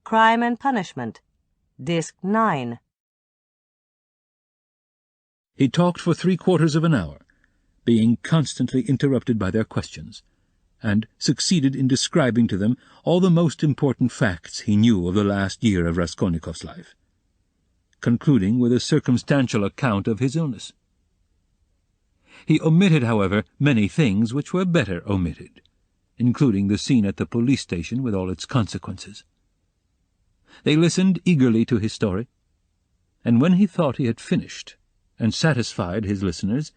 Crime and Punishment, Disc 9. He talked for 3/4 of an hour, being constantly interrupted by their questions, and succeeded in describing to them all the most important facts he knew of the last year of Raskolnikov's life, concluding with a circumstantial account of his illness. He omitted, however, many things which were better omitted, including the scene at the police station with all its consequences. They listened eagerly to his story, and when he thought he had finished and satisfied his listeners,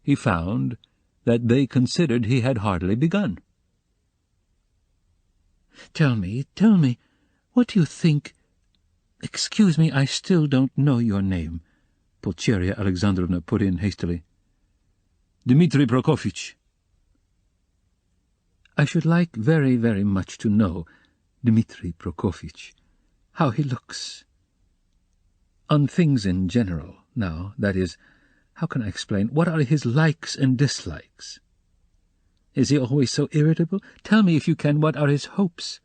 he found that they considered he had hardly begun. Tell me, what do you think— Excuse me, I still don't know your name," Pulcheria Alexandrovna put in hastily. Dmitri Prokofitch. "I should like very, very much to know Dmitri Prokofitch, how he looks. On things in general, now, that is, how can I explain? What are his likes and dislikes? Is he always so irritable? Tell me, if you can, what are his hopes,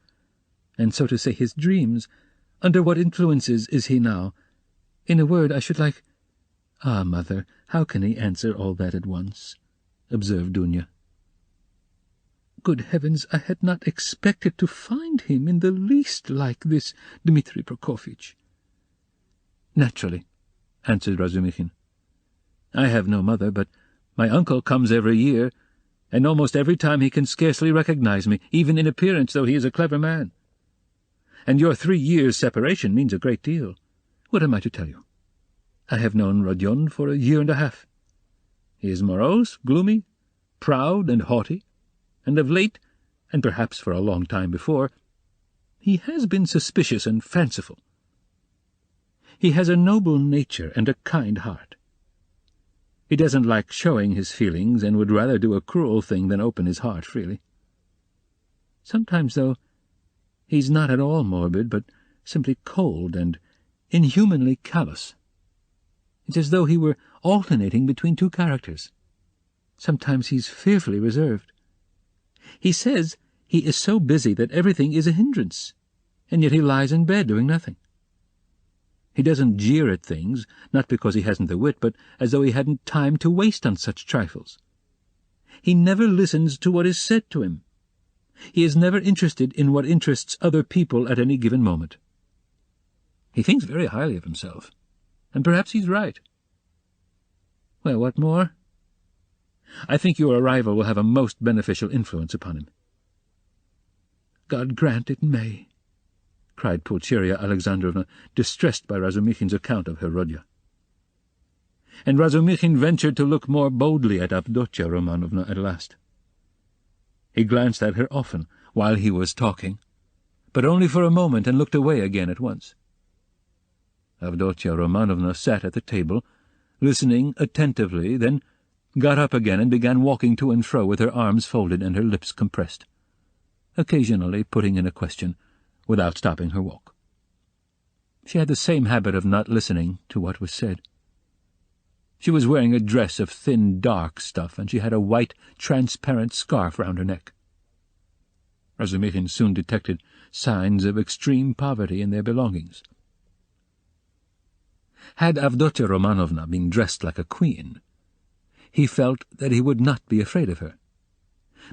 and so to say his dreams? Under what influences is he now? In a word, I should like—" "Ah, mother, how can he answer all that at once?" observed Dunya. "Good heavens, I had not expected to find him in the least like this Dmitri Prokofitch." "Naturally," answered Razumikhin. "I have no mother, but my uncle comes every year, and almost every time he can scarcely recognize me, even in appearance, though he is a clever man. And your 3 years' separation means a great deal. What am I to tell you? I have known Rodion for 1.5 years. He is morose, gloomy, proud and haughty, and of late, and perhaps for a long time before, he has been suspicious and fanciful. He has a noble nature and a kind heart. He doesn't like showing his feelings, and would rather do a cruel thing than open his heart freely. Sometimes, though, he's not at all morbid, but simply cold and inhumanly callous. It's as though he were alternating between 2 characters. Sometimes he's fearfully reserved. He says he is so busy that everything is a hindrance, and yet he lies in bed doing nothing. He doesn't jeer at things, not because he hasn't the wit, but as though he hadn't time to waste on such trifles. He never listens to what is said to him. He is never interested in what interests other people at any given moment. He thinks very highly of himself, and perhaps he's right. Well, what more? I think your arrival will have a most beneficial influence upon him." "God grant it may," cried Pulcheria Alexandrovna, distressed by Razumikhin's account of her Rodya. And Razumikhin ventured to look more boldly at Avdotya Romanovna at last. He glanced at her often while he was talking, but only for a moment, and looked away again at once. Avdotya Romanovna sat at the table, listening attentively, then got up again and began walking to and fro with her arms folded and her lips compressed, occasionally putting in a question, without stopping her walk. She had the same habit of not listening to what was said. She was wearing a dress of thin, dark stuff, and she had a white, transparent scarf round her neck. Razumikhin soon detected signs of extreme poverty in their belongings. Had Avdotya Romanovna been dressed like a queen, he felt that he would not be afraid of her.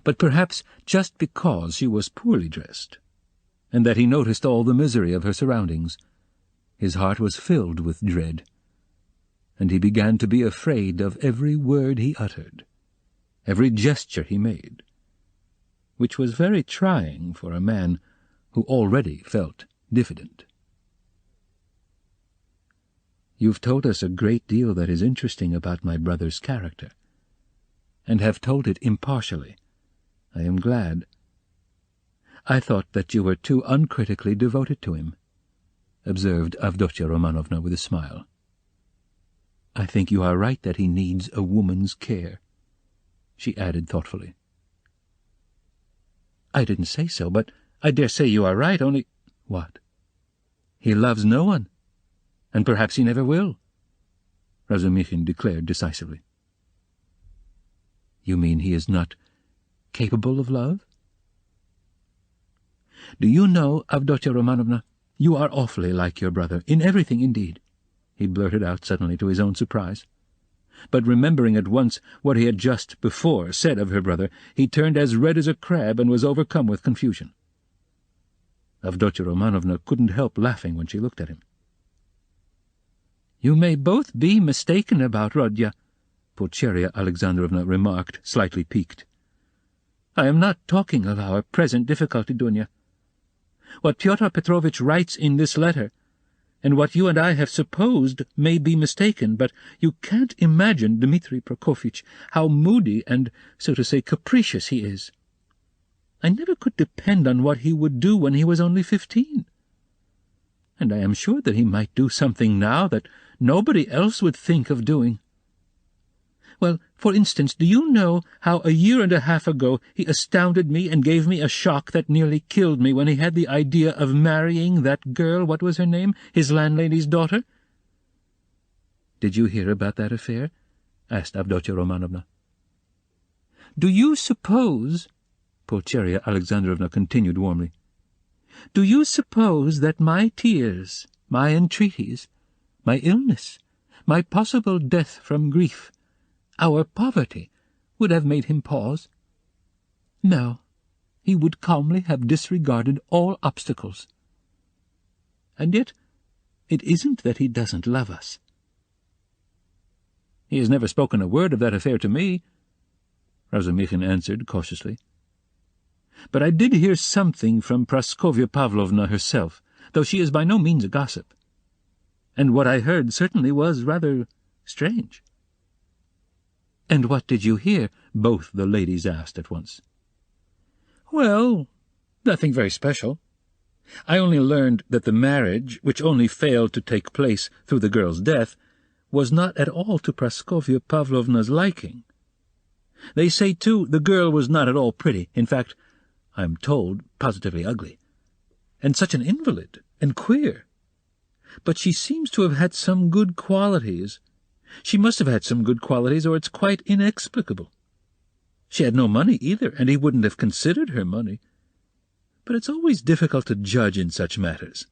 But perhaps just because she was poorly dressed, and that he noticed all the misery of her surroundings, his heart was filled with dread, and he began to be afraid of every word he uttered, every gesture he made, which was very trying for a man who already felt diffident. "You've told us a great deal that is interesting about my brother's character, and have told it impartially. I am glad. I thought that you were too uncritically devoted to him," observed Avdotya Romanovna with a smile. "I think you are right that he needs a woman's care," she added thoughtfully. "I didn't say so, but I dare say you are right, only—" "What?" "He loves no one, and perhaps he never will," Razumikhin declared decisively. "You mean he is not capable of love?" "Do you know, Avdotya Romanovna, you are awfully like your brother, in everything indeed," he blurted out suddenly to his own surprise. But remembering at once what he had just before said of her brother, he turned as red as a crab and was overcome with confusion. Avdotya Romanovna couldn't help laughing when she looked at him. "You may both be mistaken about Rodya," Pulcheria Alexandrovna remarked, slightly piqued. "I am not talking of our present difficulty, Dunya. What Pyotr Petrovitch writes in this letter, and what you and I have supposed, may be mistaken, but you can't imagine, Dmitri Prokofitch, how moody and, so to say, capricious he is. I never could depend on what he would do when he was only 15. And I am sure that he might do something now that nobody else would think of doing. Well, for instance, do you know how a year and a half ago he astounded me and gave me a shock that nearly killed me when he had the idea of marrying that girl, what was her name, his landlady's daughter?" "Did you hear about that affair?" asked Avdotya Romanovna. "Do you suppose," Pulcheria Alexandrovna continued warmly, "do you suppose that my tears, my entreaties, my illness, my possible death from grief, our poverty, would have made him pause? No, he would calmly have disregarded all obstacles. And yet it isn't that he doesn't love us." "He has never spoken a word of that affair to me," Razumikhin answered cautiously. "But I did hear something from Praskovya Pavlovna herself, though she is by no means a gossip. And what I heard certainly was rather strange." "And what did you hear?" both the ladies asked at once. "Well, nothing very special. I only learned that the marriage, which only failed to take place through the girl's death, was not at all to Praskovya Pavlovna's liking. They say, too, the girl was not at all pretty, in fact, I am told, positively ugly, and such an invalid, and queer. But she seems to have had some good qualities. She must have had some good qualities, or it's quite inexplicable. She had no money either, and he wouldn't have considered her money. But it's always difficult to judge in such matters."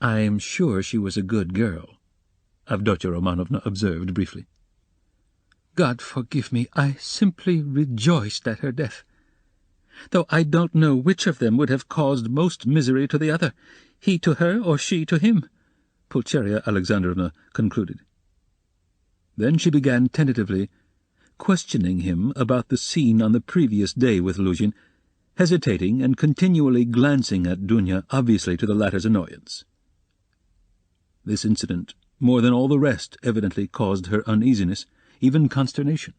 "I am sure she was a good girl," Avdotya Romanovna observed briefly. "God forgive me, I simply rejoiced at her death. Though I don't know which of them would have caused most misery to the other, he to her or she to him," Pulcheria Alexandrovna concluded. Then she began tentatively questioning him about the scene on the previous day with Luzhin, hesitating and continually glancing at Dunya, obviously to the latter's annoyance. This incident, more than all the rest, evidently caused her uneasiness, even consternation.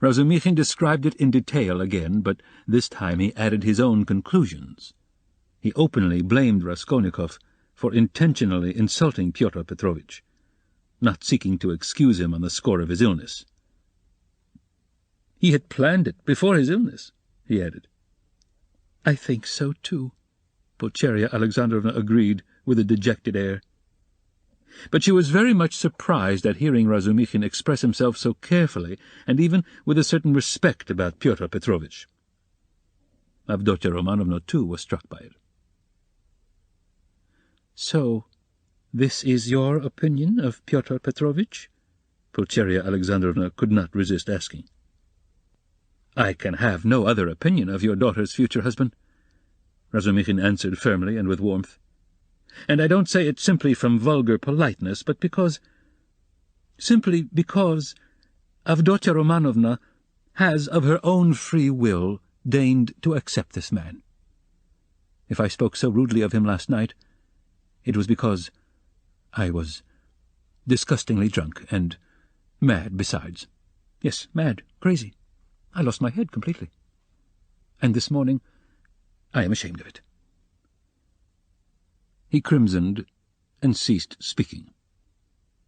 Razumikhin described it in detail again, but this time he added his own conclusions. He openly blamed Raskolnikov for intentionally insulting Pyotr Petrovitch, not seeking to excuse him on the score of his illness. "He had planned it before his illness," he added. "I think so too," Pulcheria Alexandrovna agreed with a dejected air. But she was very much surprised at hearing Razumikhin express himself so carefully and even with a certain respect about Pyotr Petrovitch. Avdotya Romanovna, too, was struck by it. "So, this is your opinion of Pyotr Petrovitch?" Pulcheria Alexandrovna could not resist asking. "I can have no other opinion of your daughter's future husband," Razumikhin answered firmly and with warmth. "And I don't say it simply from vulgar politeness, but simply because Avdotya Romanovna has of her own free will deigned to accept this man. If I spoke so rudely of him last night, it was because I was disgustingly drunk, and mad besides. Yes, mad, crazy. I lost my head completely. And this morning I am ashamed of it." He crimsoned and ceased speaking.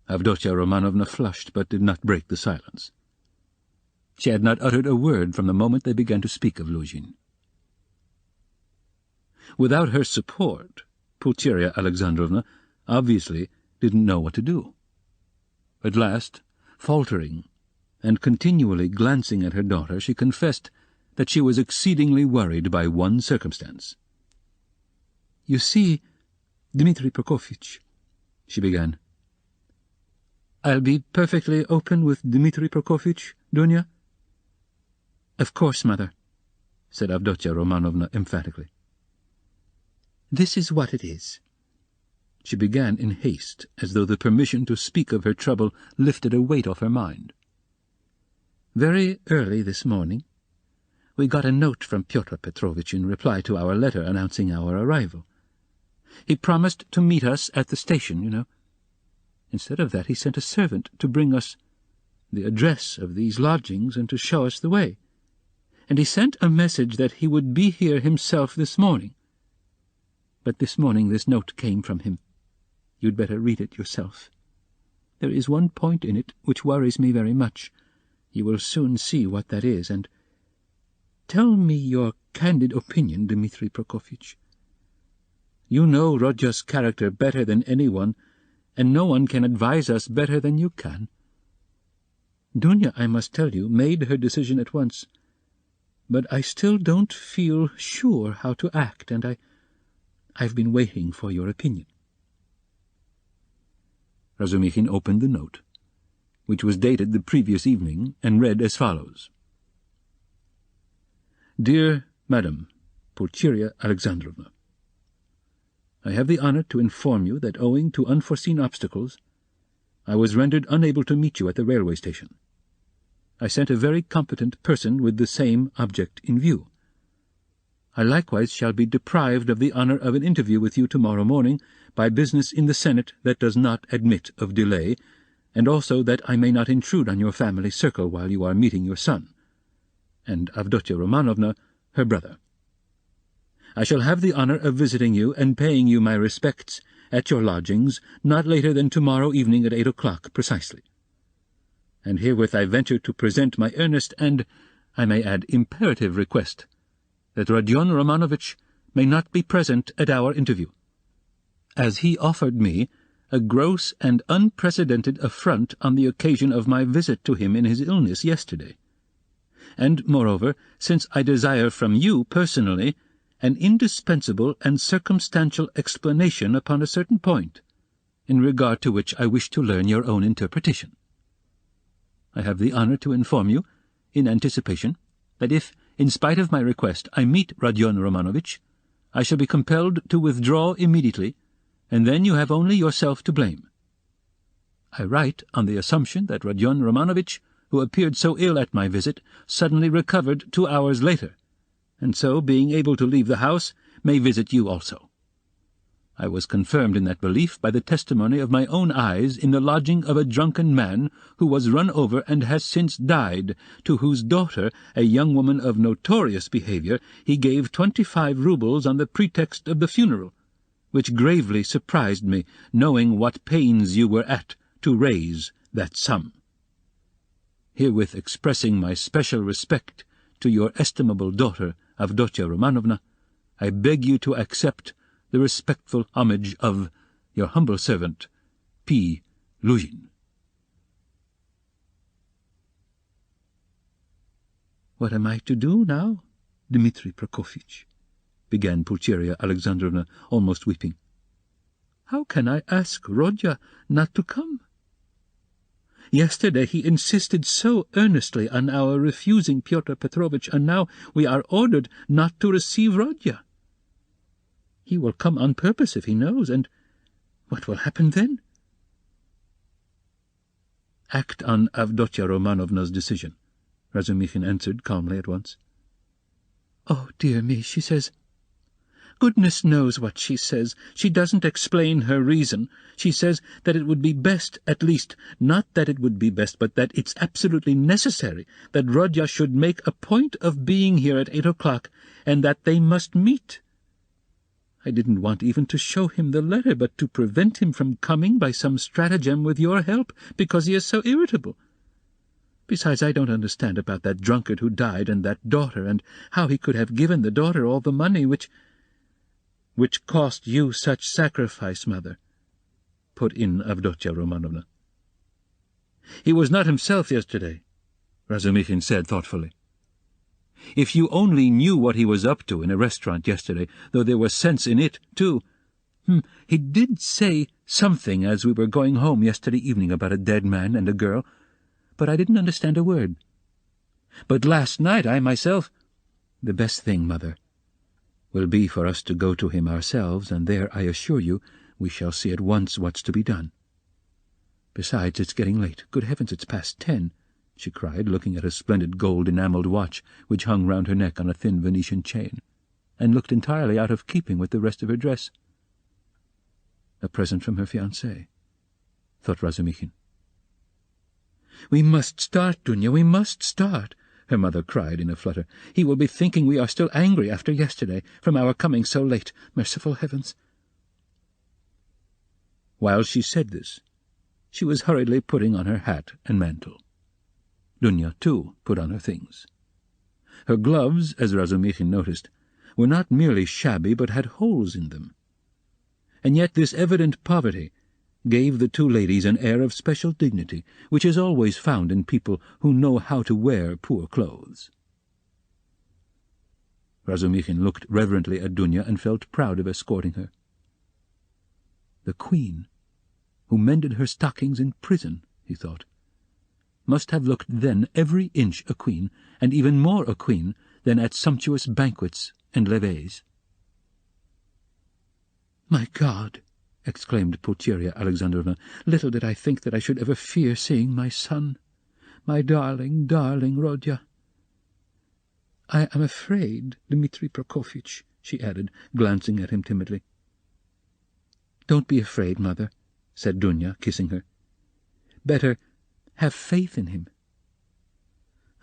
Avdotya Romanovna flushed, but did not break the silence. She had not uttered a word from the moment they began to speak of Luzhin. Without her support, Pulcheria Alexandrovna obviously didn't know what to do. At last, faltering and continually glancing at her daughter, she confessed that she was exceedingly worried by one circumstance. "You see, Dmitri Prokofitch," she began. "I'll be perfectly open with Dmitri Prokofitch, Dunya?" "Of course, mother," said Avdotya Romanovna emphatically. "This is what it is." She began in haste, as though the permission to speak of her trouble lifted a weight off her mind. "Very early this morning we got a note from Pyotr Petrovitch in reply to our letter announcing our arrival. He promised to meet us at the station, you know. Instead of that, he sent a servant to bring us the address of these lodgings and to show us the way. And he sent a message that he would be here himself this morning. But this morning this note came from him. You'd better read it yourself. There is one point in it which worries me very much. You will soon see what that is, and tell me your candid opinion, Dmitri Prokofitch. You know Rodya's character better than anyone, and no one can advise us better than you can. Dunya, I must tell you, made her decision at once, but I still don't feel sure how to act, and I've been waiting for your opinion." Razumikhin opened the note, which was dated the previous evening, and read as follows. Dear Madam Pulcheria Alexandrovna, I have the honour to inform you that owing to unforeseen obstacles I was rendered unable to meet you at the railway station. I sent a very competent person with the same object in view. I likewise shall be deprived of the honour of an interview with you tomorrow morning by business in the Senate that does not admit of delay, and also that I may not intrude on your family circle while you are meeting your son, and Avdotya Romanovna, her brother. I shall have the honour of visiting you and paying you my respects at your lodgings not later than tomorrow evening at 8 o'clock precisely. And herewith I venture to present my earnest and, I may add, imperative request that Rodion Romanovich may not be present at our interview, as he offered me a gross and unprecedented affront on the occasion of my visit to him in his illness yesterday. And, moreover, since I desire from you personally an indispensable and circumstantial explanation upon a certain point, in regard to which I wish to learn your own interpretation. I have the honour to inform you, in anticipation, that if, in spite of my request, I meet Rodion Romanovich, I shall be compelled to withdraw immediately, and then you have only yourself to blame. I write on the assumption that Rodion Romanovich, who appeared so ill at my visit, suddenly recovered 2 hours later, and so, being able to leave the house, may visit you also. I was confirmed in that belief by the testimony of my own eyes in the lodging of a drunken man who was run over and has since died, to whose daughter, a young woman of notorious behaviour, he gave 25 roubles on the pretext of the funeral, which gravely surprised me, knowing what pains you were at to raise that sum. Herewith expressing my special respect to your estimable daughter, Avdotya Romanovna, I beg you to accept the respectful homage of your humble servant, P. Luzhin. "What am I to do now, Dmitri Prokofitch?" began Pulcheria Alexandrovna, almost weeping. "How can I ask Rodya not to come? Yesterday he insisted so earnestly on our refusing Pyotr Petrovitch, and now we are ordered not to receive Rodya. He will come on purpose if he knows, and what will happen then?" "Act on Avdotya Romanovna's decision," Razumikhin answered calmly at once. "Oh, dear me, she says—" "Goodness knows what she says. She doesn't explain her reason. She says that it would be best, at least, not that it would be best, but that it's absolutely necessary that Rodya should make a point of being here at 8 o'clock, and that they must meet. I didn't want even to show him the letter, but to prevent him from coming by some stratagem with your help, because he is so irritable. Besides, I don't understand about that drunkard who died and that daughter, and how he could have given the daughter all the money which cost you such sacrifice, mother," put in Avdotya Romanovna. "He was not himself yesterday," Razumikhin said thoughtfully. If you only knew what he was up to in a restaurant yesterday, though there was sense in it, too. He did say something as we were going home yesterday evening about a dead man and a girl, but I didn't understand a word. But last night I myself— The best thing, Mother, will be for us to go to him ourselves, and there, I assure you, we shall see at once what's to be done. Besides, it's getting late. Good heavens, it's past 10, she cried, looking at a splendid gold-enamelled watch which hung round her neck on a thin Venetian chain, and looked entirely out of keeping with the rest of her dress. A present from her fiancé, thought Razumikhin. "We must start, Dunya, we must start," her mother cried in a flutter. "He will be thinking we are still angry after yesterday, from our coming so late. Merciful heavens!" While she said this, she was hurriedly putting on her hat and mantle. Dunya, too, put on her things. Her gloves, as Razumikhin noticed, were not merely shabby, but had holes in them. And yet this evident poverty gave the two ladies an air of special dignity, which is always found in people who know how to wear poor clothes. Razumikhin looked reverently at Dunya and felt proud of escorting her. The queen, who mended her stockings in prison, he thought, must have looked then every inch a queen, and even more a queen than at sumptuous banquets and levées. "My God!" exclaimed Pulcheria Alexandrovna, "little did I think that I should ever fear seeing my son, my darling, darling Rodya. I am afraid, Dmitri Prokofitch," she added, glancing at him timidly. "Don't be afraid, Mother," said Dunya, kissing her. "Better have faith in him."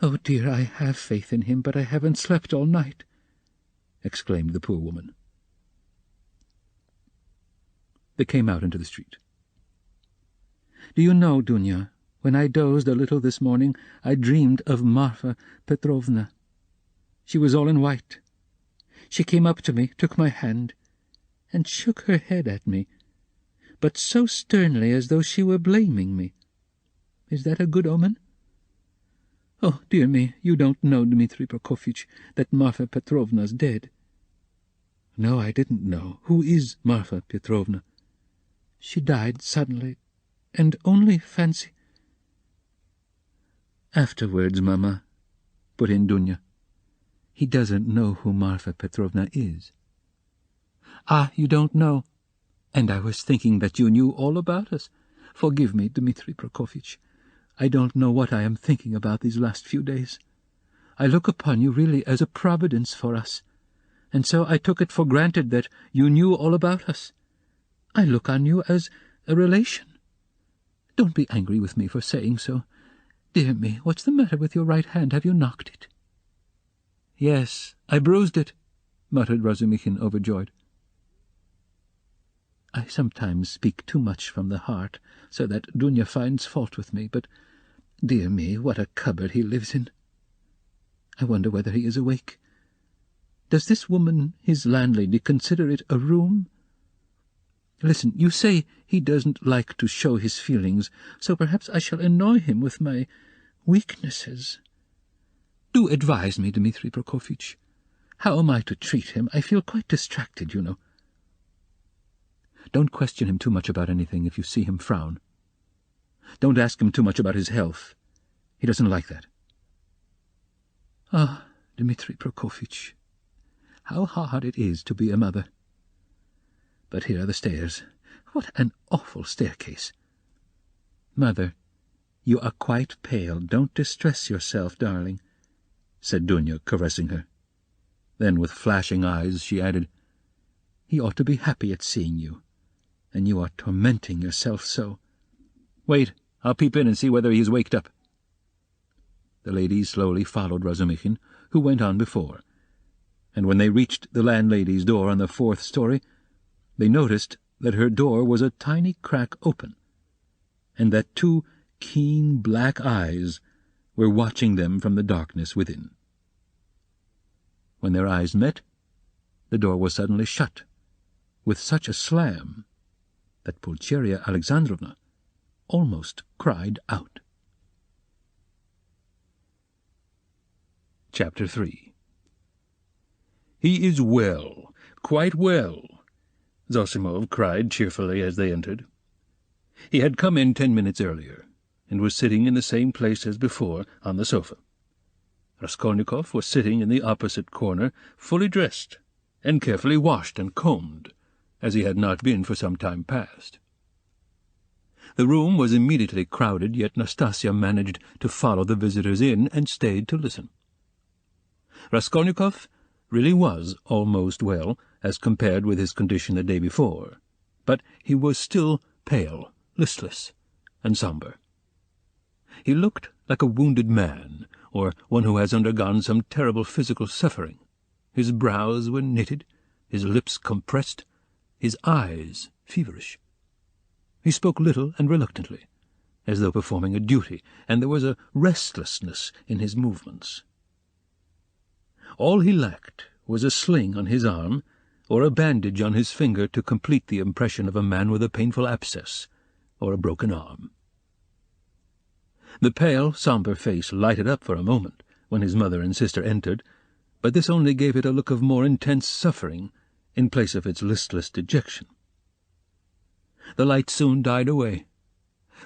"Oh, dear, I have faith in him, but I haven't slept all night," exclaimed the poor woman. They came out into the street. "Do you know, Dunya, when I dozed a little this morning, I dreamed of Marfa Petrovna. She was all in white. She came up to me, took my hand, and shook her head at me, but so sternly as though she were blaming me. Is that a good omen? Oh, dear me, you don't know, Dmitri Prokofitch, that Marfa Petrovna's dead." "No, I didn't know. Who is Marfa Petrovna?" "She died suddenly, and only fancy—" "Afterwards, Mamma," put in Dunya. "He doesn't know who Marfa Petrovna is." "Ah, you don't know? And I was thinking that you knew all about us. Forgive me, Dmitri Prokofitch. I don't know what I am thinking about these last few days. I look upon you really as a providence for us, and so I took it for granted that you knew all about us. I look on you as a relation. Don't be angry with me for saying so. Dear me, what's the matter with your right hand? Have you knocked it?" "Yes, I bruised it," muttered Razumikhin, overjoyed. "I sometimes speak too much from the heart, so that Dunya finds fault with me, but, dear me, what a cupboard he lives in. I wonder whether he is awake. Does this woman, his landlady, consider it a room? Listen, you say he doesn't like to show his feelings, so perhaps I shall annoy him with my weaknesses. Do advise me, Dmitri Prokofitch. How am I to treat him? I feel quite distracted, you know." "Don't question him too much about anything if you see him frown. Don't ask him too much about his health. He doesn't like that." "Ah, Dmitri Prokofitch, how hard it is to be a mother. But here are the stairs. What an awful staircase. Mother, you are quite pale. Don't distress yourself, darling," said Dunya, caressing her. Then, with flashing eyes, she added, "He ought to be happy at seeing you, and you are tormenting yourself so." "Wait, I'll peep in and see whether he is waked up." The ladies slowly followed Razumikhin, who went on before, and when they reached the landlady's door on the 4th story, they noticed that her door was a tiny crack open, and that two keen black eyes were watching them from the darkness within. When their eyes met, the door was suddenly shut, with such a slam that Pulcheria Alexandrovna almost cried out. Chapter 3. "He is well, quite well," Zosimov cried cheerfully as they entered. He had come in 10 minutes earlier, and was sitting in the same place as before on the sofa. Raskolnikov was sitting in the opposite corner, fully dressed, and carefully washed and combed, as he had not been for some time past. The room was immediately crowded, yet Nastasya managed to follow the visitors in and stayed to listen. Raskolnikov really was almost well, as compared with his condition the day before, but he was still pale, listless, and sombre. He looked like a wounded man, or one who has undergone some terrible physical suffering. His brows were knitted, his lips compressed, his eyes feverish. He spoke little and reluctantly, as though performing a duty, and there was a restlessness in his movements. All he lacked was a sling on his arm, or a bandage on his finger to complete the impression of a man with a painful abscess, or a broken arm. The pale, sombre face lighted up for a moment when his mother and sister entered, but this only gave it a look of more intense suffering in place of its listless dejection. The light soon died away,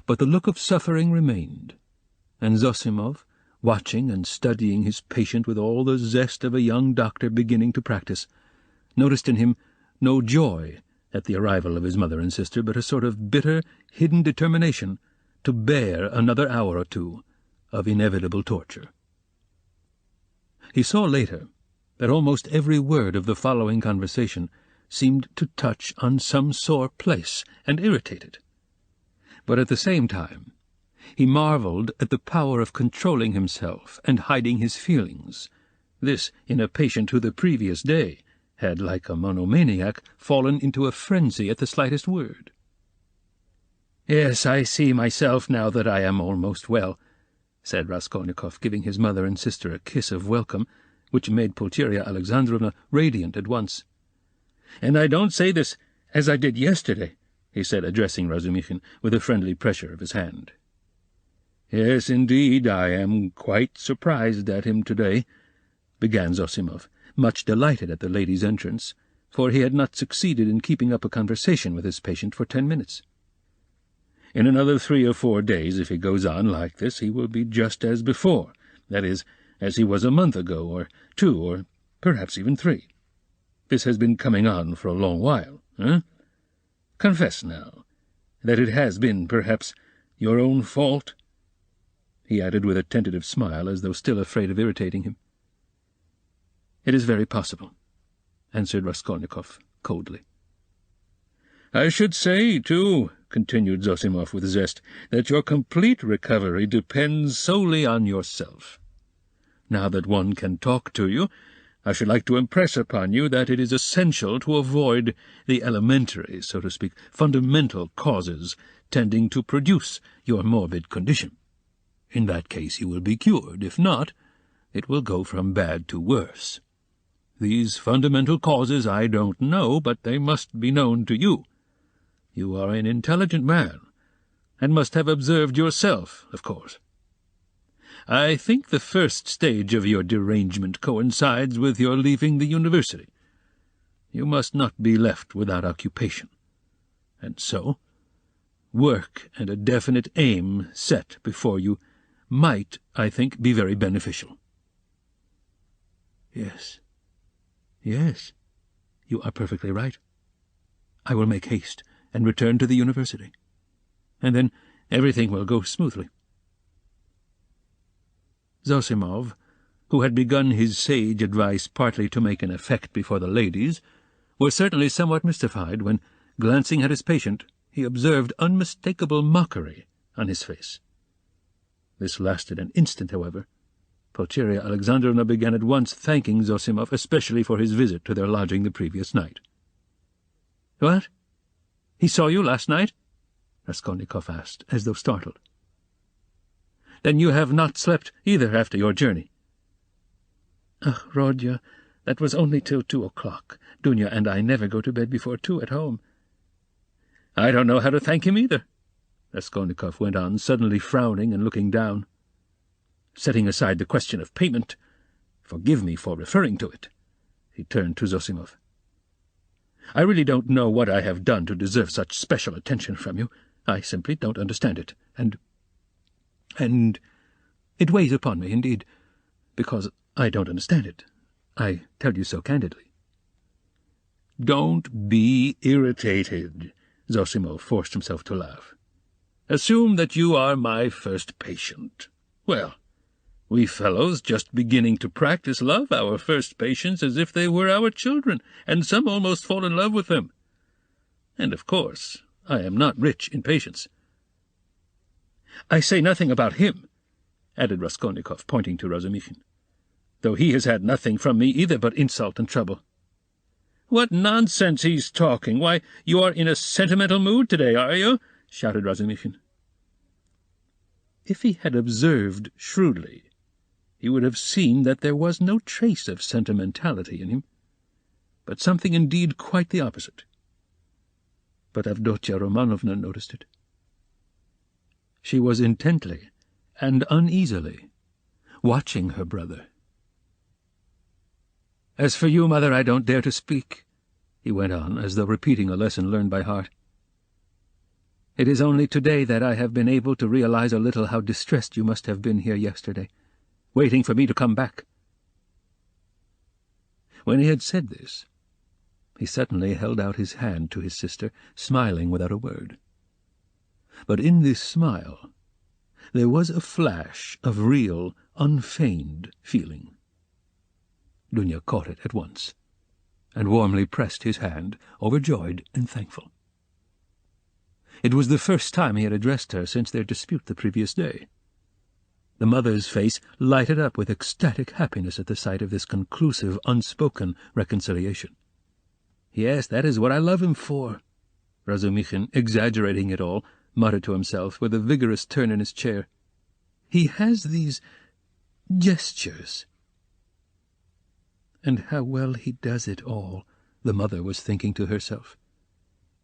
but the look of suffering remained, and Zosimov, watching and studying his patient with all the zest of a young doctor beginning to practice, noticed in him no joy at the arrival of his mother and sister, but a sort of bitter, hidden determination to bear another hour or two of inevitable torture. He saw later that almost every word of the following conversation seemed to touch on some sore place and irritate it. But at the same time, he marveled at the power of controlling himself and hiding his feelings, this in a patient who the previous day had, like a monomaniac, fallen into a frenzy at the slightest word. "Yes, I see myself now that I am almost well," said Raskolnikov, giving his mother and sister a kiss of welcome, which made Pulcheria Alexandrovna radiant at once. "And I don't say this as I did yesterday," he said, addressing Razumikhin with a friendly pressure of his hand. "Yes, indeed, I am quite surprised at him today," began Zosimov, much delighted at the lady's entrance, for he had not succeeded in keeping up a conversation with his patient for 10 minutes. "In another 3 or 4 days, if he goes on like this, he will be just as before, that is, as he was a month ago, or 2, or perhaps even 3. This has been coming on for a long while, eh? Confess now that it has been, perhaps, your own fault," he added with a tentative smile, as though still afraid of irritating him. "It is very possible," answered Raskolnikov coldly. "I should say, too," continued Zosimov with zest, "that your complete recovery depends solely on yourself. Now that one can talk to you, I should like to impress upon you that it is essential to avoid the elementary, so to speak, fundamental causes tending to produce your morbid condition. In that case you will be cured. If not, it will go from bad to worse. These fundamental causes I don't know, but they must be known to you. You are an intelligent man, and must have observed yourself, of course. I think the first stage of your derangement coincides with your leaving the university. You must not be left without occupation. And so, work and a definite aim set before you might, I think, be very beneficial." "Yes, yes, you are perfectly right. I will make haste and return to the university, and then everything will go smoothly." Zosimov, who had begun his sage advice partly to make an effect before the ladies, was certainly somewhat mystified when, glancing at his patient, he observed unmistakable mockery on his face. This lasted an instant, however. Pulcheria Alexandrovna began at once thanking Zosimov especially for his visit to their lodging the previous night. "What? He saw you last night?" Raskolnikov asked, as though startled. "Then you have not slept either after your journey?" "Ach, Rodya, that was only till 2 o'clock. Dunya and I never go to bed before 2 at home." "I don't know how to thank him either," Raskolnikov went on, suddenly frowning and looking down. "Setting aside the question of payment, forgive me for referring to it, He turned to Zosimov. "I really don't know what I have done to deserve such special attention from you. I simply don't understand it, and it weighs upon me, indeed, because I don't understand it. I tell you so candidly." "Don't be irritated," Zosimov forced himself to laugh. "Assume that you are my first patient. Well, we fellows just beginning to practice love our first patients as if they were our children, and some almost fall in love with them. And, of course, I am not rich in patience. I say nothing about him," added Raskolnikov, pointing to Razumikhin, "though he has had nothing from me either but insult and trouble." "What nonsense he's talking! Why, you are in a sentimental mood today, are you?" shouted Razumikhin. If he had observed shrewdly, he would have seen that there was no trace of sentimentality in him, but something indeed quite the opposite. But Avdotya Romanovna noticed it. She was intently and uneasily watching her brother. "As for you, mother, I don't dare to speak," he went on, as though repeating a lesson learned by heart. "It is only today that I have been able to realize a little how distressed you must have been here yesterday, waiting for me to come back." When he had said this, he suddenly held out his hand to his sister, smiling without a word. But in this smile there was a flash of real, unfeigned feeling. Dunya caught it at once, and warmly pressed his hand, overjoyed and thankful. It was the first time he had addressed her since their dispute the previous day. The mother's face lighted up with ecstatic happiness at the sight of this conclusive, unspoken reconciliation. "Yes, that is what I love him for," Razumikhin, exaggerating it all, muttered to himself with a vigorous turn in his chair. "He has these gestures." "And how well he does it all," the mother was thinking to herself.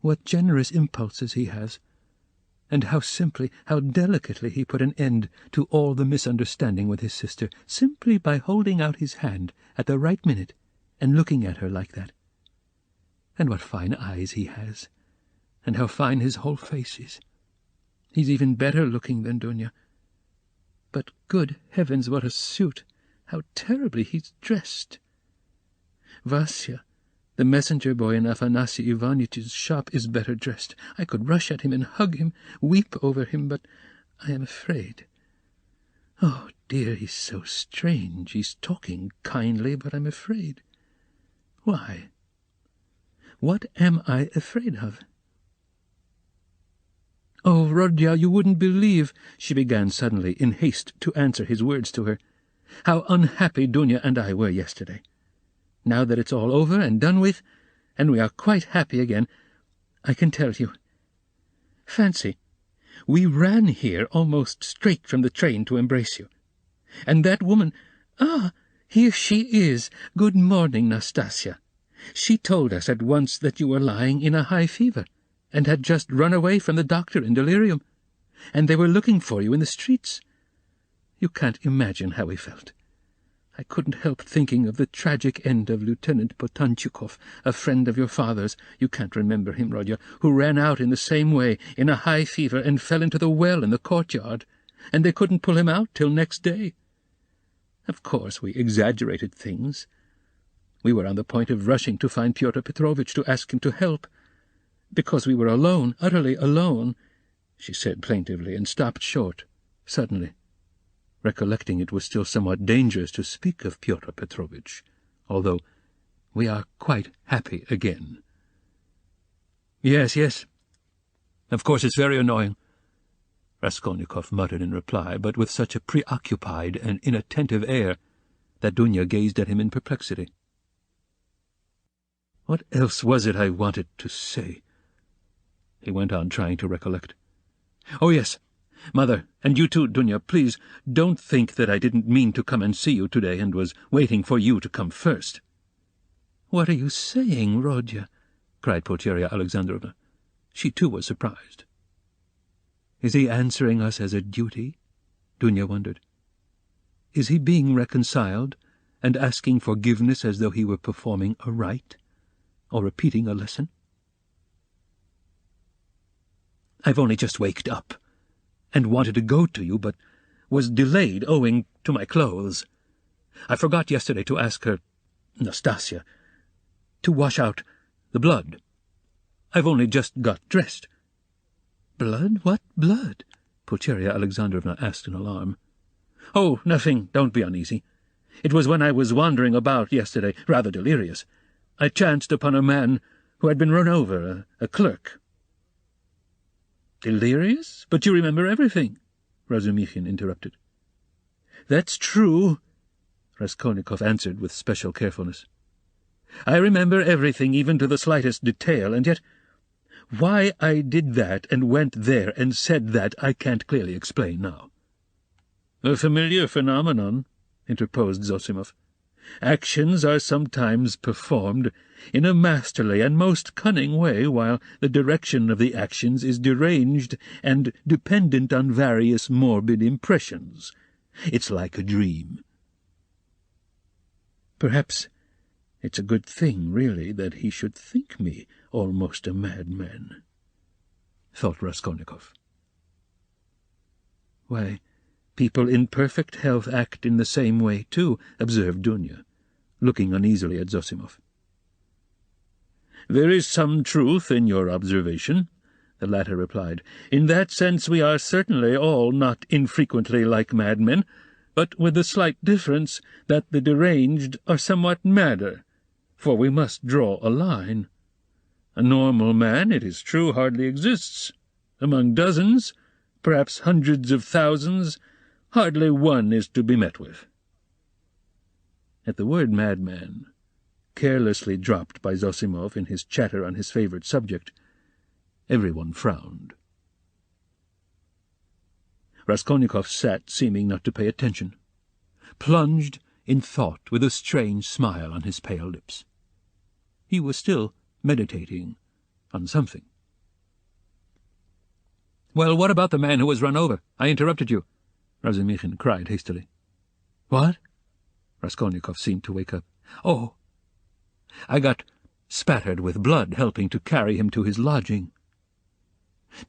"What generous impulses he has, and how simply, how delicately he put an end to all the misunderstanding with his sister, simply by holding out his hand at the right minute and looking at her like that. And what fine eyes he has, and how fine his whole face is. He's even better looking than Dunya. But good heavens, what a suit! How terribly he's dressed! Vasya, the messenger boy in Afanasy Ivanitch's shop, is better dressed. I could rush at him and hug him, weep over him, but I am afraid. Oh, dear, he's so strange. He's talking kindly, but I'm afraid. Why? What am I afraid of? Oh, Rodya, you wouldn't believe, she began suddenly, in haste to answer his words to her, how unhappy Dunya and I were yesterday. Now that it's all over and done with, and we are quite happy again, I can tell you. Fancy, we ran here almost straight from the train to embrace you. And that woman, here she is. Good morning, Nastasya. She told us at once that you were lying in a high fever, and had just run away from the doctor in delirium, and they were looking for you in the streets. You can't imagine how we felt. I couldn't help thinking of the tragic end of Lieutenant Potanchikov, a friend of your father's, you can't remember him, Rodya, who ran out in the same way, in a high fever, and fell into the well in the courtyard, and they couldn't pull him out till next day. Of course, we exaggerated things. We were on the point of rushing to find Pyotr Petrovitch to ask him to help, because we were alone, utterly alone, she said plaintively, and stopped short, suddenly, recollecting it was still somewhat dangerous to speak of Pyotr Petrovitch, although we are quite happy again. Yes, of course it's very annoying, Raskolnikov muttered in reply, but with such a preoccupied and inattentive air that Dunya gazed at him in perplexity. What else was it I wanted to say? He went on, trying to recollect. Oh, yes. Mother, and you too, Dunya, please don't think that I didn't mean to come and see you today and was waiting for you to come first. What are you saying, Rodya? Cried Pulcheria Alexandrovna. She too was surprised. Is he answering us as a duty? Dunya wondered. Is he being reconciled, and asking forgiveness as though he were performing a rite, or repeating a lesson. "I've only just waked up, and wanted to go to you, but was delayed owing to my clothes. I forgot yesterday to ask her, Nastasia, to wash out the blood. I've only just got dressed." "Blood? What blood?" Pulcheria Alexandrovna asked in alarm. "Oh, nothing. Don't be uneasy. It was when I was wandering about yesterday, rather delirious. I chanced upon a man who had been run over, a clerk." "Delirious? But you remember everything," Razumikhin interrupted. "That's true," Raskolnikov answered with special carefulness. "I remember everything, even to the slightest detail, and yet why I did that and went there and said that I can't clearly explain now." "A familiar phenomenon," interposed Zosimov. "Actions are sometimes performed in a masterly and most cunning way, while the direction of the actions is deranged and dependent on various morbid impressions. It's like a dream." "Perhaps it's a good thing, really, that he should think me almost a madman," thought Raskolnikov. "Why, people in perfect health act in the same way, too," observed Dunya, looking uneasily at Zosimov. "There is some truth in your observation," the latter replied. "In that sense we are certainly all not infrequently like madmen, but with the slight difference that the deranged are somewhat madder, for we must draw a line. A normal man, it is true, hardly exists. Among dozens, perhaps hundreds of thousands, hardly one is to be met with." At the word madman, carelessly dropped by Zosimov in his chatter on his favourite subject, everyone frowned. Raskolnikov sat, seeming not to pay attention, plunged in thought with a strange smile on his pale lips. He was still meditating on something. "Well, what about the man who was run over? I interrupted you," Razumikhin cried hastily. "What?" Raskolnikov seemed to wake up. "Oh, I got spattered with blood helping to carry him to his lodging.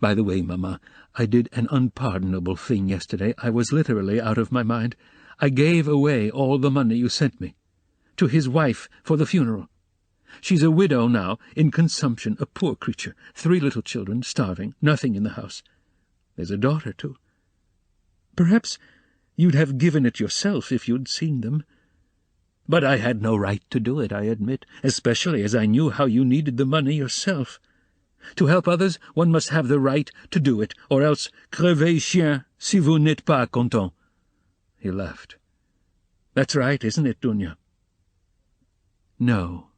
By the way, Mamma, I did an unpardonable thing yesterday. I was literally out of my mind. I gave away all the money you sent me, to his wife for the funeral. She's a widow now, in consumption, a poor creature, 3 little children, starving, nothing in the house. There's a daughter, too. Perhaps you'd have given it yourself if you'd seen them. But I had no right to do it, I admit, especially as I knew how you needed the money yourself. To help others, one must have the right to do it, or else crevez chien si vous n'êtes pas content." He laughed. "That's right, isn't it, Dunya?" "No,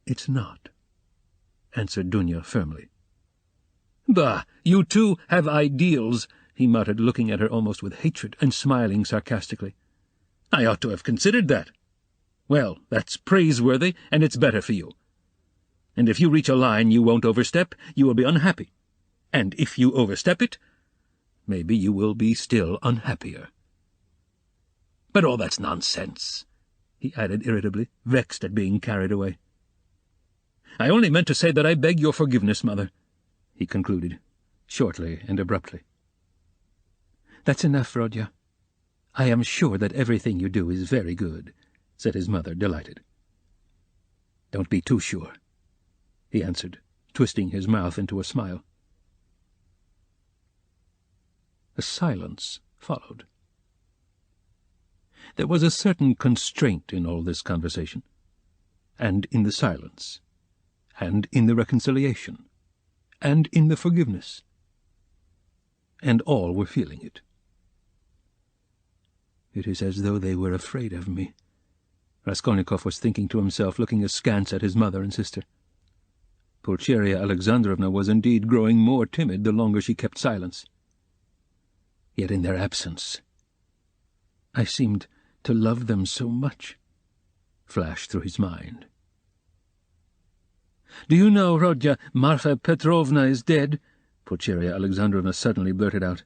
it's not," answered Dunya firmly. "Bah, you too have ideals," he muttered, looking at her almost with hatred and smiling sarcastically. "I ought to have considered that. Well, that's praiseworthy, and it's better for you. And if you reach a line you won't overstep, you will be unhappy. And if you overstep it, maybe you will be still unhappier. But all that's nonsense," he added irritably, vexed at being carried away. "I only meant to say that I beg your forgiveness, Mother," he concluded, shortly and abruptly. "That's enough, Rodya. I am sure that everything you do is very good," said his mother, delighted. "Don't be too sure," he answered, twisting his mouth into a smile. A silence followed. There was a certain constraint in all this conversation, and in the silence, and in the reconciliation, and in the forgiveness, and all were feeling it. "It is as though they were afraid of me," Raskolnikov was thinking to himself, looking askance at his mother and sister. Pulcheria Alexandrovna was indeed growing more timid the longer she kept silence. Yet in their absence I seemed to love them so much, flashed through his mind. "Do you know, Rodya, Marfa Petrovna is dead?" Pulcheria Alexandrovna suddenly blurted out.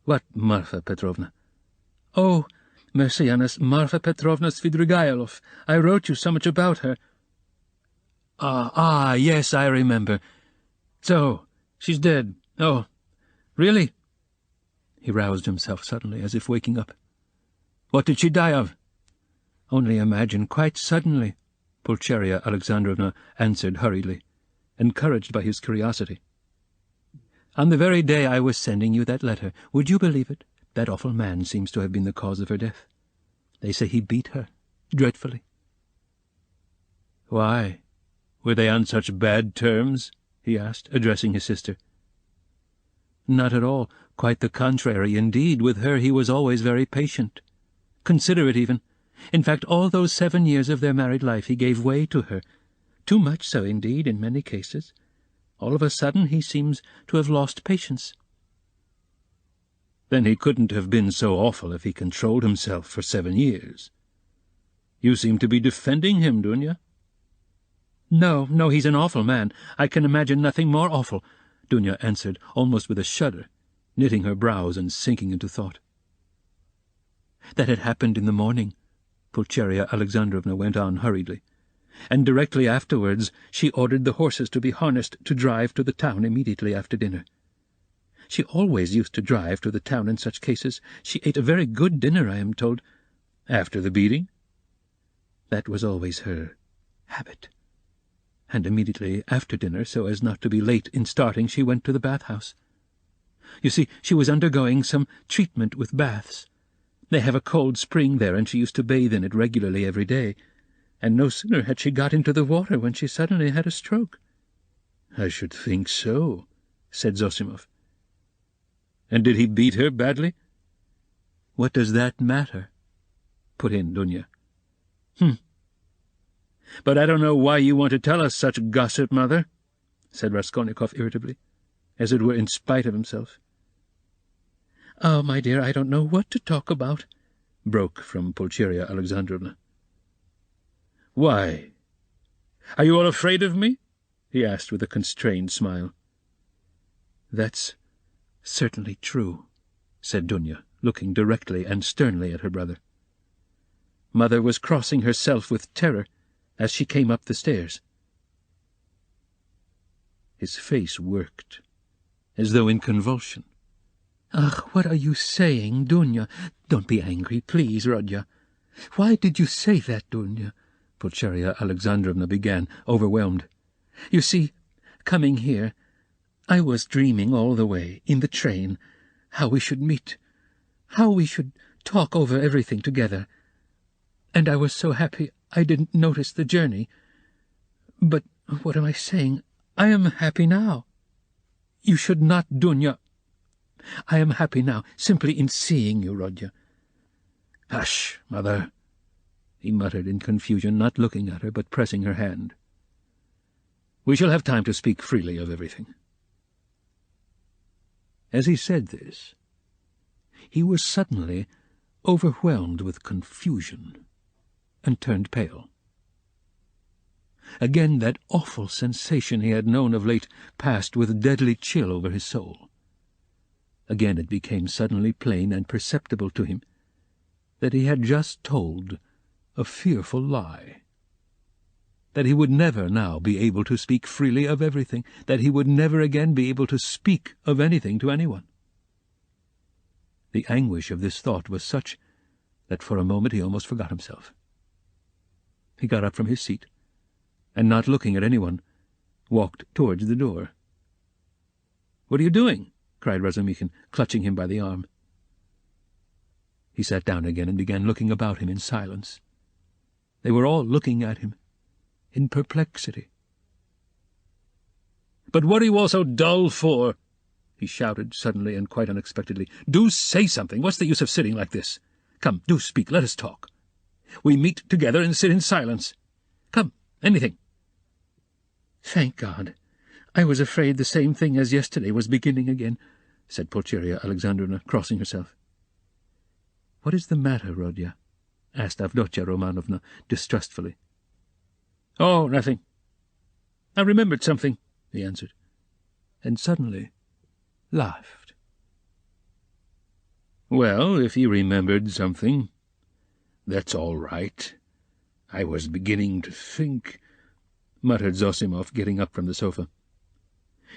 "What Marfa Petrovna?" "Oh, Messianas Marfa Petrovna Svidrigailov. I wrote you so much about her. Ah, yes, I remember. So, she's dead. Oh, really?" He roused himself suddenly, as if waking up. "What did she die of?" "Only imagine, quite suddenly," Pulcheria Alexandrovna answered hurriedly, encouraged by his curiosity. "On the very day I was sending you that letter, would you believe it, that awful man seems to have been the cause of her death. They say he beat her, dreadfully." "Why? Were they on such bad terms?" he asked, addressing his sister. "Not at all. Quite the contrary, indeed. With her he was always very patient, considerate even. In fact, all those 7 years of their married life he gave way to her. Too much so, indeed, in many cases. All of a sudden he seems to have lost patience." "Then he couldn't have been so awful if he controlled himself for 7 years. You seem to be defending him, Dunya." No, he's an awful man. I can imagine nothing more awful," Dunya answered, almost with a shudder, knitting her brows and sinking into thought. "That had happened in the morning," Pulcheria Alexandrovna went on hurriedly, "and directly afterwards she ordered the horses to be harnessed to drive to the town immediately after dinner. She always used to drive to the town in such cases. She ate a very good dinner, I am told." "After the beating?" "That was always her habit. And immediately after dinner, so as not to be late in starting, she went to the bath-house. You see, she was undergoing some treatment with baths. They have a cold spring there, and she used to bathe in it regularly every day. And no sooner had she got into the water when she suddenly had a stroke." "I should think so," said Zosimov. "And did he beat her badly?" "What does that matter?" put in Dunya. "But I don't know why you want to tell us such gossip, Mother," said Raskolnikov irritably, as it were in spite of himself. "Oh, my dear, I don't know what to talk about," broke from Pulcheria Alexandrovna. "Why? Are you all afraid of me?" he asked with a constrained smile. "That's certainly true," said Dunya, looking directly and sternly at her brother. "Mother was crossing herself with terror as she came up the stairs." His face worked, as though in convulsion. "Ach, what are you saying, Dunya? Don't be angry, please, Rodya. Why did you say that, Dunya?" Pulcheria Alexandrovna began, overwhelmed. "You see, coming here, I was dreaming all the way, in the train, how we should meet, how we should talk over everything together. And I was so happy I didn't notice the journey. But what am I saying? I am happy now. You should not, Dunya. I am happy now, simply in seeing you, Rodya." "Hush, Mother," he muttered in confusion, not looking at her, but pressing her hand. "We shall have time to speak freely of everything." As he said this, he was suddenly overwhelmed with confusion and turned pale. Again that awful sensation he had known of late passed with deadly chill over his soul. Again it became suddenly plain and perceptible to him that he had just told a fearful lie, that he would never now be able to speak freely of everything, that he would never again be able to speak of anything to anyone. The anguish of this thought was such that for a moment he almost forgot himself. He got up from his seat, and not looking at anyone, walked towards the door. "What are you doing?" cried Razumikhin, clutching him by the arm. He sat down again and began looking about him in silence. They were all looking at him in perplexity. "But what are you all so dull for?" he shouted suddenly and quite unexpectedly. "Do say something. What's the use of sitting like this? Come, do speak. Let us talk. We meet together and sit in silence. Come, anything." "Thank God. I was afraid the same thing as yesterday was beginning again," said Pulcheria Alexandrovna, crossing herself. "What is the matter, Rodya?" asked Avdotya Romanovna distrustfully. "Oh, nothing. I remembered something," he answered, and suddenly laughed. "Well, if you remembered something, "That's all right. I was beginning to think," muttered Zosimov, getting up from the sofa.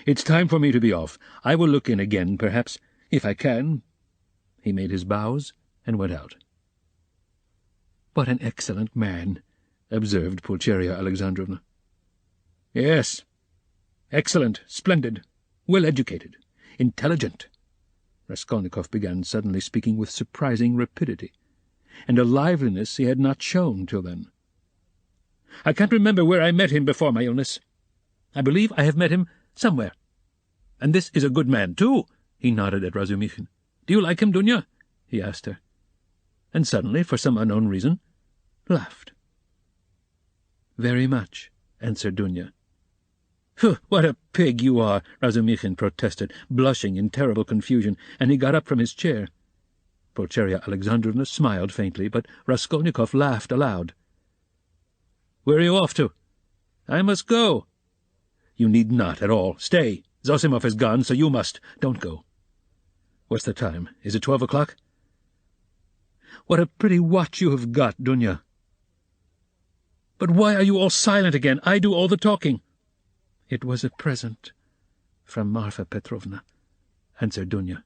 "It's time for me to be off. I will look in again, perhaps, if I can." He made his bows and went out. "What an excellent man," observed Pulcheria Alexandrovna. "Yes, excellent, splendid, well-educated, intelligent." Raskolnikov began suddenly speaking with surprising rapidity, and a liveliness he had not shown till then. "I can't remember where I met him before my illness. I believe I have met him somewhere. And this is a good man, too." He nodded at Razumikhin. "Do you like him, Dunya?" he asked her, and suddenly, for some unknown reason, laughed. "Very much," answered Dunya. "Phew, what a pig you are!" Razumikhin protested, blushing in terrible confusion, and he got up from his chair. Pulcheria Alexandrovna smiled faintly, but Raskolnikov laughed aloud. "Where are you off to?" "I must go." "You need not at all. Stay. Zosimov is gone, so you must. Don't go." "What's the time? Is it 12 o'clock? What a pretty watch you have got, Dunya." "But why are you all silent again? I do all the talking." "It was a present from Marfa Petrovna," answered Dunya.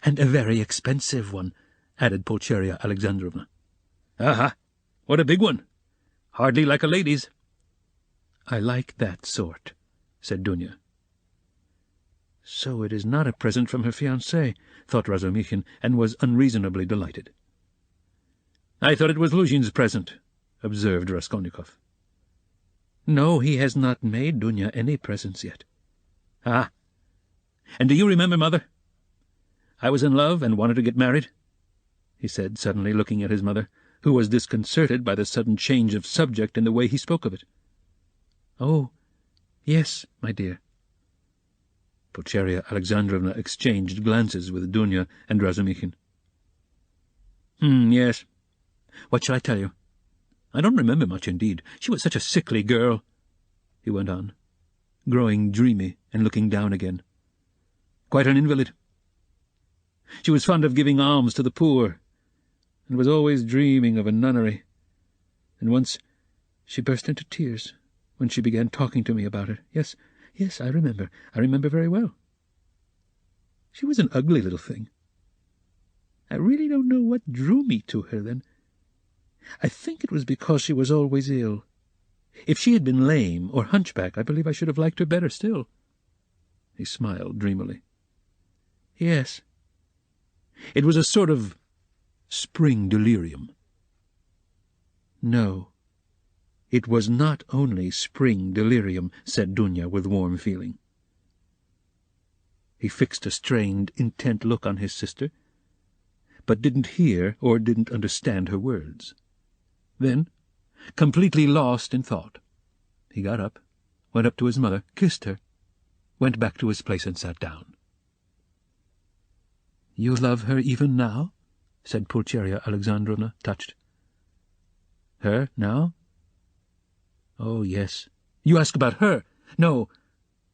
"And a very expensive one," added Pulcheria Alexandrovna. "Aha! What a big one! Hardly like a lady's." "I like that sort," said Dunya. "So it is not a present from her fiancé," thought Razumikhin, and was unreasonably delighted. "I thought it was Luzhin's present," observed Raskolnikov. "No, he has not made Dunya any presents yet." "Ah! And do you remember, Mother? I was in love and wanted to get married," he said, suddenly looking at his mother, who was disconcerted by the sudden change of subject in the way he spoke of it. "Oh, yes, my dear." Pulcheria Alexandrovna exchanged glances with Dunya and Razumikhin. "Yes. What shall I tell you? I don't remember much indeed. She was such a sickly girl," he went on, growing dreamy and looking down again. "Quite an invalid. She was fond of giving alms to the poor, and was always dreaming of a nunnery, and once she burst into tears when she began talking to me about it. Yes, I remember very well. She was an ugly little thing. I really don't know what drew me to her then. I think it was because she was always ill. If she had been lame or hunchback, I believe I should have liked her better still." He smiled dreamily. "Yes. It was a sort of spring delirium." "No, it was not only spring delirium," said Dunya with warm feeling. He fixed a strained, intent look on his sister, but didn't hear or didn't understand her words. Then, completely lost in thought, he got up, went up to his mother, kissed her, went back to his place and sat down. "You love her even now?" said Pulcheria Alexandrovna, touched. "Her now? Oh, yes. You ask about her? No,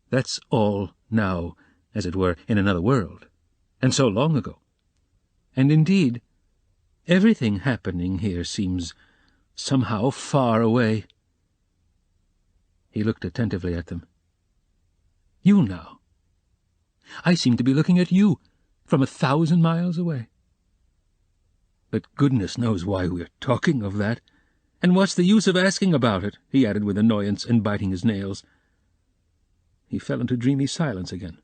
that's all now, as it were, in another world, and so long ago. And indeed, everything happening here seems somehow far away." He looked attentively at them. "You now. I seem to be looking at you from 1,000 miles away. But goodness knows why we're talking of that. And what's the use of asking about it?" he added with annoyance and biting his nails. He fell into dreamy silence again.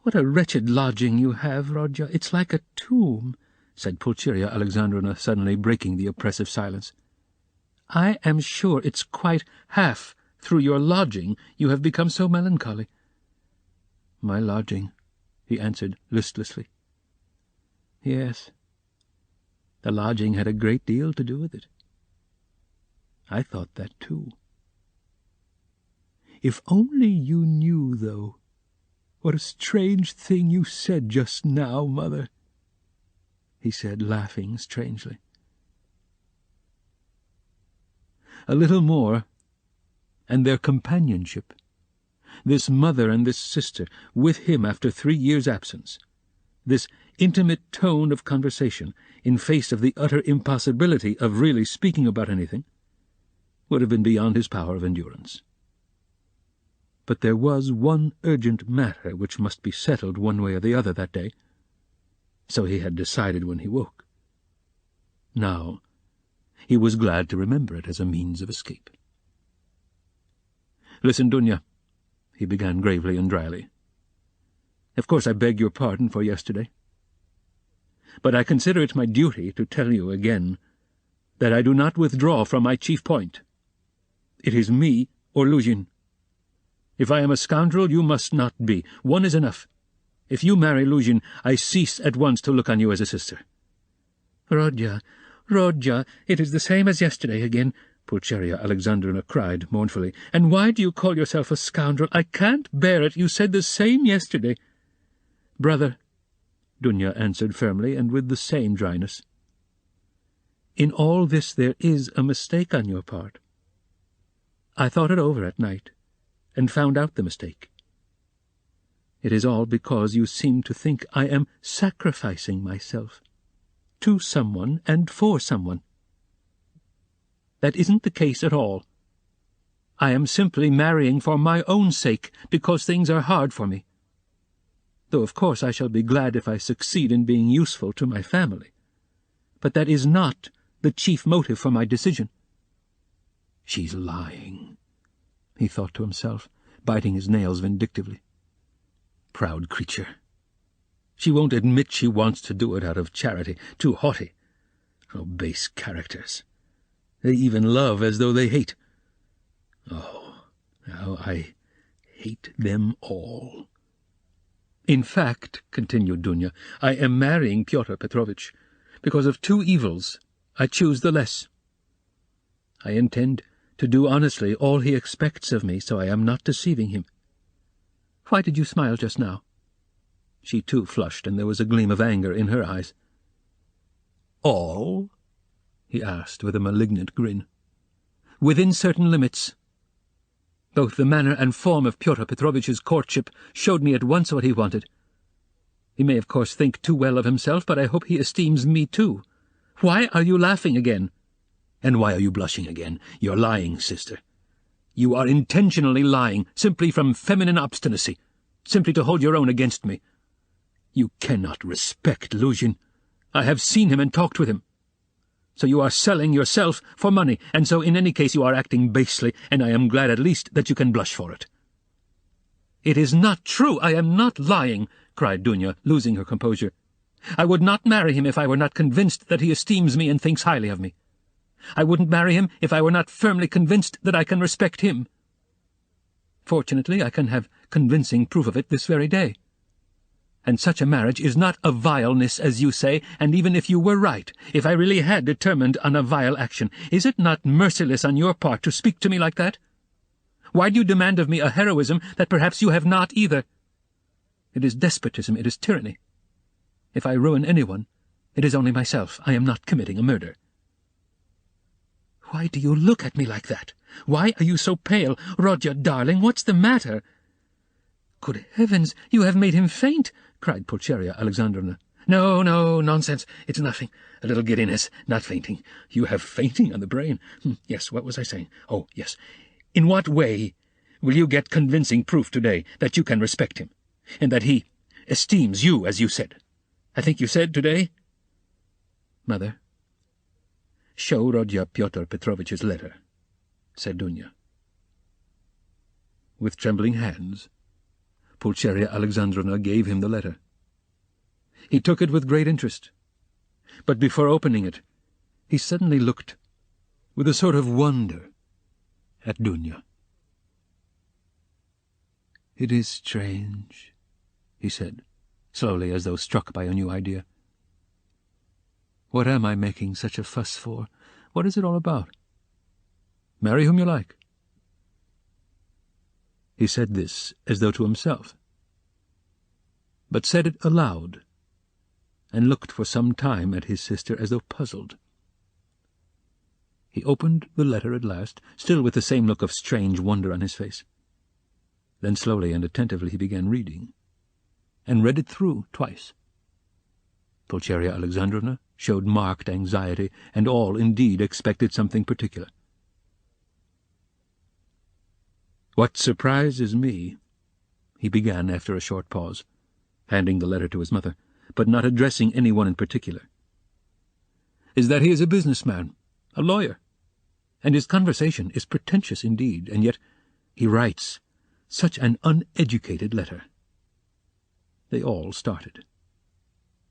"What a wretched lodging you have, Rodya. It's like a tomb," said Pulcheria Alexandrovna, suddenly breaking the oppressive silence. "I am sure it's quite half through your lodging you have become so melancholy." "My lodging," he answered listlessly. "Yes, the lodging had a great deal to do with it. I thought that too. If only you knew, though, what a strange thing you said just now, Mother," he said, laughing strangely. A little more, and their companionship, this mother and this sister, with him after 3 years' absence, this intimate tone of conversation, in face of the utter impossibility of really speaking about anything, would have been beyond his power of endurance. But there was one urgent matter which must be settled one way or the other that day. So he had decided when he woke. Now he was glad to remember it as a means of escape. "Listen, Dunya," he began gravely and dryly. "Of course I beg your pardon for yesterday. But I consider it my duty to tell you again that I do not withdraw from my chief point. It is me or Luzhin. If I am a scoundrel, you must not be. One is enough. If you marry Luzhin, I cease at once to look on you as a sister." "Rodya, Rodya, it is the same as yesterday again," Pulcheria Alexandrovna cried mournfully. "And why do you call yourself a scoundrel? I can't bear it. You said the same yesterday." "Brother," Dunya answered firmly and with the same dryness, "in all this there is a mistake on your part. I thought it over at night, and found out the mistake. It is all because you seem to think I am sacrificing myself to someone and for someone. That isn't the case at all. I am simply marrying for my own sake, because things are hard for me. Though of course I shall be glad if I succeed in being useful to my family. But that is not the chief motive for my decision." "She's lying," he thought to himself, biting his nails vindictively. "Proud creature. She won't admit she wants to do it out of charity. Too haughty. Oh, base characters. They even love as though they hate. Oh, how I hate them all. In fact," continued Dunya, "I am marrying Pyotr Petrovitch, because of two evils I choose the less. I intend to do honestly all he expects of me, so I am not deceiving him. Why did you smile just now?" She too flushed, and there was a gleam of anger in her eyes. "All?" he asked with a malignant grin. "Within certain limits. Both the manner and form of Pyotr Petrovitch's courtship showed me at once what he wanted. He may of course think too well of himself, but I hope he esteems me too. Why are you laughing again? And why are you blushing again? You're lying, sister. You are intentionally lying, simply from feminine obstinacy, simply to hold your own against me. You cannot respect Luzhin. I have seen him and talked with him. So you are selling yourself for money, and so in any case you are acting basely, and I am glad at least that you can blush for it." "It is not true. I am not lying," cried Dunya, losing her composure. "I would not marry him if I were not convinced that he esteems me and thinks highly of me. I wouldn't marry him if I were not firmly convinced that I can respect him. Fortunately, I can have convincing proof of it this very day. And such a marriage is not a vileness, as you say, and even if you were right, if I really had determined on a vile action, is it not merciless on your part to speak to me like that? Why do you demand of me a heroism that perhaps you have not either? It is despotism, it is tyranny. If I ruin anyone, it is only myself. I am not committing a murder." "Why do you look at me like that? Why are you so pale? Rodya, darling, what's the matter?" "Good heavens, you have made him faint," cried Pulcheria Alexandrovna. "No, no, nonsense. It's nothing. A little giddiness, not fainting. You have fainting on the brain. Yes, what was I saying? Oh, yes. In what way will you get convincing proof today that you can respect him, and that he esteems you, as you said? I think you said today?" "Mother, show Rodya Pyotr Petrovitch's letter," said Dunya. With trembling hands, Pulcheria Alexandrovna gave him the letter. He took it with great interest, but before opening it, he suddenly looked with a sort of wonder at Dunya. "It is strange," he said, slowly, as though struck by a new idea. "What am I making such a fuss for? What is it all about? Marry whom you like." He said this as though to himself, but said it aloud, and looked for some time at his sister as though puzzled. He opened the letter at last, still with the same look of strange wonder on his face. Then slowly and attentively he began reading, and read it through twice. Pulcheria Alexandrovna showed marked anxiety, and all, indeed, expected something particular. "What surprises me," he began after a short pause, handing the letter to his mother, but not addressing anyone in particular, "is that he is a businessman, a lawyer, and his conversation is pretentious indeed, and yet he writes such an uneducated letter." They all started.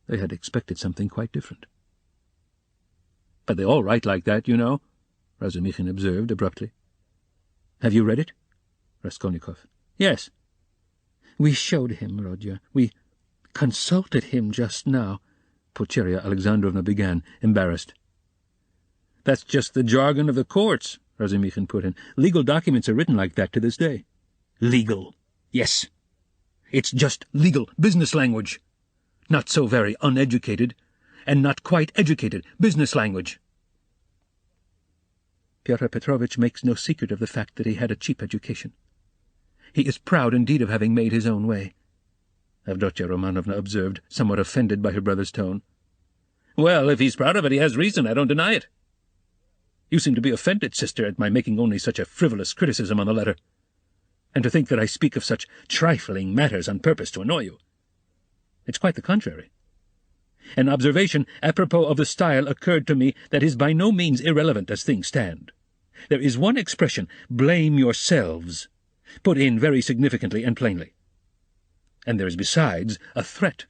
They had expected something quite different. "But they all write like that, you know," Razumikhin observed abruptly. "Have you read it?" Raskolnikov. "Yes." "We showed him, Rodya. We consulted him just now," Pulcheria Alexandrovna began, embarrassed. "That's just the jargon of the courts," Razumikhin put in. "Legal documents are written like that to this day." "Legal. Yes. It's just legal business language. Not so very uneducated, and not quite educated business language." Pyotr Petrovitch makes no secret of the fact that he had a cheap education. He is proud indeed of having made his own way, Avdotya Romanovna observed, somewhat offended by her brother's tone. "Well, if he's proud of it, he has reason, I don't deny it. You seem to be offended, sister, at my making only such a frivolous criticism on the letter, and to think that I speak of such trifling matters on purpose to annoy you. It's quite the contrary. An observation apropos of the style occurred to me that is by no means irrelevant as things stand. There is one expression, 'blame yourselves,' put in very significantly and plainly. And there is besides a threat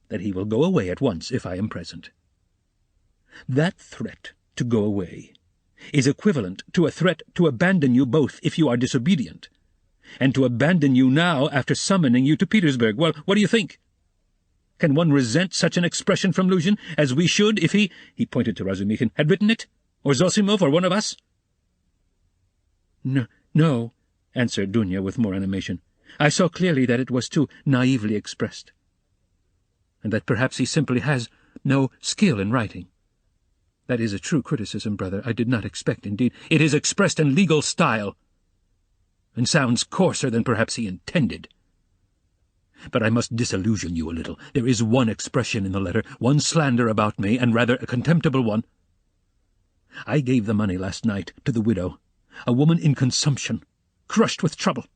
that he will go away at once if I am present. That threat to go away is equivalent to a threat to abandon you both if you are disobedient, and to abandon you now after summoning you to Petersburg. Well, what do you think? Can one resent such an expression from Luzhin, as we should if he pointed to Razumikhin, had written it, or Zosimov, or one of us?" No, answered Dunya with more animation. "I saw clearly that it was too naively expressed, and that perhaps he simply has no skill in writing. That is a true criticism, brother. I did not expect, indeed. It is expressed in legal style, and sounds coarser than perhaps he intended. But I must disillusion you a little. There is one expression in the letter, one slander about me, and rather a contemptible one. I gave the money last night to the widow, a woman in consumption, crushed with trouble,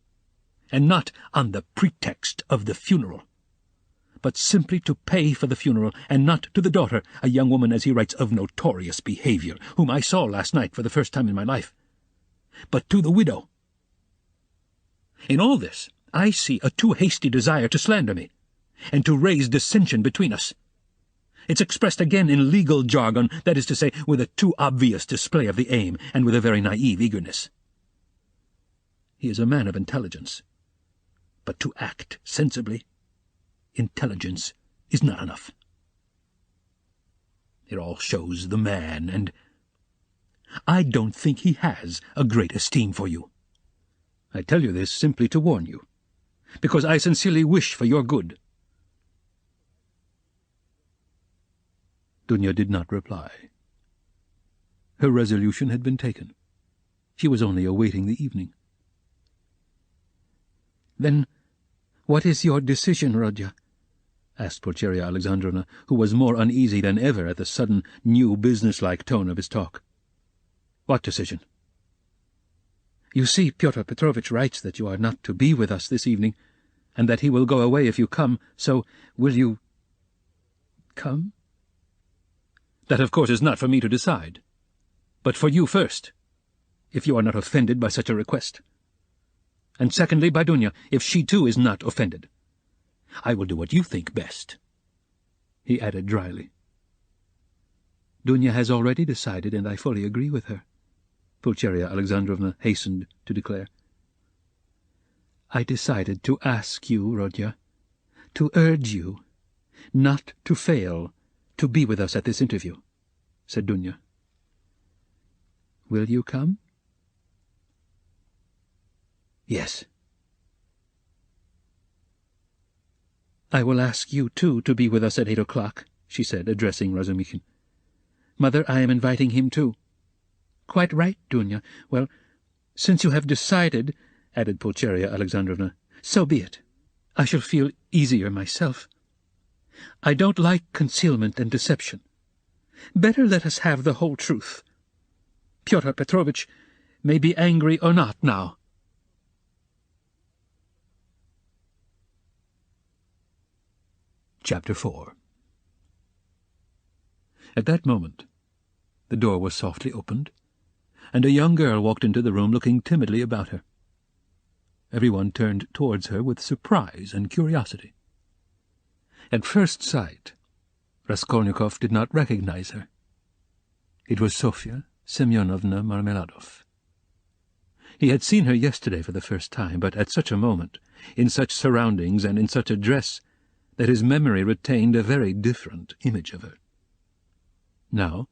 and not on the pretext of the funeral, but simply to pay for the funeral, and not to the daughter, a young woman, as he writes, of notorious behavior, whom I saw last night for the first time in my life, but to the widow. In all this I see a too hasty desire to slander me, and to raise dissension between us. It's expressed again in legal jargon, that is to say, with a too obvious display of the aim, and with a very naive eagerness. He is a man of intelligence, but to act sensibly, intelligence is not enough. It all shows the man, and I don't think he has a great esteem for you. I tell you this simply to warn you, because I sincerely wish for your good." Dunya did not reply. Her resolution had been taken. She was only awaiting the evening. "Then what is your decision, Rodya?" asked Pulcheria Alexandrovna, who was more uneasy than ever at the sudden, new business-like tone of his talk. "What decision?" "You see, Pyotr Petrovitch writes that you are not to be with us this evening, and that he will go away if you come, so will you come?" "That, of course, is not for me to decide, but for you first, if you are not offended by such a request. And secondly, by Dunya, if she too is not offended. I will do what you think best," he added dryly. "Dunya has already decided, and I fully agree with her," Pulcheria Alexandrovna hastened to declare. "I decided to ask you, Rodya, to urge you not to fail to be with us at this interview," said Dunya. "Will you come?" "Yes." "I will ask you, too, to be with us at 8 o'clock, she said, addressing Razumikhin. "Mother, I am inviting him, too." "Quite right, Dunya. Well, since you have decided," added Pulcheria Alexandrovna, "so be it. I shall feel easier myself. I don't like concealment and deception. Better let us have the whole truth. Pyotr Petrovitch may be angry or not now." Chapter 4. At that moment the door was softly opened, and a young girl walked into the room looking timidly about her. Everyone turned towards her with surprise and curiosity. At first sight, Raskolnikov did not recognize her. It was Sofya Semyonovna Marmeladov. He had seen her yesterday for the first time, but at such a moment, in such surroundings and in such a dress, that his memory retained a very different image of her. Now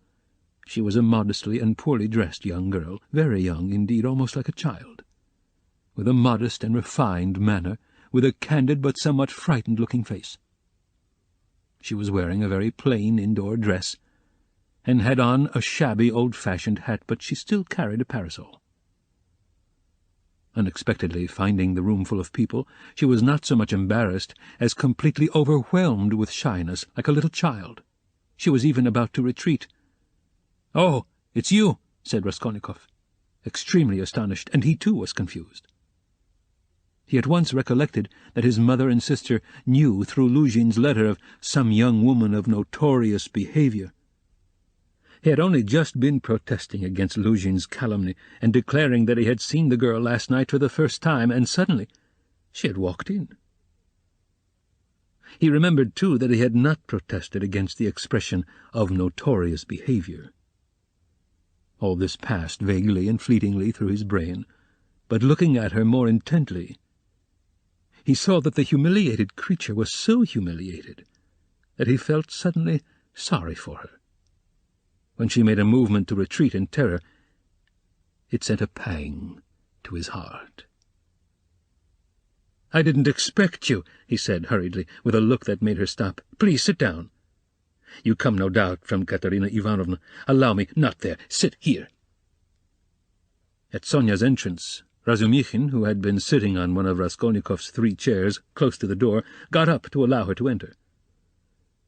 she was a modestly and poorly dressed young girl, very young indeed, almost like a child, with a modest and refined manner, with a candid but somewhat frightened-looking face. She was wearing a very plain indoor dress, and had on a shabby old-fashioned hat, but she still carried a parasol. Unexpectedly finding the room full of people, she was not so much embarrassed as completely overwhelmed with shyness, like a little child. She was even about to retreat. "Oh, it's you," said Raskolnikov, extremely astonished, and he too was confused. He at once recollected that his mother and sister knew through Luzhin's letter of some young woman of notorious behaviour. He had only just been protesting against Luzhin's calumny and declaring that he had seen the girl last night for the first time, and suddenly she had walked in. He remembered, too, that he had not protested against the expression of notorious behaviour. All this passed vaguely and fleetingly through his brain, but looking at her more intently, he saw that the humiliated creature was so humiliated that he felt suddenly sorry for her. When she made a movement to retreat in terror, it sent a pang to his heart. "I didn't expect you," he said hurriedly, with a look that made her stop. "Please sit down. You come, no doubt, from Katerina Ivanovna. Allow me, not there. Sit here." At Sonia's entrance, Razumikhin, who had been sitting on one of Raskolnikov's 3 chairs close to the door, got up to allow her to enter.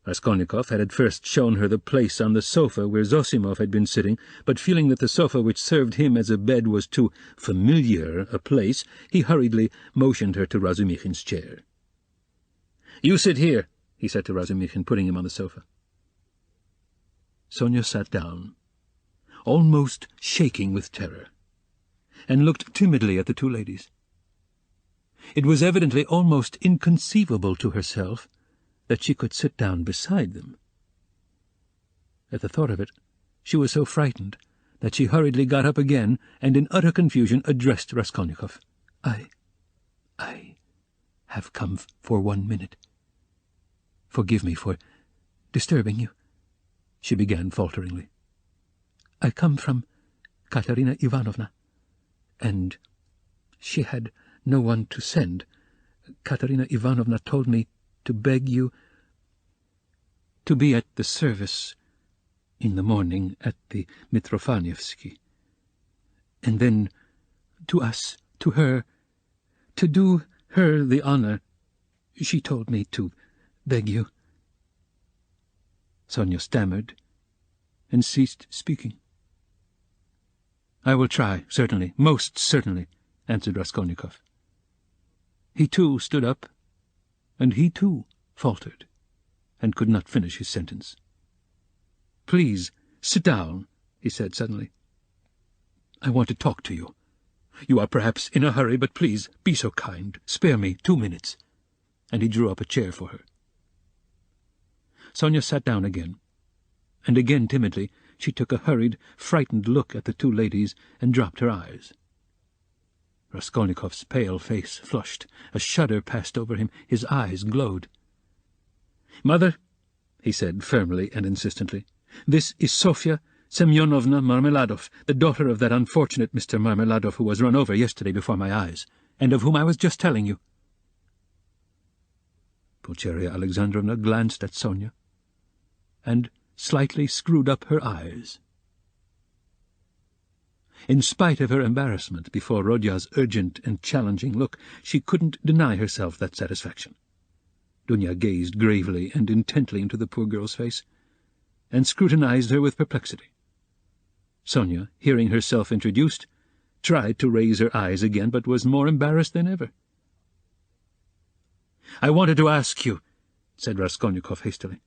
Raskolnikov had at first shown her the place on the sofa where Zosimov had been sitting, but feeling that the sofa which served him as a bed was too familiar a place, he hurriedly motioned her to Razumikhin's chair. "You sit here," he said to Razumikhin, putting him on the sofa. Sonia sat down, almost shaking with terror, and looked timidly at the 2 ladies. It was evidently almost inconceivable to herself that she could sit down beside them. At the thought of it, she was so frightened that she hurriedly got up again and in utter confusion addressed Raskolnikov. I have come for 1 minute. Forgive me for disturbing you," she began falteringly. "I come from Katerina Ivanovna, and she had no one to send. Katerina Ivanovna told me to beg you to be at the service in the morning at the Mitrofanievsky, and then to her, to do her the honour. She told me to beg you." Sonia stammered and ceased speaking. "I will try, certainly, most certainly," answered Raskolnikov. He too stood up, and he too faltered, and could not finish his sentence. "Please, sit down," he said suddenly. "I want to talk to you. You are perhaps in a hurry, but please, be so kind. Spare me 2 minutes." And he drew up a chair for her. Sonia sat down again, and again timidly she took a hurried, frightened look at the 2 ladies and dropped her eyes. Raskolnikov's pale face flushed. A shudder passed over him. His eyes glowed. "Mother," he said firmly and insistently, "this is Sofya Semyonovna Marmeladov, the daughter of that unfortunate Mr. Marmeladov who was run over yesterday before my eyes, and of whom I was just telling you." Pulcheria Alexandrovna glanced at Sonia, and slightly screwed up her eyes. In spite of her embarrassment before Rodya's urgent and challenging look, she couldn't deny herself that satisfaction. Dunya gazed gravely and intently into the poor girl's face, and scrutinized her with perplexity. Sonia, hearing herself introduced, tried to raise her eyes again, but was more embarrassed than ever. "I wanted to ask you," said Raskolnikov hastily,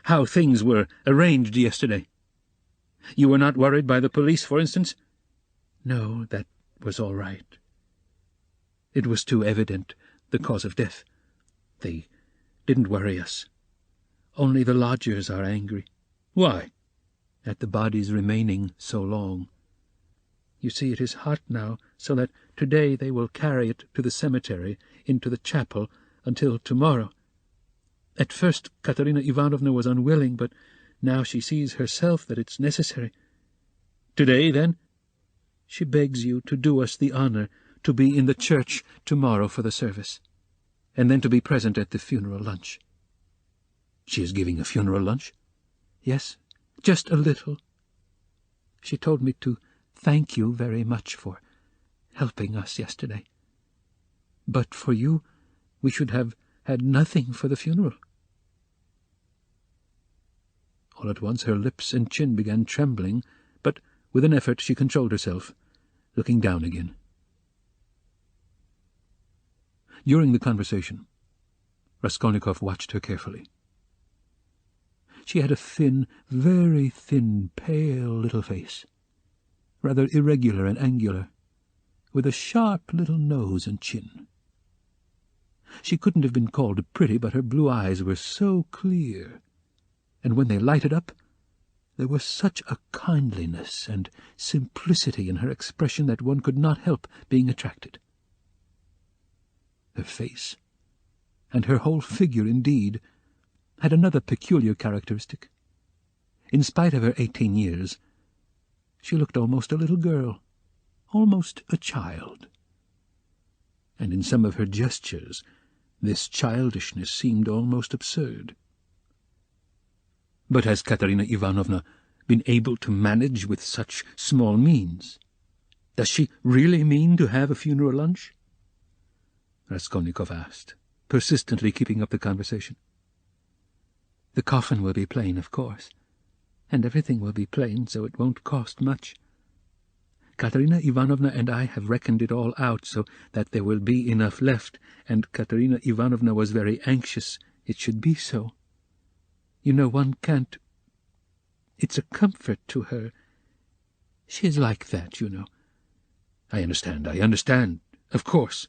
"how things were arranged yesterday. You were not worried by the police, for instance?" "No, that was all right. It was too evident, the cause of death. They didn't worry us. Only the lodgers are angry." "Why?" "At the body's remaining so long. You see, it is hot now, so that today they will carry it to the cemetery, into the chapel, until tomorrow. At first Katerina Ivanovna was unwilling, but now she sees herself that it's necessary." "Today, then?" "She begs you to do us the honor to be in the church tomorrow for the service, and then to be present at the funeral lunch." "She is giving a funeral lunch?" "Yes, just a little. She told me to thank you very much for helping us yesterday. But for you, we should have had nothing for the funeral." All at once her lips and chin began trembling, but with an effort she controlled herself, looking down again. During the conversation, Raskolnikov watched her carefully. She had a thin, very thin, pale little face, rather irregular and angular, with a sharp little nose and chin. She couldn't have been called pretty, but her blue eyes were so clear, and when they lighted up, there was such a kindliness and simplicity in her expression that one could not help being attracted. Her face, and her whole figure indeed, had another peculiar characteristic. In spite of her 18 years, she looked almost a little girl, almost a child. And in some of her gestures, this childishness seemed almost absurd. But has Katerina Ivanovna been able to manage with such small means? Does she really mean to have a funeral lunch? Raskolnikov asked, persistently keeping up the conversation. "The coffin will be plain, of course, and everything will be plain, so it won't cost much. Katerina Ivanovna and I have reckoned it all out so that there will be enough left, and Katerina Ivanovna was very anxious it should be so. You know, one can't... It's a comfort to her. She is like that, you know." I understand, of course."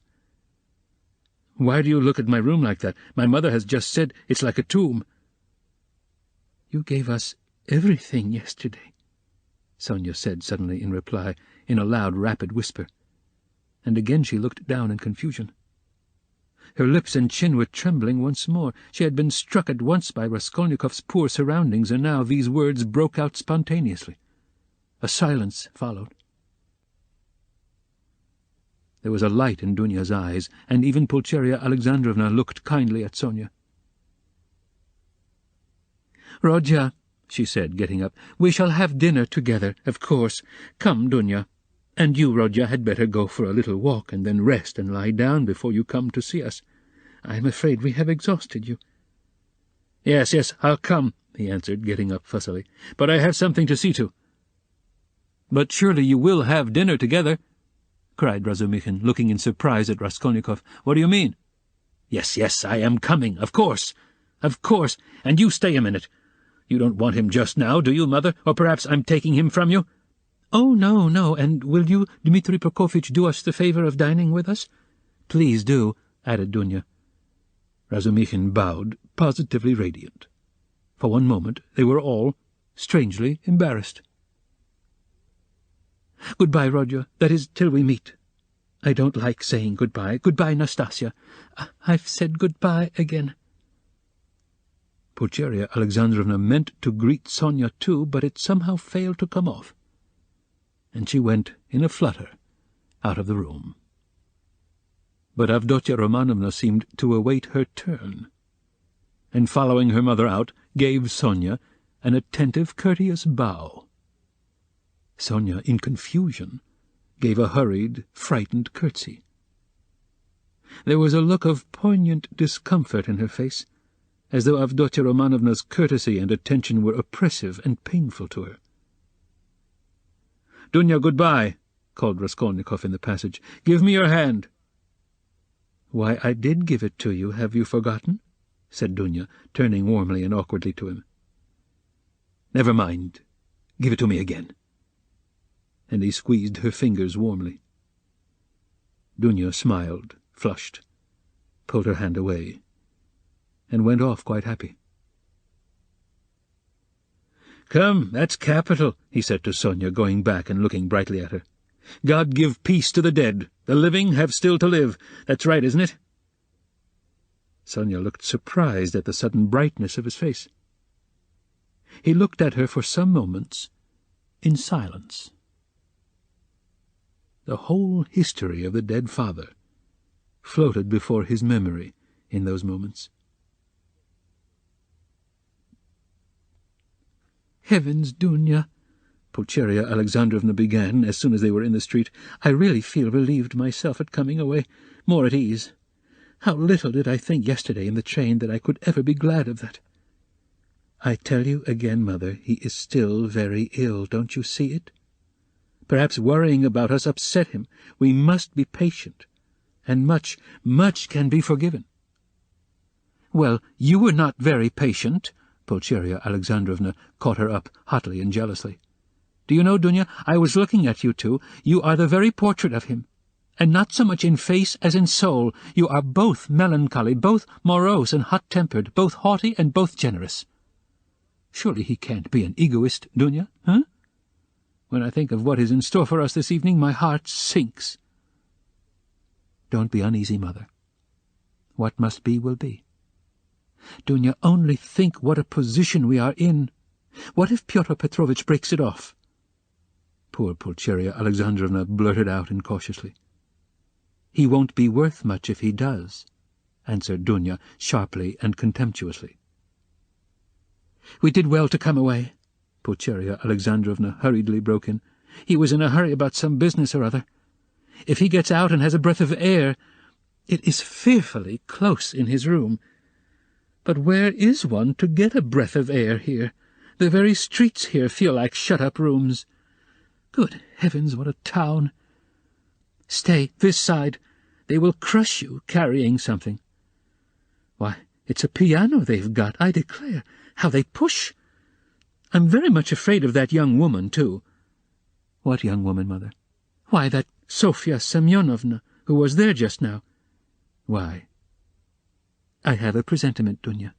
"Why do you look at my room like that? My mother has just said it's like a tomb." "You gave us everything yesterday," Sonia said suddenly in reply, in a loud, rapid whisper, and again she looked down in confusion. Her lips and chin were trembling once more. She had been struck at once by Raskolnikov's poor surroundings, and now these words broke out spontaneously. A silence followed. There was a light in Dunya's eyes, and even Pulcheria Alexandrovna looked kindly at Sonia. "Rodya," she said, getting up, "we shall have dinner together, of course. Come, Dunya. And you, Rodya, had better go for a little walk, and then rest and lie down before you come to see us. I am afraid we have exhausted you." Yes, I'll come," he answered, getting up fussily. "But I have something to see to." "But surely you will have dinner together?" cried Razumikhin, looking in surprise at Raskolnikov. "What do you mean?" Yes, I am coming, of course, and you stay a minute. You don't want him just now, do you, Mother? Or perhaps I'm taking him from you?" "Oh, no, and will you, Dmitri Prokofitch, do us the favour of dining with us?" "Please do," added Dunya. Razumikhin bowed, positively radiant. For one moment they were all strangely embarrassed. "Goodbye, Rodya, that is, till we meet." "I don't like saying goodbye. Goodbye, Nastasya." "I've said goodbye again." Pulcheria Alexandrovna meant to greet Sonia too, but it somehow failed to come off, and she went in a flutter out of the room. But Avdotya Romanovna seemed to await her turn, and following her mother out, gave Sonia an attentive, courteous bow. Sonia, in confusion, gave a hurried, frightened curtsy. There was a look of poignant discomfort in her face, as though Avdotya Romanovna's courtesy and attention were oppressive and painful to her. "Dunya, goodbye," called Raskolnikov in the passage. "Give me your hand." "Why, I did give it to you, have you forgotten?" said Dunya, turning warmly and awkwardly to him. "Never mind. Give it to me again." And he squeezed her fingers warmly. Dunya smiled, flushed, pulled her hand away, and went off quite happy. "Come, that's capital," he said to Sonia, going back and looking brightly at her. "God give peace to the dead. The living have still to live. That's right, isn't it?" Sonia looked surprised at the sudden brightness of his face. He looked at her for some moments in silence. The whole history of the dead father floated before his memory in those moments. "Heavens, Dunya," Pulcheria Alexandrovna began as soon as they were in the street, "I really feel relieved myself at coming away, more at ease. How little did I think yesterday in the train that I could ever be glad of that. I tell you again, Mother, he is still very ill, don't you see it? Perhaps worrying about us upset him. We must be patient, and much, much can be forgiven." "Well, you were not very patient," Pulcheria Alexandrovna caught her up hotly and jealously. "Do you know, Dunya, I was looking at you two. You are the very portrait of him, and not so much in face as in soul. You are both melancholy, both morose and hot-tempered, both haughty and both generous. Surely he can't be an egoist, Dunya, huh? When I think of what is in store for us this evening, my heart sinks." "Don't be uneasy, Mother. What must be will be. Dunya, only think what a position we are in. What if Pyotr Petrovitch breaks it off?" Poor Pulcheria Alexandrovna blurted out incautiously. "He won't be worth much if he does," answered Dunya sharply and contemptuously. "We did well to come away," Pulcheria Alexandrovna hurriedly broke in. "He was in a hurry about some business or other. If he gets out and has a breath of air, it is fearfully close in his room. But where is one to get a breath of air here? The very streets here feel like shut-up rooms. Good heavens, what a town! Stay, this side. They will crush you carrying something. Why, it's a piano they've got, I declare. How they push! I'm very much afraid of that young woman, too." "What young woman, Mother?" "Why, that Sofya Semyonovna, who was there just now." "Why?" "I have a presentiment, Dunya.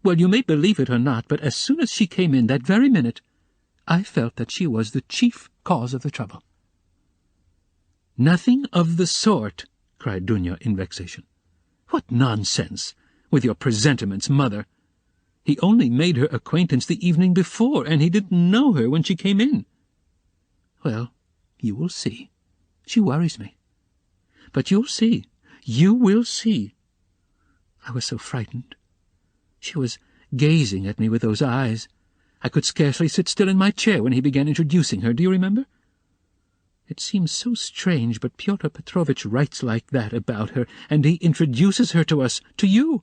Well, you may believe it or not, but as soon as she came in that very minute, I felt that she was the chief cause of the trouble." "Nothing of the sort," cried Dunya in vexation. "What nonsense, with your presentiments, Mother! He only made her acquaintance the evening before, and he didn't know her when she came in." "Well, you will see. She worries me. But you'll see. You will see. I was so frightened. She was gazing at me with those eyes. I could scarcely sit still in my chair when he began introducing her. Do you remember? It seems so strange, but Pyotr Petrovitch writes like that about her, and he introduces her to us, to you.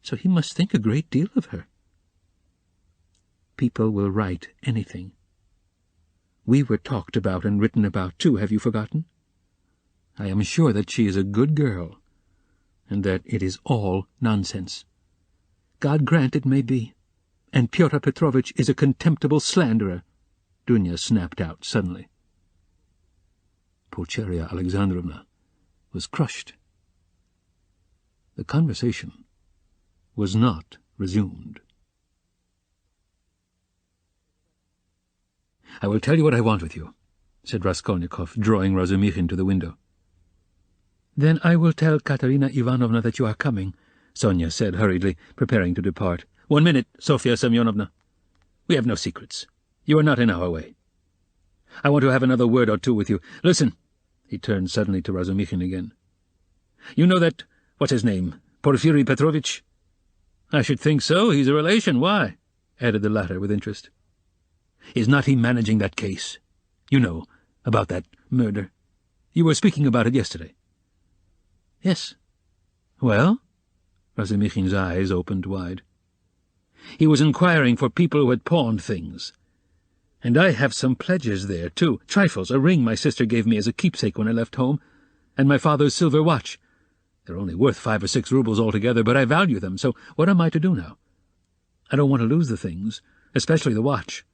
So he must think a great deal of her. People will write anything. We were talked about and written about, too, have you forgotten? I am sure that she is a good girl, and that it is all nonsense. God grant it may be. And Pyotr Petrovitch is a contemptible slanderer," Dunya snapped out suddenly. Pulcheria Alexandrovna was crushed. The conversation was not resumed. "I will tell you what I want with you," said Raskolnikov, drawing Razumikhin to the window. "Then I will tell Katerina Ivanovna that you are coming," Sonia said hurriedly, preparing to depart. "1 minute, Sofya Semyonovna. We have no secrets. You are not in our way. I want to have another word or two with you. Listen." He turned suddenly to Razumikhin again. "You know that, what's his name, Porfiri Petrovitch?" "I should think so. He's a relation. Why?" added the latter with interest. "Is not he managing that case? You know, about that murder. You were speaking about it yesterday." "Yes." "Well?" Razumikhin's eyes opened wide. "He was inquiring for people who had pawned things. And I have some pledges there, too. Trifles, a ring my sister gave me as a keepsake when I left home, and my father's silver watch. They're only worth 5 or 6 rubles altogether, but I value them, so what am I to do now? I don't want to lose the things, especially the watch.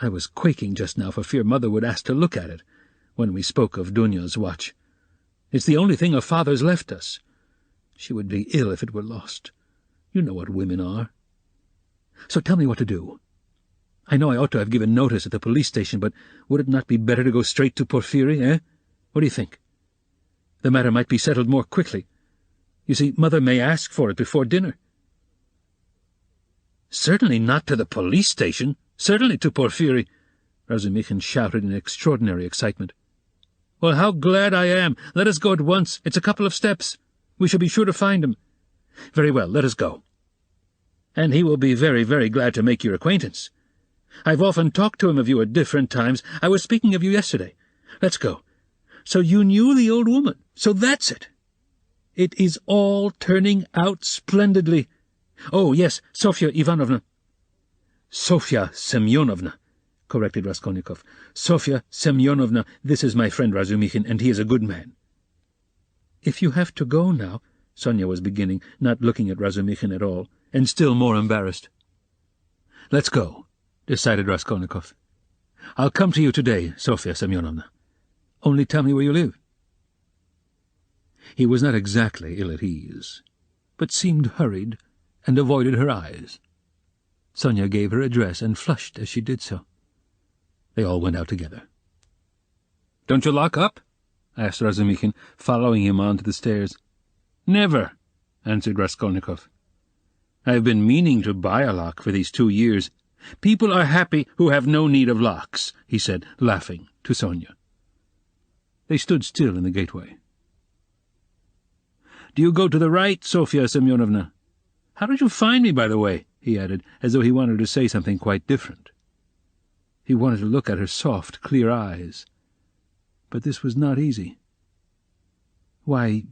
I was quaking just now for fear Mother would ask to look at it when we spoke of Dunya's watch. It's the only thing her father's left us. She would be ill if it were lost. You know what women are. So tell me what to do. I know I ought to have given notice at the police station, but would it not be better to go straight to Porphyry, eh? What do you think? The matter might be settled more quickly. You see, Mother may ask for it before dinner." "Certainly not to the police station. Certainly to Porphyry," Razumikhin shouted in extraordinary excitement. "Well, how glad I am! Let us go at once. It's a couple of steps. We shall be sure to find him. Very well, let us go. And he will be very, very glad to make your acquaintance. I've often talked to him of you at different times. I was speaking of you yesterday. Let's go. So you knew the old woman. So that's it. It is all turning out splendidly. Oh, yes, Sofya Ivanovna." "Sofya Semyonovna," corrected Raskolnikov. "Sofya Semyonovna, this is my friend Razumikhin, and he is a good man." "If you have to go now," Sonia was beginning, not looking at Razumikhin at all, and still more embarrassed. "Let's go," decided Raskolnikov. "I'll come to you today, Sofya Semyonovna. Only tell me where you live." He was not exactly ill at ease, but seemed hurried and avoided her eyes. Sonia gave her address and flushed as she did so. They all went out together. "Don't you lock up?" asked Razumikhin, following him on to the stairs. "Never," answered Raskolnikov. "I've been meaning to buy a lock for these 2 years. People are happy who have no need of locks," he said, laughing, to Sonia. They stood still in the gateway. "Do you go to the right, Sofya Semyonovna? How did you find me, by the way?" he added, as though he wanted to say something quite different. He wanted to look at her soft, clear eyes, but this was not easy. "Why,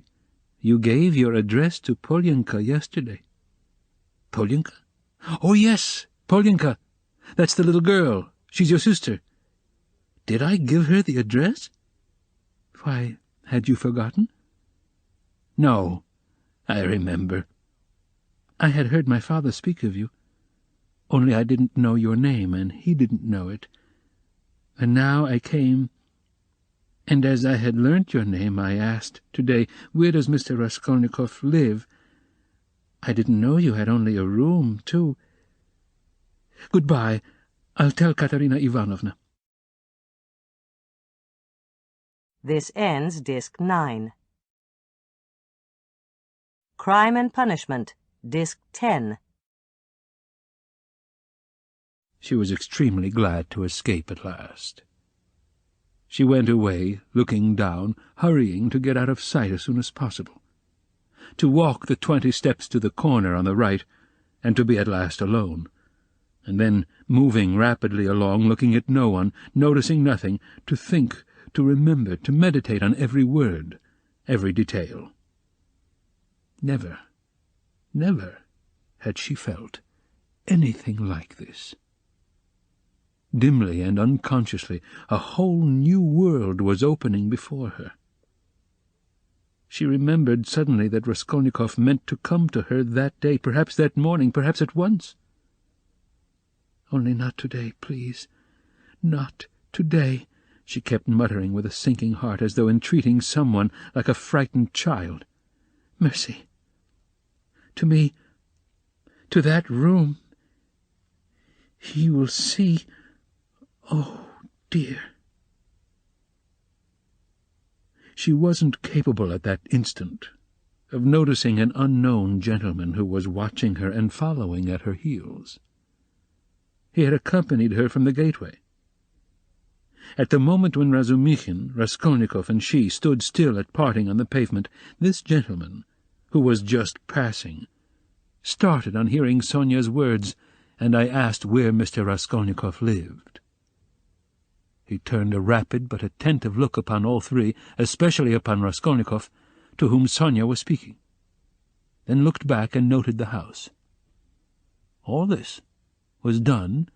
you gave your address to Polyenka yesterday." "Polyenka? Oh, yes, Polyenka. That's the little girl. She's your sister. Did I give her the address?" "Why, had you forgotten?" "No, I remember. I had heard my father speak of you. Only I didn't know your name, and he didn't know it. And now I came, and as I had learnt your name, I asked today, 'Where does Mr. Raskolnikov live?' I didn't know you had only a room, too. Goodbye. I'll tell Katerina Ivanovna." This ends Disc 9. Crime and Punishment, Disc 10. She was extremely glad to escape at last. She went away, looking down, hurrying to get out of sight as soon as possible, to walk the 20 steps to the corner on the right, and to be at last alone, and then moving rapidly along, looking at no one, noticing nothing, to think, to remember, to meditate on every word, every detail. Never, never had she felt anything like this. Dimly and unconsciously, a whole new world was opening before her. She remembered suddenly that Raskolnikov meant to come to her that day, perhaps that morning, perhaps at once. "Only not today, please. Not today," she kept muttering with a sinking heart, as though entreating someone like a frightened child. "Mercy. To me, to that room. He will see. Oh, dear." She wasn't capable at that instant of noticing an unknown gentleman who was watching her and following at her heels. He had accompanied her from the gateway. At the moment when Razumikhin, Raskolnikov, and she stood still at parting on the pavement, this gentleman, who was just passing, started on hearing Sonia's words, "And I asked where Mr. Raskolnikov lived." He turned a rapid but attentive look upon all three, especially upon Raskolnikov, to whom Sonia was speaking. then looked back and noted the house. All this was done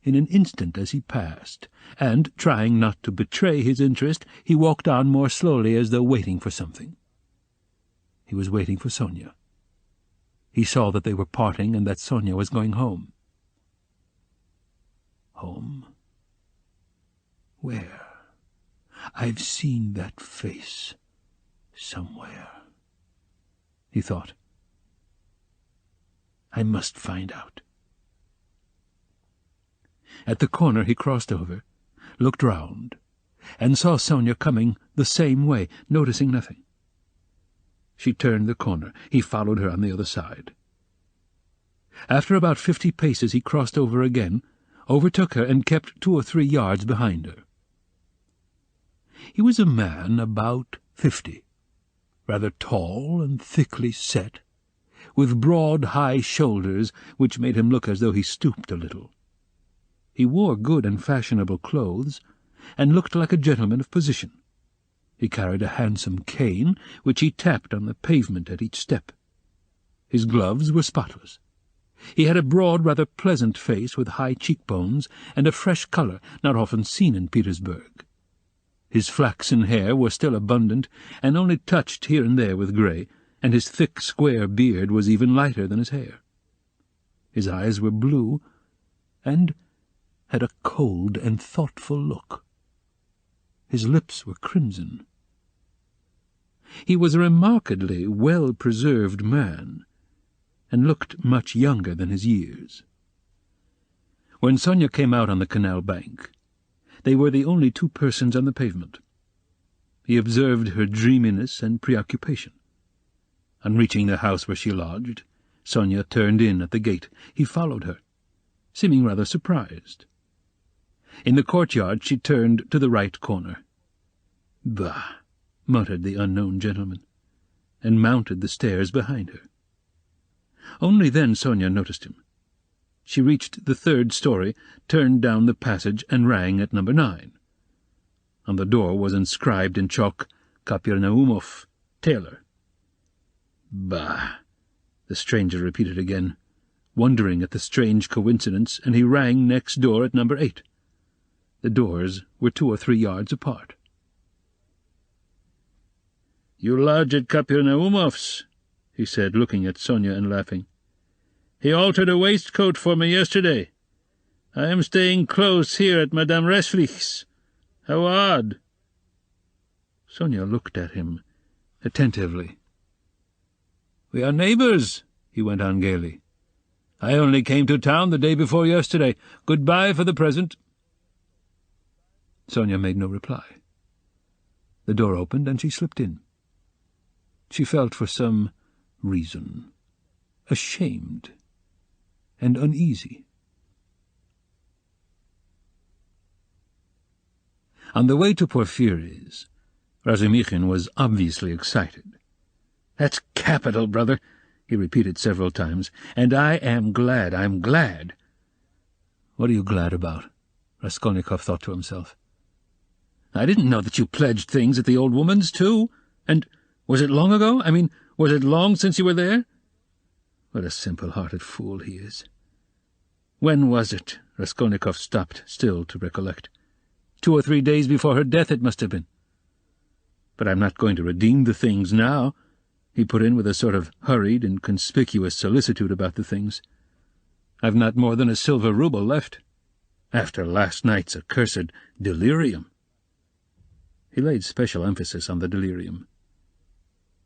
in an instant as he passed, and, trying not to betray his interest, he walked on more slowly as though waiting for something. He was waiting for Sonia. He saw that they were parting and that Sonia was going home. Home? Where? I've seen that face somewhere, he thought. I must find out. At the corner he crossed over, looked round, and saw Sonia coming the same way, noticing nothing. She turned the corner. He followed her on the other side. After about 50 paces he crossed over again, overtook her, and kept 2 or 3 yards behind her. He was a man about 50, rather tall and thickly set, with broad, high shoulders which made him look as though he stooped a little. He wore good and fashionable clothes, and looked like a gentleman of position. He carried a handsome cane, which he tapped on the pavement at each step. His gloves were spotless. He had a broad, rather pleasant face with high cheekbones, and a fresh colour not often seen in Petersburg. His flaxen hair was still abundant, and only touched here and there with grey, and his thick, square beard was even lighter than his hair. His eyes were blue, and had a cold and thoughtful look. His lips were crimson. He was a remarkably well-preserved man, and looked much younger than his years. When Sonia came out on the canal bank, they were the only 2 persons on the pavement. He observed her dreaminess and preoccupation. On reaching the house where she lodged, Sonia turned in at the gate. He followed her, seeming rather surprised. In the courtyard she turned to the right corner. "Bah!" muttered the unknown gentleman, and mounted the stairs behind her. Only then Sonia noticed him. She reached the 3rd story, turned down the passage, and rang at number 9. On the door was inscribed in chalk, "Kapernaumov, tailor." "Bah!" the stranger repeated again, wondering at the strange coincidence, and he rang next door at number 8. The doors were 2 or 3 yards apart. "You lodge at Kapernaumov's," he said, looking at Sonia and laughing. "He altered a waistcoat for me yesterday. I am staying close here at Madame Resflich's. How odd!" Sonia looked at him attentively. "We are neighbours," he went on gaily. "I only came to town the day before yesterday. Goodbye for the present." Sonia made no reply. The door opened, and she slipped in. She felt, for some reason, ashamed and uneasy. On the way to Porfiry's, Razumikhin was obviously excited. "That's capital, brother," he repeated several times, "and I am glad, I'm glad." "What are you glad about?" Raskolnikov thought to himself. "I didn't know that you pledged things at the old woman's, too. And was it long ago? I mean, was it long since you were there?" What a simple-hearted fool he is. When was it? Raskolnikov stopped still to recollect. 2 or 3 days before her death it must have been. "But I'm not going to redeem the things now," he put in with a sort of hurried and conspicuous solicitude about the things. "I've not more than a silver rouble left, after last night's accursed delirium." He laid special emphasis on the delirium.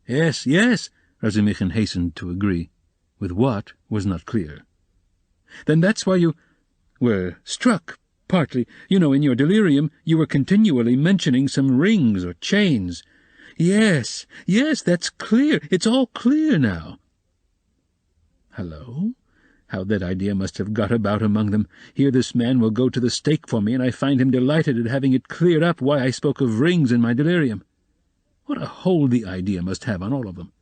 "Yes, yes," Razumikhin hastened to agree. With what was not clear. "Then that's why you were struck, partly. You know, in your delirium you were continually mentioning some rings or chains." Yes, yes, that's clear. It's all clear now." "Hello? How that idea must have got about among them. Here this man will go to the stake for me, and I find him delighted at having it cleared up why I spoke of rings in my delirium. What a hold the idea must have on all of them."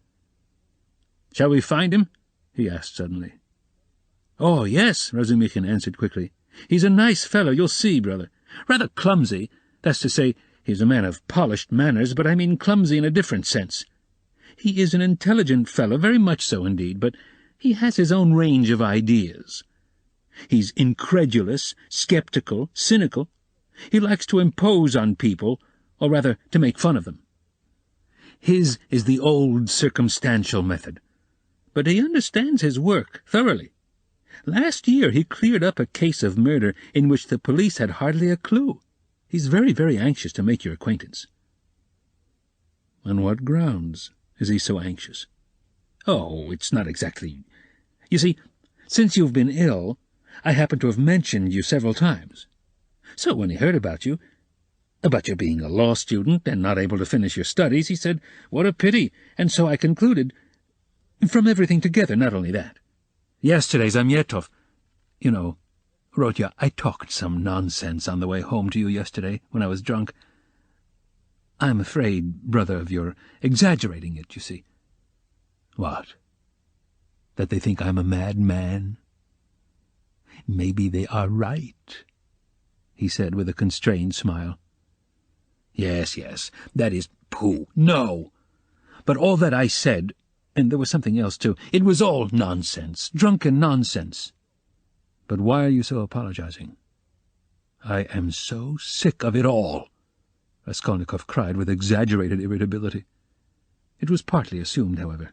"Shall we find him?" he asked suddenly. "Oh, yes," Razumikhin answered quickly. "He's a nice fellow, you'll see, brother. Rather clumsy, that's to say, he's a man of polished manners, but I mean clumsy in a different sense. He is an intelligent fellow, very much so indeed, but he has his own range of ideas. He's incredulous, skeptical, cynical. He likes to impose on people, or rather to make fun of them. His is the old circumstantial method. But he understands his work thoroughly. Last year he cleared up a case of murder in which the police had hardly a clue. He's very, very anxious to make your acquaintance." "On what grounds is he so anxious?" "Oh, it's not exactly... You see, since you've been ill, I happen to have mentioned you several times. So when he heard about your being a law student and not able to finish your studies, he said, 'What a pity,' and so I concluded, from everything together, not only that. Yesterday, Zamyetov, you know, Rodya, I talked some nonsense on the way home to you yesterday when I was drunk. I'm afraid, brother, of your exaggerating it, you see." "What? That they think I'm a madman?" "Maybe they are right," he said with a constrained smile. Yes, that is pooh. No. But all that I said, and there was something else too, it was all nonsense, drunken nonsense." "But why are you so apologizing?" "I am so sick of it all," Raskolnikov cried with exaggerated irritability. It was partly assumed, however.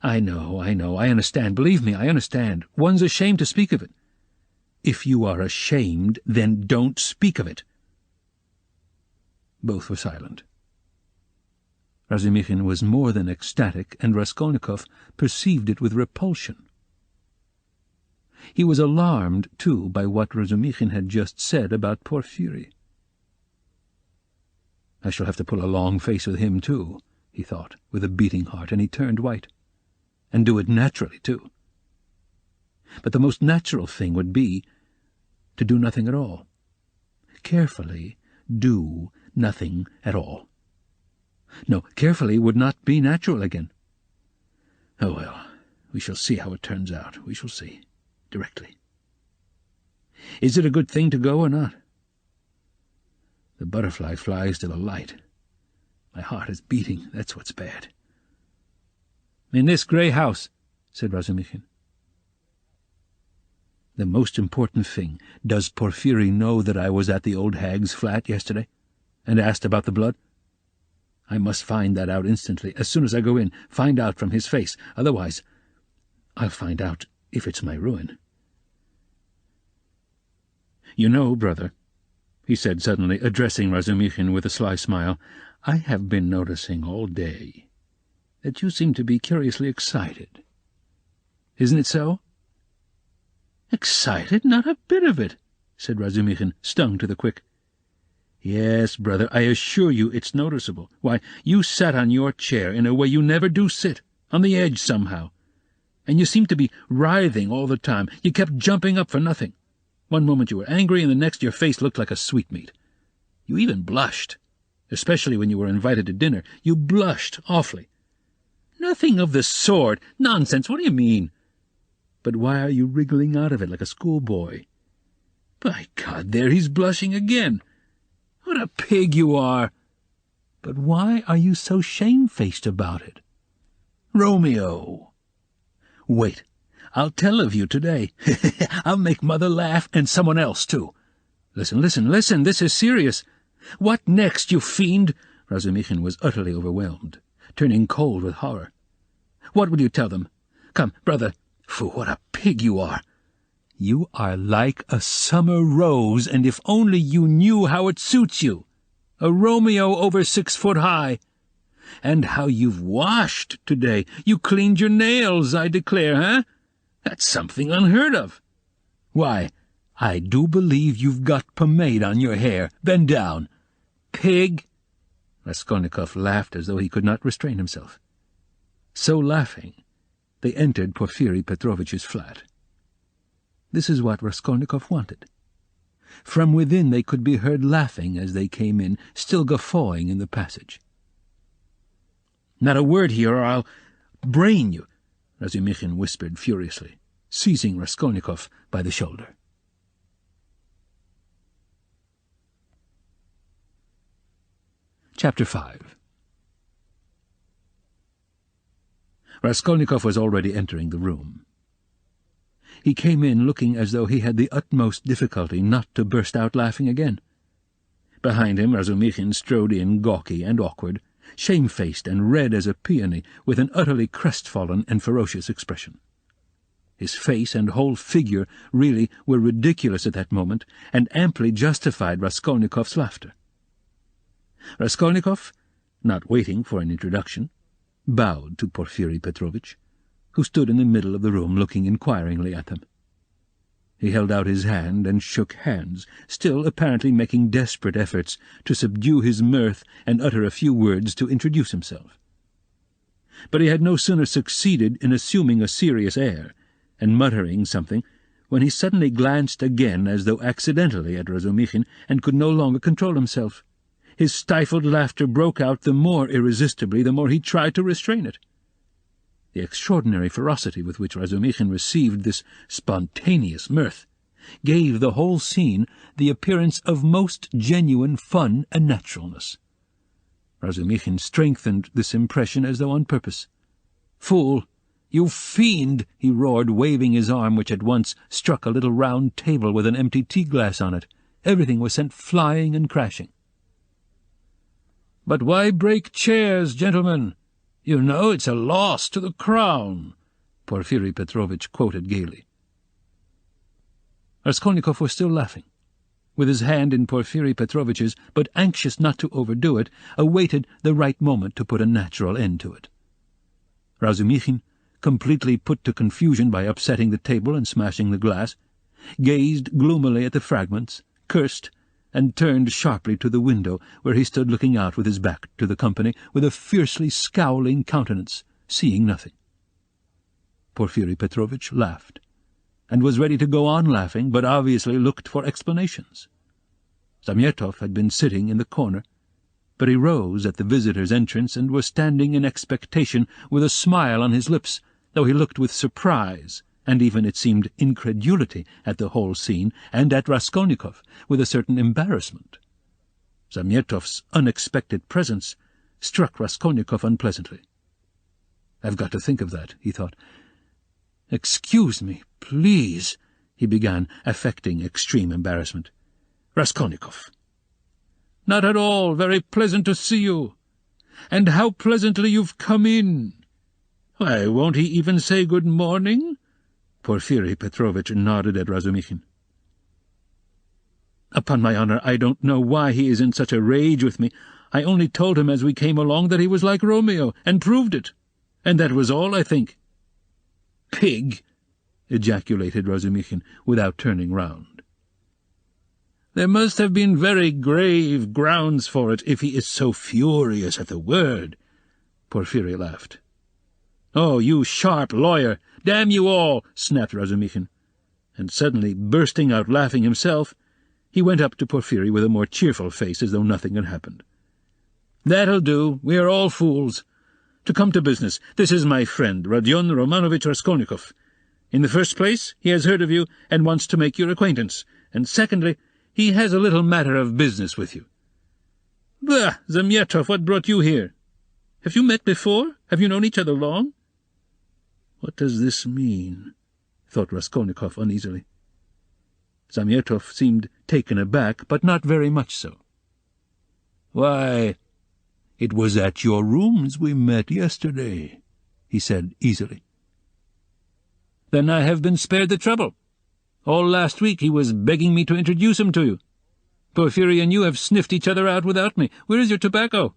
I know, I understand. Believe me, I understand. One's ashamed to speak of it." "If you are ashamed, then don't speak of it." Both were silent. Razumikhin was more than ecstatic, and Raskolnikov perceived it with repulsion. He was alarmed, too, by what Razumikhin had just said about Porfiry. "I shall have to pull a long face with him, too," he thought, with a beating heart, and he turned white. "And do it naturally, too. But the most natural thing would be to do nothing at all. Carefully do nothing at all. No, carefully would not be natural again. Oh, well, we shall see how it turns out. We shall see. Directly. Is it a good thing to go or not? The butterfly flies to the light. My heart is beating. That's what's bad." "In this grey house," said Razumikhin. "The most important thing, does Porfiry know that I was at the old hag's flat yesterday, and asked about the blood? I must find that out instantly, as soon as I go in, find out from his face. Otherwise, I'll find out if it's my ruin." "You know, brother," he said suddenly, addressing Razumikhin with a sly smile, "I have been noticing all day that you seem to be curiously excited. Isn't it so?" "Excited? Not a bit of it," said Razumikhin, stung to the quick. "Yes, brother, I assure you it's noticeable. Why, you sat on your chair in a way you never do sit, on the edge somehow. And you seemed to be writhing all the time. You kept jumping up for nothing. One moment you were angry, and the next your face looked like a sweetmeat. You even blushed, especially when you were invited to dinner. You blushed awfully." "Nothing of the sort. Nonsense, what do you mean?" "But why are you wriggling out of it like a schoolboy?" "By God, there he's blushing again. What a pig you are!" "But why are you so shamefaced about it?" "Romeo." "Wait, I'll tell of you today. I'll make Mother laugh, and someone else, too. Listen, this is serious." "What next, you fiend?" Razumikhin was utterly overwhelmed, turning cold with horror. "What will you tell them? Come, brother. Phew, what a pig you are!" "You are like a summer rose, and if only you knew how it suits you. A Romeo over 6 foot high. And how you've washed today. You cleaned your nails, I declare, huh? That's something unheard of. Why, I do believe you've got pomade on your hair. Bend down. Pig!" Raskolnikov laughed as though he could not restrain himself. So laughing, they entered Porfiry Petrovitch's flat. This is what Raskolnikov wanted. From within they could be heard laughing as they came in, still guffawing in the passage. "Not a word here, or I'll brain you," Razumikhin whispered furiously, seizing Raskolnikov by the shoulder. Chapter 5. Raskolnikov was already entering the room. He came in looking as though he had the utmost difficulty not to burst out laughing again. Behind him Razumikhin strode in gawky and awkward, shamefaced and red as a peony, with an utterly crestfallen and ferocious expression. His face and whole figure really were ridiculous at that moment, and amply justified Raskolnikov's laughter. Raskolnikov, not waiting for an introduction, bowed to Porfiri Petrovitch, who stood in the middle of the room looking inquiringly at them. He held out his hand and shook hands, still apparently making desperate efforts to subdue his mirth and utter a few words to introduce himself. But he had no sooner succeeded in assuming a serious air and muttering something when he suddenly glanced again as though accidentally at Razumikhin and could no longer control himself. His stifled laughter broke out the more irresistibly the more he tried to restrain it. The extraordinary ferocity with which Razumikhin received this spontaneous mirth gave the whole scene the appearance of most genuine fun and naturalness. Razumikhin strengthened this impression as though on purpose. "Fool! You fiend!" he roared, waving his arm, which at once struck a little round table with an empty tea-glass on it. Everything was sent flying and crashing. "But why break chairs, gentlemen? You know it's a loss to the crown," Porfiri Petrovitch quoted gaily. Raskolnikov was still laughing. With his hand in Porfiri Petrovitch's, but anxious not to overdo it, awaited the right moment to put a natural end to it. Razumikhin, completely put to confusion by upsetting the table and smashing the glass, gazed gloomily at the fragments, cursed, and turned sharply to the window, where he stood looking out with his back to the company, with a fiercely scowling countenance, seeing nothing. Porfiri Petrovitch laughed, and was ready to go on laughing, but obviously looked for explanations. Zamyetov had been sitting in the corner, but he rose at the visitor's entrance and was standing in expectation with a smile on his lips, though he looked with surprise, and even, it seemed, incredulity at the whole scene, and at Raskolnikov, with a certain embarrassment. Zamyetov's unexpected presence struck Raskolnikov unpleasantly. "I've got to think of that," he thought. "Excuse me, please," he began, affecting extreme embarrassment. "Raskolnikov." "Not at all. Very pleasant to see you. And how pleasantly you've come in. Why, won't he even say good morning?" Porfiri Petrovitch nodded at Razumikhin. "Upon my honor, I don't know why he is in such a rage with me. I only told him as we came along that he was like Romeo, and proved it. And that was all, I think." "Pig!" ejaculated Razumikhin, without turning round. "There must have been very grave grounds for it, if he is so furious at the word," Porfiri laughed. "Oh, you sharp lawyer! Damn you all!" snapped Razumikhin, and suddenly, bursting out laughing himself, he went up to Porfiri with a more cheerful face, as though nothing had happened. "That'll do. We are all fools. To come to business, this is my friend, Rodion Raskolnikov. In the first place, he has heard of you and wants to make your acquaintance, and secondly, he has a little matter of business with you." "Bah, Zamyetov, what brought you here? Have you met before? Have you known each other long?" "What does this mean?" thought Raskolnikov uneasily. Zamyetov seemed taken aback, but not very much so. "Why, it was at your rooms we met yesterday," he said easily. "Then I have been spared the trouble. All last week he was begging me to introduce him to you. Porfiri and you have sniffed each other out without me. Where is your tobacco?"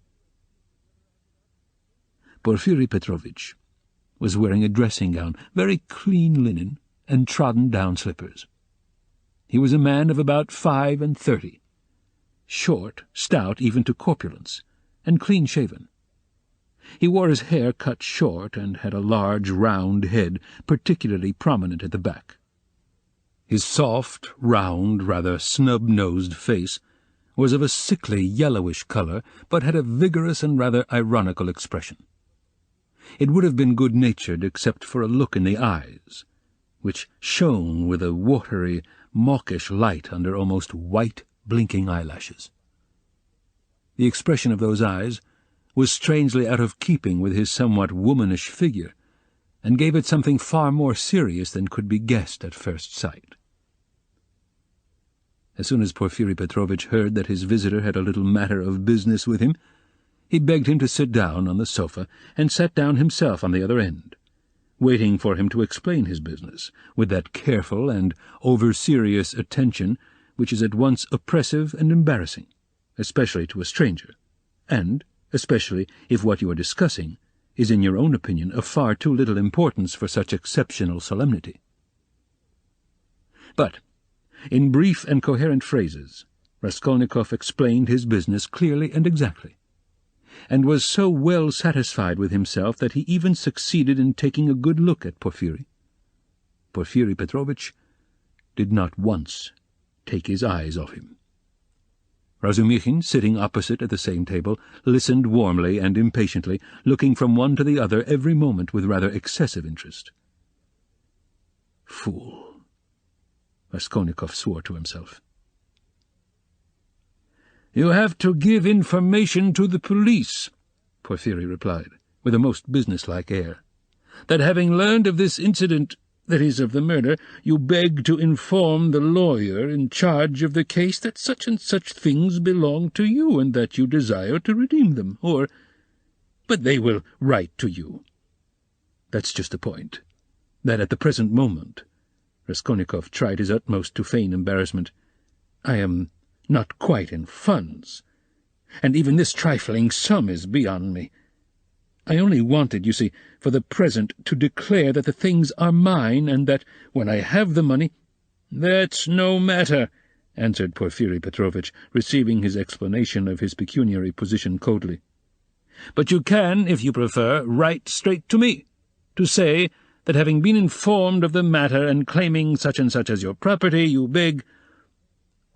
Porfiri Petrovitch was wearing a dressing-gown, very clean linen, and trodden-down slippers. He was a man of about 35, short, stout even to corpulence, and clean-shaven. He wore his hair cut short and had a large, round head, particularly prominent at the back. His soft, round, rather snub-nosed face was of a sickly yellowish colour, but had a vigorous and rather ironical expression. It would have been good-natured except for a look in the eyes, which shone with a watery, mawkish light under almost white, blinking eyelashes. The expression of those eyes was strangely out of keeping with his somewhat womanish figure, and gave it something far more serious than could be guessed at first sight. As soon as Porfiri Petrovitch heard that his visitor had a little matter of business with him, he begged him to sit down on the sofa, and sat down himself on the other end, waiting for him to explain his business, with that careful and over-serious attention which is at once oppressive and embarrassing, especially to a stranger, and especially if what you are discussing is in your own opinion of far too little importance for such exceptional solemnity. But, in brief and coherent phrases, Raskolnikov explained his business clearly and exactly, and was so well satisfied with himself that he even succeeded in taking a good look at Porfiri. Porfiri Petrovitch did not once take his eyes off him. Razumikhin, sitting opposite at the same table, listened warmly and impatiently, looking from one to the other every moment with rather excessive interest. "Fool," Raskolnikov swore to himself. "You have to give information to the police," Porfiri replied, with a most businesslike air. "That having learned of this incident, that is, of the murder, you beg to inform the lawyer in charge of the case that such and such things belong to you, and that you desire to redeem them, but they will write to you. That's just the point, that at the present moment," Raskolnikov tried his utmost to feign embarrassment, "I am not quite in funds, and even this trifling sum is beyond me. I only wanted, you see, for the present to declare that the things are mine, and that when I have the money—" "That's no matter," answered Porfiri Petrovitch, receiving his explanation of his pecuniary position coldly. "But you can, if you prefer, write straight to me, to say that having been informed of the matter and claiming such and such as your property, you beg—"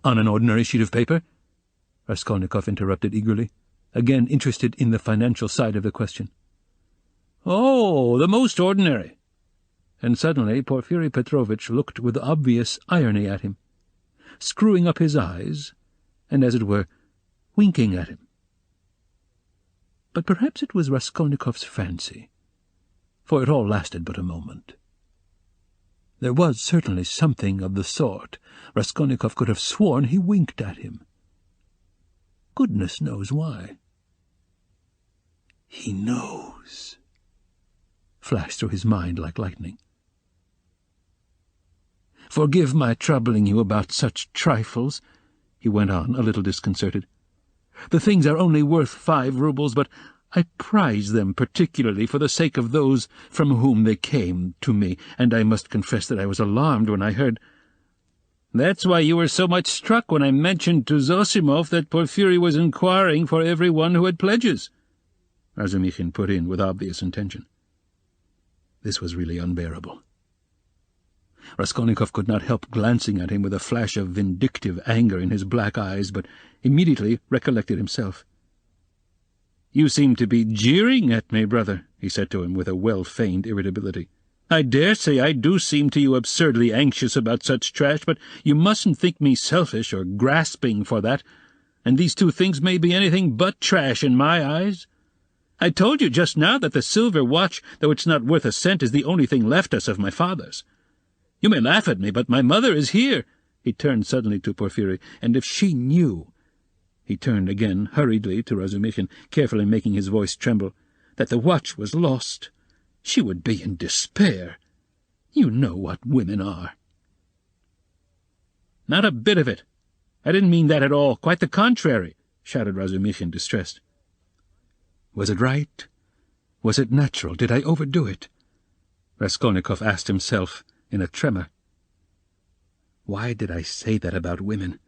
"On an ordinary sheet of paper?" Raskolnikov interrupted eagerly, again interested in the financial side of the question. "Oh, the most ordinary." And suddenly Porfiri Petrovitch looked with obvious irony at him, screwing up his eyes, and, as it were, winking at him. But perhaps it was Raskolnikov's fancy, for it all lasted but a moment. There was certainly something of the sort. Raskolnikov could have sworn he winked at him. Goodness knows why. "He knows," flashed through his mind like lightning. "Forgive my troubling you about such trifles," he went on, a little disconcerted. "The things are only worth 5 roubles, but I prize them particularly for the sake of those from whom they came to me, and I must confess that I was alarmed when I heard—" "That's why you were so much struck when I mentioned to Zosimov that Porfiri was inquiring for every one who had pledges," Razumikhin put in with obvious intention. This was really unbearable. Raskolnikov could not help glancing at him with a flash of vindictive anger in his black eyes, but immediately recollected himself. "You seem to be jeering at me, brother," he said to him with a well-feigned irritability. "I dare say I do seem to you absurdly anxious about such trash, but you mustn't think me selfish or grasping for that, and these 2 things may be anything but trash in my eyes. I told you just now that the silver watch, though it's not worth a cent, is the only thing left us of my father's. You may laugh at me, but my mother is here." He turned suddenly to Porfiri, "and if she knew—" He turned again hurriedly to Razumikhin, carefully making his voice tremble, "that the watch was lost, she would be in despair. You know what women are." "Not a bit of it. I didn't mean that at all. Quite the contrary," shouted Razumikhin, distressed. "Was it right? Was it natural? Did I overdo it?" Raskolnikov asked himself in a tremor. "Why did I say that about women?"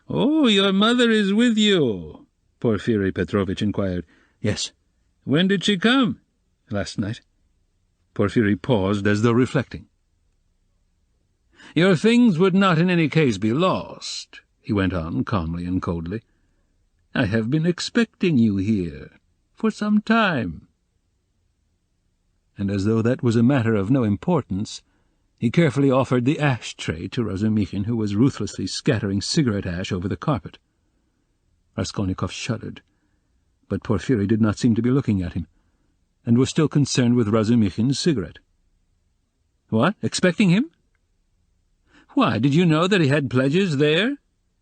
"Oh, your mother is with you?" Porfiri Petrovitch inquired. "Yes." "When did she come?" "Last night." Porfiri paused as though reflecting. "Your things would not in any case be lost," he went on calmly and coldly. "I have been expecting you here for some time." And as though that was a matter of no importance, he carefully offered the ash-tray to Razumikhin, who was ruthlessly scattering cigarette ash over the carpet. Raskolnikov shuddered, but Porfiri did not seem to be looking at him. and was still concerned with Razumikhin's cigarette. "What, expecting him? Why, did you know that he had pledges there?"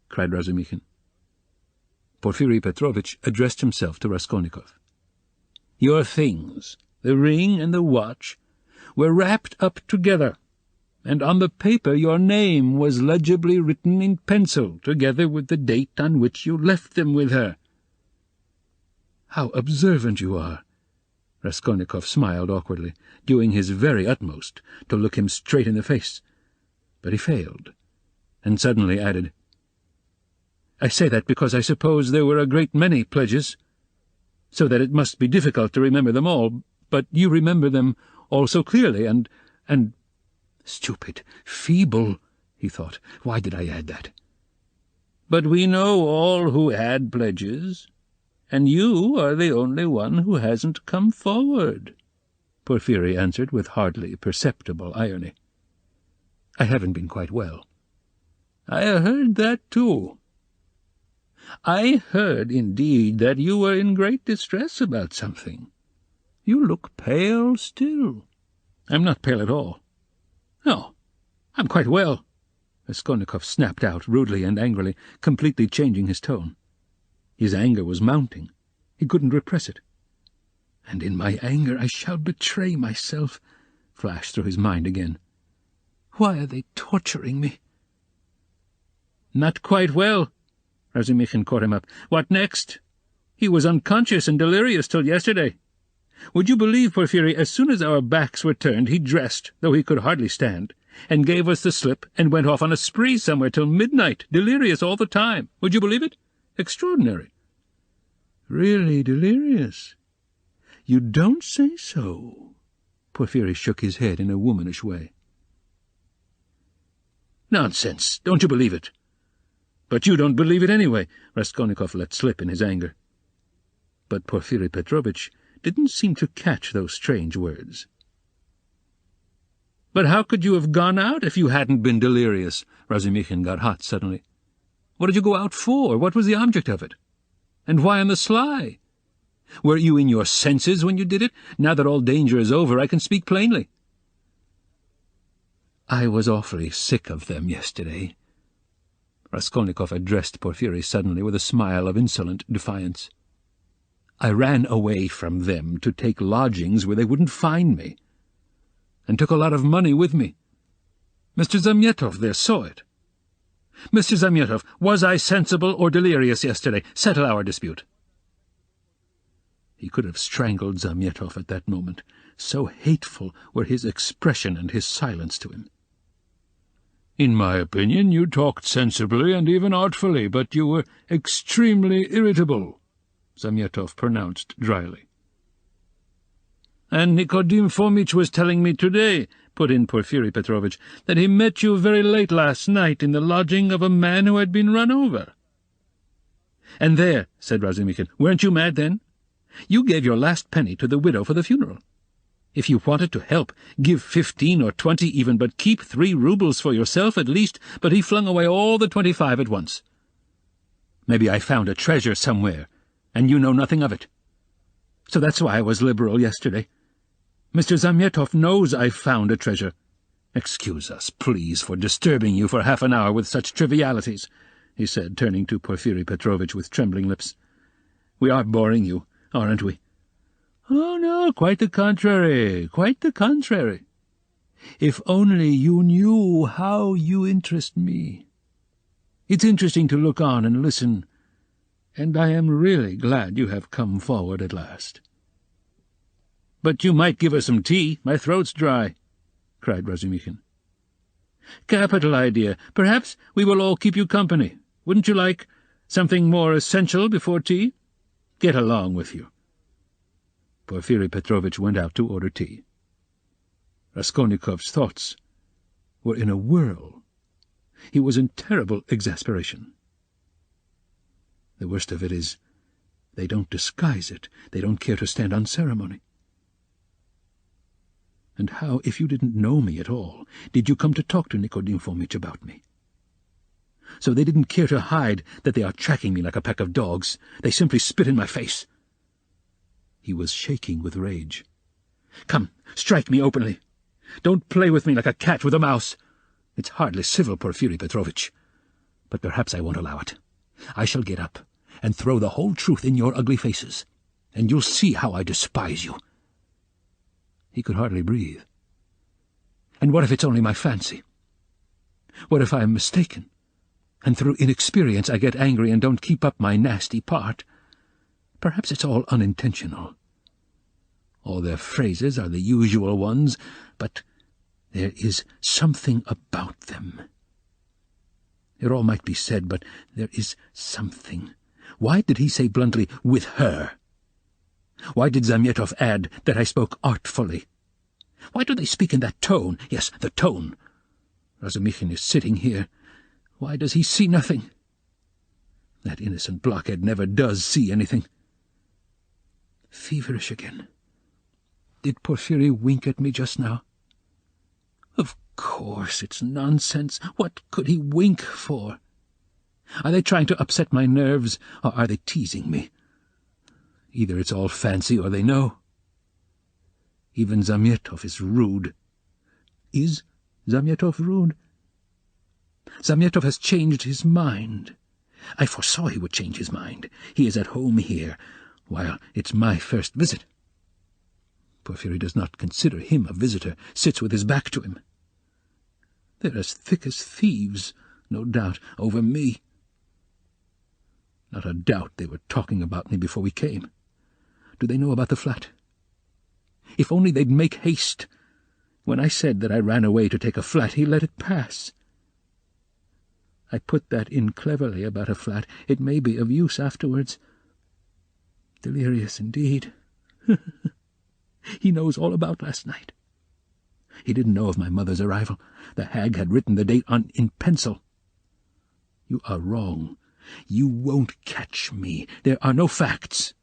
cried Razumikhin. Porfiri Petrovitch addressed himself to Raskolnikov. "Your things, the ring and the watch, were wrapped up together, and on the paper your name was legibly written in pencil, together with the date on which you left them with her." "How observant you are!" Raskolnikov smiled awkwardly, doing his very utmost to look him straight in the face. But he failed, and suddenly added, "I say that because I suppose there were a great many pledges, so that it must be difficult to remember them all, but you remember them all so clearly, and— Stupid, feeble, he thought. Why did I add that? But we know all who had pledges, and you are the only one who hasn't come forward," Porfiri answered with hardly perceptible irony. "I haven't been quite well." "I heard that too. I heard, indeed, that you were in great distress about something. You look pale still." "I'm not pale at all." "No, I'm quite well," Raskolnikov snapped out rudely and angrily, completely changing his tone. His anger was mounting. He couldn't repress it. "And in my anger I shall betray myself," flashed through his mind again. "Why are they torturing me?" "Not quite well," Razumikhin caught him up. "What next? He was unconscious and delirious till yesterday. Would you believe, Porfiri, as soon as our backs were turned, he dressed, though he could hardly stand, and gave us the slip and went off on a spree somewhere till midnight, delirious all the time. Would you believe it? Extraordinary." "Really delirious? You don't say so." Porfiri shook his head in a womanish way. "Nonsense! Don't you believe it?" "But you don't believe it anyway," Raskolnikov let slip in his anger. But Porfiri Petrovitch didn't seem to catch those strange words. "But how could you have gone out if you hadn't been delirious?" Razumikhin got hot suddenly. "What did you go out for? What was the object of it? And why on the sly? Were you in your senses when you did it? Now that all danger is over, I can speak plainly." "I was awfully sick of them yesterday." Raskolnikov addressed Porfiri suddenly with a smile of insolent defiance. "I ran away from them to take lodgings where they wouldn't find me, and took a lot of money with me. Mr. Zamyetov there saw it. Mr. Zamyetov, was I sensible or delirious yesterday? Settle our dispute." He could have strangled Zamyetov at that moment, so hateful were his expression and his silence to him. "In my opinion, you talked sensibly and even artfully, but you were extremely irritable," Zamyetov pronounced dryly. "And Nikodim Fomitch was telling me today," put in Porfiri Petrovitch, "that he met you very late last night in the lodging of a man who had been run over." "And there," said Razumikhin, "weren't you mad then? You gave your last penny to the widow for the funeral. If you wanted to help, give 15 or 20 even, but keep 3 rubles for yourself at least, but he flung away all the 25 at once. Maybe I found a treasure somewhere, and you know nothing of it. So that's why I was liberal yesterday. Mr. Zamyetov knows I found a treasure. Excuse us, please, for disturbing you for half an hour with such trivialities," he said, turning to Porfiri Petrovitch with trembling lips. "We are boring you, aren't we?" "Oh, no, quite the contrary, quite the contrary. If only you knew how you interest me. It's interesting to look on and listen, and I am really glad you have come forward at last." "But you might give us some tea. My throat's dry," cried Razumikhin. "Capital idea. Perhaps we will all keep you company. Wouldn't you like something more essential before tea? Get along with you." Porfiri Petrovitch went out to order tea. Raskolnikov's thoughts were in a whirl. He was in terrible exasperation. The worst of it is, they don't disguise it. They don't care to stand on ceremony. And how, if you didn't know me at all, did you come to talk to Nikodim Fomitch about me? So they didn't care to hide that they are tracking me like a pack of dogs. They simply spit in my face. He was shaking with rage. Come, strike me openly. Don't play with me like a cat with a mouse. It's hardly civil, Porfiri Petrovitch. But perhaps I won't allow it. I shall get up and throw the whole truth in your ugly faces, and you'll see how I despise you." He could hardly breathe. And what if it's only my fancy? What if I am mistaken, and through inexperience I get angry and don't keep up my nasty part? Perhaps it's all unintentional. All their phrases are the usual ones, but there is something about them. It all might be said, but there is something. Why did he say bluntly, "with her"? Why did Zamyetov add that I spoke artfully? Why do they speak in that tone? Yes, the tone. Razumikhin is sitting here. Why does he see nothing? That innocent blockhead never does see anything. Feverish again. Did Porfiri wink at me just now? Of course, it's nonsense. What could he wink for? Are they trying to upset my nerves, or are they teasing me? Either it's all fancy or they know. Even Zamyetov is rude. Is Zamyetov rude? Zamyetov has changed his mind. I foresaw he would change his mind. He is at home here, while it's my first visit. Porfiri does not consider him a visitor, sits with his back to him. They're as thick as thieves, no doubt, over me. Not a doubt they were talking about me before we came. Do they know about the flat? If only they'd make haste. When I said that I ran away to take a flat, he let it pass. I put that in cleverly about a flat. It may be of use afterwards. Delirious indeed. He knows all about last night. He didn't know of my mother's arrival. The hag had written the date in pencil. You are wrong. You won't catch me. There are no facts.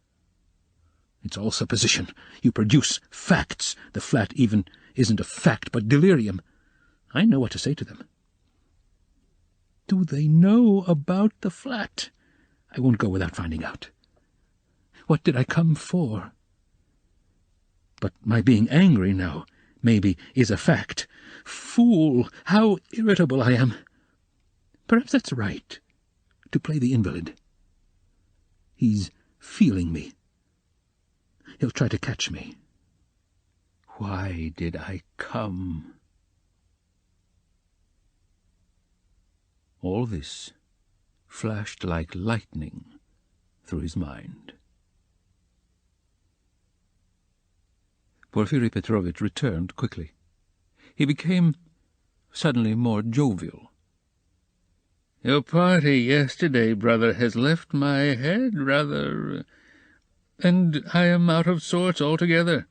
It's all supposition. You produce facts. The flat even isn't a fact, but delirium. I know what to say to them. Do they know about the flat? I won't go without finding out. What did I come for? But my being angry now, maybe, is a fact. Fool! How irritable I am! Perhaps that's right, to play the invalid. He's feeling me. He'll try to catch me. Why did I come? All this flashed like lightning through his mind. Porfiri Petrovitch returned quickly. He became suddenly more jovial. "Your party yesterday, brother, has left my head rather, and I am out of sorts altogether,"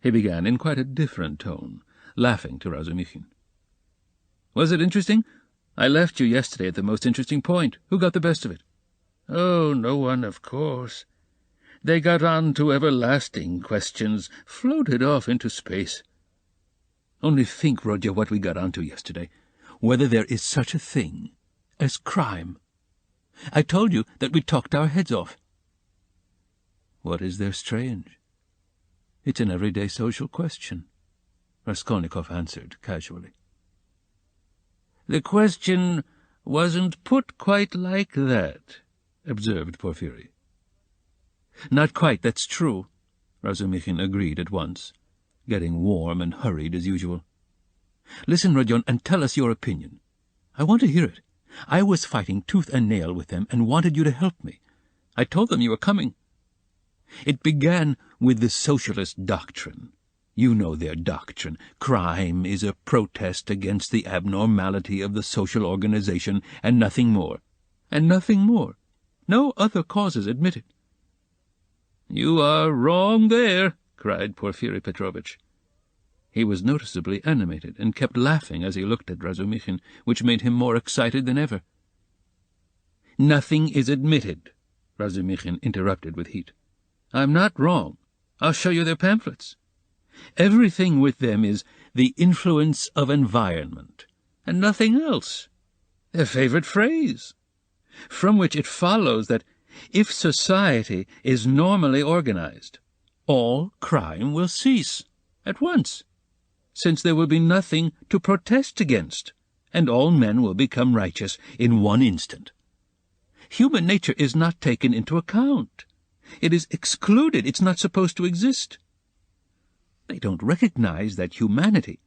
he began in quite a different tone, laughing to Razumikhin. "Was it interesting? I left you yesterday at the most interesting point. Who got the best of it?" "Oh, no one, of course. They got on to everlasting questions, floated off into space. Only think, Rodya, what we got on to yesterday. Whether there is such a thing as crime. I told you that we talked our heads off." "What is there strange? It's an everyday social question," Raskolnikov answered casually. "The question wasn't put quite like that," observed Porfiri. "Not quite, that's true," Razumikhin agreed at once, getting warm and hurried as usual. "Listen, Rodion, and tell us your opinion. I want to hear it. I was fighting tooth and nail with them and wanted you to help me. I told them you were coming. It began with the socialist doctrine. You know their doctrine. Crime is a protest against the abnormality of the social organization, and nothing more. And nothing more. No other causes admitted." "You are wrong there," cried Porfiri Petrovitch. He was noticeably animated, and kept laughing as he looked at Razumikhin, which made him more excited than ever. "Nothing is admitted," Razumikhin interrupted with heat. "I'm not wrong. I'll show you their pamphlets. Everything with them is the influence of environment, and nothing else. Their favorite phrase. From which it follows that if society is normally organized, all crime will cease at once, since there will be nothing to protest against, and all men will become righteous in one instant. Human nature is not taken into account. It is excluded. It's not supposed to exist. They don't recognize that humanity,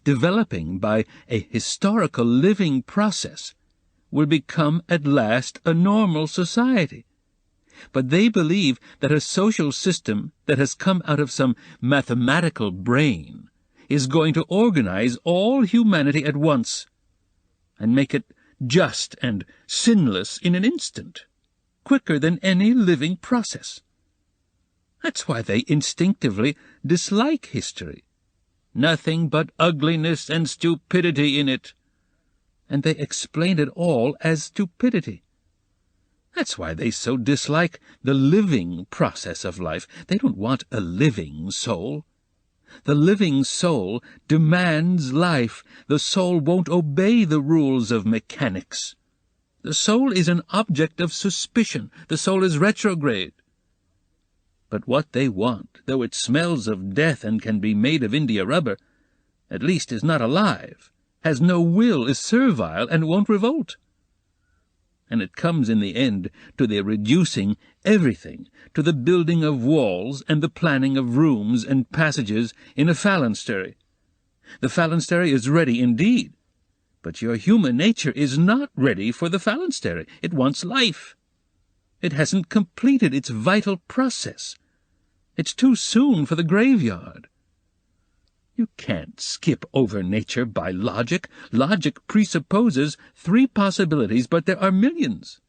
developing by a historical living process, will become at last a normal society. But they believe that a social system that has come out of some mathematical brain is going to organize all humanity at once and make it just and sinless in an instant, quicker than any living process. That's why they instinctively dislike history. Nothing but ugliness and stupidity in it. And they explain it all as stupidity. That's why they so dislike the living process of life. They don't want a living soul. The living soul demands life. The soul won't obey the rules of mechanics. The soul is an object of suspicion. The soul is retrograde. But what they want, though it smells of death and can be made of India rubber, at least is not alive, has no will, is servile, and won't revolt. And it comes in the end to their reducing everything to the building of walls and the planning of rooms and passages in a phalanstery. The phalanstery is ready indeed, but your human nature is not ready for the phalanstery. It wants life. It hasn't completed its vital process. It's too soon for the graveyard. You can't skip over nature by logic. Logic presupposes 3 possibilities, but there are millions.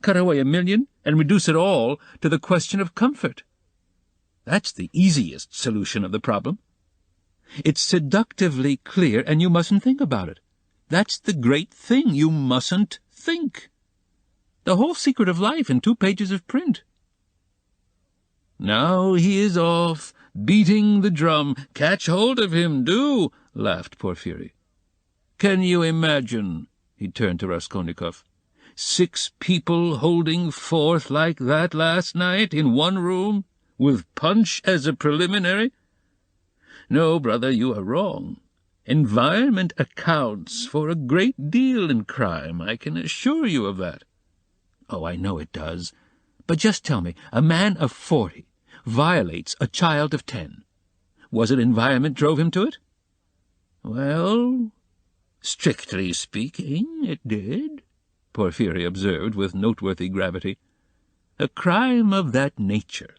Cut away a million and reduce it all to the question of comfort. That's the easiest solution of the problem. It's seductively clear, and you mustn't think about it. That's the great thing. You mustn't think. The whole secret of life in 2 pages of print. Now he is off, beating the drum. Catch hold of him, do, laughed Porfiry. Can you imagine, he turned to Raskolnikov, 6 people holding forth like that last night in one room, with punch as a preliminary? No, brother, you are wrong. Environment accounts for a great deal in crime, I can assure you of that. Oh, I know it does. But just tell me, a man of 40 violates a child of 10. Was it environment drove him to it? Well, strictly speaking, it did, Porfiry observed with noteworthy gravity. A crime of that nature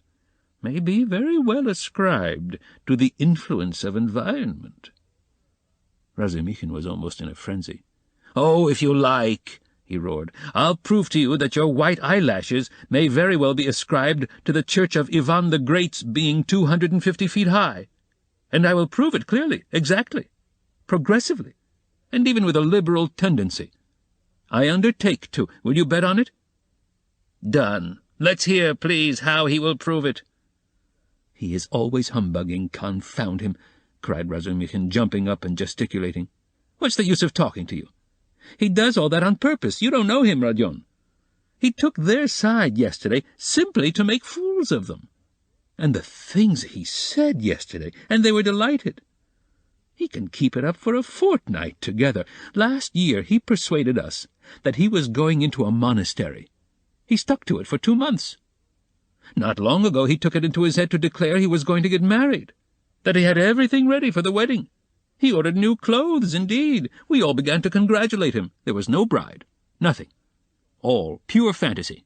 may be very well ascribed to the influence of environment. Razumikhin was almost in a frenzy. Oh, if you like, he roared, I'll prove to you that your white eyelashes may very well be ascribed to the church of Ivan the Great's being 250 feet high. And I will prove it clearly, exactly, progressively, and even with a liberal tendency. I undertake to. Will you bet on it? Done. Let's hear, please, how he will prove it. He is always humbugging, confound him, cried Razumikhin, jumping up and gesticulating. What's the use of talking to you? He does all that on purpose. You don't know him, Rodion. He took their side yesterday simply to make fools of them. And the things he said yesterday, and they were delighted. He can keep it up for a fortnight together. Last year he persuaded us that he was going into a monastery. He stuck to it for 2 months. Not long ago he took it into his head to declare he was going to get married, that he had everything ready for the wedding. He ordered new clothes, indeed. We all began to congratulate him. There was no bride. Nothing. All pure fantasy.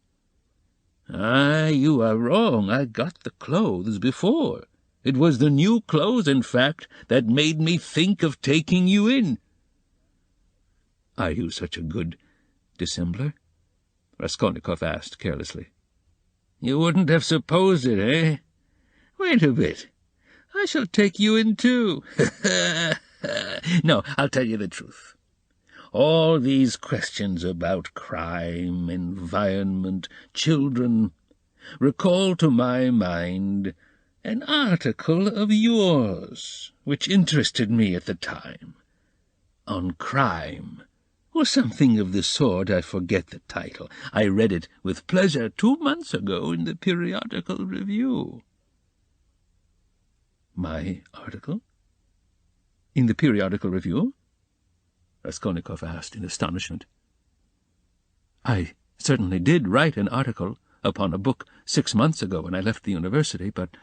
Ah, you are wrong. I got the clothes before. It was the new clothes, in fact, that made me think of taking you in. Are you such a good dissembler? Raskolnikov asked carelessly. You wouldn't have supposed it, eh? Wait a bit. I shall take you in, too. No, I'll tell you the truth. All these questions about crime, environment, children, recall to my mind an article of yours, which interested me at the time, on crime, or something of the sort. I forget the title. I read it with pleasure 2 months ago in the periodical review. My article? In the periodical review? Raskolnikov asked in astonishment. I certainly did write an article upon a book 6 months ago when I left the university, but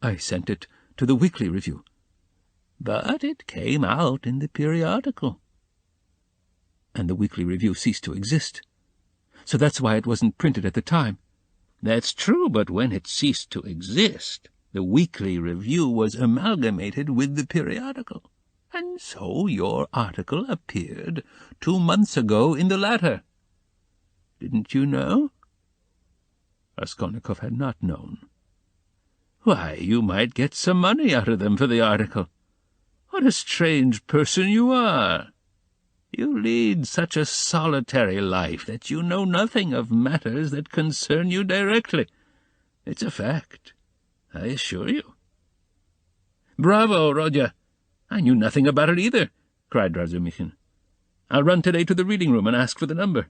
I sent it to the weekly review. But it came out in the periodical. And the weekly review ceased to exist. So that's why it wasn't printed at the time. That's true, but when it ceased to exist, the weekly review was amalgamated with the periodical. And so your article appeared 2 months ago in the latter. Didn't you know? Raskolnikov had not known. Why, you might get some money out of them for the article. What a strange person you are! You lead such a solitary life that you know nothing of matters that concern you directly. It's a fact, I assure you. Bravo, Rodya! I knew nothing about it either, cried Razumikhin. I'll run today to the reading room and ask for the number.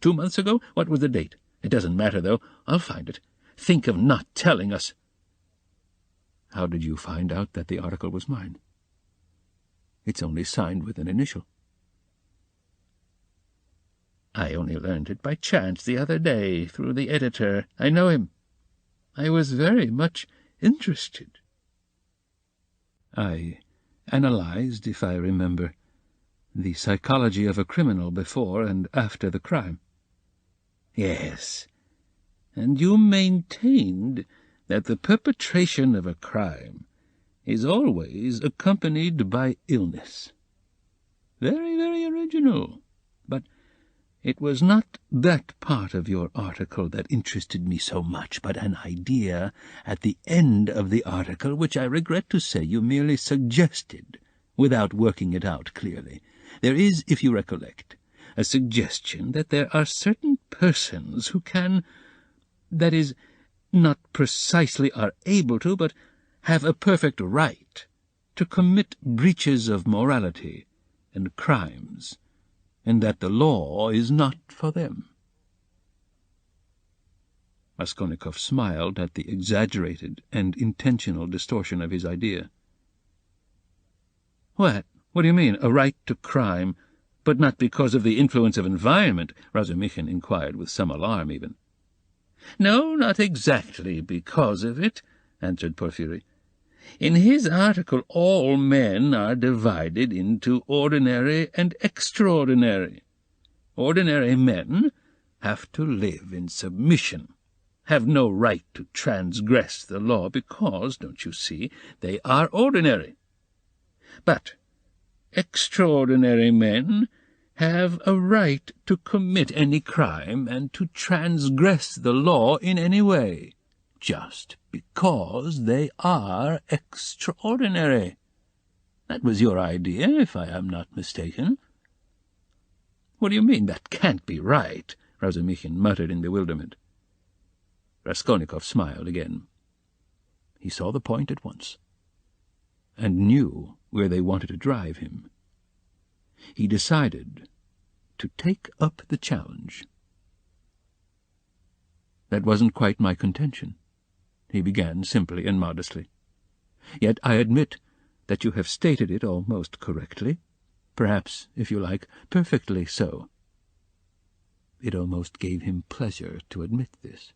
2 months ago? What was the date? It doesn't matter, though. I'll find it. Think of not telling us. How did you find out that the article was mine? It's only signed with an initial. I only learned it by chance the other day, through the editor. I know him. I was very much interested. I analyzed, if I remember, the psychology of a criminal before and after the crime. Yes, and you maintained that the perpetration of a crime is always accompanied by illness. Very, very original. But it was not that part of your article that interested me so much, but an idea at the end of the article which I regret to say you merely suggested, without working it out clearly. There is, if you recollect, a suggestion that there are certain persons who can, that is, not precisely are able to, but have a perfect right to commit breaches of morality and crimes, and that the law is not for them. Raskolnikov smiled at the exaggerated and intentional distortion of his idea. What do you mean, a right to crime, but not because of the influence of environment? Razumikhin inquired with some alarm even. No, not exactly because of it, answered Porfiry. In his article all men are divided into ordinary and extraordinary. Ordinary men have to live in submission, have no right to transgress the law because, don't you see, they are ordinary. But extraordinary men have a right to commit any crime and to transgress the law in any way, just because they are extraordinary. That was your idea, if I am not mistaken. What do you mean, that can't be right? Razumikhin muttered in bewilderment. Raskolnikov smiled again. He saw the point at once, and knew where they wanted to drive him. He decided to take up the challenge. That wasn't quite my contention, he began simply and modestly. Yet I admit that you have stated it almost correctly, perhaps, if you like, perfectly so. It almost gave him pleasure to admit this.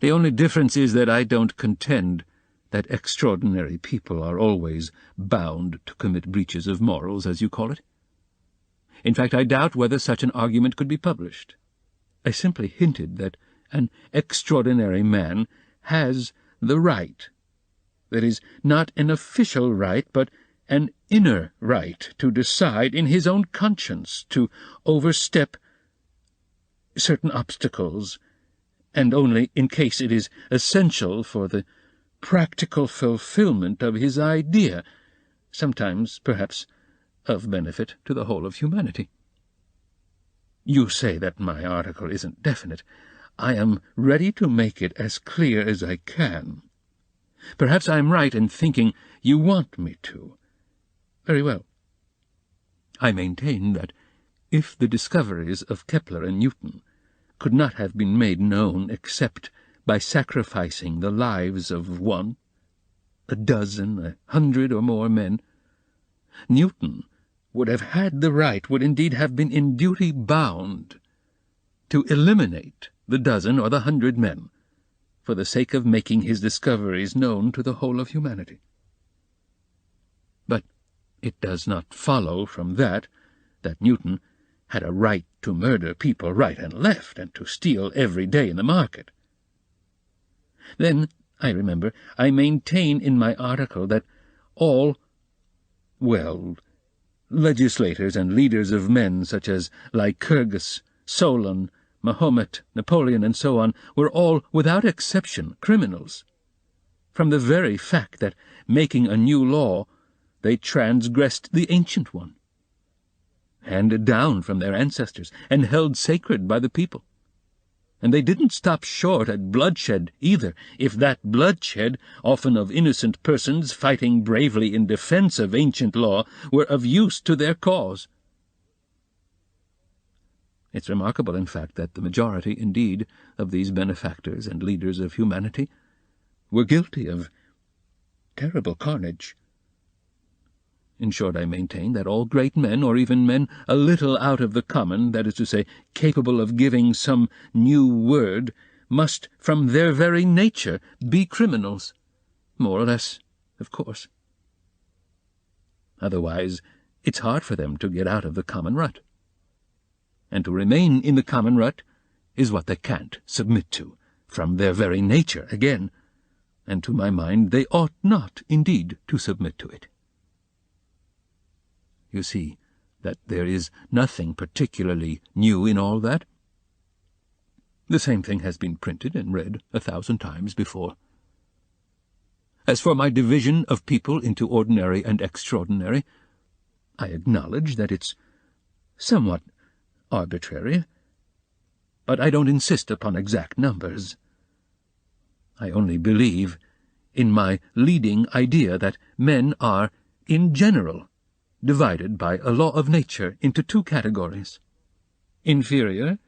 The only difference is that I don't contend that extraordinary people are always bound to commit breaches of morals, as you call it. In fact, I doubt whether such an argument could be published. I simply hinted that an extraordinary man has the right, that is, not an official right, but an inner right to decide in his own conscience, to overstep certain obstacles, and only in case it is essential for the practical fulfillment of his idea, sometimes, perhaps, of benefit to the whole of humanity. You say that my article isn't definite. I am ready to make it as clear as I can. Perhaps I am right in thinking you want me to. Very well. I maintain that if the discoveries of Kepler and Newton could not have been made known except by sacrificing the lives of one, a dozen, 100 or more men, Newton would have had the right, would indeed have been in duty bound, to eliminate the dozen or the 100 men for the sake of making his discoveries known to the whole of humanity. But it does not follow from that Newton had a right to murder people right and left, and to steal every day in the market. Then, I remember, I maintain in my article that all, legislators and leaders of men such as Lycurgus, Solon, Mahomet, Napoleon, and so on, were all, without exception, criminals, from the very fact that, making a new law, they transgressed the ancient one, handed down from their ancestors, and held sacred by the people. And they didn't stop short at bloodshed either, if that bloodshed, often of innocent persons fighting bravely in defense of ancient law, were of use to their cause. It's remarkable, in fact, that the majority, indeed, of these benefactors and leaders of humanity were guilty of terrible carnage. In short, I maintain that all great men, or even men a little out of the common, that is to say, capable of giving some new word, must, from their very nature, be criminals, more or less, of course. Otherwise, it's hard for them to get out of the common rut. And to remain in the common rut is what they can't submit to, from their very nature again, and to my mind they ought not, indeed, to submit to it. You see that there is nothing particularly new in all that. The same thing has been printed and read 1,000 times before. As for my division of people into ordinary and extraordinary, I acknowledge that it's somewhat arbitrary, but I don't insist upon exact numbers. I only believe in my leading idea that men are, in general, divided by a law of nature into 2 categories: inferior,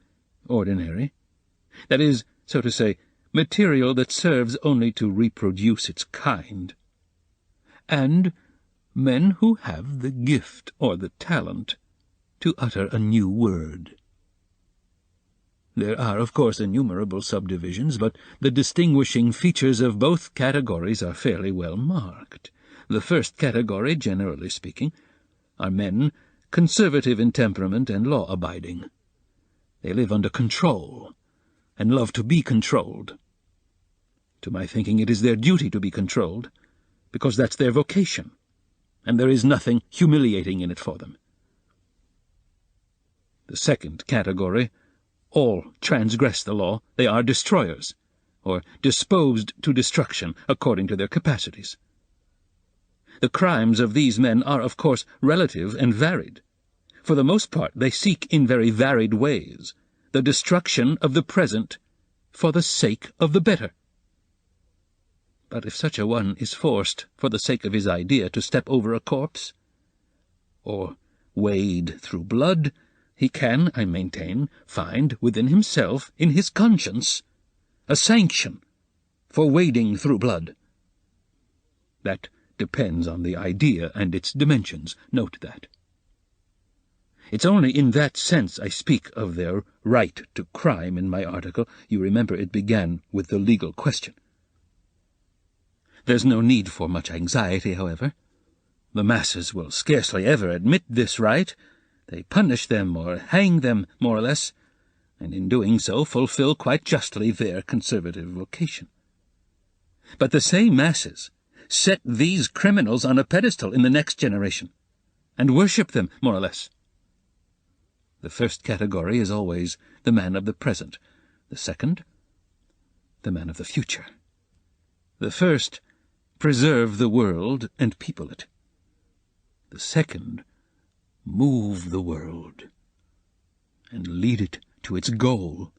ordinary, that is, so to say, material that serves only to reproduce its kind, and men who have the gift or the talent to utter a new word. There are, of course, innumerable subdivisions, but the distinguishing features of both categories are fairly well marked. The first category, generally speaking, are men conservative in temperament and law-abiding. They live under control, and love to be controlled. To my thinking, it is their duty to be controlled, because that's their vocation, and there is nothing humiliating in it for them. The second category, all transgress the law. They are destroyers, or disposed to destruction according to their capacities. The crimes of these men are, of course, relative and varied. For the most part, they seek in very varied ways the destruction of the present for the sake of the better. But if such a one is forced, for the sake of his idea, to step over a corpse, or wade through blood, he can, I maintain, find within himself, in his conscience, a sanction for wading through blood. That depends on the idea and its dimensions. Note that. It's only in that sense I speak of their right to crime in my article. You remember it began with the legal question. There's no need for much anxiety, however. The masses will scarcely ever admit this right. They punish them or hang them, more or less, and in doing so fulfill quite justly their conservative vocation. But the same masses set these criminals on a pedestal in the next generation, and worship them, more or less. The first category is always the man of the present, the second, the man of the future. The first preserve the world and people it. The second move the world and lead it to its goal.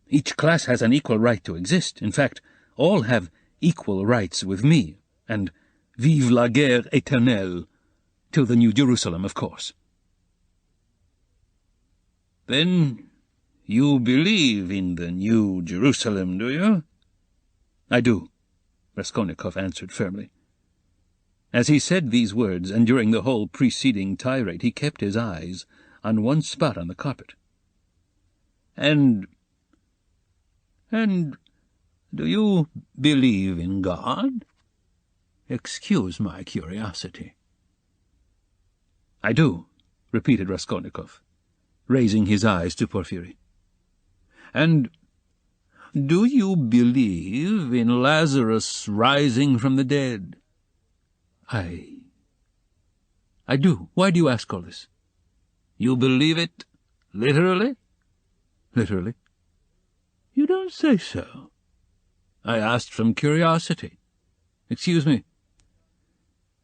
Each class has an equal right to exist. In fact, all have equal rights with me, and vive la guerre éternelle, till the New Jerusalem, of course. Then you believe in the New Jerusalem, do you? I do. Raskolnikov answered firmly. As he said these words, and during the whole preceding tirade, he kept his eyes on one spot on the carpet. And do you believe in God? Excuse my curiosity. I do, repeated Raskolnikov, raising his eyes to Porfiry. And do you believe in Lazarus rising from the dead? I do. Why do you ask all this? You believe it literally? Literally. You don't say so. I asked from curiosity. Excuse me.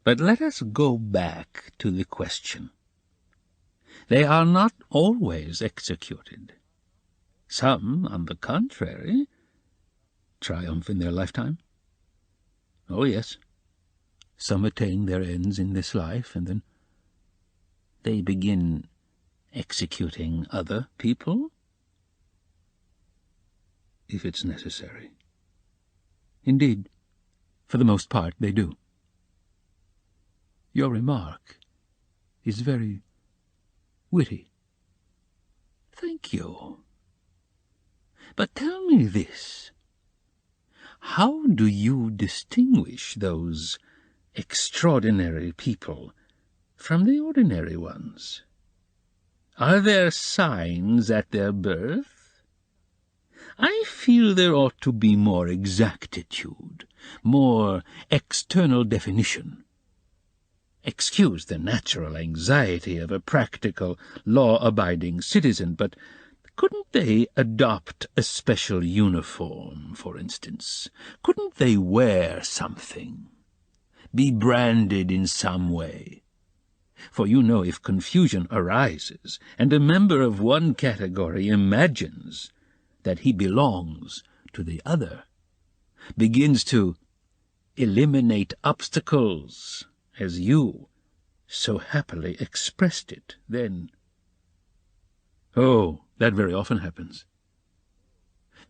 But let us go back to the question. They are not always executed. Some, on the contrary, triumph in their lifetime. Oh, yes. Some attain their ends in this life, and then they begin executing other people, if it's necessary. Indeed, for the most part they do. Your remark is very witty. Thank you. But tell me this. How do you distinguish those extraordinary people from the ordinary ones? Are there signs at their birth? I feel there ought to be more exactitude, more external definition. Excuse the natural anxiety of a practical, law-abiding citizen, but couldn't they adopt a special uniform, for instance? Couldn't they wear something? Be branded in some way? For you know, if confusion arises, and a member of one category imagines that he belongs to the other, begins to eliminate obstacles, as you so happily expressed it, then— Oh, that very often happens.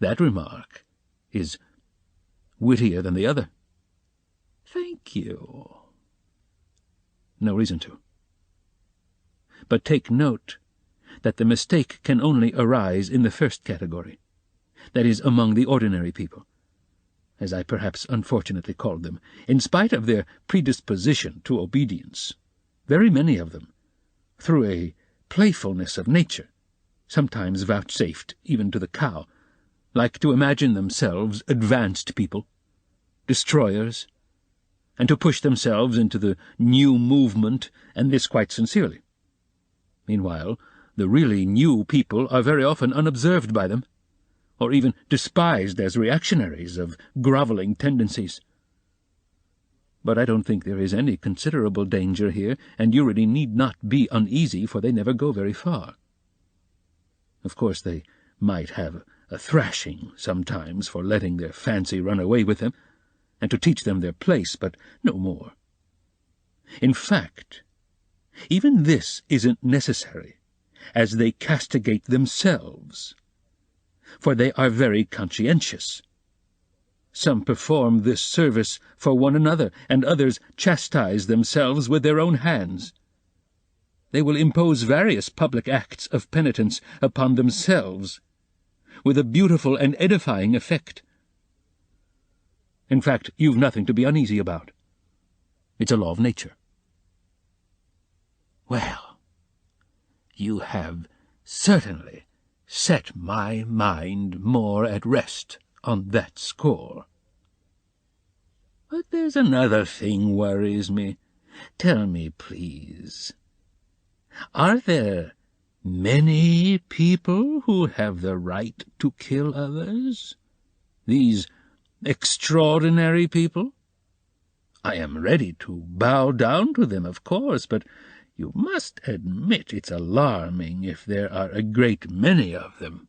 That remark is wittier than the other. Thank you. No reason to. But take note that the mistake can only arise in the first category, that is, among the ordinary people, as I perhaps unfortunately called them. In spite of their predisposition to obedience, very many of them, through a playfulness of nature, sometimes vouchsafed even to the cow, like to imagine themselves advanced people, destroyers, and to push themselves into the new movement, and this quite sincerely. Meanwhile, the really new people are very often unobserved by them, or even despised as reactionaries of grovelling tendencies. But I don't think there is any considerable danger here, and you really need not be uneasy, for they never go very far. Of course, they might have a thrashing sometimes for letting their fancy run away with them, and to teach them their place, but no more. In fact, even this isn't necessary, as they castigate themselves, for they are very conscientious. Some perform this service for one another, and others chastise themselves with their own hands. They will impose various public acts of penitence upon themselves, with a beautiful and edifying effect. In fact, you've nothing to be uneasy about. It's a law of nature. Well, you have certainly set my mind more at rest on that score. But there's another thing worries me. Tell me, please, are there many people who have the right to kill others? These extraordinary people? I am ready to bow down to them, of course, but you must admit it's alarming if there are a great many of them.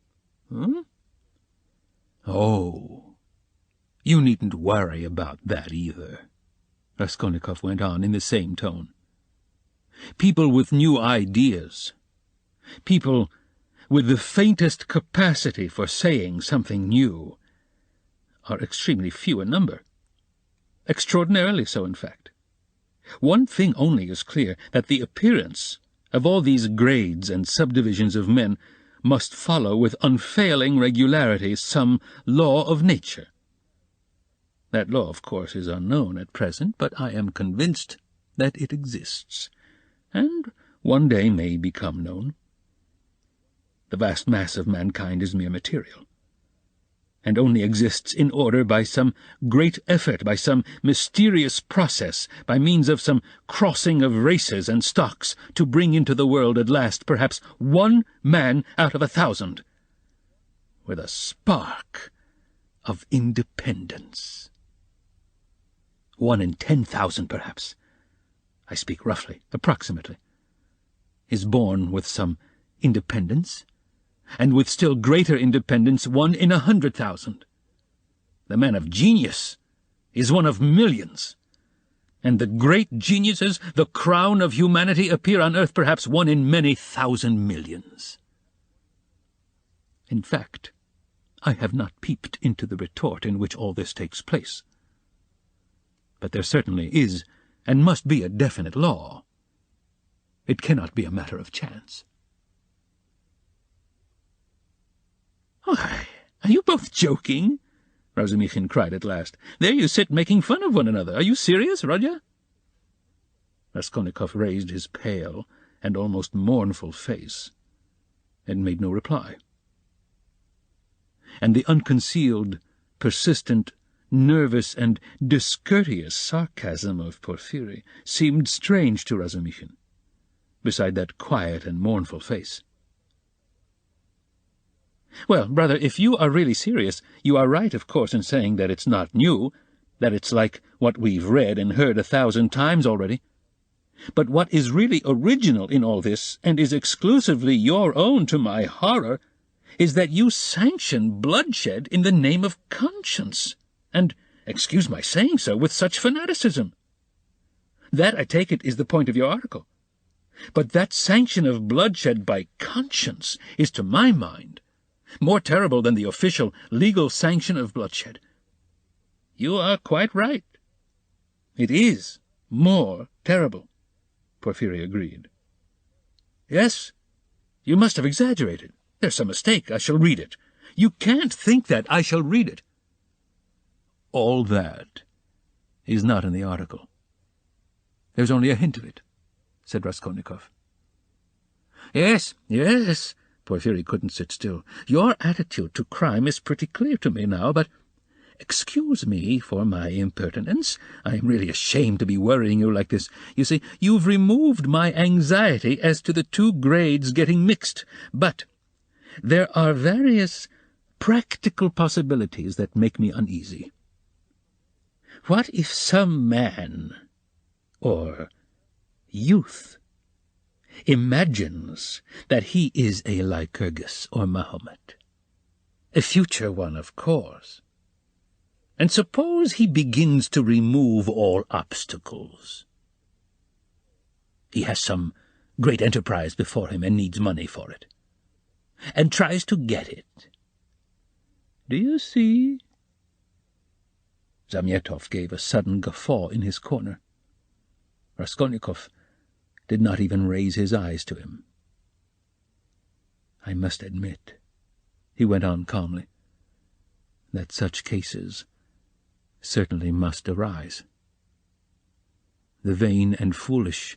Oh, you needn't worry about that either, Raskolnikov went on in the same tone. People with new ideas, people with the faintest capacity for saying something new, are extremely few in number. extraordinarily so, in fact. One thing only is clear, that the appearance of all these grades and subdivisions of men must follow with unfailing regularity some law of nature. That law, of course, is unknown at present, but I am convinced that it exists, and one day may become known. The vast mass of mankind is mere material, and only exists in order by some great effort, by some mysterious process, by means of some crossing of races and stocks, to bring into the world at last perhaps one man out of 1,000, with a spark of independence. 1 in 10,000, perhaps, I speak roughly, approximately, is born with some independence, and with still greater independence 1 in 100,000. The man of genius is one of millions, and the great geniuses, the crown of humanity, appear on earth perhaps 1 in many thousand millions. In fact, I have not peeped into the retort in which all this takes place. But there certainly is and must be a definite law. It cannot be a matter of chance. "Why, are you both joking?" Razumikhin cried at last. "There you sit making fun of one another. Are you serious, Rodya?" Raskolnikov raised his pale and almost mournful face, and made no reply. And the unconcealed, persistent, nervous and discourteous sarcasm of Porfiry seemed strange to Razumikhin, beside that quiet and mournful face. "Well, brother, if you are really serious, you are right, of course, in saying that it's not new, that it's like what we've read and heard 1,000 times already. But what is really original in all this, and is exclusively your own to my horror, is that you sanction bloodshed in the name of conscience, and, excuse my saying so, with such fanaticism. That, I take it, is the point of your article. But that sanction of bloodshed by conscience is, to my mind, more terrible than the official, legal sanction of bloodshed." "You are quite right. It is more terrible," Porfiry agreed. "Yes, you must have exaggerated. There's some mistake. I shall read it. You can't think that. I shall read it." "All that is not in the article. There's only a hint of it," said Raskolnikov. Yes, Porfiry couldn't sit still. "Your attitude to crime is pretty clear to me now, but excuse me for my impertinence. I am really ashamed to be worrying you like this. You see, you've removed my anxiety as to the two grades getting mixed, but there are various practical possibilities that make me uneasy. What if some man, or youth, imagines that he is a Lycurgus or Mahomet, a future one, of course, and suppose he begins to remove all obstacles. He has some great enterprise before him and needs money for it, and tries to get it. Do you see?" Zamyatov gave a sudden guffaw in his corner. Raskolnikov did not even raise his eyes to him. "I must admit," he went on calmly, "that such cases certainly must arise. The vain and foolish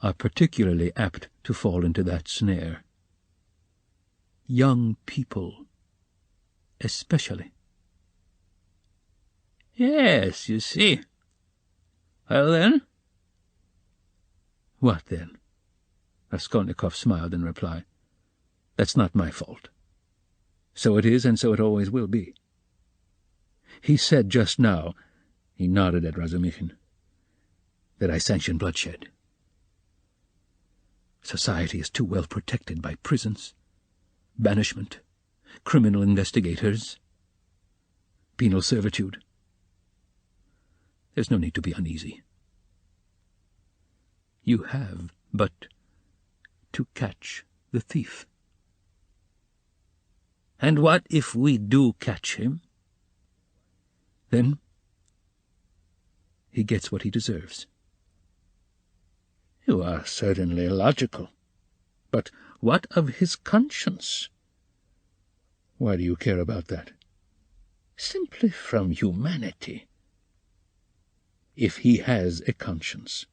are particularly apt to fall into that snare. Young people especially." "Yes, you see. Well, then?" "What then?" Raskolnikov smiled in reply. "That's not my fault. So it is, and so it always will be. He said just now," he nodded at Razumikhin, "that I sanction bloodshed. Society is too well protected by prisons, banishment, criminal investigators, penal servitude. There's no need to be uneasy. You have but to catch the thief." "And what if we do catch him?" "Then he gets what he deserves. You are certainly logical. But what of his conscience? Why do you care about that? Simply from humanity. If he has a conscience,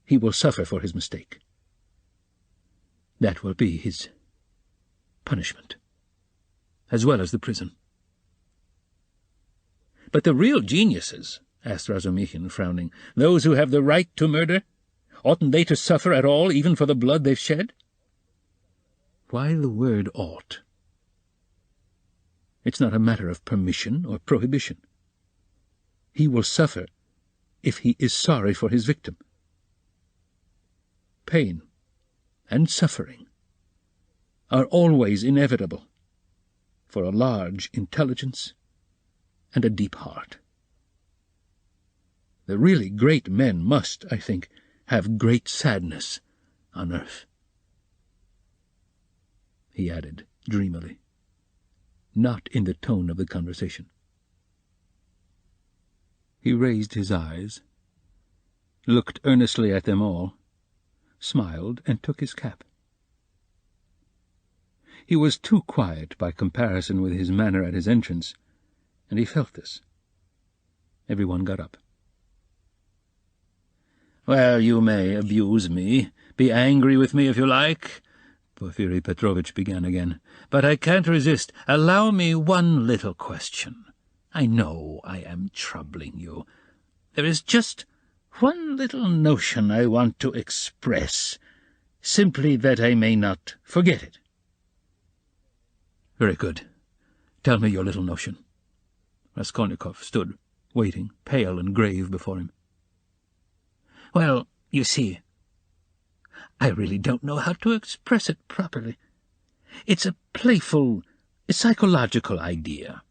he will suffer for his mistake. That will be his punishment, as well as the prison. But the real geniuses, asked Razumikhin, frowning, those who have the right to murder, oughtn't they to suffer at all, even for the blood they've shed? Why the word ought? It's not a matter of permission or prohibition. He will suffer if he is sorry for his victim. Pain and suffering are always inevitable for a large intelligence and a deep heart. The really great men must, I think, have great sadness on earth. He added dreamily, not in the tone of the conversation. He raised his eyes, looked earnestly at them all, smiled, and took his cap. He was too quiet by comparison with his manner at his entrance, and he felt this. Everyone got up. "Well, you may abuse me, be angry with me if you like," Porfiri Petrovitch began again, "but I can't resist. Allow me one little question. I know I am troubling you. There is just one little notion I want to express, simply that I may not forget it." "Very good. Tell me your little notion." Raskolnikov stood, waiting, pale and grave, before him. "Well, you see, I really don't know how to express it properly. It's a playful, psychological idea.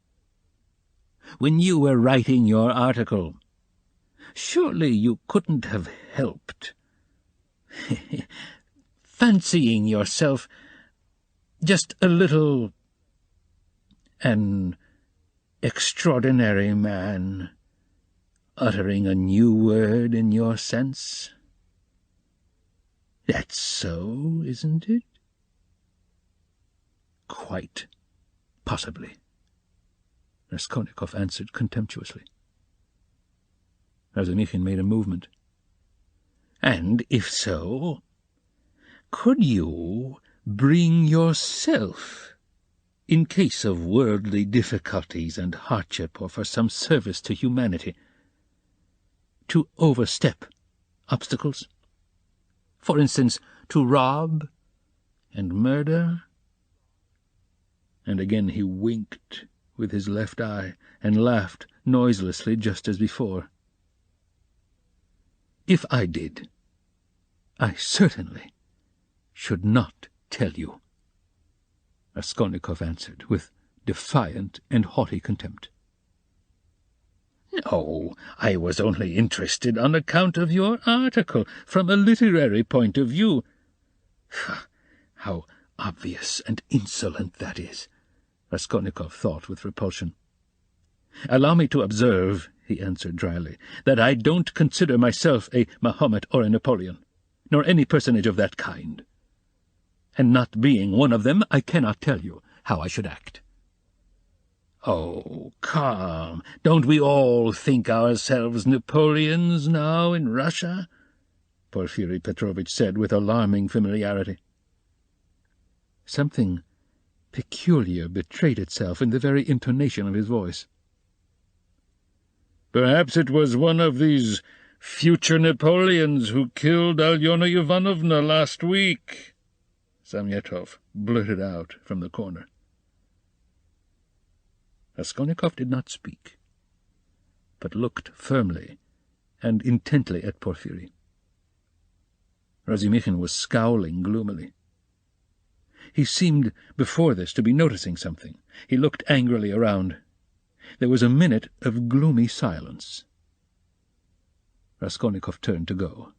When you were writing your article, surely you couldn't have helped fancying yourself just a little an extraordinary man, uttering a new word in your sense. That's so, isn't it?" "Quite possibly," Raskolnikov answered contemptuously. Razumikhin made a movement. "And if so, could you bring yourself, in case of worldly difficulties and hardship or for some service to humanity, to overstep obstacles? For instance, to rob and murder?" And again he winked with his left eye and laughed noiselessly just as before. "If I did, I certainly should not tell you," Raskolnikov answered, with defiant and haughty contempt. "No, I was only interested on account of your article, from a literary point of view." How obvious and insolent that is, Raskolnikov thought with repulsion. "Allow me to observe," he answered dryly, "that I don't consider myself a Mahomet or a Napoleon, nor any personage of that kind. And not being one of them, I cannot tell you how I should act." "Oh, come, don't we all think ourselves Napoleons now in Russia?" Porfiri Petrovitch said with alarming familiarity. Something peculiar betrayed itself in the very intonation of his voice. "Perhaps it was one of these future Napoleons who killed Alyona Ivanovna last week," Zamyatov blurted out from the corner. Raskolnikov did not speak, but looked firmly and intently at Porfiri. Razumikhin was scowling gloomily. He seemed before this to be noticing something. He looked angrily around. There was a minute of gloomy silence. Raskolnikov turned to go.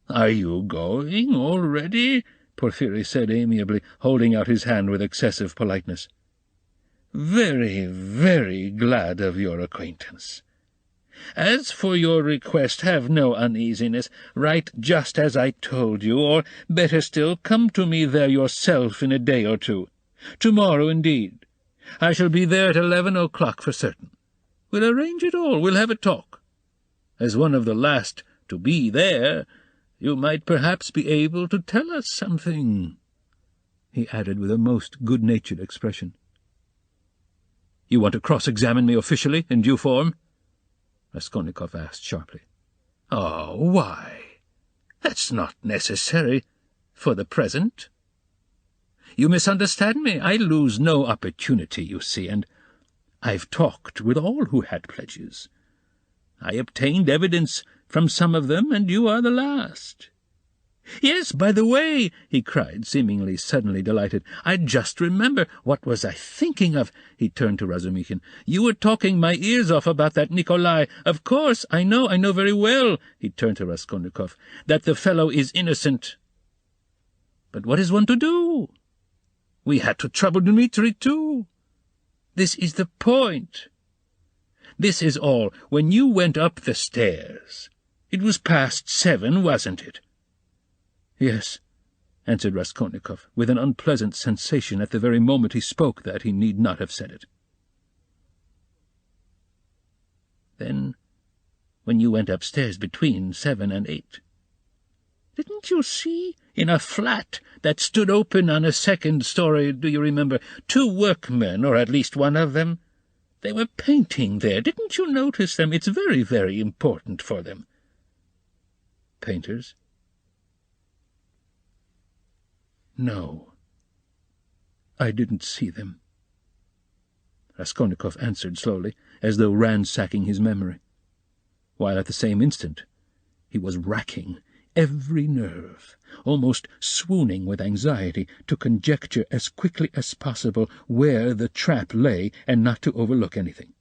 "Are you going already?" Porfiri said amiably, holding out his hand with excessive politeness. "Very, very glad of your acquaintance. As for your request, have no uneasiness. Write just as I told you, or, better still, come to me there yourself in a day or two. Tomorrow, indeed. I shall be there at 11 o'clock for certain. We'll arrange it all. We'll have a talk. As one of the last to be there, you might perhaps be able to tell us something," he added with a most good-natured expression. "You want to cross-examine me officially, in due form?" Raskolnikov asked sharply. "Oh, why? That's not necessary for the present. You misunderstand me. I lose no opportunity, you see, and I've talked with all who had pledges. I obtained evidence from some of them, and you are the last. Yes, by the way," he cried, seemingly suddenly delighted, "I just remember. What was I thinking of?" He turned to Razumikhin. "You were talking my ears off about that Nikolai. Of course, I know very well," he turned to Raskolnikov, "that the fellow is innocent. But what is one to do? We had to trouble Dmitri, too. This is the point. This is all. When you went up the stairs, it was past 7, wasn't it?" "Yes," answered Raskolnikov, with an unpleasant sensation at the very moment he spoke that he need not have said it. "Then, when you went upstairs between 7 and 8, didn't you see, in a flat that stood open on a second story, do you remember, 2 workmen, or at least one of them? They were painting there. Didn't you notice them? It's very, very important for them." "Painters?" "No, I didn't see them," Raskolnikov answered slowly, as though ransacking his memory, while at the same instant he was racking every nerve, almost swooning with anxiety, to conjecture as quickly as possible where the trap lay and not to overlook anything.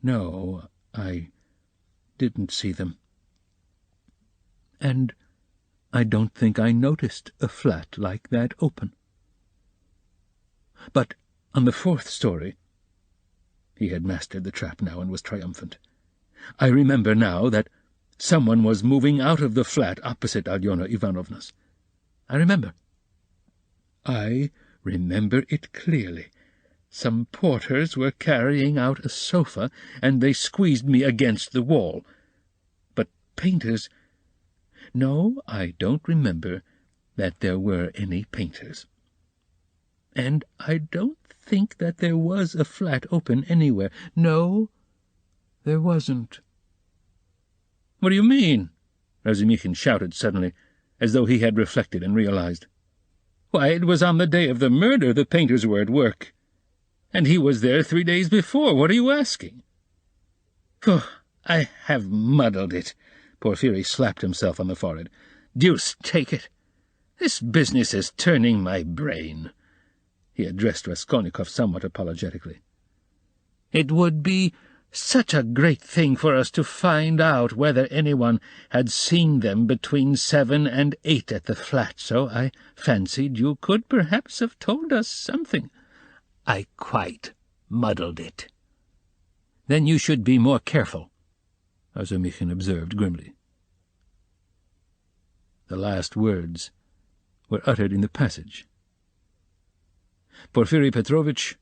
"No, I didn't see them. And I don't think I noticed a flat like that open. But on the 4th story—" He had mastered the trap now and was triumphant. "I remember now that someone was moving out of the flat opposite Alyona Ivanovna's. I remember it clearly. Some porters were carrying out a sofa, and they squeezed me against the wall. But painters— No, I don't remember that there were any painters. And I don't think that there was a flat open anywhere. No, there wasn't." "What do you mean?" Razumikhin shouted suddenly, as though he had reflected and realized. "Why, it was on the day of the murder the painters were at work. And he was there 3 days before. What are you asking?" "Phew, I have muddled it." Porfiry slapped himself on the forehead. "Deuce take it! This business is turning my brain." He addressed Raskolnikov somewhat apologetically. "It would be such a great thing for us to find out whether anyone had seen them between 7 and 8 at the flat, so I fancied you could perhaps have told us something." "I quite muddled it." "Then you should be more careful," Razumikhin observed grimly. The last words were uttered in the passage. Porfiri Petrovitch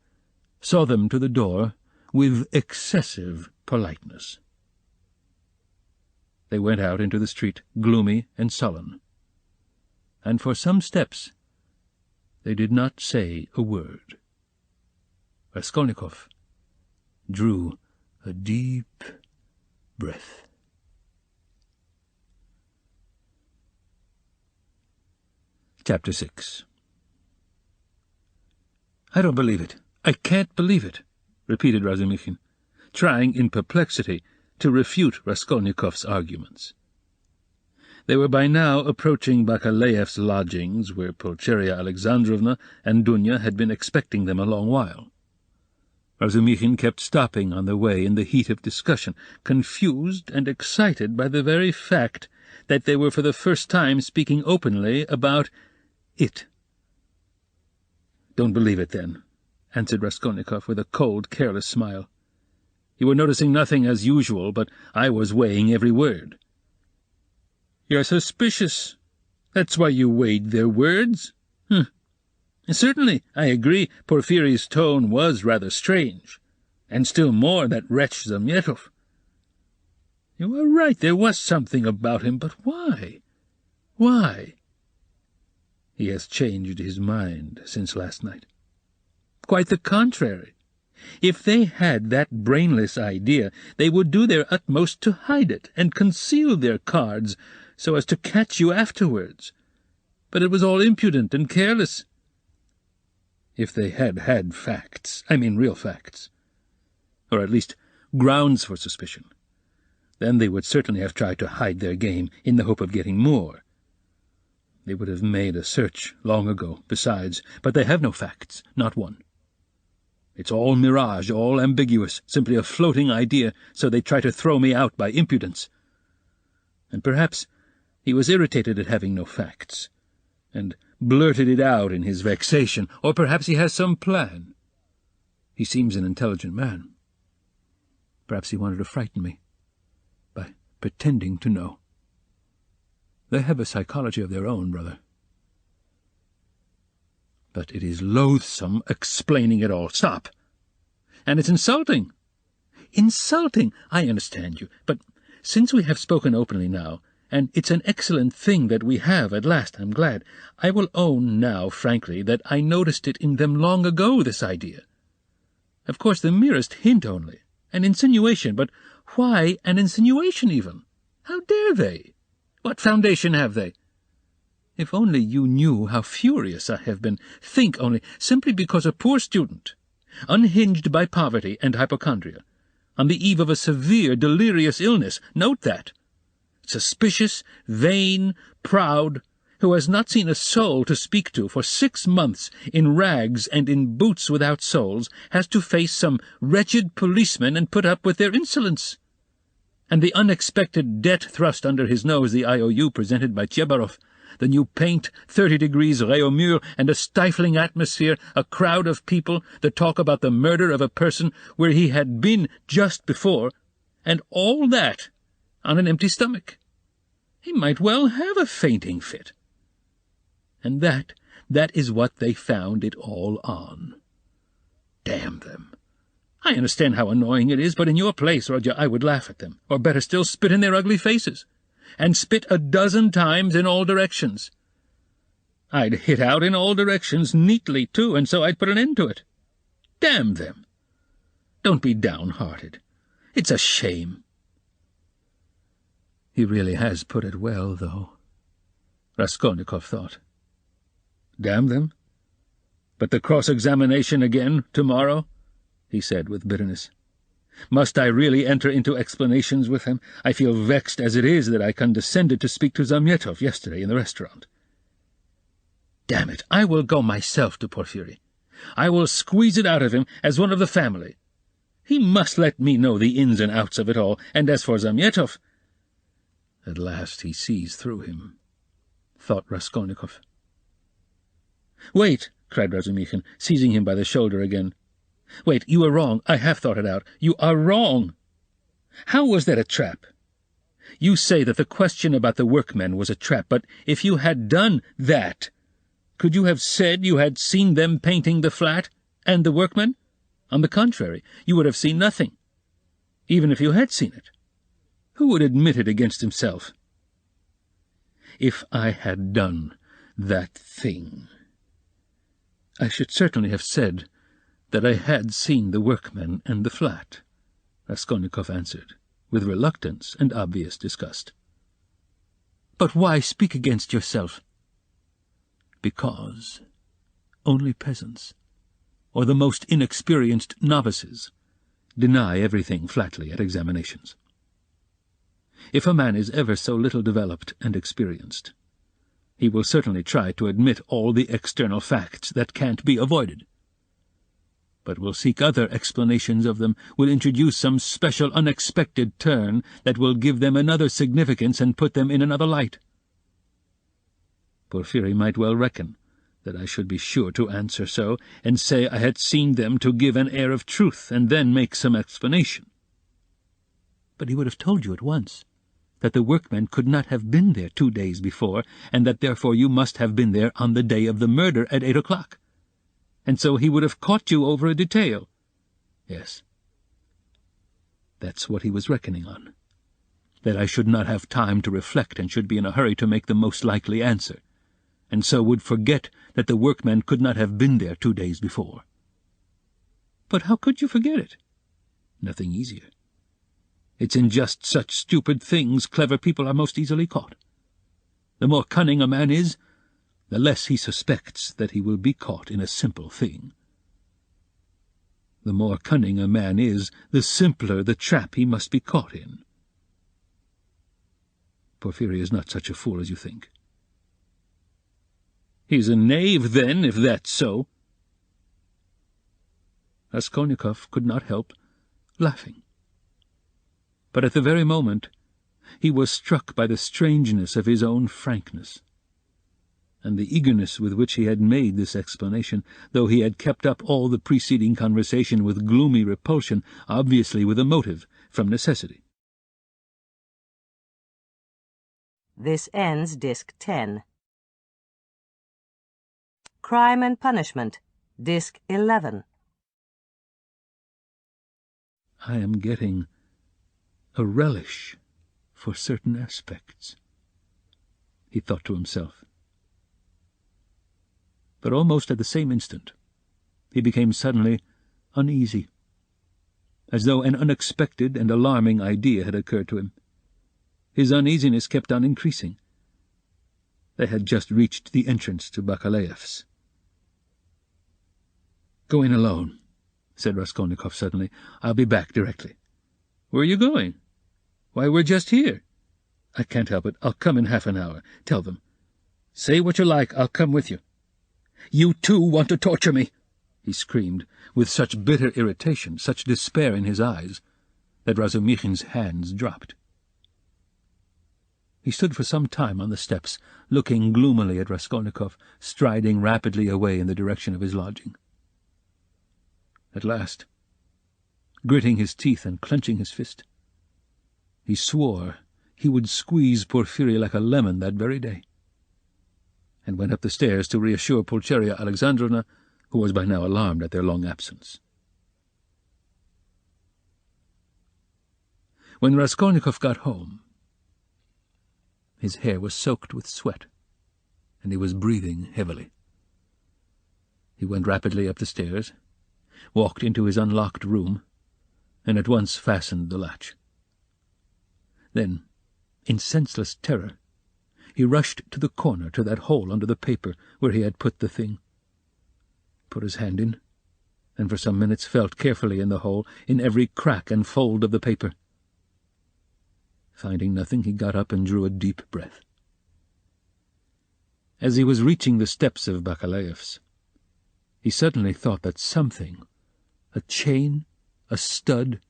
saw them to the door with excessive politeness. They went out into the street, gloomy and sullen, and for some steps they did not say a word. Raskolnikov drew a deep breath. Chapter 6. "I don't believe it. I can't believe it," repeated Razumikhin, trying in perplexity to refute Raskolnikov's arguments. They were by now approaching Bakalaev's lodgings, where Pulcheria Alexandrovna and Dunya had been expecting them a long while. Razumikhin kept stopping on the way in the heat of discussion, confused and excited by the very fact that they were for the first time speaking openly about it. "Don't believe it, then," answered Raskolnikov with a cold, careless smile. You were noticing nothing as usual, but I was weighing every word." "You're suspicious. That's why you weighed their words? Certainly, I agree, Porfiry's tone was rather strange, and still more that wretch Zamyetov. You are right, there was something about him, but why? Why?" "He has changed his mind since last night." "Quite the contrary. If they had that brainless idea, they would do their utmost to hide it and conceal their cards so as to catch you afterwards. But it was all impudent and careless." "If they had had facts, I mean real facts, or at least grounds for suspicion, then they would certainly have tried to hide their game in the hope of getting more. They would have made a search long ago, besides, but they have no facts, not one. It's all mirage, all ambiguous, simply a floating idea, so they try to throw me out by impudence. And perhaps he was irritated at having no facts, and blurted it out in his vexation, or perhaps he has some plan. He seems an intelligent man. Perhaps he wanted to frighten me by pretending to know. They have a psychology of their own, brother. But it is loathsome explaining it all. Stop! And it's insulting. Insulting! I understand you, but since we have spoken openly now, and it's an excellent thing that we have at last, I'm glad, I will own now, frankly, that I noticed it in them long ago, this idea. Of course, the merest hint only, an insinuation, but why an insinuation even? How dare they? What foundation have they? If only you knew how furious I have been. Think only, simply because a poor student, unhinged by poverty and hypochondria, on the eve of a severe, delirious illness, note that, suspicious, vain, proud, who has not seen a soul to speak to for 6 months, in rags and in boots without soles, has to face some wretched policemen and put up with their insolence. And the unexpected debt thrust under his nose, the IOU presented by Tchebarov, the new paint, 30 degrees Réaumur, and a stifling atmosphere, a crowd of people, the talk about the murder of a person where he had been just before, and all that on an empty stomach. He might well have a fainting fit. And that is what they found it all on. Damn them! I understand how annoying it is, but in your place, Rodya, I would laugh at them, or better still, spit in their ugly faces, and spit 12 times in all directions. I'd hit out in all directions neatly, too, and so I'd put an end to it. Damn them! Don't be downhearted. It's a shame. He really has put it well, though, Raskolnikov thought. Damn them! But the cross-examination again tomorrow? He said with bitterness. Must I really enter into explanations with him? I feel vexed as it is that I condescended to speak to Zamyetov yesterday in the restaurant. Damn it, I will go myself to Porfiry. I will squeeze it out of him as one of the family. He must let me know the ins and outs of it all, and as for Zamyetov— At last he sees through him, thought Raskolnikov. "Wait!" cried Razumikhin, seizing him by the shoulder again. "Wait, you are wrong. I have thought it out. You are wrong. How was that a trap? You say that the question about the workmen was a trap, but if you had done that, could you have said you had seen them painting the flat and the workmen? On the contrary, you would have seen nothing, even if you had seen it. Who would admit it against himself? If I had done that thing, I should certainly have said that I had seen the workmen and the flat," Raskolnikov answered, with reluctance and obvious disgust. "But why speak against yourself?" "Because only peasants, or the most inexperienced novices, deny everything flatly at examinations. If a man is ever so little developed and experienced, he will certainly try to admit all the external facts that can't be avoided, but will seek other explanations of them, will introduce some special unexpected turn that will give them another significance and put them in another light. Porfiry might well reckon that I should be sure to answer so, and say I had seen them to give an air of truth, and then make some explanation. But he would have told you at once that the workmen could not have been there 2 days before, and that therefore you must have been there on the day of the murder at 8 o'clock. And so he would have caught you over a detail. Yes. That's what he was reckoning on. That I should not have time to reflect and should be in a hurry to make the most likely answer, and so would forget that the workmen could not have been there 2 days before. But how could you forget it? Nothing easier. It's in just such stupid things clever people are most easily caught. The more cunning a man is, the less he suspects that he will be caught in a simple thing. The more cunning a man is, the simpler the trap he must be caught in. Porfiry is not such a fool as you think. He's a knave, then, if that's so. Raskolnikov could not help laughing. But at the very moment he was struck by the strangeness of his own frankness, and the eagerness with which he had made this explanation, though he had kept up all the preceding conversation with gloomy repulsion, obviously with a motive, from necessity. This ends Disc 10. Crime and Punishment, Disc 11. I am getting a relish for certain aspects, he thought to himself. But almost at the same instant he became suddenly uneasy, as though an unexpected and alarming idea had occurred to him. His uneasiness kept on increasing. They had just reached the entrance to Bakalaev's. "Go in alone," said Raskolnikov suddenly. "I'll be back directly." "Where are you going?" "Why, we're just here." "I can't help it. I'll come in half an hour. Tell them." "Say what you like. I'll come with you." "You too want to torture me," he screamed, with such bitter irritation, such despair in his eyes, that Razumikhin's hands dropped. He stood for some time on the steps, looking gloomily at Raskolnikov, striding rapidly away in the direction of his lodging. At last, gritting his teeth and clenching his fist, he swore he would squeeze Porfiry like a lemon that very day, and went up the stairs to reassure Pulcheria Alexandrovna, who was by now alarmed at their long absence. When Raskolnikov got home, his hair was soaked with sweat, and he was breathing heavily. He went rapidly up the stairs, walked into his unlocked room, and at once fastened the latch. Then, in senseless terror, he rushed to the corner, to that hole under the paper where he had put the thing, put his hand in, and for some minutes felt carefully in the hole, in every crack and fold of the paper. Finding nothing, he got up and drew a deep breath. As he was reaching the steps of Bakalaev's, he suddenly thought that something, a chain, a stud,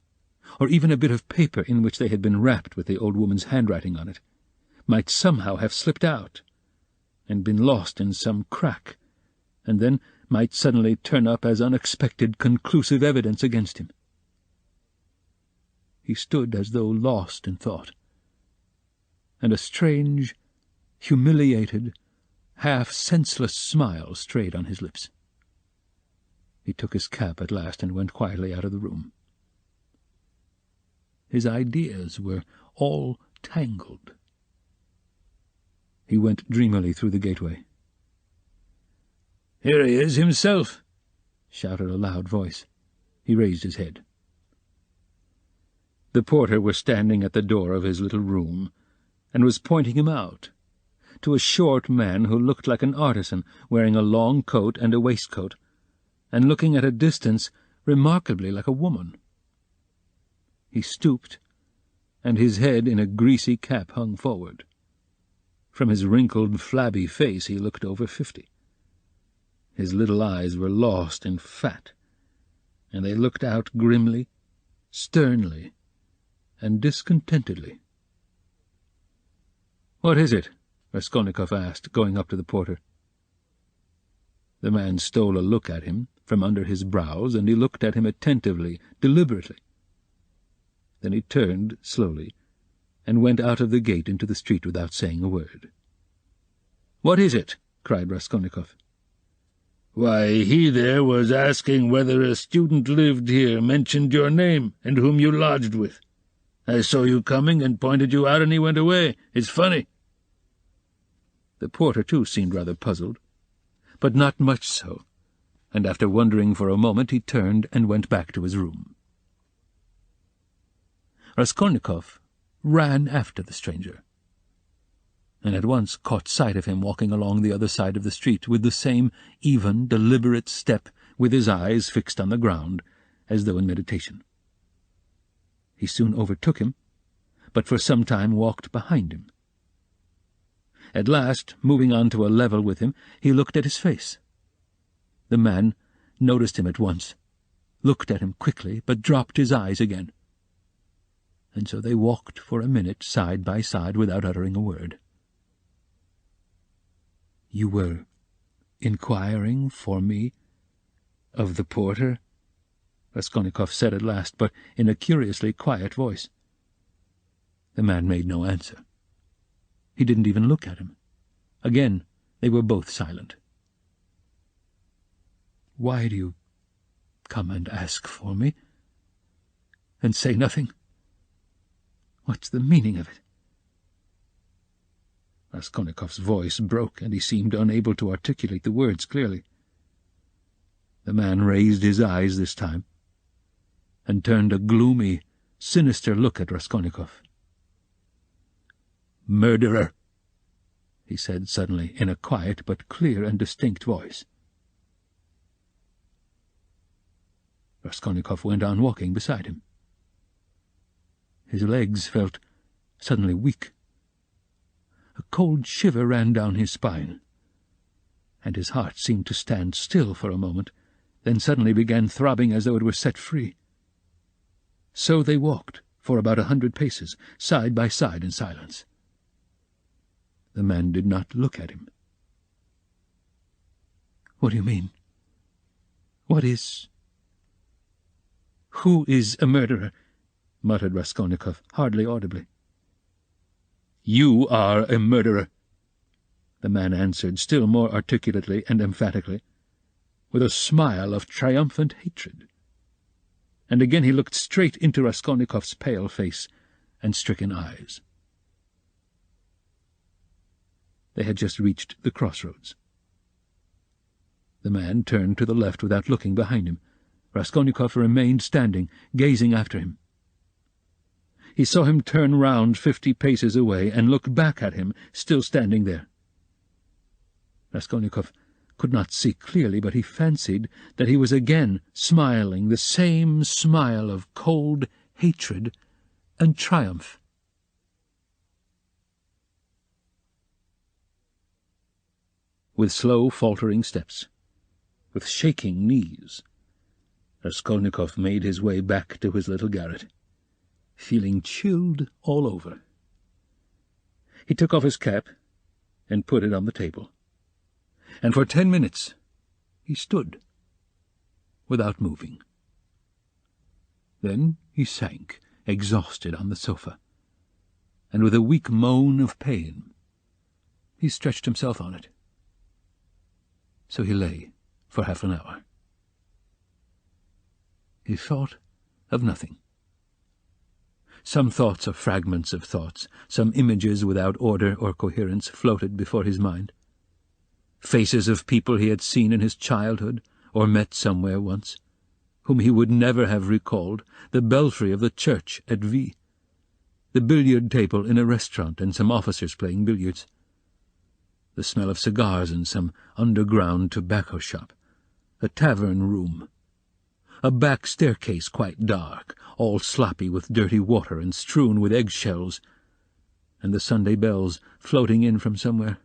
or even a bit of paper in which they had been wrapped with the old woman's handwriting on it, might somehow have slipped out and been lost in some crack, and then might suddenly turn up as unexpected conclusive evidence against him. He stood as though lost in thought, and a strange, humiliated, half-senseless smile strayed on his lips. He took his cap at last and went quietly out of the room. His ideas were all tangled. He went dreamily through the gateway. "Here he is himself!" shouted a loud voice. He raised his head. The porter was standing at the door of his little room, and was pointing him out, to a short man who looked like an artisan, wearing a long coat and a waistcoat, and looking at a distance remarkably like a woman. He stooped, and his head in a greasy cap hung forward. From his wrinkled, flabby face he looked over 50. His little eyes were lost in fat, and they looked out grimly, sternly, and discontentedly. "What is it?" Raskolnikov asked, going up to the porter. The man stole a look at him from under his brows, and he looked at him attentively, deliberately. Then he turned slowly and went out of the gate into the street without saying a word. "What is it?" cried Raskolnikov. "Why, he there was asking whether a student lived here, mentioned your name, and whom you lodged with. I saw you coming and pointed you out, and he went away. It's funny." The porter, too, seemed rather puzzled, but not much so, and after wondering for a moment he turned and went back to his room. Raskolnikov ran after the stranger, and at once caught sight of him walking along the other side of the street with the same even, deliberate step, with his eyes fixed on the ground, as though in meditation. He soon overtook him, but for some time walked behind him. At last, moving on to a level with him, he looked at his face. The man noticed him at once, looked at him quickly, but dropped his eyes again. And so they walked for a minute side by side without uttering a word. "You were inquiring for me of the porter?" Raskolnikov said at last, but in a curiously quiet voice. The man made no answer. He didn't even look at him. Again they were both silent. "Why do you come and ask for me, and say nothing? What's the meaning of it?" Raskolnikov's voice broke, and he seemed unable to articulate the words clearly. The man raised his eyes this time, and turned a gloomy, sinister look at Raskolnikov. "Murderer," he said suddenly, in a quiet but clear and distinct voice. Raskolnikov went on walking beside him. His legs felt suddenly weak. A cold shiver ran down his spine, and his heart seemed to stand still for a moment, then suddenly began throbbing as though it were set free. So they walked for about 100 paces, side by side in silence. The man did not look at him. "What do you mean? What is—" "Who is a murderer?" muttered Raskolnikov, hardly audibly. "You are a murderer," the man answered, still more articulately and emphatically, with a smile of triumphant hatred. And again he looked straight into Raskolnikov's pale face and stricken eyes. They had just reached the crossroads. The man turned to the left without looking behind him. Raskolnikov remained standing, gazing after him. He saw him turn round 50 paces away and look back at him, still standing there. Raskolnikov could not see clearly, but he fancied that he was again smiling, the same smile of cold hatred and triumph. With slow, faltering steps, with shaking knees, Raskolnikov made his way back to his little garret, feeling chilled all over. He took off his cap and put it on the table, and for 10 minutes he stood, without moving. Then he sank, exhausted, on the sofa, and with a weak moan of pain he stretched himself on it. So he lay for half an hour. He thought of nothing. Some thoughts or fragments of thoughts, some images without order or coherence, floated before his mind. Faces of people he had seen in his childhood, or met somewhere once, whom he would never have recalled, the belfry of the church at V, the billiard table in a restaurant, and some officers playing billiards, the smell of cigars in some underground tobacco shop, a tavern room, a back staircase quite dark, all sloppy with dirty water and strewn with eggshells, and the Sunday bells floating in from somewhere.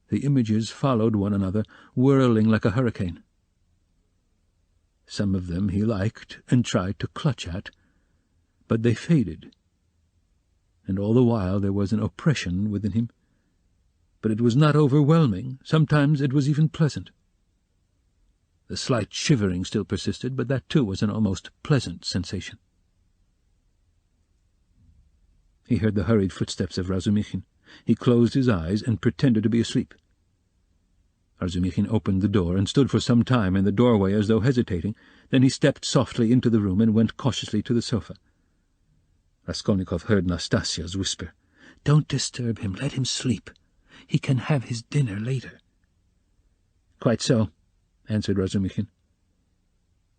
The images followed one another, whirling like a hurricane. Some of them he liked and tried to clutch at, but they faded, and all the while there was an oppression within him. But it was not overwhelming. Sometimes it was even pleasant. The slight shivering still persisted, but that too was an almost pleasant sensation. He heard the hurried footsteps of Razumikhin. He closed his eyes and pretended to be asleep. Razumikhin opened the door and stood for some time in the doorway as though hesitating. Then he stepped softly into the room and went cautiously to the sofa. Raskolnikov heard Nastasia's whisper, "Don't disturb him. Let him sleep. He can have his dinner later." "Quite so," answered Razumikhin.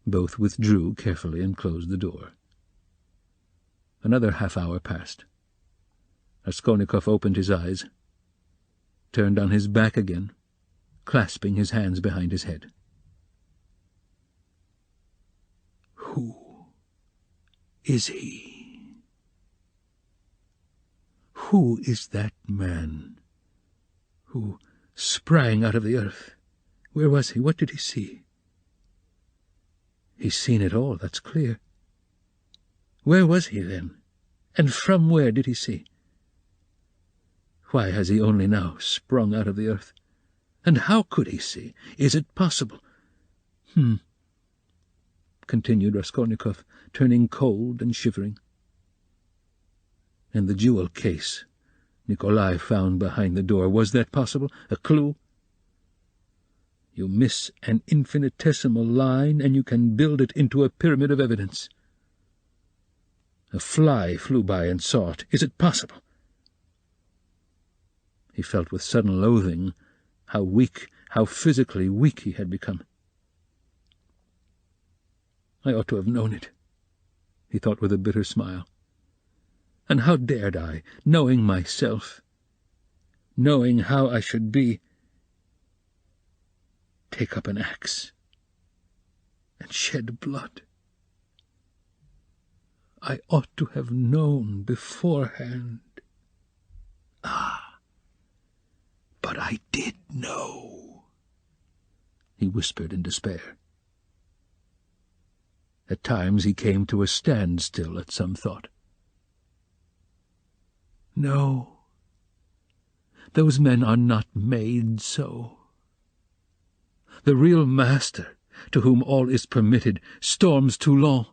Both withdrew carefully and closed the door. Another half-hour passed. Raskolnikov opened his eyes, turned on his back again, clasping his hands behind his head. Who is he? Who is that man who sprang out of the earth? Where was he? What did he see? He's seen it all, that's clear. Where was he then? And from where did he see? Why has he only now sprung out of the earth? And how could he see? Is it possible? Continued Raskolnikov, turning cold and shivering. And the jewel case Nikolai found behind the door, was that possible? A clue? You miss an infinitesimal line, and you can build it into a pyramid of evidence. A fly flew by and saw it. Is it possible? He felt with sudden loathing how weak, how physically weak he had become. I ought to have known it, he thought with a bitter smile. And how dared I, knowing myself, knowing how I should be, take up an axe and shed blood? I ought to have known beforehand. But I did know, he whispered in despair. At times he came to a standstill at some thought. No, those men are not made so. The real master, to whom all is permitted, storms Toulon,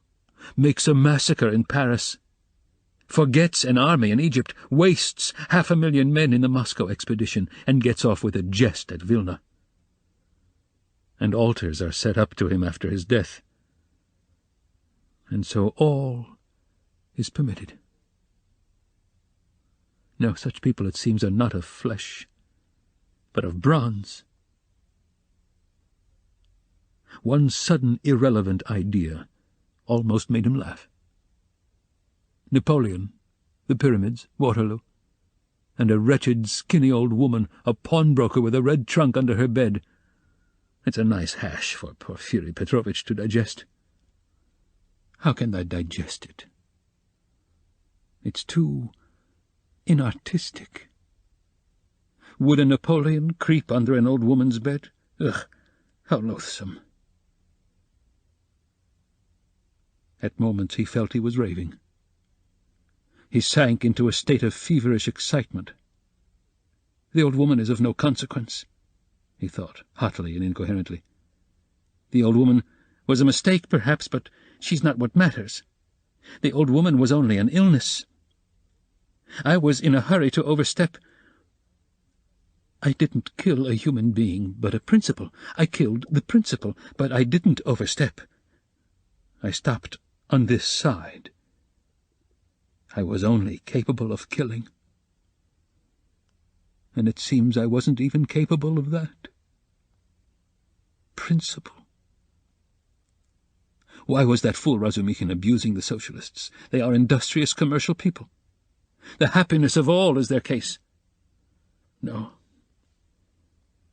makes a massacre in Paris, forgets an army in Egypt, wastes 500,000 men in the Moscow expedition, and gets off with a jest at Vilna. And altars are set up to him after his death. And so all is permitted. No, such people, it seems, are not of flesh, but of bronze. One sudden irrelevant idea almost made him laugh. Napoleon, the pyramids, Waterloo, and a wretched, skinny old woman, a pawnbroker with a red trunk under her bed. It's a nice hash for Porfiri Petrovitch to digest. How can I digest it? It's too inartistic. Would a Napoleon creep under an old woman's bed? Ugh, how loathsome. At moments he felt he was raving. He sank into a state of feverish excitement. The old woman is of no consequence, he thought, hotly and incoherently. The old woman was a mistake, perhaps, but she's not what matters. The old woman was only an illness. I was in a hurry to overstep. I didn't kill a human being, but a principle. I killed the principle, but I didn't overstep. I stopped on this side. I was only capable of killing. And it seems I wasn't even capable of that. Principle. Why was that fool Razumikhin abusing the socialists? They are industrious commercial people. The happiness of all is their case. No.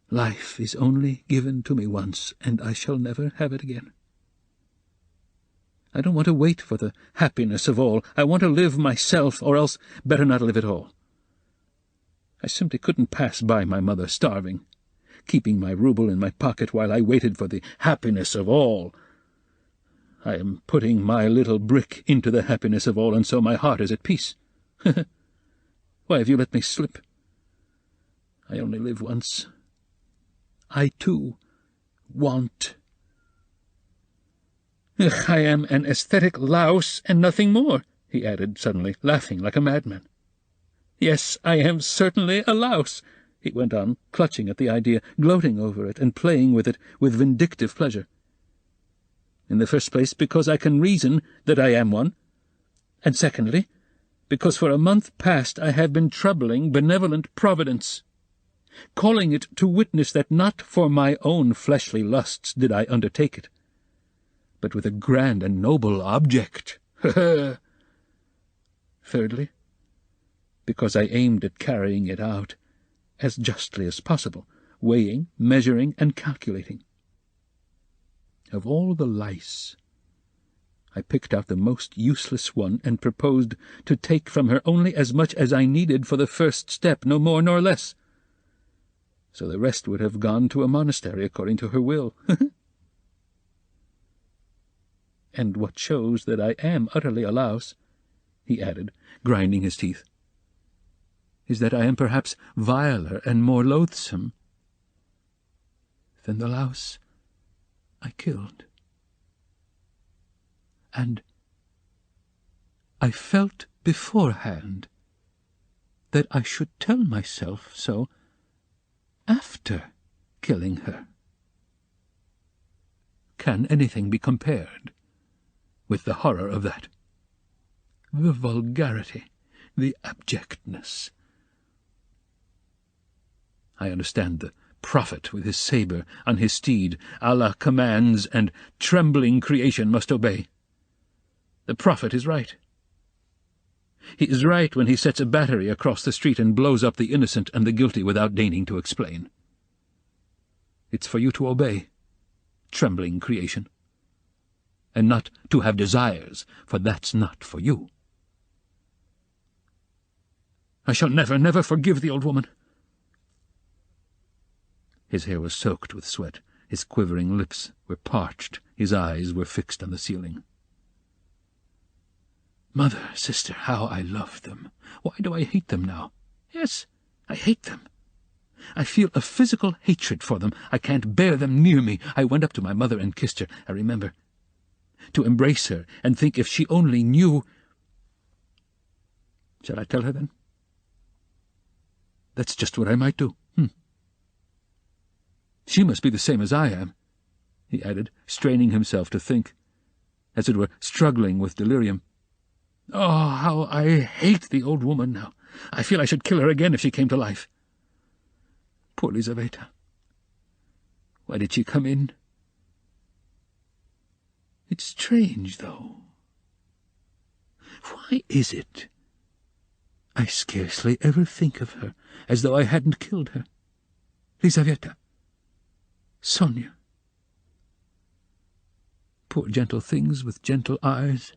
Life is only given to me once, and I shall never have it again. I don't want to wait for the happiness of all. I want to live myself, or else better not live at all. I simply couldn't pass by my mother starving, keeping my rouble in my pocket while I waited for the happiness of all. I am putting my little brick into the happiness of all, and so my heart is at peace. Why have you let me slip? I only live once. I, too, want. I am an aesthetic louse and nothing more, he added suddenly, laughing like a madman. Yes, I am certainly a louse," he went on, clutching at the idea, gloating over it, and playing with it with vindictive pleasure. "In the first place, because I can reason that I am one, and secondly, because for a month past I have been troubling benevolent Providence, calling it to witness that not for my own fleshly lusts did I undertake it, but with a grand and noble object. Thirdly, because I aimed at carrying it out as justly as possible, weighing, measuring, and calculating. Of all the lice, I picked out the most useless one and proposed to take from her only as much as I needed for the first step, no more nor less. So the rest would have gone to a monastery according to her will. And what shows that I am utterly a louse," he added, grinding his teeth, "is that I am perhaps viler and more loathsome than the louse I killed. And I felt beforehand that I should tell myself so after killing her. Can anything be compared with the horror of that? The vulgarity, the abjectness. I understand the prophet with his sabre on his steed. Allah commands, and trembling creation must obey. The prophet is right. He is right when he sets a battery across the street and blows up the innocent and the guilty without deigning to explain. It's for you to obey, trembling creation, and not to have desires, for that's not for you. I shall never, never forgive the old woman." His hair was soaked with sweat, his quivering lips were parched, his eyes were fixed on the ceiling. "Mother, sister, how I love them! Why do I hate them now? Yes, I hate them. I feel a physical hatred for them. I can't bear them near me. I went up to my mother and kissed her, I remember, to embrace her and think if she only knew— Shall I tell her, then? That's just what I might do. She must be the same as I am," he added, straining himself to think, as it were struggling with delirium. "Oh, how I hate the old woman now! I feel I should kill her again if she came to life. Poor Lizaveta. Why did she come in? It's strange, though. Why is it I scarcely ever think of her as though I hadn't killed her? Lizaveta. Sonia. Poor gentle things with gentle eyes.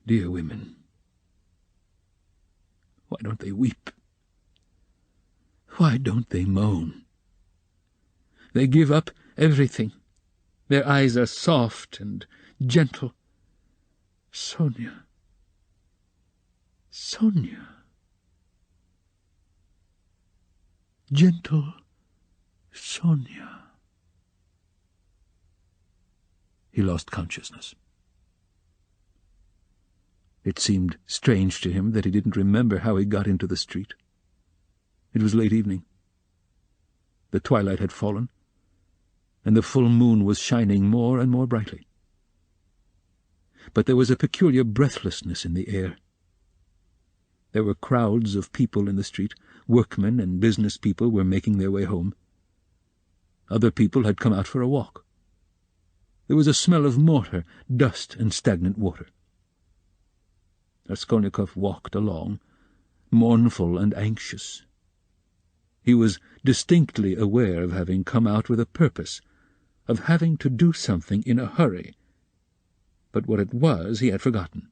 Dear women. Why don't they weep? Why don't they moan? They give up everything. Their eyes are soft and gentle. Sonia. Sonia. Gentle Sonia. He lost consciousness. It seemed strange to him that he didn't remember how he got into the street. It was late evening. The twilight had fallen, and the full moon was shining more and more brightly. But there was a peculiar breathlessness in the air. There were crowds of people in the street. Workmen and business people were making their way home. Other people had come out for a walk. There was a smell of mortar, dust, and stagnant water. Raskolnikov walked along, mournful and anxious. He was distinctly aware of having come out with a purpose, of having to do something in a hurry, but what it was he had forgotten.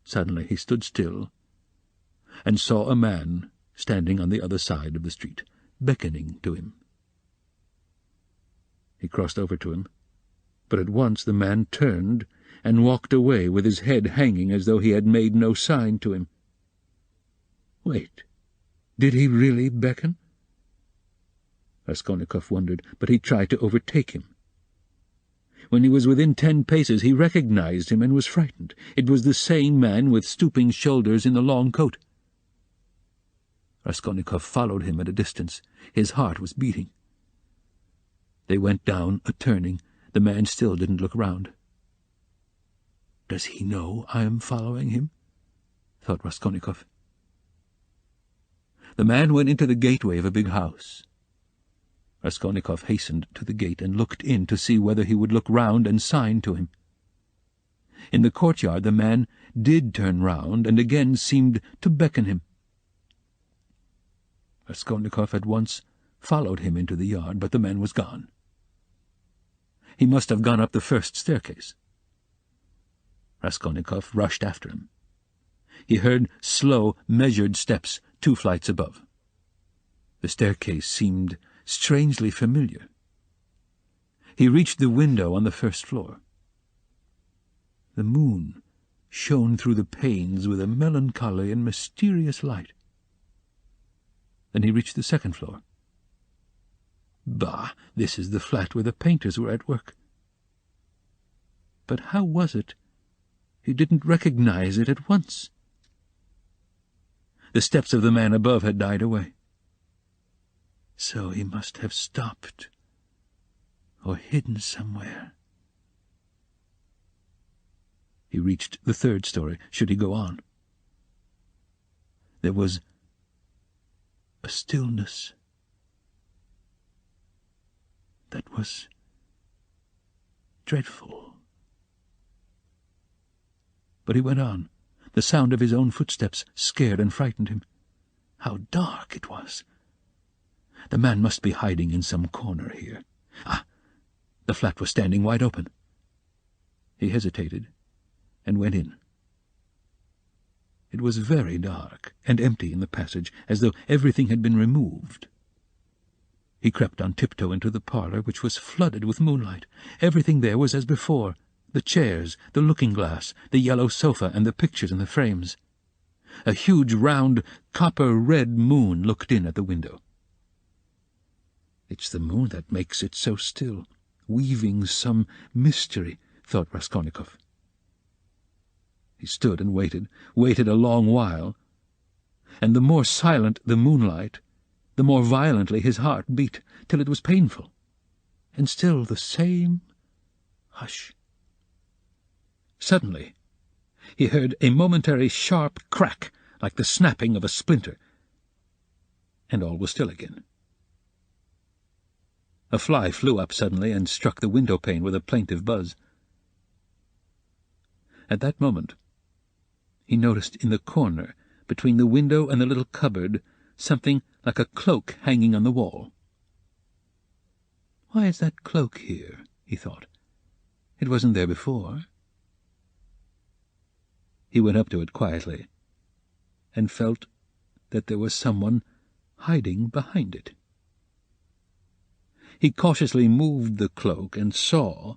Suddenly he stood still and saw a man standing on the other side of the street, beckoning to him. He crossed over to him, but at once the man turned and walked away with his head hanging as though he had made no sign to him. Wait, did he really beckon? Raskolnikov wondered, but he tried to overtake him. When he was within 10 paces, he recognized him and was frightened. It was the same man with stooping shoulders in the long coat. Raskolnikov followed him at a distance. His heart was beating. They went down a turning. The man still didn't look round. "Does he know I am following him?" thought Raskolnikov. The man went into the gateway of a big house. Raskolnikov hastened to the gate and looked in to see whether he would look round and sign to him. In the courtyard the man did turn round and again seemed to beckon him. Raskolnikov at once followed him into the yard, but the man was gone. He must have gone up the first staircase. Raskolnikov rushed after him. He heard slow, measured steps 2 flights above. The staircase seemed strangely familiar. He reached the window on the first floor. The moon shone through the panes with a melancholy and mysterious light. Then he reached the second floor. Bah! This is the flat where the painters were at work. But how was it he didn't recognize it at once? The steps of the man above had died away. So he must have stopped, or hidden somewhere. He reached the 3rd story. Should he go on? There was a stillness that was dreadful. But he went on. The sound of his own footsteps scared and frightened him. How dark it was! The man must be hiding in some corner here. Ah! The flat was standing wide open. He hesitated and went in. It was very dark and empty in the passage, as though everything had been removed. He crept on tiptoe into the parlour, which was flooded with moonlight. Everything there was as before: the chairs, the looking-glass, the yellow sofa, and the pictures in the frames. A huge, round, copper-red moon looked in at the window. "It's the moon that makes it so still, weaving some mystery," thought Raskolnikov. He stood and waited a long while, and the more silent the moonlight, the more violently his heart beat, till it was painful, and still the same hush. Suddenly he heard a momentary sharp crack, like the snapping of a splinter, and all was still again. A fly flew up suddenly and struck the window-pane with a plaintive buzz. At that moment he noticed in the corner, between the window and the little cupboard, something like a cloak hanging on the wall. "Why is that cloak here?" he thought. "It wasn't there before." He went up to it quietly, and felt that there was someone hiding behind it. He cautiously moved the cloak and saw,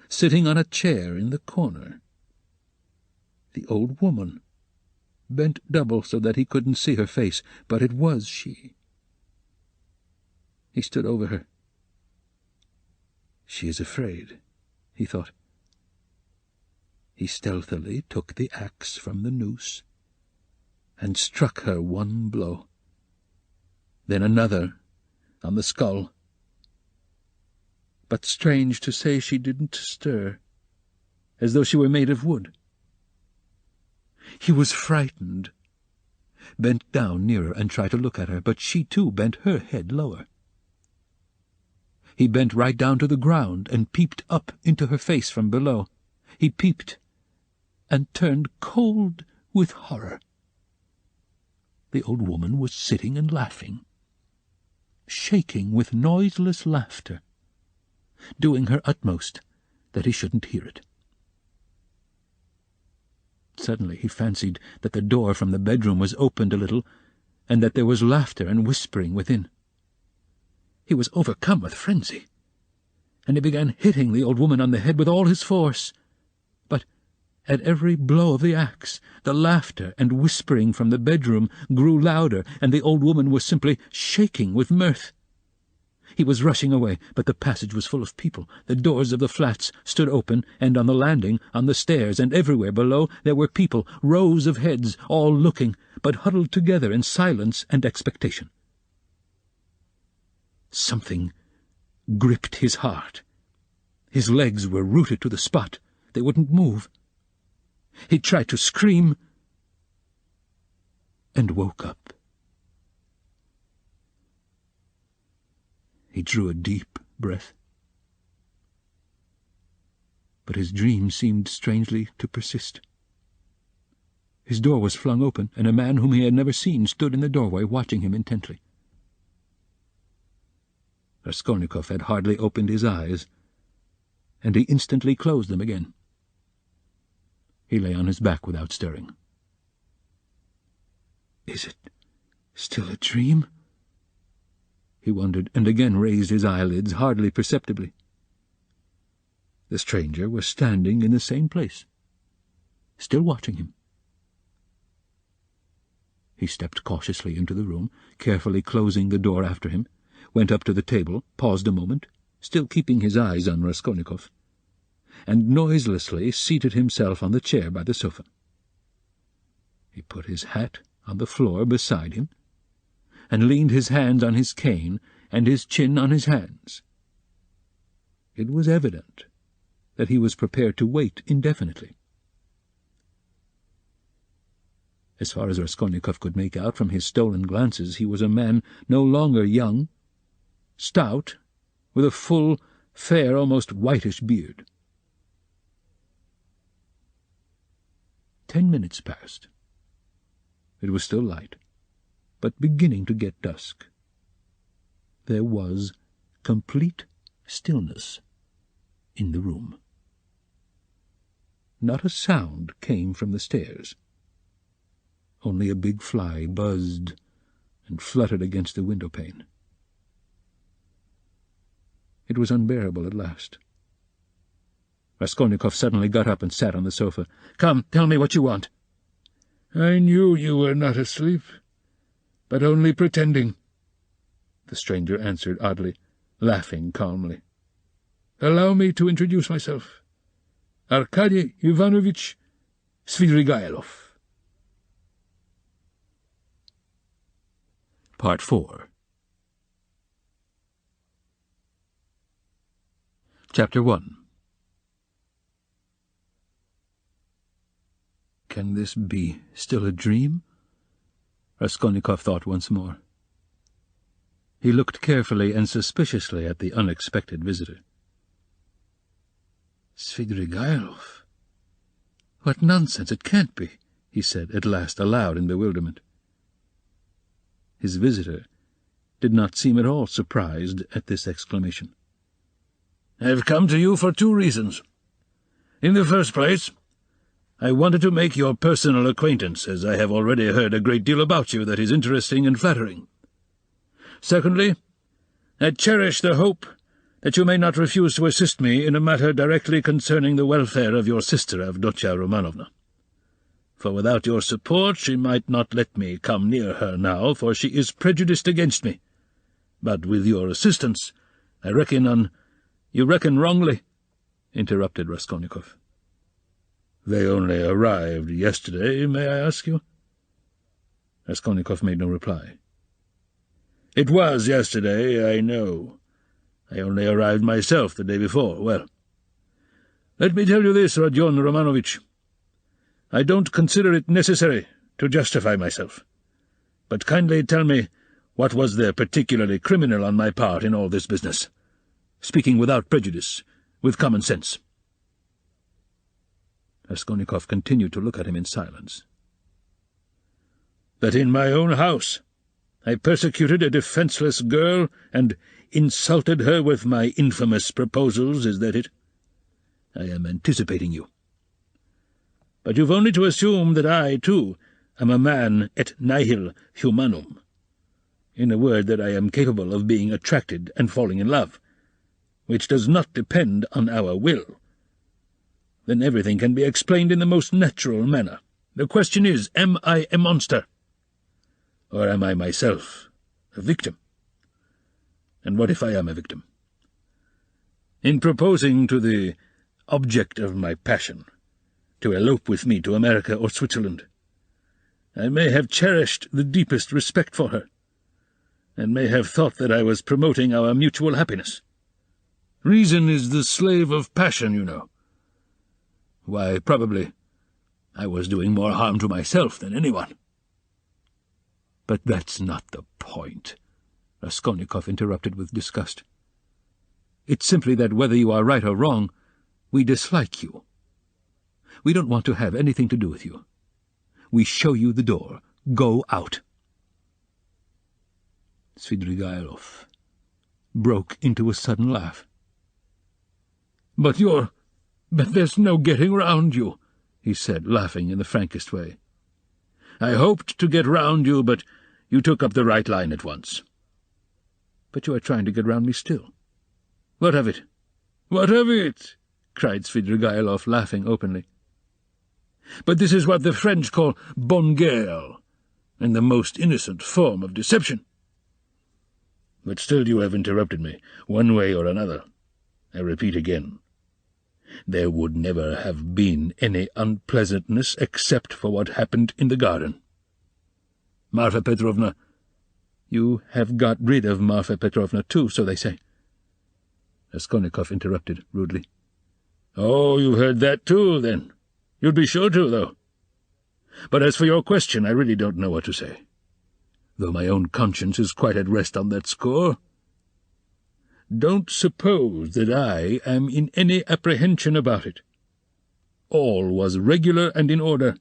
sitting on a chair in the corner, the old woman, bent double so that he couldn't see her face, but it was she. He stood over her. "She is afraid," he thought. He stealthily took the axe from the noose and struck her one blow, then another on the skull. But strange to say, she didn't stir, as though she were made of wood. He was frightened, bent down nearer and tried to look at her, but she too bent her head lower. He bent right down to the ground and peeped up into her face from below. He peeped and turned cold with horror. The old woman was sitting and laughing, shaking with noiseless laughter, doing her utmost that he shouldn't hear it. Suddenly he fancied that the door from the bedroom was opened a little, and that there was laughter and whispering within. He was overcome with frenzy, and he began hitting the old woman on the head with all his force. But at every blow of the axe, the laughter and whispering from the bedroom grew louder, and the old woman was simply shaking with mirth. He was rushing away, but the passage was full of people. The doors of the flats stood open, and on the landing, on the stairs, and everywhere below there were people, rows of heads, all looking, but huddled together in silence and expectation. Something gripped his heart. His legs were rooted to the spot. They wouldn't move. He tried to scream, and woke up. He drew a deep breath. But his dream seemed strangely to persist. His door was flung open, and a man whom he had never seen stood in the doorway watching him intently. Raskolnikov had hardly opened his eyes, and he instantly closed them again. He lay on his back without stirring. "Is it still a dream?" he wondered, and again raised his eyelids, hardly perceptibly. The stranger was standing in the same place, still watching him. He stepped cautiously into the room, carefully closing the door after him, went up to the table, paused a moment, still keeping his eyes on Raskolnikov, and noiselessly seated himself on the chair by the sofa. He put his hat on the floor beside him, and leaned his hands on his cane and his chin on his hands. It was evident that he was prepared to wait indefinitely. As far as Raskolnikov could make out from his stolen glances, he was a man no longer young, stout, with a full, fair, almost whitish beard. 10 minutes passed. It was still light, but beginning to get dusk. There was complete stillness in the room. Not a sound came from the stairs. Only a big fly buzzed and fluttered against the window-pane. It was unbearable at last. Raskolnikov suddenly got up and sat on the sofa. "Come, tell me what you want." "I knew you were not asleep, but only pretending," the stranger answered oddly, laughing calmly. "Allow me to introduce myself. Arkady Ivanovich Svidrigailov." Part 4. Chapter 1. Can this be still a dream? Raskolnikov thought once more. He looked carefully and suspiciously at the unexpected visitor. "Svidrigailov? What nonsense! It can't be," he said at last aloud in bewilderment. His visitor did not seem at all surprised at this exclamation. "I have come to you for 2 reasons. In the first place, I wanted to make your personal acquaintance, as I have already heard a great deal about you that is interesting and flattering. Secondly, I cherish the hope that you may not refuse to assist me in a matter directly concerning the welfare of your sister, Avdotya Romanovna. For without your support she might not let me come near her now, for she is prejudiced against me. But with your assistance, I reckon on—" "You reckon wrongly," interrupted Raskolnikov. "They only arrived yesterday, may I ask you?" Raskolnikov made no reply. "It was yesterday, I know. I only arrived myself the day before. Well, let me tell you this, Rodion Romanovich. I don't consider it necessary to justify myself, but kindly tell me what was there particularly criminal on my part in all this business, speaking without prejudice, with common sense." Raskolnikov continued to look at him in silence. "That in my own house I persecuted a defenceless girl and insulted her with my infamous proposals, is that it? I am anticipating you. But you've only to assume that I, too, am a man et nihil humanum. In a word, that I am capable of being attracted and falling in love, which does not depend on our will. Then everything can be explained in the most natural manner. The question is, am I a monster? Or am I myself a victim? And what if I am a victim? In proposing to the object of my passion to elope with me to America or Switzerland, I may have cherished the deepest respect for her, and may have thought that I was promoting our mutual happiness. Reason is the slave of passion, you know. Why, probably I was doing more harm to myself than anyone. But that's not the point, Raskolnikov interrupted with disgust. It's simply that whether you are right or wrong, we dislike you. We don't want to have anything to do with you. We show you the door. Go out. Svidrigailov broke into a sudden laugh. But there's no getting round you, he said, laughing in the frankest way. I hoped to get round you, but you took up the right line at once. But you are trying to get round me still. What of it? What of it? Cried Svidrigailov, laughing openly. But this is what the French call bonne guerre, and the most innocent form of deception. But still you have interrupted me, one way or another. I repeat again, there would never have been any unpleasantness except for what happened in the garden. Marfa Petrovna— You have got rid of Marfa Petrovna too, so they say. Raskolnikov interrupted rudely. Oh, you heard that too, then? You'd be sure to, though. But as for your question, I really don't know what to say, though my own conscience is quite at rest on that score. Don't suppose that I am in any apprehension about it. All was regular and in order.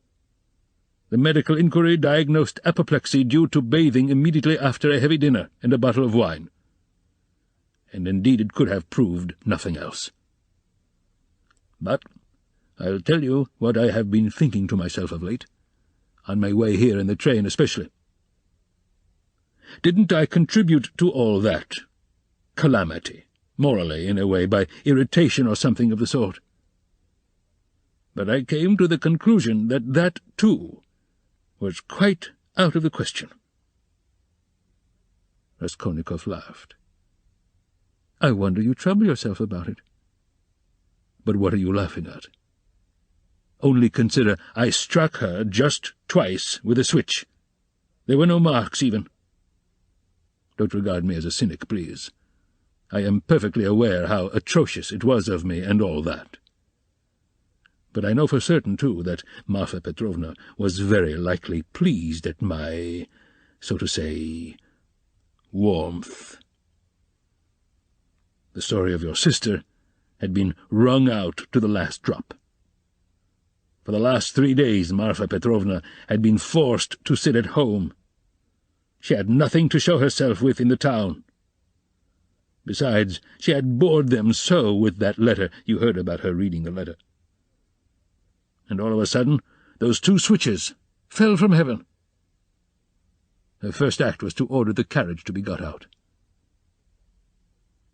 The medical inquiry diagnosed apoplexy due to bathing immediately after a heavy dinner and a bottle of wine. And indeed it could have proved nothing else. But I'll tell you what I have been thinking to myself of late, on my way here in the train especially. Didn't I contribute to all that calamity, morally, in a way, by irritation or something of the sort? But I came to the conclusion that that, too, was quite out of the question. Raskolnikov laughed. I wonder you trouble yourself about it. But what are you laughing at? Only consider, I struck her just twice with a switch. There were no marks, even. Don't regard me as a cynic, please. I am perfectly aware how atrocious it was of me and all that. But I know for certain, too, that Marfa Petrovna was very likely pleased at my, so to say, warmth. The story of your sister had been wrung out to the last drop. For the last 3 days Marfa Petrovna had been forced to sit at home. She had nothing to show herself with in the town. Besides, she had bored them so with that letter. You heard about her reading the letter. And all of a sudden, those 2 switches fell from heaven. Her first act was to order the carriage to be got out.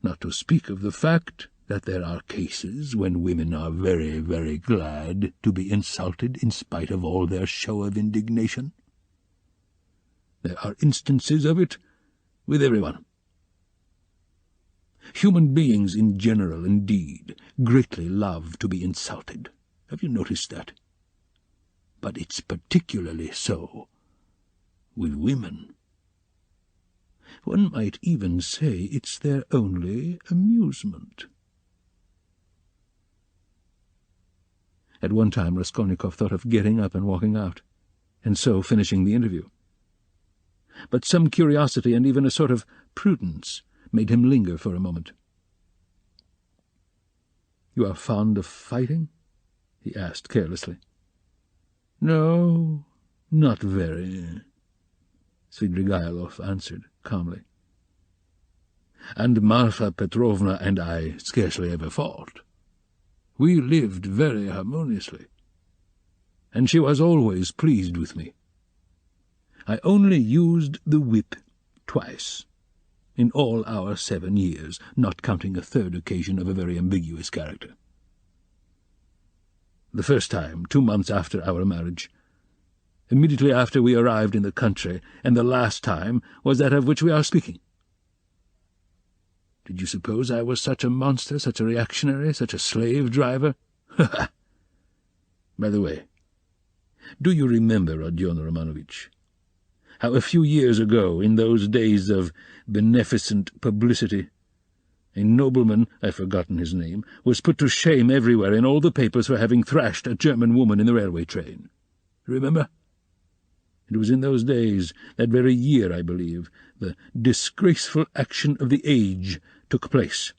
Not to speak of the fact that there are cases when women are very, very glad to be insulted in spite of all their show of indignation. There are instances of it with everyone. Human beings in general, indeed, greatly love to be insulted. Have you noticed that? But it's particularly so with women. One might even say it's their only amusement. At one time Raskolnikov thought of getting up and walking out, and so finishing the interview. But some curiosity and even a sort of prudence made him linger for a moment. "You are fond of fighting?" he asked carelessly. "No, not very," Svidrigailov answered calmly. "And Marfa Petrovna and I scarcely ever fought. We lived very harmoniously, and she was always pleased with me. I only used the whip twice in all our 7 years, not counting a third occasion of a very ambiguous character. The first time, 2 months after our marriage, immediately after we arrived in the country, and the last time was that of which we are speaking. Did you suppose I was such a monster, such a reactionary, such a slave-driver? Ha ha! By the way, do you remember, Rodion Romanovich, how a few years ago, in those days of beneficent publicity, a nobleman, I've forgotten his name, was put to shame everywhere in all the papers for having thrashed a German woman in the railway train? Remember? It was in those days, that very year, I believe, the disgraceful action of the age took place.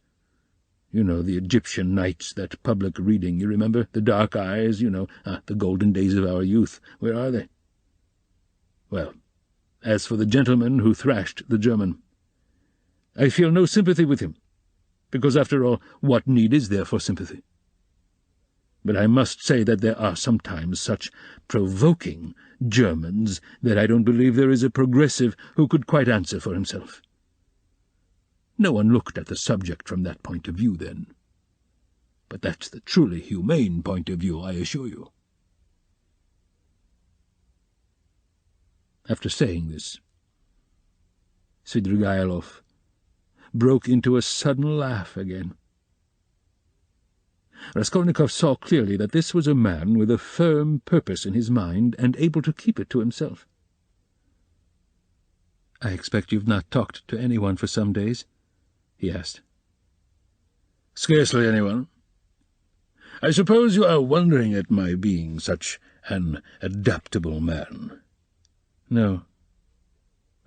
You know, the Egyptian nights, that public reading, you remember? The dark eyes, you know, the golden days of our youth. Where are they? Well, as for the gentleman who thrashed the German, I feel no sympathy with him, because, after all, what need is there for sympathy? But I must say that there are sometimes such provoking Germans that I don't believe there is a progressive who could quite answer for himself. No one looked at the subject from that point of view then. But that's the truly humane point of view, I assure you. After saying this, Svidrigaïlov broke into a sudden laugh again. Raskolnikov saw clearly that this was a man with a firm purpose in his mind and able to keep it to himself. "I expect you've not talked to anyone for some days?" he asked. "Scarcely anyone. I suppose you are wondering at my being such an adaptable man." "No.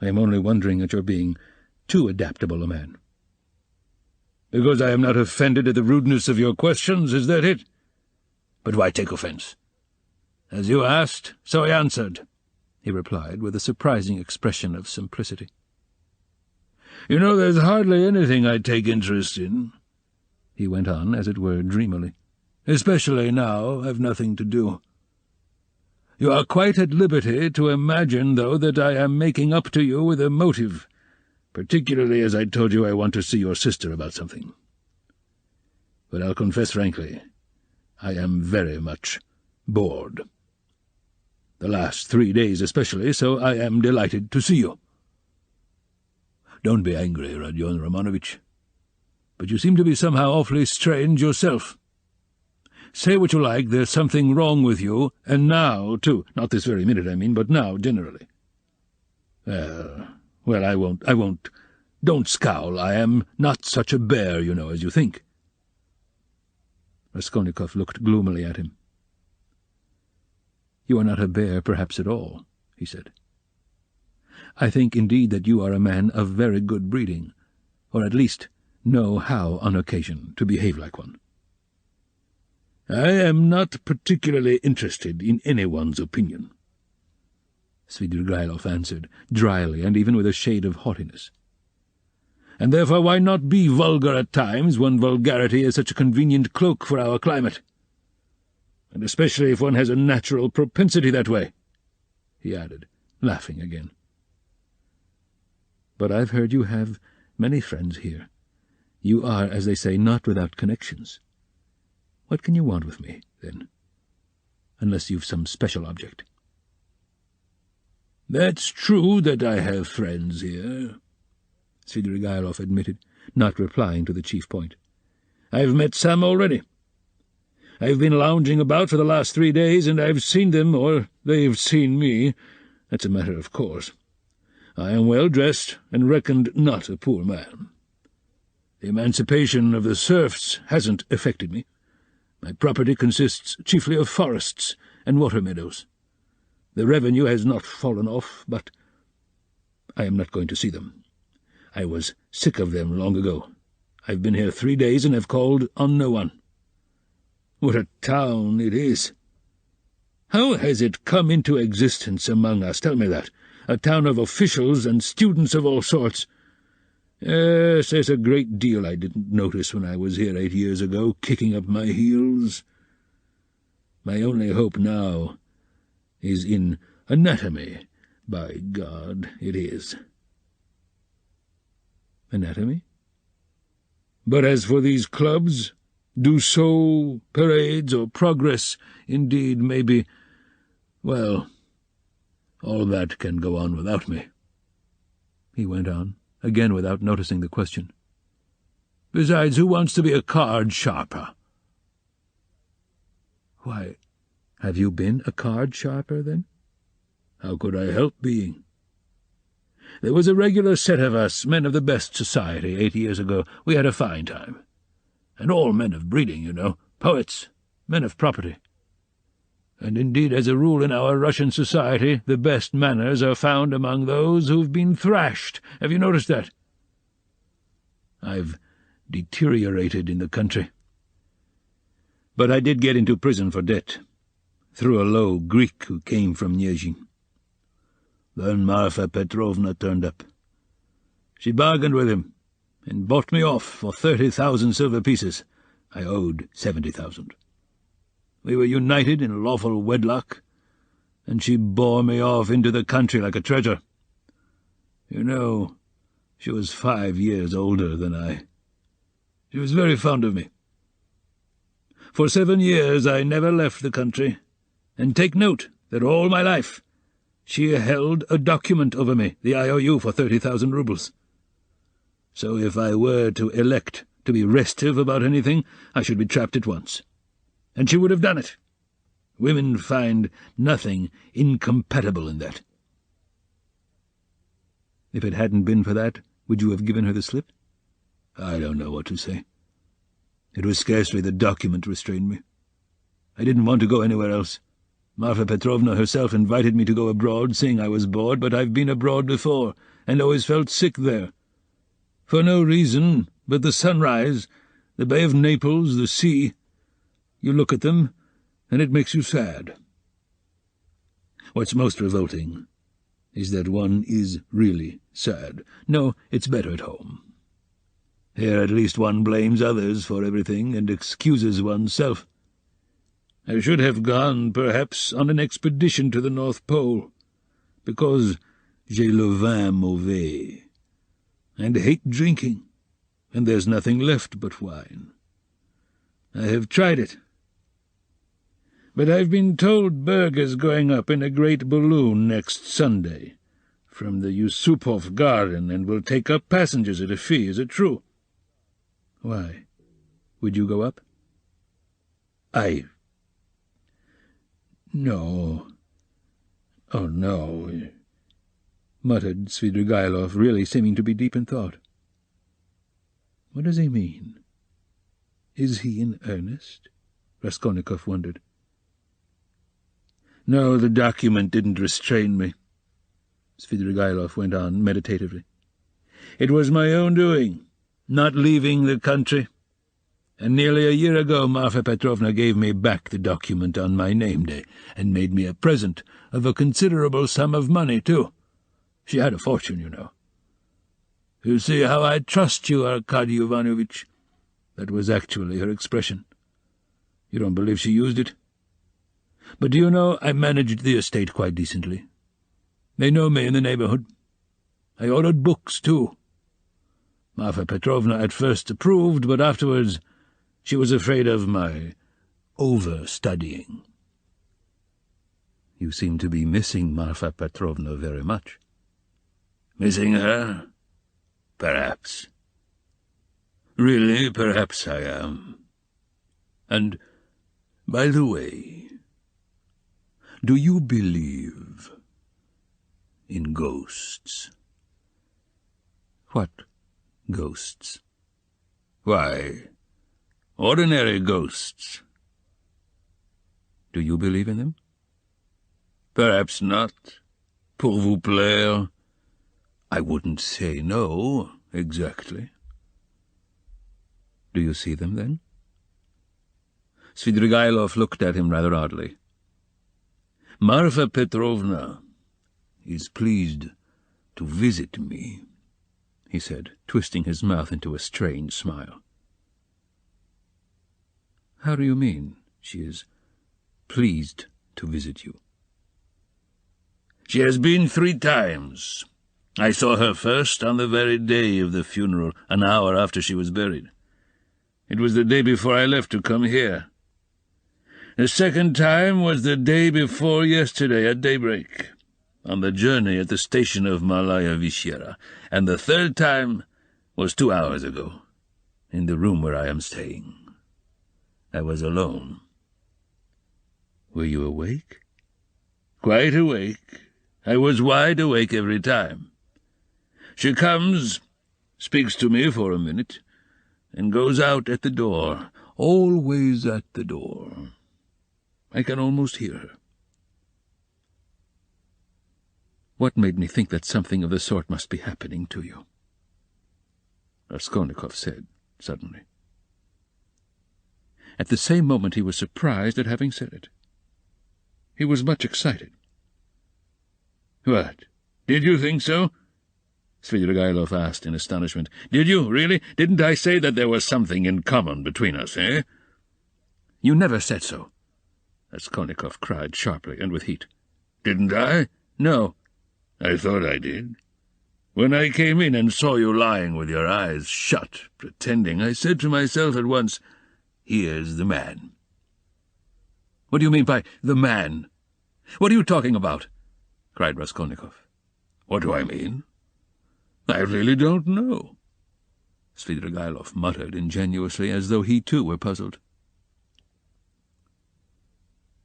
I am only wondering at your being too adaptable a man." "Because I am not offended at the rudeness of your questions, is that it? But why take offence? As you asked, so I answered," he replied, with a surprising expression of simplicity. "You know, there's hardly anything I take interest in," he went on, as it were dreamily, "especially now I've nothing to do. You are quite at liberty to imagine, though, that I am making up to you with a motive, particularly as I told you I want to see your sister about something. But I'll confess frankly, I am very much bored. The last 3 days especially, so I am delighted to see you. Don't be angry, Rodion Romanovich, but you seem to be somehow awfully strange yourself. Say what you like, there's something wrong with you, and now, too. Not this very minute, I mean, but now, generally. Well, I won't. Don't scowl. I am not such a bear, you know, as you think." Raskolnikov looked gloomily at him. "You are not a bear, perhaps, at all," he said. "I think, indeed, that you are a man of very good breeding, or at least know how, on occasion, to behave like one." "I am not particularly interested in anyone's opinion," Svidrigaïlov answered, dryly and even with a shade of haughtiness. "And therefore why not be vulgar at times, when vulgarity is such a convenient cloak for our climate? And especially if one has a natural propensity that way," he added, laughing again. "But I've heard you have many friends here. You are, as they say, not without connections. What can you want with me, then, unless you've some special object?" "That's true that I have friends here," Svidrigaïlov admitted, not replying to the chief point. "I've met some already. I've been lounging about for the last 3 days, and I've seen them, or they've seen me. That's a matter of course. I am well dressed, and reckoned not a poor man. The emancipation of the serfs hasn't affected me. My property consists chiefly of forests and water meadows. The revenue has not fallen off, but I am not going to see them. I was sick of them long ago. I've been here 3 days and have called on no one. What a town it is! How has it come into existence among us? Tell me that. A town of officials and students of all sorts. Yes, there's a great deal I didn't notice when I was here 8 years ago, kicking up my heels. My only hope now is in anatomy. By God, it is." "Anatomy?" "But as for these clubs, Dussault, parades, or progress, indeed, maybe, well, all that can go on without me," he went on, again without noticing the question. Besides, who wants to be a card sharper?" "Why, have you been a card sharper, then?" "How could I help being? There was a regular set of us, men of the best society, 8 years ago. We had a fine time. And all men of breeding, you know, poets, men of property. And indeed, as a rule in our Russian society, the best manners are found among those who've been thrashed. Have you noticed that? I've deteriorated in the country. But I did get into prison for debt, through a low Greek who came from Nyezhin. Then Marfa Petrovna turned up. She bargained with him, and bought me off for 30,000 silver pieces. I owed 70,000. We were united in lawful wedlock, and she bore me off into the country like a treasure. You know, she was 5 years older than I. She was very fond of me. For 7 years I never left the country, and take note that all my life she held a document over me, the IOU for 30,000 rubles. So if I were to elect to be restive about anything, I should be trapped at once. And she would have done it. Women find nothing incompatible in that. If it hadn't been for that, would you have given her the slip? I don't know what to say. It was scarcely the document restrained me. I didn't want to go anywhere else. Marfa Petrovna herself invited me to go abroad, saying I was bored, but I've been abroad before, and always felt sick there. For no reason but the sunrise, the Bay of Naples, the sea. You look at them, and it makes you sad. What's most revolting is that one is really sad. No, it's better at home. Here at least one blames others for everything and excuses oneself. I should have gone, perhaps, on an expedition to the North Pole, because j'ai le vin mauvais, and hate drinking, and there's nothing left but wine. I have tried it. But I've been told Berg is going up in a great balloon next Sunday, from the Yusupov garden, and will take up passengers at a fee. Is it true? Why? Would you go up? No. Oh, no, muttered Svidrigailov, really seeming to be deep in thought. What does he mean? Is he in earnest? Raskolnikov wondered. No, the document didn't restrain me, Svidrigailov went on meditatively. It was my own doing, not leaving the country. And nearly a year ago Marfa Petrovna gave me back the document on my name day, and made me a present of a considerable sum of money, too. She had a fortune, you know. You see how I trust you, Arkady Ivanovitch. That was actually her expression. You don't believe she used it? But do you know, I managed the estate quite decently. They know me in the neighborhood. I ordered books, too. Marfa Petrovna at first approved, but afterwards she was afraid of my over-studying. You seem to be missing Marfa Petrovna very much. Missing her? Perhaps. Really, perhaps I am. And, by the way, do you believe in ghosts? What ghosts? Why, ordinary ghosts. Do you believe in them? Perhaps not. Pour vous plaire. I wouldn't say no, exactly. Do you see them, then? Svidrigailov looked at him rather oddly. Marfa Petrovna is pleased to visit me, he said, twisting his mouth into a strange smile. How do you mean, she is pleased to visit you? She has been 3 times. I saw her first on the very day of the funeral, an hour after she was buried. It was the day before I left to come here. The second time was the day before yesterday at daybreak, on the journey at the station of Malaya Vishera, and the third time was 2 hours ago, in the room where I am staying. I was alone. Were you awake? Quite awake. I was wide awake every time. She comes, speaks to me for a minute, and goes out at the door, always at the door. I can almost hear her. What made me think that something of the sort must be happening to you? Raskolnikov said, suddenly. At the same moment he was surprised at having said it. He was much excited. What? Did you think so? Svidrigailov asked in astonishment. Did you, really? Didn't I say that there was something in common between us, eh? You never said so, Raskolnikov cried sharply and with heat. Didn't I? No. I thought I did. When I came in and saw you lying with your eyes shut, pretending, I said to myself at once, here's the man. What do you mean by the man? What are you talking about? Cried Raskolnikov. What do I mean? I really don't know, Svidrigailov muttered ingenuously, as though he too were puzzled.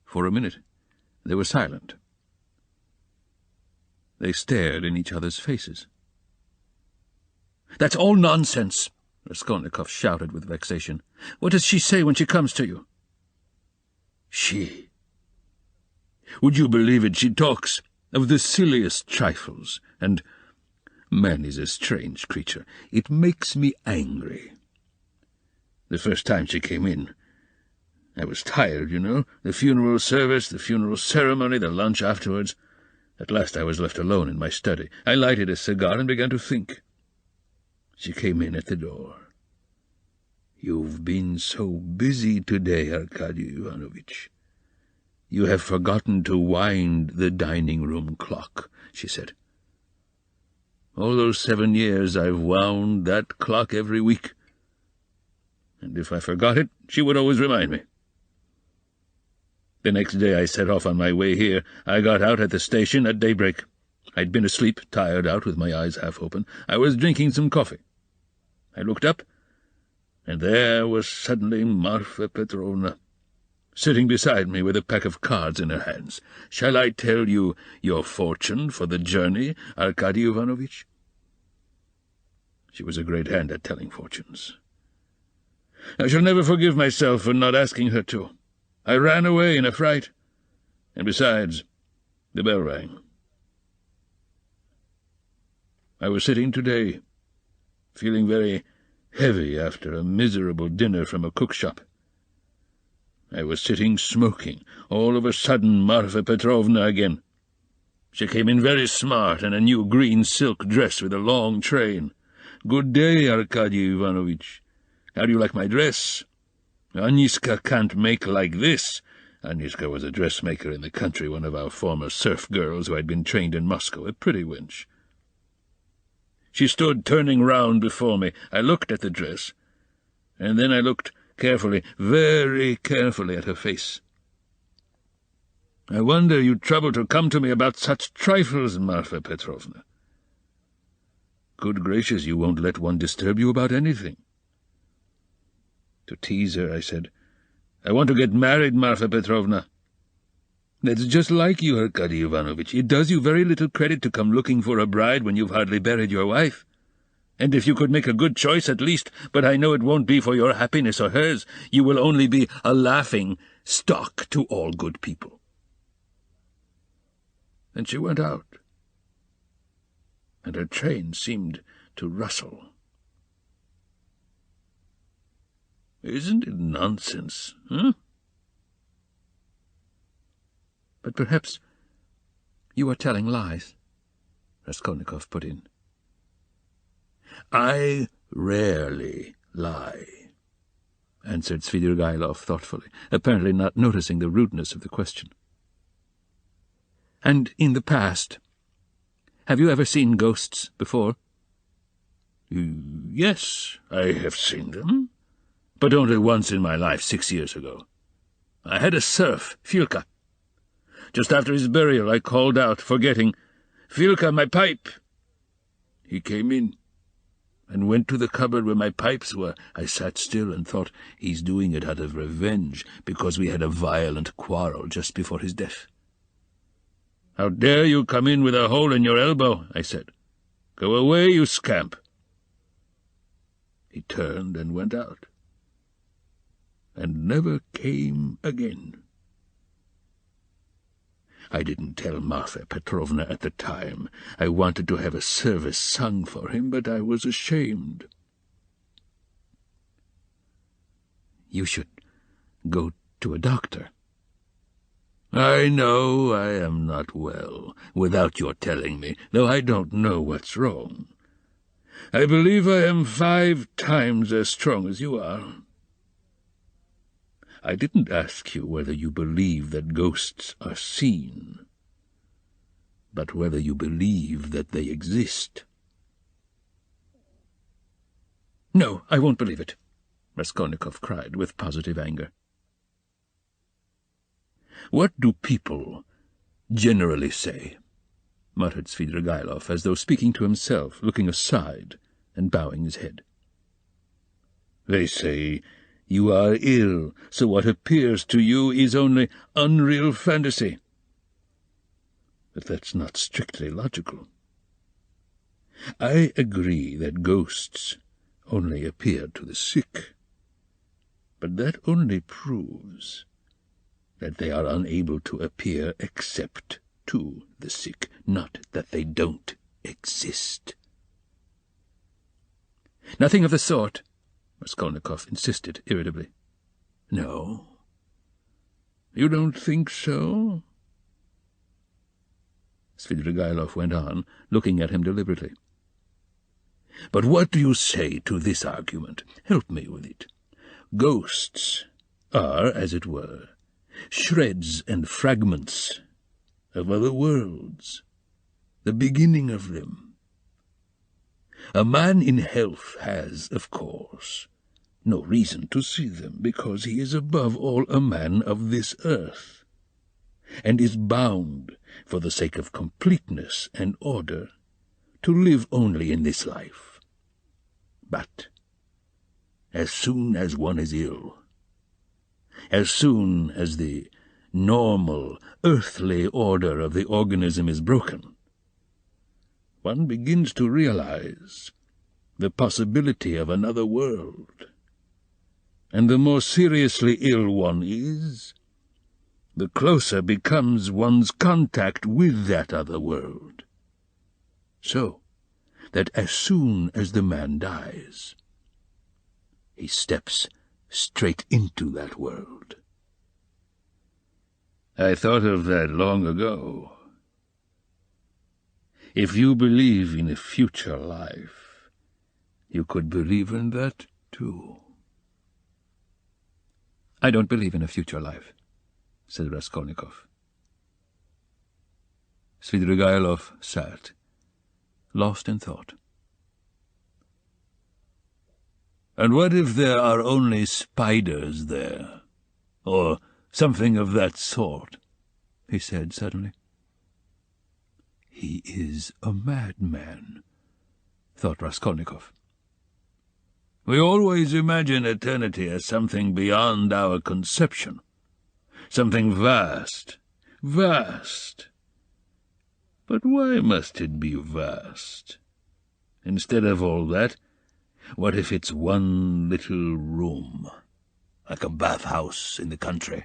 For a minute they were silent. They stared in each other's faces. "That's all nonsense," Raskolnikov shouted with vexation. "What does she say when she comes to you?" She? Would you believe it, she talks of the silliest trifles, and man is a strange creature. It makes me angry. The first time she came in, I was tired, you know, the funeral service, the funeral ceremony, the lunch afterwards. At last I was left alone in my study. I lighted a cigar and began to think. She came in at the door. "You've been so busy today, Arkady Ivanovitch. You have forgotten to wind the dining-room clock," she said. "All those 7 years I've wound that clock every week. And if I forgot it, she would always remind me. The next day I set off on my way here. I got out at the station at daybreak. I'd been asleep, tired out, with my eyes half open. I was drinking some coffee. I looked up, and there was suddenly Marfa Petrovna, sitting beside me with a pack of cards in her hands. Shall I tell you your fortune for the journey, Arkady Ivanovitch?" She was a great hand at telling fortunes. I shall never forgive myself for not asking her to. I ran away in a fright, and besides, the bell rang. I was sitting today, feeling very heavy after a miserable dinner from a cook-shop. I was sitting smoking. All of a sudden, Marfa Petrovna again. She came in very smart in a new green silk dress with a long train. "Good day, Arkady Ivanovitch. How do you like my dress? Aniska can't make like this." Aniska was a dressmaker in the country, one of our former serf girls who had been trained in Moscow, a pretty wench. She stood turning round before me. I looked at the dress, and then I looked carefully, very carefully, at her face. "I wonder you trouble to come to me about such trifles, Marfa Petrovna." "Good gracious, you won't let one disturb you about anything." To tease her, I said, "I want to get married, Marfa Petrovna." "That's just like you, Arkady Ivanovitch. It does you very little credit to come looking for a bride when you've hardly buried your wife. And if you could make a good choice at least, but I know it won't be for your happiness or hers, you will only be a laughing stock to all good people." And she went out, and her train seemed to rustle. Isn't it nonsense, huh? "But perhaps you are telling lies," Raskolnikov put in. "I rarely lie," answered Svidrigailov thoughtfully, apparently not noticing the rudeness of the question. "And in the past, have you ever seen ghosts before?" "Yes, I have seen them, but only once in my life 6 years ago. I had a serf, Filka. Just after his burial I called out, forgetting, 'Filka, my pipe!' He came in. and went to the cupboard where my pipes were. I sat still and thought he's doing it out of revenge, because we had a violent quarrel just before his death. 'How dare you come in with a hole in your elbow?' I said. 'Go away, you scamp.' He turned and went out, and never came again. I didn't tell Marfa Petrovna at the time. I wanted to have a service sung for him, but I was ashamed." "You should go to a doctor." "I know I am not well, without your telling me, though I don't know what's wrong. I believe I am 5 times as strong as you are. I didn't ask you whether you believe that ghosts are seen, but whether you believe that they exist." "No, I won't believe it," Raskolnikov cried with positive anger. "What do people generally say?" muttered Svidrigailov, as though speaking to himself, looking aside and bowing his head. "They say you are ill, so what appears to you is only unreal fantasy. But that's not strictly logical. I agree that ghosts only appear to the sick, but that only proves that they are unable to appear except to the sick, not that they don't exist." "Nothing of the sort," Raskolnikov insisted irritably. "No? You don't think so?" Svidrigailov went on, looking at him deliberately. "But what do you say to this argument? Help me with it. Ghosts are, as it were, shreds and fragments of other worlds, the beginning of them. A man in health has, of course, no reason to see them, because he is above all a man of this earth, and is bound, for the sake of completeness and order, to live only in this life. But as soon as one is ill, as soon as the normal, earthly order of the organism is broken, one begins to realize the possibility of another world. And the more seriously ill one is, the closer becomes one's contact with that other world. So that as soon as the man dies, he steps straight into that world. I thought of that long ago. If you believe in a future life, you could believe in that too." "I don't believe in a future life," said Raskolnikov. Svidrigailov sat, lost in thought. "And what if there are only spiders there, or something of that sort?" he said suddenly. "He is a madman," thought Raskolnikov. "We always imagine eternity as something beyond our conception, something vast, vast. But why must it be vast? Instead of all that, what if it's one little room, like a bathhouse in the country,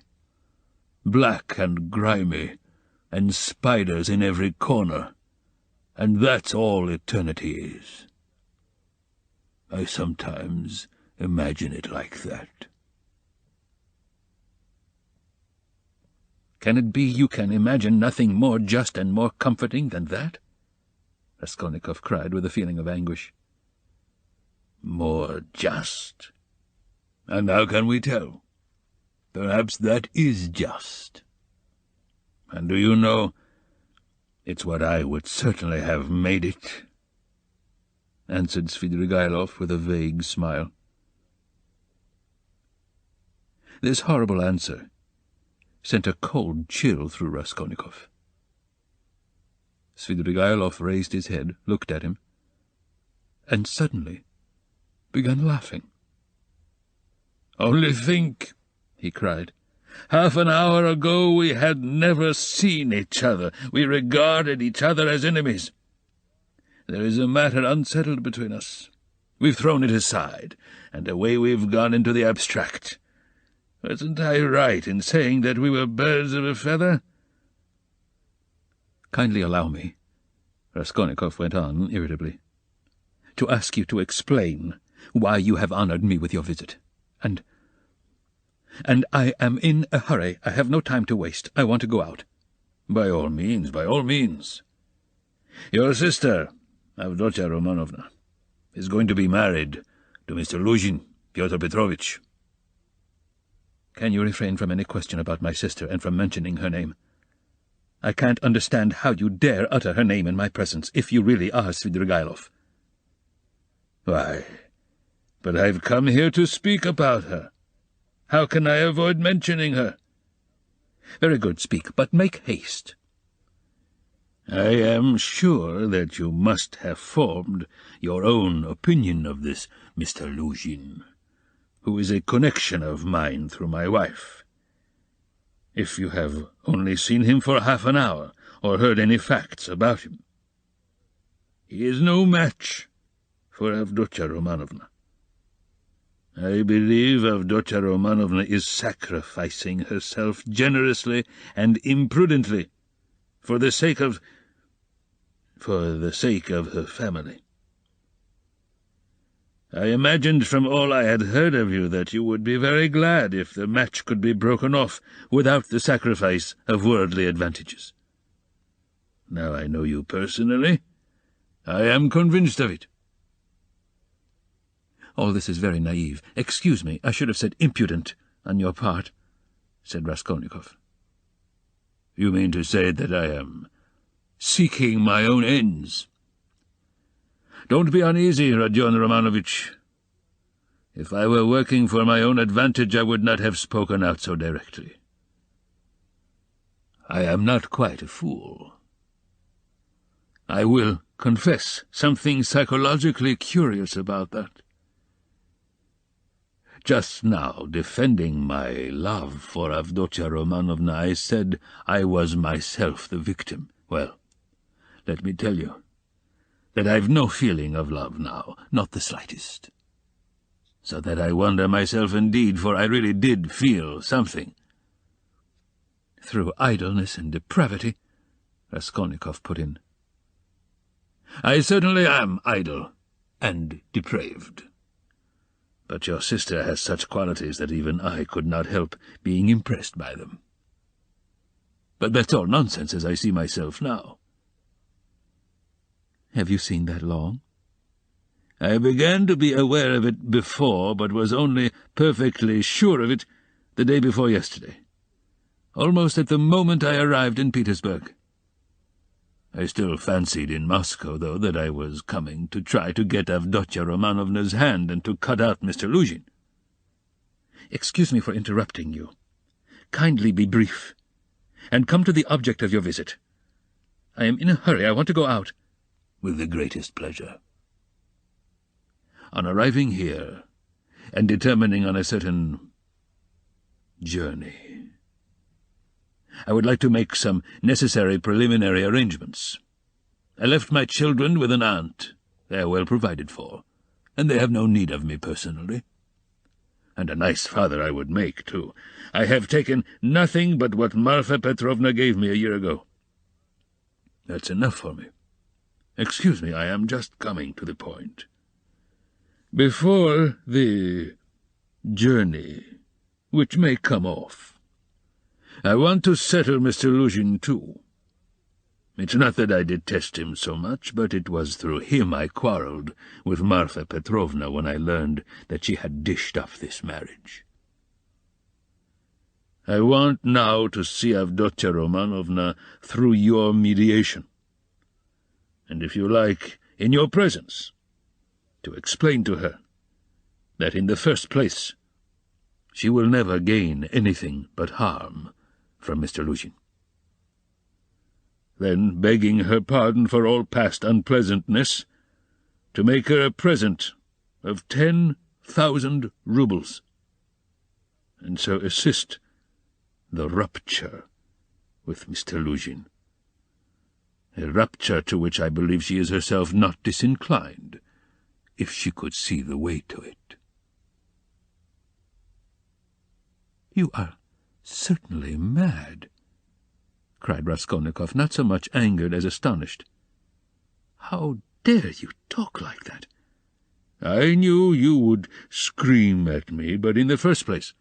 black and grimy, and spiders in every corner, and that's all eternity is? I sometimes imagine it like that." "Can it be you can imagine nothing more just and more comforting than that?" Raskolnikov cried with a feeling of anguish. "More just? And how can we tell? Perhaps that is just. And do you know, it's what I would certainly have made it," answered Svidrigailov with a vague smile. This horrible answer sent a cold chill through Raskolnikov. Svidrigailov raised his head, looked at him, and suddenly began laughing. "Only think," he cried. "Half an hour ago we had never seen each other. We regarded each other as enemies. There is a matter unsettled between us. We've thrown it aside, and away we've gone into the abstract. Wasn't I right in saying that we were birds of a feather?" "Kindly allow me," Raskolnikov went on irritably, "to ask you to explain why you have honoured me with your visit. And I am in a hurry. I have no time to waste. I want to go out." "By all means, by all means. Your sister, Avdotya Romanovna, is going to be married to Mr. Luzhin, Pyotr Petrovitch." "Can you refrain from any question about my sister and from mentioning her name? I can't understand how you dare utter her name in my presence, if you really are Svidrigailov." "Why, but I've come here to speak about her. How can I avoid mentioning her?" "Very good, speak, but make haste." "I am sure that you must have formed your own opinion of this Mr. Luzhin, who is a connection of mine through my wife. If you have only seen him for half an hour, or heard any facts about him, he is no match for Avdotya Romanovna. I believe Avdotya Romanovna is sacrificing herself generously and imprudently for the sake of her family. I imagined from all I had heard of you that you would be very glad if the match could be broken off without the sacrifice of worldly advantages. Now I know you personally. I am convinced of it." "All this is very naive. Excuse me, I should have said impudent on your part," said Raskolnikov. "You mean to say that I am seeking my own ends? Don't be uneasy, Rodion Romanovich. If I were working for my own advantage, I would not have spoken out so directly. I am not quite a fool. I will confess something psychologically curious about that. Just now, defending my love for Avdotya Romanovna, I said I was myself the victim. Well, let me tell you that I've no feeling of love now, not the slightest. So that I wonder myself indeed, for I really did feel something." "Through idleness and depravity," Raskolnikov put in. "I certainly am idle and depraved. But your sister has such qualities that even I could not help being impressed by them. But that's all nonsense, as I see myself now." "Have you seen that long?" "I began to be aware of it before, but was only perfectly sure of it the day before yesterday, almost at the moment I arrived in Petersburg. I still fancied in Moscow, though, that I was coming to try to get Avdotya Romanovna's hand and to cut out Mr. Luzhin." "Excuse me for interrupting you. Kindly be brief, and come to the object of your visit. I am in a hurry. I want to go out." "With the greatest pleasure. On arriving here, and determining on a certain journey, I would like to make some necessary preliminary arrangements. I left my children with an aunt. They are well provided for, and they have no need of me personally. And a nice father I would make, too. I have taken nothing but what Marfa Petrovna gave me a year ago. That's enough for me. Excuse me, I am just coming to the point. Before the journey, which may come off, I want to settle Mr. Luzhin, too. It's not that I detest him so much, but it was through him I quarrelled with Marfa Petrovna when I learned that she had dished up this marriage. I want now to see Avdotya Romanovna through your mediation, and if you like, in your presence, to explain to her that in the first place she will never gain anything but harm from Mr. Luzhin. Then, begging her pardon for all past unpleasantness, to make her a present of 10,000 rubles, and so assist the rupture with Mr. Luzhin. A rupture to which I believe she is herself not disinclined, if she could see the way to it. "You are certainly mad," cried Raskolnikov, not so much angered as astonished. "How dare you talk like that?" "I knew you would scream at me, but in the first place,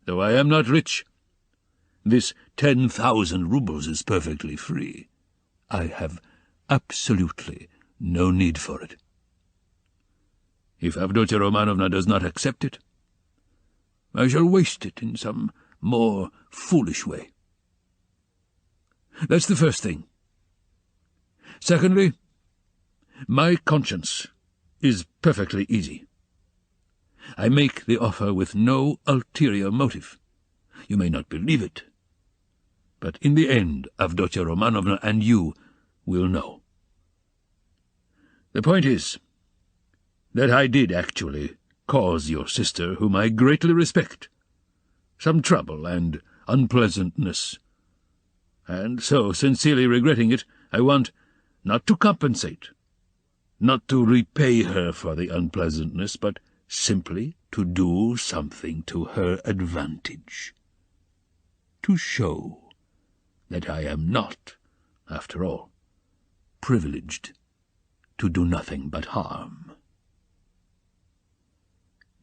though I am not rich, this 10,000 rubles is perfectly free. I have absolutely no need for it. If Avdotya Romanovna does not accept it, I shall waste it in some more foolish way. That's the first thing. Secondly, my conscience is perfectly easy. I make the offer with no ulterior motive. You may not believe it, but in the end Avdotya Romanovna and you will know. The point is that I did actually cause your sister, whom I greatly respect, some trouble and unpleasantness, and so, sincerely regretting it, I want not to compensate, not to repay her for the unpleasantness, but simply to do something to her advantage, to show that I am not, after all, privileged to do nothing but harm.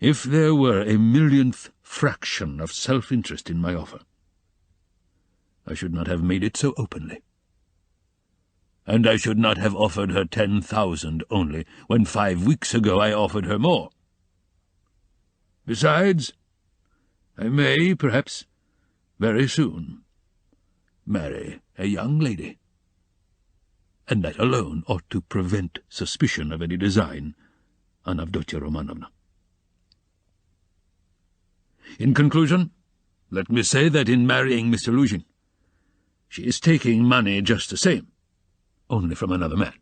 If there were a millionth fraction of self-interest in my offer, I should not have made it so openly. And I should not have offered her 10,000 only, when 5 weeks ago I offered her more. Besides, I may, perhaps, very soon, marry a young lady, and that alone ought to prevent suspicion of any design on Avdotya Romanovna. In conclusion, let me say that in marrying Mr. Luzhin, she is taking money just the same, only from another man.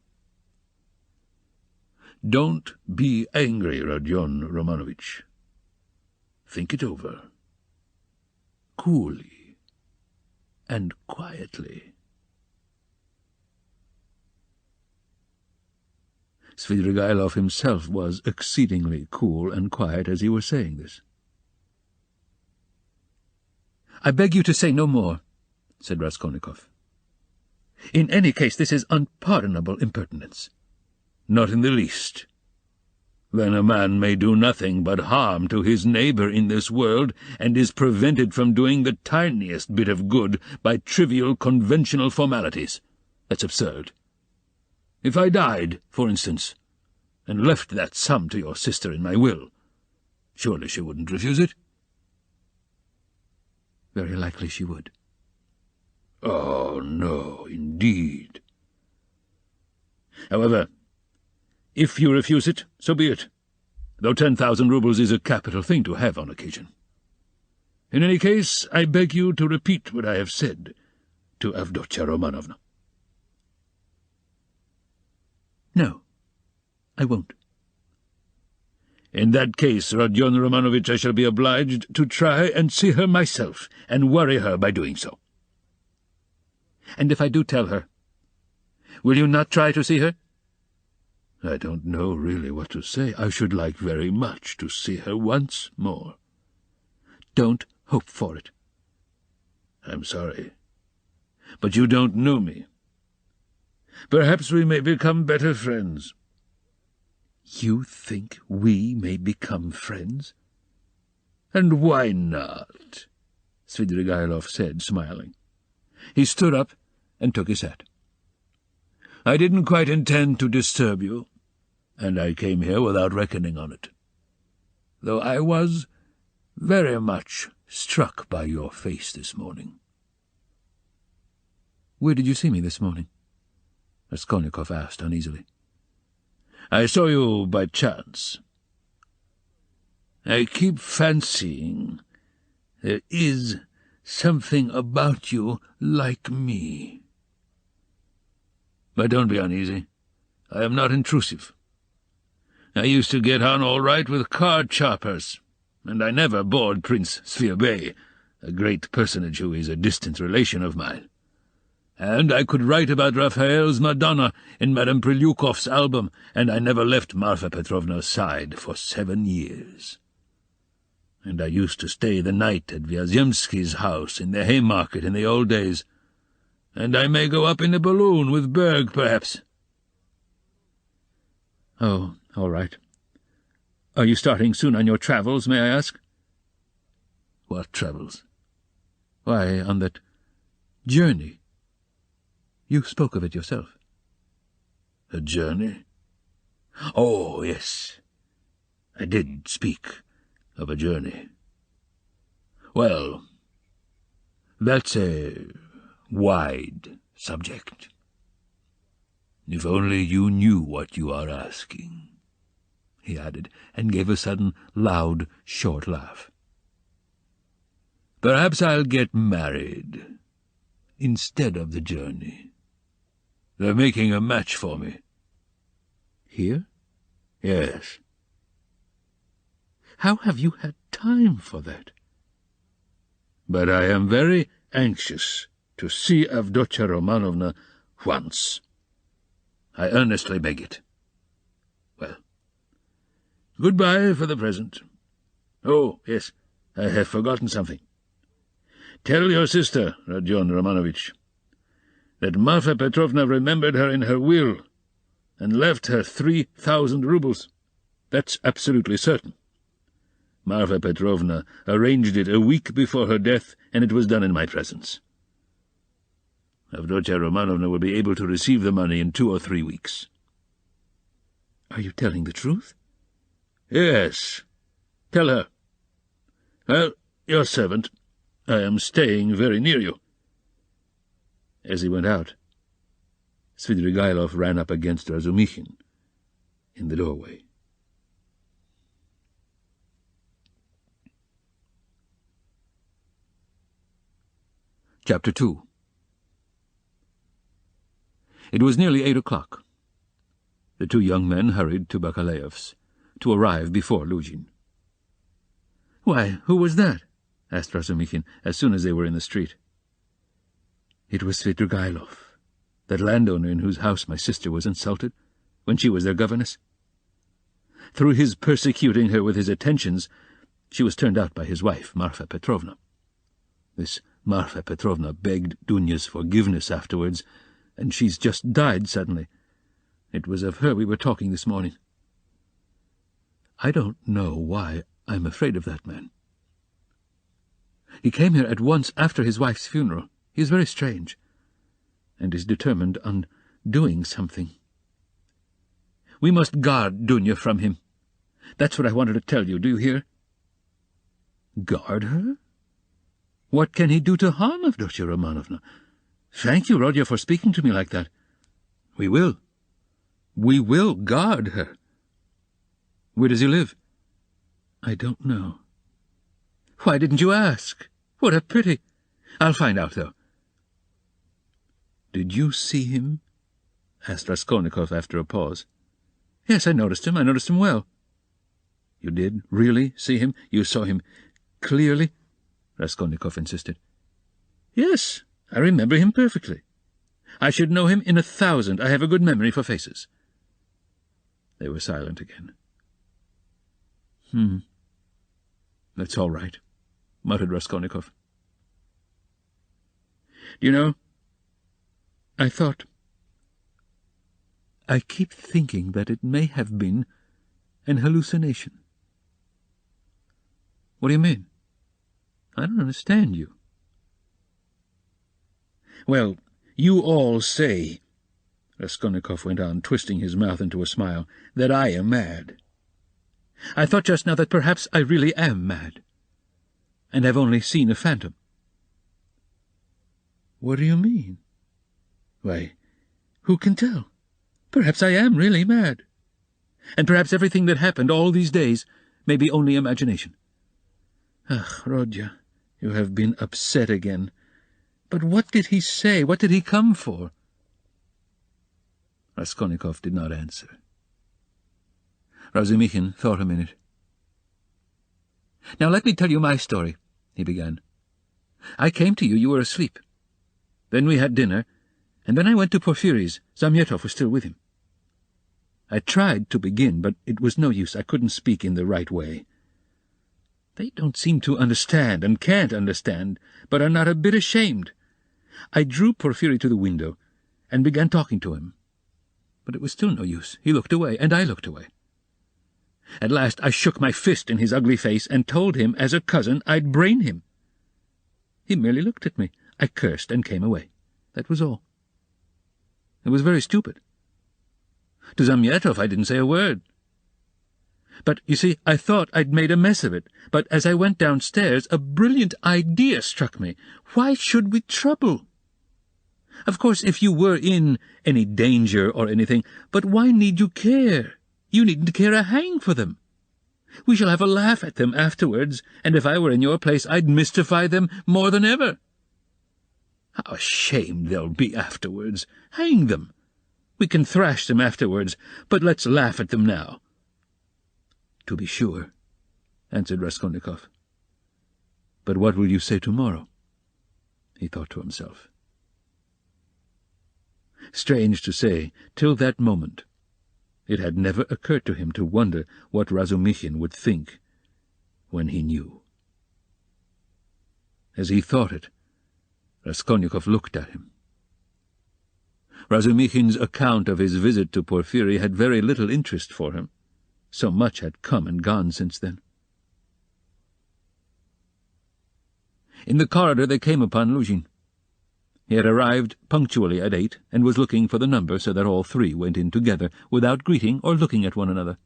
Don't be angry, Rodion Romanovich. Think it over, coolly and quietly. Svidrigailov himself was exceedingly cool and quiet as he was saying this. "I beg you to say no more," said Raskolnikov. "In any case, this is unpardonable impertinence." "Not in the least. Then a man may do nothing but harm to his neighbour in this world, and is prevented from doing the tiniest bit of good by trivial conventional formalities. That's absurd. If I died, for instance, and left that sum to your sister in my will, surely she wouldn't refuse it?" "Very likely she would." "Oh, no, indeed. However, if you refuse it, so be it, though 10,000 rubles is a capital thing to have on occasion. In any case, I beg you to repeat what I have said to Avdotya Romanovna." "No, I won't." "In that case, Rodion Romanovich, I shall be obliged to try and see her myself, and worry her by doing so." "And if I do tell her, will you not try to see her?" "I don't know really what to say. I should like very much to see her once more." "Don't hope for it." "I'm sorry, but you don't know me. Perhaps we may become better friends." "You think we may become friends?" "And why not?" Svidrigailov said, smiling. He stood up and took his hat. "I didn't quite intend to disturb you, and I came here without reckoning on it, though I was very much struck by your face this morning." "Where did you see me this morning?" Raskolnikov asked uneasily. "I saw you by chance. I keep fancying there is something about you like me. But don't be uneasy. I am not intrusive. I used to get on all right with card choppers, and I never bored Prince Svirbey, a great personage who is a distant relation of mine. And I could write about Raphael's Madonna in Madame Prilyukov's album, and I never left Marfa Petrovna's side for 7 years. And I used to stay the night at Vyazemsky's house in the Haymarket in the old days, and I may go up in a balloon with Berg, perhaps. Oh, all right. Are you starting soon on your travels, may I ask? What travels? Why, on that journey. You spoke of it yourself. A journey? Oh, yes. I did speak of a journey. Well, that's a wide subject. If only you knew what you are asking, he added, and gave a sudden, loud, short laugh. Perhaps I'll get married instead of the journey. They're making a match for me. Here? Yes. How have you had time for that? But I am very anxious to see Avdotya Romanovna once. I earnestly beg it. Well, goodbye for the present. Oh, yes, I have forgotten something. Tell your sister, Rodion Romanovich, that Marfa Petrovna remembered her in her will and left her 3,000 roubles. That's absolutely certain. Marfa Petrovna arranged it a week before her death, and it was done in my presence. Avdotya Romanovna will be able to receive the money in 2 or 3 weeks. Are you telling the truth? Yes. Tell her. Well, your servant. I am staying very near you. As he went out, Svidrigailov ran up against Razumikhin in the doorway. Chapter 2. It was nearly 8 o'clock. The 2 young men hurried to Bakalaev's, to arrive before Luzhin. "Why, who was that?" asked Razumikhin, as soon as they were in the street. "It was Svidrigailov, that landowner in whose house my sister was insulted, when she was their governess. Through his persecuting her with his attentions, she was turned out by his wife, Marfa Petrovna. This Marfa Petrovna begged Dunya's forgiveness afterwards, and she's just died suddenly. It was of her we were talking this morning. I don't know why I'm afraid of that man. He came here at once after his wife's funeral. He is very strange, and is determined on doing something. We must guard Dunya from him. That's what I wanted to tell you, do you hear?" "Guard her? What can he do to harm Avdotya Romanovna? Thank you, Rodya, for speaking to me like that. We will. We will guard her. Where does he live?" "I don't know." "Why didn't you ask? What a pity. I'll find out, though." "Did you see him?" asked Raskolnikov after a pause. "Yes, I noticed him. I noticed him well." "You did really see him? You saw him clearly?" Raskolnikov insisted. "Yes, I remember him perfectly. I should know him in 1,000. I have a good memory for faces." They were silent again. "That's all right," muttered Raskolnikov. "Do you know, I keep thinking that it may have been an hallucination." "What do you mean? I don't understand you." "Well, you all say," Raskolnikov went on, twisting his mouth into a smile, "that I am mad. I thought just now that perhaps I really am mad, and have only seen a phantom." "What do you mean?" "Why, who can tell? Perhaps I am really mad. And perhaps everything that happened all these days may be only imagination. Ach, Rodya, you have been upset again. But what did he say? What did he come for?" Raskolnikov did not answer. Razumikhin thought a minute. "Now let me tell you my story," he began. "I came to you were asleep. Then we had dinner, and then I went to Porfiry's. Zamyetov was still with him. I tried to begin, but it was no use. I couldn't speak in the right way. They don't seem to understand, and can't understand, but are not a bit ashamed. I drew Porfiry to the window, and began talking to him. But it was still no use. He looked away, and I looked away. At last I shook my fist in his ugly face, and told him, as a cousin, I'd brain him. He merely looked at me. I cursed and came away. That was all. It was very stupid. To Zamyetov I didn't say a word. But, you see, I thought I'd made a mess of it, but as I went downstairs a brilliant idea struck me. Why should we trouble? Of course, if you were in any danger or anything, but why need you care? You needn't care a hang for them. We shall have a laugh at them afterwards, and if I were in your place I'd mystify them more than ever. How ashamed they'll be afterwards. Hang them. We can thrash them afterwards, but let's laugh at them now." "To be sure," answered Raskolnikov. "But what will you say tomorrow?" he thought to himself. Strange to say, till that moment, it had never occurred to him to wonder what Razumikhin would think when he knew. As he thought it, Raskolnikov looked at him. Razumikhin's account of his visit to Porfiry had very little interest for him. So much had come and gone since then. In the corridor they came upon Luzhin. He had arrived punctually at 8 and was looking for the number so that all three went in together, without greeting or looking at one another.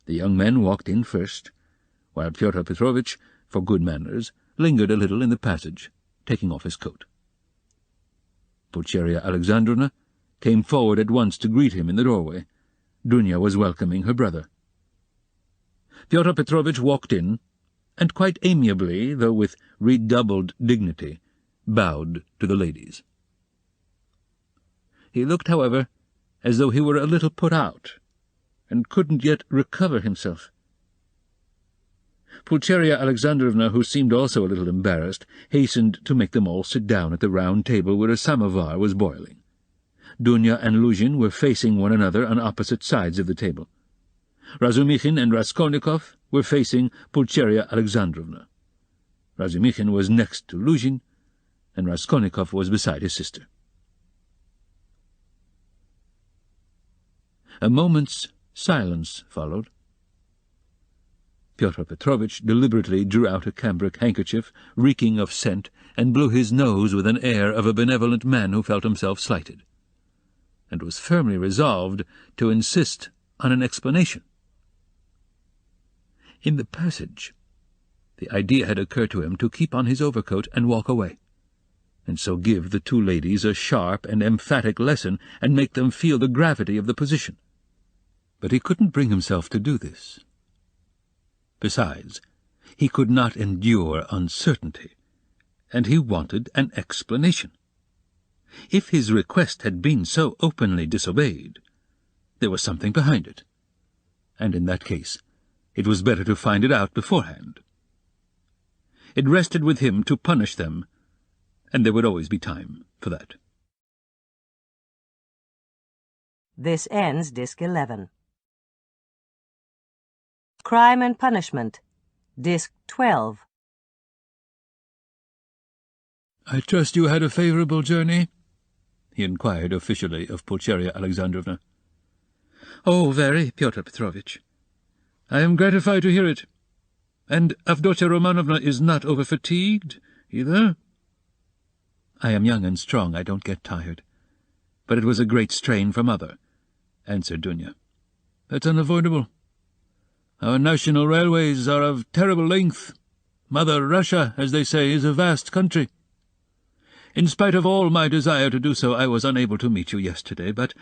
The young men walked in first, while Fyodor Petrovitch, for good manners, lingered a little in the passage, taking off his coat. Pulcheria Alexandrovna came forward at once to greet him in the doorway. Dunya was welcoming her brother. Fyodor Petrovitch walked in, and quite amiably, though with redoubled dignity, bowed to the ladies. He looked, however, as though he were a little put out, and couldn't yet recover himself. Pulcheria Alexandrovna, who seemed also a little embarrassed, hastened to make them all sit down at the round table where a samovar was boiling. Dunya and Luzhin were facing one another on opposite sides of the table. Razumikhin and Raskolnikov were facing Pulcheria Alexandrovna. Razumikhin was next to Luzhin, and Raskolnikov was beside his sister. A moment's silence followed. Pyotr Petrovitch deliberately drew out a cambric handkerchief, reeking of scent, and blew his nose with an air of a benevolent man who felt himself slighted, and was firmly resolved to insist on an explanation. In the passage, the idea had occurred to him to keep on his overcoat and walk away, and so give the two ladies a sharp and emphatic lesson and make them feel the gravity of the position. But he couldn't bring himself to do this. Besides, he could not endure uncertainty, and he wanted an explanation. If his request had been so openly disobeyed, there was something behind it, and in that case it was better to find it out beforehand. It rested with him to punish them, and there would always be time for that. This ends Disc 11. Crime and Punishment, Disc 12. "I trust you had a favourable journey?" he inquired officially of Pulcheria Alexandrovna. "Oh, very, Pyotr Petrovitch." "I am gratified to hear it. And Avdotya Romanovna is not over-fatigued, either?" "I am young and strong, I don't get tired. But it was a great strain for Mother," answered Dunya. "That's unavoidable. Our national railways are of terrible length. Mother Russia, as they say, is a vast country. In spite of all my desire to do so, I was unable to meet you yesterday, but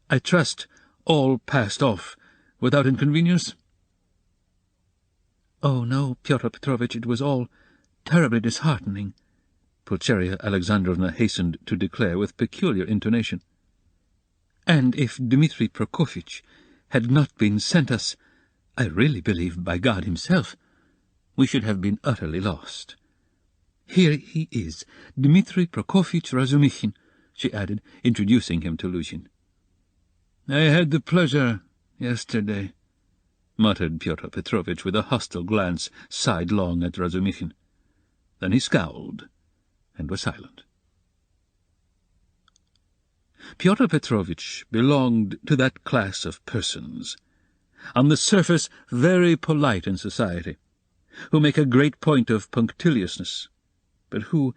I trust all passed off without inconvenience?" "Oh, no, Pyotr Petrovitch, it was all terribly disheartening," Pulcheria Alexandrovna hastened to declare with peculiar intonation. "And if Dmitri Prokofitch had not been sent us, I really believe by God himself, we should have been utterly lost. Here he is, Dmitri Prokofyevich Razumikhin," she added, introducing him to Luzhin. "I had the pleasure yesterday," muttered Pyotr Petrovitch with a hostile glance sidelong at Razumikhin. Then he scowled and was silent. Pyotr Petrovitch belonged to that class of persons, on the surface very polite in society, who make a great point of punctiliousness, but who,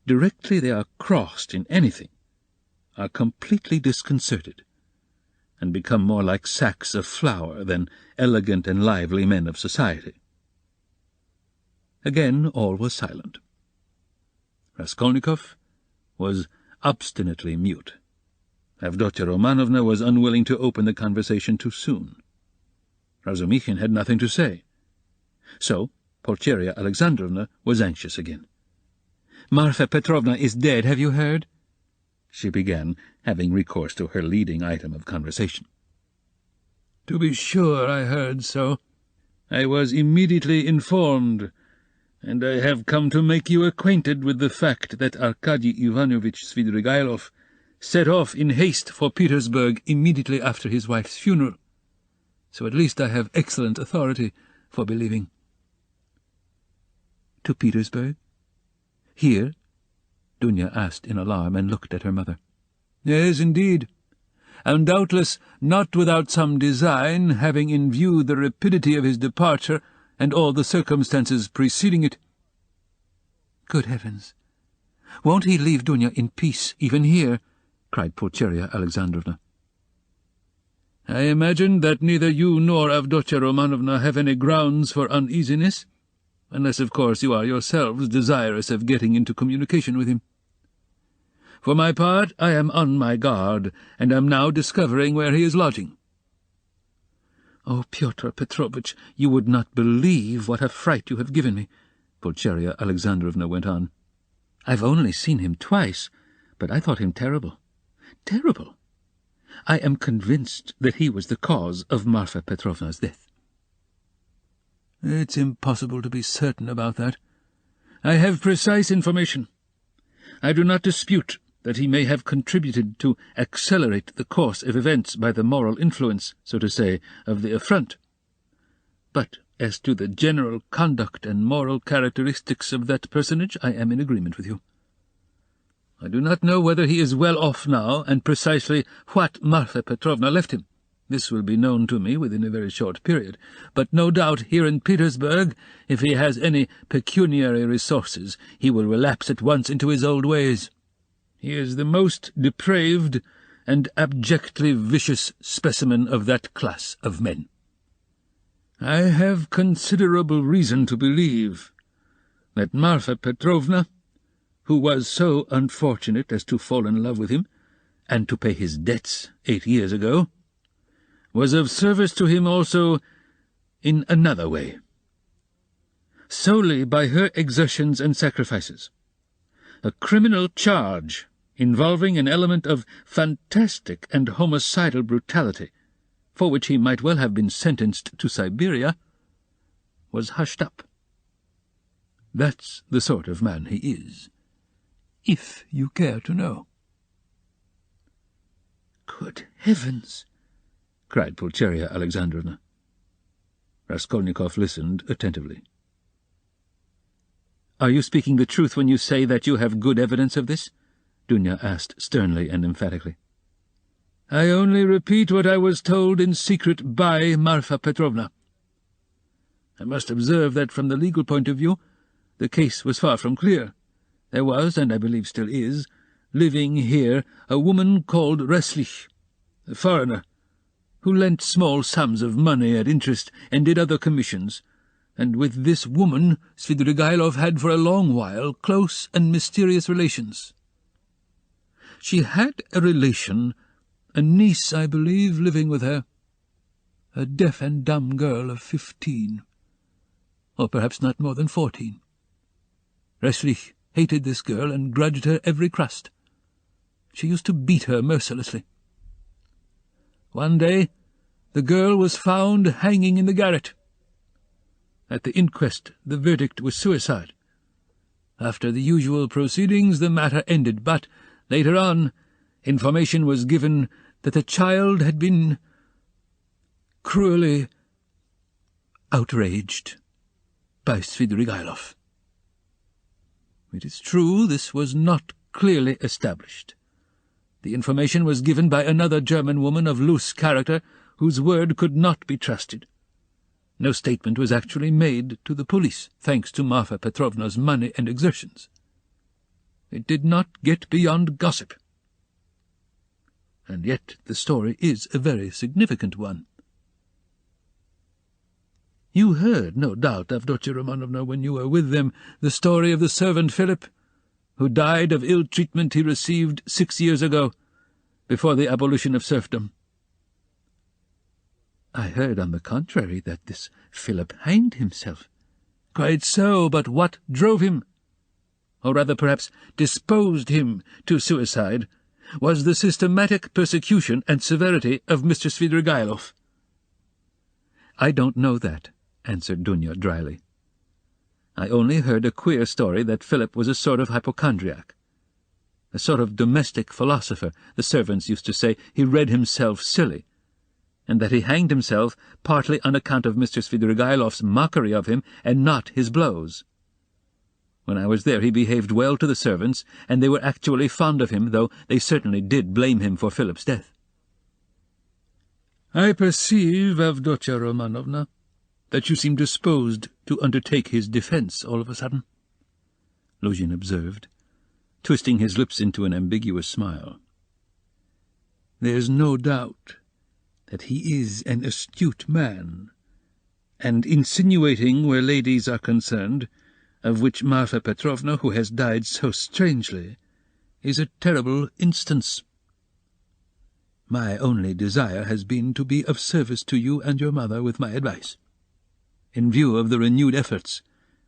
directly they are crossed in anything, are completely disconcerted, and become more like sacks of flour than elegant and lively men of society. Again all was silent. Raskolnikov was obstinately mute. Avdotya Romanovna was unwilling to open the conversation too soon. Razumikhin had nothing to say. So Pulcheria Alexandrovna was anxious again. "Marfa Petrovna is dead, have you heard?" she began, having recourse to her leading item of conversation. "To be sure, I heard so. I was immediately informed, and I have come to make you acquainted with the fact that Arkady Ivanovich Svidrigailov set off in haste for Petersburg immediately after his wife's funeral. So at least I have excellent authority for believing." "To Petersburg? Here?" Dunya asked in alarm, and looked at her mother. "Yes, indeed, and doubtless not without some design, having in view the rapidity of his departure and all the circumstances preceding it." "Good heavens! Won't he leave Dunya in peace, even here?" cried Pulcheria Alexandrovna. "I imagine that neither you nor Avdotya Romanovna have any grounds for uneasiness, unless, of course, you are yourselves desirous of getting into communication with him. For my part, I am on my guard, and am now discovering where he is lodging." "Oh, Pyotr Petrovitch, you would not believe what a fright you have given me," Pulcheria Alexandrovna went on. "I've only seen him twice, but I thought him terrible. Terrible! I am convinced that he was the cause of Marfa Petrovna's death." "It's impossible to be certain about that. I have precise information. I do not dispute that he may have contributed to accelerate the course of events by the moral influence, so to say, of the affront. But as to the general conduct and moral characteristics of that personage, I am in agreement with you. I do not know whether he is well off now, and precisely what Marfa Petrovna left him. This will be known to me within a very short period, but no doubt here in Petersburg, if he has any pecuniary resources, he will relapse at once into his old ways. He is the most depraved and abjectly vicious specimen of that class of men. I have considerable reason to believe that Marfa Petrovna, who was so unfortunate as to fall in love with him, and to pay his debts 8 years ago, was of service to him also in another way. Solely by her exertions and sacrifices, a criminal charge involving an element of fantastic and homicidal brutality, for which he might well have been sentenced to Siberia, was hushed up. That's the sort of man he is, if you care to know." "Good heavens!" cried Pulcheria Alexandrovna. Raskolnikov listened attentively. "Are you speaking the truth when you say that you have good evidence of this?" Dunya asked sternly and emphatically. "I only repeat what I was told in secret by Marfa Petrovna. I must observe that from the legal point of view the case was far from clear. There was, and I believe still is, living here a woman called Reslich, a foreigner, who lent small sums of money at interest and did other commissions, and with this woman Svidrigailov had for a long while close and mysterious relations. She had a relation, a niece, I believe, living with her, a deaf and dumb girl of 15, or perhaps not more than 14. Reslich hated this girl and grudged her every crust. She used to beat her mercilessly. One day The girl was found hanging in the garret. At the inquest, the verdict was suicide. After the usual proceedings, the matter ended, but, later on, information was given that the child had been cruelly outraged by Svidrigailov. It is true this was not clearly established. The information was given by another German woman of loose character, whose word could not be trusted. No statement was actually made to the police, thanks to Marfa Petrovna's money and exertions. It did not get beyond gossip. And yet the story is a very significant one. You heard, no doubt, Avdotya Romanovna, when you were with them, the story of the servant Philip, who died of ill treatment he received 6 years ago, before the abolition of serfdom. I heard, on the contrary, that this Philip hanged himself. Quite so, but what drove him, or rather perhaps disposed him to suicide, was the systematic persecution and severity of Mr. Svidrigailov. I don't know that, answered Dunya dryly. I only heard a queer story that Philip was a sort of hypochondriac, a sort of domestic philosopher. The servants used to say he read himself silly, and that he hanged himself partly on account of Mr. Svidrigailov's mockery of him and not his blows. When I was there he behaved well to the servants, and they were actually fond of him, though they certainly did blame him for Philip's death. I perceive, Avdotya Romanovna, that you seem disposed to undertake his defence all of a sudden, Luzhin observed, twisting his lips into an ambiguous smile. There's no doubt that he is an astute man, and insinuating where ladies are concerned, of which Marfa Petrovna, who has died so strangely, is a terrible instance. My only desire has been to be of service to you and your mother with my advice, in view of the renewed efforts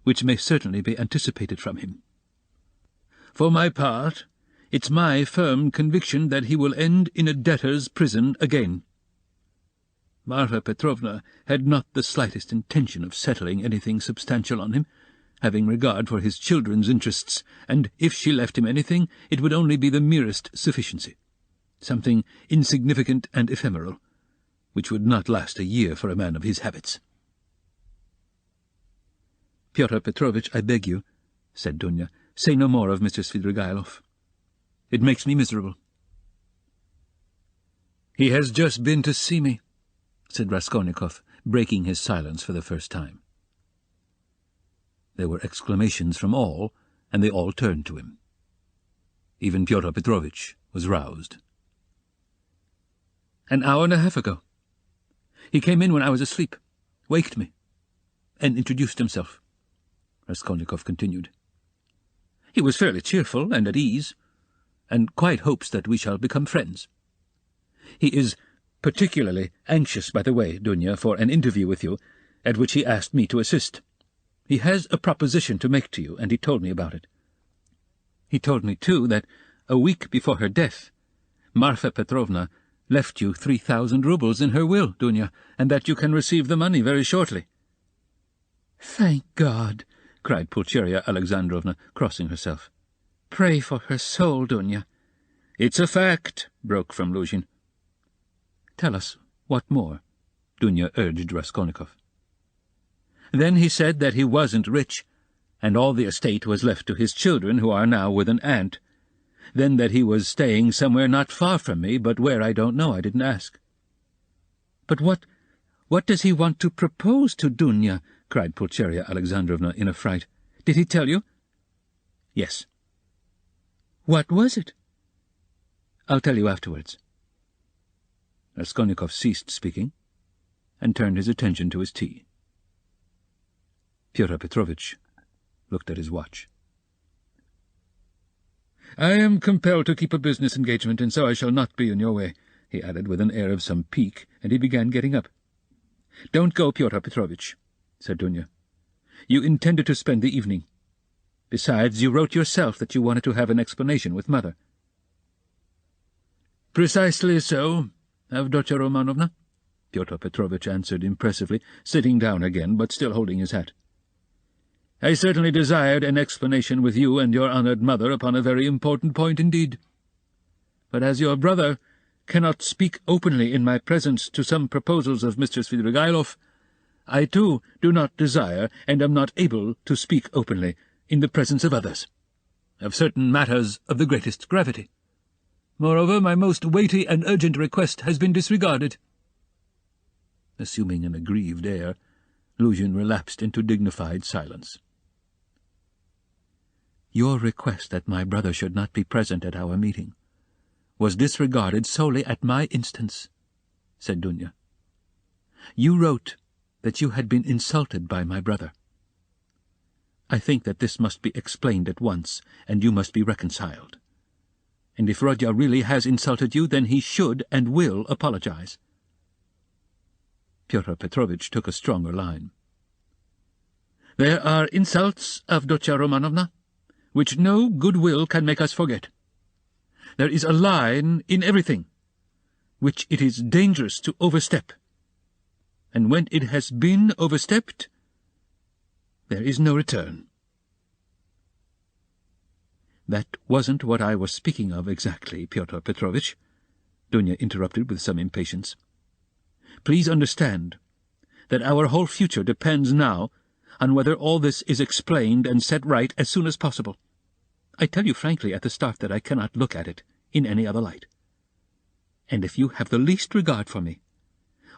which may certainly be anticipated from him. For my part, it's my firm conviction that he will end in a debtor's prison again. Marfa Petrovna had not the slightest intention of settling anything substantial on him, having regard for his children's interests, and if she left him anything, it would only be the merest sufficiency, something insignificant and ephemeral, which would not last a year for a man of his habits. Pyotr Petrovitch, I beg you, said Dunya, say no more of Mr. Svidrigailov. It makes me miserable. He has just been to see me, said Raskolnikov, breaking his silence for the first time. There were exclamations from all, and they all turned to him. Even Pyotr Petrovitch was roused. An hour and a half ago. He came in when I was asleep, waked me, and introduced himself, Raskolnikov continued. He was fairly cheerful and at ease, and quite hopes that we shall become friends. He is particularly anxious, by the way, Dunya, for an interview with you, at which he asked me to assist. He has a proposition to make to you, and he told me about it. He told me, too, that a week before her death, Marfa Petrovna left you 3,000 roubles in her will, Dunya, and that you can receive the money very shortly. Thank God, cried Pulcheria Alexandrovna, crossing herself. Pray for her soul, Dunya. It's a fact, broke from Luzhin. Tell us what more, Dunya urged Raskolnikov. Then he said that he wasn't rich, and all the estate was left to his children, who are now with an aunt. Then that he was staying somewhere not far from me, but where I don't know, I didn't ask. But what does he want to propose to Dunya? Cried Pulcheria Alexandrovna in a fright. Did he tell you? Yes. What was it? I'll tell you afterwards. Raskolnikov ceased speaking, and turned his attention to his tea. Pyotr Petrovitch looked at his watch. I am compelled to keep a business engagement, and so I shall not be in your way, he added with an air of some pique, and he began getting up. Don't go, Pyotr Petrovitch, said Dunya. You intended to spend the evening. Besides, you wrote yourself that you wanted to have an explanation with Mother. Precisely so, Avdotya Romanovna. Pyotr Petrovitch answered impressively, sitting down again, but still holding his hat. "I certainly desired an explanation with you and your honoured mother upon a very important point indeed. But as your brother cannot speak openly in my presence to some proposals of Mr. Svidrigailov, I too do not desire and am not able to speak openly in the presence of others, of certain matters of the greatest gravity. Moreover, my most weighty and urgent request has been disregarded." Assuming an aggrieved air, Luzhin relapsed into dignified silence. "Your request that my brother should not be present at our meeting was disregarded solely at my instance," said Dunya. "You wrote that you had been insulted by my brother. I think that this must be explained at once, and you must be reconciled. And if Rodya really has insulted you, then he should and will apologize." Pyotr Petrovitch took a stronger line. "There are insults, Avdotya Romanovna, which no goodwill can make us forget. There is a line in everything which it is dangerous to overstep, and when it has been overstepped, there is no return." "That wasn't what I was speaking of exactly, Pyotr Petrovitch," Dunya interrupted with some impatience. "Please understand that our whole future depends now on whether all this is explained and set right as soon as possible. I tell you frankly at the start that I cannot look at it in any other light. And if you have the least regard for me,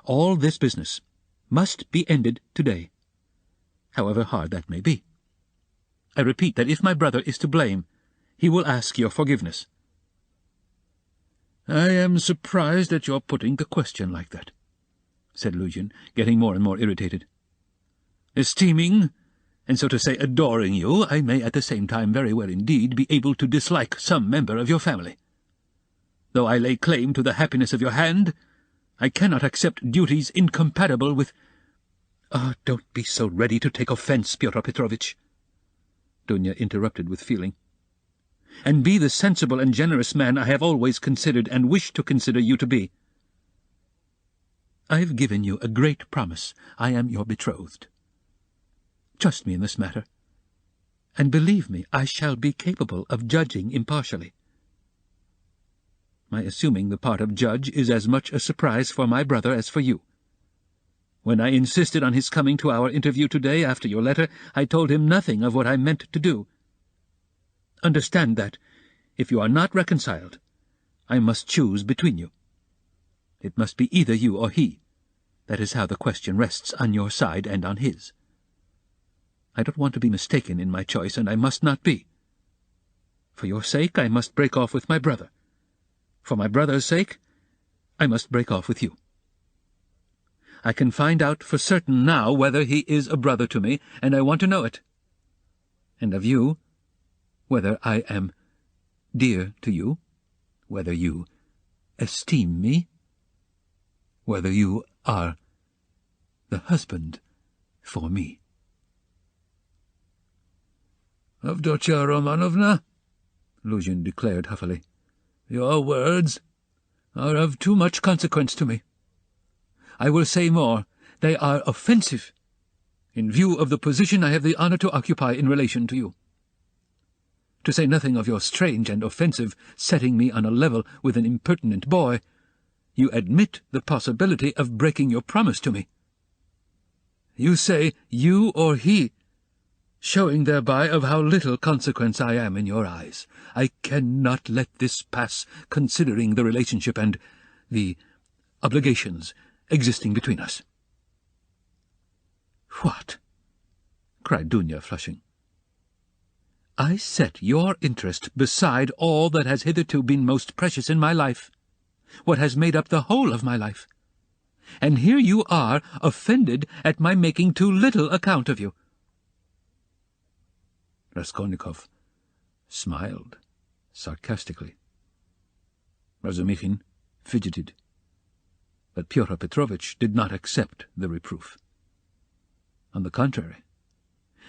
all this business must be ended today, however hard that may be. I repeat that if my brother is to blame, he will ask your forgiveness." "I am surprised at your putting the question like that," said Luzhin, getting more and more irritated. "Esteeming, and so to say adoring you, I may at the same time very well indeed be able to dislike some member of your family. Though I lay claim to the happiness of your hand, I cannot accept duties incompatible with—" "Don't be so ready to take offence, Pyotr Petrovitch," Dunya interrupted with feeling. "And be the sensible and generous man I have always considered and wish to consider you to be. I've given you a great promise. I am your betrothed. Trust me in this matter, and believe me, I shall be capable of judging impartially. My assuming the part of judge is as much a surprise for my brother as for you. When I insisted on his coming to our interview today after your letter, I told him nothing of what I meant to do. Understand that, if you are not reconciled, I must choose between you. It must be either you or he. That is how the question rests on your side and on his. I don't want to be mistaken in my choice, and I must not be. For your sake, I must break off with my brother. For my brother's sake, I must break off with you. I can find out for certain now whether he is a brother to me, and I want to know it. And of you, whether I am dear to you, whether you esteem me, whether you are the husband for me." "Avdotya Romanovna," Luzhin declared huffily, "your words are of too much consequence to me. I will say more. They are offensive, in view of the position I have the honour to occupy in relation to you. To say nothing of your strange and offensive setting me on a level with an impertinent boy, you admit the possibility of breaking your promise to me. You say you or he, showing thereby of how little consequence I am in your eyes. I cannot let this pass, considering the relationship and the obligations existing between us." "What?" cried Dunya, flushing. "I set your interest beside all that has hitherto been most precious in my life, what has made up the whole of my life. And here you are, offended at my making too little account of you." Raskolnikov smiled sarcastically. Razumikhin fidgeted, but Pyotr Petrovitch did not accept the reproof. On the contrary,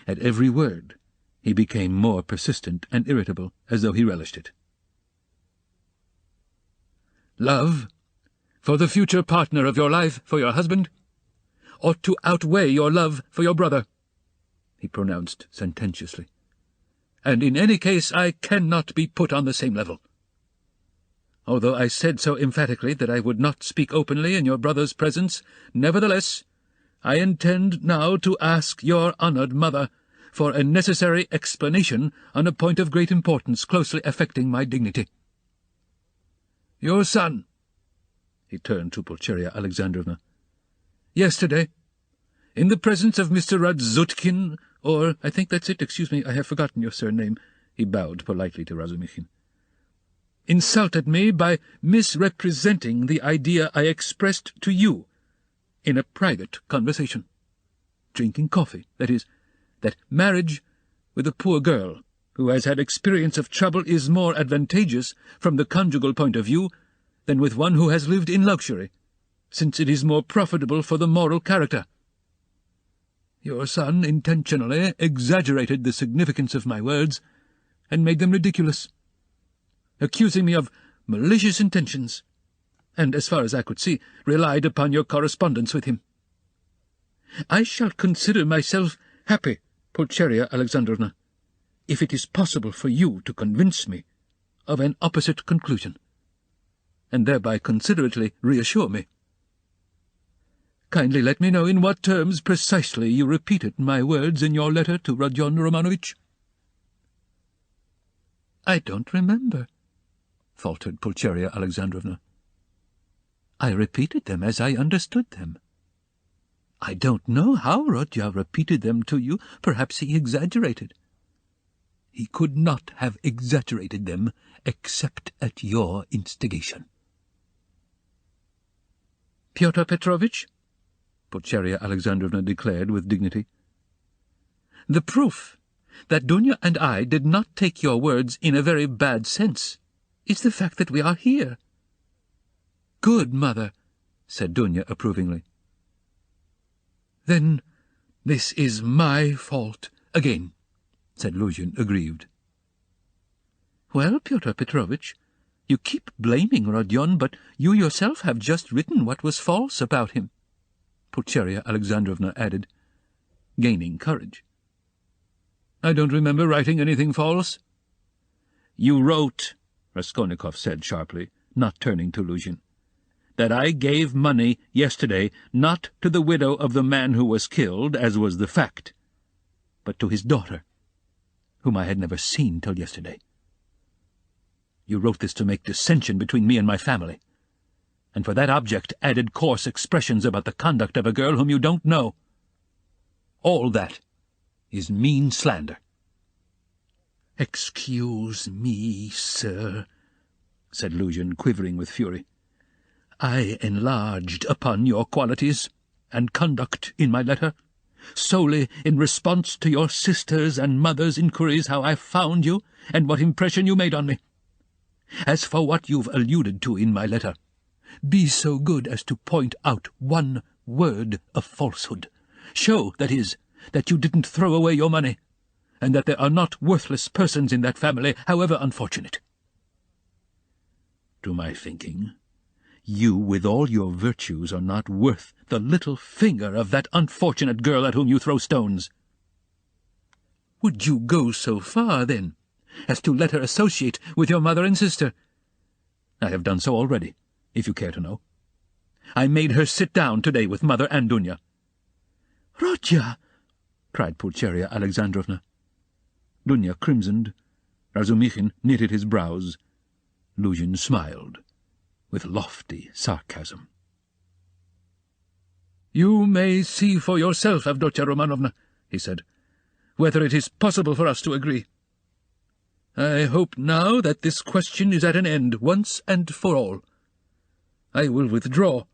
at every word he became more persistent and irritable, as though he relished it. "Love, for the future partner of your life, for your husband, ought to outweigh your love for your brother," he pronounced sententiously. "And in any case I cannot be put on the same level. Although I said so emphatically that I would not speak openly in your brother's presence, nevertheless I intend now to ask your honoured mother for a necessary explanation on a point of great importance closely affecting my dignity. Your son," he turned to Pulcheria Alexandrovna, "yesterday, in the presence of Mr. Radzutkin, or I think that's it, excuse me, I have forgotten your surname," he bowed politely to Razumikhin, "insulted me by misrepresenting the idea I expressed to you in a private conversation, drinking coffee, that is, that marriage with a poor girl who has had experience of trouble is more advantageous from the conjugal point of view than with one who has lived in luxury, since it is more profitable for the moral character. Your son intentionally exaggerated the significance of my words and made them ridiculous, accusing me of malicious intentions, and, as far as I could see, relied upon your correspondence with him. I shall consider myself happy, Pulcheria Alexandrovna, if it is possible for you to convince me of an opposite conclusion, and thereby considerately reassure me. Kindly let me know in what terms precisely you repeated my words in your letter to Rodion Romanovich." "I don't remember," faltered Pulcheria Alexandrovna. "I repeated them as I understood them. I don't know how Rodya repeated them to you. Perhaps he exaggerated." "He could not have exaggerated them except at your instigation." "Pyotr Petrovitch," Pulcheria Alexandrovna declared with dignity, "the proof that Dunya and I did not take your words in a very bad sense is the fact that we are here." "Good, mother," said Dunya approvingly. "Then this is my fault again," said Luzhin, aggrieved. "Well, Pyotr Petrovitch, you keep blaming Rodion, but you yourself have just written what was false about him," Pulcheria Alexandrovna added, gaining courage. "I don't remember writing anything false." "You wrote," Raskolnikov said sharply, not turning to Luzhin, "that I gave money yesterday not to the widow of the man who was killed, as was the fact, but to his daughter, whom I had never seen till yesterday. You wrote this to make dissension between me and my family, and for that object added coarse expressions about the conduct of a girl whom you don't know. All that is mean slander." "Excuse me, sir," said Luzhin, quivering with fury. "I enlarged upon your qualities and conduct in my letter, solely in response to your sister's and mother's inquiries how I found you and what impression you made on me. As for what you've alluded to in my letter, be so good as to point out one word of falsehood. Show, that is, that you didn't throw away your money, and that there are not worthless persons in that family, however unfortunate. To my thinking, you, with all your virtues, are not worth the little finger of that unfortunate girl at whom you throw stones. Would you go so far, then, as to let her associate with your mother and sister? I have done so already, if you care to know. I made her sit down today with mother and Dunya." "Rodya!" cried Pulcheria Alexandrovna. Dunya crimsoned. Razumikhin knitted his brows. Luzhin smiled with lofty sarcasm. "You may see for yourself, Avdotya Romanovna," he said, "whether it is possible for us to agree. I hope now that this question is at an end, once and for all. I will withdraw,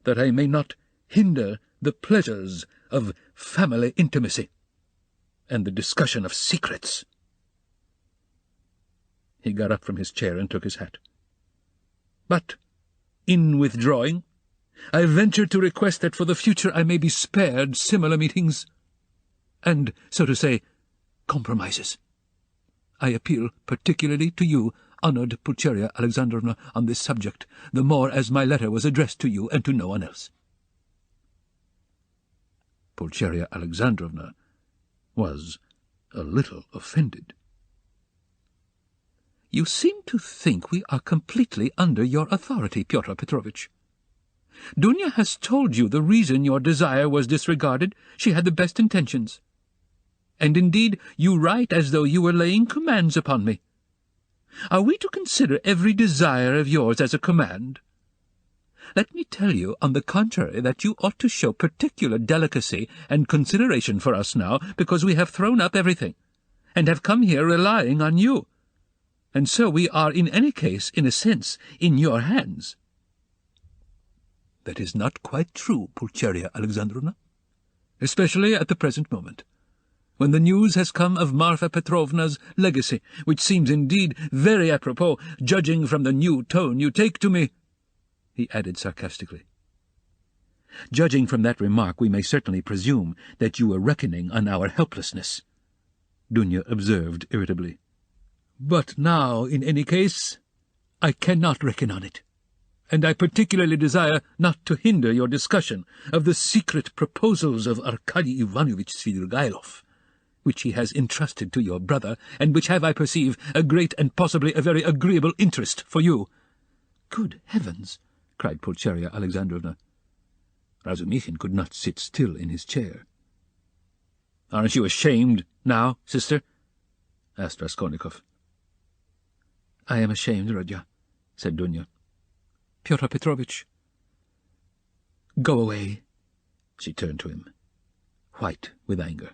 that I may not hinder the pleasures of family intimacy and the discussion of secrets." He got up from his chair and took his hat. "But, in withdrawing, I venture to request that for the future I may be spared similar meetings and, so to say, compromises. I appeal particularly to you, honoured Pulcheria Alexandrovna, on this subject, the more as my letter was addressed to you and to no one else." Pulcheria Alexandrovna was a little offended. "You seem to think we are completely under your authority, Pyotr Petrovitch. Dunya has told you the reason your desire was disregarded. She had the best intentions. And indeed you write as though you were laying commands upon me. Are we to consider every desire of yours as a command? Let me tell you, on the contrary, that you ought to show particular delicacy and consideration for us now, because we have thrown up everything, and have come here relying on you. And so we are in any case, in a sense, in your hands." "That is not quite true, Pulcheria Alexandrovna, especially at the present moment, when the news has come of Marfa Petrovna's legacy, which seems indeed very apropos, judging from the new tone you take to me," he added sarcastically. "Judging from that remark, we may certainly presume that you were reckoning on our helplessness," Dunya observed irritably. "But now, in any case, I cannot reckon on it, and I particularly desire not to hinder your discussion of the secret proposals of Arkady Ivanovitch Svidrigailov, which he has entrusted to your brother, and which have, I perceive, a great and possibly a very agreeable interest for you." "Good heavens!" cried Pulcheria Alexandrovna. Razumikhin could not sit still in his chair. "Aren't you ashamed now, sister?" asked Raskolnikov. "I am ashamed, Rodya," said Dunya. "Pyotr Petrovitch, go away." She turned to him, white with anger.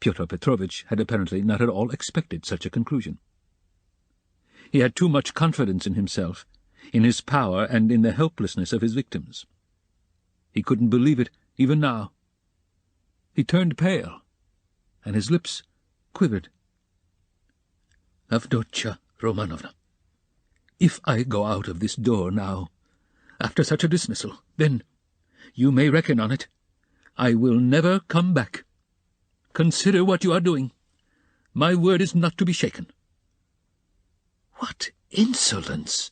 Pyotr Petrovitch had apparently not at all expected such a conclusion. He had too much confidence in himself, in his power, and in the helplessness of his victims. He couldn't believe it, even now. He turned pale, and his lips quivered. "Avdotya Romanovna, if I go out of this door now, after such a dismissal, then, you may reckon on it, I will never come back. Consider what you are doing. My word is not to be shaken." "What insolence!"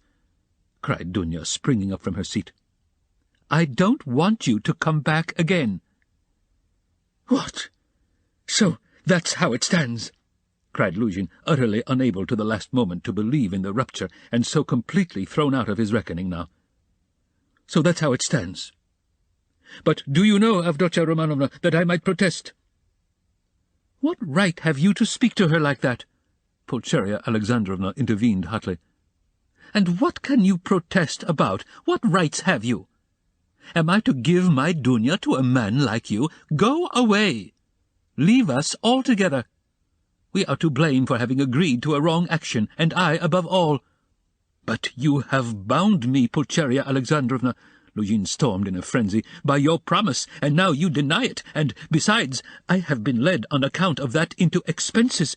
cried Dunya, springing up from her seat. "I don't want you to come back again." "What? So that's how it stands?" cried Luzhin, utterly unable to the last moment to believe in the rupture, and so completely thrown out of his reckoning now. "So that's how it stands. But do you know, Avdotya Romanovna, that I might protest?" "What right have you to speak to her like that?" Pulcheria Alexandrovna intervened hotly. "And what can you protest about? What rights have you? Am I to give my Dunya to a man like you? Go away! Leave us altogether. We are to blame for having agreed to a wrong action, and I above all." "But you have bound me, Pulcheria Alexandrovna," Luzhin stormed in a frenzy, "by your promise, and now you deny it, and, besides, I have been led on account of that into expenses."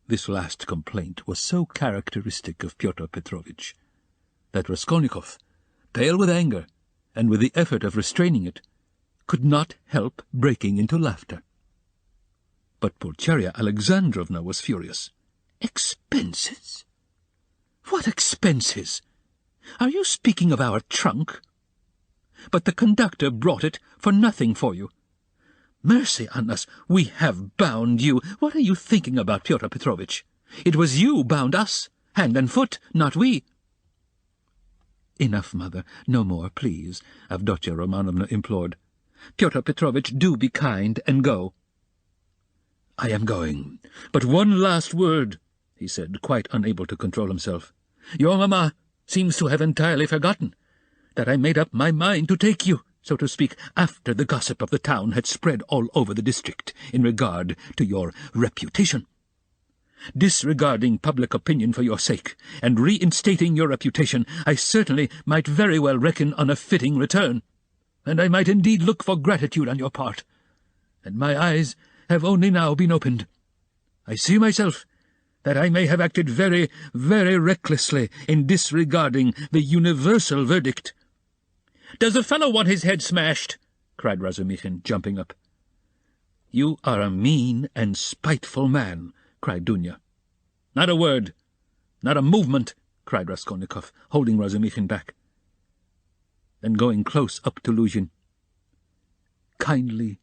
This last complaint was so characteristic of Pyotr Petrovitch that Raskolnikov, pale with anger, and with the effort of restraining it, could not help breaking into laughter. But Pulcheria Alexandrovna was furious. "Expenses? What expenses? Are you speaking of our trunk? But the conductor brought it for nothing for you. Mercy on us, we have bound you. What are you thinking about, Pyotr Petrovitch? It was you bound us, hand and foot, not we." "Enough, mother, no more, please," Avdotya Romanovna implored. "Pyotr Petrovitch, do be kind and go." "I am going. But one last word," he said, quite unable to control himself. "Your mamma seems to have entirely forgotten that I made up my mind to take you, so to speak, after the gossip of the town had spread all over the district in regard to your reputation. Disregarding public opinion for your sake, and reinstating your reputation, I certainly might very well reckon on a fitting return, and I might indeed look for gratitude on your part. And my eyes have only now been opened. I see myself that I may have acted very, very recklessly in disregarding the universal verdict." "Does the fellow want his head smashed?" cried Razumikhin, jumping up. "You are a mean and spiteful man," cried Dunya. "Not a word! Not a movement!" cried Raskolnikov, holding Razumikhin back. Then going close up to Luzhin, "Kindly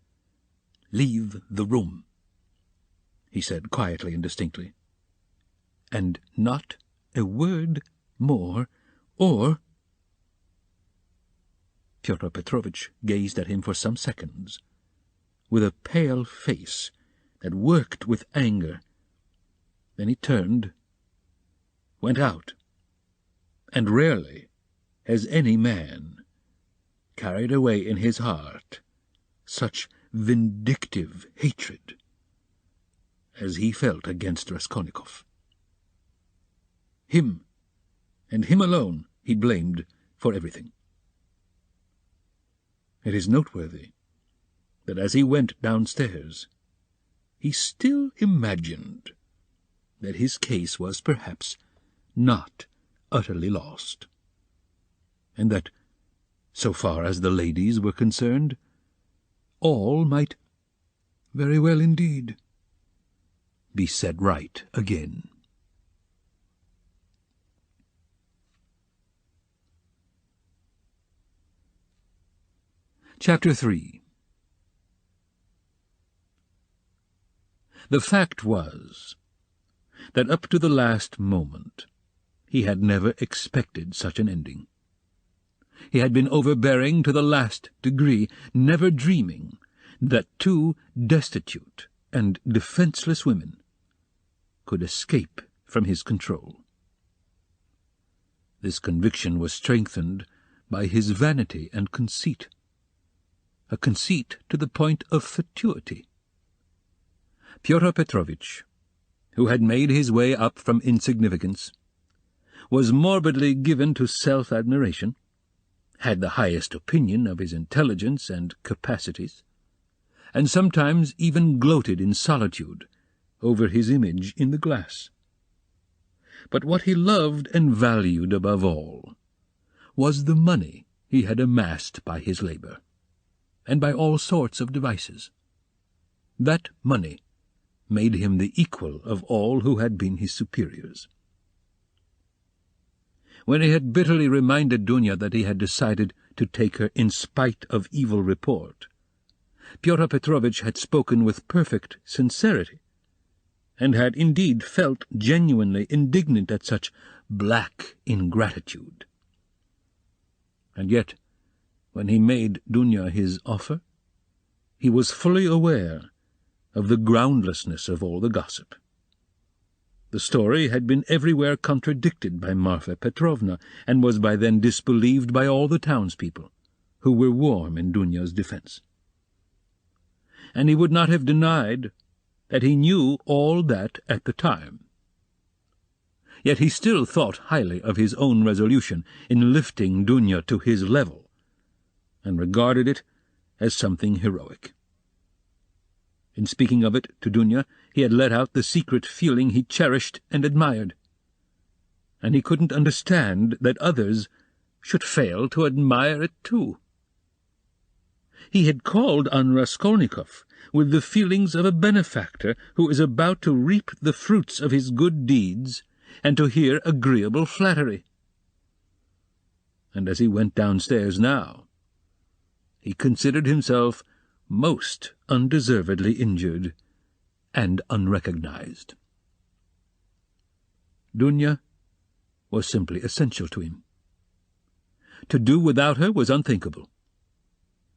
leave the room," he said quietly and distinctly. "And not a word more, or—" Fyodor Petrovitch gazed at him for some seconds, with a pale face that worked with anger. Then he turned, went out, and rarely has any man carried away in his heart such vindictive hatred as he felt against Raskolnikov. Him, and him alone, he blamed for everything. It is noteworthy that as he went downstairs, he still imagined that his case was perhaps not utterly lost, and that, so far as the ladies were concerned, all might very well indeed be set right again. Chapter 3. The fact was that up to the last moment he had never expected such an ending. He had been overbearing to the last degree, never dreaming that two destitute and defenseless women could escape from his control. This conviction was strengthened by his vanity and conceit, a conceit to the point of fatuity. Pyotr Petrovitch, who had made his way up from insignificance, was morbidly given to self-admiration, had the highest opinion of his intelligence and capacities, and sometimes even gloated in solitude over his image in the glass. But what he loved and valued above all was the money he had amassed by his labor, and by all sorts of devices. That money made him the equal of all who had been his superiors. When he had bitterly reminded Dunya that he had decided to take her in spite of evil report, Pyotr Petrovitch had spoken with perfect sincerity, and had indeed felt genuinely indignant at such black ingratitude. And yet, when he made Dunya his offer, he was fully aware of the groundlessness of all the gossip. The story had been everywhere contradicted by Marfa Petrovna, and was by then disbelieved by all the townspeople, who were warm in Dunya's defence. And he would not have denied that he knew all that at the time. Yet he still thought highly of his own resolution in lifting Dunya to his level, and regarded it as something heroic. In speaking of it to Dunya, he had let out the secret feeling he cherished and admired, and he couldn't understand that others should fail to admire it too. He had called on Raskolnikov with the feelings of a benefactor who is about to reap the fruits of his good deeds and to hear agreeable flattery. And as he went downstairs now, he considered himself most undeservedly injured and unrecognized. Dunya was simply essential to him. To do without her was unthinkable.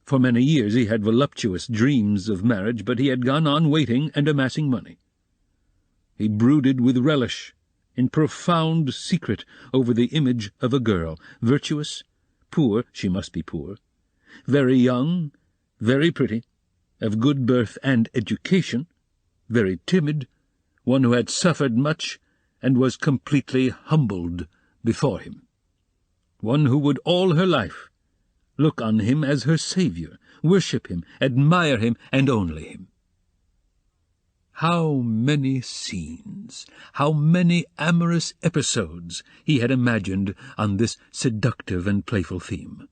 For many years he had voluptuous dreams of marriage, but he had gone on waiting and amassing money. He brooded with relish, in profound secret, over the image of a girl, virtuous, poor, she must be poor, very young, very pretty, of good birth and education, very timid, one who had suffered much and was completely humbled before him, one who would all her life look on him as her saviour, worship him, admire him, and only him. How many scenes, how many amorous episodes he had imagined on this seductive and playful theme,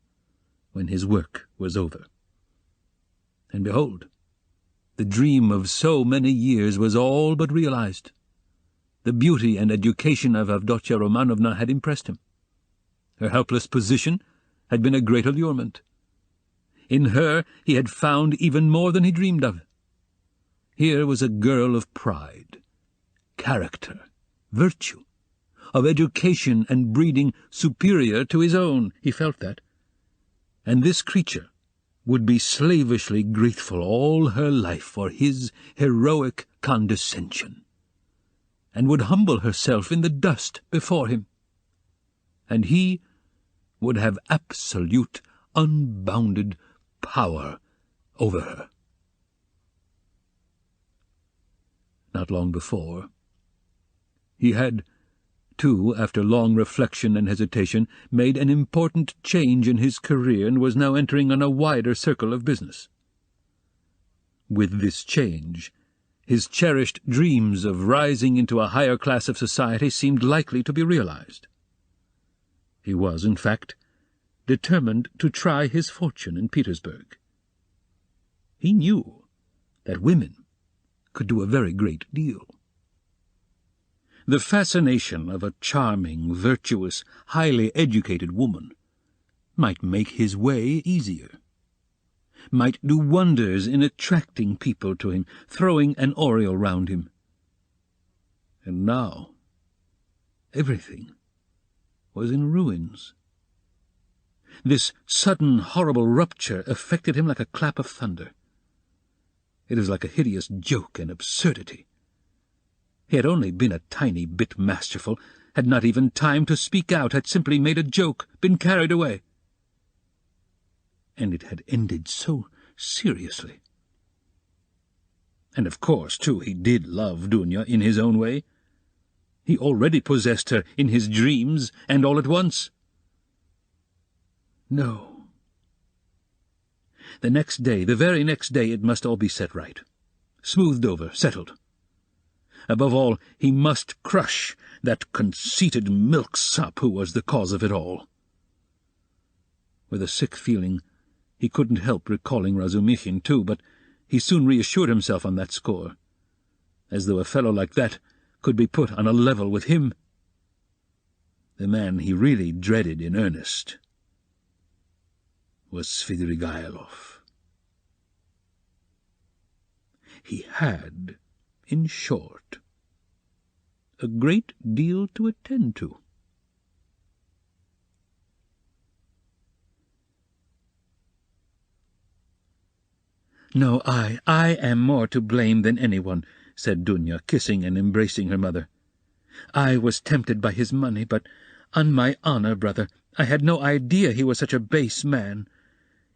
when his work was over. And behold, the dream of so many years was all but realized. The beauty and education of Avdotya Romanovna had impressed him. Her helpless position had been a great allurement. In her he had found even more than he dreamed of. Here was a girl of pride, character, virtue, of education and breeding superior to his own. He felt that. And this creature would be slavishly grateful all her life for his heroic condescension, and would humble herself in the dust before him. And he would have absolute, unbounded power over her. Not long before, he had, too, after long reflection and hesitation, made an important change in his career and was now entering on a wider circle of business. With this change, his cherished dreams of rising into a higher class of society seemed likely to be realized. He was, in fact, determined to try his fortune in Petersburg. He knew that women could do a very great deal. The fascination of a charming, virtuous, highly educated woman might make his way easier, might do wonders in attracting people to him, throwing an aureole round him. And now everything was in ruins. This sudden, horrible rupture affected him like a clap of thunder. It was like a hideous joke and absurdity. He had only been a tiny bit masterful, had not even time to speak out, had simply made a joke, been carried away. And it had ended so seriously. And of course, too, he did love Dunya in his own way. He already possessed her in his dreams, and all at once. No. The next day, the very next day, it must all be set right, smoothed over, settled. Above all, he must crush that conceited milksop who was the cause of it all. With a sick feeling, he couldn't help recalling Razumikhin, too, but he soon reassured himself on that score, as though a fellow like that could be put on a level with him. The man he really dreaded in earnest was Svidrigaïlov. He had, in short, a great deal to attend to. "No, I am more to blame than anyone," said Dunya, kissing and embracing her mother. "I was tempted by his money, but, on my honor, brother, I had no idea he was such a base man.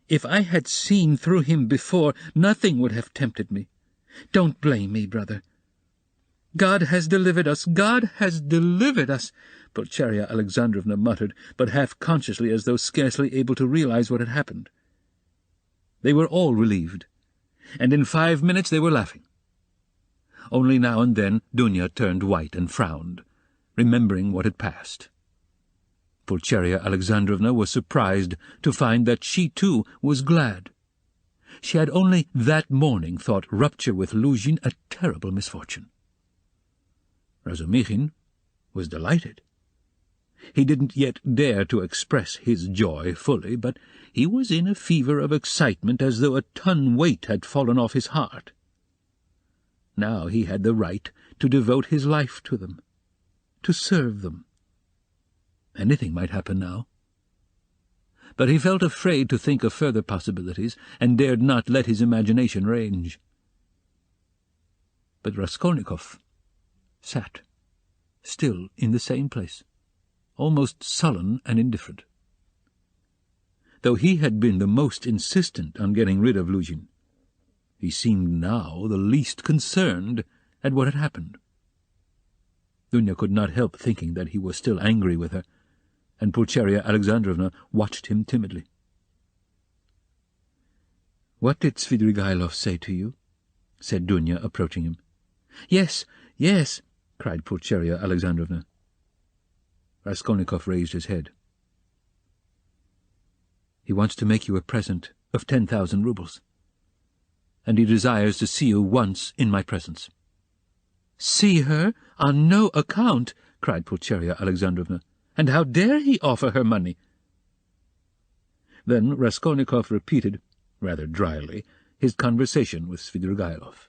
If I had seen through him before, nothing would have tempted me. Don't blame me, brother." "God has delivered us, God has delivered us," Pulcheria Alexandrovna muttered, but half-consciously, as though scarcely able to realize what had happened. They were all relieved, and in 5 minutes they were laughing. Only now and then Dunya turned white and frowned, remembering what had passed. Pulcheria Alexandrovna was surprised to find that she, too, was glad. She had only that morning thought rupture with Luzhin a terrible misfortune. Razumikhin was delighted. He didn't yet dare to express his joy fully, but he was in a fever of excitement as though a ton weight had fallen off his heart. Now he had the right to devote his life to them, to serve them. Anything might happen now. But he felt afraid to think of further possibilities, and dared not let his imagination range. But Raskolnikov sat, still in the same place, almost sullen and indifferent. Though he had been the most insistent on getting rid of Luzhin, he seemed now the least concerned at what had happened. Dunya could not help thinking that he was still angry with her, and Pulcheria Alexandrovna watched him timidly. "What did Svidrigaïlov say to you?" said Dunya, approaching him. "Yes, yes," cried Pulcheria Alexandrovna. Raskolnikov raised his head. "He wants to make you a present of 10,000 roubles, and he desires to see you once in my presence. "See her? On no account!" cried Pulcheria Alexandrovna. "And how dare he offer her money?" Then Raskolnikov repeated, rather dryly, his conversation with Svidrigaïlov,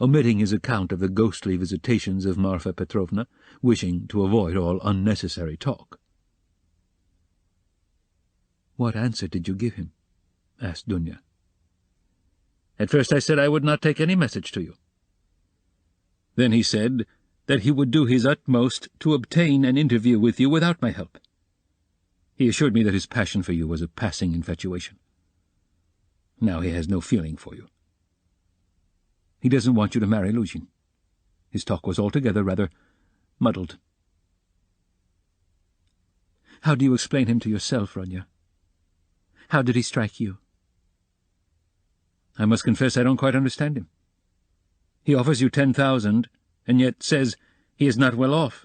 omitting his account of the ghostly visitations of Marfa Petrovna, wishing to avoid all unnecessary talk. "What answer did you give him?" asked Dunya. "At first I said I would not take any message to you. Then he said that he would do his utmost to obtain an interview with you without my help. He assured me that his passion for you was a passing infatuation. Now he has no feeling for you. He doesn't want you to marry Luzhin. His talk was altogether rather muddled." "How do you explain him to yourself, Ronya? How did he strike you?" "I must confess I don't quite understand him. He offers you 10,000, and yet says he is not well off.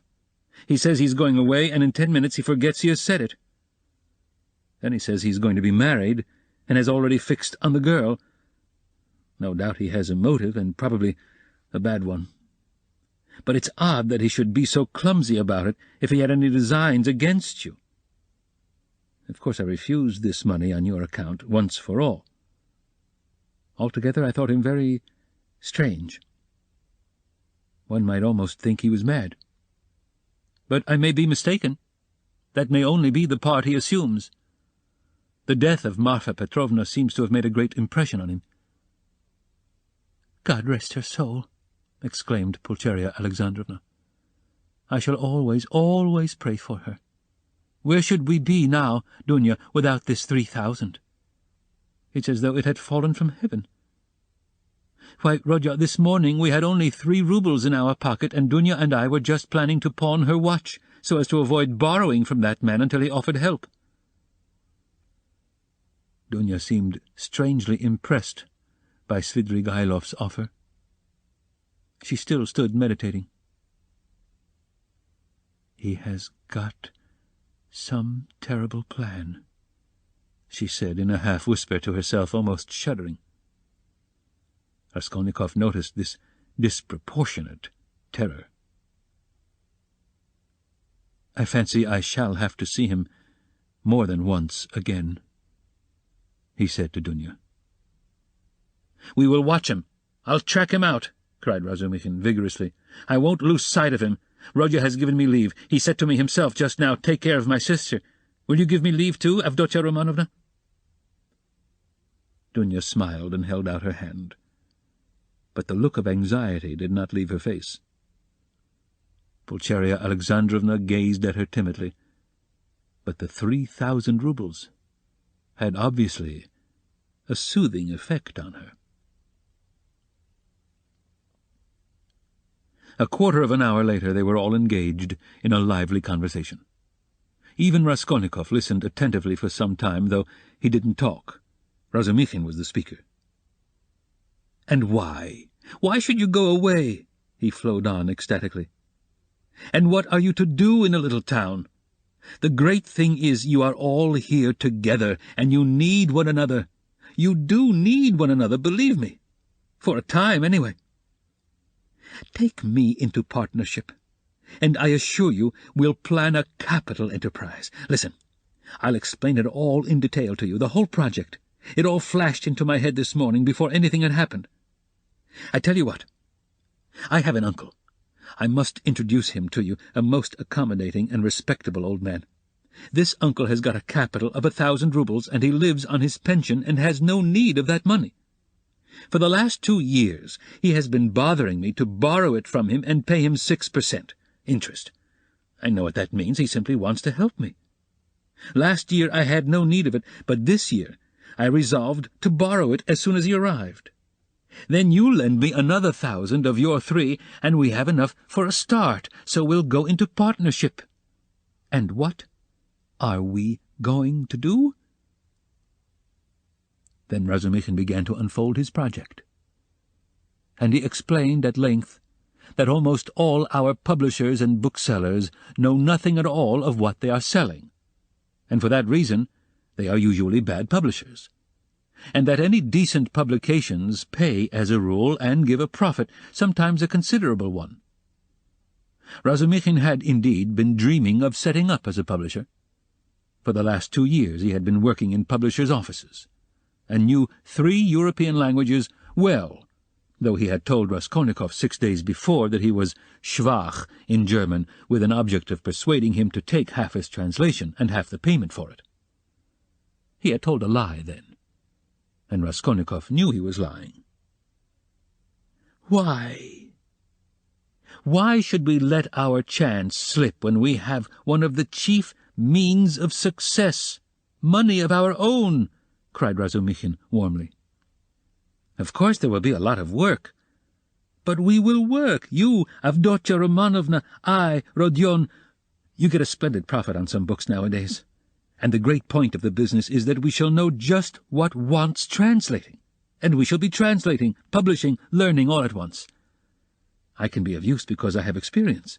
He says he's going away, and in 10 minutes he forgets he has said it. Then he says he's going to be married, and has already fixed on the girl. No doubt he has a motive, and probably a bad one. But it's odd that he should be so clumsy about it if he had any designs against you. Of course I refused this money on your account, once for all. Altogether I thought him very strange. One might almost think he was mad. But I may be mistaken. That may only be the part he assumes. The death of Marfa Petrovna seems to have made a great impression on him." "God rest her soul!" exclaimed Pulcheria Alexandrovna. "I shall always, always pray for her. Where should we be now, Dunya, without this 3,000? It's as though it had fallen from heaven. Why, Rodya, this morning we had only 3 roubles in our pocket, and Dunya and I were just planning to pawn her watch, so as to avoid borrowing from that man until he offered help." Dunya seemed strangely impressed by Svidrigaïlov's offer. She still stood meditating. "He has got some terrible plan," she said in a half-whisper to herself, almost shuddering. Raskolnikov noticed this disproportionate terror. "I fancy I shall have to see him more than once again," he said to Dunya. "We will watch him. I'll track him out," cried Razumikhin vigorously. "I won't lose sight of him. Rodya has given me leave. He said to me himself just now, 'Take care of my sister.' Will you give me leave too, Avdotya Romanovna?" Dunya smiled and held out her hand, but the look of anxiety did not leave her face. Pulcheria Alexandrovna gazed at her timidly, but the 3,000 roubles had obviously a soothing effect on her. A quarter of an hour later they were all engaged in a lively conversation. Even Raskolnikov listened attentively for some time, though he didn't talk. Razumikhin was the speaker. "And why? Why should you go away?" he flowed on ecstatically. "And what are you to do in a little town? The great thing is you are all here together, and you need one another. You do need one another, believe me. For a time, anyway. Take me into partnership, and I assure you we'll plan a capital enterprise. Listen, I'll explain it all in detail to you, the whole project. It all flashed into my head this morning before anything had happened. I tell you what, I have an uncle. I must introduce him to you, a most accommodating and respectable old man. This uncle has got a capital of 1,000 roubles, and he lives on his pension and has no need of that money. For the last 2 years he has been bothering me to borrow it from him and pay him 6% interest. I know what that means. He simply wants to help me. Last year I had no need of it, but this year I resolved to borrow it as soon as he arrived. Then you lend me another 1,000 of your 3, and we have enough for a start, so we'll go into partnership. And what are we going to do?" Then Razumikhin began to unfold his project, and he explained at length that almost all our publishers and booksellers know nothing at all of what they are selling, and for that reason they are usually bad publishers. and that any decent publications pay as a rule and give a profit, sometimes a considerable one. Razumikhin had indeed been dreaming of setting up as a publisher. For the last 2 years he had been working in publishers' offices, and knew 3 European languages well, though he had told Raskolnikov 6 days before that he was schwach in German, with an object of persuading him to take half his translation and half the payment for it. He had told a lie then, and Raskolnikov knew he was lying. Why? Why should we let our chance slip when we have one of the chief means of success, money of our own? Cried Razumikhin warmly. Of course there will be a lot of work. But we will work. You, Avdotya Romanovna, I, Rodion. You get a splendid profit on some books nowadays. And the great point of the business is that we shall know just what wants translating. And we shall be translating, publishing, learning all at once. I can be of use because I have experience.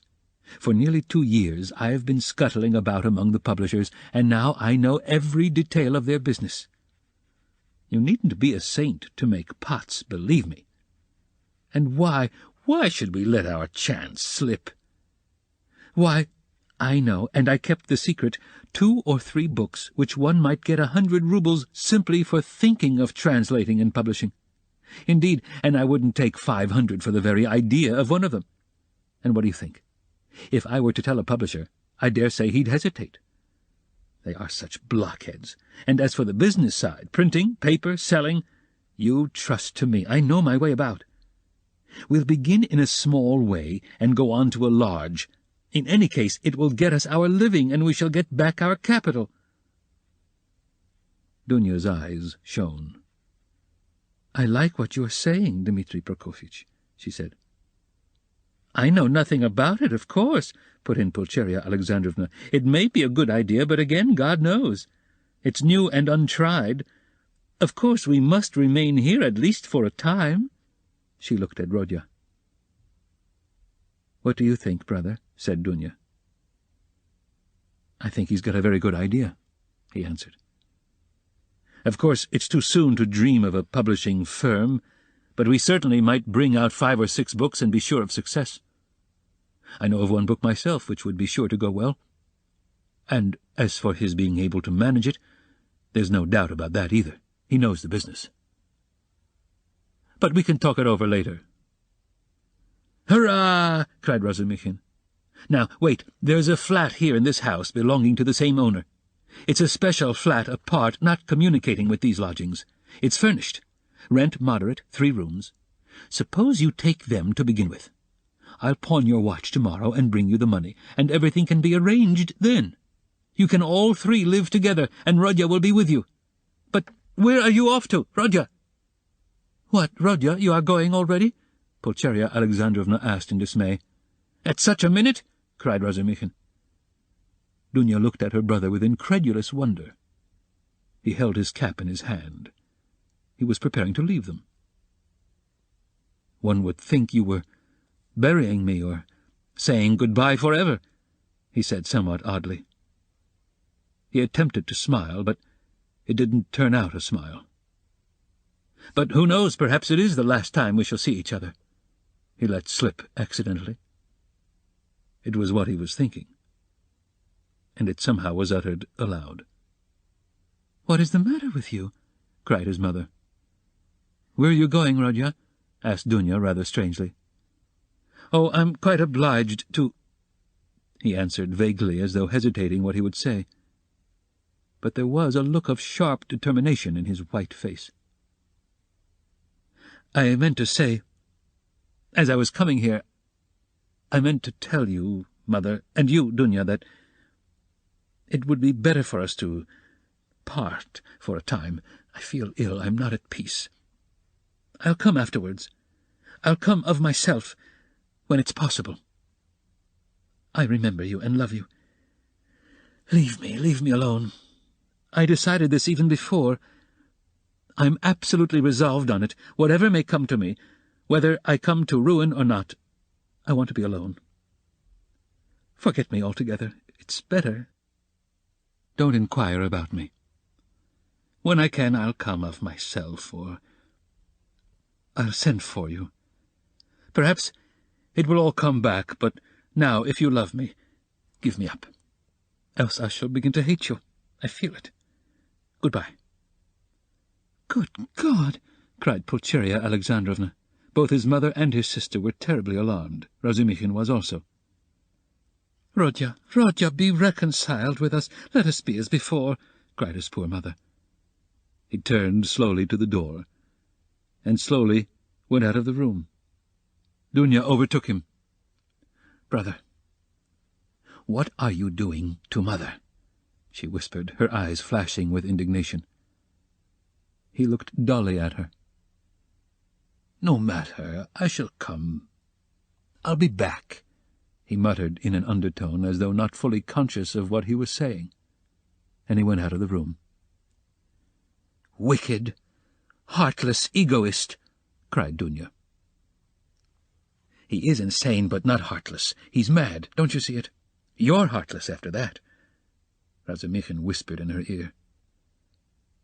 For nearly 2 years I have been scuttling about among the publishers, and now I know every detail of their business. You needn't be a saint to make pots, believe me. And why should we let our chance slip? Why, I know, and I kept the secret, 2 or 3 books which one might get 100 rubles simply for thinking of translating and publishing. Indeed, and I wouldn't take 500 for the very idea of one of them. And what do you think? If I were to tell a publisher, I dare say he'd hesitate. They are such blockheads. And as for the business side, printing, paper, selling, you trust to me. I know my way about. We'll begin in a small way and go on to a large. In any case, it will get us our living, and we shall get back our capital. Dunya's eyes shone. I like what you are saying, Dmitri Prokofyevich, she said. I know nothing about it, of course, put in Pulcheria Alexandrovna. It may be a good idea, but again, God knows. It's new and untried. Of course we must remain here at least for a time. She looked at Rodya. What do you think, brother? Said Dunya. I think he's got a very good idea, he answered. Of course, it's too soon to dream of a publishing firm, but we certainly might bring out 5 or 6 books and be sure of success. I know of one book myself which would be sure to go well. And as for his being able to manage it, there's no doubt about that either. He knows the business. But we can talk it over later. Hurrah! Cried Razumikhin. Now, wait, there's a flat here in this house belonging to the same owner. It's a special flat apart, not communicating with these lodgings. It's furnished. Rent moderate, 3 rooms. Suppose you take them to begin with. I'll pawn your watch tomorrow and bring you the money, and everything can be arranged then. You can all 3 live together, and Rodya will be with you. But where are you off to, Rodya? What, Rodya, you are going already? Pulcheria Alexandrovna asked in dismay. At such a minute? Cried Razumikhin. Dunya looked at her brother with incredulous wonder. He held his cap in his hand. He was preparing to leave them. One would think you were burying me or saying goodbye forever, he said somewhat oddly. He attempted to smile, but it didn't turn out a smile. But who knows, perhaps it is the last time we shall see each other, he let slip accidentally. It was what he was thinking, and it somehow was uttered aloud. "What is the matter with you?" cried his mother. "Where are you going, Rodya?" asked Dunya rather strangely. "Oh, I'm quite obliged to—" he answered vaguely, as though hesitating what he would say. But there was a look of sharp determination in his white face. "I meant to say, as I was coming here, I meant to tell you, Mother, and you, Dunya, that it would be better for us to part for a time. I feel ill. I'm not at peace. I'll come afterwards. I'll come of myself, when it's possible. I remember you and love you. Leave me alone. I decided this even before. I'm absolutely resolved on it, whatever may come to me, whether I come to ruin or not. I want to be alone. Forget me altogether. It's better. Don't inquire about me. When I can, I'll come of myself, or I'll send for you. Perhaps it will all come back, but now, if you love me, give me up. Else I shall begin to hate you. I feel it. Goodbye." "Good God!" cried Pulcheria Alexandrovna. Both his mother and his sister were terribly alarmed. Razumichin was also. "Rodya, Rodya, be reconciled with us. Let us be as before," cried his poor mother. He turned slowly to the door, and slowly went out of the room. Dunya overtook him. "Brother, what are you doing to Mother?" she whispered, her eyes flashing with indignation. He looked dully at her. "No matter, I shall come. I'll be back," he muttered in an undertone, as though not fully conscious of what he was saying, and he went out of the room. "Wicked, heartless egoist!" cried Dunya. "He is insane, but not heartless. He's mad, don't you see it? You're heartless after that," Razumichin whispered in her ear,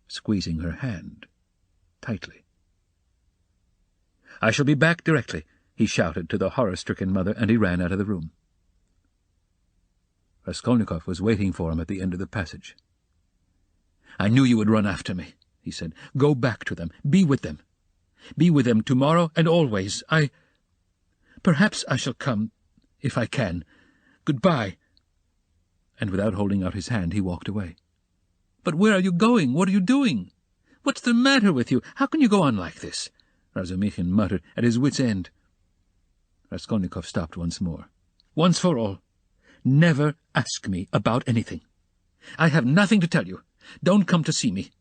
squeezing her hand tightly. "I shall be back directly," he shouted to the horror-stricken mother, and he ran out of the room. Raskolnikov was waiting for him at the end of the passage. "I knew you would run after me," he said. "Go back to them. Be with them. Be with them tomorrow and always. Perhaps I shall come, if I can. Goodbye." And without holding out his hand, he walked away. "But where are you going? What are you doing? What's the matter with you? How can you go on like this?" Razumichin muttered, at his wit's end. Raskolnikov stopped once more. "Once for all, never ask me about anything. I have nothing to tell you. Don't come to see me.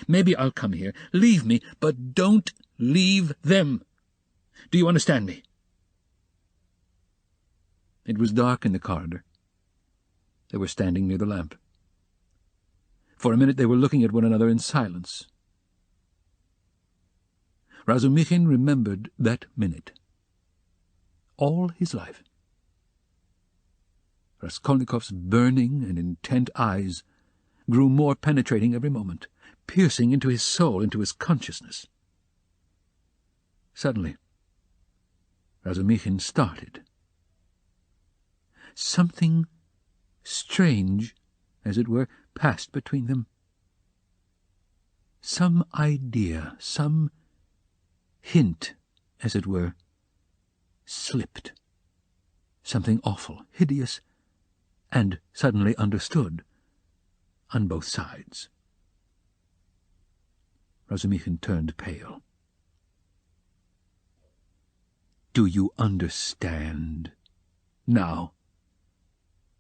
Maybe I'll come here. Leave me, but don't leave them. Do you understand me?" It was dark in the corridor. They were standing near the lamp. For a minute they were looking at one another in silence. Razumichin remembered that minute all his life. Raskolnikov's burning and intent eyes grew more penetrating every moment, piercing into his soul, into his consciousness. Suddenly, Razumichin started. Something strange, as it were, passed between them. Some idea, some hint, as it were, slipped. Something awful, hideous, and suddenly understood on both sides. Razumichin turned pale. "Do you understand now?"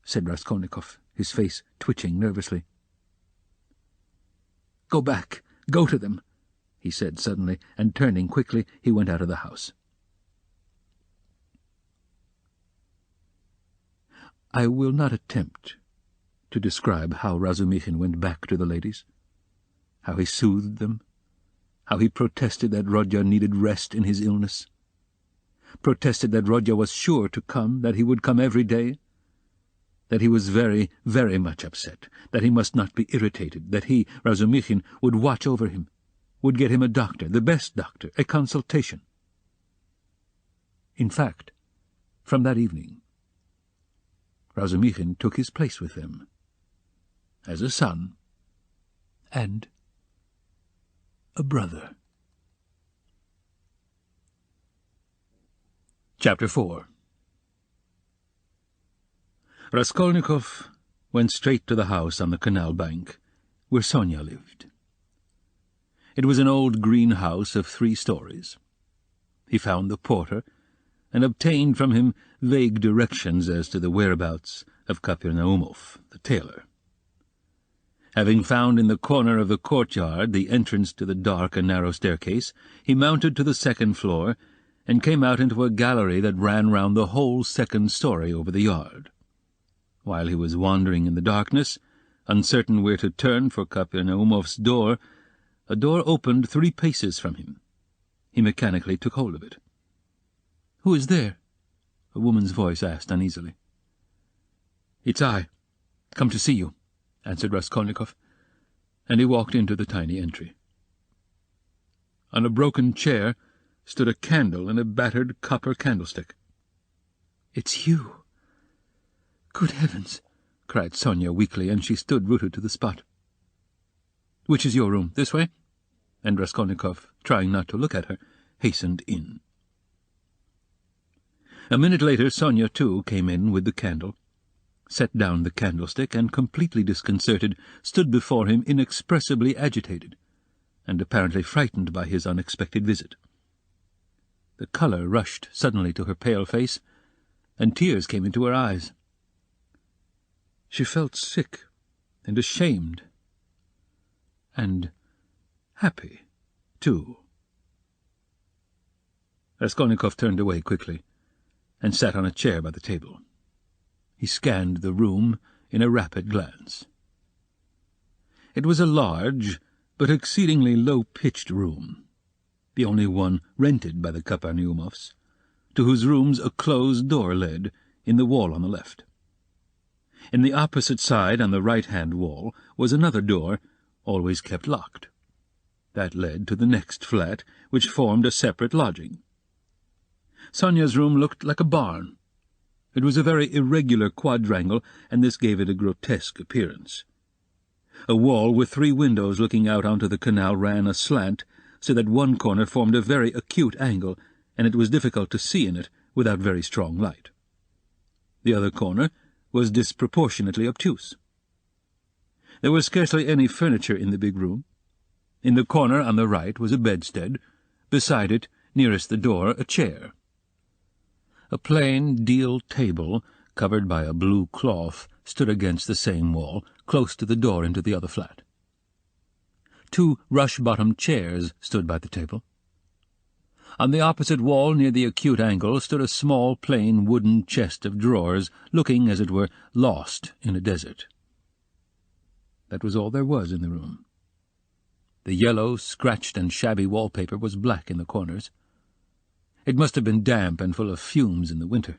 said Raskolnikov, his face twitching nervously. "Go back, go to them," he said suddenly, and turning quickly, he went out of the house. I will not attempt to describe how Razumichin went back to the ladies, how he soothed them, how he protested that Rodya needed rest in his illness, protested that Rodya was sure to come, that he would come every day, that he was very, very much upset, that he must not be irritated, that he, Razumichin, would watch over him, would get him a doctor, the best doctor, a consultation. In fact, from that evening, Razumichin took his place with them, as a son and a brother. Chapter 4. Raskolnikov went straight to the house on the canal bank, where Sonia lived. It was an old green house of 3 stories. He found the porter, and obtained from him vague directions as to the whereabouts of Kapernaumov, the tailor. Having found in the corner of the courtyard the entrance to the dark and narrow staircase, he mounted to the 2nd floor, and came out into a gallery that ran round the whole 2nd story over the yard. While he was wandering in the darkness, uncertain where to turn for Kapernaumov's door, a door opened 3 paces from him. He mechanically took hold of it. "Who is there?" a woman's voice asked uneasily. "It's I, come to see you," answered Raskolnikov. and he walked into the tiny entry. On a broken chair stood a candle in a battered copper candlestick. "It's you! Good heavens!" cried Sonia weakly, and she stood rooted to the spot. "Which is your room? This way?" And Raskolnikov, trying not to look at her, hastened in. A minute later Sonia, too, came in with the candle, set down the candlestick, and, completely disconcerted, stood before him inexpressibly agitated, and apparently frightened by his unexpected visit. The colour rushed suddenly to her pale face, and tears came into her eyes. She felt sick and ashamed, and happy, too. Raskolnikov turned away quickly, and sat on a chair by the table. He scanned the room in a rapid glance. It was a large but exceedingly low-pitched room, the only one rented by the Kapernaumofs, to whose rooms a closed door led in the wall on the left. In the opposite side, on the right-hand wall, was another door, always kept locked. That led to the next flat, which formed a separate lodging. Sonia's room looked like a barn. It was a very irregular quadrangle, and this gave it a grotesque appearance. A wall with 3 windows looking out onto the canal ran aslant, so that one corner formed a very acute angle, and it was difficult to see in it without very strong light. The other corner was disproportionately obtuse. There was scarcely any furniture in the big room. In the corner on the right was a bedstead, beside it, nearest the door, a chair. A plain deal table, covered by a blue cloth, stood against the same wall, close to the door into the other flat. 2 rush-bottomed chairs stood by the table. On the opposite wall, near the acute angle, stood a small, plain wooden chest of drawers, looking, as it were, lost in a desert. That was all there was in the room. The yellow, scratched and shabby wallpaper was black in the corners. It must have been damp and full of fumes in the winter.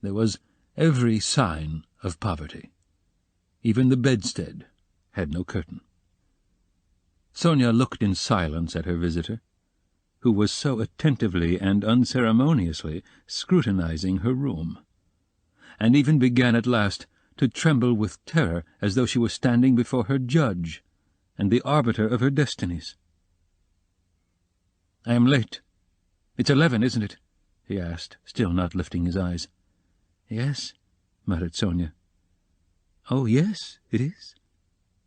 There was every sign of poverty. Even the bedstead had no curtain. Sonia looked in silence at her visitor, who was so attentively and unceremoniously scrutinizing her room, and even began at last to tremble with terror, as though she were standing before her judge and the arbiter of her destinies. "I am late. It's 11, isn't it?" he asked, still not lifting his eyes. "Yes," muttered Sonia. "Oh, yes, it is,"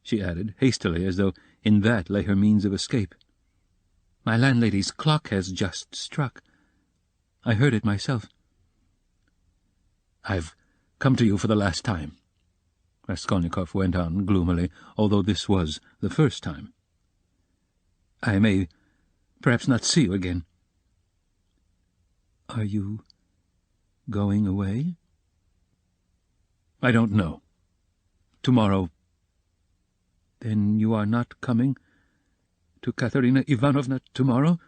she added, hastily, as though in that lay her means of escape. "My landlady's clock has just struck. I heard it myself." "I've come to you for the last time," Raskolnikov went on gloomily, although this was the first time. "I may perhaps not see you again." "Are you going away?" "I don't know. Tomorrow." "Then you are not coming to Katerina Ivanovna tomorrow?"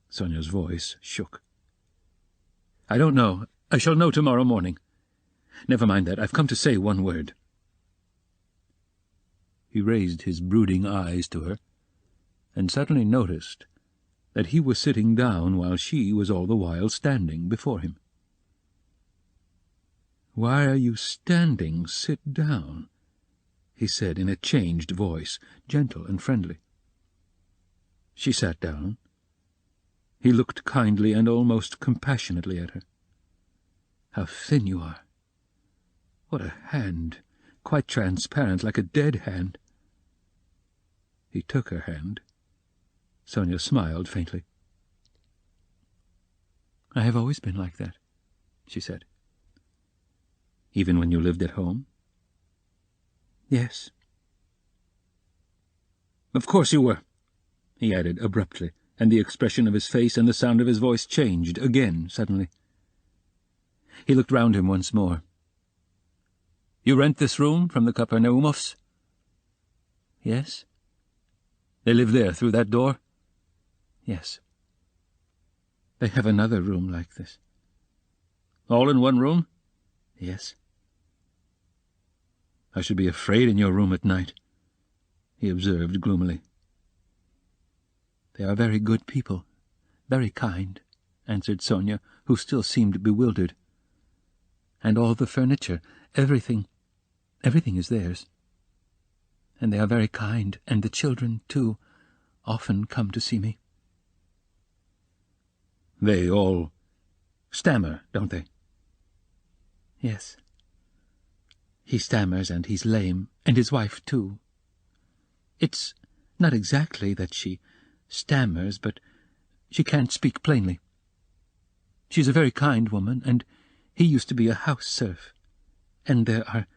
Sonia's voice shook. "I don't know. I shall know tomorrow morning. Never mind that. I've come to say one word." He raised his brooding eyes to her, and suddenly noticed that he was sitting down while she was all the while standing before him. "Why are you standing? Sit down," he said in a changed voice, gentle and friendly. She sat down. He looked kindly and almost compassionately at her. "How thin you are! What a hand! Quite transparent, like a dead hand." He took her hand. Sonia smiled faintly. "I have always been like that," she said. "Even when you lived at home?" "Yes." "Of course you were," he added abruptly, and the expression of his face and the sound of his voice changed again suddenly. He looked round him once more. "You rent this room from the Kapernaumofs?" "Yes." "They live there, through that door?" "Yes." "They have another room like this." "All in one room?" "Yes." "I should be afraid in your room at night." he observed gloomily. "They are very good people, very kind," answered Sonia, who still seemed bewildered. "And all the furniture, everything is theirs. And they are very kind, and the children, too, often come to see me." "They all stammer, don't they?" "Yes. He stammers, and he's lame, and his wife, too. It's not exactly that she stammers, but she can't speak plainly. She's a very kind woman, and he used to be a house serf. And there are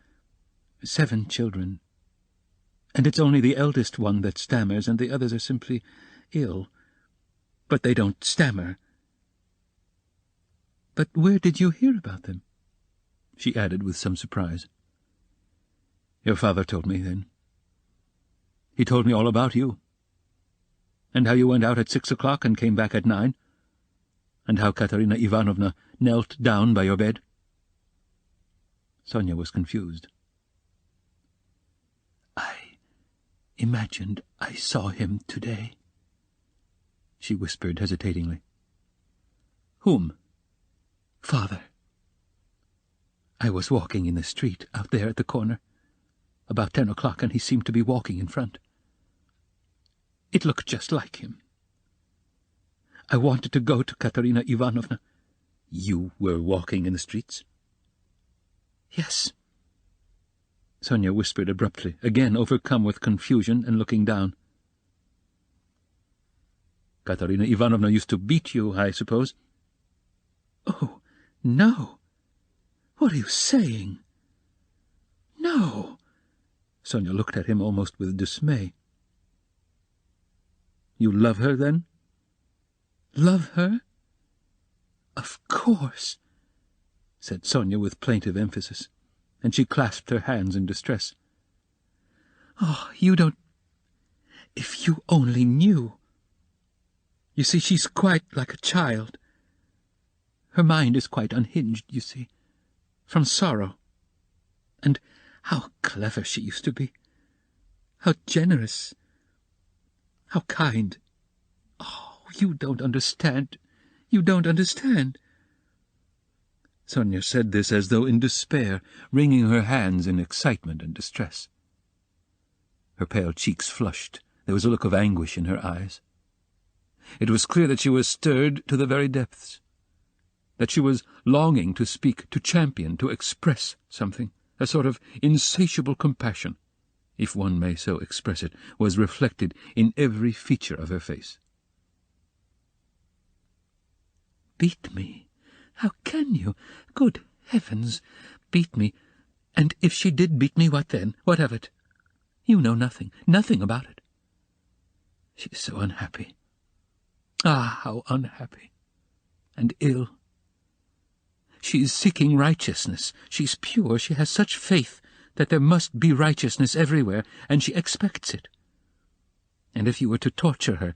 7 children. And it's only the eldest one that stammers, and the others are simply ill. But they don't stammer." "But where did you hear about them?" she added with some surprise. "Your father told me then. He told me all about you, and how you went out at 6 o'clock and came back at 9, and how Katerina Ivanovna knelt down by your bed." Sonia was confused. "I imagined I saw him today," she whispered hesitatingly. "Whom?" "Father. I was walking in the street out there at the corner, about 10 o'clock, and he seemed to be walking in front. It looked just like him. I wanted to go to Katerina Ivanovna." "You were walking in the streets?" "Yes." Sonia whispered abruptly, again overcome with confusion and looking down. "Katerina Ivanovna used to beat you, I suppose?" "Oh, no. What are you saying?" "No." Sonia looked at him almost with dismay. "You love her, then?" "Love her? Of course," said Sonia with plaintive emphasis, and she clasped her hands in distress. "Oh, you don't... If you only knew. You see, she's quite like a child. Her mind is quite unhinged, you see, from sorrow. And how clever she used to be. How generous. How kind. Oh, you don't understand. You don't understand." Sonia said this as though in despair, wringing her hands in excitement and distress. Her pale cheeks flushed. There was a look of anguish in her eyes. It was clear that she was stirred to the very depths, that she was longing to speak, to champion, to express something. A sort of insatiable compassion, if one may so express it, was reflected in every feature of her face. "Beat me? How can you? Good heavens, beat me. And if she did beat me, what then? What of it? You know nothing about it. She is so unhappy. Ah, how unhappy. And ill. She is seeking righteousness. She's pure. She has such faith that there must be righteousness everywhere, and she expects it. And if you were to torture her,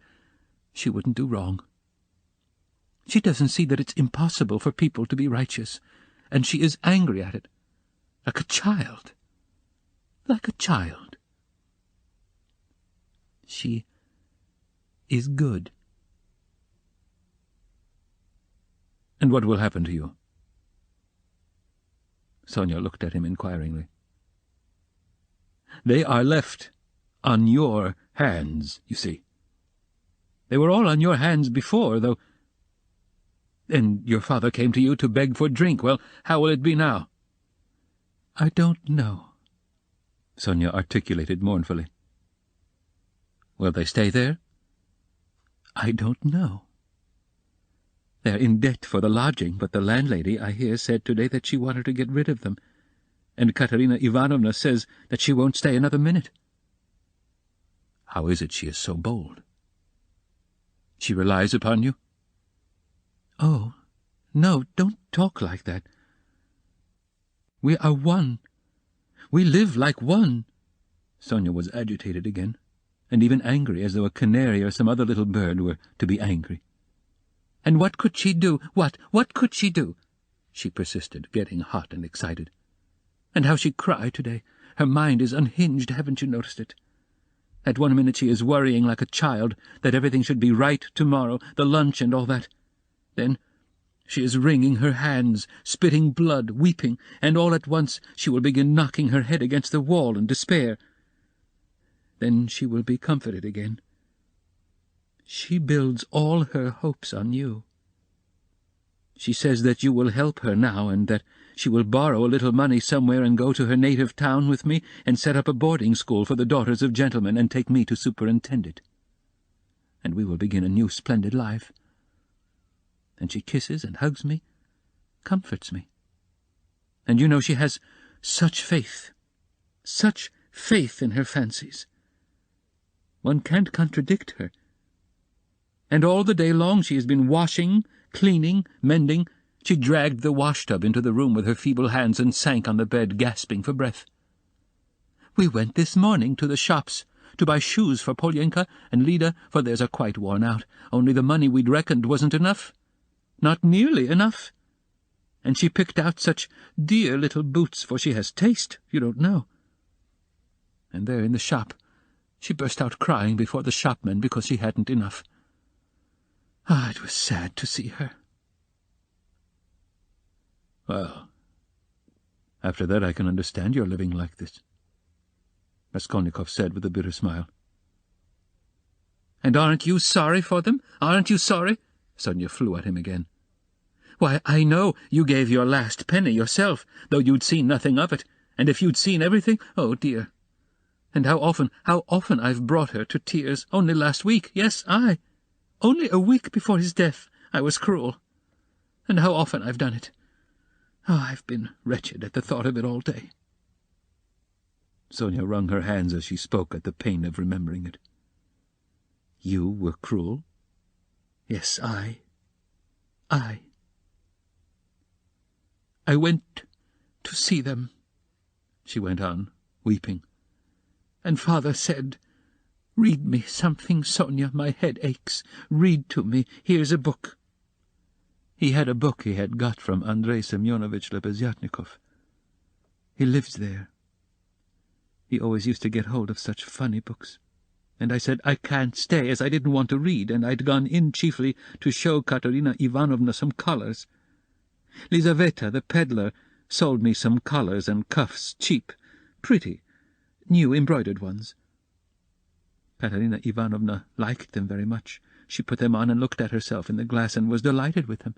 she wouldn't do wrong. She doesn't see that it's impossible for people to be righteous, and she is angry at it, like a child. Like a child. She is good." "And what will happen to you?" Sonia looked at him inquiringly. "They are left on your hands, you see. They were all on your hands before, though. And your father came to you to beg for drink. Well, how will it be now?" "I don't know," Sonia articulated mournfully. "Will they stay there?" "I don't know. They're in debt for the lodging, but the landlady, I hear, said today that she wanted to get rid of them, and Katerina Ivanovna says that she won't stay another minute." "How is it she is so bold? She relies upon you?" "Oh, no, don't talk like that. We are one. We live like one." Sonia was agitated again, and even angry, as though a canary or some other little bird were to be angry. "And what could she do? What could she do?" she persisted, getting hot and excited. "And how she cried today. Her mind is unhinged, haven't you noticed it? At one minute she is worrying like a child that everything should be right tomorrow, the lunch and all that. Then she is wringing her hands, spitting blood, weeping, and all at once she will begin knocking her head against the wall in despair. Then she will be comforted again. She builds all her hopes on you. She says that you will help her now, and that she will borrow a little money somewhere and go to her native town with me and set up a boarding school for the daughters of gentlemen and take me to superintend it. And we will begin a new splendid life. And she kisses and hugs me, comforts me. And you know she has such faith in her fancies. One can't contradict her. And all the day long she has been washing, cleaning, mending. She dragged the washtub into the room with her feeble hands and sank on the bed, gasping for breath. We went this morning to the shops to buy shoes for Polyenka and Lida, for theirs are quite worn out. Only the money we'd reckoned wasn't enough. Not nearly enough. And she picked out such dear little boots, for she has taste, you don't know. And there in the shop she burst out crying before the shopmen because she hadn't enough. Ah, it was sad to see her. Well, after that I can understand your living like this, Raskolnikov said with a bitter smile. And aren't you sorry for them? Aren't you sorry? Sonia flew at him again. Why, I know you gave your last penny yourself, though you'd seen nothing of it, and if you'd seen everything, oh dear. And how often I've brought her to tears, only last week, yes, I. Only a week before his death I was cruel. And how often I've done it. Oh, I've been wretched at the thought of it all day. Sonia wrung her hands as she spoke at the pain of remembering it. You were cruel? Yes, I. I went to see them, she went on, weeping. And father said, Read me something, Sonia, my head aches. Read to me, here's a book. He had a book he had got from Andrei Semyonovich Lebeziatnikov. He lives there. He always used to get hold of such funny books. And I said I can't stay, as I didn't want to read, and I'd gone in chiefly to show Katerina Ivanovna some collars. Lizaveta, the peddler, sold me some collars and cuffs, cheap, pretty, new embroidered ones. Katerina Ivanovna liked them very much. She put them on and looked at herself in the glass and was delighted with them.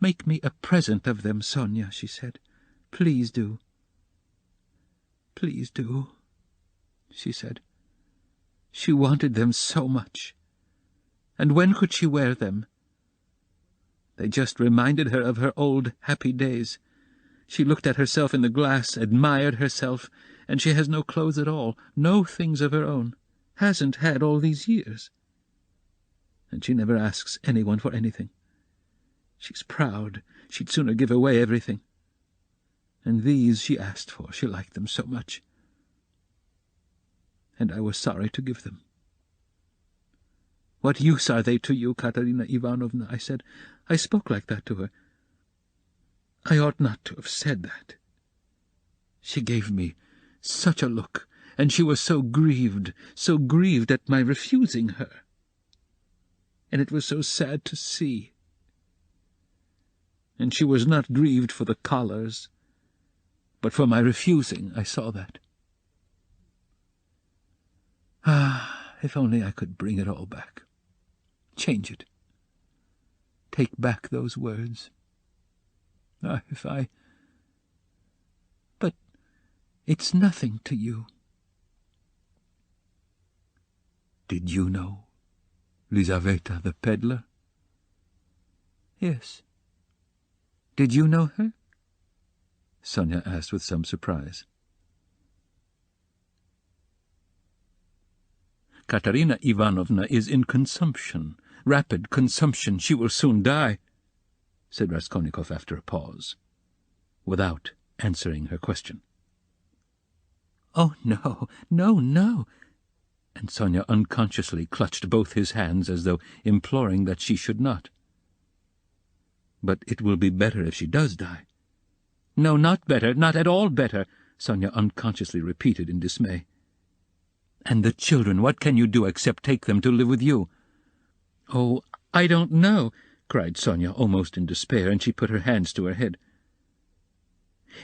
"Make me a present of them, Sonia," she said. "Please do." "Please do," she said. She wanted them so much. And when could she wear them? They just reminded her of her old happy days. She looked at herself in the glass, admired herself, and she has no clothes at all, no things of her own, hasn't had all these years. And she never asks anyone for anything. She's proud. She'd sooner give away everything. And these she asked for. She liked them so much. And I was sorry to give them. "What use are they to you, Katerina Ivanovna?" I said. I spoke like that to her. I ought not to have said that. She gave me such a look, and she was so grieved at my refusing her. And it was so sad to see. And she was not grieved for the collars, but for my refusing. I saw that. Ah, if only I could bring it all back. Change it. Take back those words. Ah, if I... But it's nothing to you. Did you know Lizaveta the peddler? Yes. Did you know her? Sonia asked with some surprise. Katerina Ivanovna is in consumption, rapid consumption. She will soon die, said Raskolnikov after a pause, without answering her question. Oh, no, no, no. And Sonia unconsciously clutched both his hands as though imploring that she should not. But it will be better if she does die. No, not better, not at all better, Sonia unconsciously repeated in dismay. And the children, what can you do except take them to live with you?" "Oh, I don't know," cried Sonia, almost in despair, and she put her hands to her head.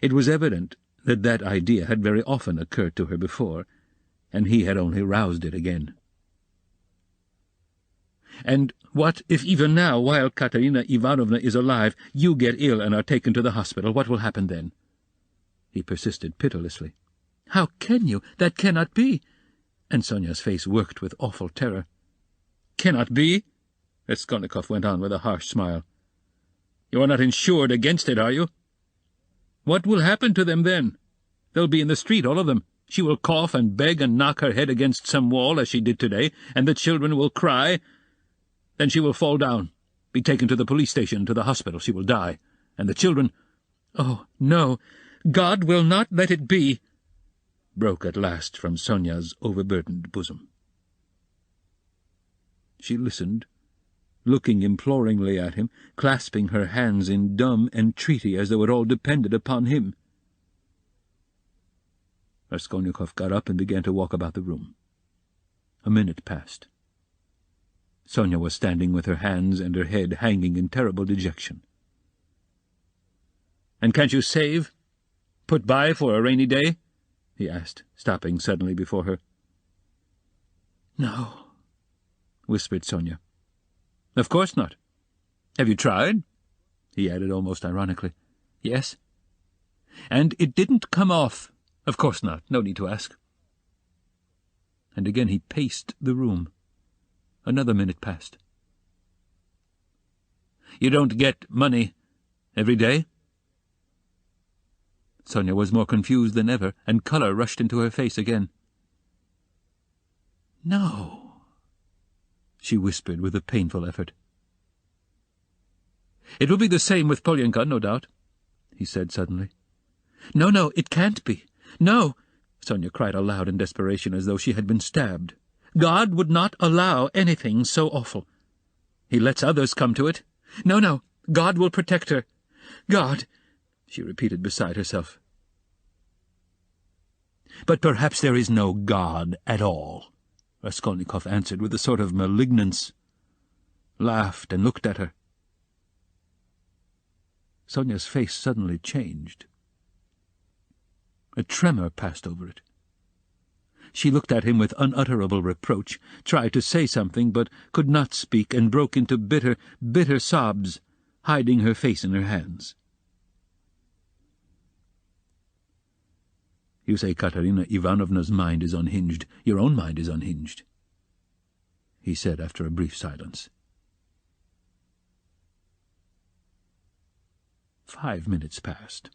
It was evident that that idea had very often occurred to her before, and he had only roused it again. "And what if even now, while Katerina Ivanovna is alive, you get ill and are taken to the hospital? What will happen then?" He persisted pitilessly. "How can you? That cannot be." And Sonia's face worked with awful terror. "Cannot be?" Raskolnikov went on with a harsh smile. "You are not insured against it, are you? What will happen to them then? They'll be in the street, all of them. She will cough and beg and knock her head against some wall, as she did today, and the children will cry. Then she will fall down, be taken to the police station, to the hospital. She will die. And the children—" "Oh, no! God will not let it be!" broke at last from Sonia's overburdened bosom. She listened, looking imploringly at him, clasping her hands in dumb entreaty as though it all depended upon him. Raskolnikov got up and began to walk about the room. A minute passed. Sonia was standing with her hands and her head hanging in terrible dejection. "And can't you save? Put by for a rainy day?" he asked, stopping suddenly before her. "No," whispered Sonia. "Of course not. Have you tried?" he added almost ironically. "Yes." "And it didn't come off?" "Of course not. No need to ask." And again he paced the room. Another minute passed. "You don't get money every day?" Sonia was more confused than ever, and colour rushed into her face again. "No," she whispered with a painful effort. "It will be the same with Polyanka, no doubt," he said suddenly. "No, no, it can't be. No!" Sonia cried aloud in desperation, as though she had been stabbed. "God would not allow anything so awful. He lets others come to it." "No, no, God will protect her. God," she repeated beside herself. "But perhaps there is no God at all," Raskolnikov answered with a sort of malignance, laughed and looked at her. Sonia's face suddenly changed. A tremor passed over it. She looked at him with unutterable reproach, tried to say something, but could not speak, and broke into bitter, bitter sobs, hiding her face in her hands. "You say Katerina Ivanovna's mind is unhinged. Your own mind is unhinged," he said after a brief silence. 5 minutes passed.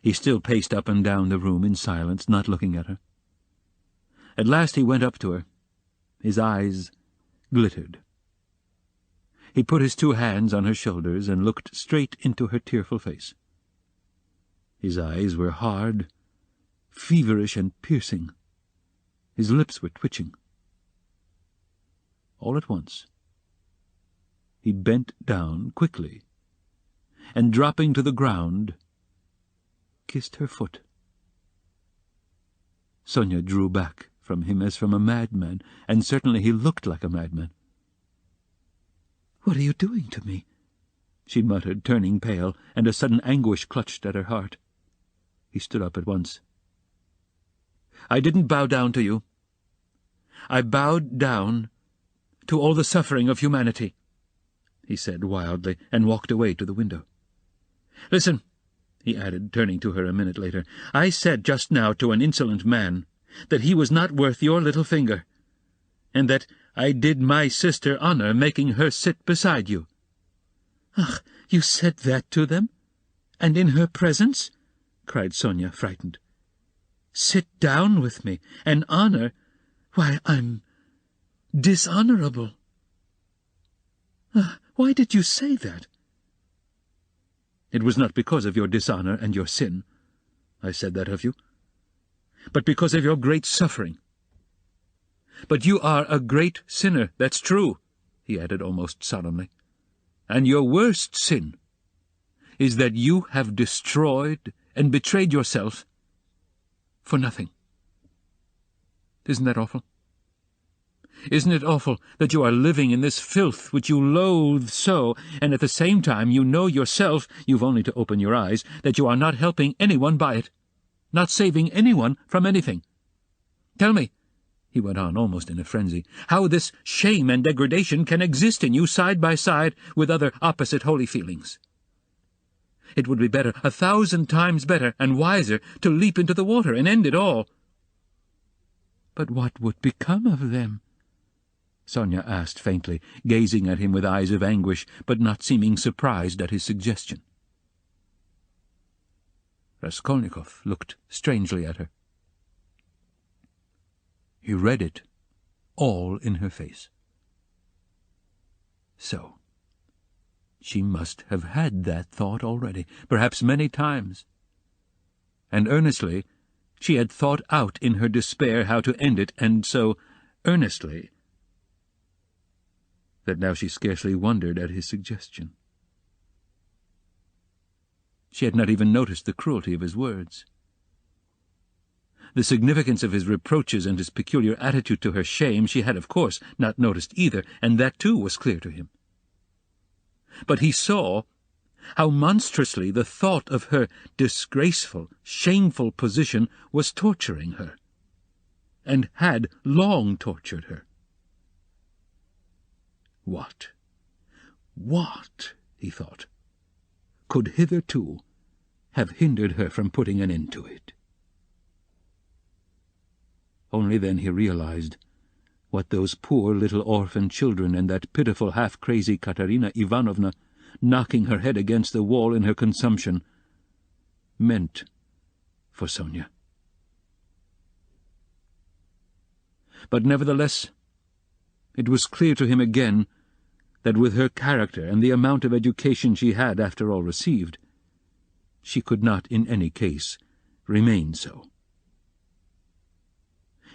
He still paced up and down the room in silence, not looking at her. At last he went up to her. His eyes glittered. He put his 2 hands on her shoulders and looked straight into her tearful face. His eyes were hard, feverish and piercing. His lips were twitching. All at once he bent down quickly, and dropping to the ground, kissed her foot. Sonia drew back from him as from a madman, and certainly he looked like a madman. "What are you doing to me?" she muttered, turning pale, and a sudden anguish clutched at her heart. He stood up at once. "I didn't bow down to you. I bowed down to all the suffering of humanity," he said wildly, and walked away to the window. "Listen," he added, turning to her a minute later. "I said just now to an insolent man that he was not worth your little finger, and that I did my sister honor making her sit beside you." "Ach, you said that to them? And in her presence?" cried Sonia, frightened. "Sit down with me, and honor? Why, I'm dishonorable." "Why did you say that?" "It was not because of your dishonor and your sin I said that of you, but because of your great suffering. But you are a great sinner, that's true," he added almost solemnly, "and your worst sin is that you have destroyed and betrayed yourself for nothing." Isn't that awful? Isn't it awful that you are living in this filth which you loathe so, and at the same time you know yourself, you've only to open your eyes, that you are not helping anyone by it, not saving anyone from anything? Tell me," he went on almost in a frenzy, "how this shame and degradation can exist in you side by side with other opposite holy feelings. It would be better, 1,000 times better and wiser, to leap into the water and end it all." "But what would become of them?" Sonia asked faintly, gazing at him with eyes of anguish, but not seeming surprised at his suggestion. Raskolnikov looked strangely at her. He read it all in her face. So she must have had that thought already, perhaps many times. And earnestly she had thought out in her despair how to end it, and so earnestly that now she scarcely wondered at his suggestion. She had not even noticed the cruelty of his words. The significance of his reproaches and his peculiar attitude to her shame she had, of course, not noticed either, and that too was clear to him. But he saw how monstrously the thought of her disgraceful, shameful position was torturing her, and had long tortured her. What, he thought, could hitherto have hindered her from putting an end to it? Only then he realized what those poor little orphan children and that pitiful half-crazy Katerina Ivanovna, knocking her head against the wall in her consumption, meant for Sonia. But nevertheless, it was clear to him again that with her character and the amount of education she had, after all, received, she could not in any case remain so.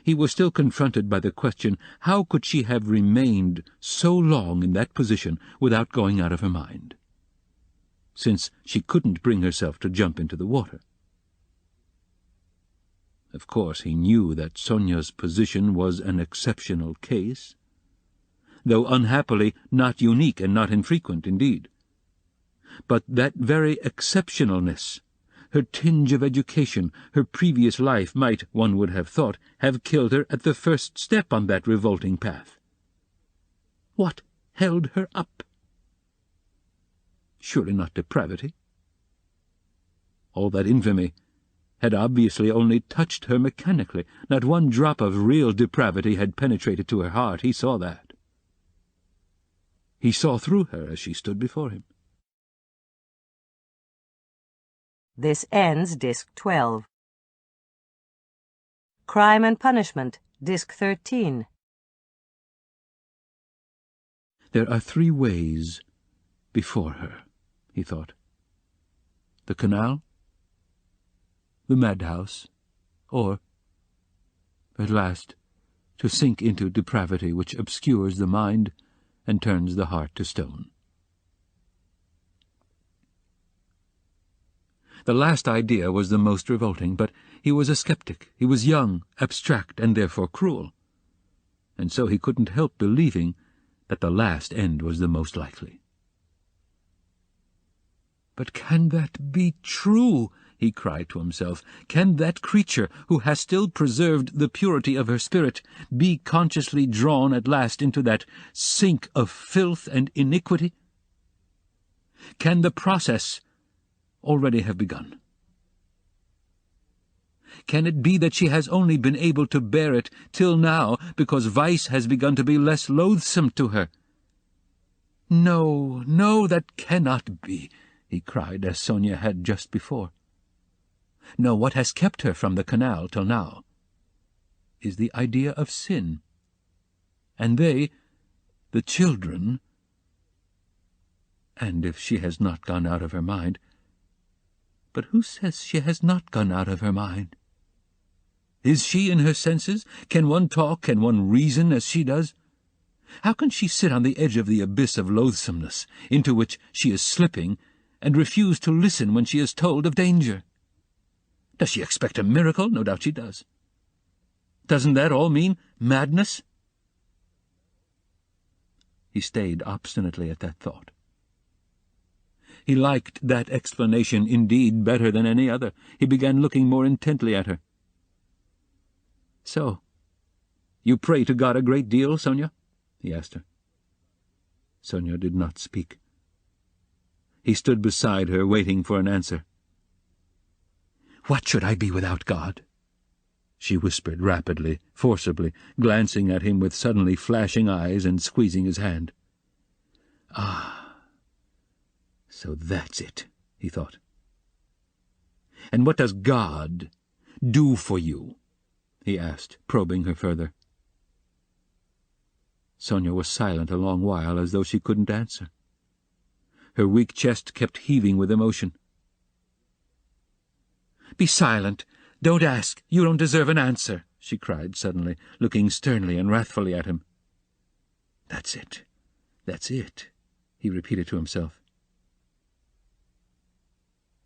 He was still confronted by the question, how could she have remained so long in that position without going out of her mind, since she couldn't bring herself to jump into the water? Of course he knew that Sonia's position was an exceptional case, though unhappily not unique and not infrequent indeed. But that very exceptionalness, her tinge of education, her previous life might, one would have thought, have killed her at the first step on that revolting path. What held her up? Surely not depravity. All that infamy had obviously only touched her mechanically. Not one drop of real depravity had penetrated to her heart. He saw that. He saw through her as she stood before him. This ends Disc 12. Crime and Punishment, Disc 13. There are 3 ways before her, he thought. The canal, the madhouse, or, at last, to sink into depravity which obscures the mind and turns the heart to stone. The last idea was the most revolting, but he was a skeptic. He was young, abstract, and therefore cruel, and so he couldn't help believing that the last end was the most likely. "But can that be true?" he cried to himself. "Can that creature, who has still preserved the purity of her spirit, be consciously drawn at last into that sink of filth and iniquity? Can the process already have begun? Can it be that she has only been able to bear it till now because vice has begun to be less loathsome to her? No, no, that cannot be," he cried, as Sonia had just before. "No, what has kept her from the canal till now is the idea of sin. And they, the children, and if she has not gone out of her mind— But who says she has not gone out of her mind? Is she in her senses? Can one talk, can one reason as she does? How can she sit on the edge of the abyss of loathsomeness into which she is slipping and refuse to listen when she is told of danger? Does she expect a miracle? No doubt she does. Doesn't that all mean madness?" He stayed obstinately at that thought. He liked that explanation indeed better than any other. He began looking more intently at her. "So, you pray to God a great deal, Sonia?" he asked her. Sonia did not speak. He stood beside her, waiting for an answer. "What should I be without God?" she whispered rapidly, forcibly, glancing at him with suddenly flashing eyes and squeezing his hand. "Ah, so that's it," he thought. "And what does God do for you?" he asked, probing her further. Sonia was silent a long while, as though she couldn't answer. Her weak chest kept heaving with emotion. "Be silent! Don't ask! You don't deserve an answer!" she cried suddenly, looking sternly and wrathfully at him. "That's it! That's it!" he repeated to himself.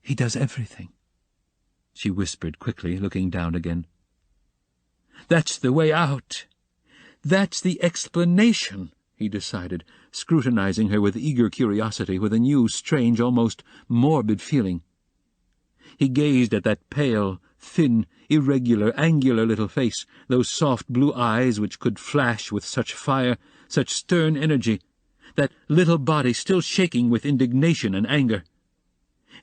"He does everything," she whispered quickly, looking down again. "That's the way out! That's the explanation!" he decided, scrutinizing her with eager curiosity, with a new, strange, almost morbid feeling. He gazed at that pale, thin, irregular, angular little face, those soft blue eyes which could flash with such fire, such stern energy, that little body still shaking with indignation and anger.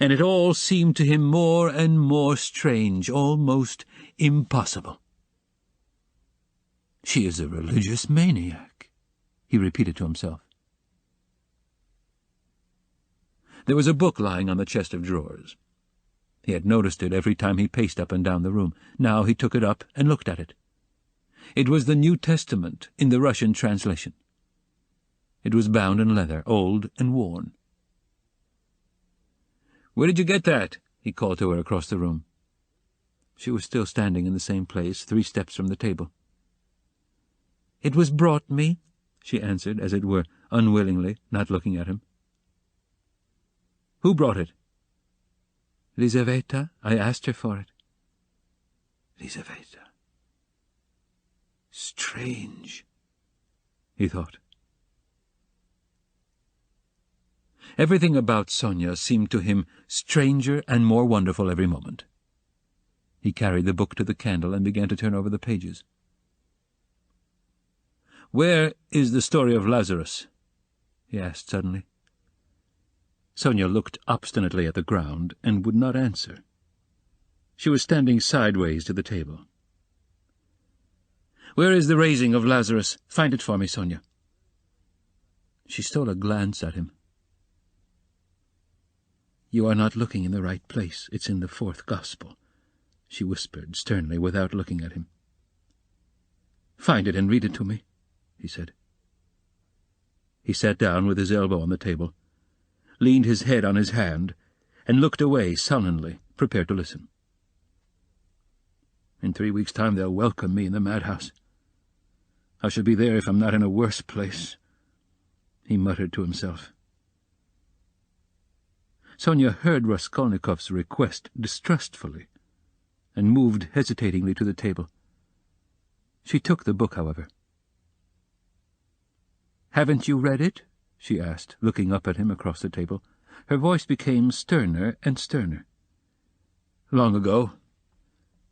And it all seemed to him more and more strange, almost impossible. "She is a religious maniac," he repeated to himself. There was a book lying on the chest of drawers. He had noticed it every time he paced up and down the room. Now he took it up and looked at it. It was the New Testament in the Russian translation. It was bound in leather, old and worn. "Where did you get that?" he called to her across the room. She was still standing in the same place, 3 steps from the table. "It was brought me," she answered, as it were, unwillingly, not looking at him. "Who brought it?" "Lizaveta. I asked her for it." "Lizaveta. Strange," he thought. Everything about Sonia seemed to him stranger and more wonderful every moment. He carried the book to the candle and began to turn over the pages. "Where is the story of Lazarus?" he asked suddenly. Sonia looked obstinately at the ground and would not answer. She was standing sideways to the table. "Where is the raising of Lazarus? Find it for me, Sonia." She stole a glance at him. "You are not looking in the right place. It's in the 4th Gospel," she whispered sternly, without looking at him. "Find it and read it to me," he said. He sat down with his elbow on the table, leaned his head on his hand, and looked away sullenly, prepared to listen. "In 3 weeks' time they'll welcome me in the madhouse. I shall be there if I'm not in a worse place," he muttered to himself. Sonia heard Raskolnikov's request distrustfully, and moved hesitatingly to the table. She took the book, however. "Haven't you read it?" she asked, looking up at him across the table. Her voice became sterner and sterner. "Long ago,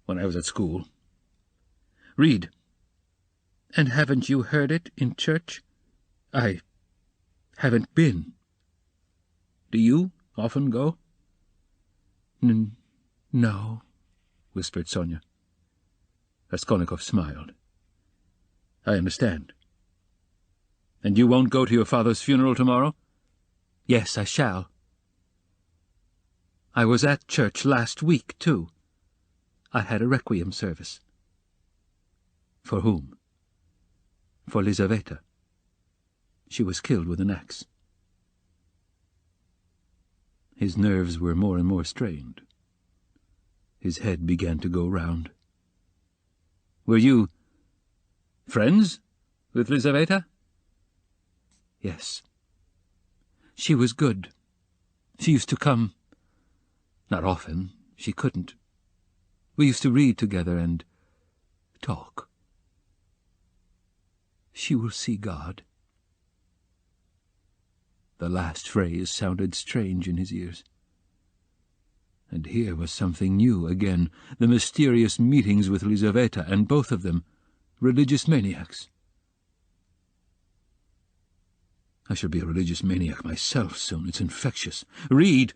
when I was at school." "Read." "And haven't you heard it in church?" "I haven't been. Do you often go?" No," whispered Sonia. Raskolnikov smiled. "I understand. And you won't go to your father's funeral tomorrow?" "Yes, I shall. I was at church last week, too. I had a requiem service." "For whom?" "For Lizaveta. She was killed with an axe." His nerves were more and more strained. His head began to go round. "Were you friends with Lizaveta?" "Yes. She was good. She used to come. Not often. She couldn't. We used to read together and talk." she will see God. The last phrase sounded strange in his ears. And here was something new again, the mysterious meetings with Lizaveta, and both of them religious maniacs. I shall be a religious maniac myself soon. It's infectious. "Read!"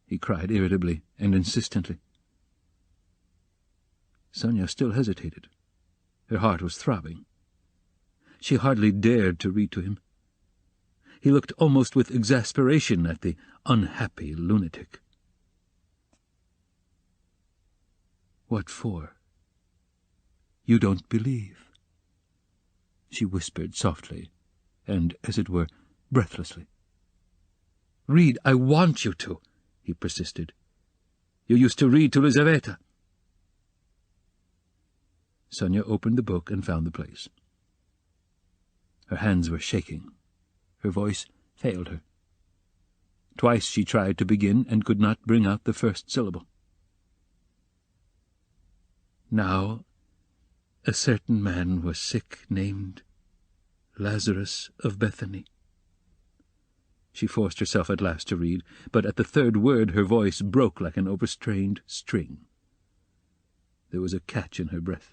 he cried irritably and insistently. Sonia still hesitated. Her heart was throbbing. She hardly dared to read to him. He looked almost with exasperation at the unhappy lunatic. "What for? You don't believe?" she whispered softly, and, as it were, breathlessly. "Read, I want you to," he persisted. "You used to read to Lizaveta." Sonia opened the book and found the place. Her hands were shaking. Her voice failed her. Twice she tried to begin and could not bring out the first syllable. "Now a certain man was sick, named Lazarus of Bethany." She forced herself at last to read, but at the third word her voice broke like an overstrained string. There was a catch in her breath.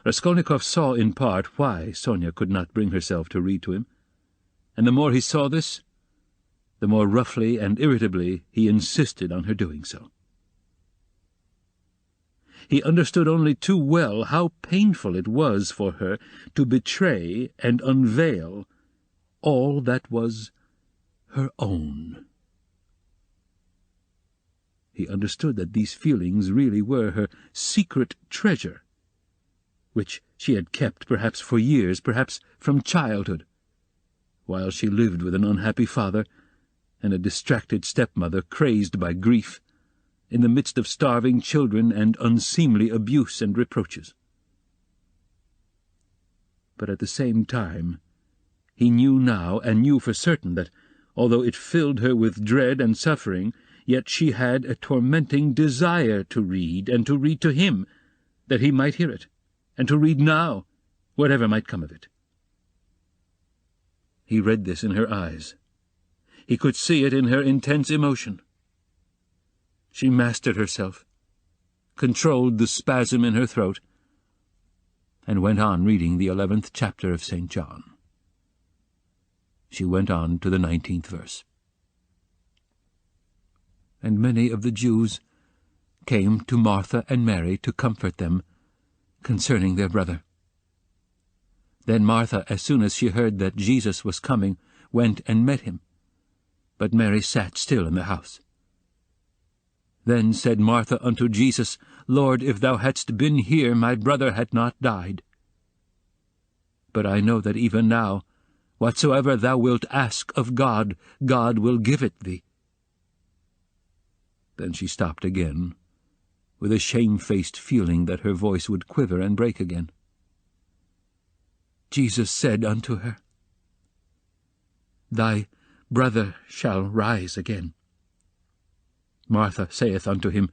Raskolnikov saw in part why Sonia could not bring herself to read to him, and the more he saw this, the more roughly and irritably he insisted on her doing so. He understood only too well how painful it was for her to betray and unveil all that was her own. He understood that these feelings really were her secret treasure, which she had kept perhaps for years, perhaps from childhood, while she lived with an unhappy father and a distracted stepmother crazed by grief, in the midst of starving children and unseemly abuse and reproaches. But at the same time, he knew now, and knew for certain, that, although it filled her with dread and suffering, yet she had a tormenting desire to read, and to read to him, that he might hear it, and to read now, whatever might come of it. He read this in her eyes. He could see it in her intense emotion. She mastered herself, controlled the spasm in her throat, and went on reading the 11th chapter of St. John. She went on to the 19th verse. "And many of the Jews came to Martha and Mary to comfort them concerning their brother. Then Martha, as soon as she heard that Jesus was coming, went and met him, but Mary sat still in the house. Then said Martha unto Jesus, Lord, if thou hadst been here, my brother had not died. But I know that even now, whatsoever thou wilt ask of God, God will give it thee." Then she stopped again, with a shamefaced feeling that her voice would quiver and break again. Jesus said unto her, Thy brother shall rise again. Martha saith unto him,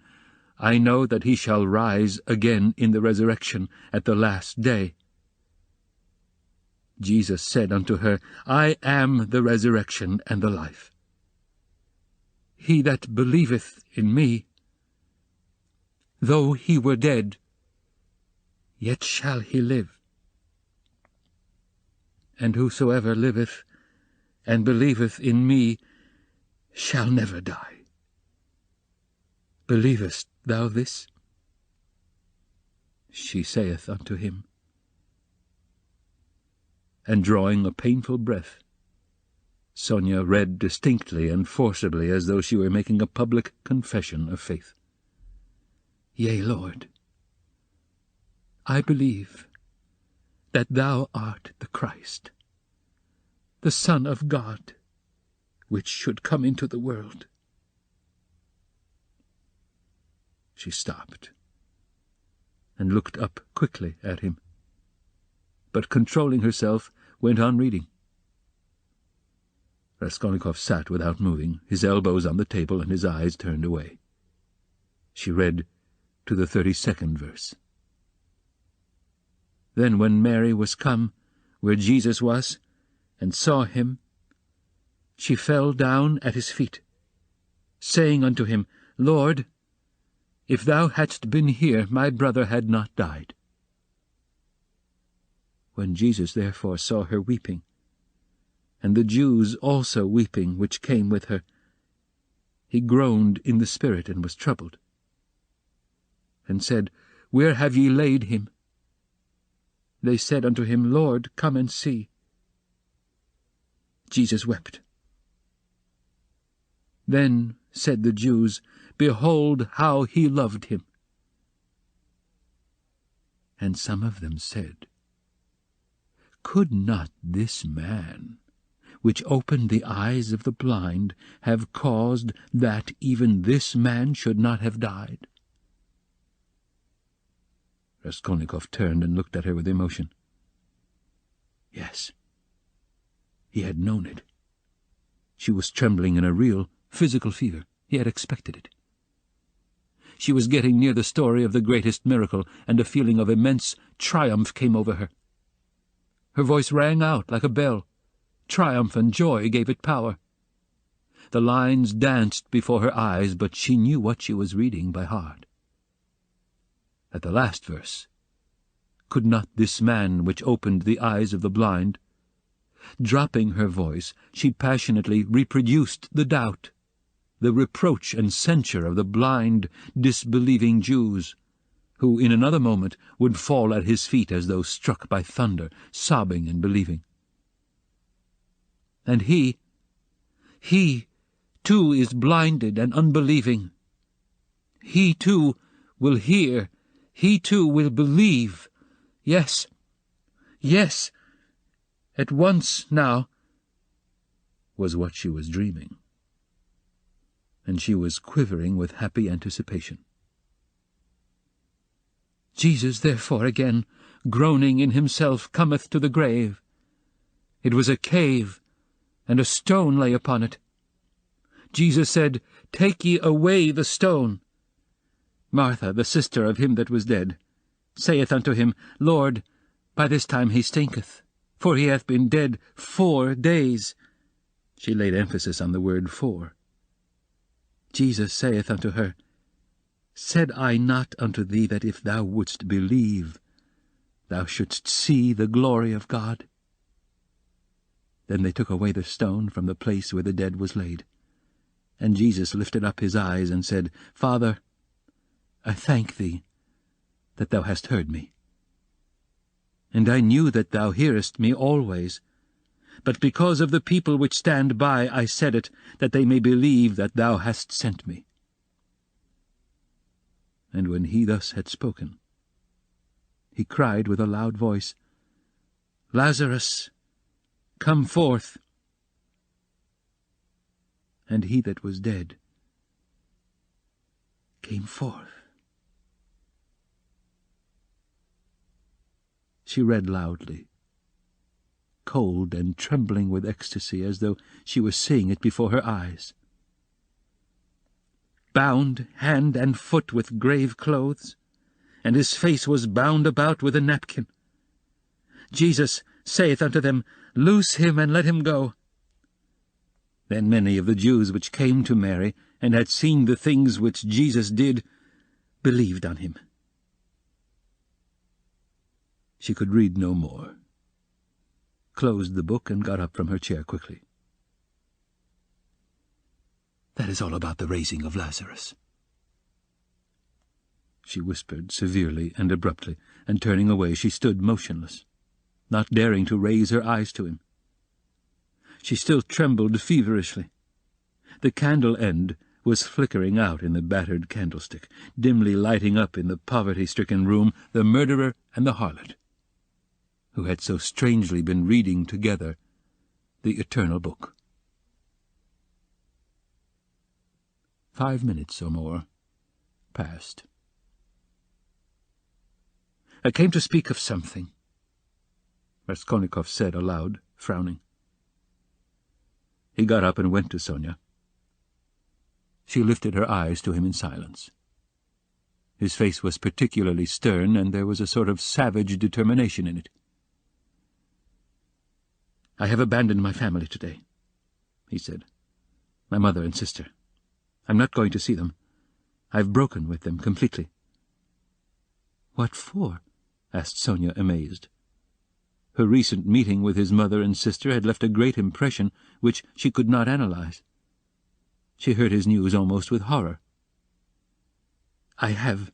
I know that he shall rise again in the resurrection at the last day. Jesus said unto her, I am the resurrection and the life. He that believeth in me, though he were dead, yet shall he live. And whosoever liveth and believeth in me shall never die. Believest thou this? She saith unto him. And drawing a painful breath, Sonia read distinctly and forcibly as though she were making a public confession of faith. Yea, Lord, I believe that thou art the Christ, the Son of God, which should come into the world. She stopped and looked up quickly at him, but controlling herself, went on reading. Raskolnikov sat without moving, his elbows on the table and his eyes turned away. She read to the 32nd verse. Then when Mary was come where Jesus was, and saw him, she fell down at his feet, saying unto him, Lord, if thou hadst been here, my brother had not died. When Jesus therefore saw her weeping, and the Jews also weeping which came with her, he groaned in the spirit, and was troubled, and said, Where have ye laid him? They said unto him, Lord, come and see. Jesus wept. Then said the Jews, Behold how he loved him. And some of them said, Could not this man, which opened the eyes of the blind, have caused that even this man should not have died? Raskolnikov turned and looked at her with emotion. Yes, he had known it. She was trembling in a real physical fever. He had expected it. She was getting near the story of the greatest miracle, and a feeling of immense triumph came over her. Her voice rang out like a bell. Triumph and joy gave it power. The lines danced before her eyes, but she knew what she was reading by heart. At the last verse, Could not this man which opened the eyes of the blind? Dropping her voice, she passionately reproduced the doubt, the reproach and censure of the blind, disbelieving Jews, who in another moment would fall at his feet as though struck by thunder, sobbing and believing. And he too is blinded and unbelieving. He too will hear, he too will believe. Yes, yes, at once now, was what she was dreaming, and she was quivering with happy anticipation. Jesus, therefore, again, groaning in himself, cometh to the grave. It was a cave, and a stone lay upon it. Jesus said, Take ye away the stone. Martha, the sister of him that was dead, saith unto him, Lord, by this time he stinketh, for he hath been dead 4 days. She laid emphasis on the word 4. Jesus saith unto her, Said I not unto thee that if thou wouldst believe, thou shouldst see the glory of God? Then they took away the stone from the place where the dead was laid. And Jesus lifted up his eyes and said, Father, I thank thee that thou hast heard me. And I knew that thou hearest me always, but because of the people which stand by I said it, that they may believe that thou hast sent me. And when he thus had spoken, he cried with a loud voice, Lazarus, come forth. And he that was dead came forth. She read loudly, cold and trembling with ecstasy, as though she was seeing it before her eyes. Bound hand and foot with grave clothes, and his face was bound about with a napkin. Jesus saith unto them, Loose him, and let him go. Then many of the Jews which came to Mary, and had seen the things which Jesus did, believed on him. She could read no more, closed the book, and got up from her chair quickly. That is all about the raising of Lazarus, she whispered severely and abruptly, and turning away she stood motionless, not daring to raise her eyes to him. She still trembled feverishly. The candle end was flickering out in the battered candlestick, dimly lighting up in the poverty-stricken room the murderer and the harlot, who had so strangely been reading together the eternal book. 5 minutes or more passed. I came to speak of something, Raskolnikov said aloud, frowning. He got up and went to Sonia. She lifted her eyes to him in silence. His face was particularly stern, and there was a sort of savage determination in it. "I have abandoned my family today," he said. "My mother and sister. I'm not going to see them. I've broken with them completely." "What for?" asked Sonia, amazed. Her recent meeting with his mother and sister had left a great impression which she could not analyze. She heard his news almost with horror. "I have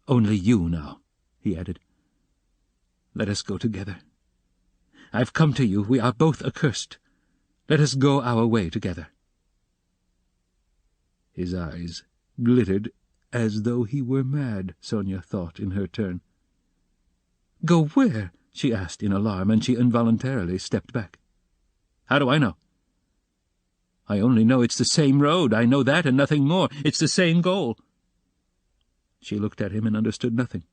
only you now," he added. "Let us go together. I've come to you. We are both accursed. Let us go our way together." His eyes glittered as though he were mad, Sonia thought in her turn. "Go where?" she asked in alarm, and she involuntarily stepped back. "How do I know?" "I only know it's the same road. I know that and nothing more. It's the same goal." She looked at him and understood nothing.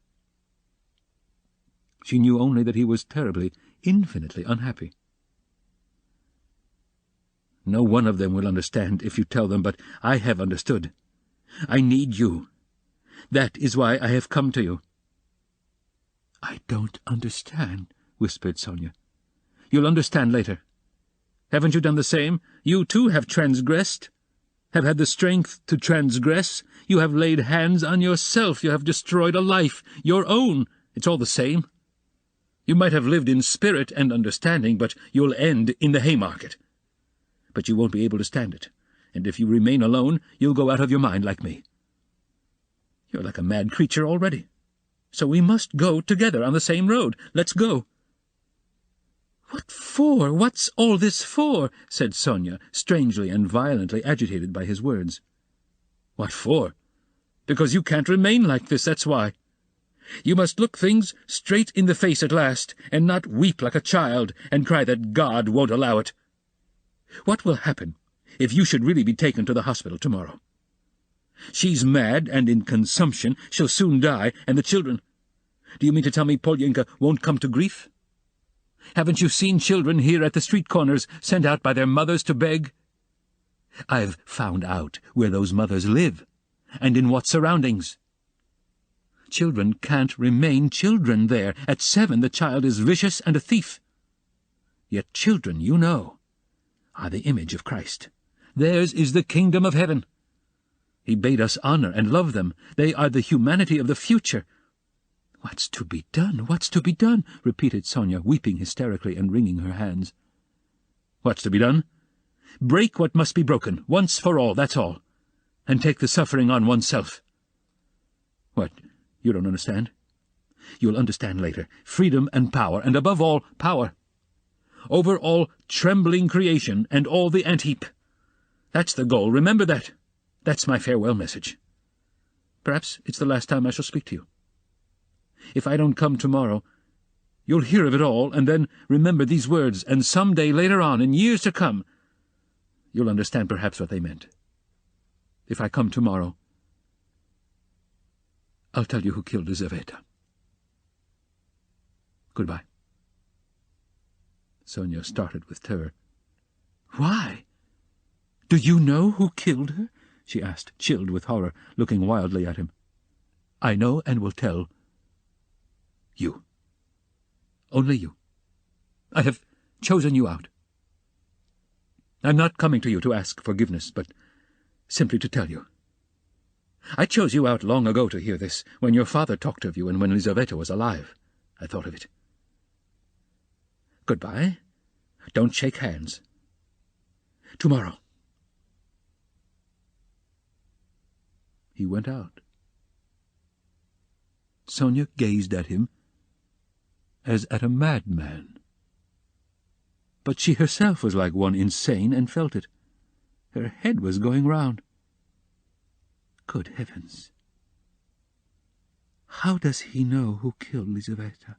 She knew only that he was terribly, infinitely unhappy. "No one of them will understand if you tell them, but I have understood. I need you. That is why I have come to you." "I don't understand," whispered Sonia. "You'll understand later. Haven't you done the same? You, too, have transgressed, have had the strength to transgress. You have laid hands on yourself. You have destroyed a life, your own. It's all the same. You might have lived in spirit and understanding, but you'll end in the Haymarket. But you won't be able to stand it, and if you remain alone, you'll go out of your mind like me. You're like a mad creature already. So we must go together on the same road. Let's go." "What for? What's all this for?" said Sonia, strangely and violently agitated by his words. "What for? Because you can't remain like this, that's why. You must look things straight in the face at last, and not weep like a child and cry that God won't allow it. What will happen if you should really be taken to the hospital tomorrow? She's mad and in consumption. She'll soon die, and the children. Do you mean to tell me Polyenka won't come to grief? Haven't you seen children here at the street corners sent out by their mothers to beg? I've found out where those mothers live, and in what surroundings. Children can't remain children there. At 7 the child is vicious and a thief. Yet children, you know, are the image of Christ. Theirs is the kingdom of heaven. He bade us honor and love them. They are the humanity of the future. What's to be done? What's to be done? Repeated Sonia, weeping hysterically and wringing her hands. What's to be done? Break what must be broken, once for all, that's all, and take the suffering on oneself. What, you don't understand? You'll understand later. Freedom and power, and above all, power. Over all trembling creation and all the ant-heap. That's the goal, remember that. That's my farewell message. Perhaps it's the last time I shall speak to you. If I don't come tomorrow, you'll hear of it all, and then remember these words, and some day later on, in years to come, you'll understand perhaps what they meant. If I come tomorrow, I'll tell you who killed Lizaveta. Goodbye. Sonia started with terror. Why? Do you know who killed her? She asked, chilled with horror, looking wildly at him. I know and will tell you. Only you. I have chosen you out. I'm not coming to you to ask forgiveness, but simply to tell you. I chose you out long ago to hear this, when your father talked of you and when Lizaveta was alive. I thought of it. Goodbye. Don't shake hands. Tomorrow. He went out. Sonia gazed at him as at a madman. But she herself was like one insane and felt it. Her head was going round. Good heavens! How does he know who killed Lizaveta?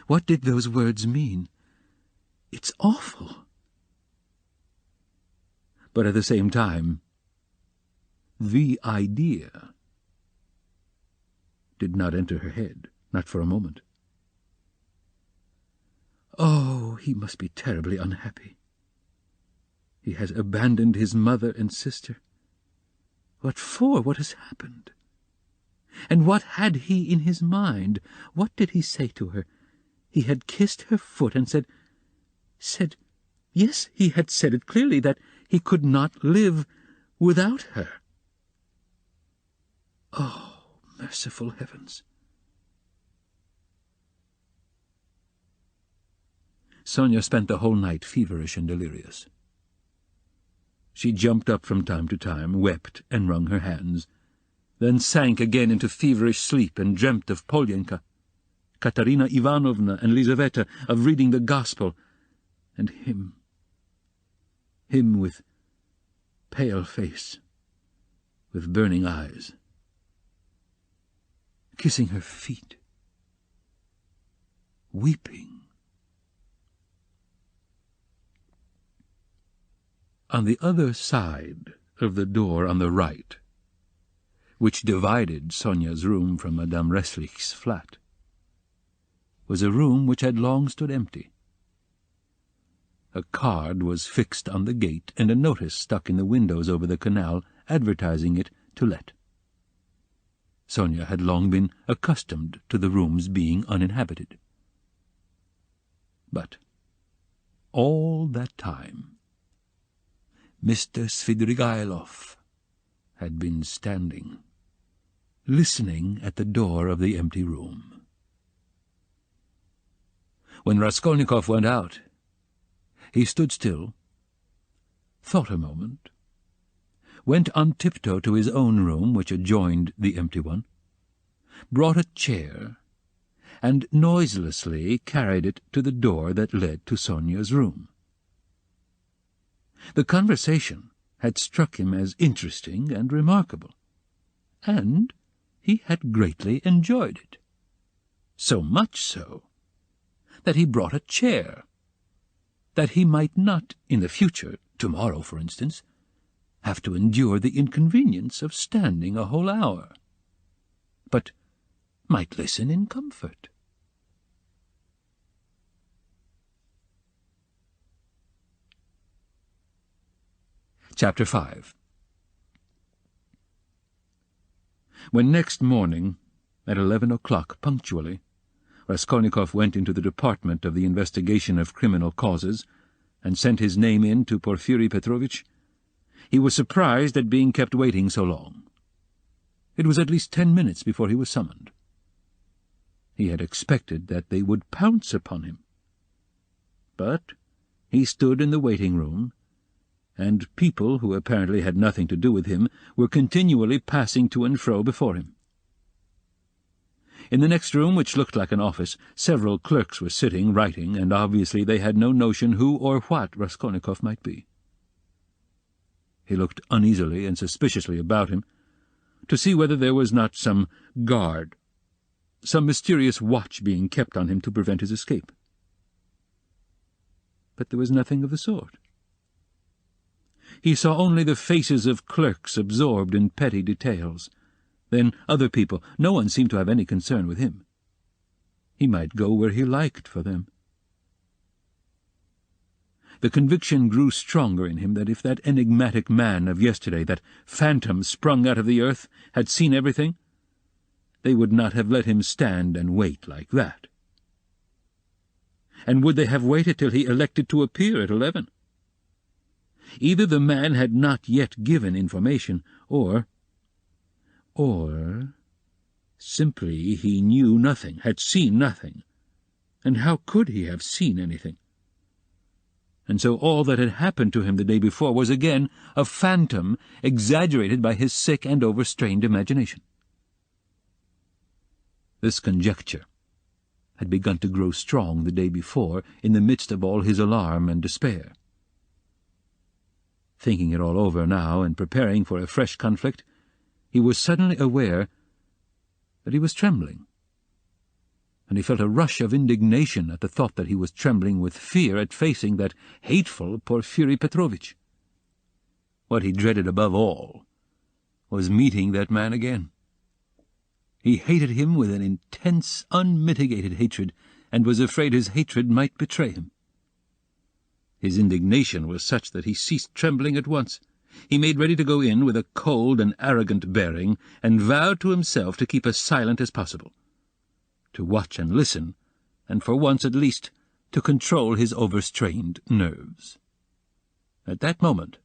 What did those words mean? It's awful. But at the same time, the idea did not enter her head, not for a moment. Oh, he must be terribly unhappy. He has abandoned his mother and sister. What for? What has happened? And what had he in his mind? What did he say to her? He had kissed her foot and said, yes, he had said it clearly, that he could not live without her. Oh, merciful heavens! Sonia spent the whole night feverish and delirious. She jumped up from time to time, wept and wrung her hands, then sank again into feverish sleep and dreamt of Polyenka, Katerina Ivanovna and Lizaveta, of reading the Gospel, and him with pale face, with burning eyes, kissing her feet, weeping. On the other side of the door on the right, which divided Sonia's room from Madame Resslich's flat, was a room which had long stood empty. A card was fixed on the gate, and a notice stuck in the windows over the canal advertising it to let. Sonia had long been accustomed to the rooms being uninhabited. But all that time Mr. Svidrigailov had been standing, listening at the door of the empty room. When Raskolnikov went out, he stood still, thought a moment, went on tiptoe to his own room, which adjoined the empty one, brought a chair, and noiselessly carried it to the door that led to Sonia's room. The conversation had struck him as interesting and remarkable, and he had greatly enjoyed it. So much so that he brought a chair, that he might not, in the future, tomorrow, for instance, have to endure the inconvenience of standing a whole hour, but might listen in comfort. Chapter 5. When next morning, at 11 o'clock punctually, Raskolnikov went into the department of the investigation of criminal causes and sent his name in to Porfiri Petrovitch, he was surprised at being kept waiting so long. It was at least 10 minutes before he was summoned. He had expected that they would pounce upon him. But he stood in the waiting-room, and people who apparently had nothing to do with him were continually passing to and fro before him. In the next room, which looked like an office, several clerks were sitting, writing, and obviously they had no notion who or what Raskolnikov might be. He looked uneasily and suspiciously about him, to see whether there was not some guard, some mysterious watch being kept on him to prevent his escape. But there was nothing of the sort. He saw only the faces of clerks absorbed in petty details, then other people. No one seemed to have any concern with him. He might go where he liked for them. The conviction grew stronger in him that if that enigmatic man of yesterday, that phantom sprung out of the earth, had seen everything, they would not have let him stand and wait like that. And would they have waited till he elected to appear at 11? Either the man had not yet given information, or simply he knew nothing, had seen nothing. And how could he have seen anything? And so all that had happened to him the day before was again a phantom exaggerated by his sick and overstrained imagination. This conjecture had begun to grow strong the day before in the midst of all his alarm and despair. Thinking it all over now and preparing for a fresh conflict, he was suddenly aware that he was trembling, and he felt a rush of indignation at the thought that he was trembling with fear at facing that hateful Porfiri Petrovitch. What he dreaded above all was meeting that man again. He hated him with an intense, unmitigated hatred, and was afraid his hatred might betray him. His indignation was such that he ceased trembling at once. He made ready to go in with a cold and arrogant bearing, and vowed to himself to keep as silent as possible, to watch and listen, and for once at least to control his overstrained nerves. At that moment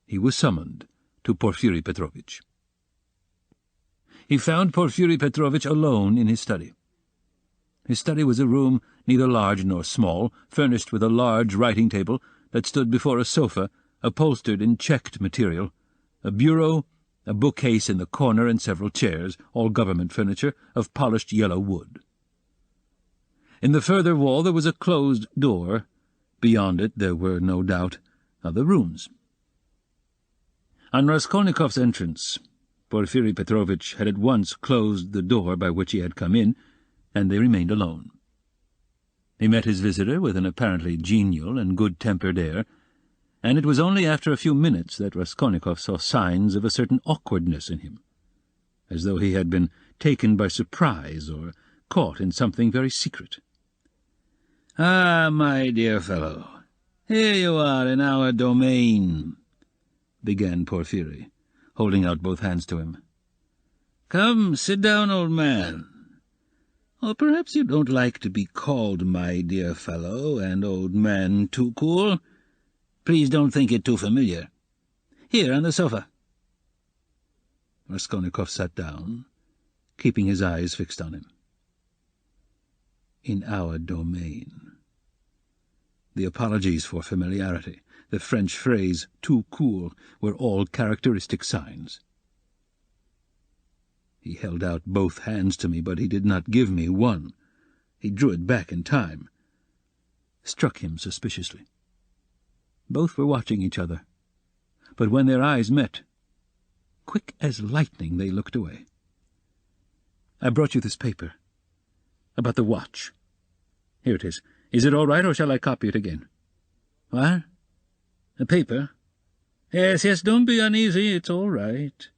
he was summoned to Porfiri Petrovitch. He found Porfiri Petrovitch alone in his study. His study was a room neither large nor small, furnished with a large writing table that stood before a sofa upholstered in checked material, a bureau, a bookcase in the corner, and several chairs, all government furniture, of polished yellow wood. In the further wall there was a closed door. Beyond it there were, no doubt, other rooms. On Raskolnikov's entrance, Porfiri Petrovitch had at once closed the door by which he had come in, and they remained alone. He met his visitor with an apparently genial and good-tempered air, and it was only after a few minutes that Raskolnikov saw signs of a certain awkwardness in him, as though he had been taken by surprise or caught in something very secret. "Ah, my dear fellow, here you are in our domain," began Porfiri, holding out both hands to him. "Come, sit down, old man. Or perhaps you don't like to be called my dear fellow and old man too cool. Please don't think it too familiar. Here, on the sofa." Raskolnikov sat down, keeping his eyes fixed on him. In our domain. The apologies for familiarity, the French phrase too cool, were all characteristic signs. He held out both hands to me, but he did not give me one. He drew it back in time. Struck him suspiciously. Both were watching each other, but when their eyes met, quick as lightning they looked away. "I brought you this paper. About the watch. Here it is. Is it all right, or shall I copy it again?" "What? A paper? Yes, yes, don't be uneasy, it's all right,"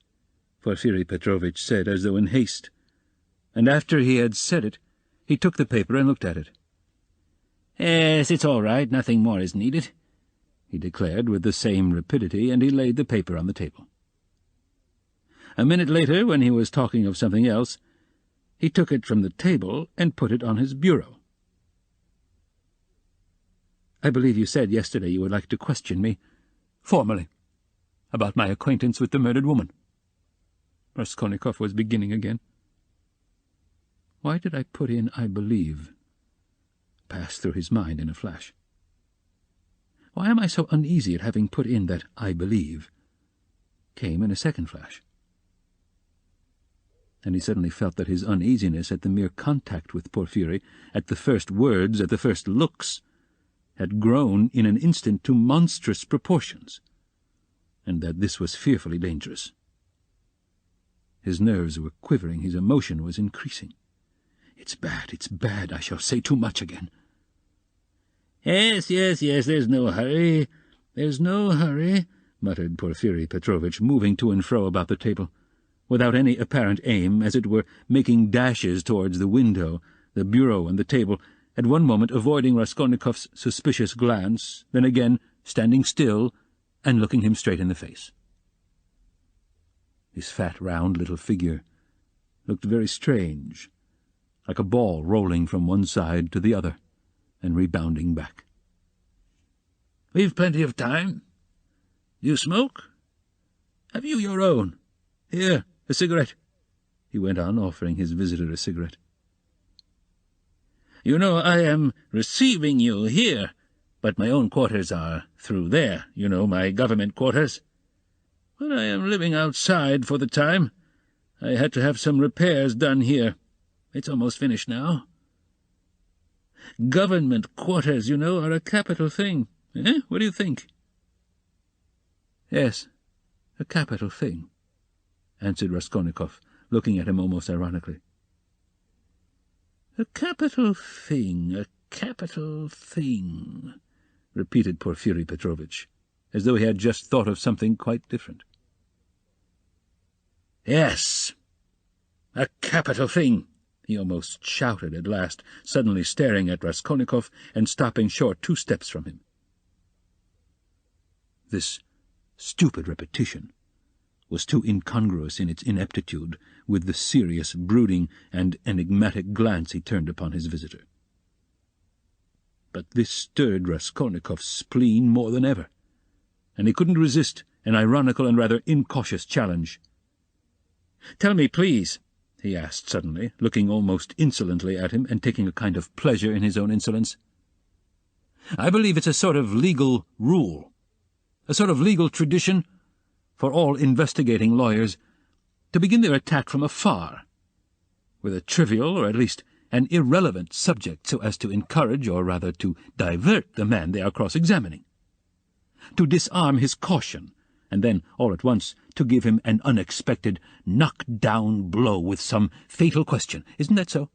Porfiri Petrovitch said, as though in haste, and after he had said it, he took the paper and looked at it. "Yes, it's all right, nothing more is needed," he declared with the same rapidity, and he laid the paper on the table. A minute later, when he was talking of something else, he took it from the table and put it on his bureau. "I believe you said yesterday you would like to question me, formally, about my acquaintance with the murdered woman." Raskolnikov was beginning again. Why did I put in "I believe"? Passed through his mind in a flash. Why am I so uneasy at having put in that "I believe"? Came in a second flash. And he suddenly felt that his uneasiness at the mere contact with Porfiri, at the first words, at the first looks, had grown in an instant to monstrous proportions, and that this was fearfully dangerous. His nerves were quivering, his emotion was increasing. It's bad, I shall say too much again." Yes, there's no hurry, muttered Porfiri Petrovitch, moving to and fro about the table, without any apparent aim, as it were making dashes towards the window, the bureau, and the table, at one moment avoiding Raskolnikov's suspicious glance, then again standing still and looking him straight in the face. His fat, round little figure looked very strange, like a ball rolling from one side to the other and rebounding back. "We've plenty of time. You smoke? Have you your own? Here, a cigarette," he went on, offering his visitor a cigarette. "You know, I am receiving you here, but my own quarters are through there, you know, my government quarters. But I am living outside for the time. I had to have some repairs done here. It's almost finished now. Government quarters, you know, are a capital thing. Eh? What do you think?" "Yes, a capital thing," answered Raskolnikov, looking at him almost ironically. "A capital thing, repeated Porfiri Petrovitch, as though he had just thought of something quite different. "Yes, a capital thing," he almost shouted at last, suddenly staring at Raskolnikov and stopping short 2 steps from him. This stupid repetition, was too incongruous in its ineptitude with the serious, brooding, and enigmatic glance he turned upon his visitor. But this stirred Raskolnikov's spleen more than ever, and he couldn't resist an ironical and rather incautious challenge. "Tell me, please," he asked suddenly, looking almost insolently at him and taking a kind of pleasure in his own insolence. "I believe it's a sort of legal rule, a sort of legal tradition for all investigating lawyers to begin their attack from afar, with a trivial or at least an irrelevant subject, so as to encourage, or rather to divert, the man they are cross-examining, to disarm his caution, and then, all at once, to give him an unexpected knock-down blow with some fatal question. Isn't that so?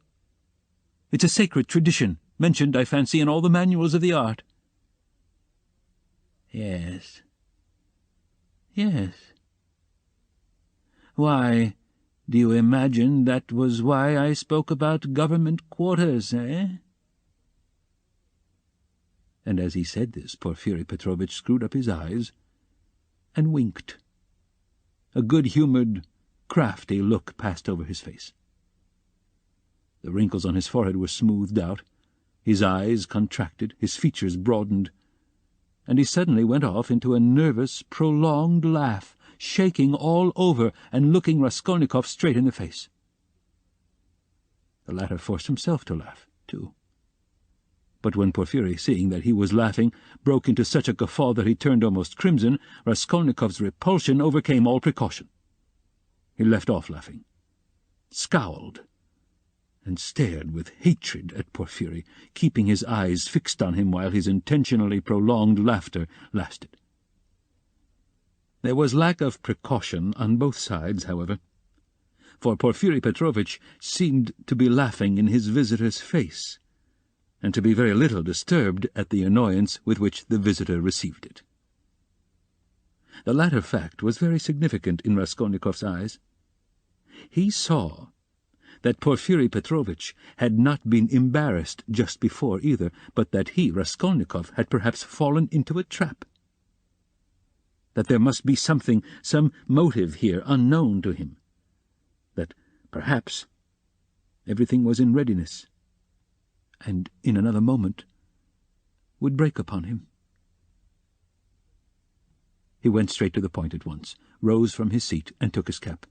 It's a sacred tradition, mentioned, I fancy, in all the manuals of the art." "Yes. Yes. Why, do you imagine that was why I spoke about government quarters, eh?" And as he said this, Porfiri Petrovitch screwed up his eyes and winked. A good-humoured, crafty look passed over his face. The wrinkles on his forehead were smoothed out, his eyes contracted, his features broadened, and he suddenly went off into a nervous, prolonged laugh, shaking all over and looking Raskolnikov straight in the face. The latter forced himself to laugh, too. But when Porfiri, seeing that he was laughing, broke into such a guffaw that he turned almost crimson, Raskolnikov's repulsion overcame all precaution. He left off laughing, scowled, and stared with hatred at Porfiri, keeping his eyes fixed on him while his intentionally prolonged laughter lasted. There was lack of precaution on both sides, however, for Porfiri Petrovitch seemed to be laughing in his visitor's face, and to be very little disturbed at the annoyance with which the visitor received it. The latter fact was very significant in Raskolnikov's eyes. He saw that Porfiri Petrovitch had not been embarrassed just before either, but that he, Raskolnikov, had perhaps fallen into a trap. That there must be something, some motive here unknown to him. That perhaps everything was in readiness, and in another moment would break upon him. He went straight to the point at once, rose from his seat, and took his cap.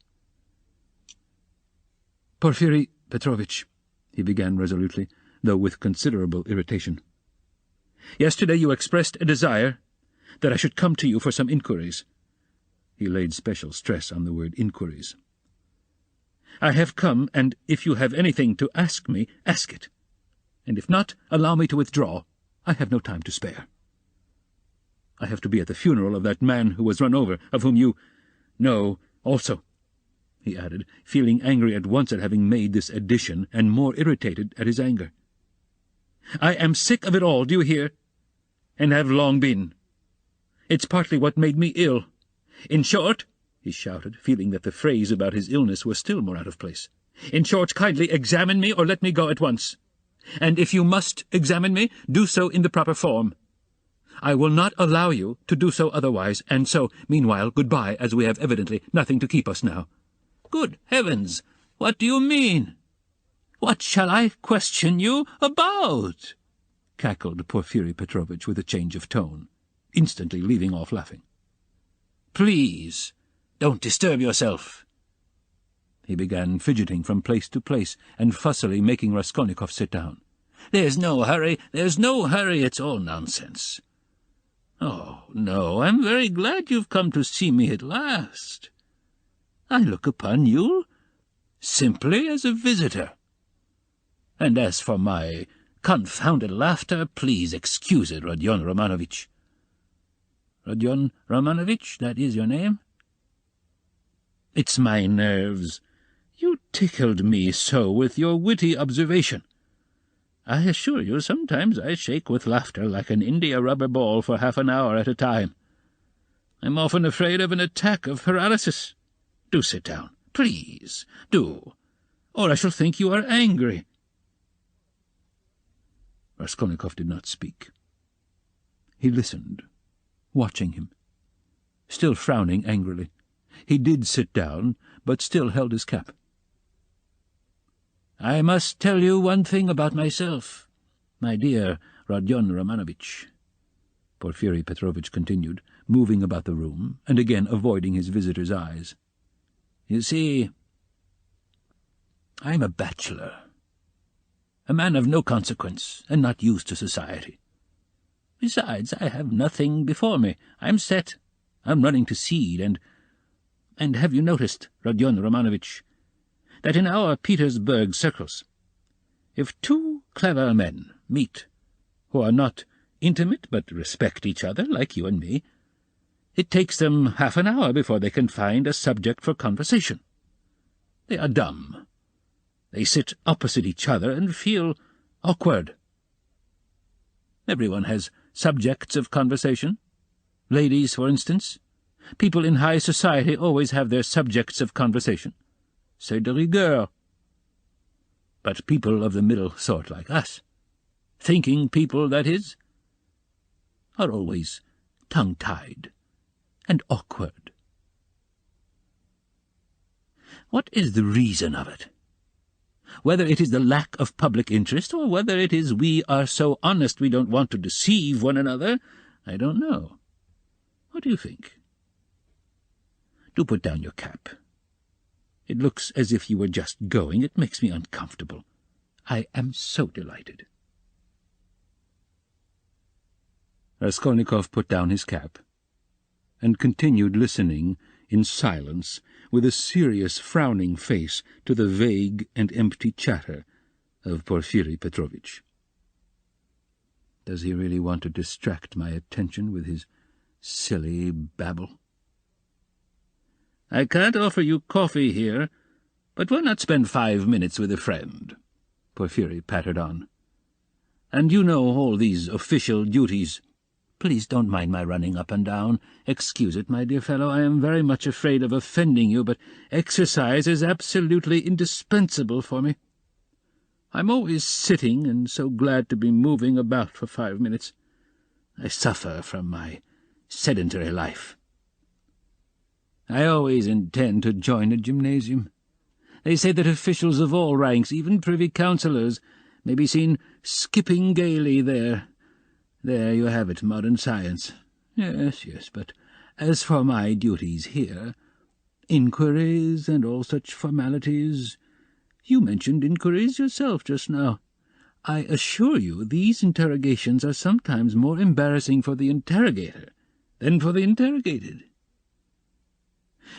"Porfiri Petrovitch," he began resolutely, though with considerable irritation, "yesterday you expressed a desire that I should come to you for some inquiries." He laid special stress on the word inquiries. "I have come, and if you have anything to ask me, ask it. And if not, allow me to withdraw. I have no time to spare. I have to be at the funeral of that man who was run over, of whom you know also," he added, feeling angry at once at having made this addition, and more irritated at his anger. "I am sick of it all, do you hear? And have long been. It's partly what made me ill. In short," he shouted, feeling that the phrase about his illness was still more out of place, "in short, kindly examine me or let me go at once. And if you must examine me, do so in the proper form. I will not allow you to do so otherwise, and so, meanwhile, goodbye, as we have evidently nothing to keep us now." "Good heavens! What do you mean? What shall I question you about?" cackled Porfiri Petrovitch with a change of tone, instantly leaving off laughing. "Please, don't disturb yourself." He began fidgeting from place to place, and fussily making Raskolnikov sit down. "There's no hurry, it's all nonsense. Oh, no, I'm very glad you've come to see me at last. I look upon you simply as a visitor. And as for my confounded laughter, please excuse it, Rodion Romanovitch." "Rodion Romanovitch, that is your name?" "It's my nerves. You tickled me so with your witty observation. I assure you, sometimes I shake with laughter like an india-rubber ball for half an hour at a time. I'm often afraid of an attack of paralysis. Do sit down, please, do, or I shall think you are angry." Raskolnikov did not speak. He listened, watching him. still frowning angrily. He did sit down, but still held his cap. "I must tell you one thing about myself, my dear Rodion Romanovich," Porfiri Petrovitch continued, moving about the room, and again avoiding his visitor's eyes. "You see, I'm a bachelor, a man of no consequence, and not used to society. Besides, I have nothing before me. I'm set. I'm running to seed, and have you noticed, Rodion Romanovich, that in our Petersburg circles, if two clever men meet, who are not intimate but respect each other, like you and me, it takes them half an hour before they can find a subject for conversation. They are dumb. They sit opposite each other and feel awkward. Everyone has subjects of conversation. Ladies, for instance. People in high society always have their subjects of conversation. C'est de rigueur. But people of the middle sort like us, thinking people, that is, are always tongue-tied and awkward. What is the reason of it? Whether it is the lack of public interest, or whether it is we are so honest we don't want to deceive one another, I don't know. What do you think? Do put down your cap. It looks as if you were just going. It makes me uncomfortable. I am so delighted." Raskolnikov put down his cap, and continued listening in silence, with a serious, frowning face to the vague and empty chatter of Porfiri Petrovitch. Does he really want to distract my attention with his silly babble? "I can't offer you coffee here, but why not spend 5 minutes with a friend?" Porfiri pattered on. "And you know all these official duties. Please don't mind my running up and down. Excuse it, my dear fellow. I am very much afraid of offending you, but exercise is absolutely indispensable for me. I'm always sitting, and so glad to be moving about for 5 minutes. I suffer from my sedentary life. I always intend to join a gymnasium. They say that officials of all ranks, even privy councillors, may be seen skipping gaily there. There you have it, modern science. Yes, but as for my duties here, inquiries and all such formalities— You mentioned inquiries yourself just now. I assure you these interrogations are sometimes more embarrassing for the interrogator than for the interrogated.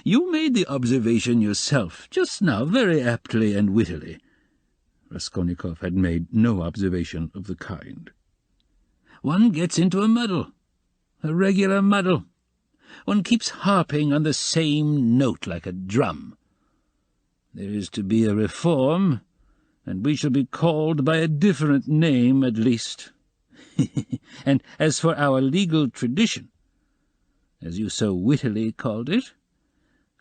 You made the observation yourself just now, very aptly and wittily." Raskolnikov had made no observation of the kind. "One gets into a muddle, a regular muddle. One keeps harping on the same note like a drum. There is to be a reform, and we shall be called by a different name at least. And as for our legal tradition, as you so wittily called it,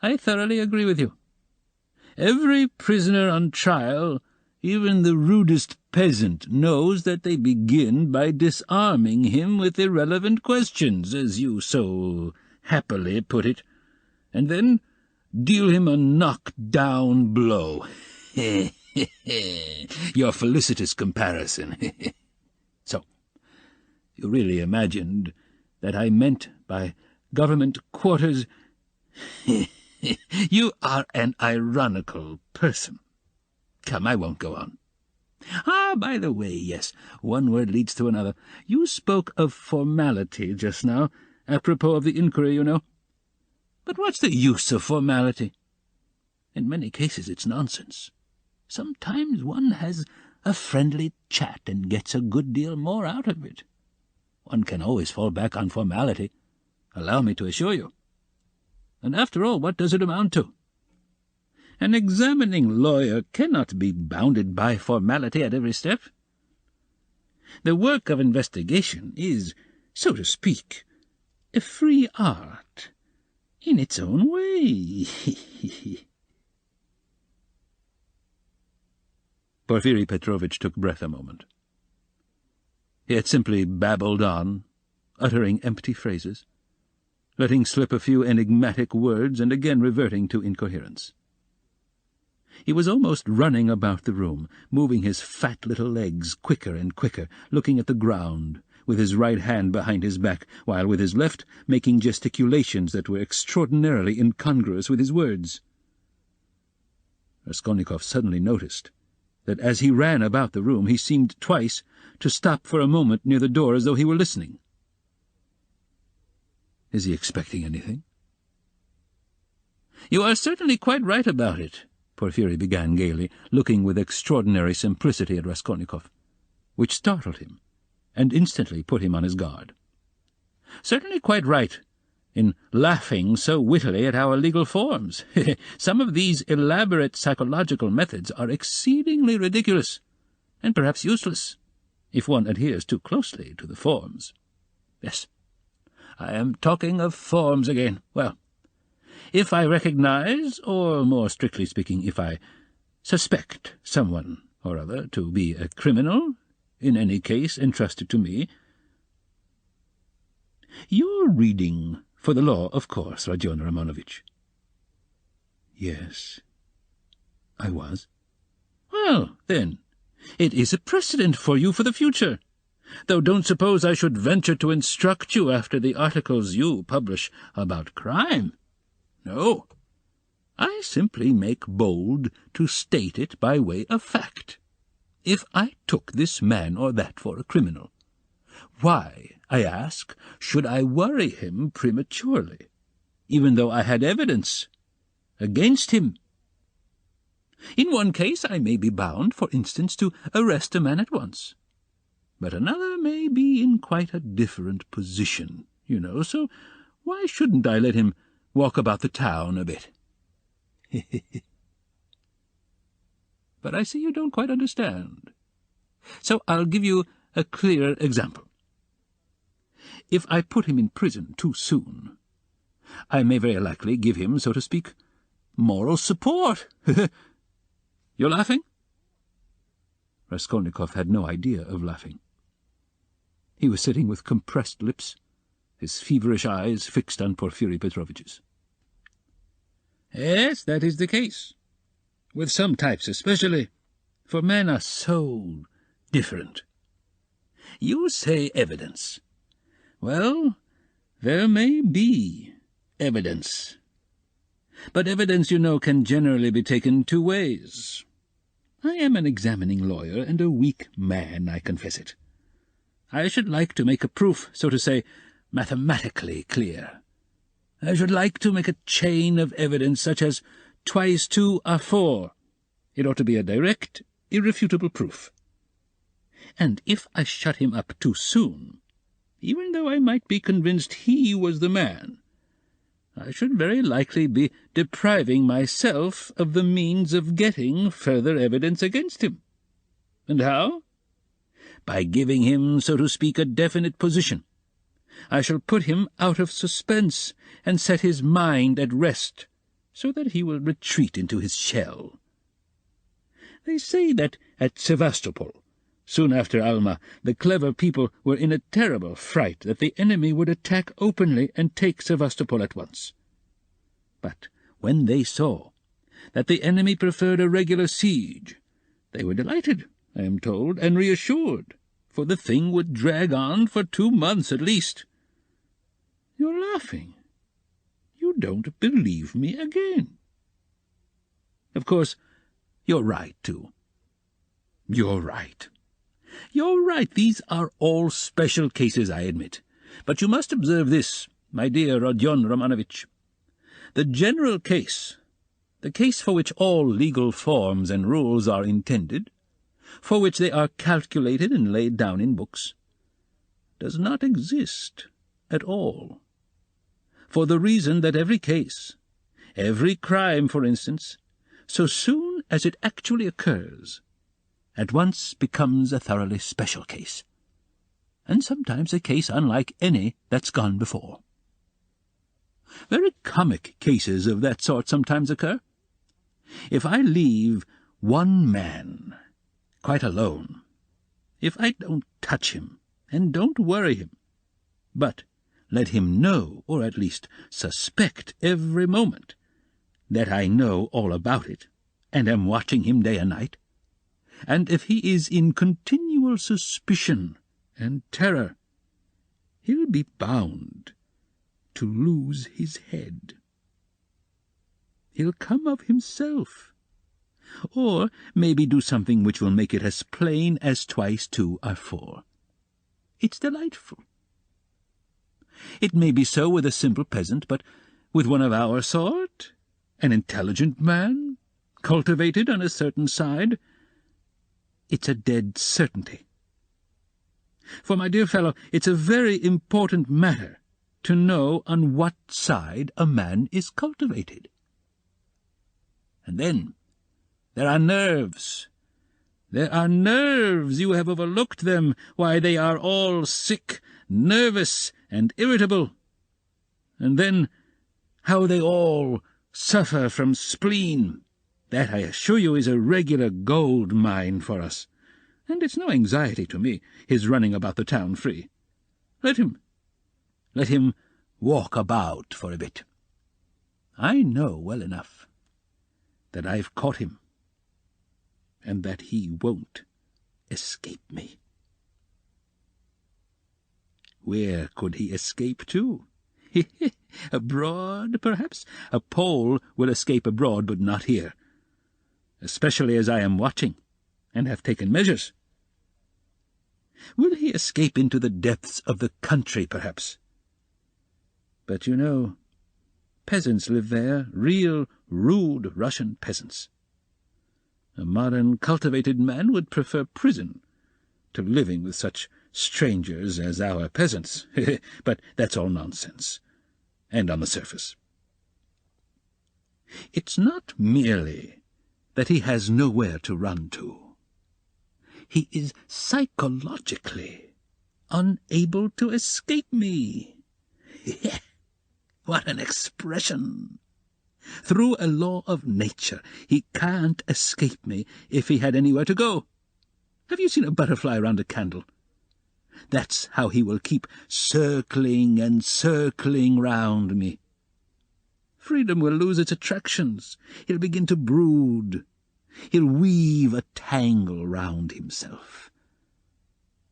I thoroughly agree with you. Every prisoner on trial, even the rudest peasant, knows that they begin by disarming him with irrelevant questions, as you so happily put it, and then deal him a knock-down blow. Your felicitous comparison. So, you really imagined that I meant by government quarters— You are an ironical person. Come, I won't go on. By the way, yes, one word leads to another. You spoke of formality just now, apropos of the inquiry, you know. But what's the use of formality? In many cases it's nonsense. Sometimes one has a friendly chat and gets a good deal more out of it. One can always fall back on formality, allow me to assure you. And after all, what does it amount to? An examining lawyer cannot be bounded by formality at every step. The work of investigation is, so to speak, a free art, in its own way. Porfiri Petrovitch took breath a moment. He had simply babbled on, uttering empty phrases. letting slip a few enigmatic words and again reverting to incoherence. He was almost running about the room, moving his fat little legs quicker and quicker, looking at the ground, with his right hand behind his back, while with his left making gesticulations that were extraordinarily incongruous with his words. Raskolnikov suddenly noticed that as he ran about the room he seemed twice to stop for a moment near the door as though he were listening. Is he expecting anything? "You are certainly quite right about it," Porfiry began gaily, looking with extraordinary simplicity at Raskolnikov, which startled him and instantly put him on his guard. "Certainly quite right in laughing so wittily at our legal forms. Some of these elaborate psychological methods are exceedingly ridiculous, and perhaps useless, if one adheres too closely to the forms. Yes, I am talking of forms again. Well, if I recognize, or more strictly speaking, if I suspect someone or other to be a criminal, in any case entrusted to me—" "You're reading for the law, of course, Rodion Romanovich." "Yes, I was." "Well, then, it is a precedent for you for the future, though don't suppose I should venture to instruct you after the articles you publish about crime. No, I simply make bold to state it by way of fact. If I took this man or that for a criminal, why, I ask, should I worry him prematurely, even though I had evidence against him? In one case I may be bound, for instance, to arrest a man at once, but another may be in quite a different position, so why shouldn't I let him walk about the town a bit?" "But I see you don't quite understand. So I'll give you a clearer example. If I put him in prison too soon, I may very likely give him, so to speak, moral support. You're laughing?" Raskolnikov had no idea of laughing. He was sitting with compressed lips, his feverish eyes fixed on Porfiry Petrovitch's. "Yes, that is the case. With some types especially, for men are so different. You say evidence. Well, there may be evidence. But evidence, can generally be taken two ways. I am an examining lawyer and a weak man, I confess it. I should like to make a proof, so to say, mathematically clear. I should like to make a chain of evidence such as 2 × 2 are 4. It ought to be a direct, irrefutable proof. And if I shut him up too soon, even though I might be convinced he was the man, I should very likely be depriving myself of the means of getting further evidence against him. And how? By giving him, so to speak, a definite position. I shall put him out of suspense and set his mind at rest, so that he will retreat into his shell. They say that at Sevastopol, soon after Alma, the clever people were in a terrible fright that the enemy would attack openly and take Sevastopol at once. But when they saw that the enemy preferred a regular siege, they were delighted, I am told, and reassured, for the thing would drag on for 2 months at least. You're laughing. You don't believe me again. Of course, you're right, too. You're right. You're right. These are all special cases, I admit. But you must observe this, my dear Rodion Romanovich. The general case, the case for which all legal forms and rules are intended, for which they are calculated and laid down in books, does not exist at all. For the reason that every case, every crime, for instance, so soon as it actually occurs, at once becomes a thoroughly special case, and sometimes a case unlike any that's gone before. Very comic cases of that sort sometimes occur. If I leave one man quite alone, if I don't touch him and don't worry him, but let him know, or at least suspect every moment, that I know all about it, and am watching him day and night. And if he is in continual suspicion and terror, he'll be bound to lose his head. He'll come of himself, or maybe do something which will make it as plain as 2 × 2 are 4. It's delightful. It may be so with a simple peasant, but with one of our sort, an intelligent man, cultivated on a certain side, it's a dead certainty. For, my dear fellow, it's a very important matter to know on what side a man is cultivated. And then there are nerves. There are nerves. You have overlooked them. Why, they are all sick, nervous, and irritable. And then how they all suffer from spleen. That, I assure you, is a regular gold mine for us. And it's no anxiety to me, his running about the town free. Let him walk about for a bit. I know well enough that I've caught him, and that he won't escape me. Where could he escape to? Abroad, perhaps? A Pole will escape abroad, but not here, especially as I am watching, and have taken measures. Will he escape into the depths of the country, perhaps? But you know, peasants live there, real, rude Russian peasants. A modern, cultivated man would prefer prison to living with such strangers as our peasants. But that's all nonsense, and on the surface. It's not merely that he has nowhere to run to. He is psychologically unable to escape me. What an expression! Through a law of nature, he can't escape me if he had anywhere to go. Have you seen a butterfly round a candle? That's how he will keep circling and circling round me. Freedom will lose its attractions. He'll begin to brood. He'll weave a tangle round himself.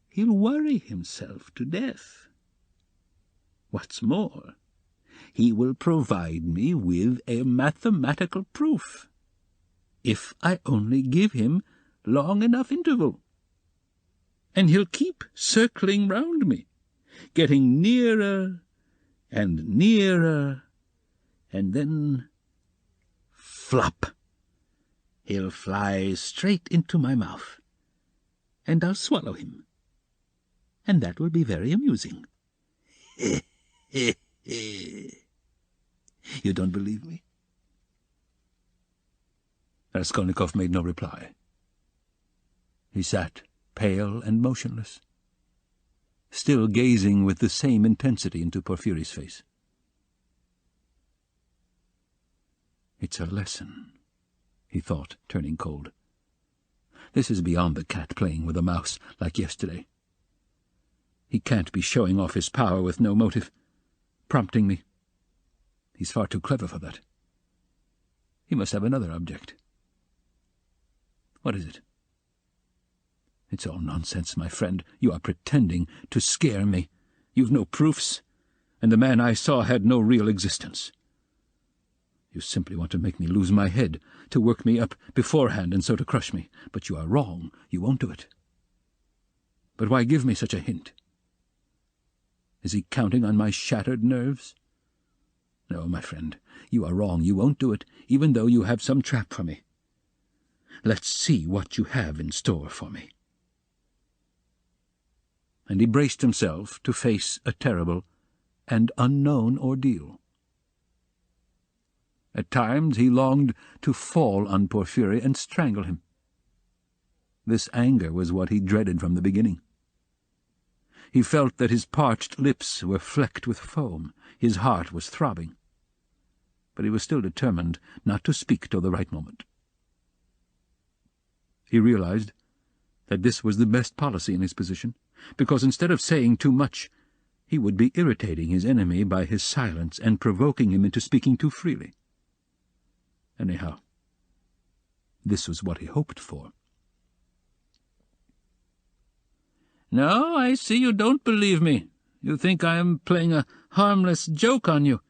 He'll worry himself to death. What's more, he will provide me with a mathematical proof, if I only give him long enough interval. And he'll keep circling round me, getting nearer and nearer, and then flop! He'll fly straight into my mouth, and I'll swallow him. And that will be very amusing. You don't believe me? Raskolnikov made no reply. He sat, pale and motionless, still gazing with the same intensity into Porfiry's face. It's a lesson, he thought, turning cold. This is beyond the cat playing with a mouse, like yesterday. He can't be showing off his power with no motive, prompting me. He's far too clever for that. He must have another object. What is it? It's all nonsense, my friend. You are pretending to scare me. You've no proofs, and the man I saw had no real existence. You simply want to make me lose my head, to work me up beforehand and so to crush me. But you are wrong. You won't do it. But why give me such a hint? Is he counting on my shattered nerves? No, my friend, you are wrong. You won't do it, even though you have some trap for me. Let's see what you have in store for me. And he braced himself to face a terrible and unknown ordeal. At times he longed to fall on Porfiry and strangle him. This anger was what he dreaded from the beginning. He felt that his parched lips were flecked with foam, his heart was throbbing. But he was still determined not to speak till the right moment. He realized that this was the best policy in his position, because instead of saying too much, he would be irritating his enemy by his silence and provoking him into speaking too freely. Anyhow, this was what he hoped for. "No, I see you don't believe me. You think I am playing a harmless joke on you,"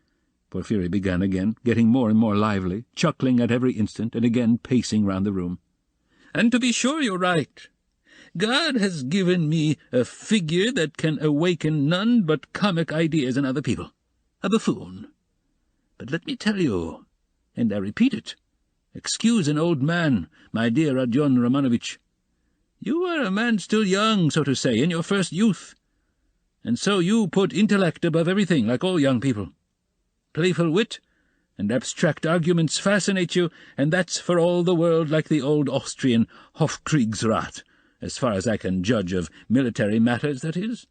Porphyry began again, getting more and more lively, chuckling at every instant, and again pacing round the room. "And to be sure you're right. God has given me a figure that can awaken none but comic ideas in other people. A buffoon. But let me tell you, and I repeat it, excuse an old man, my dear Rodion Romanovich. You are a man still young, so to say, in your first youth, and so you put intellect above everything, like all young people. Playful wit and abstract arguments fascinate you, and that's for all the world like the old Austrian Hofkriegsrat, as far as I can judge of military matters, that is.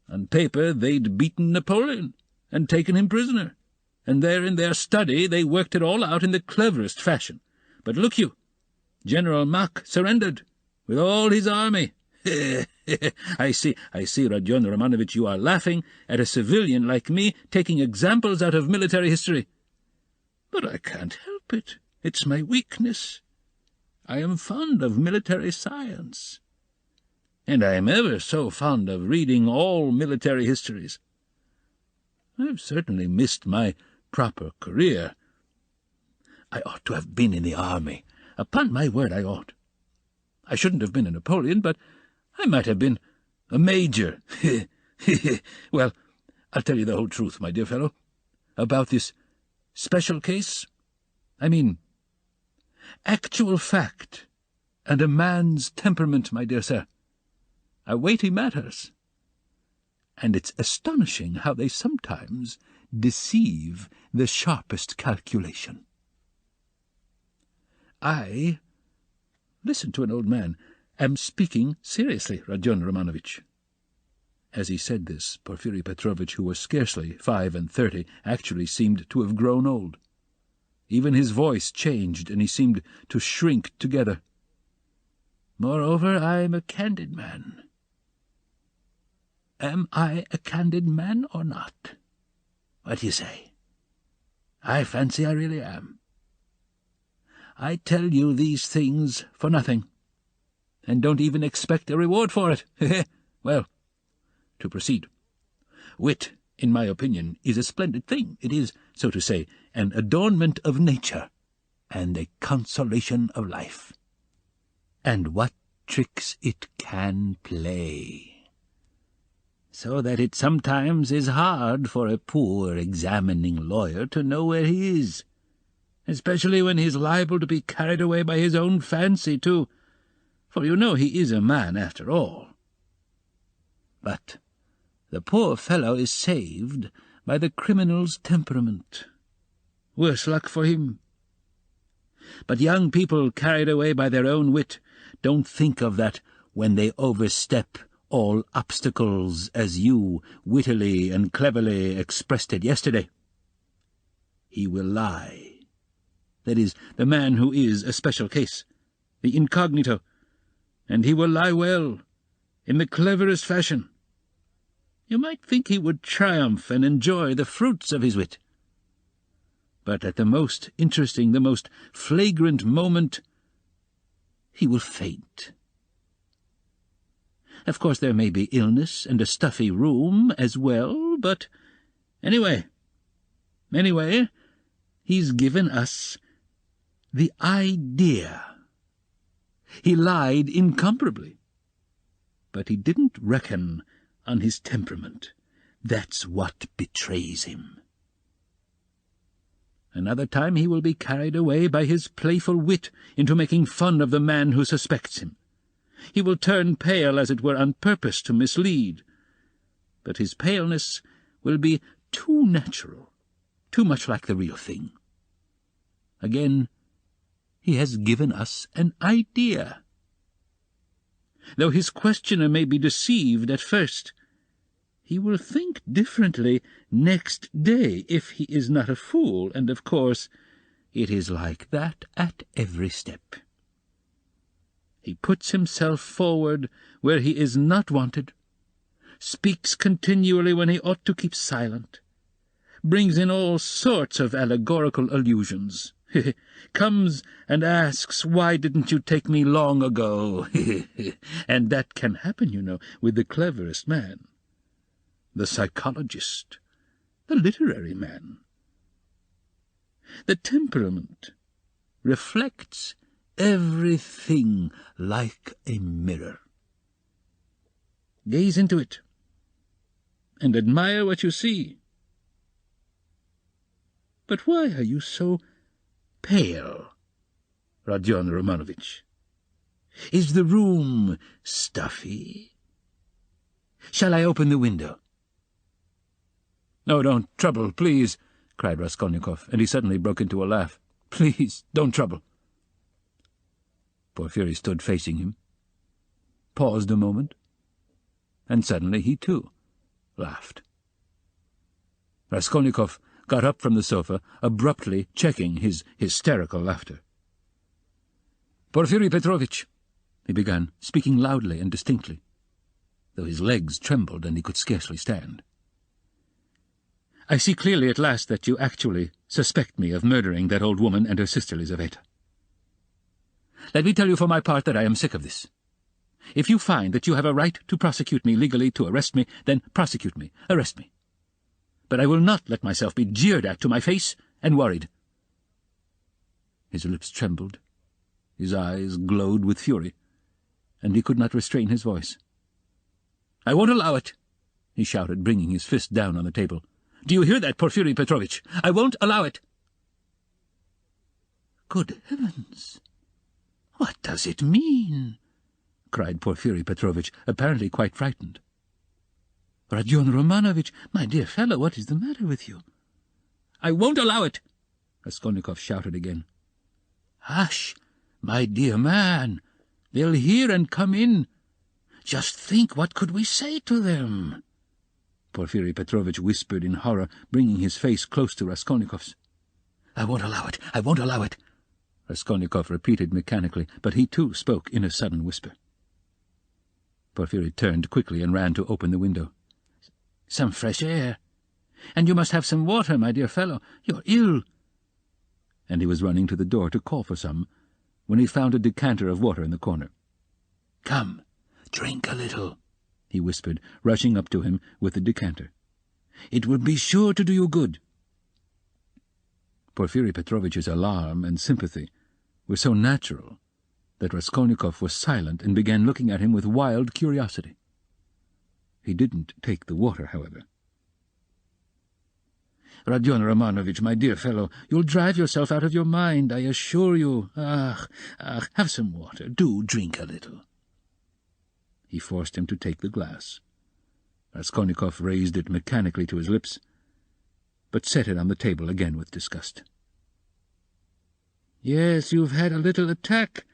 On paper they'd beaten Napoleon and taken him prisoner, and there in their study they worked it all out in the cleverest fashion. But look you, General Mack surrendered, with all his army. I see, Rodion Romanovich, you are laughing at a civilian like me taking examples out of military history. But I can't help it. It's my weakness. I am fond of military science, and I am ever so fond of reading all military histories. I've certainly missed my proper career. I ought to have been in the army. Upon my word, I ought. I shouldn't have been a Napoleon, but I might have been a major. Well, I'll tell you the whole truth, my dear fellow, about this special case. I mean, actual fact, and a man's temperament, my dear sir, are weighty matters, and it's astonishing how they sometimes deceive the sharpest calculation. Listen to an old man. Am speaking seriously, Rodion Romanovich." As he said this, Porphyry Petrovitch, who was scarcely 35, actually seemed to have grown old. Even his voice changed, and he seemed to shrink together. "Moreover, I'm a candid man. Am I a candid man or not? What do you say? I fancy I really am. I tell you these things for nothing, and don't even expect a reward for it. Well, to proceed. Wit, in my opinion, is a splendid thing. It is, so to say, an adornment of nature, and a consolation of life. And what tricks it can play! So that it sometimes is hard for a poor examining lawyer to know where he is, especially when he is liable to be carried away by his own fancy, too, for you know he is a man after all. But the poor fellow is saved by the criminal's temperament. Worse luck for him. But young people carried away by their own wit don't think of that when they overstep all obstacles, as you wittily and cleverly expressed it yesterday. He will lie. That is, the man who is a special case, the incognito, and he will lie well, in the cleverest fashion. You might think he would triumph and enjoy the fruits of his wit. But at the most interesting, the most flagrant moment, he will faint. Of course, there may be illness and a stuffy room as well, but anyway, he's given us the idea. He lied incomparably, but he didn't reckon on his temperament. That's what betrays him. Another time he will be carried away by his playful wit into making fun of the man who suspects him. He will turn pale, as it were, on purpose to mislead. But his paleness will be too natural, too much like the real thing. Again, he has given us an idea. Though his questioner may be deceived at first, he will think differently next day if he is not a fool, and of course it is like that at every step. He puts himself forward where he is not wanted, speaks continually when he ought to keep silent, brings in all sorts of allegorical allusions, comes and asks, why didn't you take me long ago? And that can happen, you know, with the cleverest man, the psychologist, the literary man. The temperament reflects everything like a mirror. Gaze into it, and admire what you see. But why are you so pale, Rodion Romanovich? Is the room stuffy? Shall I open the window? "No, don't trouble, please," cried Raskolnikov, and he suddenly broke into a laugh. "Please, don't trouble." Porfiry stood facing him, paused a moment, and suddenly he, too, laughed. Raskolnikov got up from the sofa, abruptly checking his hysterical laughter. "Porfiry Petrovitch," he began, speaking loudly and distinctly, though his legs trembled and he could scarcely stand. "I see clearly at last that you actually suspect me of murdering that old woman and her sister Lizaveta. Let me tell you for my part that I am sick of this. If you find that you have a right to prosecute me legally, to arrest me, then prosecute me, arrest me. But I will not let myself be jeered at to my face and worried." His lips trembled, his eyes glowed with fury, and he could not restrain his voice. "I won't allow it," he shouted, bringing his fist down on the table. "Do you hear that, Porfiry Petrovitch? I won't allow it." "Good heavens! What does it mean?" cried Porfiry Petrovitch, apparently quite frightened. "Rodion Romanovich, my dear fellow, what is the matter with you?" "I won't allow it," Raskolnikov shouted again. "Hush, my dear man. They'll hear and come in. Just think, what could we say to them?" Porfiry Petrovitch whispered in horror, bringing his face close to Raskolnikov's. "I won't allow it, I won't allow it," Raskolnikov repeated mechanically, but he too spoke in a sudden whisper. Porfiry turned quickly and ran to open the window. "Some fresh air. And you must have some water, my dear fellow. You're ill." And he was running to the door to call for some, when he found a decanter of water in the corner. "Come, drink a little," he whispered, rushing up to him with the decanter. "It will be sure to do you good." Porfiry Petrovitch's alarm and sympathy were so natural that Raskolnikov was silent and began looking at him with wild curiosity. He didn't take the water, however. "Rodion Romanovich, my dear fellow, you'll drive yourself out of your mind, I assure you. Have some water. Do drink a little." He forced him to take the glass. Raskolnikov raised it mechanically to his lips, but set it on the table again with disgust. "Yes, you've had a little attack.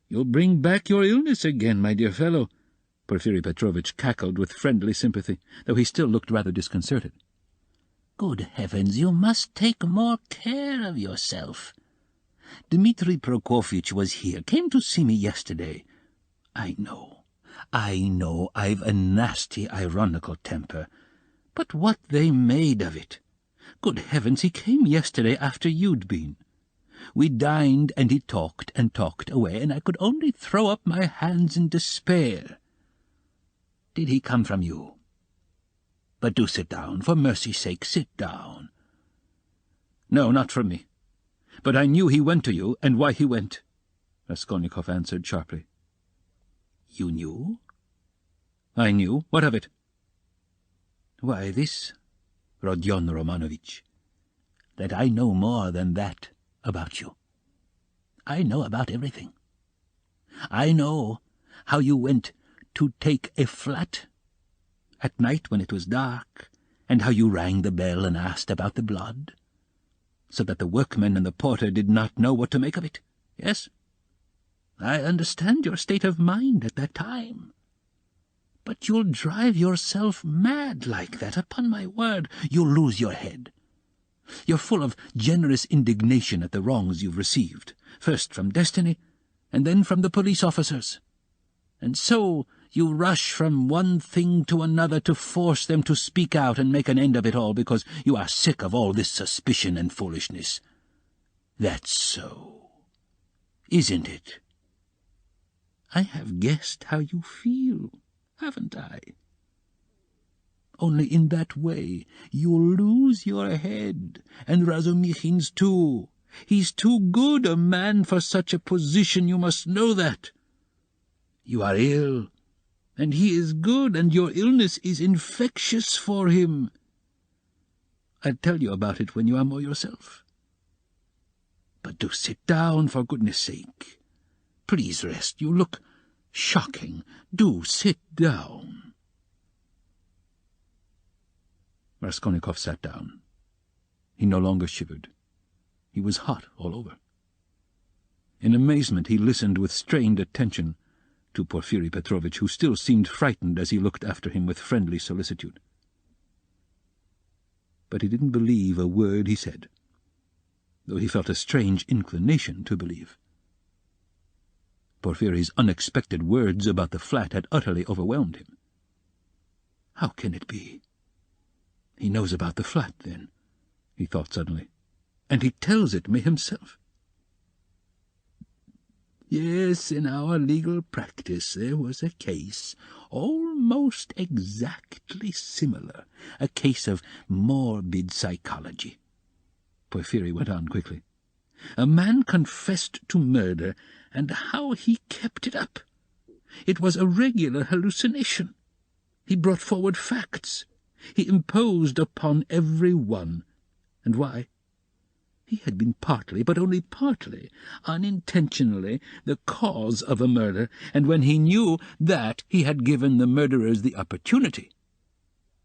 You'll bring back your illness again, my dear fellow." Porfiry Petrovitch cackled with friendly sympathy, though he still looked rather disconcerted. "Good heavens, you must take more care of yourself. Dmitri Prokofitch was here, came to see me yesterday. I know, I've a nasty, ironical temper. But what they made of it! Good heavens, he came yesterday after you'd been. We dined, and he talked and talked away, and I could only throw up my hands in despair. Did he come from you? But do sit down, for mercy's sake, sit down." "No, not from me. But I knew he went to you, and why he went," Raskolnikov answered sharply. "You knew?" "I knew. What of it?" "Why, this, Rodion Romanovich, that I know more than that about you. I know about everything. I know how you went to take a flat at night when it was dark, and how you rang the bell and asked about the blood, so that the workmen and the porter did not know what to make of it. Yes, I understand your state of mind at that time. But you'll drive yourself mad like that, upon my word. You'll lose your head. You're full of generous indignation at the wrongs you've received, first from destiny, and then from the police officers. And so You rush from one thing to another to force them to speak out and make an end of it all because you are sick of all this suspicion and foolishness. That's so, isn't it? I have guessed how you feel, haven't I? Only in that way you'll lose your head, and Razumikhin's too. He's too good a man for such a position, you must know that. You are ill, and he is good, and your illness is infectious for him. I'll tell you about it when you are more yourself. But do sit down, for goodness sake. Please rest. You look shocking. Do sit down. Raskolnikov sat down. He no longer shivered. He was hot all over. In amazement he listened with strained attention to Porfiri Petrovitch, who still seemed frightened as he looked after him with friendly solicitude. But he didn't believe a word he said, though he felt a strange inclination to believe. Porfiri's unexpected words about the flat had utterly overwhelmed him. How can it be? He knows about the flat, then, he thought suddenly, and he tells it me himself. Yes, in our legal practice there was a case almost exactly similar, a case of morbid psychology. Porfiri went on quickly. A man confessed to murder, and how he kept it up. It was a regular hallucination. He brought forward facts. He imposed upon every one. And why? He had been partly, but only partly, unintentionally, the cause of a murder, and when he knew that, he had given the murderers the opportunity.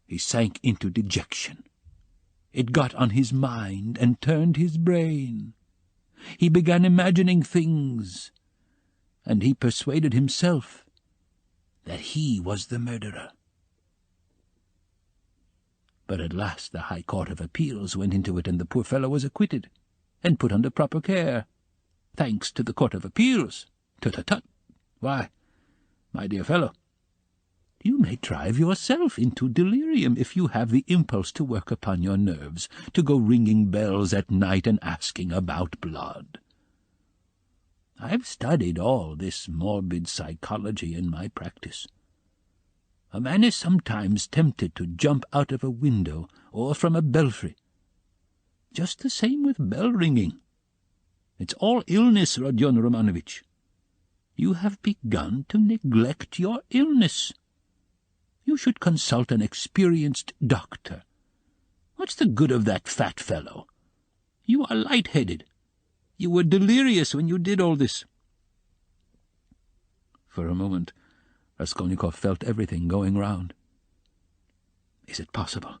He sank into dejection. It got on his mind and turned his brain. He began imagining things, and he persuaded himself that he was the murderer. But at last the High Court of Appeals went into it, and the poor fellow was acquitted, and put under proper care. Thanks to the Court of Appeals. Tut-tut-tut. Why, my dear fellow, you may drive yourself into delirium if you have the impulse to work upon your nerves, to go ringing bells at night and asking about blood. I've studied all this morbid psychology in my practice. A man is sometimes tempted to jump out of a window or from a belfry. Just the same with bell-ringing. It's all illness, Rodion Romanovich. You have begun to neglect your illness. You should consult an experienced doctor. What's the good of that fat fellow? You are light-headed. You were delirious when you did all this. For a moment, Raskolnikov felt everything going round. Is it possible?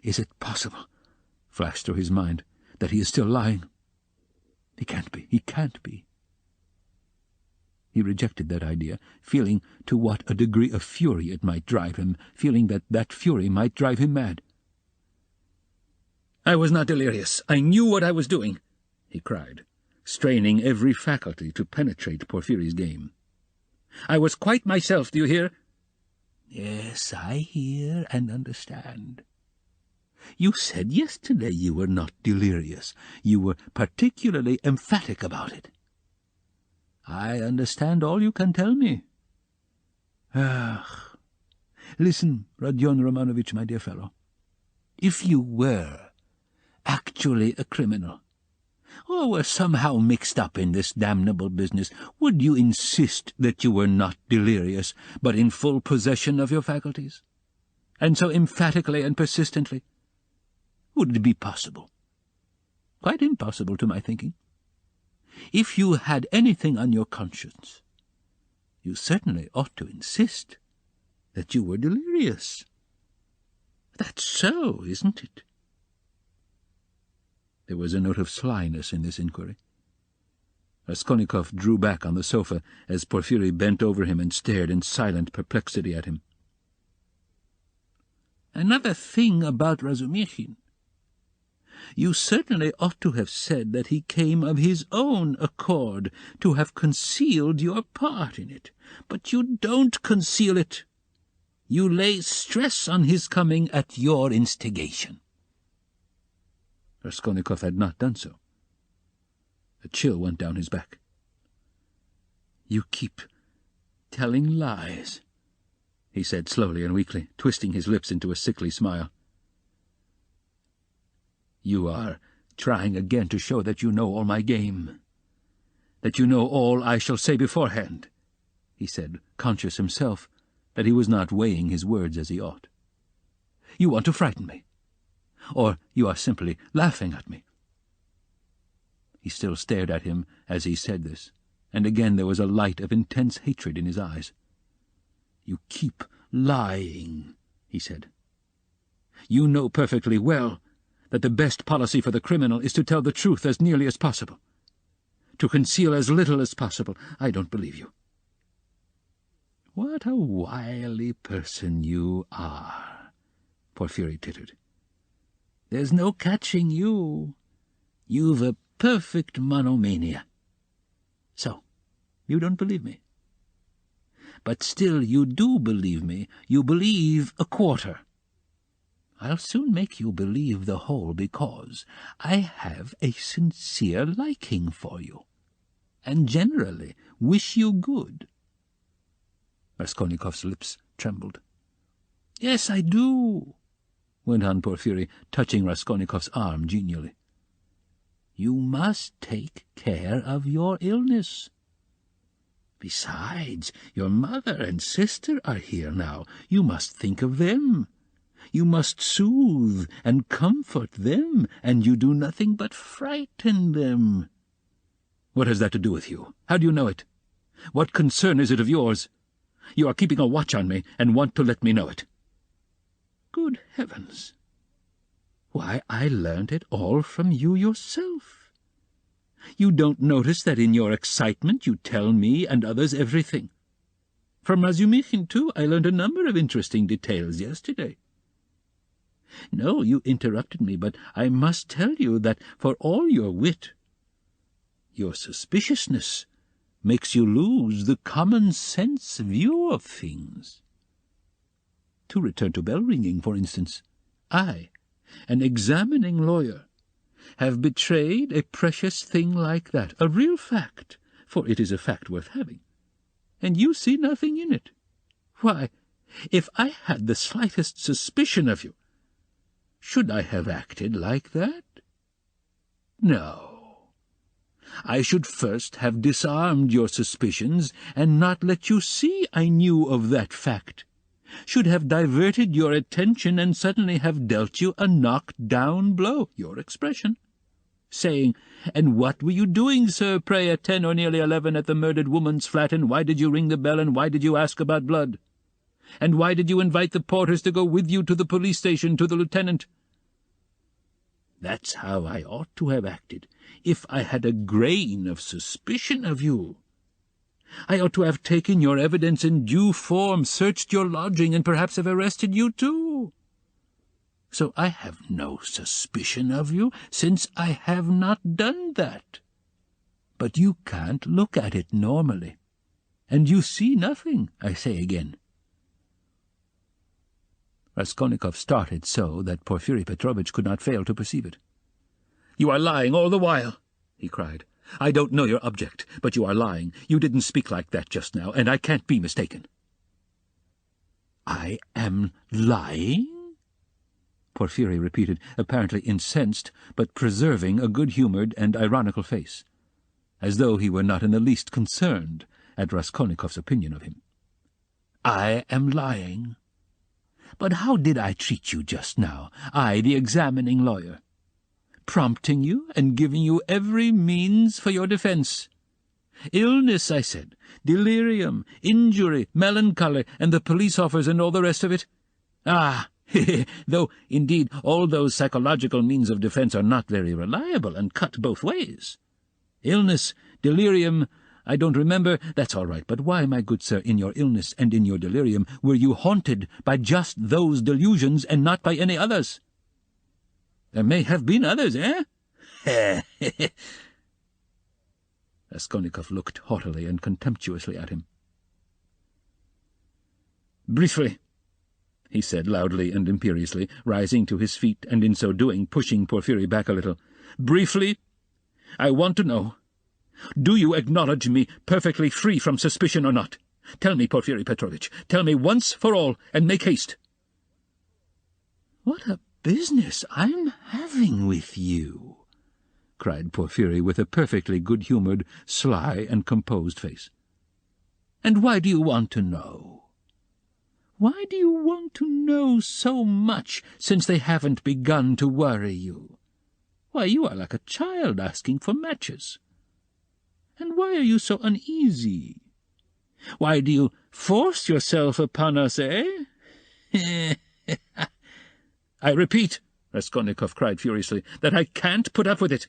Is it possible, flashed through his mind, that he is still lying? He can't be. He can't be. He rejected that idea, feeling to what a degree of fury it might drive him, feeling that that fury might drive him mad. I was not delirious. I knew what I was doing, he cried, straining every faculty to penetrate Porfiri's game. I was quite myself, do you hear? Yes, I hear and understand. You said yesterday you were not delirious. You were particularly emphatic about it. I understand all you can tell me. Listen, Rodion Romanovich, my dear fellow. If you were actually a criminal, or were somehow mixed up in this damnable business, would you insist that you were not delirious, but in full possession of your faculties? And so emphatically and persistently? Would it be possible? Quite impossible to my thinking. If you had anything on your conscience, you certainly ought to insist that you were delirious. That's so, isn't it? There was a note of slyness in this inquiry. Raskolnikov drew back on the sofa as Porfiri bent over him and stared in silent perplexity at him. Another thing about Razumikhin. You certainly ought to have said that he came of his own accord, to have concealed your part in it. But you don't conceal it. You lay stress on his coming at your instigation." Raskolnikov had not done so. A chill went down his back. "You keep telling lies," he said slowly and weakly, twisting his lips into a sickly smile. "You are trying again to show that you know all my game, that you know all I shall say beforehand," he said, conscious himself that he was not weighing his words as he ought. "You want to frighten me, or you are simply laughing at me." He still stared at him as he said this, and again there was a light of intense hatred in his eyes. "You keep lying," he said. "You know perfectly well that the best policy for the criminal is to tell the truth as nearly as possible, to conceal as little as possible. I don't believe you." "What a wily person you are," Porfiry tittered. "There's no catching you. You've a perfect monomania. So, you don't believe me. But still you do believe me. You believe a quarter. I'll soon make you believe the whole, because I have a sincere liking for you, and generally wish you good." Raskolnikov's lips trembled. "Yes, I do," went on Porfiry, touching Raskolnikov's arm genially. "You must take care of your illness. Besides, your mother and sister are here now. You must think of them. You must soothe and comfort them, and you do nothing but frighten them." "What has that to do with you? How do you know it? What concern is it of yours? You are keeping a watch on me, and want to let me know it." "Good heavens! Why, I learned it all from you yourself. You don't notice that in your excitement you tell me and others everything. From Razumikhin, too, I learned a number of interesting details yesterday. No, you interrupted me, but I must tell you that, for all your wit, your suspiciousness makes you lose the common-sense view of things. To return to bell-ringing, for instance, I, an examining lawyer, have betrayed a precious thing like that, a real fact, for it is a fact worth having, and you see nothing in it. Why, if I had the slightest suspicion of you, should I have acted like that? No. I should first have disarmed your suspicions and not let you see I knew of that fact. Should have diverted your attention and suddenly have dealt you a knock-down blow, your expression, saying, 'And what were you doing, sir, pray, at 10 or nearly 11 at the murdered woman's flat, and why did you ring the bell, and why did you ask about blood? And why did you invite the porters to go with you to the police station, to the lieutenant?' That's how I ought to have acted, if I had a grain of suspicion of you. I ought to have taken your evidence in due form, searched your lodging, and perhaps have arrested you too. So I have no suspicion of you, since I have not done that. But you can't look at it normally, and you see nothing, I say again." Raskolnikov started so that Porfiry Petrovitch could not fail to perceive it. "You are lying all the while," he cried. "I don't know your object, but you are lying. You didn't speak like that just now, and I can't be mistaken." "I am lying?" Porfiry repeated, apparently incensed, but preserving a good-humoured and ironical face, as though he were not in the least concerned at Raskolnikov's opinion of him. "I am lying? But how did I treat you just now, I, the examining lawyer? Prompting you and giving you every means for your defence. Illness, I said, delirium, injury, melancholy, and the police offers and all the rest of it. Ah, though, indeed, all those psychological means of defence are not very reliable and cut both ways. Illness, delirium, I don't remember, that's all right, but why, my good sir, in your illness and in your delirium, were you haunted by just those delusions and not by any others? There may have been others, eh? Raskolnikov looked haughtily and contemptuously at him. "Briefly," he said loudly and imperiously, rising to his feet and in so doing pushing Porfiry back a little. "Briefly, I want to know, do you acknowledge me perfectly free from suspicion or not? Tell me, Porfiry Petrovitch, tell me once for all, and make haste." "What a business I'm having with you!" cried Porfiry with a perfectly good-humoured, sly, and composed face. "And why do you want to know? Why do you want to know so much, since they haven't begun to worry you? Why, you are like a child asking for matches. And why are you so uneasy? Why do you force yourself upon us, eh?" "I repeat," Raskolnikov cried furiously, "that I can't put up with it."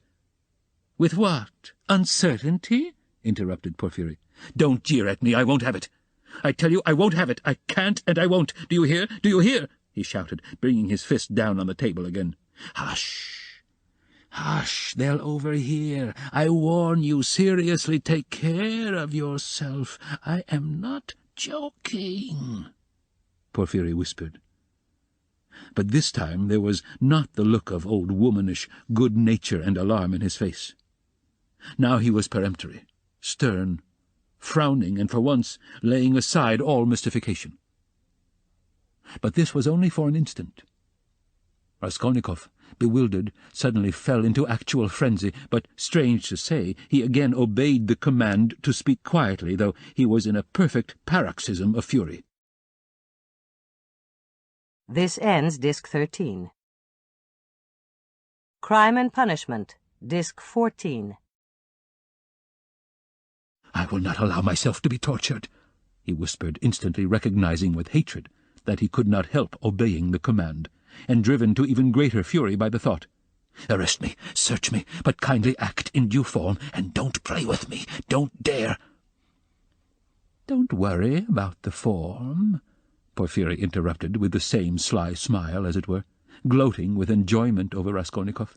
"With what? Uncertainty?" interrupted Porfiry. "Don't jeer at me. I won't have it. I tell you I won't have it. I can't and I won't. Do you hear? Do you hear?" he shouted, bringing his fist down on the table again. "Hush! Hush! They'll overhear. I warn you, seriously, take care of yourself. I am not joking," Porfiry whispered. But this time there was not the look of old womanish good nature and alarm in his face. Now he was peremptory, stern, frowning, and for once laying aside all mystification. But this was only for an instant. Raskolnikov, bewildered, suddenly fell into actual frenzy, but, strange to say, he again obeyed the command to speak quietly, though he was in a perfect paroxysm of fury. This ends Disc 13. Crime and Punishment, Disc 14. "I will not allow myself to be tortured," he whispered, instantly recognizing with hatred that he could not help obeying the command, and driven to even greater fury by the thought. "Arrest me, search me, but kindly act in due form, and don't play with me. Don't dare." "Don't worry about the form," Porfiry interrupted with the same sly smile, as it were, gloating with enjoyment over Raskolnikov.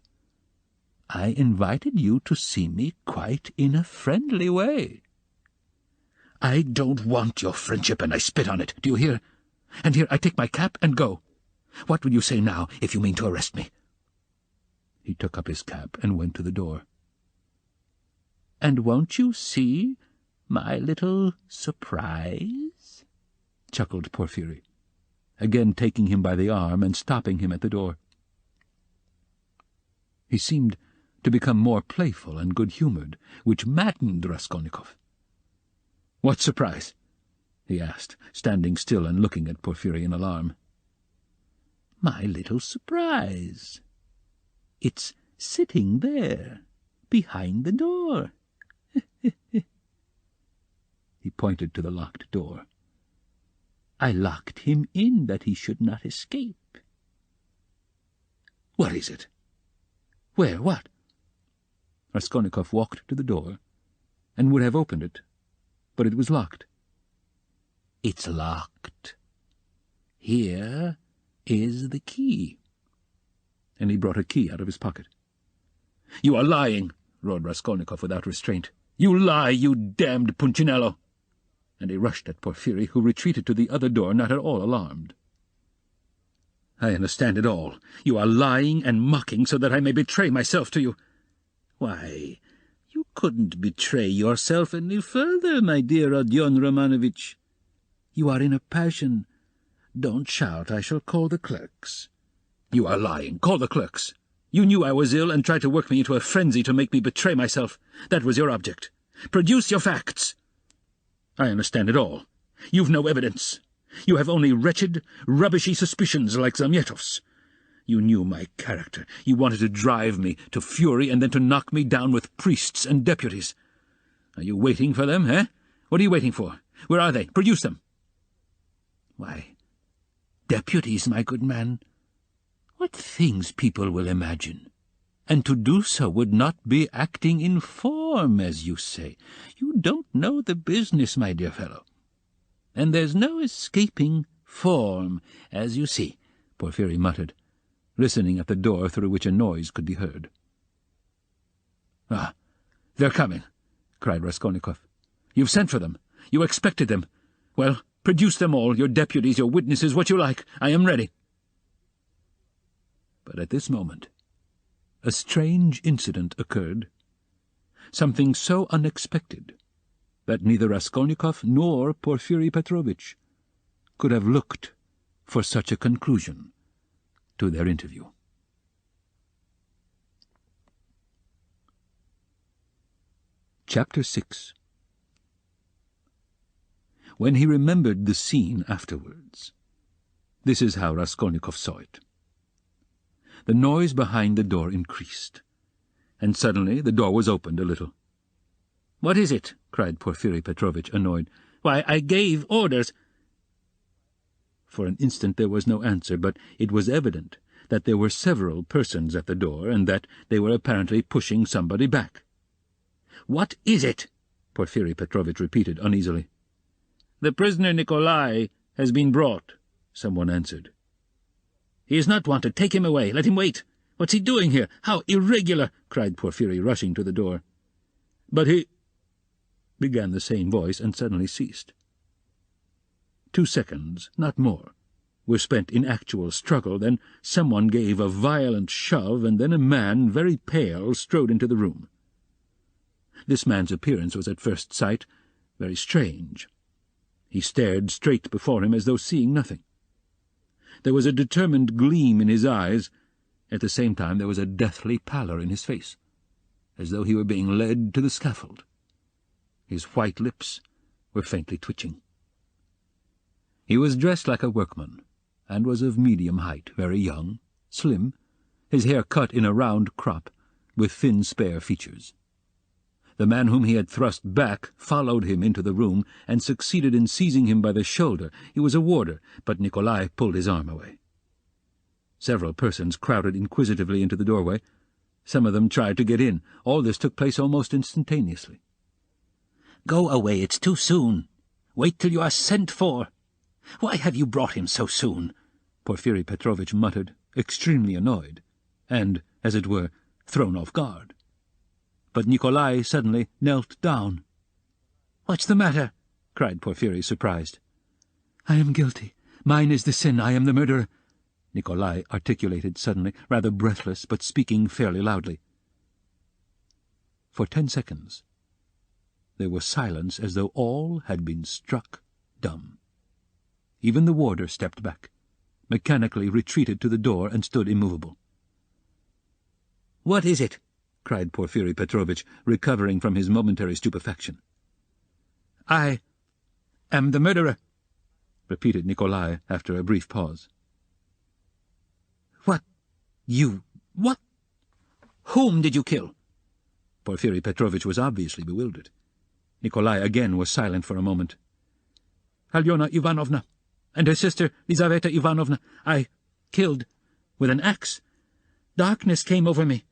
"I invited you to see me quite in a friendly way." "I don't want your friendship, and I spit on it, do you hear? And here I take my cap and go. What will you say now, if you mean to arrest me?" He took up his cap and went to the door. "And won't you see my little surprise?" chuckled Porfiry, again taking him by the arm and stopping him at the door. He seemed to become more playful and good-humoured, which maddened Raskolnikov. "What surprise?" he asked, standing still and looking at Porfiry in alarm. "My little surprise. It's sitting there, behind the door." He pointed to the locked door. "I locked him in that he should not escape." "What is it? Where? What?" Raskolnikov walked to the door and would have opened it, but it was locked. "It's locked. Here is the key." And he brought a key out of his pocket. "You are lying!" roared Raskolnikov without restraint. "You lie, you damned Punchinello!" And he rushed at Porfiry, who retreated to the other door, not at all alarmed. "I understand it all. You are lying and mocking so that I may betray myself to you." "Why, you couldn't betray yourself any further, my dear Rodion Romanovitch. You are in a passion. Don't shout, I shall call the clerks." "You are lying. Call the clerks. You knew I was ill and tried to work me into a frenzy to make me betray myself. That was your object. Produce your facts." "I understand it all. You've no evidence. You have only wretched, rubbishy suspicions like Zamyetov's. You knew my character. You wanted to drive me to fury and then to knock me down with priests and deputies. Are you waiting for them, eh? What are you waiting for? Where are they? Produce them." "Why, deputies, my good man. What things people will imagine. And to do so would not be acting in form, as you say. You don't know the business, my dear fellow. And there's no escaping form, as you see," Porfiry muttered, listening at the door through which a noise could be heard. "Ah, they're coming," cried Raskolnikov. "You've sent for them. You expected them. Well, produce them all, your deputies, your witnesses, what you like. I am ready." But at this moment a strange incident occurred, something so unexpected that neither Raskolnikov nor Porfiri Petrovitch could have looked for such a conclusion to their interview. Chapter 6. When he remembered the scene afterwards, this is how Raskolnikov saw it. The noise behind the door increased, and suddenly the door was opened a little. "What is it?" cried Porfiri Petrovitch, annoyed. "Why, I gave orders—" For an instant there was no answer, but it was evident that there were several persons at the door, and that they were apparently pushing somebody back. "What is it?" Porfiri Petrovitch repeated uneasily. "The prisoner Nikolai has been brought," someone answered. "He is not wanted. Take him away. Let him wait. What's he doing here? How irregular!" cried Porfiri, rushing to the door. "But he—" began the same voice, and suddenly ceased. 2 seconds, not more, were spent in actual struggle. Then someone gave a violent shove, and then a man, very pale, strode into the room. This man's appearance was at first sight very strange. He stared straight before him as though seeing nothing. There was a determined gleam in his eyes. At the same time there was a deathly pallor in his face, as though he were being led to the scaffold. His white lips were faintly twitching. He was dressed like a workman, and was of medium height, very young, slim, his hair cut in a round crop, with thin spare features. The man whom he had thrust back followed him into the room, and succeeded in seizing him by the shoulder. He was a warder, but Nikolai pulled his arm away. Several persons crowded inquisitively into the doorway. Some of them tried to get in. All this took place almost instantaneously. "Go away, it's too soon. Wait till you are sent for. Why have you brought him so soon?" Porfiri Petrovitch muttered, extremely annoyed, and, as it were, thrown off guard. But Nikolai suddenly knelt down. "What's the matter?" cried Porfiri, surprised. "I am guilty. Mine is the sin. I am the murderer," Nikolai articulated suddenly, rather breathless, but speaking fairly loudly. For 10 seconds there was silence, as though all had been struck dumb. Even the warder stepped back, mechanically retreated to the door, and stood immovable. "What is it?" cried Porfiri Petrovitch, recovering from his momentary stupefaction. "I am the murderer," repeated Nikolai after a brief pause. "What? You? What? Whom did you kill?" Porfiri Petrovitch was obviously bewildered. Nikolai again was silent for a moment. "Alyona Ivanovna and her sister Lizaveta Ivanovna I killed with an axe. Darkness came over me,"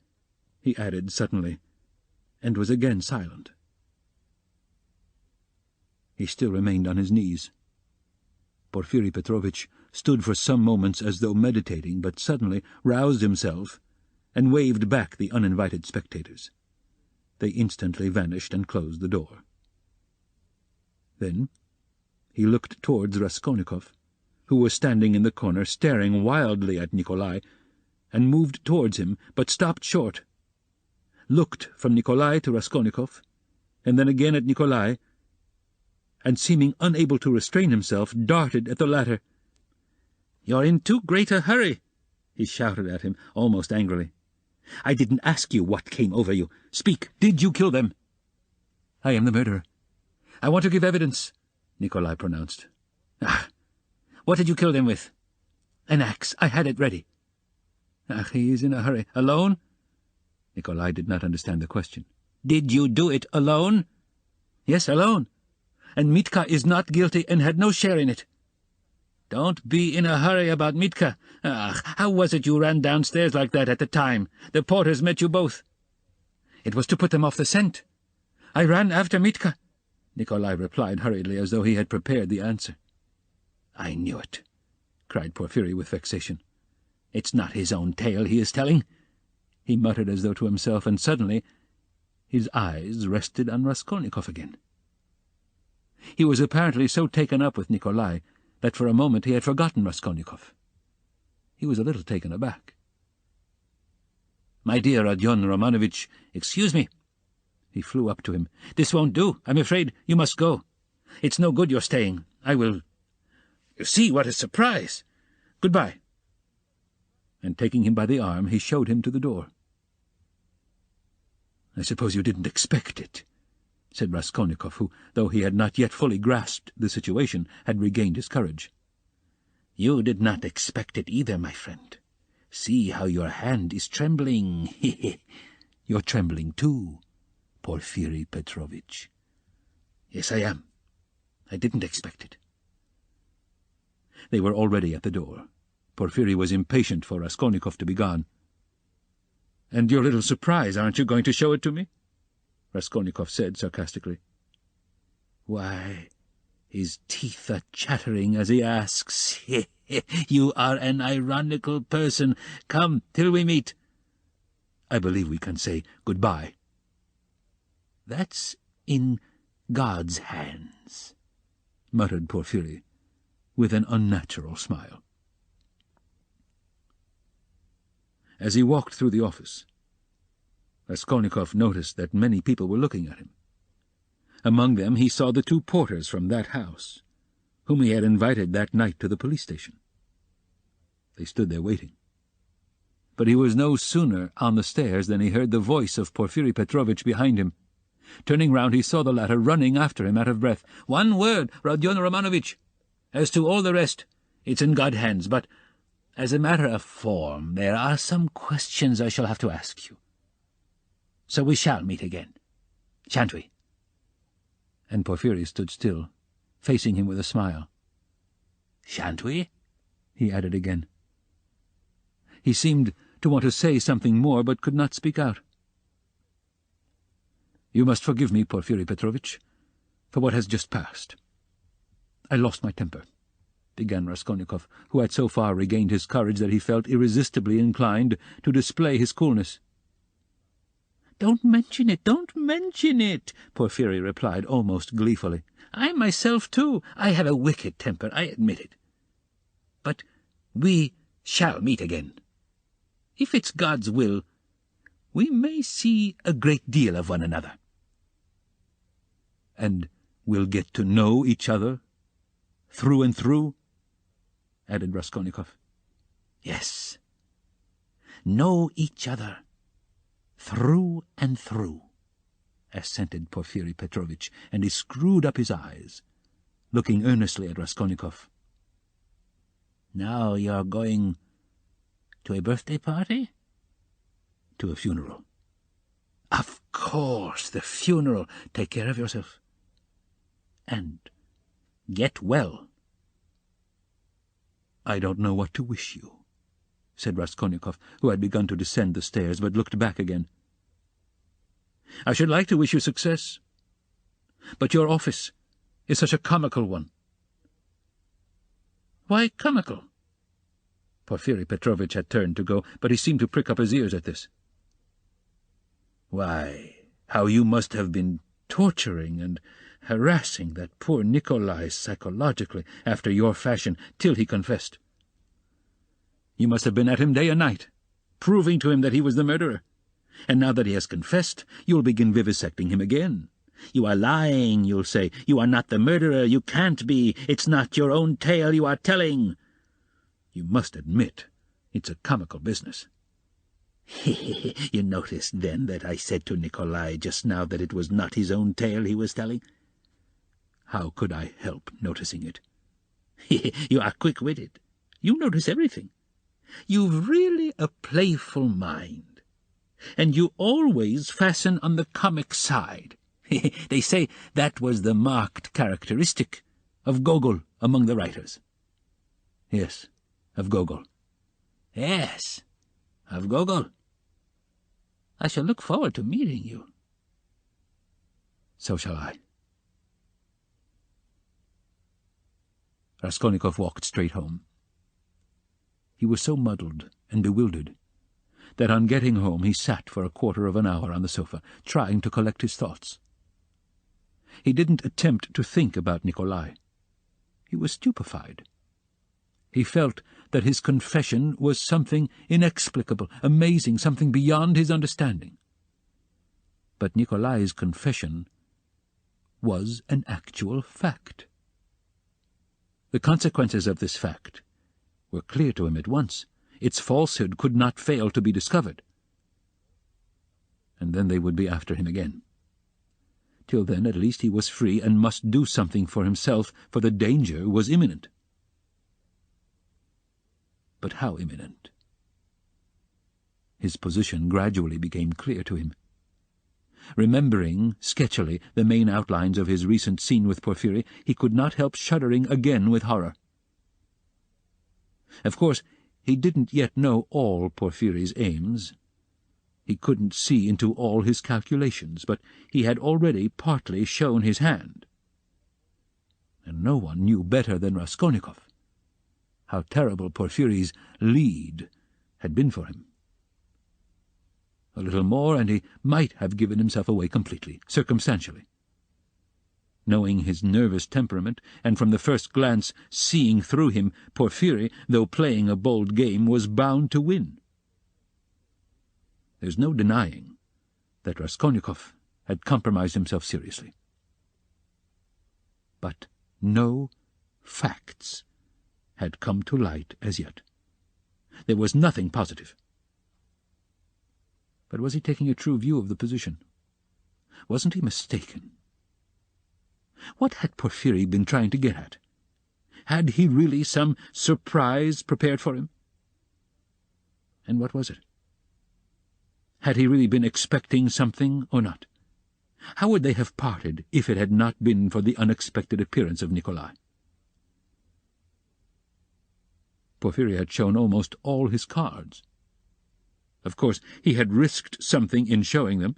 he added suddenly, and was again silent. He still remained on his knees. Porfiri Petrovitch stood for some moments as though meditating, but suddenly roused himself and waved back the uninvited spectators. They instantly vanished and closed the door. Then he looked towards Raskolnikov, who was standing in the corner staring wildly at Nikolai, and moved towards him, but stopped short, looked from Nikolai to Raskolnikov, and then again at Nikolai, and, seeming unable to restrain himself, darted at the latter. "You're in too great a hurry," he shouted at him, almost angrily. "I didn't ask you what came over you. Speak, did you kill them?" "I am the murderer." "I want to give evidence," Nikolai pronounced. "Ah, what did you kill them with?" "An axe. I had it ready." "Ah, he is in a hurry. Alone?" Nikolai did not understand the question. "Did you do it alone?" "Yes, alone. And Mitka is not guilty and had no share in it." "Don't be in a hurry about Mitka. Ah, how was it you ran downstairs like that at the time? The porters met you both." "It was to put them off the scent. I ran after Mitka," Nikolai replied hurriedly, as though he had prepared the answer. "I knew it," cried Porfiri with vexation. It's not his own tale he is telling," he muttered as though to himself, and suddenly his eyes rested on Raskolnikov again. He was apparently so taken up with Nikolai that for a moment he had forgotten Raskolnikov. He was a little taken aback. "My dear Rodion Romanovich, excuse me." He flew up to him. "This won't do. I'm afraid you must go. It's no good your staying. I will... You see, what a surprise! Goodbye." And taking him by the arm, he showed him to the door. "I suppose you didn't expect it," said Raskolnikov, who, though he had not yet fully grasped the situation, had regained his courage. "You did not expect it either, my friend. See how your hand is trembling. You're trembling too, Porfiri Petrovitch." "Yes, I am. I didn't expect it." They were already at the door. Porfiri was impatient for Raskolnikov to be gone. "And your little surprise, aren't you going to show it to me?" Raskolnikov said sarcastically. "Why, his teeth are chattering as he asks. You are an ironical person. Come, till we meet." "I believe we can say goodbye." "That's in God's hands," muttered Porfiri, with an unnatural smile. As he walked through the office, Raskolnikov noticed that many people were looking at him. Among them he saw the two porters from that house, whom he had invited that night to the police station. They stood there waiting. But he was no sooner on the stairs than he heard the voice of Porfiri Petrovitch behind him. Turning round, he saw the latter running after him out of breath. "One word, Rodion Romanovich. As to all the rest, it's in God's hands, but as a matter of form, there are some questions I shall have to ask you. So we shall meet again, shan't we?" And Porfiri stood still, facing him with a smile. "Shan't we?" he added again. He seemed to want to say something more, but could not speak out. "You must forgive me, Porfiri Petrovitch, for what has just passed. I lost my temper," began Raskolnikov, who had so far regained his courage that he felt irresistibly inclined to display his coolness. "Don't mention it, Porfiri replied almost gleefully. "I myself, too, I have a wicked temper, I admit it. But we shall meet again. If it's God's will, we may see a great deal of one another." "And we'll get to know each other, through and through?" added Raskolnikov. "Yes, know each other, through and through," assented Porfiri Petrovitch, and he screwed up his eyes, looking earnestly at Raskolnikov. "Now you're going to a birthday party?" "To a funeral." "Of course, the funeral. Take care of yourself. And get well." "I don't know what to wish you," said Raskolnikov, who had begun to descend the stairs, but looked back again. "I should like to wish you success, but your office is such a comical one." "Why comical?" Porfiri Petrovitch had turned to go, but he seemed to prick up his ears at this. "Why, how you must have been torturing and harassing that poor Nikolai psychologically, after your fashion, till he confessed. You must have been at him day and night, proving to him that he was the murderer. And now that he has confessed, you'll begin vivisecting him again. You are lying, you'll say. You are not the murderer. You can't be. It's not your own tale you are telling. You must admit it's a comical business." "You noticed, then, that I said to Nikolai just now that it was not his own tale he was telling?" "How could I help noticing it?" "You are quick-witted. You notice everything. You've really a playful mind, and you always fasten on the comic side. They say that was the marked characteristic of Gogol among the writers." "Yes, of Gogol." "Yes, of Gogol. I shall look forward to meeting you." "So shall I." Raskolnikov walked straight home. He was so muddled and bewildered that on getting home he sat for a quarter of an hour on the sofa, trying to collect his thoughts. He didn't attempt to think about Nikolai. He was stupefied. He felt that his confession was something inexplicable, amazing, something beyond his understanding. But Nikolai's confession was an actual fact. The consequences of this fact were clear to him at once. Its falsehood could not fail to be discovered. And then they would be after him again. Till then, at least, he was free and must do something for himself, for the danger was imminent. But how imminent? His position gradually became clear to him. Remembering, sketchily, the main outlines of his recent scene with Porphyry, he could not help shuddering again with horror. Of course, he didn't yet know all Porphyry's aims. He couldn't see into all his calculations, but he had already partly shown his hand. And no one knew better than Raskolnikov how terrible Porphyry's lead had been for him. A little more, and he might have given himself away completely, circumstantially. Knowing his nervous temperament, and from the first glance seeing through him, Porphyry, though playing a bold game, was bound to win. There's no denying that Raskolnikov had compromised himself seriously. But no facts had come to light as yet. There was nothing positive. But was he taking a true view of the position? Wasn't he mistaken? What had Porphyry been trying to get at? Had he really some surprise prepared for him? And what was it? Had he really been expecting something or not? How would they have parted if it had not been for the unexpected appearance of Nikolai? Porphyry had shown almost all his cards. Of course, he had risked something in showing them,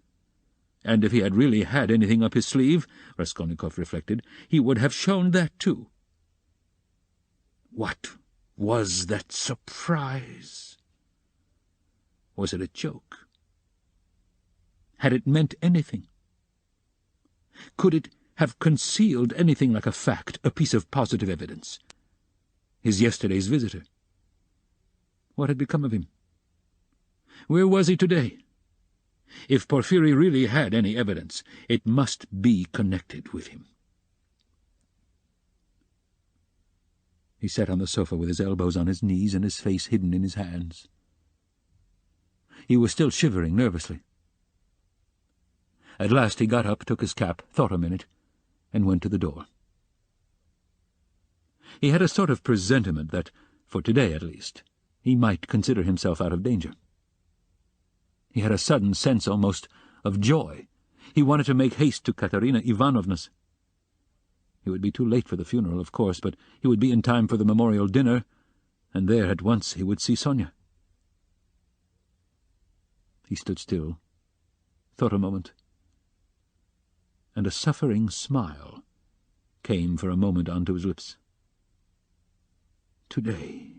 and if he had really had anything up his sleeve, Raskolnikov reflected, he would have shown that too. What was that surprise? Was it a joke? Had it meant anything? Could it have concealed anything like a fact, a piece of positive evidence? His yesterday's visitor. What had become of him? Where was he today? If Porphyry really had any evidence, it must be connected with him. He sat on the sofa with his elbows on his knees and his face hidden in his hands. He was still shivering nervously. At last he got up, took his cap, thought a minute, and went to the door. He had a sort of presentiment that, for today at least, he might consider himself out of danger. He had a sudden sense almost of joy. He wanted to make haste to Katerina Ivanovna's. He would be too late for the funeral, of course, but he would be in time for the memorial dinner, and there at once he would see Sonia. He stood still, thought a moment, and a suffering smile came for a moment onto his lips. Today,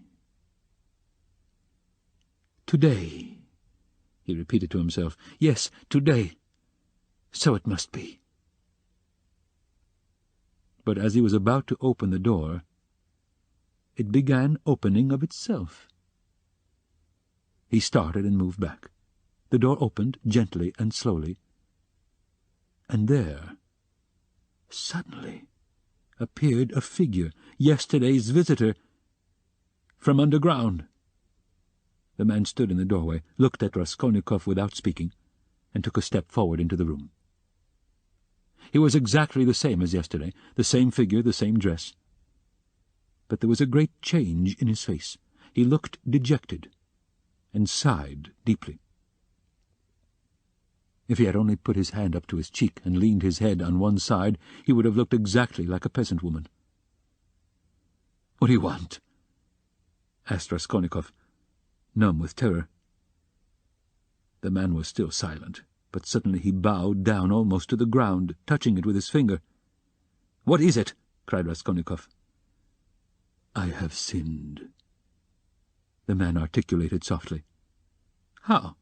he repeated to himself. Yes, today. So it must be. But as he was about to open the door, it began opening of itself. He started and moved back. The door opened gently and slowly, and there, suddenly, appeared a figure, yesterday's visitor, from underground. The man stood in the doorway, looked at Raskolnikov without speaking, and took a step forward into the room. He was exactly the same as yesterday, the same figure, the same dress. But there was a great change in his face. He looked dejected, and sighed deeply. If he had only put his hand up to his cheek and leaned his head on one side, he would have looked exactly like a peasant woman. "What do you want?" asked Raskolnikov, numb with terror. The man was still silent, but suddenly he bowed down almost to the ground, touching it with his finger. "What is it?" cried Raskolnikov. "I have sinned," the man articulated softly. "How?"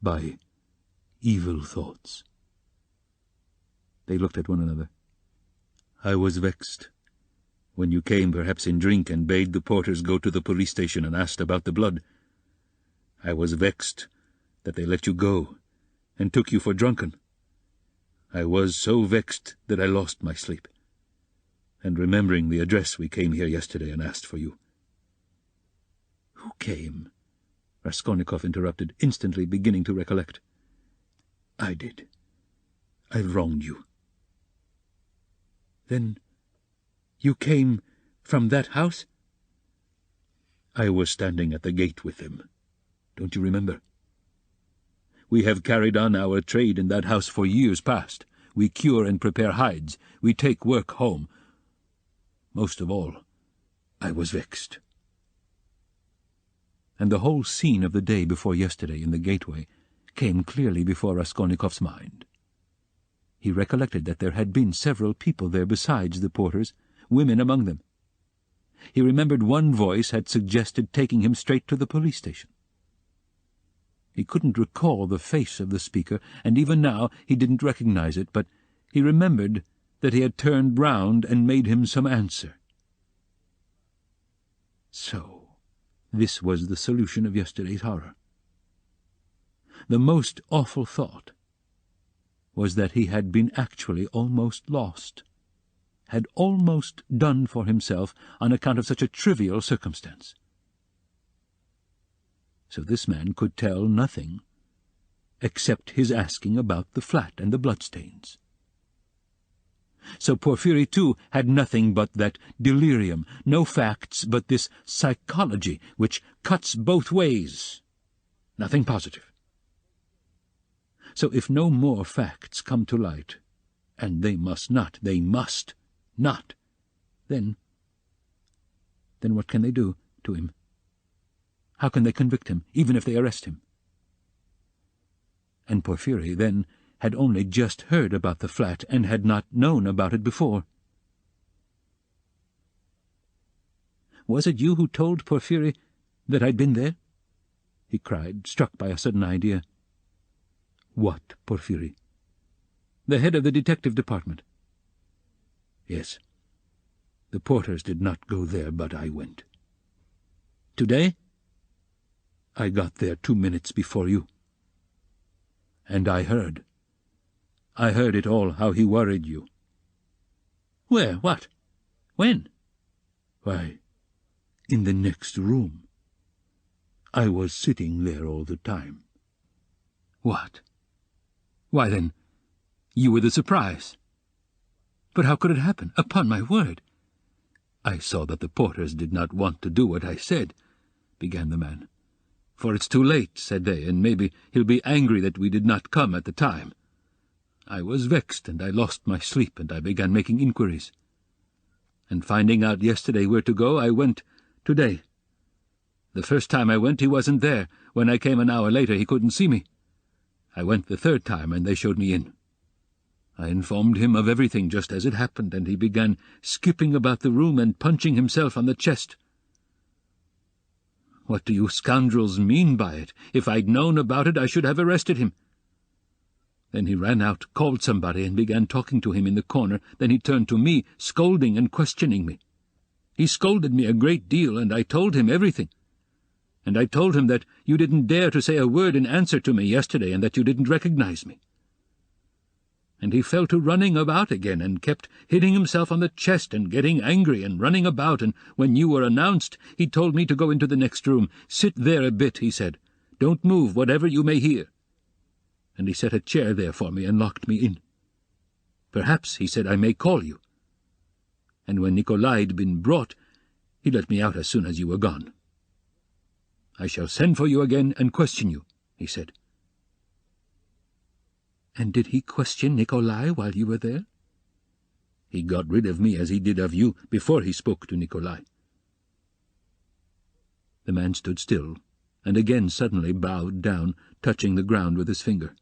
"By evil thoughts." They looked at one another. "I was vexed. When you came, perhaps in drink, and bade the porters go to the police station and asked about the blood. I was vexed that they let you go and took you for drunken. I was so vexed that I lost my sleep. And remembering the address, we came here yesterday and asked for you." "Who came?" Raskolnikov interrupted, instantly beginning to recollect. "I did. I wronged you." "Then you came from that house?" "I was standing at the gate with them. Don't you remember? We have carried on our trade in that house for years past. We cure and prepare hides. We take work home. Most of all, I was vexed." And the whole scene of the day before yesterday in the gateway came clearly before Raskolnikov's mind. He recollected that there had been several people there besides the porters, women among them. He remembered one voice had suggested taking him straight to the police station. He couldn't recall the face of the speaker, and even now he didn't recognize it, but he remembered that he had turned round and made him some answer. So this was the solution of yesterday's horror. The most awful thought was that he had been actually almost lost, had almost done for himself on account of such a trivial circumstance. So this man could tell nothing except his asking about the flat and the bloodstains. So Porfiry, too, had nothing but that delirium, no facts but this psychology which cuts both ways, nothing positive. So if no more facts come to light, and they must not, then what can they do to him? How can they convict him, even if they arrest him? And Porfiry, then, had only just heard about the flat and had not known about it before. "Was it you who told Porfiry that I'd been there?" he cried, struck by a sudden idea. "What Porfiry?" "The head of the detective department." "Yes. The porters did not go there, but I went." "Today?" "I got there 2 minutes before you. And I heard it all, how he worried you." "Where? What? When?" "Why, in the next room. I was sitting there all the time." "What? Why, then, you were the surprise. But how could it happen? Upon my word!" "I saw that the porters did not want to do what I said," began the man. "For it's too late," said they, "and maybe he'll be angry that we did not come at the time. I was vexed, and I lost my sleep, and I began making inquiries. And finding out yesterday where to go, I went today. The first time I went, he wasn't there. When I came an hour later, he couldn't see me. I went the third time, and they showed me in. I informed him of everything just as it happened, and he began skipping about the room and punching himself on the chest. What do you scoundrels mean by it? If I'd known about it, I should have arrested him. Then he ran out, called somebody, and began talking to him in the corner. Then he turned to me, scolding and questioning me. He scolded me a great deal, and I told him everything. And I told him that you didn't dare to say a word in answer to me yesterday, and that you didn't recognize me. And he fell to running about again, and kept hitting himself on the chest and getting angry and running about, and when you were announced, he told me to go into the next room. Sit there a bit, he said. Don't move, whatever you may hear. And he set a chair there for me and locked me in. Perhaps, he said, I may call you. And when Nikolai'd been brought, he let me out as soon as you were gone. I shall send for you again and question you, he said. And did he question Nikolai while you were there? He got rid of me as he did of you before he spoke to Nikolai. The man stood still, and again suddenly bowed down, touching the ground with his finger.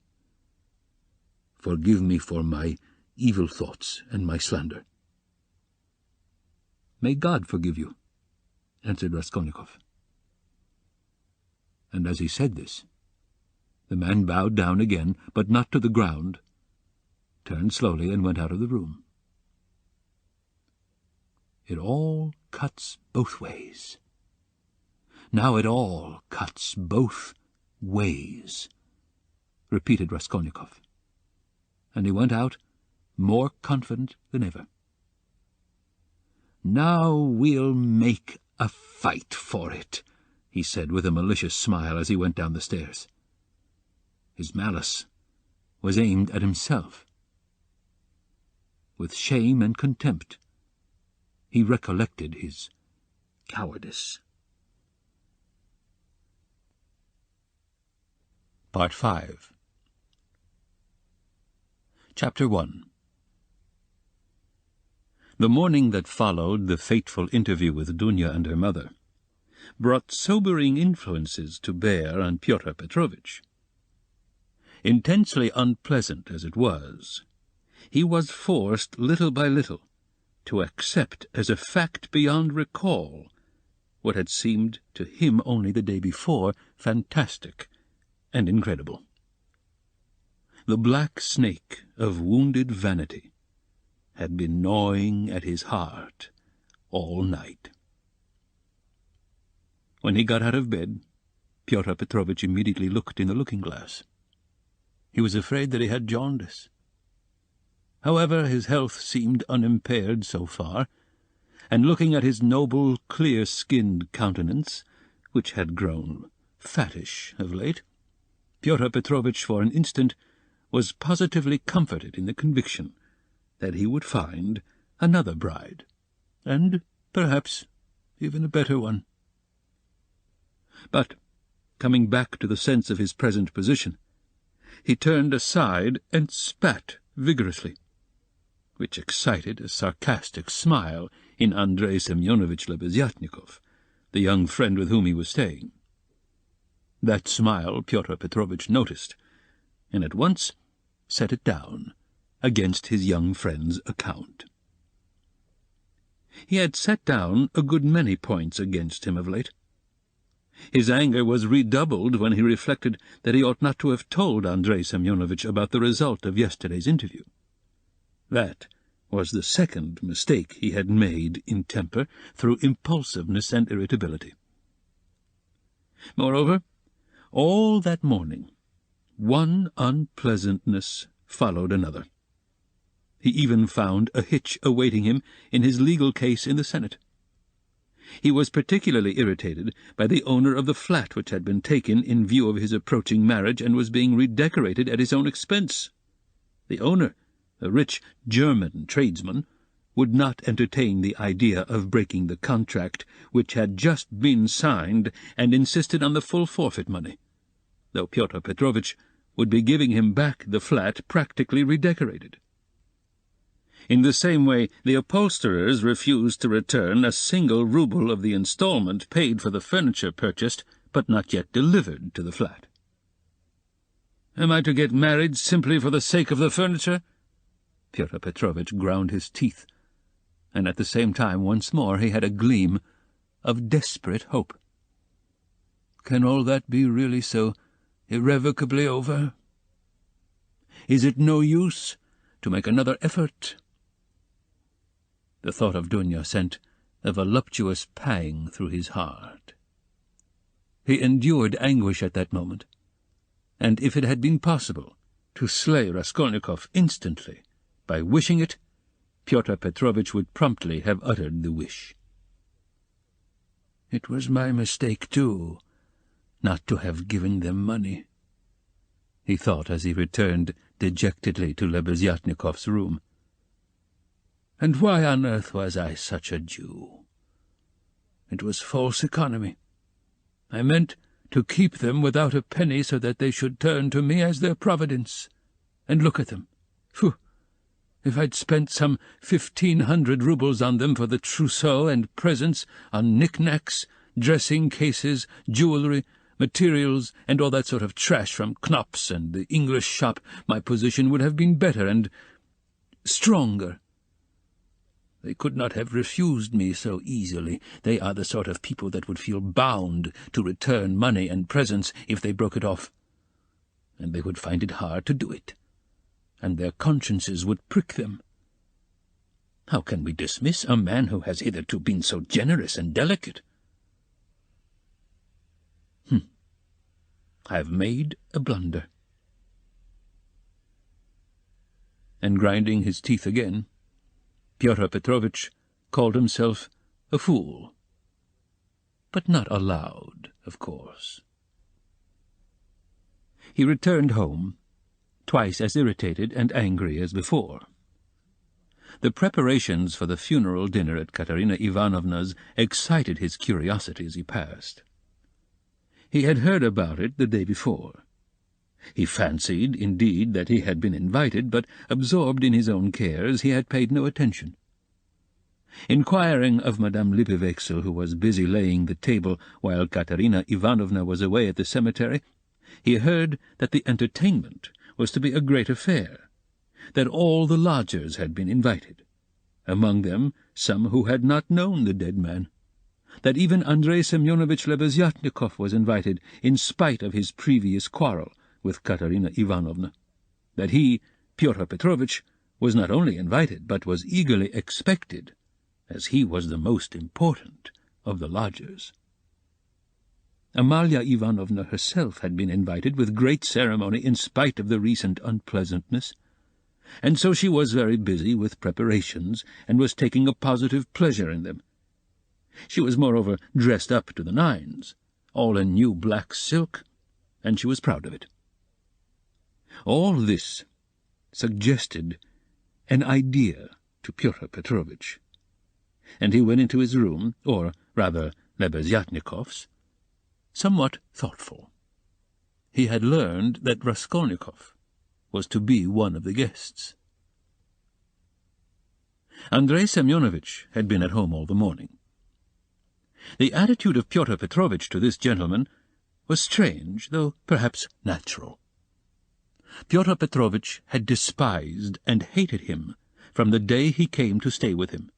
Forgive me for my evil thoughts and my slander. May God forgive you, answered Raskolnikov. and as he said this, the man bowed down again, but not to the ground, turned slowly and went out of the room. It all cuts both ways. Now it all cuts both ways, repeated Raskolnikov, and he went out more confident than ever. "Now we'll make a fight for it," he said with a malicious smile as he went down the stairs. His malice was aimed at himself. With shame and contempt, he recollected his cowardice. Part 5. Chapter 1. The morning that followed the fateful interview with Dunya and her mother brought sobering influences to bear on Pyotr Petrovitch. Intensely unpleasant as it was, he was forced little by little to accept as a fact beyond recall what had seemed to him only the day before fantastic and incredible. The black snake of wounded vanity had been gnawing at his heart all night. When he got out of bed, Pyotr Petrovitch immediately looked in the looking-glass. He was afraid that he had jaundice. However, his health seemed unimpaired so far, and looking at his noble, clear-skinned countenance, which had grown fattish of late, Pyotr Petrovitch for an instant was positively comforted in the conviction that he would find another bride, and perhaps even a better one. But, coming back to the sense of his present position, he turned aside and spat vigorously, which excited a sarcastic smile in Andrei Semyonovitch Lebeziatnikov, the young friend with whom he was staying. That smile Pyotr Petrovitch noticed, and at once set it down against his young friend's account. He had set down a good many points against him of late. His anger was redoubled when he reflected that he ought not to have told Andrei Semyonovitch about the result of yesterday's interview. That was the second mistake he had made in temper through impulsiveness and irritability. Moreover, all that morning, one unpleasantness followed another. He even found a hitch awaiting him in his legal case in the Senate. He was particularly irritated by the owner of the flat which had been taken in view of his approaching marriage and was being redecorated at his own expense. The owner, a rich German tradesman, would not entertain the idea of breaking the contract which had just been signed and insisted on the full forfeit money, though Pyotr Petrovitch would be giving him back the flat practically redecorated. In the same way, the upholsterers refused to return a single rouble of the installment paid for the furniture purchased but not yet delivered to the flat. "Am I to get married simply for the sake of the furniture?" Pyotr Petrovitch ground his teeth, and at the same time once more he had a gleam of desperate hope. "Can all that be really so irrevocably over? Is it no use to make another effort?" The thought of Dunya sent a voluptuous pang through his heart. He endured anguish at that moment, and if it had been possible to slay Raskolnikov instantly by wishing it, Pyotr Petrovitch would promptly have uttered the wish. "It was my mistake, too, not to have given them money," he thought as he returned dejectedly to Lebeziatnikov's room. "And why on earth was I such a Jew? It was false economy. I meant to keep them without a penny so that they should turn to me as their providence. And look at them. Phew! If I'd spent some 1,500 roubles on them for the trousseau and presents, on knick-knacks, dressing-cases, jewellery, materials, and all that sort of trash from Knopp's and the English shop, my position would have been better and stronger. They could not have refused me so easily. They are the sort of people that would feel bound to return money and presents if they broke it off. And they would find it hard to do it, and their consciences would prick them. How can we dismiss a man who has hitherto been so generous and delicate? I have made a blunder. And grinding his teeth again, Pyotr Petrovitch called himself a fool. But not aloud, of course. He returned home, twice as irritated and angry as before. The preparations for the funeral dinner at Katerina Ivanovna's excited his curiosity as he passed. He had heard about it the day before. He fancied, indeed, that he had been invited, but, absorbed in his own cares, he had paid no attention. Inquiring of Madame Lippewechsel, who was busy laying the table while Katerina Ivanovna was away at the cemetery, he heard that the entertainment was to be a great affair, that all the lodgers had been invited, among them some who had not known the dead man, that even Andrei Semyonovitch Lebeziatnikov was invited in spite of his previous quarrel with Katerina Ivanovna, that he, Pyotr Petrovitch, was not only invited, but was eagerly expected, as he was the most important of the lodgers. Amalia Ivanovna herself had been invited with great ceremony in spite of the recent unpleasantness, and so she was very busy with preparations, and was taking a positive pleasure in them. She was moreover dressed up to the nines, all in new black silk, and she was proud of it. All this suggested an idea to Pyotr Petrovitch, and he went into his room, or rather Lebeziatnikov's, somewhat thoughtful. He had learned that Raskolnikov was to be one of the guests. Andrei Semyonovitch had been at home all the morning. The attitude of Pyotr Petrovitch to this gentleman was strange, though perhaps natural. Pyotr Petrovitch had despised and hated him from the day he came to stay with him,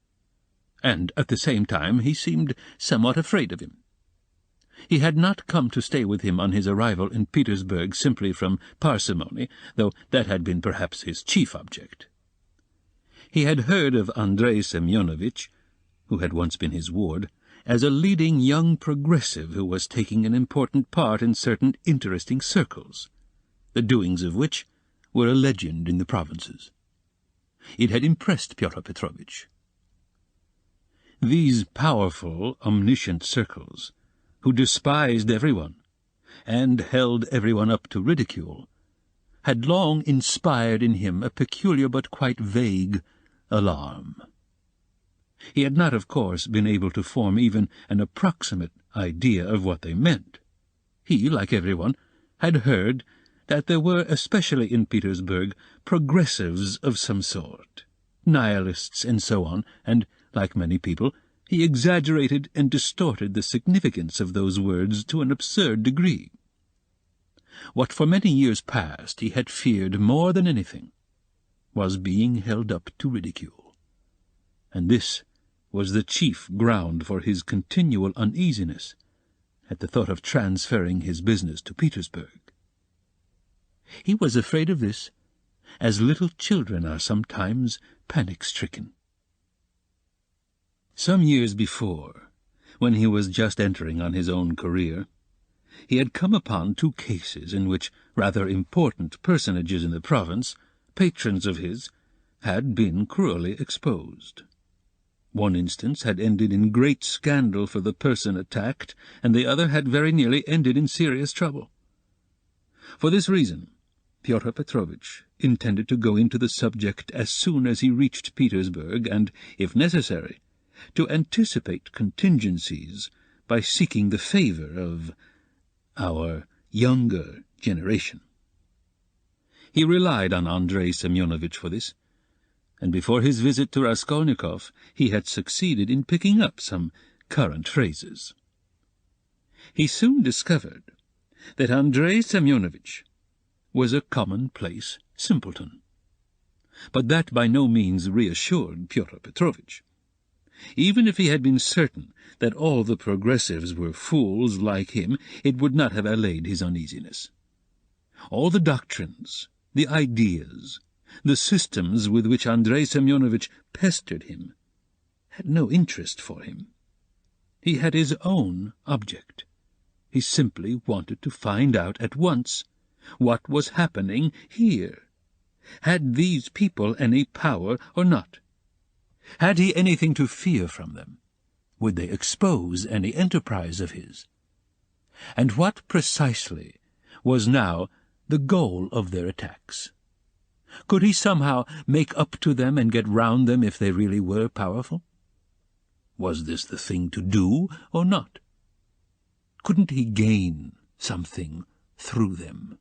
and at the same time he seemed somewhat afraid of him. He had not come to stay with him on his arrival in Petersburg simply from parsimony, though that had been perhaps his chief object. He had heard of Andrei Semyonovitch, who had once been his ward, as a leading young progressive who was taking an important part in certain interesting circles, the doings of which were a legend in the provinces. It had impressed Pyotr Petrovitch. These powerful, omniscient circles, who despised everyone, and held everyone up to ridicule, had long inspired in him a peculiar but quite vague alarm. He had not, of course, been able to form even an approximate idea of what they meant. He, like everyone, had heard that there were, especially in Petersburg, progressives of some sort, nihilists and so on, and, like many people, he exaggerated and distorted the significance of those words to an absurd degree. What for many years past he had feared more than anything was being held up to ridicule, and this was the chief ground for his continual uneasiness at the thought of transferring his business to Petersburg. He was afraid of this, as little children are sometimes panic-stricken. Some years before, when he was just entering on his own career, he had come upon two cases in which rather important personages in the province, patrons of his, had been cruelly exposed. One instance had ended in great scandal for the person attacked, and the other had very nearly ended in serious trouble. For this reason, Pyotr Petrovitch intended to go into the subject as soon as he reached Petersburg, and, if necessary, to anticipate contingencies by seeking the favor of our younger generation. He relied on Andrei Semyonovitch for this, and before his visit to Raskolnikov he had succeeded in picking up some current phrases. He soon discovered that Andrei Semyonovitch was a commonplace simpleton, but that by no means reassured Pyotr Petrovitch. Even if he had been certain that all the progressives were fools like him, it would not have allayed his uneasiness. All the doctrines, the ideas, the systems with which Andrei Semyonovitch pestered him had no interest for him. He had his own object. He simply wanted to find out at once what was happening here. Had these people any power or not? Had he anything to fear from them? Would they expose any enterprise of his? And what precisely was now the goal of their attacks? Could he somehow make up to them and get round them if they really were powerful? Was this the thing to do or not? Couldn't he gain something through them?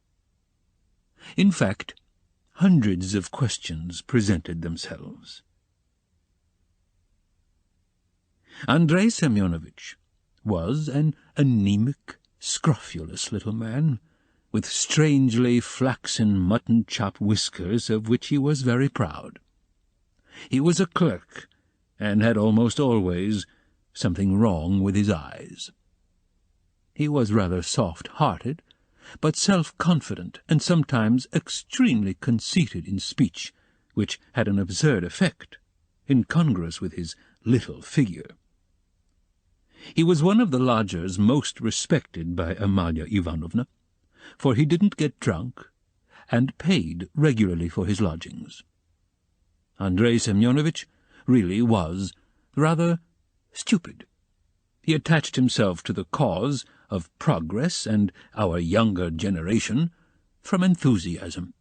In fact, hundreds of questions presented themselves. Andrei Semyonovitch was an anemic, scrofulous little man, with strangely flaxen mutton-chop whiskers of which he was very proud. He was a clerk, and had almost always something wrong with his eyes. He was rather soft-hearted, but self-confident, and sometimes extremely conceited in speech, which had an absurd effect, incongruous with his little figure. He was one of the lodgers most respected by Amalia Ivanovna, for he didn't get drunk, and paid regularly for his lodgings. Andrei Semyonovitch really was rather stupid. He attached himself to the cause of progress and our younger generation from enthusiasm.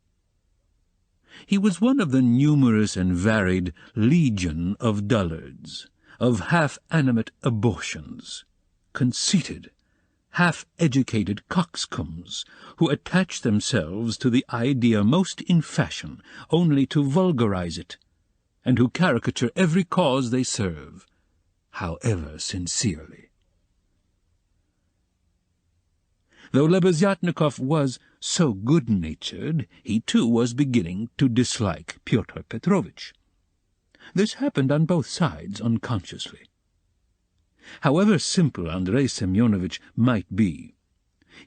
He was one of the numerous and varied legion of dullards, of half-animate abortions, conceited, half-educated coxcombs, who attach themselves to the idea most in fashion only to vulgarize it, and who caricature every cause they serve, however sincerely. Though Lebeziatnikov was so good-natured, he too was beginning to dislike Pyotr Petrovitch. This happened on both sides unconsciously. However simple Andrei Semyonovitch might be,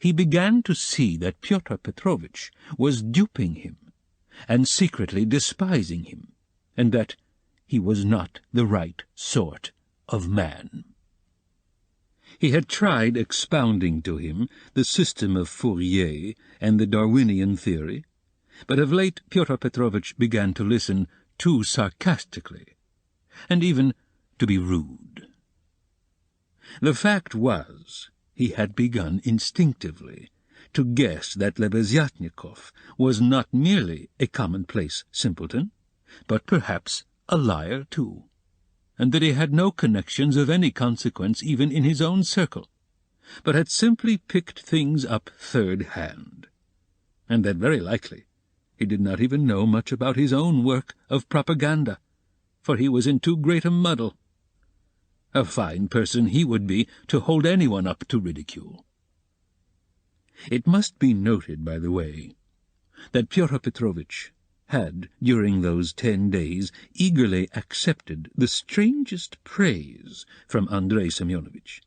he began to see that Pyotr Petrovitch was duping him and secretly despising him, and that he was not the right sort of man. He had tried expounding to him the system of Fourier and the Darwinian theory, but of late Pyotr Petrovitch began to listen too sarcastically, and even to be rude. The fact was, he had begun instinctively to guess that Lebeziatnikov was not merely a commonplace simpleton, but perhaps a liar too, and that he had no connections of any consequence even in his own circle, but had simply picked things up third-hand, and that very likely he did not even know much about his own work of propaganda, for he was in too great a muddle. A fine person he would be to hold anyone up to ridicule. It must be noted, by the way, that Pyotr Petrovitch had, during those 10 days, eagerly accepted the strangest praise from Andrei Semyonovitch.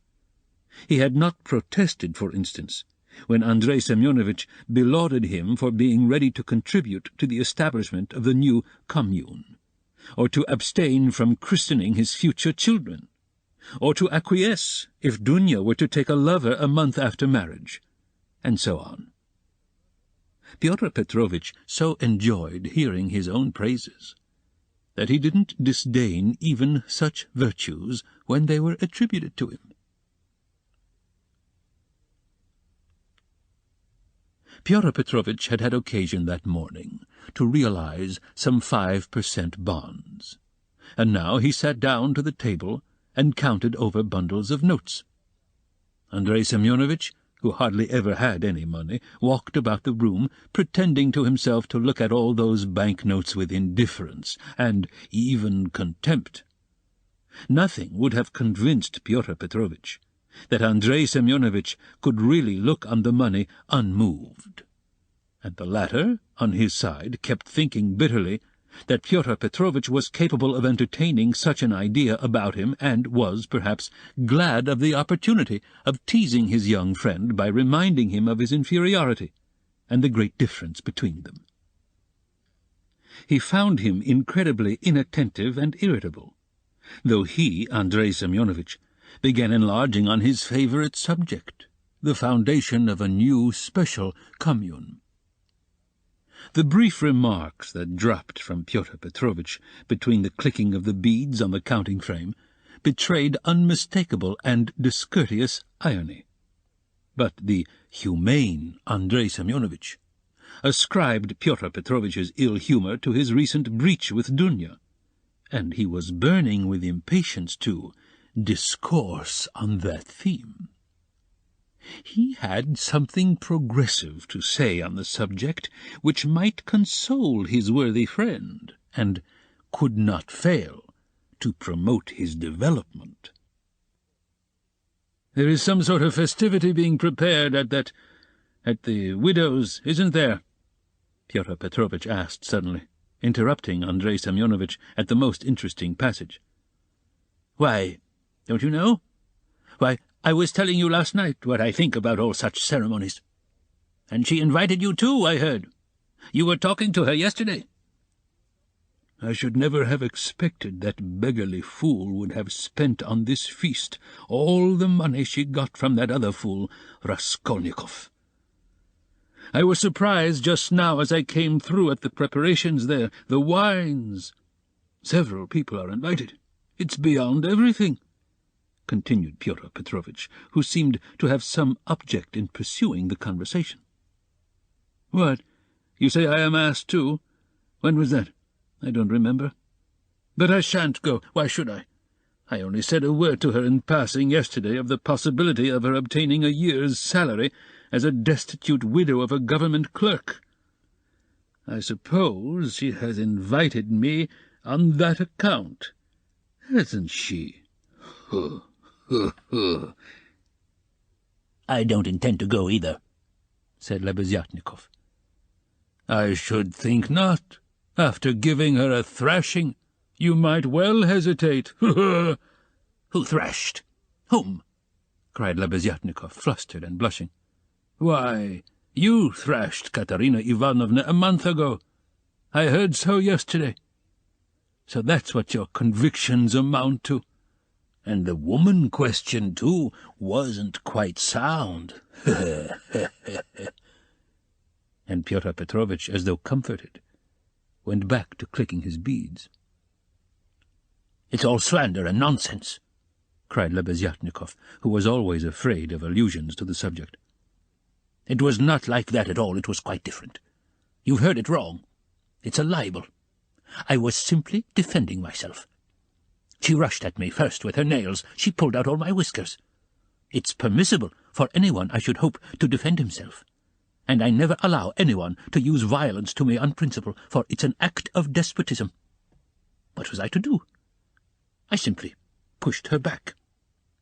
He had not protested, for instance, when Andrei Semyonovitch belauded him for being ready to contribute to the establishment of the new commune, or to abstain from christening his future children, or to acquiesce if Dunya were to take a lover a month after marriage, and so on. Pyotr Petrovitch so enjoyed hearing his own praises that he didn't disdain even such virtues when they were attributed to him. Pyotr Petrovitch had had occasion that morning to realize some 5% bonds, and now he sat down to the table and counted over bundles of notes. Andrei Semyonovitch, who hardly ever had any money, walked about the room, pretending to himself to look at all those banknotes with indifference and even contempt. Nothing would have convinced Pyotr Petrovitch that Andrei Semyonovitch could really look on the money unmoved, and the latter, on his side, kept thinking bitterly that Pyotr Petrovitch was capable of entertaining such an idea about him, and was, perhaps, glad of the opportunity of teasing his young friend by reminding him of his inferiority, and the great difference between them. He found him incredibly inattentive and irritable, though he, Andrei Semyonovitch, began enlarging on his favourite subject, the foundation of a new special commune. The brief remarks that dropped from Pyotr Petrovitch between the clicking of the beads on the counting-frame betrayed unmistakable and discourteous irony. But the humane Andrei Semyonovitch ascribed Pyotr Petrovitch's ill-humour to his recent breach with Dunya, and he was burning with impatience to discourse on that theme. He had something progressive to say on the subject which might console his worthy friend, and could not fail to promote his development. "There is some sort of festivity being prepared at the widow's, isn't there?" Pyotr Petrovitch asked suddenly, interrupting Andrei Semyonovitch at the most interesting passage. "Why, don't you know? Why, I was telling you last night what I think about all such ceremonies. And she invited you too, I heard. You were talking to her yesterday." "I should never have expected that beggarly fool would have spent on this feast all the money she got from that other fool, Raskolnikov. I was surprised just now as I came through at the preparations there, the wines. Several people are invited. It's beyond everything," continued Pyotr Petrovitch, who seemed to have some object in pursuing the conversation. "What, you say I am asked too? When was that? I don't remember. But I shan't go. Why should I? I only said a word to her in passing yesterday of the possibility of her obtaining a year's salary as a destitute widow of a government clerk. I suppose she has invited me on that account, hasn't she? Huh, huh, huh." "I don't intend to go either," said Lebeziatnikov. "I should think not. After giving her a thrashing, you might well hesitate." "Who thrashed? Whom?" cried Lebeziatnikov, flustered and blushing. "Why, you thrashed Katerina Ivanovna a month ago. I heard so yesterday. So that's what your convictions amount to. And the woman question, too, wasn't quite sound." And Pyotr Petrovitch, as though comforted, went back to clicking his beads. "It's all slander and nonsense," cried Lebeziatnikov, who was always afraid of allusions to the subject. "It was not like that at all. It was quite different. You've heard it wrong. It's a libel. I was simply defending myself. She rushed at me first with her nails. She pulled out all my whiskers. It's permissible for anyone, I should hope, to defend himself. And I never allow anyone to use violence to me on principle, for it's an act of despotism. What was I to do? I simply pushed her back."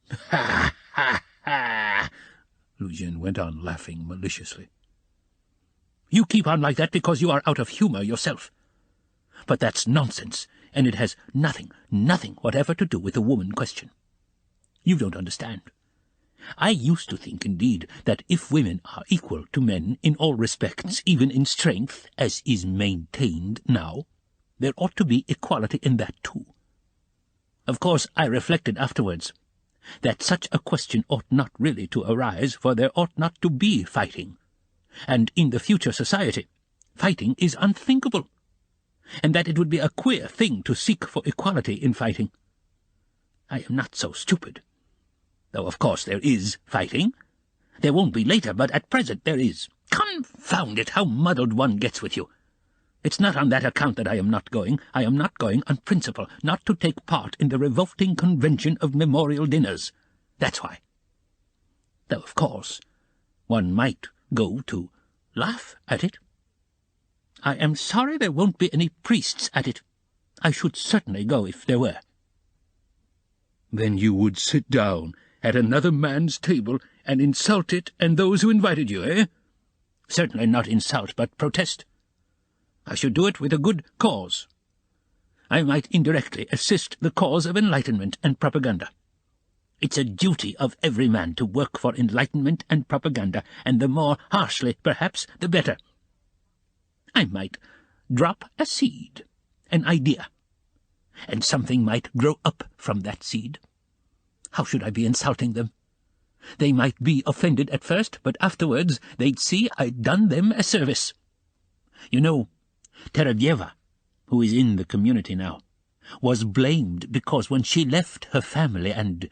"Ha, ha, ha!" Luzhin went on laughing maliciously. "You keep on like that because you are out of humour yourself. But that's nonsense, and it has nothing whatever to do with the woman question. You don't understand. I used to think, indeed, that if women are equal to men in all respects, even in strength, as is maintained now, there ought to be equality in that too. Of course, I reflected afterwards that such a question ought not really to arise, for there ought not to be fighting, and in the future society fighting is unthinkable, and that it would be a queer thing to seek for equality in fighting. I am not so stupid. Though, of course, there is fighting. There won't be later, but at present there is. Confound it, how muddled one gets with you! It's not on that account that I am not going. I am not going on principle, not to take part in the revolting convention of memorial dinners. That's why. Though, of course, one might go to laugh at it. I am sorry there won't be any priests at it. I should certainly go if there were." "Then you would sit down at another man's table and insult it and those who invited you, eh?" "Certainly not insult, but protest. I should do it with a good cause, I might indirectly assist the cause of enlightenment and propaganda. It's a duty of every man to work for enlightenment and propaganda, and the more harshly, perhaps, the better. I might drop a seed, an idea, and something might grow up from that seed. How should I be insulting them? They might be offended at first, but afterwards they'd see I'd done them a service. You know, Terebyeva, who is in the community now, was blamed because when she left her family and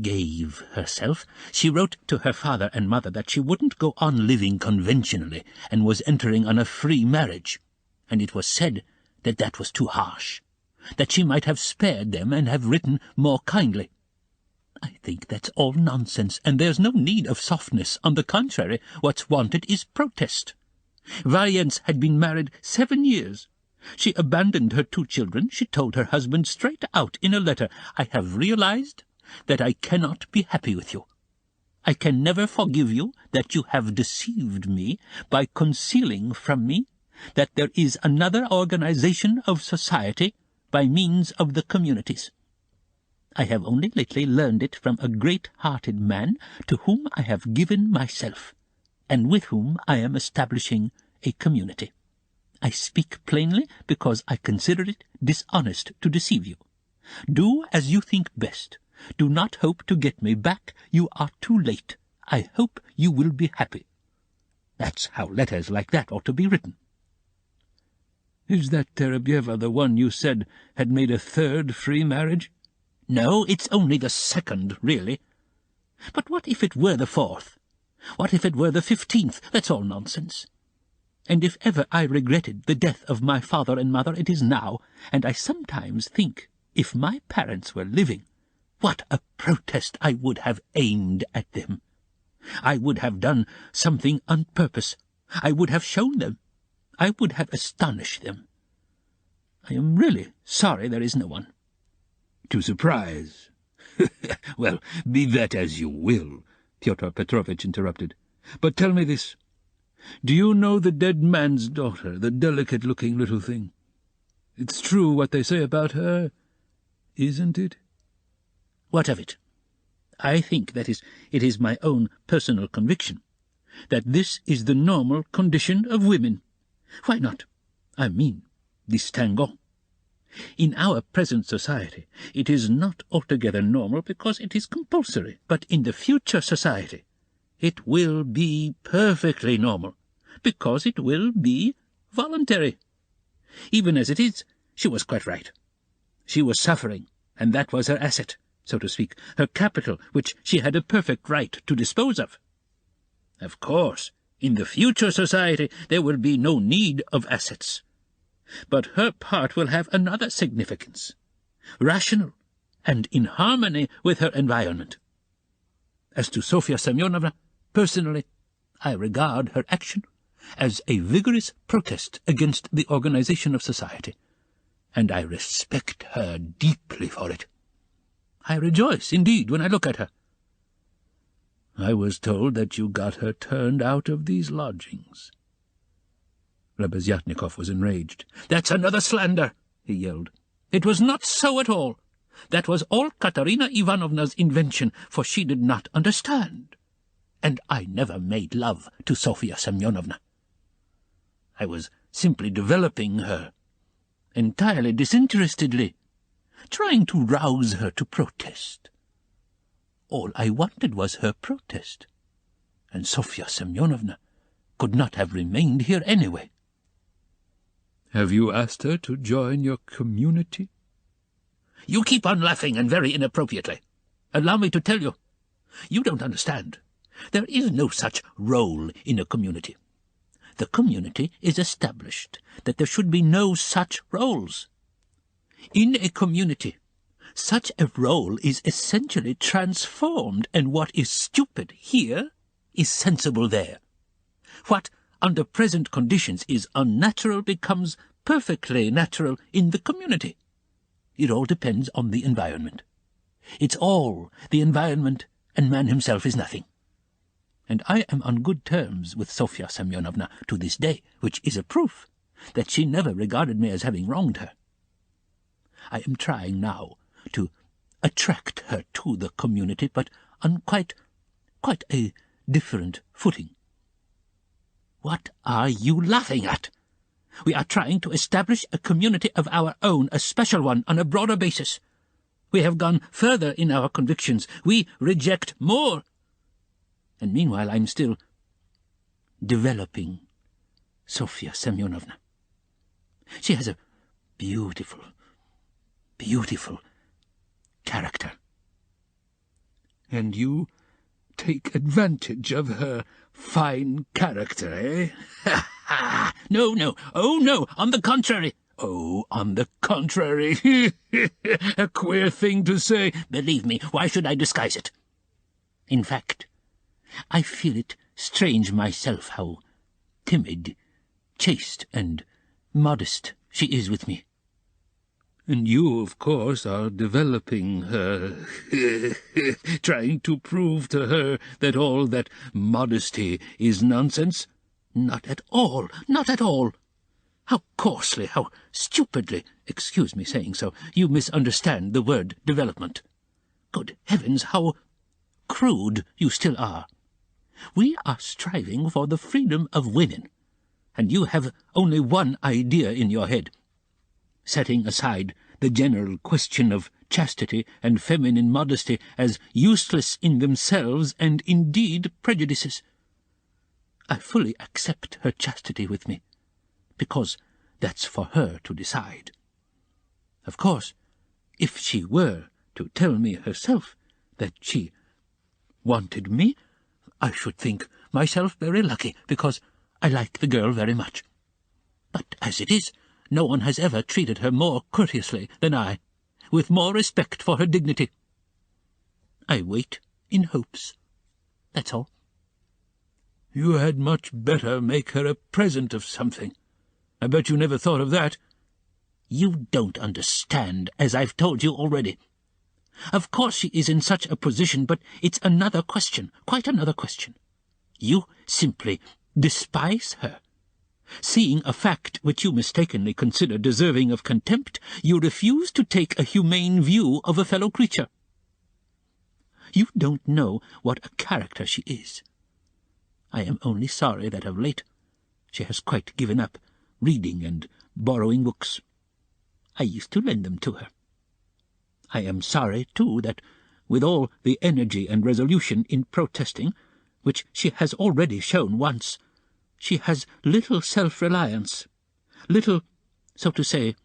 gave herself, she wrote to her father and mother that she wouldn't go on living conventionally and was entering on a free marriage, and it was said that that was too harsh, that she might have spared them and have written more kindly. I think that's all nonsense, and there's no need of softness. On the contrary, what's wanted is protest. Varyents had been married 7 years. She abandoned her 2 children. She told her husband straight out in a letter, "I have realized that I cannot be happy with you. I can never forgive you that you have deceived me by concealing from me that there is another organization of society by means of the communities. I have only lately learned it from a great-hearted man to whom I have given myself, and with whom I am establishing a community. I speak plainly because I consider it dishonest to deceive you. Do as you think best. Do not hope to get me back. You are too late. I hope you will be happy." That's how letters like that ought to be written. Is that Terebyeva the one you said had made a 3rd free marriage? No, it's only the 2nd, really. But what if it were the 4th? What if it were the 15th? That's all nonsense. And if ever I regretted the death of my father and mother, it is now, and I sometimes think, if my parents were living, what a protest I would have aimed at them. I would have done something on purpose. I would have shown them. I would have astonished them. I am really sorry there is no one. To surprise. Well, be that as you will, Pyotr Petrovitch interrupted. But tell me this. Do you know the dead man's daughter, the delicate-looking little thing? It's true what they say about her, isn't it? What of it? I think that it is my own personal conviction that this is the normal condition of women. Why not? I mean, distinguons. In our present society it is not altogether normal because it is compulsory, but in the future society it will be perfectly normal because it will be voluntary. Even as it is, she was quite right. She was suffering, and that was her asset, so to speak, her capital, which she had a perfect right to dispose of. Of course, in the future society there will be no need of assets. But her part will have another significance, rational and in harmony with her environment. As to Sofya Semyonovna, personally, I regard her action as a vigorous protest against the organization of society, and I respect her deeply for it. I rejoice, indeed, when I look at her. I was told that you got her turned out of these lodgings. Lebeziatnikov was enraged. "That's another slander," he yelled. "It was not so at all. That was all Katerina Ivanovna's invention, for she did not understand. And I never made love to Sofya Semyonovna. I was simply developing her, entirely disinterestedly, trying to rouse her to protest. All I wanted was her protest, and Sofya Semyonovna could not have remained here anyway." Have you asked her to join your community? You keep on laughing, and very inappropriately. Allow me to tell you. You don't understand. There is no such role in a community. The community is established that there should be no such roles. In a community, such a role is essentially transformed, and what is stupid here is sensible there. What, under present conditions, is unnatural becomes perfectly natural in the community. It all depends on the environment. It's all the environment, and man himself is nothing. And I am on good terms with Sofya Semyonovna to this day, which is a proof that she never regarded me as having wronged her. I am trying now to attract her to the community, but on quite a different footing. What are you laughing at? We are trying to establish a community of our own, a special one, on a broader basis. We have gone further in our convictions. We reject more. And meanwhile I'm still developing Sofya Semyonovna. She has a beautiful, beautiful character. And you take advantage of her fine character, eh? Ha ha! No, no, oh no, on the contrary. Oh, on the contrary. A queer thing to say. Believe me, why should I disguise it? In fact, I feel it strange myself how timid, chaste, and modest she is with me. And you, of course, are developing her, trying to prove to her that all that modesty is nonsense? Not at all, not at all. How coarsely, how stupidly, excuse me saying so, you misunderstand the word development. Good heavens, how crude you still are. We are striving for the freedom of women, and you have only one idea in your head. Setting aside the general question of chastity and feminine modesty as useless in themselves and indeed prejudices. I fully accept her chastity with me, because that's for her to decide. Of course, if she were to tell me herself that she wanted me, I should think myself very lucky, because I like the girl very much. But as it is, no one has ever treated her more courteously than I, with more respect for her dignity. I wait in hopes. That's all. You had much better make her a present of something. I bet you never thought of that. You don't understand, as I've told you already. Of course she is in such a position, but it's another question, quite another question. You simply despise her. Seeing a fact which you mistakenly consider deserving of contempt, you refuse to take a humane view of a fellow creature. You don't know what a character she is. I am only sorry that of late she has quite given up reading and borrowing books. I used to lend them to her. I am sorry, too, that with all the energy and resolution in protesting, which she has already shown once, she has little self-reliance, little, so to say,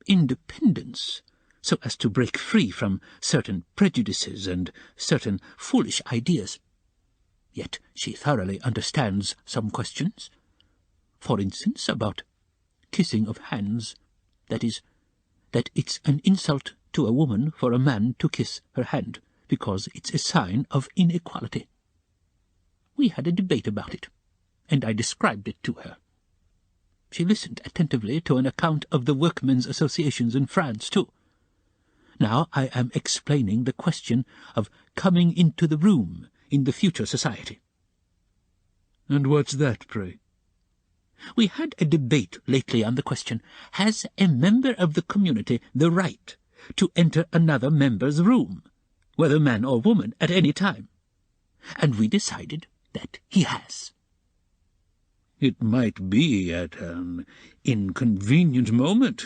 independence, so as to break free from certain prejudices and certain foolish ideas. Yet she thoroughly understands some questions. For instance, about kissing of hands, that is, that it's an insult to a woman for a man to kiss her hand, because it's a sign of inequality. We had a debate about it, and I described it to her. She listened attentively to an account of the workmen's associations in France, too. Now I am explaining the question of coming into the room in the future society. And what's that, pray? We had a debate lately on the question, has a member of the community the right to enter another member's room, whether man or woman, at any time? And we decided that he has. It might be at an inconvenient moment.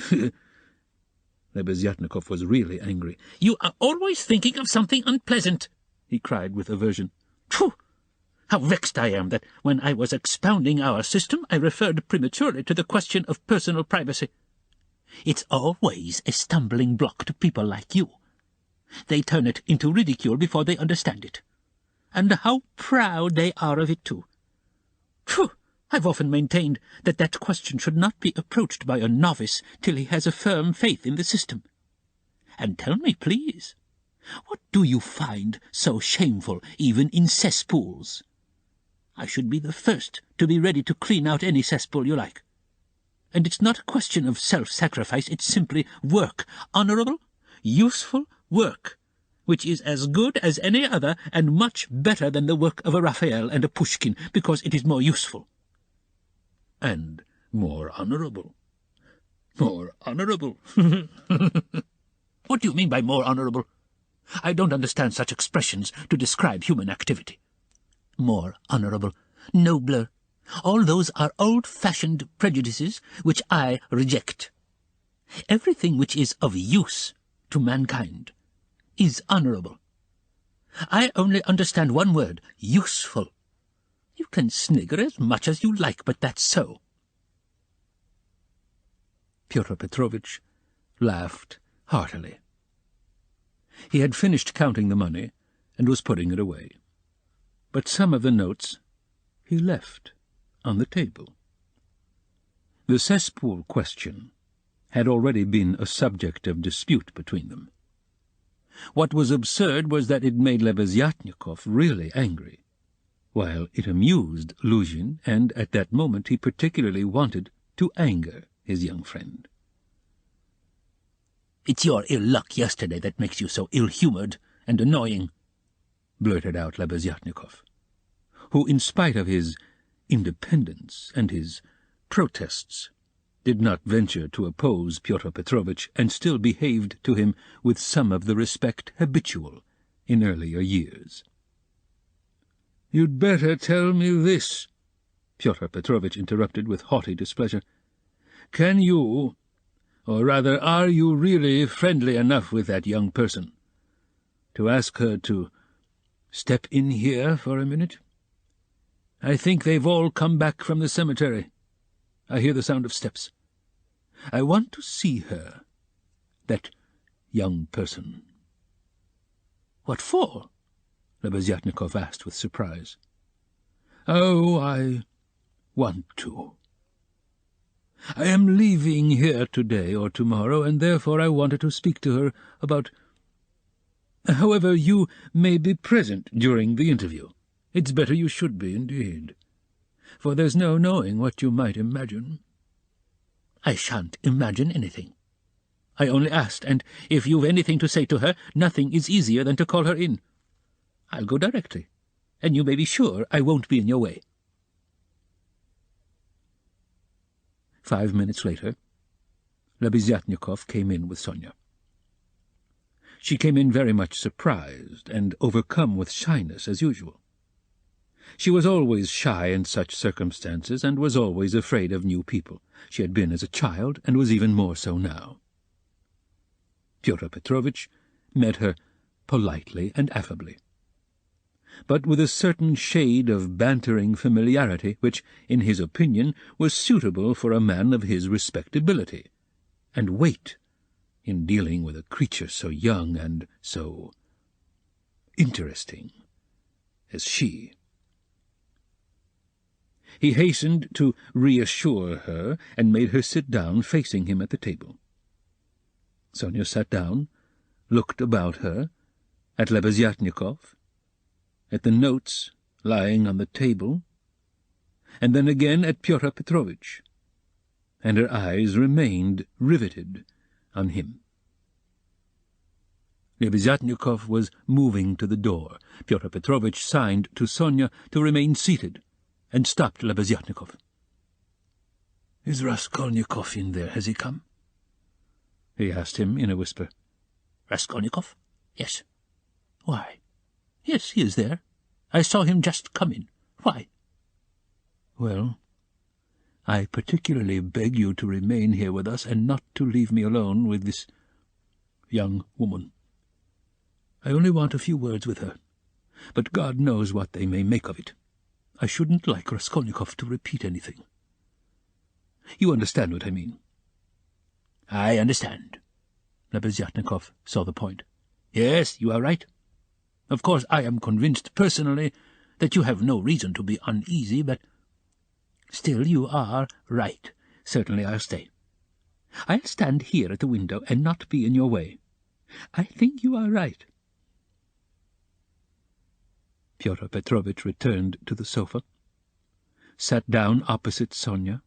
Lebeziatnikov was really angry. You are always thinking of something unpleasant, he cried with aversion. Phew! How vexed I am that when I was expounding our system I referred prematurely to the question of personal privacy. It's always a stumbling block to people like you. They turn it into ridicule before they understand it. And how proud they are of it, too. Phew! I've often maintained that that question should not be approached by a novice till he has a firm faith in the system. And tell me, please, what do you find so shameful even in cesspools? I should be the first to be ready to clean out any cesspool you like. And it's not a question of self-sacrifice, it's simply work, honourable, useful work, which is as good as any other and much better than the work of a Raphael and a Pushkin, because it is more useful. And more honourable. More honourable. What do you mean by more honourable? I don't understand such expressions to describe human activity. More honourable, nobler, all those are old-fashioned prejudices which I reject. Everything which is of use to mankind is honourable. I only understand one word, useful. You can snigger as much as you like, but that's so. Pyotr Petrovitch laughed heartily. He had finished counting the money and was putting it away. But some of the notes he left on the table. The cesspool question had already been a subject of dispute between them. What was absurd was that it made Lebeziatnikov really angry, while it amused Luzhin, and at that moment he particularly wanted to anger his young friend. "It's your ill luck yesterday that makes you so ill-humoured and annoying," blurted out Lebeziatnikov, who, in spite of his independence and his protests, did not venture to oppose Pyotr Petrovitch, and still behaved to him with some of the respect habitual in earlier years. "You'd better tell me this," Pyotr Petrovitch interrupted with haughty displeasure. "Can you, or rather are you really friendly enough with that young person to ask her to step in here for a minute? I think they've all come back from the cemetery. I hear the sound of steps. I want to see her, that young person." "What for?" Lebeziatnikov asked with surprise. "Oh, I want to. I am leaving here today or tomorrow, and therefore I wanted to speak to her about... However, you may be present during the interview. It's better you should be, indeed, for there's no knowing what you might imagine." "I shan't imagine anything. I only asked, and if you've anything to say to her, nothing is easier than to call her in. I'll go directly, and you may be sure I won't be in your way." 5 minutes later, Lebeziatnikov came in with Sonia. She came in very much surprised and overcome with shyness as usual. She was always shy in such circumstances, and was always afraid of new people. She had been as a child, and was even more so now. Pyotr Petrovitch met her politely and affably, but with a certain shade of bantering familiarity which, in his opinion, was suitable for a man of his respectability and weight in dealing with a creature so young and so interesting as she. He hastened to reassure her, and made her sit down facing him at the table. Sonia sat down, looked about her, at Lebeziatnikov, at the notes lying on the table, and then again at Pyotr Petrovitch, and her eyes remained riveted on him. Lebeziatnikov was moving to the door. Pyotr Petrovitch signed to Sonia to remain seated, and stopped Lebeziatnikov. "Is Raskolnikov in there? Has he come?" he asked him in a whisper. "Raskolnikov? Yes." "Why? Yes, he is there. I saw him just come in. Why?" "Well, I particularly beg you to remain here with us, and not to leave me alone with this young woman. I only want a few words with her, but God knows what they may make of it. I shouldn't like Raskolnikov to repeat anything. You understand what I mean?" "I understand." Lebeziatnikov saw the point. "Yes, you are right. Of course, I am convinced personally that you have no reason to be uneasy, but still you are right. Certainly I'll stay. I'll stand here at the window and not be in your way. I think you are right." Pyotr Petrovitch returned to the sofa, sat down opposite Sonia,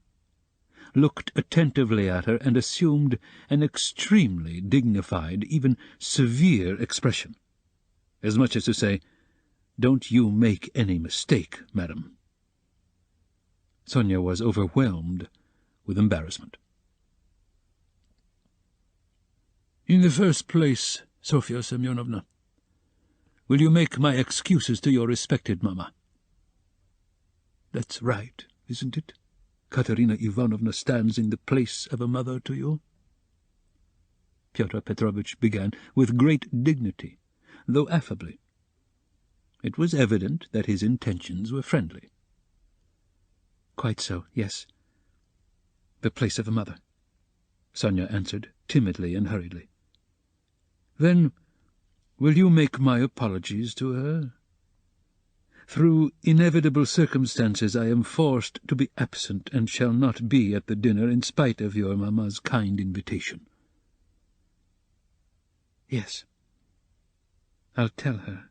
looked attentively at her, and assumed an extremely dignified, even severe expression, as much as to say, "Don't you make any mistake, madam." Sonia was overwhelmed with embarrassment. In the first place, Sofya Semyonovna, will you make my excuses to your respected mamma? That's right, isn't it? Katerina Ivanovna stands in the place of a mother to you. Pyotr Petrovitch began with great dignity, though affably. It was evident that his intentions were friendly. Quite so, yes. The place of a mother, Sonia answered timidly and hurriedly. Then will you make my apologies to her? Through inevitable circumstances I am forced to be absent and shall not be at the dinner in spite of your mamma's kind invitation. Yes. I'll tell her.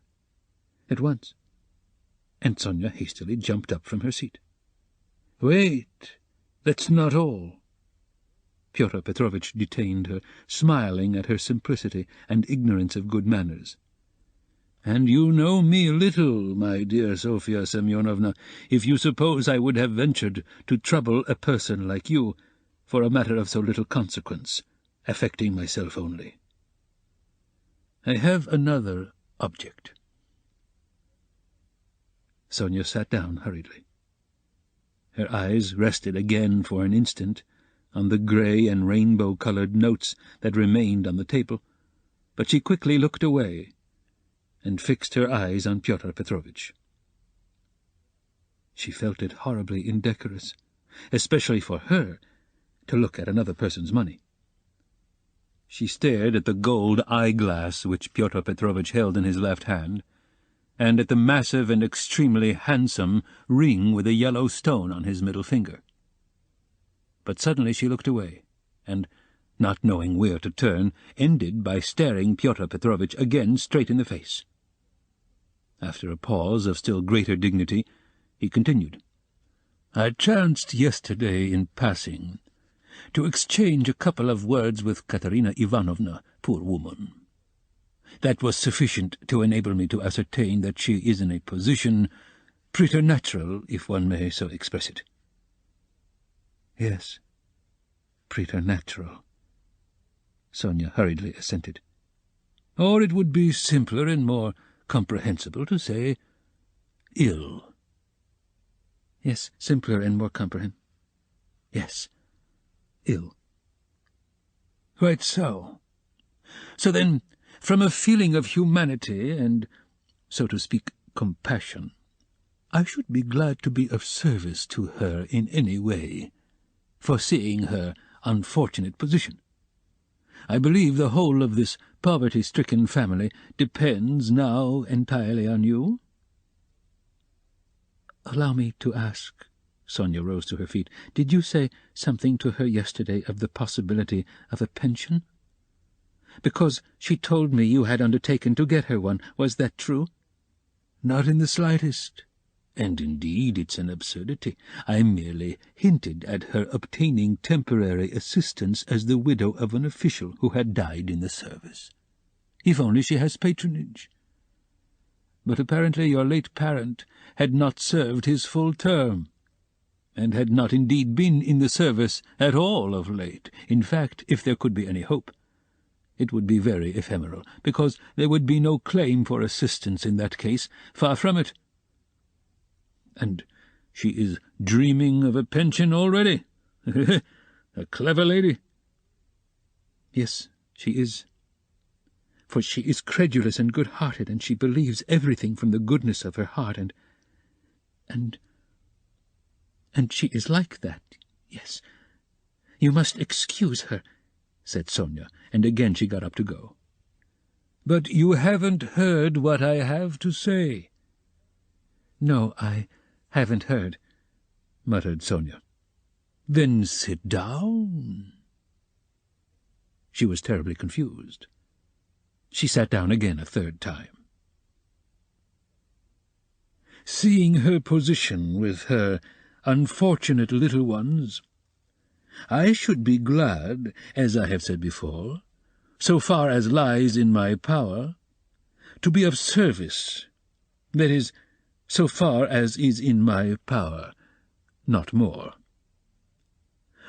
At once. And Sonia hastily jumped up from her seat. Wait, that's not all. Pyotr Petrovitch detained her, smiling at her simplicity and ignorance of good manners. And you know me little, my dear Sofya Semyonovna, if you suppose I would have ventured to trouble a person like you for a matter of so little consequence, affecting myself only. I have another object. Sonia sat down hurriedly. Her eyes rested again for an instant on the grey and rainbow-coloured notes that remained on the table, but she quickly looked away and fixed her eyes on Pyotr Petrovitch. She felt it horribly indecorous, especially for her, to look at another person's money. She stared at the gold eyeglass which Pyotr Petrovitch held in his left hand, and at the massive and extremely handsome ring with a yellow stone on his middle finger. But suddenly she looked away, and, not knowing where to turn, ended by staring Pyotr Petrovitch again straight in the face. After a pause of still greater dignity, he continued, I chanced yesterday in passing to exchange a couple of words with Katerina Ivanovna, poor woman. That was sufficient to enable me to ascertain that she is in a position preternatural, if one may so express it. Yes, preternatural, Sonia hurriedly assented. Or it would be simpler and more comprehensible to say ill. Yes, simpler and more comprehensible. Yes, ill. Quite so. So then, from a feeling of humanity and, so to speak, compassion, I should be glad to be of service to her in any way, foreseeing her unfortunate position. I believe the whole of this poverty-stricken family depends now entirely on you. Allow me to ask, Sonia rose to her feet, did you say something to her yesterday of the possibility of a pension? Because she told me you had undertaken to get her one. Was that true? Not in the slightest. And indeed it's an absurdity. I merely hinted at her obtaining temporary assistance as the widow of an official who had died in the service. If only she has patronage. But apparently your late parent had not served his full term, and had not indeed been in the service at all of late. In fact, if there could be any hope, it would be very ephemeral, because there would be no claim for assistance in that case. Far from it. And she is dreaming of a pension already. A clever lady. Yes, she is. For she is credulous and good-hearted, and she believes everything from the goodness of her heart, and she is like that, yes. You must excuse her, said Sonia, and again she got up to go. But you haven't heard what I have to say. No, I haven't heard, muttered Sonia. Then sit down. She was terribly confused. She sat down again a third time. Seeing her position with her unfortunate little ones, I should be glad, as I have said before, so far as lies in my power, to be of service, that is, so far as is in my power, not more.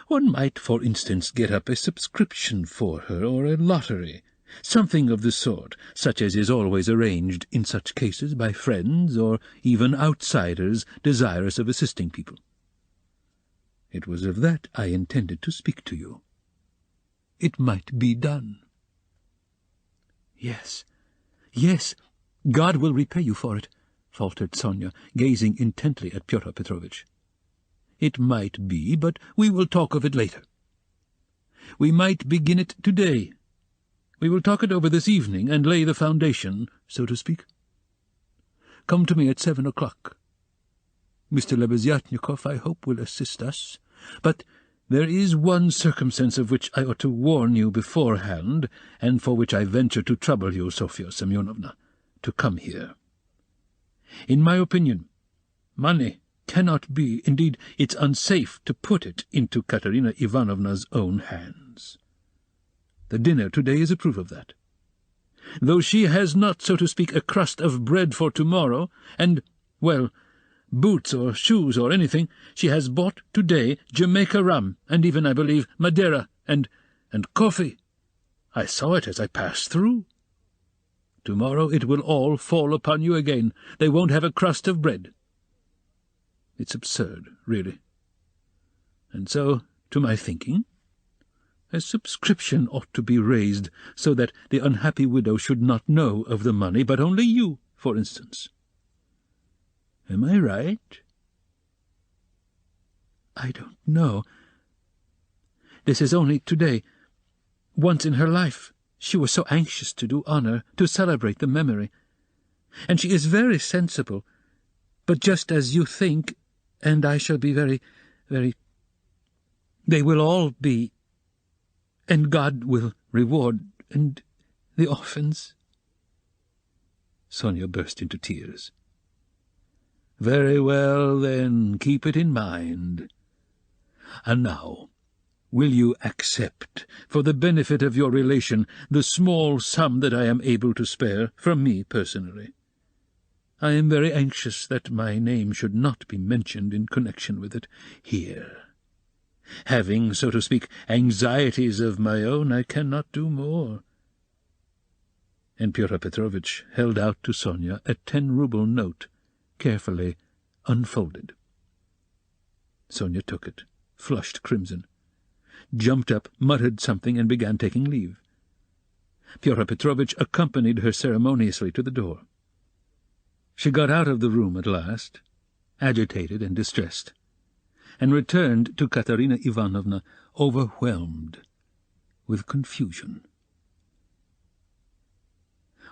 One might, for instance, get up a subscription for her, or a lottery, something of the sort, such as is always arranged in such cases by friends or even outsiders desirous of assisting people. It was of that I intended to speak to you. It might be done." "Yes, yes, God will repay you for it," faltered Sonia, gazing intently at Pyotr Petrovitch. "It might be, but we will talk of it later. We might begin it today. We will talk it over this evening and lay the foundation, so to speak. Come to me at 7 o'clock. Mr. Lebeziatnikov, I hope, will assist us, but there is one circumstance of which I ought to warn you beforehand, and for which I venture to trouble you, Sofya Semyonovna, to come here. In my opinion, money cannot be, indeed, it's unsafe to put it into Katerina Ivanovna's own hands. The dinner today is a proof of that. Though she has not, so to speak, a crust of bread for tomorrow, and, well, boots or shoes or anything, she has bought today Jamaica rum, and even, I believe, Madeira, and coffee. I saw it as I passed through. Tomorrow it will all fall upon you again. They won't have a crust of bread. It's absurd, really. And so, to my thinking, a subscription ought to be raised so that the unhappy widow should not know of the money, but only you, for instance. Am I right?" "I don't know. This is only today. Once in her life she was so anxious to do honor, to celebrate the memory. And she is very sensible, but just as you think, and I shall be very, very... They will all be, and God will reward, and the orphans." Sonia burst into tears. "Very well, then, keep it in mind. And now, will you accept, for the benefit of your relation, the small sum that I am able to spare from me personally? I am very anxious that my name should not be mentioned in connection with it here. Having, so to speak, anxieties of my own, I cannot do more." And Pyotr Petrovitch held out to Sonia a 10-ruble note, carefully unfolded. Sonia took it, flushed crimson, jumped up, muttered something, and began taking leave. Pyotr Petrovitch accompanied her ceremoniously to the door. She got out of the room at last, agitated and distressed, and returned to Katerina Ivanovna overwhelmed with confusion.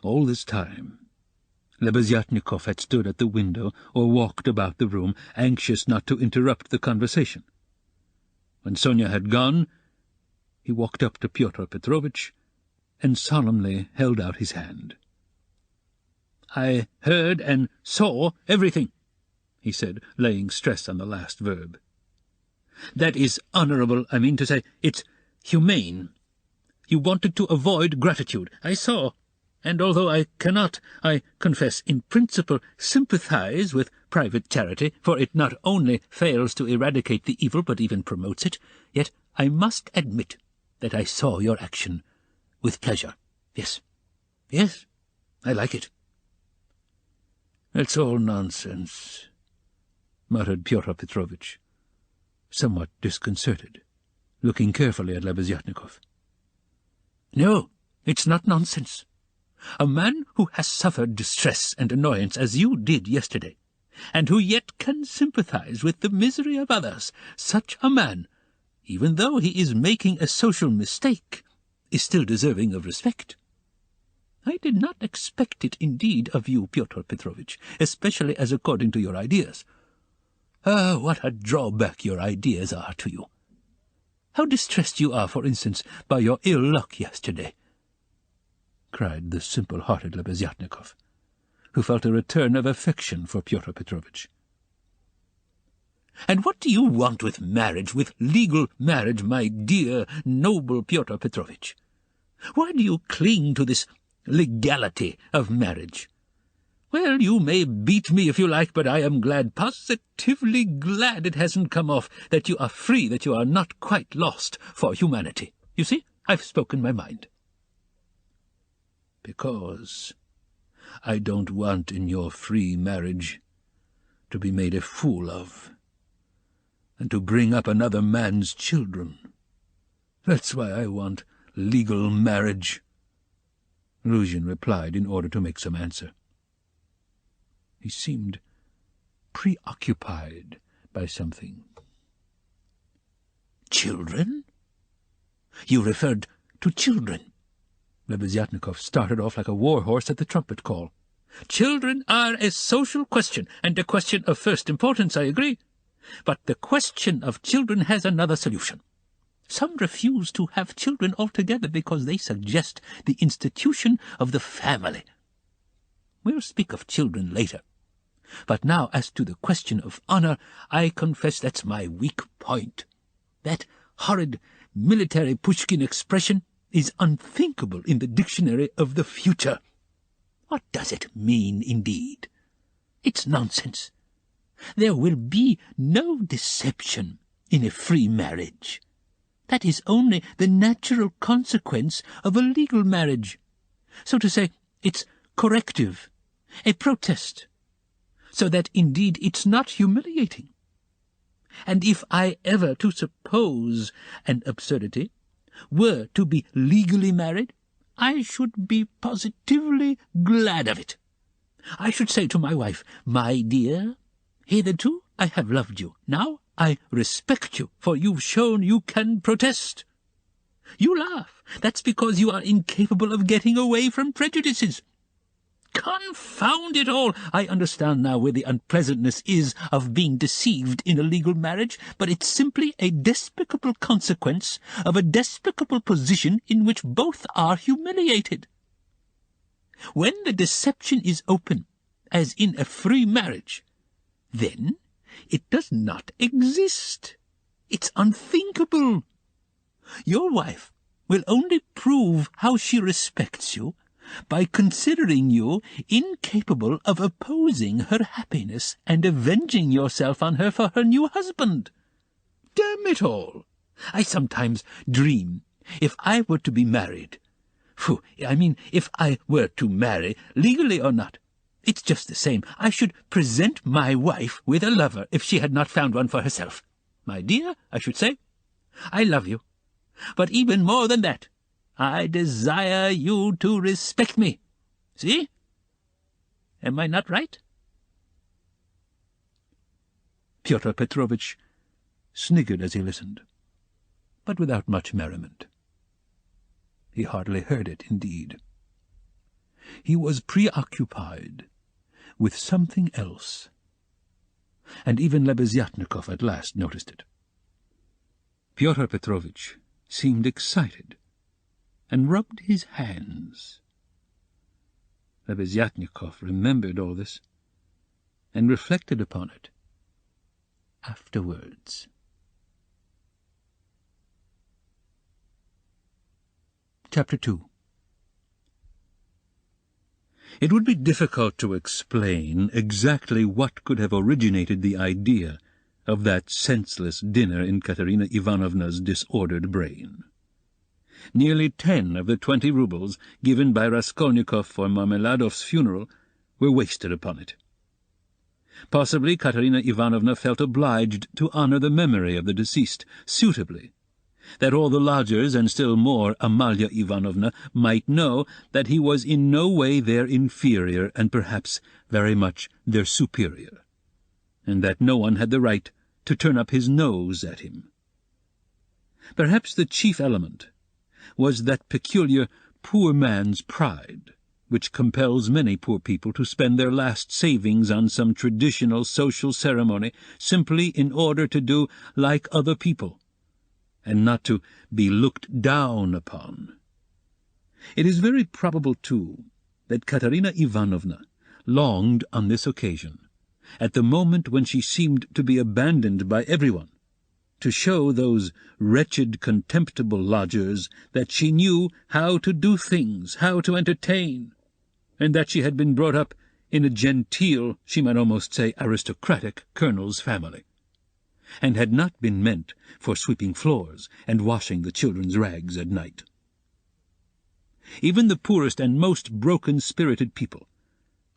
All this time Lebeziatnikov had stood at the window or walked about the room, anxious not to interrupt the conversation. When Sonia had gone, he walked up to Pyotr Petrovitch and solemnly held out his hand. "I heard and saw everything," he said, laying stress on the last verb. "That is honorable, I mean to say. It's humane. You wanted to avoid gratitude, I saw. And although I cannot, I confess, in principle, sympathize with private charity, for it not only fails to eradicate the evil, but even promotes it, yet I must admit that I saw your action with pleasure. Yes, yes, I like it." "It's all nonsense," muttered Pyotr Petrovitch, somewhat disconcerted, looking carefully at Lebeziatnikov. "No, it's not nonsense. A man who has suffered distress and annoyance as you did yesterday, and who yet can sympathize with the misery of others, such a man, even though he is making a social mistake, is still deserving of respect. I did not expect it, indeed, of you, Pyotr Petrovitch, especially as according to your ideas. Ah, what a drawback your ideas are to you! How distressed you are, for instance, by your ill luck yesterday!" cried the simple-hearted Lebeziatnikov, who felt a return of affection for Pyotr Petrovitch. "And what do you want with marriage, with legal marriage, my dear, noble Pyotr Petrovitch? Why do you cling to this legality of marriage? Well, you may beat me if you like, but I am glad, positively glad it hasn't come off, that you are free, that you are not quite lost for humanity. You see, I've spoken my mind. Because I don't want in your free marriage to be made a fool of, and to bring up another man's children. That's why I want legal marriage, Rodion replied in order to make some answer. He seemed preoccupied by something. Children? You referred to children. Lebeziatnikov started off like a war horse at the trumpet call. Children are a social question, and a question of first importance, I agree. But the question of children has another solution. Some refuse to have children altogether because they suggest the institution of the family. We'll speak of children later. But now, as to the question of honor, I confess that's my weak point. That horrid military Pushkin expression is unthinkable in the dictionary of the future. What does it mean, indeed? It's nonsense. There will be no deception in a free marriage. That is only the natural consequence of a legal marriage. So to say, it's corrective, a protest, so that indeed it's not humiliating. And if I ever to suppose an absurdity were to be legally married, I should be positively glad of it. I should say to my wife, "My dear, hitherto I have loved you. Now I respect you, for you've shown you can protest. You laugh. That's because you are incapable of getting away from prejudices. Confound it all! I understand now where the unpleasantness is of being deceived in a legal marriage, but it's simply a despicable consequence of a despicable position in which both are humiliated. When the deception is open, as in a free marriage, then it does not exist. It's unthinkable. Your wife will only prove how she respects you by considering you incapable of opposing her happiness and avenging yourself on her for her new husband. Damn it all! I sometimes dream, if I were to be married, if I were to marry, legally or not, it's just the same. I should present my wife with a lover if she had not found one for herself. My dear, I should say, I love you. But even more than that, I desire you to respect me. See? Am I not right? Pyotr Petrovitch sniggered as he listened, but without much merriment. He hardly heard it, indeed. He was preoccupied with something else, and even Lebeziatnikov at last noticed it. Pyotr Petrovitch seemed excited, and rubbed his hands. Lebeziatnikov remembered all this, and reflected upon it afterwards. Chapter 2. It would be difficult to explain exactly what could have originated the idea of that senseless dinner in Katerina Ivanovna's disordered brain. Nearly 10 of the 20 roubles given by Raskolnikov for Marmeladov's funeral were wasted upon it. Possibly Katerina Ivanovna felt obliged to honor the memory of the deceased suitably, that all the lodgers, and still more Amalia Ivanovna, might know that he was in no way their inferior and perhaps very much their superior, and that no one had the right to turn up his nose at him. Perhaps the chief element was that peculiar poor man's pride, which compels many poor people to spend their last savings on some traditional social ceremony simply in order to do like other people, and not to be looked down upon. It is very probable, too, that Katerina Ivanovna longed on this occasion, at the moment when she seemed to be abandoned by everyone, to show those wretched, contemptible lodgers that she knew how to do things, how to entertain, and that she had been brought up in a genteel, she might almost say aristocratic, colonel's family, and had not been meant for sweeping floors and washing the children's rags at night. Even the poorest and most broken-spirited people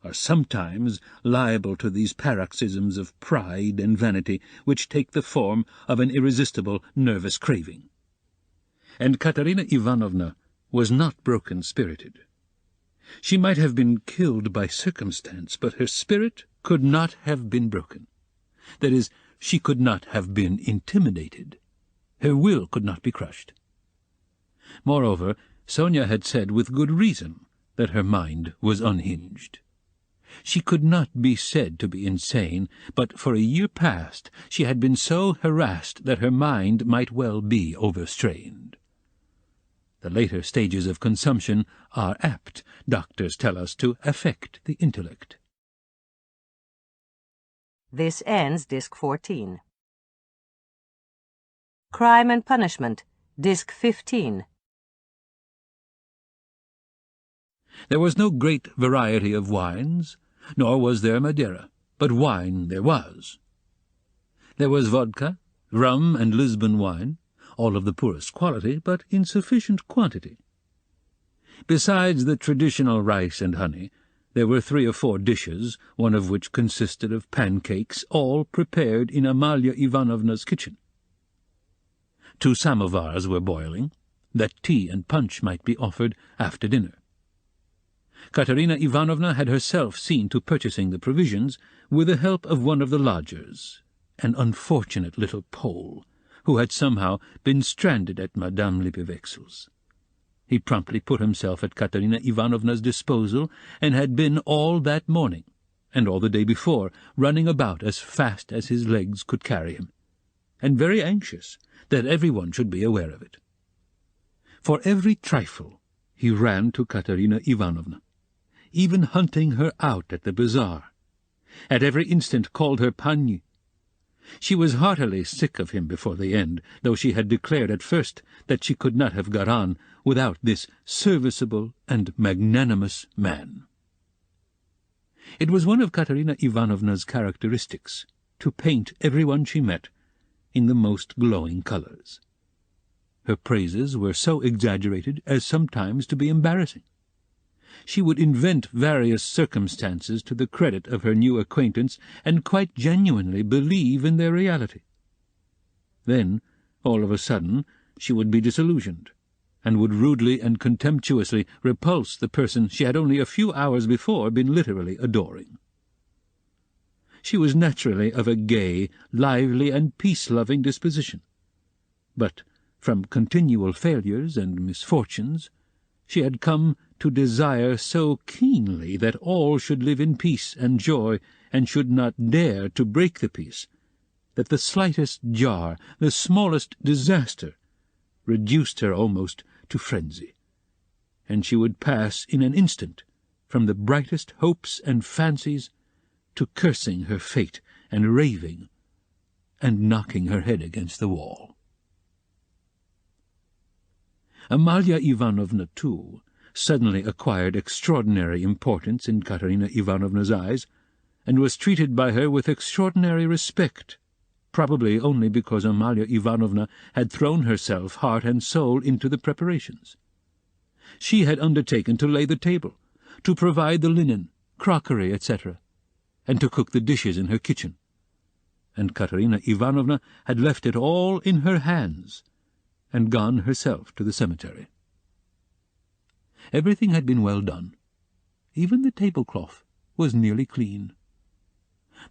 are sometimes liable to these paroxysms of pride and vanity which take the form of an irresistible nervous craving. And Katerina Ivanovna was not broken-spirited. She might have been killed by circumstance, but her spirit could not have been broken. That is, she could not have been intimidated. Her will could not be crushed. Moreover, Sonia had said with good reason that her mind was unhinged. She could not be said to be insane, but for a year past she had been so harassed that her mind might well be overstrained. The later stages of consumption are apt, doctors tell us, to affect the intellect. This ends Disc 14. Crime and Punishment, Disc 15. There was no great variety of wines, nor was there Madeira, but wine there was. There was vodka, rum, and Lisbon wine, all of the poorest quality, but in sufficient quantity. Besides the traditional rice and honey, there were 3 or 4 dishes, one of which consisted of pancakes, all prepared in Amalia Ivanovna's kitchen. 2 samovars were boiling, that tea and punch might be offered after dinner. Katerina Ivanovna had herself seen to purchasing the provisions with the help of one of the lodgers, an unfortunate little Pole, who had somehow been stranded at Madame Lippevechsel's. He promptly put himself at Katerina Ivanovna's disposal, and had been all that morning, and all the day before, running about as fast as his legs could carry him, and very anxious that everyone should be aware of it. For every trifle he ran to Katerina Ivanovna, even hunting her out at the bazaar. At every instant called her Pani. She was heartily sick of him before the end, though she had declared at first that she could not have got on without this serviceable and magnanimous man. It was one of Katerina Ivanovna's characteristics to paint everyone she met in the most glowing colours. Her praises were so exaggerated as sometimes to be embarrassing. She would invent various circumstances to the credit of her new acquaintance, and quite genuinely believe in their reality. Then, all of a sudden, she would be disillusioned, and would rudely and contemptuously repulse the person she had only a few hours before been literally adoring. She was naturally of a gay, lively, and peace-loving disposition, but from continual failures and misfortunes she had come to desire so keenly that all should live in peace and joy, and should not dare to break the peace, that the slightest jar, the smallest disaster, reduced her almost to frenzy, and she would pass in an instant from the brightest hopes and fancies to cursing her fate and raving and knocking her head against the wall. Amalia Ivanovna, too, suddenly acquired extraordinary importance in Katerina Ivanovna's eyes, and was treated by her with extraordinary respect, probably only because Amalia Ivanovna had thrown herself heart and soul into the preparations. She had undertaken to lay the table, to provide the linen, crockery, etc., and to cook the dishes in her kitchen, and Katerina Ivanovna had left it all in her hands, and gone herself to the cemetery. Everything had been well done. Even the tablecloth was nearly clean.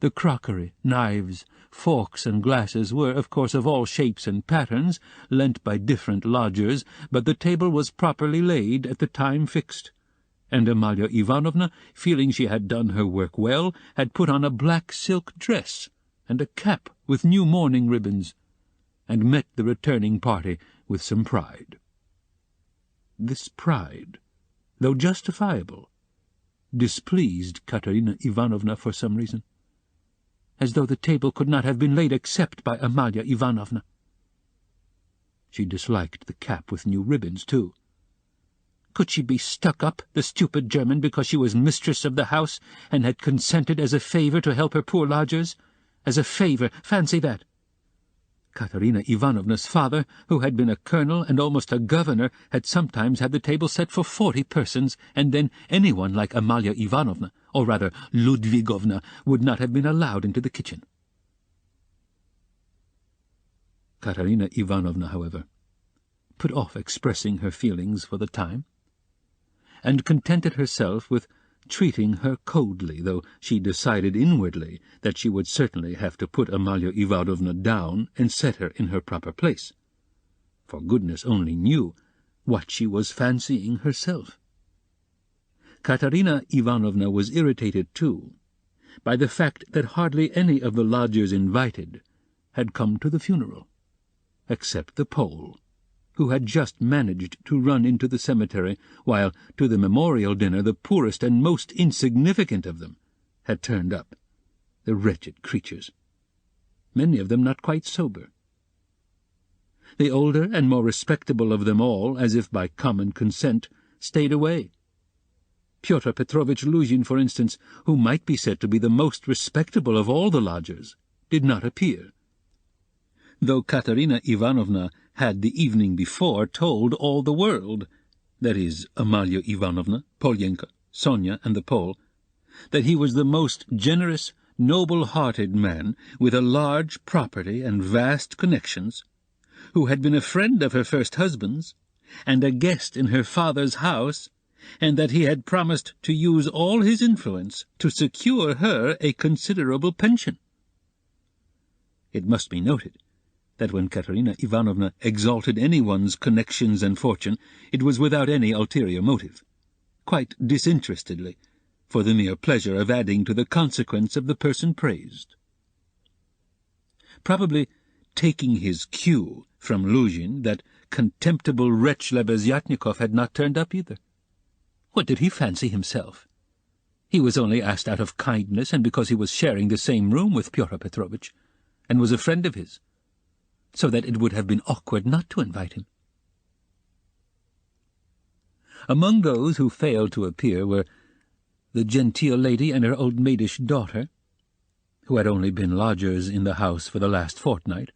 The crockery, knives, forks, and glasses were, of course, of all shapes and patterns, lent by different lodgers, but the table was properly laid at the time fixed, and Amalia Ivanovna, feeling she had done her work well, had put on a black silk dress and a cap with new mourning ribbons, and met the returning party with some pride. This pride, though justifiable, displeased Katerina Ivanovna for some reason, as though the table could not have been laid except by Amalia Ivanovna. She disliked the cap with new ribbons, too. Could she be stuck up, the stupid German, because she was mistress of the house and had consented as a favour to help her poor lodgers? As a favour, fancy that! Katerina Ivanovna's father, who had been a colonel and almost a governor, had sometimes had the table set for 40 persons, and then anyone like Amalia Ivanovna, or rather Ludvigovna, would not have been allowed into the kitchen. Katerina Ivanovna, however, put off expressing her feelings for the time, and contented herself with treating her coldly, though she decided inwardly that she would certainly have to put Amalia Ivanovna down and set her in her proper place, for goodness only knew what she was fancying herself. Katerina Ivanovna was irritated, too, by the fact that hardly any of the lodgers invited had come to the funeral, except the Pole, who had just managed to run into the cemetery, while to the memorial dinner the poorest and most insignificant of them had turned up, the wretched creatures, many of them not quite sober. The older and more respectable of them all, as if by common consent, stayed away. Pyotr Petrovitch Luzhin, for instance, who might be said to be the most respectable of all the lodgers, did not appear, though Katerina Ivanovna had the evening before told all the world, that is, Amalia Ivanovna, Polyenka, Sonia, and the Pole, that he was the most generous, noble-hearted man, with a large property and vast connections, who had been a friend of her first husband's, and a guest in her father's house, and that he had promised to use all his influence to secure her a considerable pension. It must be noted that when Katerina Ivanovna exalted anyone's connections and fortune, it was without any ulterior motive, quite disinterestedly, for the mere pleasure of adding to the consequence of the person praised. Probably taking his cue from Luzhin, that contemptible wretch Lebeziatnikov had not turned up either. What did he fancy himself? He was only asked out of kindness and because he was sharing the same room with Pyotr Petrovitch, and was a friend of his, so that it would have been awkward not to invite him. Among those who failed to appear were the genteel lady and her old maidish daughter, who had only been lodgers in the house for the last fortnight,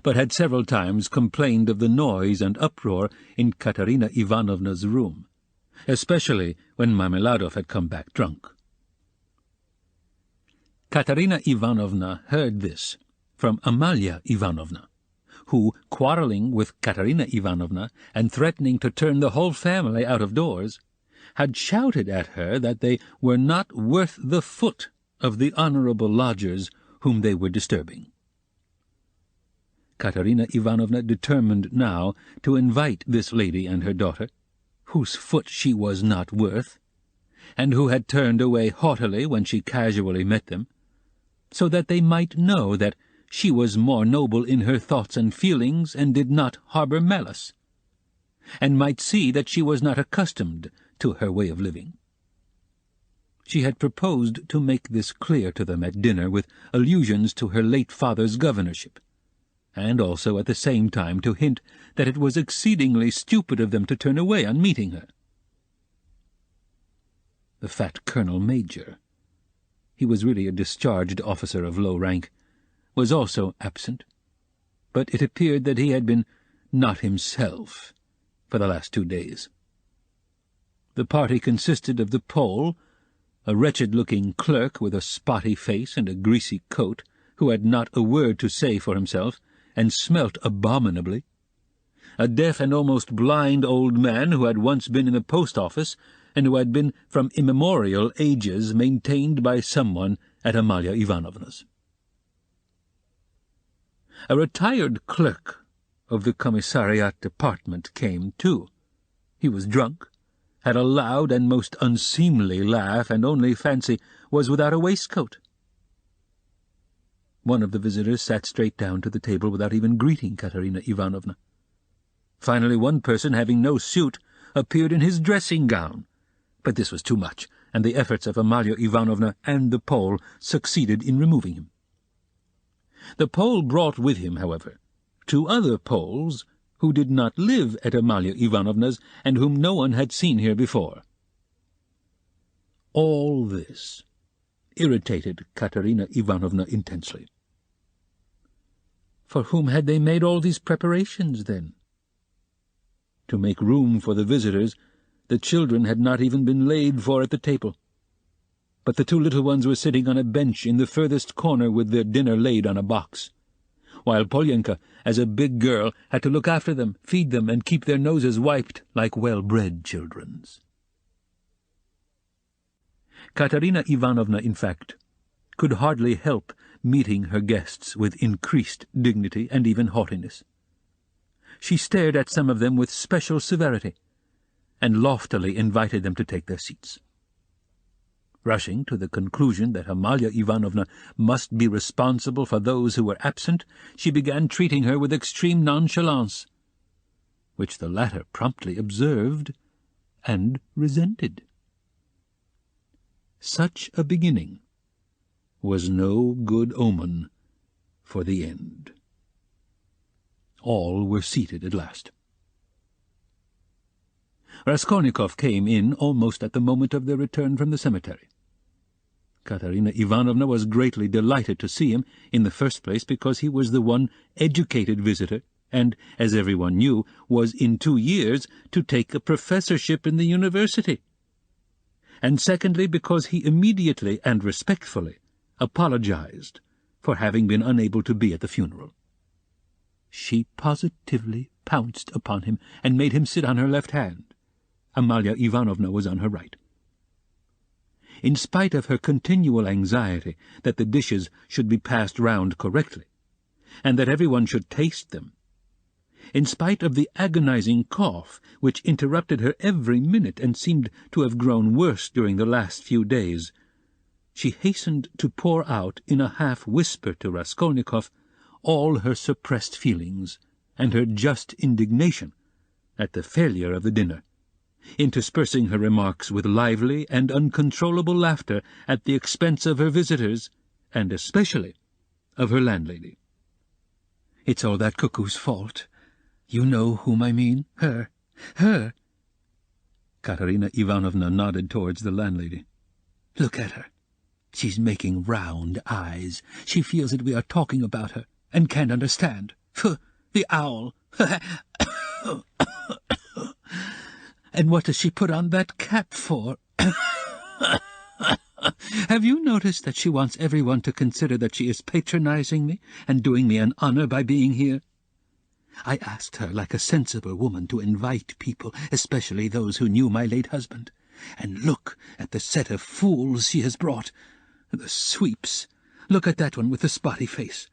but had several times complained of the noise and uproar in Katerina Ivanovna's room, especially when Marmeladov had come back drunk. Katerina Ivanovna heard this from Amalia Ivanovna, who, quarrelling with Katerina Ivanovna and threatening to turn the whole family out of doors, had shouted at her that they were not worth the foot of the honourable lodgers whom they were disturbing. Katerina Ivanovna determined now to invite this lady and her daughter, whose foot she was not worth, and who had turned away haughtily when she casually met them, so that they might know that she was more noble in her thoughts and feelings and did not harbour malice, and might see that she was not accustomed to her way of living. She had proposed to make this clear to them at dinner with allusions to her late father's governorship, and also at the same time to hint that it was exceedingly stupid of them to turn away on meeting her. The fat colonel major, he was really a discharged officer of low rank, was also absent, but it appeared that he had been not himself for the last 2 days. The party consisted of the Pole, a wretched-looking clerk with a spotty face and a greasy coat, who had not a word to say for himself, and smelt abominably, a deaf and almost blind old man who had once been in the post-office, and who had been from immemorial ages maintained by someone at Amalia Ivanovna's. A retired clerk of the commissariat department came, too. He was drunk, had a loud and most unseemly laugh, and only fancy was without a waistcoat. One of the visitors sat straight down to the table without even greeting Katerina Ivanovna. Finally, one person, having no suit, appeared in his dressing-gown, but this was too much, and the efforts of Amalia Ivanovna and the Pole succeeded in removing him. The Pole brought with him, however, 2 other Poles, who did not live at Amalia Ivanovna's and whom no one had seen here before. All this irritated Katerina Ivanovna intensely. For whom had they made all these preparations, then? To make room for the visitors, the children had not even been laid for at the table. But the two little ones were sitting on a bench in the furthest corner with their dinner laid on a box, while Polyenka, as a big girl, had to look after them, feed them, and keep their noses wiped like well-bred children's. Katerina Ivanovna, in fact, could hardly help meeting her guests with increased dignity and even haughtiness. She stared at some of them with special severity, and loftily invited them to take their seats. Rushing to the conclusion that Amalia Ivanovna must be responsible for those who were absent, she began treating her with extreme nonchalance, which the latter promptly observed and resented. Such a beginning was no good omen for the end. All were seated at last. Raskolnikov came in almost at the moment of their return from the cemetery. Katerina Ivanovna was greatly delighted to see him, in the first place because he was the one educated visitor, and, as everyone knew, was in 2 years to take a professorship in the university, and secondly because he immediately and respectfully apologized for having been unable to be at the funeral. She positively pounced upon him and made him sit on her left hand. Amalia Ivanovna was on her right. In spite of her continual anxiety that the dishes should be passed round correctly, and that everyone should taste them, in spite of the agonizing cough which interrupted her every minute and seemed to have grown worse during the last few days, she hastened to pour out in a half-whisper to Raskolnikov all her suppressed feelings and her just indignation at the failure of the dinner, interspersing her remarks with lively and uncontrollable laughter at the expense of her visitors, and especially of her landlady. "It's all that cuckoo's fault. You know whom I mean? Her. Her!" Katerina Ivanovna nodded towards the landlady. "Look at her. She's making round eyes. She feels that we are talking about her, and can't understand. Phew, the owl! And what does she put on that cap for? Have you noticed that she wants everyone to consider that she is patronizing me and doing me an honor by being here? I asked her like a sensible woman to invite people, especially those who knew my late husband. And look at the set of fools she has brought. The sweeps. Look at that one with the spotty face.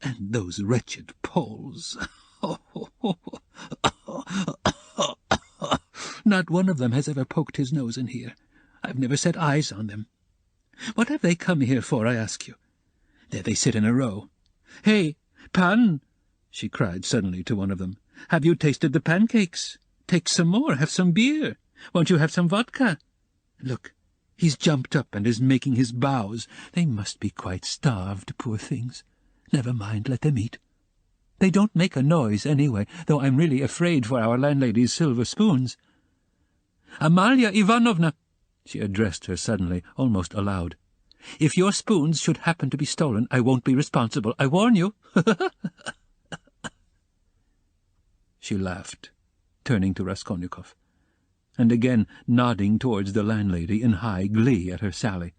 And those wretched Poles. Not one of them has ever poked his nose in here. I've never set eyes on them. What have they come here for, I ask you? There they sit in a row. Hey, Pan! She cried suddenly to one of them. Have you tasted the pancakes? Take some more, have some beer. Won't you have some vodka? Look, he's jumped up and is making his bows. They must be quite starved, poor things. Never mind, let them eat. They don't make a noise anyway, though I'm really afraid for our landlady's silver spoons. Amalia Ivanovna, she addressed her suddenly, almost aloud. If your spoons should happen to be stolen, I won't be responsible, I warn you. She laughed, turning to Raskolnikov, and again nodding towards the landlady in high glee at her sally.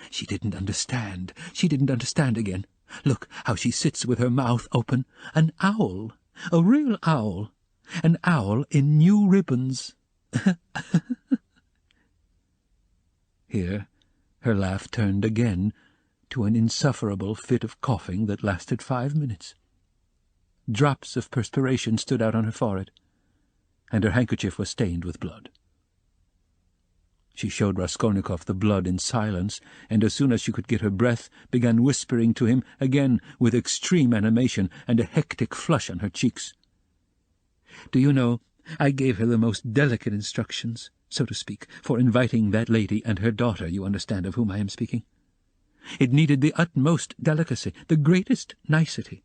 She didn't understand again. Look how she sits with her mouth open. An owl, a real owl, an owl in new ribbons. Here her laugh turned again to an insufferable fit of coughing that lasted 5 minutes. Drops of perspiration stood out on her forehead, and her handkerchief was stained with blood. She showed Raskolnikov the blood in silence, and as soon as she could get her breath, began whispering to him again with extreme animation and a hectic flush on her cheeks. Do you know, I gave her the most delicate instructions, so to speak, for inviting that lady and her daughter, you understand of whom I am speaking. It needed the utmost delicacy, the greatest nicety.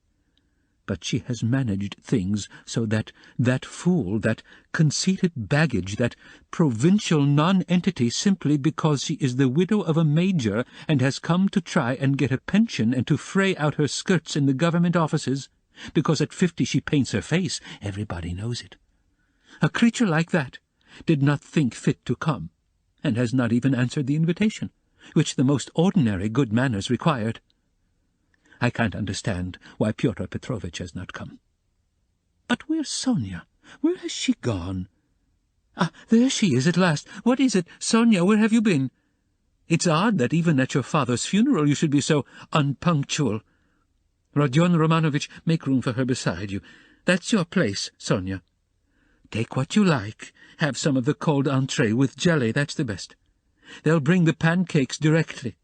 But she has managed things so that fool, that conceited baggage, that provincial nonentity, simply because she is the widow of a major and has come to try and get a pension and to fray out her skirts in the government offices, because at 50 she paints her face, everybody knows it. A creature like that did not think fit to come, and has not even answered the invitation, which the most ordinary good manners required. I can't understand why Pyotr Petrovitch has not come. But where's Sonia? Where has she gone? Ah, there she is at last. What is it? Sonia, where have you been? It's odd that even at your father's funeral you should be so unpunctual. Rodion Romanovich, make room for her beside you. That's your place, Sonia. Take what you like. Have some of the cold entree with jelly, that's the best. They'll bring the pancakes directly.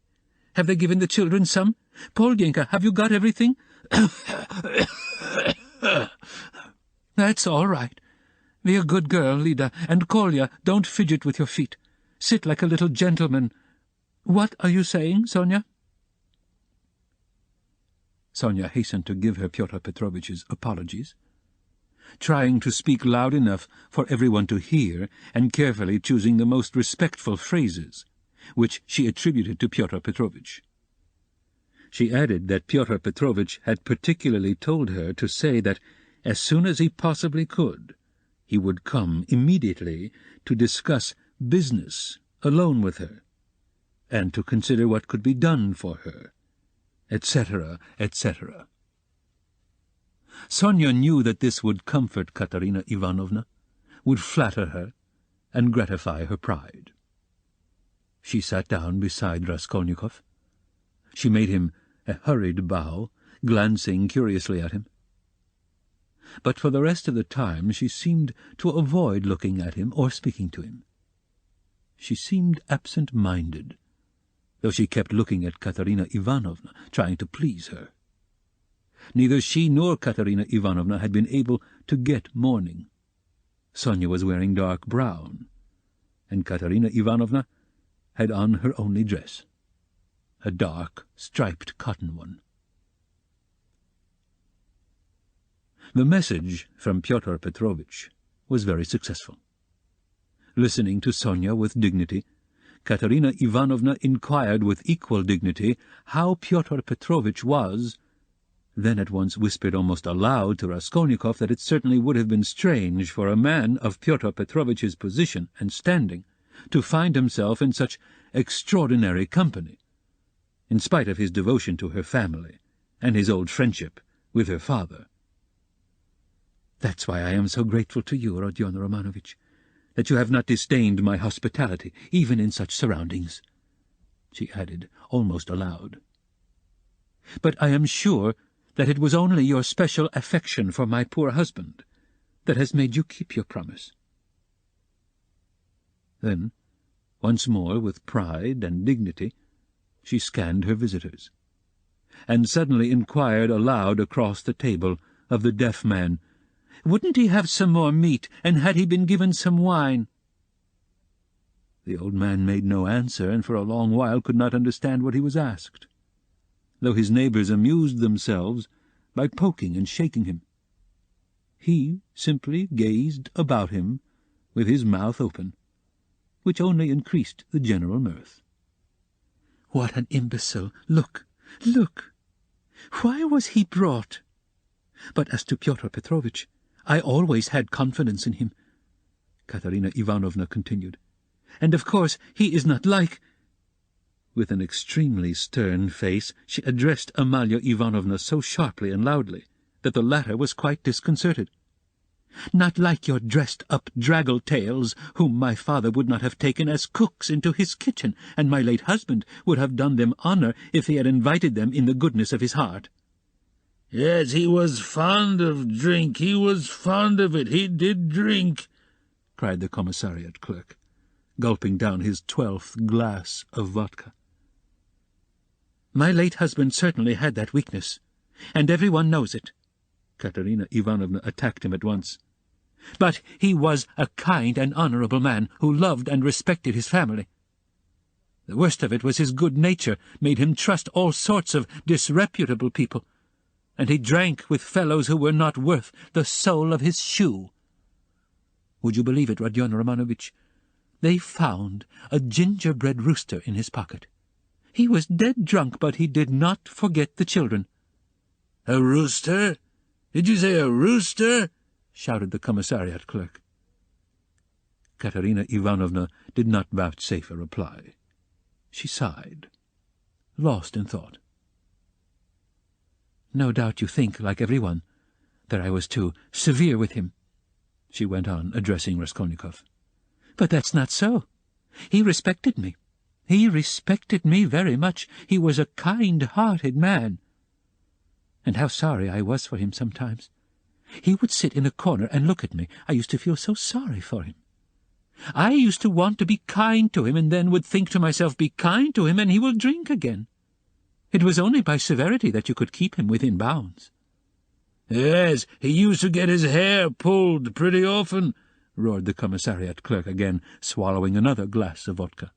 Have they given the children some? Polyenka, have you got everything? That's all right. Be a good girl, Lida. And Kolya, don't fidget with your feet. Sit like a little gentleman. What are you saying, Sonia? Sonia hastened to give her Pyotr Petrovitch's apologies, trying to speak loud enough for everyone to hear, and carefully choosing the most respectful phrases, which she attributed to Pyotr Petrovitch. She added that Pyotr Petrovitch had particularly told her to say that, as soon as he possibly could, he would come immediately to discuss business alone with her, and to consider what could be done for her, etc., etc. Sonia knew that this would comfort Katerina Ivanovna, would flatter her, and gratify her pride. She sat down beside Raskolnikov. She made him a hurried bow, glancing curiously at him. But for the rest of the time she seemed to avoid looking at him or speaking to him. She seemed absent-minded, though she kept looking at Katerina Ivanovna, trying to please her. Neither she nor Katerina Ivanovna had been able to get mourning. Sonia was wearing dark brown, and Katerina Ivanovna had on her only dress, a dark, striped cotton one. The message from Pyotr Petrovitch was very successful. Listening to Sonia with dignity, Katerina Ivanovna inquired with equal dignity how Pyotr Petrovitch was, then at once whispered almost aloud to Raskolnikov that it certainly would have been strange for a man of Pyotr Petrovitch's position and standing to find himself in such extraordinary company, in spite of his devotion to her family and his old friendship with her father. That's why I am so grateful to you, Rodion Romanovich, that you have not disdained my hospitality, even in such surroundings, she added, almost aloud. But I am sure that it was only your special affection for my poor husband that has made you keep your promise. Then, once more with pride and dignity, she scanned her visitors, and suddenly inquired aloud across the table of the deaf man, "Wouldn't he have some more meat, and had he been given some wine?" The old man made no answer, and for a long while could not understand what he was asked, though his neighbours amused themselves by poking and shaking him. He simply gazed about him with his mouth open, which only increased the general mirth. What an imbecile! Look, look! Why was he brought? But as to Pyotr Petrovitch, I always had confidence in him, Katerina Ivanovna continued. And of course he is not like— With an extremely stern face she addressed Amalia Ivanovna so sharply and loudly that the latter was quite disconcerted. "Not like your dressed-up draggle-tails, whom my father would not have taken as cooks into his kitchen, and my late husband would have done them honour if he had invited them in the goodness of his heart." "Yes, he was fond of drink, he was fond of it, he did drink," cried the commissariat clerk, gulping down his 12th glass of vodka. "My late husband certainly had that weakness, and everyone knows it," Katerina Ivanovna attacked him at once. "But he was a kind and honourable man who loved and respected his family. The worst of it was his good nature made him trust all sorts of disreputable people, and he drank with fellows who were not worth the sole of his shoe. Would you believe it, Rodion Romanovich? They found a gingerbread rooster in his pocket. He was dead drunk, but he did not forget the children. "A rooster? Did you say a rooster?" shouted the commissariat clerk. Katerina Ivanovna did not vouchsafe a reply. She sighed, lost in thought. "No doubt you think, like everyone, that I was too severe with him," she went on, addressing Raskolnikov. "But that's not so. He respected me. He respected me very much. He was a kind-hearted man. And how sorry I was for him sometimes. He would sit in a corner and look at me. I used to feel so sorry for him. I used to want to be kind to him, and then would think to myself, be kind to him, and he will drink again. It was only by severity that you could keep him within bounds." "Yes, he used to get his hair pulled pretty often," roared the commissariat clerk again, swallowing another glass of vodka.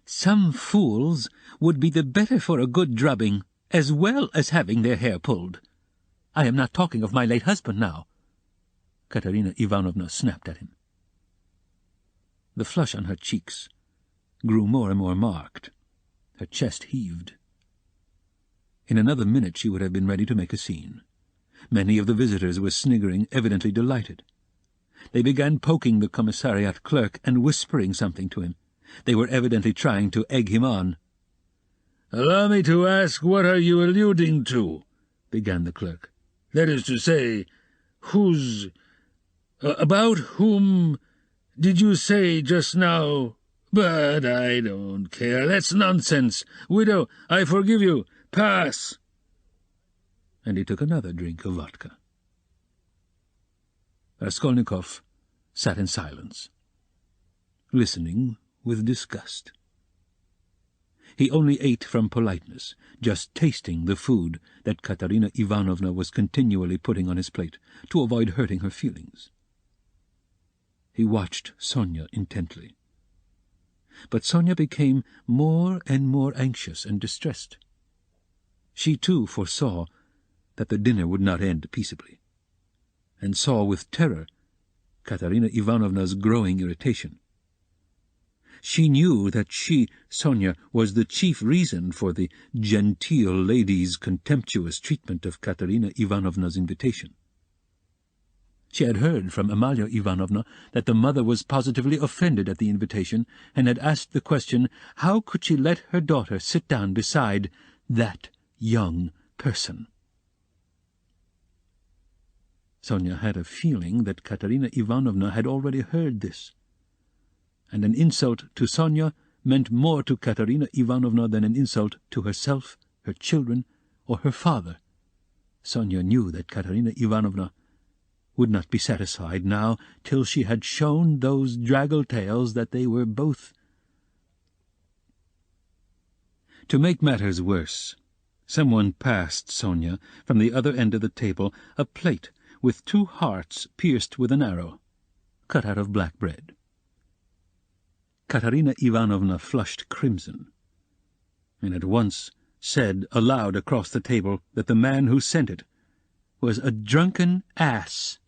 "Some fools would be the better for a good drubbing, as well as having their hair pulled. I am not talking of my late husband now," Katerina Ivanovna snapped at him. The flush on her cheeks grew more and more marked. Her chest heaved. In another minute she would have been ready to make a scene. Many of the visitors were sniggering, evidently delighted. They began poking the commissariat clerk and whispering something to him. They were evidently trying to egg him on. "Allow me to ask, what are you alluding to?" began the clerk. "That is to say, about whom did you say just now? But I don't care. That's nonsense. Widow, I forgive you. Pass." And he took another drink of vodka. Raskolnikov sat in silence, listening with disgust. He only ate from politeness, just tasting the food that Katerina Ivanovna was continually putting on his plate, to avoid hurting her feelings. He watched Sonia intently. But Sonia became more and more anxious and distressed. She too foresaw that the dinner would not end peaceably, and saw with terror Katerina Ivanovna's growing irritation. She knew that she, Sonia, was the chief reason for the genteel lady's contemptuous treatment of Katerina Ivanovna's invitation. She had heard from Amalia Ivanovna that the mother was positively offended at the invitation, and had asked the question, how could she let her daughter sit down beside that young person? Sonia had a feeling that Katerina Ivanovna had already heard this, and an insult to Sonia meant more to Katerina Ivanovna than an insult to herself, her children, or her father. Sonia knew that Katerina Ivanovna would not be satisfied now till she had shown those draggle-tails that they were both. To make matters worse, someone passed Sonia, from the other end of the table, a plate with 2 hearts pierced with an arrow, cut out of black bread. Katerina Ivanovna flushed crimson, and at once said aloud across the table that the man who sent it was a drunken ass.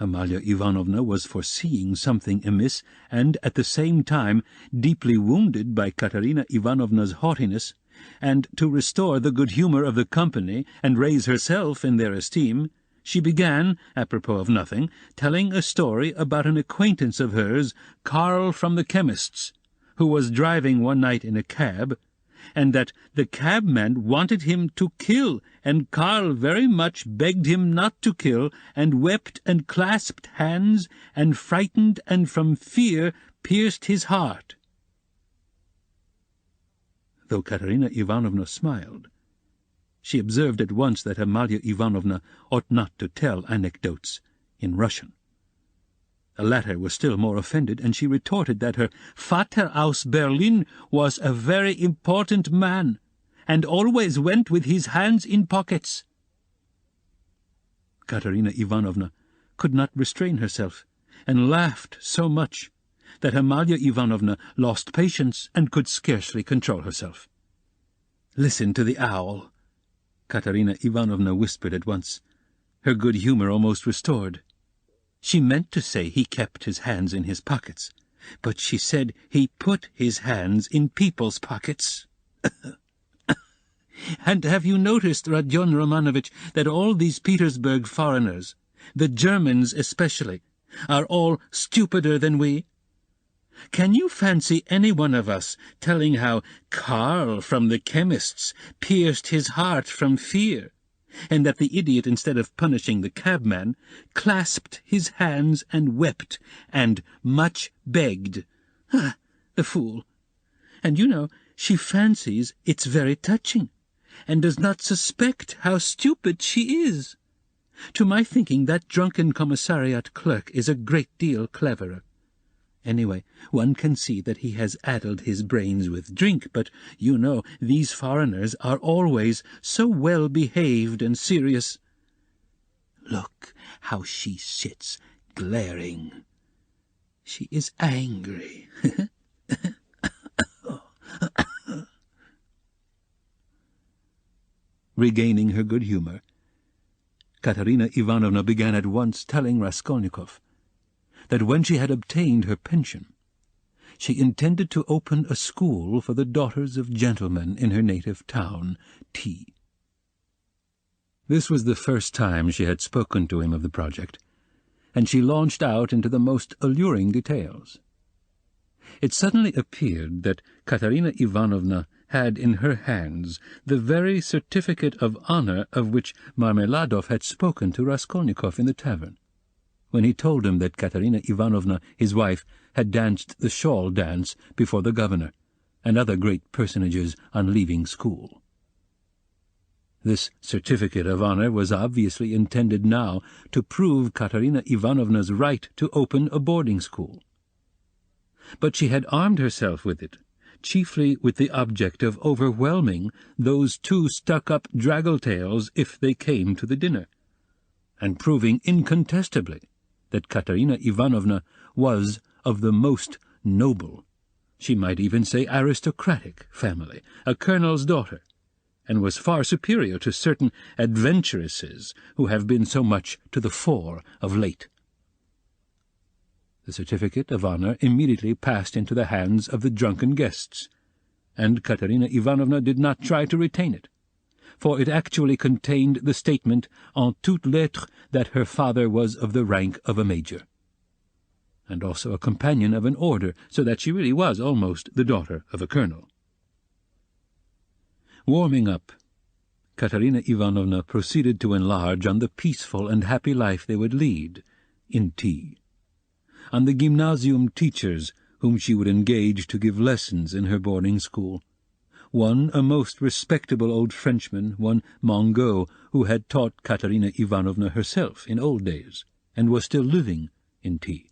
Amalia Ivanovna was foreseeing something amiss, and at the same time deeply wounded by Katerina Ivanovna's haughtiness, and to restore the good humour of the company and raise herself in their esteem, she began, apropos of nothing, telling a story about an acquaintance of hers, Karl from the chemist's, who was driving one night in a cab, and that the cabman wanted him to kill, and Karl very much begged him not to kill, and wept and clasped hands, and frightened and from fear pierced his heart. Though Katerina Ivanovna smiled, she observed at once that Amalia Ivanovna ought not to tell anecdotes in Russian. The latter was still more offended, and she retorted that her Vater aus Berlin was a very important man, and always went with his hands in pockets. Katerina Ivanovna could not restrain herself, and laughed so much that Amalia Ivanovna lost patience and could scarcely control herself. "Listen to the owl," Katerina Ivanovna whispered at once, her good humour almost restored. She meant to say he kept his hands in his pockets, but she said he put his hands in people's pockets. And have you noticed, Rodion Romanovich, that all these Petersburg foreigners, the Germans especially, are all stupider than we? Can you fancy any one of us telling how Karl from the chemist's pierced his heart from fear, and that the idiot, instead of punishing the cabman, clasped his hands and wept, and much begged? Ah, the fool! And you know, she fancies it's very touching, and does not suspect how stupid she is. To my thinking, that drunken commissariat clerk is a great deal cleverer. Anyway, one can see that he has addled his brains with drink, but, you know, these foreigners are always so well behaved and serious. Look how she sits, glaring. She is angry. Regaining her good humour, Katerina Ivanovna began at once telling Raskolnikov that when she had obtained her pension, she intended to open a school for the daughters of gentlemen in her native town, T. This was the first time she had spoken to him of the project, and she launched out into the most alluring details. It suddenly appeared that Katerina Ivanovna had in her hands the very certificate of honour of which Marmeladov had spoken to Raskolnikov in the tavern, when he told him that Katerina Ivanovna, his wife, had danced the shawl dance before the governor and other great personages on leaving school. This certificate of honour was obviously intended now to prove Katerina Ivanovna's right to open a boarding school. But she had armed herself with it, chiefly with the object of overwhelming those two stuck-up draggle-tails if they came to the dinner, and proving incontestably that Katerina Ivanovna was of the most noble, she might even say aristocratic, family, a colonel's daughter, and was far superior to certain adventuresses who have been so much to the fore of late. The certificate of honour immediately passed into the hands of the drunken guests, and Katerina Ivanovna did not try to retain it, for it actually contained the statement en toutes lettres that her father was of the rank of a major, and also a companion of an order, so that she really was almost the daughter of a colonel. Warming up, Katerina Ivanovna proceeded to enlarge on the peaceful and happy life they would lead in T, on the gymnasium teachers whom she would engage to give lessons in her boarding school, one a most respectable old Frenchman, one Mongo, who had taught Katerina Ivanovna herself in old days, and was still living in T,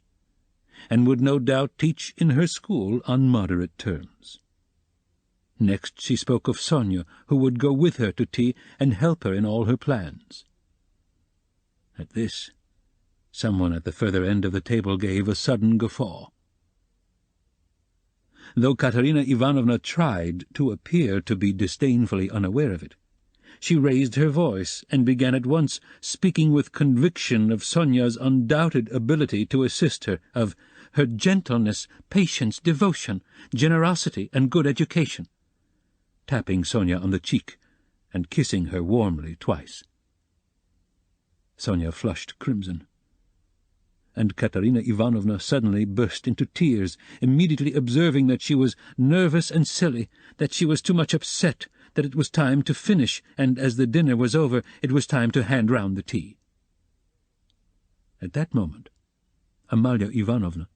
and would no doubt teach in her school on moderate terms. Next she spoke of Sonia, who would go with her to T and help her in all her plans. At this, someone at the further end of the table gave a sudden guffaw. Though Katerina Ivanovna tried to appear to be disdainfully unaware of it, she raised her voice and began at once speaking with conviction of Sonia's undoubted ability to assist her, of her gentleness, patience, devotion, generosity, and good education, tapping Sonia on the cheek and kissing her warmly twice. Sonia flushed crimson, and Katerina Ivanovna suddenly burst into tears, immediately observing that she was nervous and silly, that she was too much upset, that it was time to finish, and as the dinner was over, it was time to hand round the tea. At that moment, Amalia Ivanovna,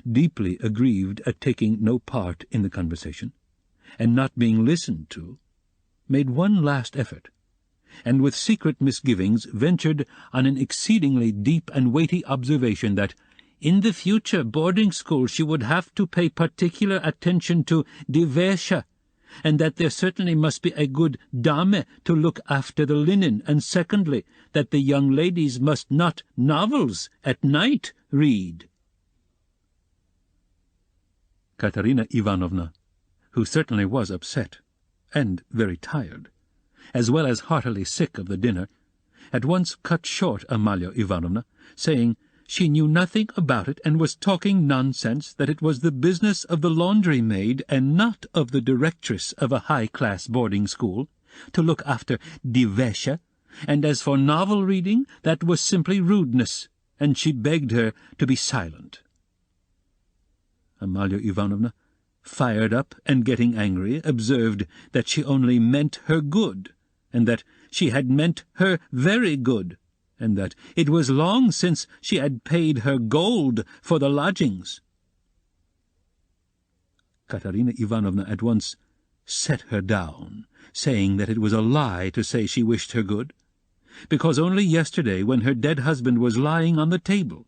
deeply aggrieved at taking no part in the conversation, and not being listened to, made one last effort, and with secret misgivings ventured on an exceedingly deep and weighty observation that in the future boarding school she would have to pay particular attention to die Wäsche, and that there certainly must be a good dame to look after the linen, and secondly, that the young ladies must not novels at night read. Katerina Ivanovna, who certainly was upset, and very tired, as well as heartily sick of the dinner, at once cut short Amalia Ivanovna, saying she knew nothing about it and was talking nonsense, that it was the business of the laundry-maid and not of the directress of a high-class boarding school to look after die Wäsche, and as for novel-reading, that was simply rudeness, and she begged her to be silent. Amalia Ivanovna, fired up and getting angry, observed that she only meant her good, and that she had meant her very good, and that it was long since she had paid her gold for the lodgings. Katerina Ivanovna at once set her down, saying that it was a lie to say she wished her good, because only yesterday, when her dead husband was lying on the table,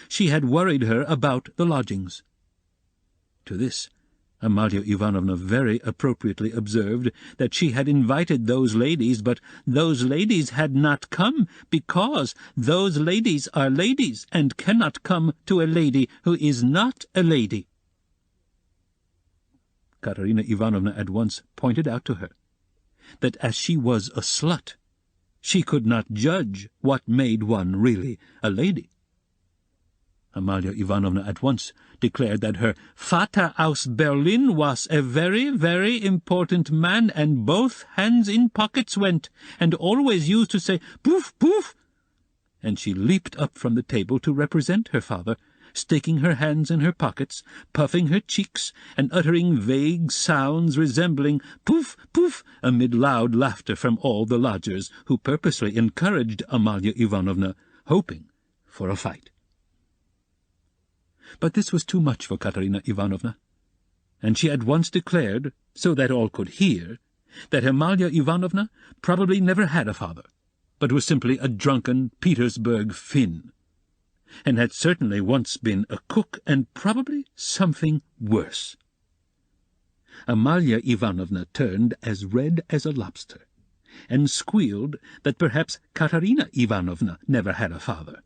she had worried her about the lodgings. To this Amalia Ivanovna very appropriately observed that she had invited those ladies, but those ladies had not come, because those ladies are ladies, and cannot come to a lady who is not a lady. Katerina Ivanovna at once pointed out to her that as she was a slut, she could not judge what made one really a lady. Amalia Ivanovna at once declared that her Vater aus Berlin was a very, very important man, and both hands in pockets went, and always used to say, "Poof, poof," and she leaped up from the table to represent her father, sticking her hands in her pockets, puffing her cheeks, and uttering vague sounds resembling "poof, poof," amid loud laughter from all the lodgers, who purposely encouraged Amalia Ivanovna, hoping for a fight. But this was too much for Katerina Ivanovna, and she at once declared, so that all could hear, that Amalia Ivanovna probably never had a father, but was simply a drunken Petersburg Finn, and had certainly once been a cook, and probably something worse. Amalia Ivanovna turned as red as a lobster, and squealed that perhaps Katerina Ivanovna never had a father,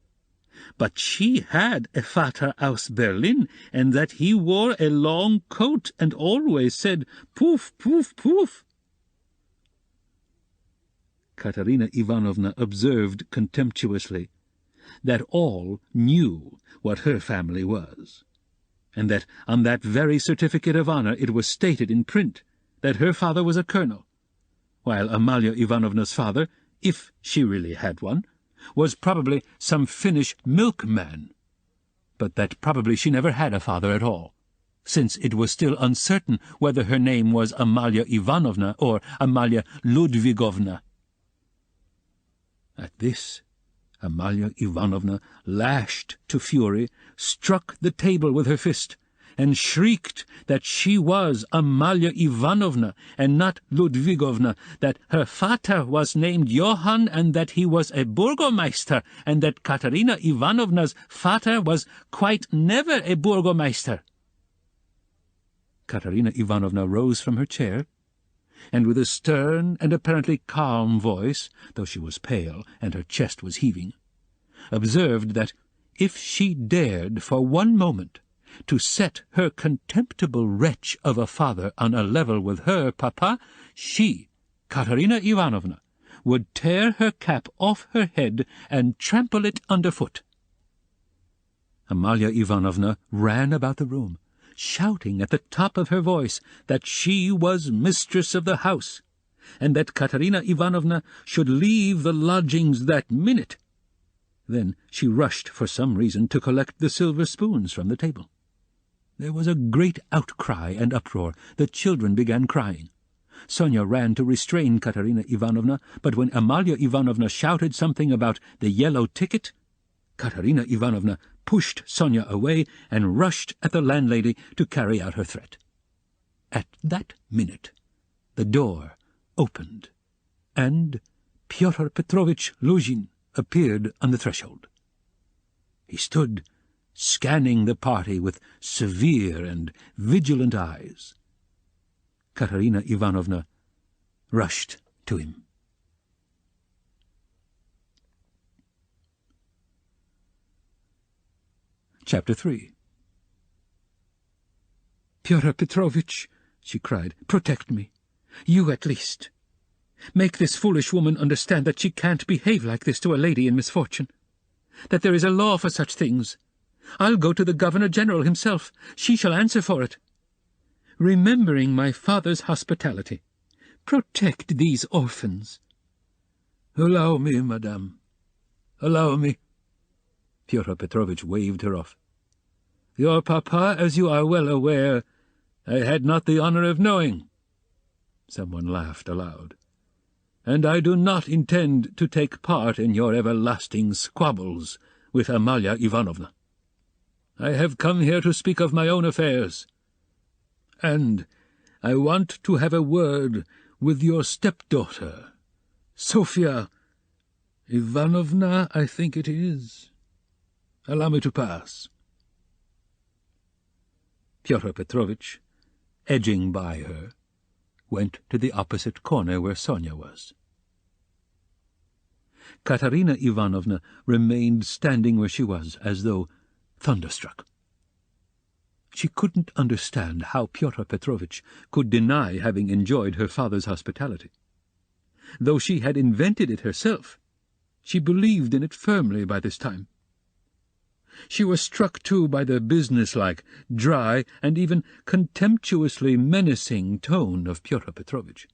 but she had a Vater aus Berlin, and that he wore a long coat and always said, "Poof, poof, poof." Katerina Ivanovna observed contemptuously that all knew what her family was, and that on that very certificate of honor it was stated in print that her father was a colonel, while Amalia Ivanovna's father, if she really had one, was probably some Finnish milkman, but that probably she never had a father at all, since it was still uncertain whether her name was Amalia Ivanovna or Amalia Ludvigovna. At this, Amalia Ivanovna lashed to fury, struck the table with her fist, and shrieked that she was Amalia Ivanovna, and not Ludvigovna, that her Vater was named Johann, and that he was a Burgomeister, and that Katerina Ivanovna's Vater was quite never a Burgomeister. Katerina Ivanovna rose from her chair, and with a stern and apparently calm voice, though she was pale and her chest was heaving, observed that if she dared for one moment to set her contemptible wretch of a father on a level with her papa, she, Katerina Ivanovna, would tear her cap off her head and trample it underfoot. Amalia Ivanovna ran about the room, shouting at the top of her voice that she was mistress of the house, and that Katerina Ivanovna should leave the lodgings that minute. Then she rushed for some reason to collect the silver spoons from the table. There was a great outcry and uproar. The children began crying. Sonia ran to restrain Katerina Ivanovna, but when Amalia Ivanovna shouted something about the yellow ticket, Katerina Ivanovna pushed Sonia away and rushed at the landlady to carry out her threat. At that minute the door opened, and Pyotr Petrovitch Luzhin appeared on the threshold. He stood scanning the party with severe and vigilant eyes. Katerina Ivanovna rushed to him. Chapter 3. "Pyotr Petrovitch," she cried, "protect me. You at least." Make this foolish woman understand that she can't behave like this to a lady in misfortune, that there is a law for such things. I'll go to the Governor-General himself. She shall answer for it. Remembering my father's hospitality, protect these orphans." "Allow me, madame. Allow me." Fyodor Petrovitch waved her off. "Your papa, as you are well aware, I had not the honour of knowing." Someone laughed aloud. "And I do not intend to take part in your everlasting squabbles with Amalia Ivanovna. I have come here to speak of my own affairs. And I want to have a word with your stepdaughter, Sofia Ivanovna, I think it is. Allow me to pass." Fyodor Petrovitch, edging by her, went to the opposite corner where Sonia was. Katerina Ivanovna remained standing where she was, as though thunderstruck. She couldn't understand how Pyotr Petrovitch could deny having enjoyed her father's hospitality. Though she had invented it herself, she believed in it firmly by this time. She was struck, too, by the businesslike, dry, and even contemptuously menacing tone of Pyotr Petrovitch.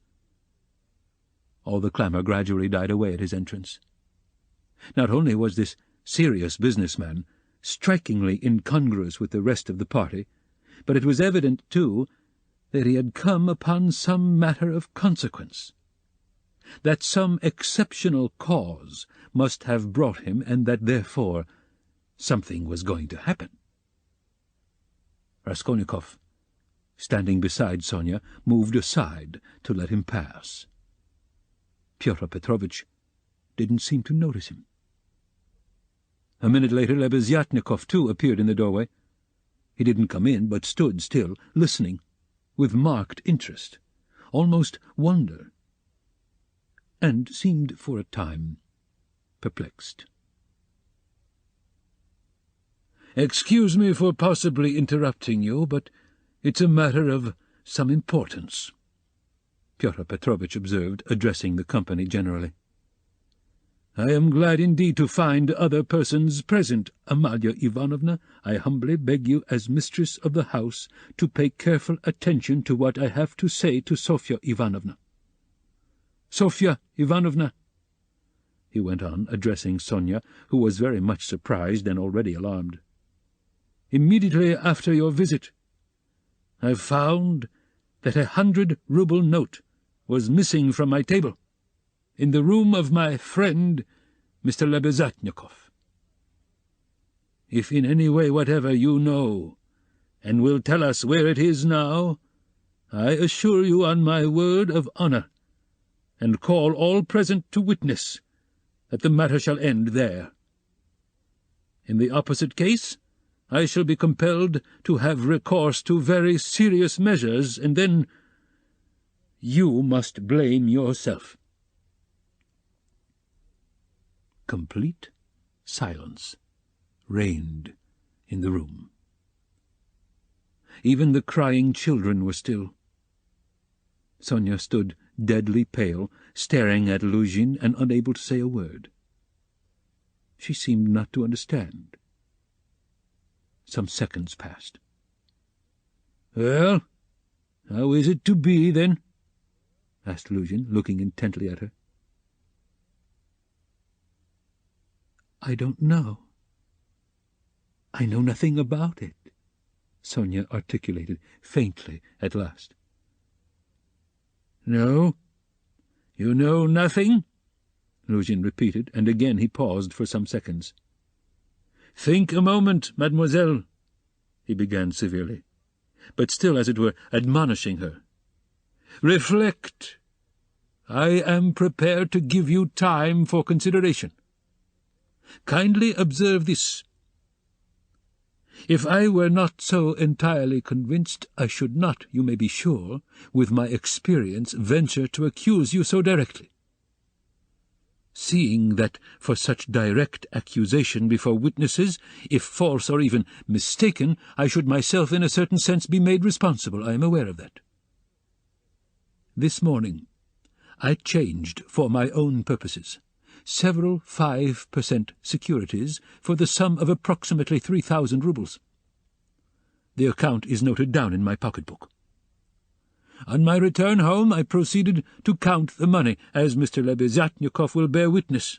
All the clamour gradually died away at his entrance. Not only was this serious businessman strikingly incongruous with the rest of the party, but it was evident, too, that he had come upon some matter of consequence, that some exceptional cause must have brought him, and that, therefore, something was going to happen. Raskolnikov, standing beside Sonia, moved aside to let him pass. Pyotr Petrovitch didn't seem to notice him. A minute later Lebeziatnikov, too, appeared in the doorway. He didn't come in, but stood still, listening, with marked interest, almost wonder, and seemed for a time perplexed. "Excuse me for possibly interrupting you, but it's a matter of some importance," Pyotr Petrovitch observed, addressing the company generally. "I am glad indeed to find other persons present. Amalia Ivanovna, I humbly beg you, as mistress of the house, to pay careful attention to what I have to say to Sofia Ivanovna. Sofia Ivanovna," he went on, addressing Sonia, who was very much surprised and already alarmed, "immediately after your visit, I found that 100-ruble note was missing from my table, in the room of my friend, Mr. Lebeziatnikov. If in any way whatever you know, and will tell us where it is now, I assure you on my word of honour, and call all present to witness, that the matter shall end there. In the opposite case, I shall be compelled to have recourse to very serious measures, and then you must blame yourself." Complete silence reigned in the room. Even the crying children were still. Sonia stood deadly pale, staring at Luzhin and unable to say a word. She seemed not to understand. Some seconds passed. "Well, how is it to be, then?" asked Luzhin, looking intently at her. "I don't know. I know nothing about it," Sonia articulated faintly at last. "No? You know nothing?" Luzhin repeated, and again he paused for some seconds. "Think a moment, mademoiselle," he began severely, but still, as it were, admonishing her. "Reflect. I am prepared to give you time for consideration. Kindly observe this. If I were not so entirely convinced, I should not, you may be sure, with my experience, venture to accuse you so directly. Seeing that for such direct accusation before witnesses, if false or even mistaken, I should myself in a certain sense be made responsible, I am aware of that. This morning I changed, for my own purposes, several 5% securities for the sum of approximately 3,000 roubles. The account is noted down in my pocketbook. On my return home I proceeded to count the money, as Mr. Lebeziatnikov will bear witness,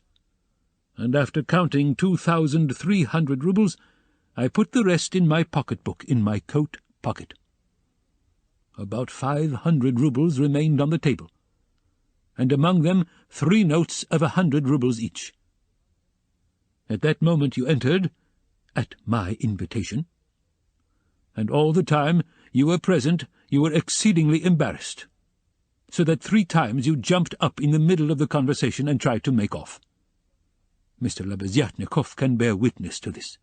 and after counting 2,300 roubles, I put the rest in my pocketbook in my coat pocket. About 500 roubles remained on the table, and among them 3 notes of 100 roubles each. At that moment you entered, at my invitation, and all the time you were present you were exceedingly embarrassed, so that 3 times you jumped up in the middle of the conversation and tried to make off. Mr. Lebeziatnikov can bear witness to this.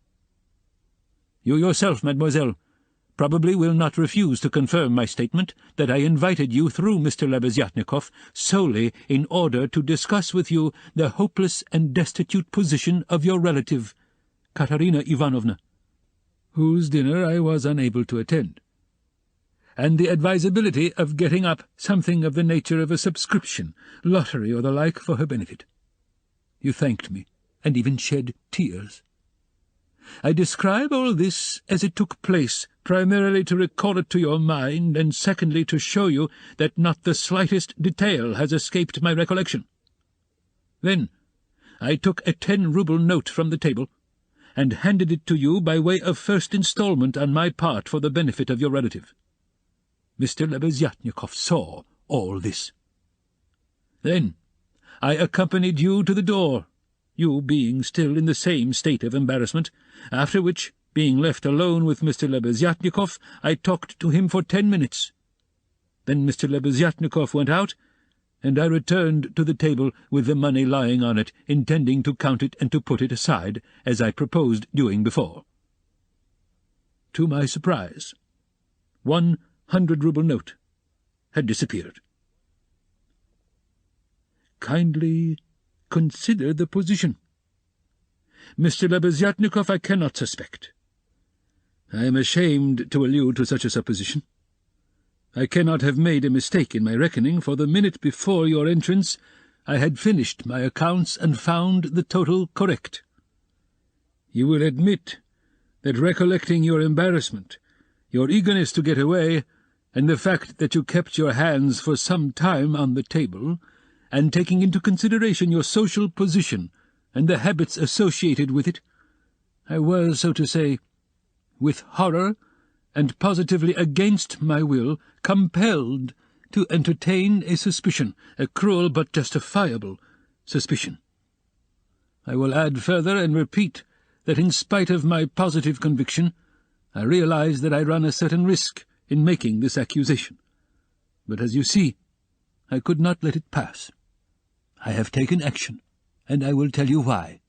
You yourself, mademoiselle, probably will not refuse to confirm my statement that I invited you through Mr. Lebeziatnikov solely in order to discuss with you the hopeless and destitute position of your relative, Katerina Ivanovna, whose dinner I was unable to attend, and the advisability of getting up something of the nature of a subscription, lottery or the like, for her benefit. You thanked me, and even shed tears. I describe all this as it took place, primarily to recall it to your mind, and secondly to show you that not the slightest detail has escaped my recollection. Then I took a 10-rouble note from the table, and handed it to you by way of first installment on my part for the benefit of your relative. Mr. Lebeziatnikov saw all this. Then I accompanied you to the door, you being still in the same state of embarrassment, after which, being left alone with Mr. Lebeziatnikov, I talked to him for 10 minutes. Then Mr. Lebeziatnikov went out, and I returned to the table with the money lying on it, intending to count it and to put it aside, as I proposed doing before. To my surprise, 100-rouble note had disappeared. Kindly consider the position. Mr. Lebeziatnikov I cannot suspect. I am ashamed to allude to such a supposition. I cannot have made a mistake in my reckoning, for the minute before your entrance I had finished my accounts and found the total correct. You will admit that, recollecting your embarrassment, your eagerness to get away, and the fact that you kept your hands for some time on the table, and taking into consideration your social position and the habits associated with it, I was, so to say, with horror, and positively against my will, compelled to entertain a suspicion, a cruel but justifiable suspicion. I will add further and repeat that in spite of my positive conviction, I realize that I run a certain risk in making this accusation. But as you see, I could not let it pass. I have taken action, and I will tell you why.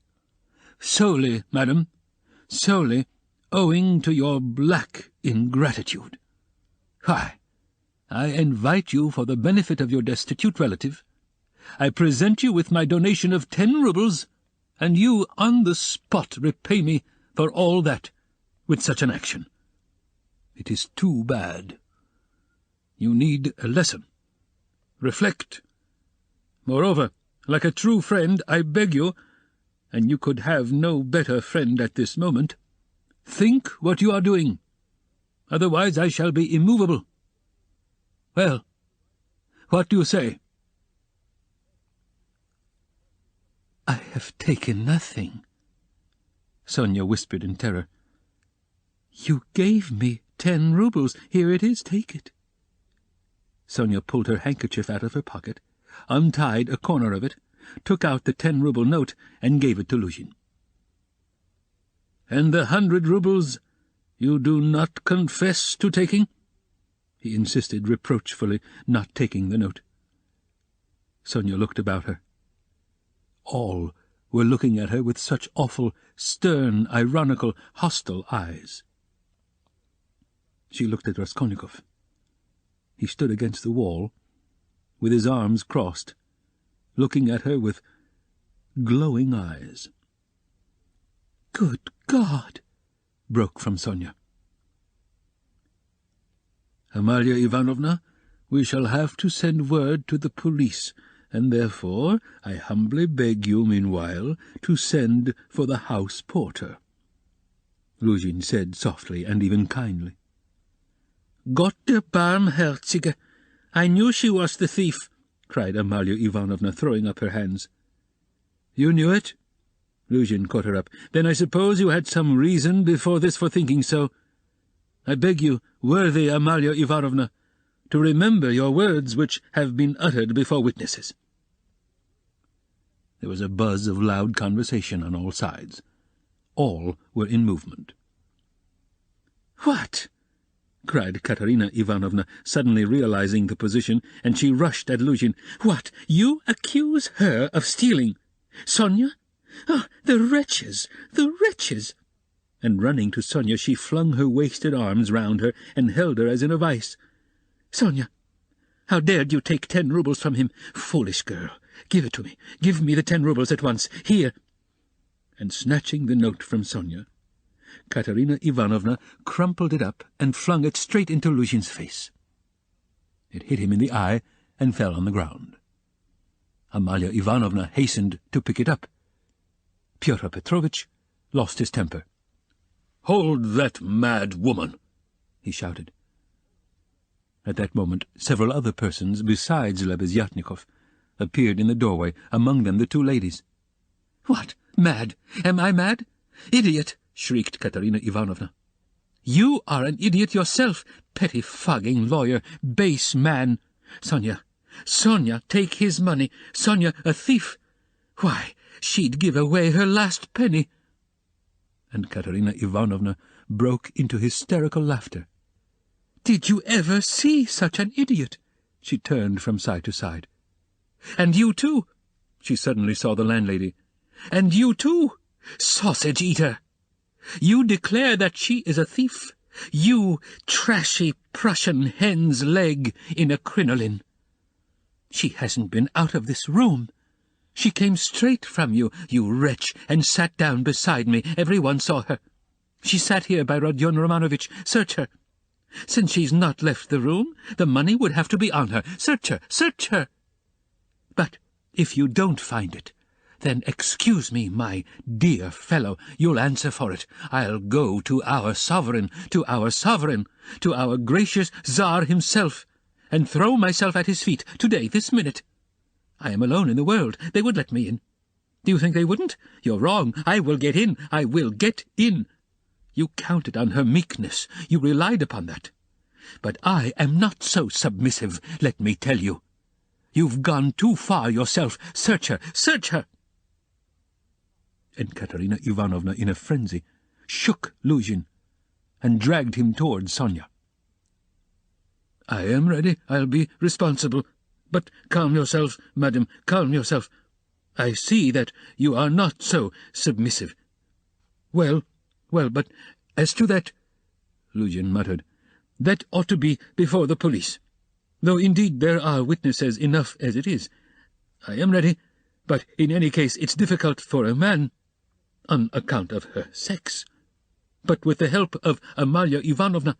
Solely, madam, solely owing to your black ingratitude. Why, I invite you for the benefit of your destitute relative. I present you with my donation of 10 roubles, and you on the spot repay me for all that with such an action. It is too bad. You need a lesson. Reflect. Moreover, like a true friend, I beg you, and you could have no better friend at this moment, think what you are doing. Otherwise I shall be immovable. Well, what do you say? I have taken nothing, Sonia whispered in terror. You gave me 10 roubles. Here it is, take it. Sonia pulled her handkerchief out of her pocket, untied a corner of it, took out the 10-rouble note, and gave it to Luzhin. And the 100 roubles you do not confess to taking? He insisted reproachfully, not taking the note. Sonia looked about her. All were looking at her with such awful, stern, ironical, hostile eyes. She looked at Raskolnikov. He stood against the wall, with his arms crossed, looking at her with glowing eyes. "Good God!" broke from Sonia. "Amalia Ivanovna, we shall have to send word to the police and therefore I humbly beg you meanwhile to send for the house porter," Luzhin said softly and even kindly. "Gott der Barmherzige! I knew she was the thief," cried Amalia Ivanovna, throwing up her hands. "You knew it?" Luzhin caught her up. "Then I suppose you had some reason before this for thinking so. I beg you, worthy Amalia Ivanovna, to remember your words which have been uttered before witnesses." There was a buzz of loud conversation on all sides. All were in movement. "What?" cried Katerina Ivanovna, suddenly realizing the position, and she rushed at Luzhin. "What? You accuse her of stealing? Sonia? Ah, the wretches! The wretches!" And running to Sonia, she flung her wasted arms round her and held her as in a vice. "Sonia, how dared you take 10 roubles from him? Foolish girl! Give it to me. Give me the 10 roubles at once. Here." And snatching the note from Sonia, Katerina Ivanovna crumpled it up and flung it straight into Luzhin's face. It hit him in the eye and fell on the ground. Amalia Ivanovna hastened to pick it up. Pyotr Petrovitch lost his temper. "Hold that mad woman!" he shouted. At that moment several other persons besides Lebeziatnikov appeared in the doorway, among them the 2 ladies. "What? Mad? Am I mad? Idiot!" shrieked Katerina Ivanovna. "You are an idiot yourself, pettifogging lawyer, base man. Sonia, take his money. Sonia, a thief. Why, she'd give away her last penny." And Katerina Ivanovna broke into hysterical laughter. "Did you ever see such an idiot?" She turned from side to side. "And you too," she suddenly saw the landlady. "And you too, sausage-eater. You declare that she is a thief. You trashy Prussian hen's leg in a crinoline. She hasn't been out of this room. She came straight from you, you wretch, and sat down beside me. Everyone saw her. She sat here by Rodion Romanovitch. Search her. Since she's not left the room, the money would have to be on her. Search her, search her. But if you don't find it, then excuse me, my dear fellow, you'll answer for it. I'll go to our sovereign, to our gracious Tsar himself, and throw myself at his feet today, this minute. I am alone in the world. They would let me in. Do you think they wouldn't? You're wrong. I will get in. I will get in. You counted on her meekness. You relied upon that. But I am not so submissive, let me tell you. You've gone too far yourself. Search her, search her." And Katerina Ivanovna, in a frenzy, shook Luzhin and dragged him towards Sonia. "I am ready. I'll be responsible. But calm yourself, madam, calm yourself. I see that you are not so submissive. Well, but as to that," Luzhin muttered, "that ought to be before the police. Though indeed there are witnesses enough as it is. I am ready, but in any case it's difficult for a man, on account of her sex. But with the help of Amalia Ivanovna,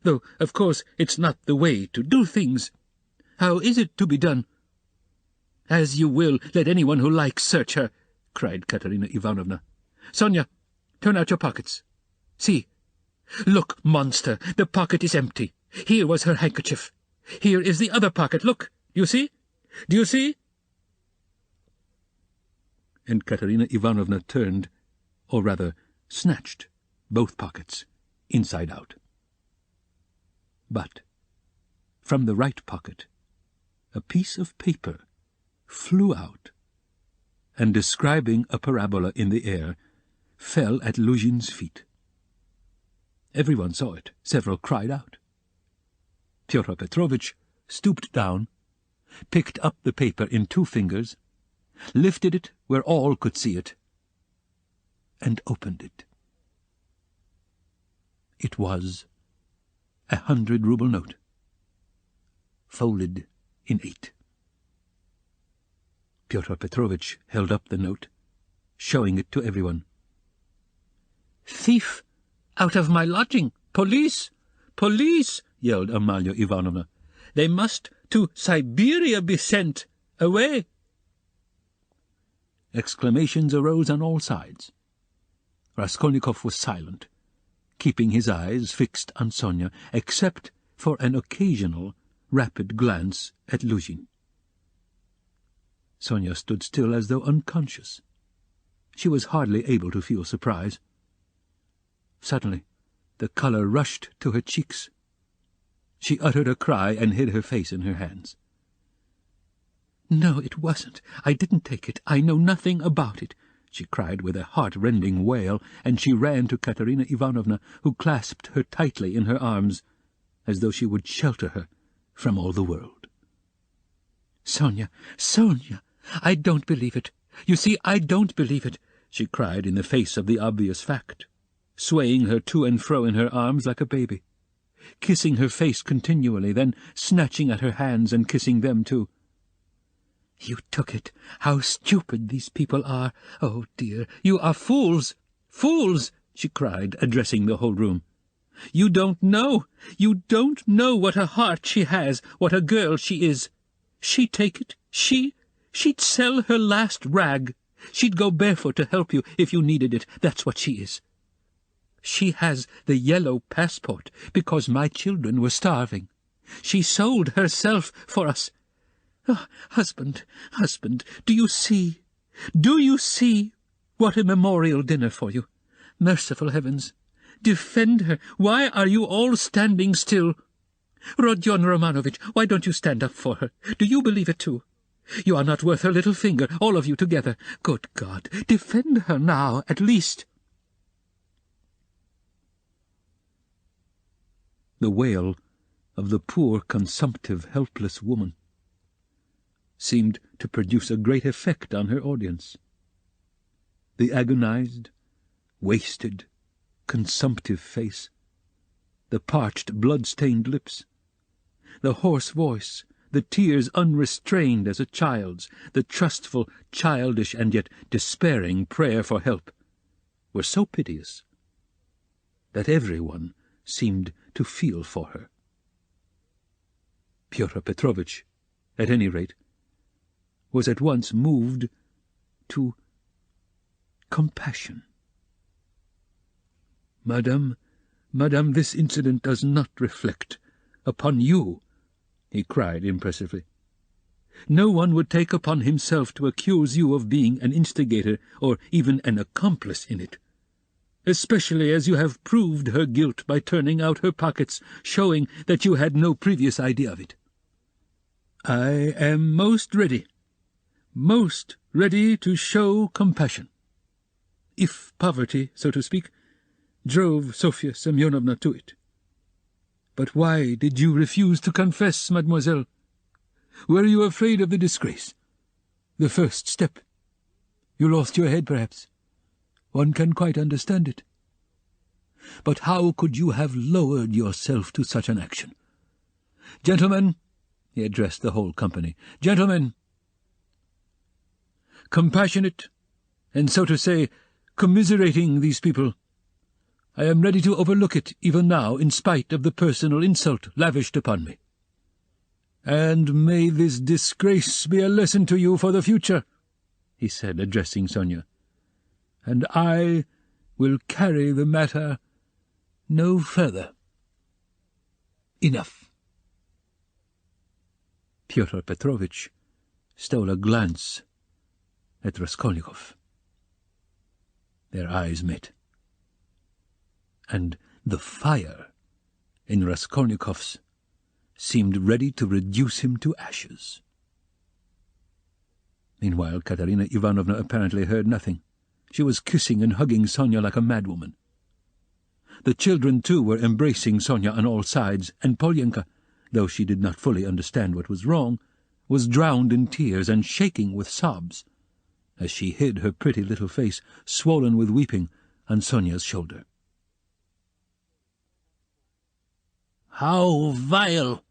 though of course it's not the way to do things. How is it to be done?" "As you will. Let anyone who likes search her," cried Katerina Ivanovna. "Sonia, turn out your pockets. See. Look, monster, the pocket is empty. Here was her handkerchief. Here is the other pocket. Look, do you see? Do you see?" And Katerina Ivanovna turned, or rather snatched, both pockets, inside out. But from the right pocket a piece of paper flew out, and describing a parabola in the air, fell at Luzhin's feet. Everyone saw it. Several cried out. Pyotr Petrovitch stooped down, picked up the paper in 2 fingers, lifted it where all could see it, and opened it. It was a 100-ruble note, folded in 8. Pyotr Petrovitch held up the note, showing it to everyone. "Thief! Out of my lodging! Police! Police!" yelled Amalia Ivanovna. "They must to Siberia be sent. Away! Exclamations arose on all sides. Raskolnikov was silent, keeping his eyes fixed on Sonia, except for an occasional, rapid glance at Luzhin. Sonia stood still as though unconscious. She was hardly able to feel surprise. Suddenly, the colour rushed to her cheeks. She uttered a cry and hid her face in her hands. "No, it wasn't. I didn't take it. I know nothing about it," she cried with a heart-rending wail, and she ran to Katerina Ivanovna, who clasped her tightly in her arms, as though she would shelter her from all the world. "Sonia, Sonia, I don't believe it. You see, I don't believe it," she cried in the face of the obvious fact, swaying her to and fro in her arms like a baby, kissing her face continually, then snatching at her hands and kissing them too. "You took it. How stupid these people are! Oh, dear, you are fools! Fools!" she cried, addressing the whole room. "You don't know what a heart she has, what a girl she is. She'd take it. She'd sell her last rag. She'd go barefoot to help you if you needed it. That's what she is. She has the yellow passport because my children were starving. She sold herself for us. Oh, husband, do you see what a memorial dinner for you? Merciful heavens! Defend her! Why are you all standing still? Rodion Romanovitch, why don't you stand up for her? Do you believe it too? You are not worth her little finger, all of you together. Good God, defend her now, at least." The wail of the poor, consumptive, helpless woman seemed to produce a great effect on her audience. The agonized, wasted, consumptive face, the parched, blood-stained lips, the hoarse voice, the tears unrestrained as a child's, the trustful, childish, and yet despairing prayer for help, were so piteous that everyone seemed to feel for her. Pyotr Petrovitch, at any rate, was at once moved to compassion. Madame, this incident does not reflect upon you," he cried impressively. "No one would take upon himself to accuse you of being an instigator or even an accomplice in it, especially as you have proved her guilt by turning out her pockets, showing that you had no previous idea of it. I am most ready to show compassion, if poverty, so to speak, drove Sofya Semyonovna to it. But why did you refuse to confess, mademoiselle? Were you afraid of the disgrace? The first step? You lost your head, perhaps. One can quite understand it. But how could you have lowered yourself to such an action? Gentlemen," he addressed the whole company, "gentlemen, compassionate, and so to say, commiserating these people, I am ready to overlook it even now in spite of the personal insult lavished upon me. And may this disgrace be a lesson to you for the future," he said, addressing Sonia, "and I will carry the matter no further. Enough." Pyotr Petrovitch stole a glance at Raskolnikov. Their eyes met, and the fire in Raskolnikov's seemed ready to reduce him to ashes. Meanwhile, Katerina Ivanovna apparently heard nothing. She was kissing and hugging Sonia like a madwoman. The children, too, were embracing Sonia on all sides, and Polyenka, though she did not fully understand what was wrong, was drowned in tears and shaking with sobs, as she hid her pretty little face, swollen with weeping, on Sonia's shoulder. "How vile!"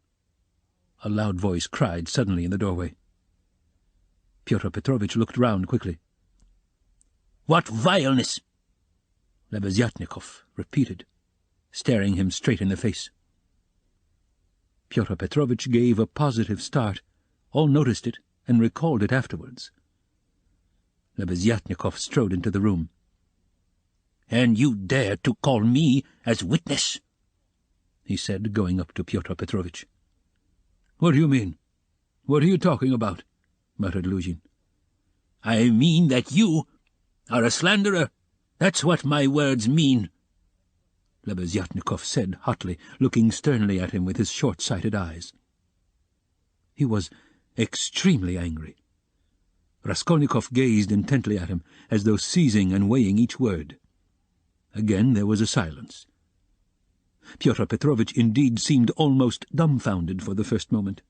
a loud voice cried suddenly in the doorway. Pyotr Petrovitch looked round quickly. "What vileness?" Lebeziatnikov repeated, staring him straight in the face. Pyotr Petrovitch gave a positive start. All noticed it and recalled it afterwards. Lebeziatnikov strode into the room. "And you dare to call me as witness?" he said, going up to Pyotr Petrovitch. "What do you mean? What are you talking about?" muttered Luzhin. "I mean that you are a slanderer. That's what my words mean," Lebeziatnikov said hotly, looking sternly at him with his short-sighted eyes. He was extremely angry. Raskolnikov gazed intently at him, as though seizing and weighing each word. Again there was a silence. Pyotr Petrovitch indeed seemed almost dumbfounded for the first moment.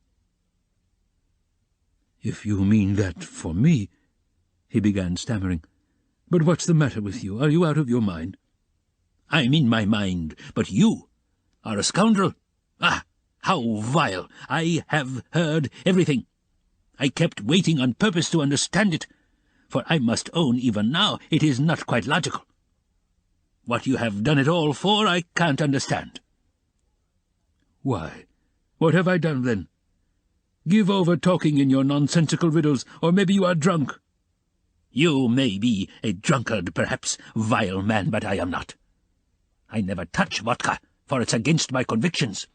"If you mean that for me," he began, stammering. "But what's the matter with you? Are you out of your mind?" "I'm in my mind, but you are a scoundrel. Ah, how vile! I have heard everything. I kept waiting on purpose to understand it, for I must own even now it is not quite logical. What you have done it all for I can't understand." "Why? What have I done, then? Give over talking in your nonsensical riddles, or maybe you are drunk." "You may be a drunkard, perhaps, vile man, but I am not. I never touch vodka, for it's against my convictions.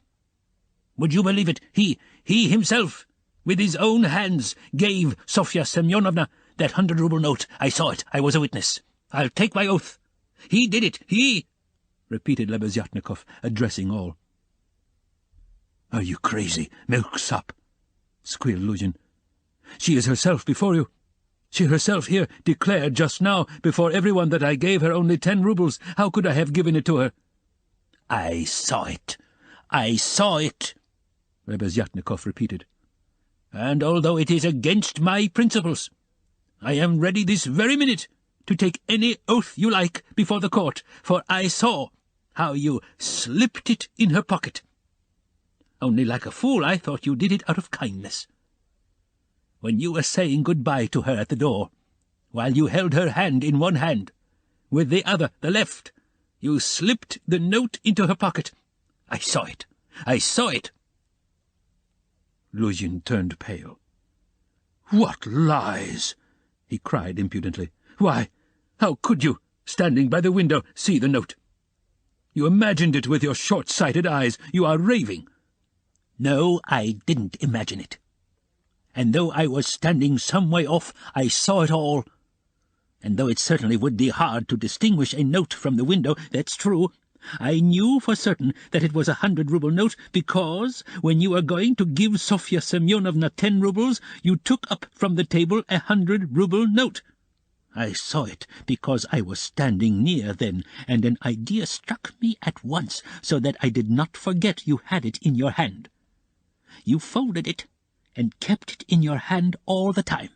Would you believe it? He himself, with his own hands, gave Sofya Semyonovna that 100-ruble note. I saw it. I was a witness. I'll take my oath. He did it. He," repeated Lebeziatnikov, addressing all. "Are you crazy, milksop?" squealed Luzhin. "She is herself before you. She herself here declared just now before everyone that I gave her only 10 rubles. How could I have given it to her?" "I saw it. I saw it," Lebeziatnikov repeated. "And although it is against my principles, I am ready this very minute to take any oath you like before the court, for I saw how you slipped it in her pocket. Only like a fool I thought you did it out of kindness. When you were saying goodbye to her at the door, while you held her hand in one hand, with the other, the left, you slipped the note into her pocket. I saw it. I saw it." Luzhin turned pale. "What lies!" he cried impudently. "Why, how could you, standing by the window, see the note? You imagined it with your short-sighted eyes. You are raving." "No, I didn't imagine it. And though I was standing some way off, I saw it all. And though it certainly would be hard to distinguish a note from the window, that's true, I knew for certain that it was a 100-ruble note, because when you were going to give Sofya Semyonovna 10 rubles, you took up from the table a 100-ruble note. I saw it because I was standing near then, and an idea struck me at once, so that I did not forget you had it in your hand. You folded it and kept it in your hand all the time.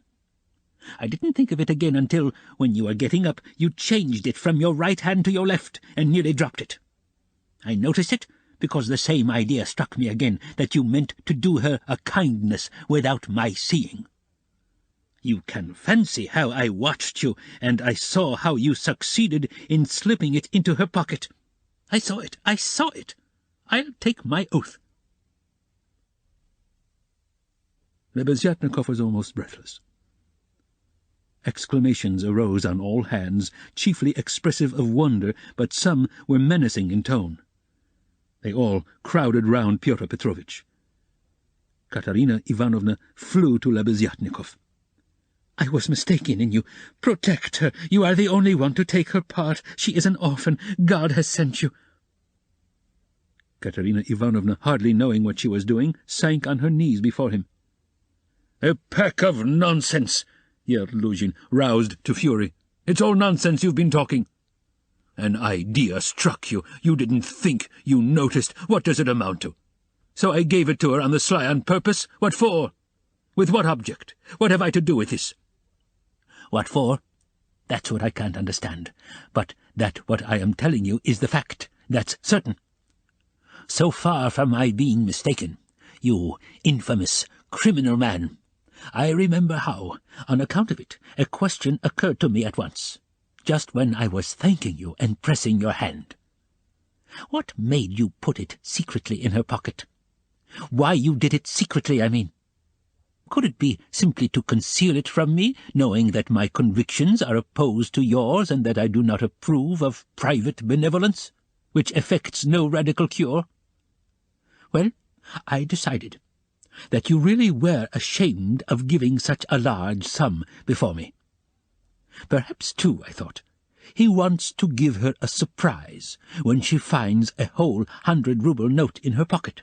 I didn't think of it again until, when you were getting up, you changed it from your right hand to your left and nearly dropped it. I noticed it because the same idea struck me again, that you meant to do her a kindness without my seeing. You can fancy how I watched you, and I saw how you succeeded in slipping it into her pocket. I saw it. I saw it. I'll take my oath." Lebeziatnikov was almost breathless. Exclamations arose on all hands, chiefly expressive of wonder, but some were menacing in tone. They all crowded round Pyotr Petrovitch. Katerina Ivanovna flew to Lebeziatnikov. "I was mistaken in you. Protect her. You are the only one to take her part. She is an orphan. God has sent you." Katerina Ivanovna, hardly knowing what she was doing, sank on her knees before him. "A pack of nonsense!" yelled Luzhin, roused to fury. "It's all nonsense you've been talking. An idea struck you. You didn't think. You noticed. What does it amount to? So I gave it to her on the sly on purpose? What for? With what object? What have I to do with this?" What for? That's what I can't understand. But that what I am telling you is the fact. That's certain. So far from my being mistaken, you infamous criminal man, I remember how, on account of it, a question occurred to me at once, just when I was thanking you and pressing your hand. What made you put it secretly in her pocket? Why you did it secretly, I mean. Could it be simply to conceal it from me, knowing that my convictions are opposed to yours and that I do not approve of private benevolence, which effects no radical cure? Well, I decided that you really were ashamed of giving such a large sum before me. Perhaps, too, I thought, he wants to give her a surprise when she finds a whole 100-ruble note in her pocket.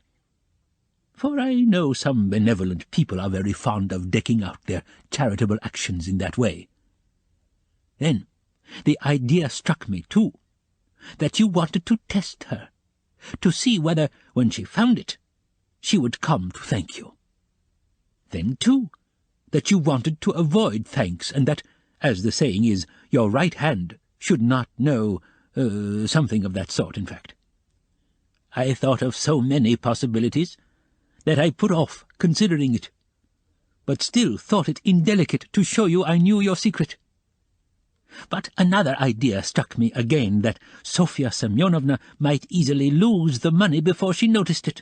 For I know some benevolent people are very fond of decking out their charitable actions in that way. Then the idea struck me, too, that you wanted to test her, to see whether, when she found it, she would come to thank you. Then, too, that you wanted to avoid thanks, and that, as the saying is, your right hand should not know, something of that sort, in fact. I thought of so many possibilities that I put off considering it, but still thought it indelicate to show you I knew your secret. But another idea struck me again, that Sofya Semyonovna might easily lose the money before she noticed it.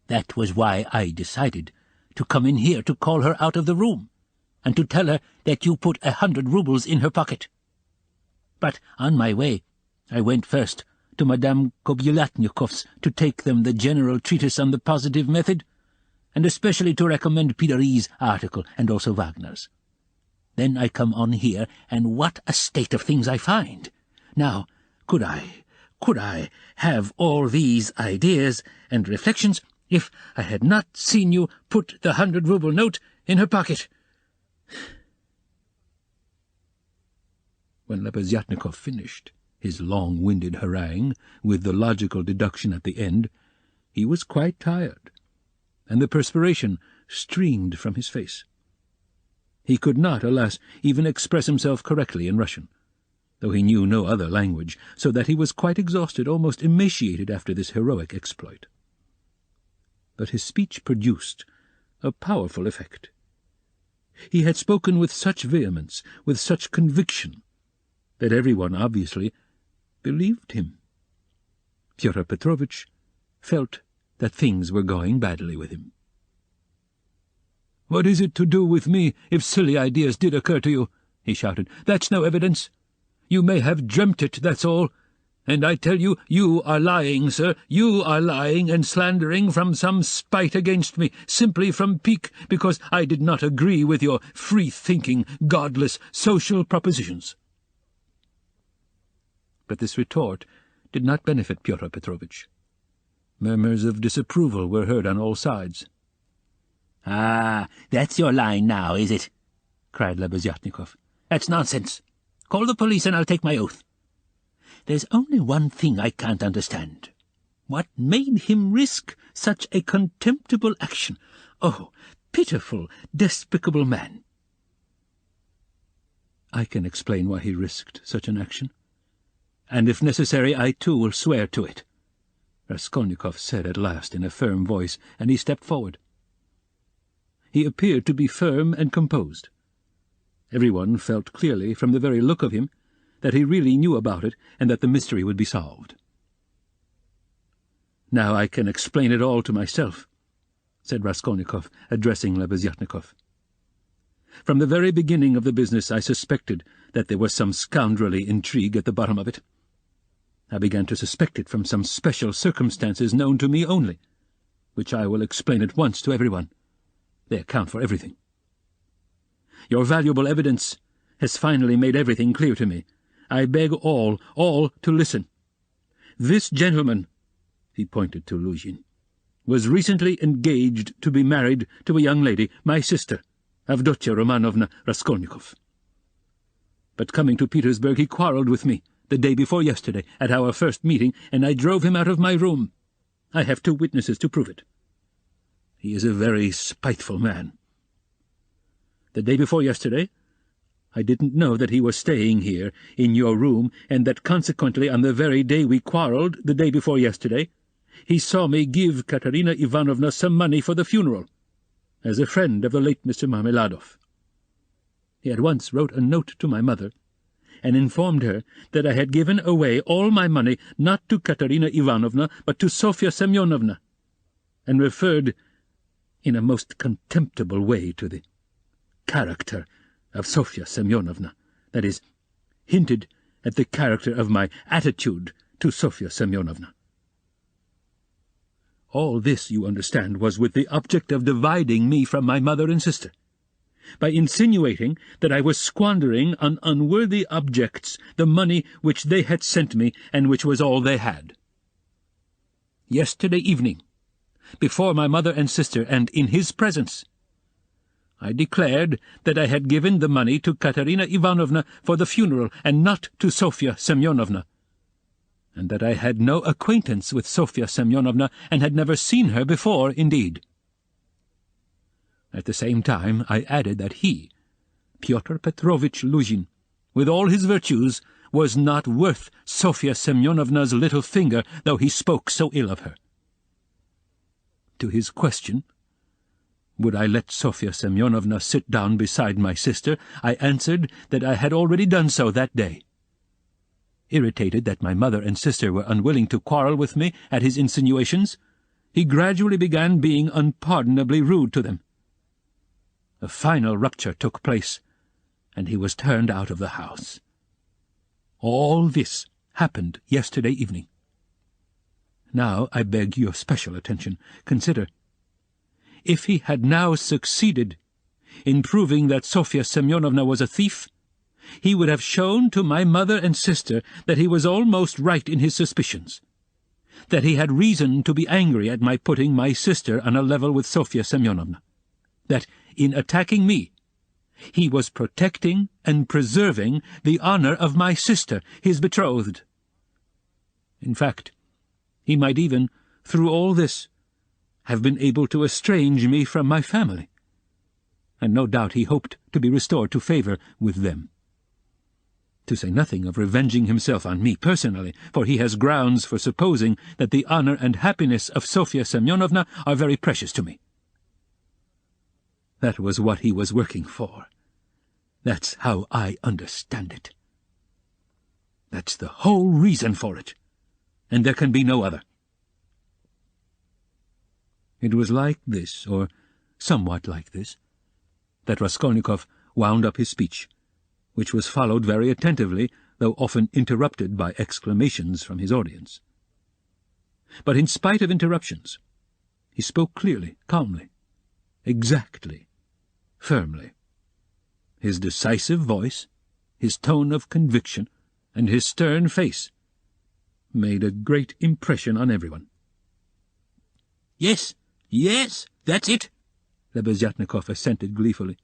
That was why I decided to come in here to call her out of the room, and to tell her that you put 100 rubles in her pocket. But on my way I went first to Madame Kobylatnikov's to take them the general treatise on the positive method, and especially to recommend Pidery's article, and also Wagner's. Then I come on here, and what a state of things I find! Now, could I have all these ideas and reflections if I had not seen you put the 100-ruble note in her pocket? When Lebeziatnikov finished his long-winded harangue, with the logical deduction at the end, he was quite tired, and the perspiration streamed from his face. He could not, alas, even express himself correctly in Russian, though he knew no other language, so that he was quite exhausted, almost emaciated after this heroic exploit. But his speech produced a powerful effect. He had spoken with such vehemence, with such conviction, that everyone obviously believed him. Fyodor Petrovitch felt that things were going badly with him. "What is it to do with me if silly ideas did occur to you?" he shouted. "That's no evidence. You may have dreamt it, that's all. And I tell you, you are lying, sir. You are lying and slandering from some spite against me, simply from pique, because I did not agree with your free-thinking, godless, social propositions." But this retort did not benefit Pyotr Petrovitch. Murmurs of disapproval were heard on all sides. "Ah, that's your line now, is it?" cried Lebeziatnikov. "That's nonsense. Call the police and I'll take my oath. There's only one thing I can't understand. What made him risk such a contemptible action? Oh, pitiful, despicable man!" "I can explain why he risked such an action, and if necessary I too will swear to it," Raskolnikov said at last in a firm voice, and he stepped forward. He appeared to be firm and composed. Everyone felt clearly, from the very look of him, that he really knew about it, and that the mystery would be solved. "Now I can explain it all to myself," said Raskolnikov, addressing Lebeziatnikov. "From the very beginning of the business I suspected that there was some scoundrelly intrigue at the bottom of it. I began to suspect it from some special circumstances known to me only, which I will explain at once to everyone. They account for everything. Your valuable evidence has finally made everything clear to me. I beg all to listen. This gentleman," he pointed to Luzhin, "was recently engaged to be married to a young lady, my sister, Avdotya Romanovna Raskolnikov. But coming to Petersburg he quarrelled with me the day before yesterday at our first meeting, and I drove him out of my room. I have 2 witnesses to prove it. He is a very spiteful man. The day before yesterday I didn't know that he was staying here, in your room, and that consequently on the very day we quarrelled, the day before yesterday, he saw me give Katerina Ivanovna some money for the funeral, as a friend of the late Mr. Marmeladov. He at once wrote a note to my mother, and informed her that I had given away all my money not to Katerina Ivanovna, but to Sofya Semyonovna, and referred in a most contemptible way to the character of Sofya Semyonovna, that is, hinted at the character of my attitude to Sofya Semyonovna. All this, you understand, was with the object of dividing me from my mother and sister, by insinuating that I was squandering on unworthy objects the money which they had sent me and which was all they had. Yesterday evening, before my mother and sister and in his presence, I declared that I had given the money to Katerina Ivanovna for the funeral and not to Sofya Semyonovna, and that I had no acquaintance with Sofya Semyonovna and had never seen her before, indeed. At the same time I added that he, Pyotr Petrovitch Luzhin, with all his virtues, was not worth Sofya Semyonovna's little finger, though he spoke so ill of her. To his question, would I let Sofya Semyonovna sit down beside my sister, I answered that I had already done so that day. Irritated that my mother and sister were unwilling to quarrel with me at his insinuations, he gradually began being unpardonably rude to them. A final rupture took place, and he was turned out of the house. All this happened yesterday evening. Now I beg your special attention. Consider. If he had now succeeded in proving that Sofya Semyonovna was a thief, he would have shown to my mother and sister that he was almost right in his suspicions, that he had reason to be angry at my putting my sister on a level with Sofya Semyonovna, that, in attacking me, he was protecting and preserving the honor of my sister, his betrothed. In fact, he might even, through all this, have been able to estrange me from my family, and no doubt he hoped to be restored to favor with them. To say nothing of revenging himself on me personally, for he has grounds for supposing that the honor and happiness of Sofya Semyonovna are very precious to me. That was what he was working for. That's how I understand it. That's the whole reason for it, and there can be no other. It was like this, or somewhat like this, that Raskolnikov wound up his speech, which was followed very attentively, though often interrupted by exclamations from his audience. But in spite of interruptions, he spoke clearly, calmly, exactly, firmly. His decisive voice, his tone of conviction, and his stern face made a great impression on everyone. "Yes, yes, that's it," Lebeziatnikov assented gleefully.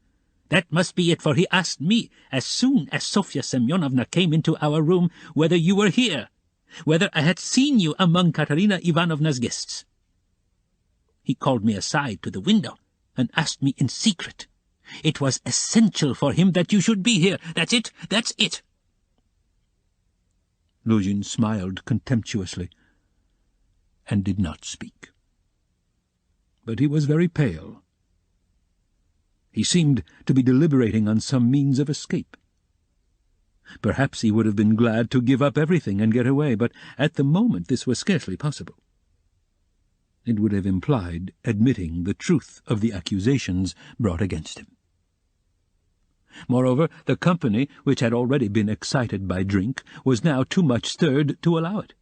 "That must be it, for he asked me, as soon as Sofya Semyonovna came into our room, whether you were here, whether I had seen you among Katerina Ivanovna's guests. He called me aside to the window and asked me in secret. It was essential for him that you should be here. That's it, that's it." Luzhin smiled contemptuously and did not speak. But he was very pale. He seemed to be deliberating on some means of escape. Perhaps he would have been glad to give up everything and get away, but at the moment this was scarcely possible. It would have implied admitting the truth of the accusations brought against him. Moreover, the company, which had already been excited by drink, was now too much stirred to allow it.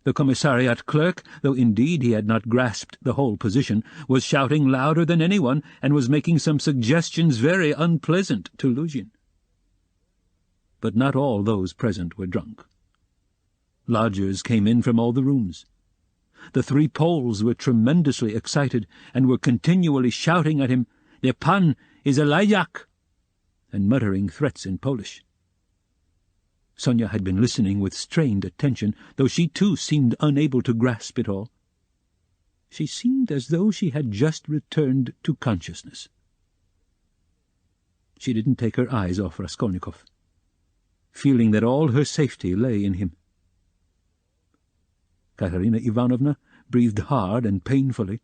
The commissariat clerk, though indeed he had not grasped the whole position, was shouting louder than anyone, and was making some suggestions very unpleasant to Luzhin. But not all those present were drunk. Lodgers came in from all the rooms. The three Poles were tremendously excited, and were continually shouting at him, "The pan is a lajak," and muttering threats in Polish. Sonia had been listening with strained attention, though she too seemed unable to grasp it all. She seemed as though she had just returned to consciousness. She didn't take her eyes off Raskolnikov, feeling that all her safety lay in him. Katerina Ivanovna breathed hard and painfully,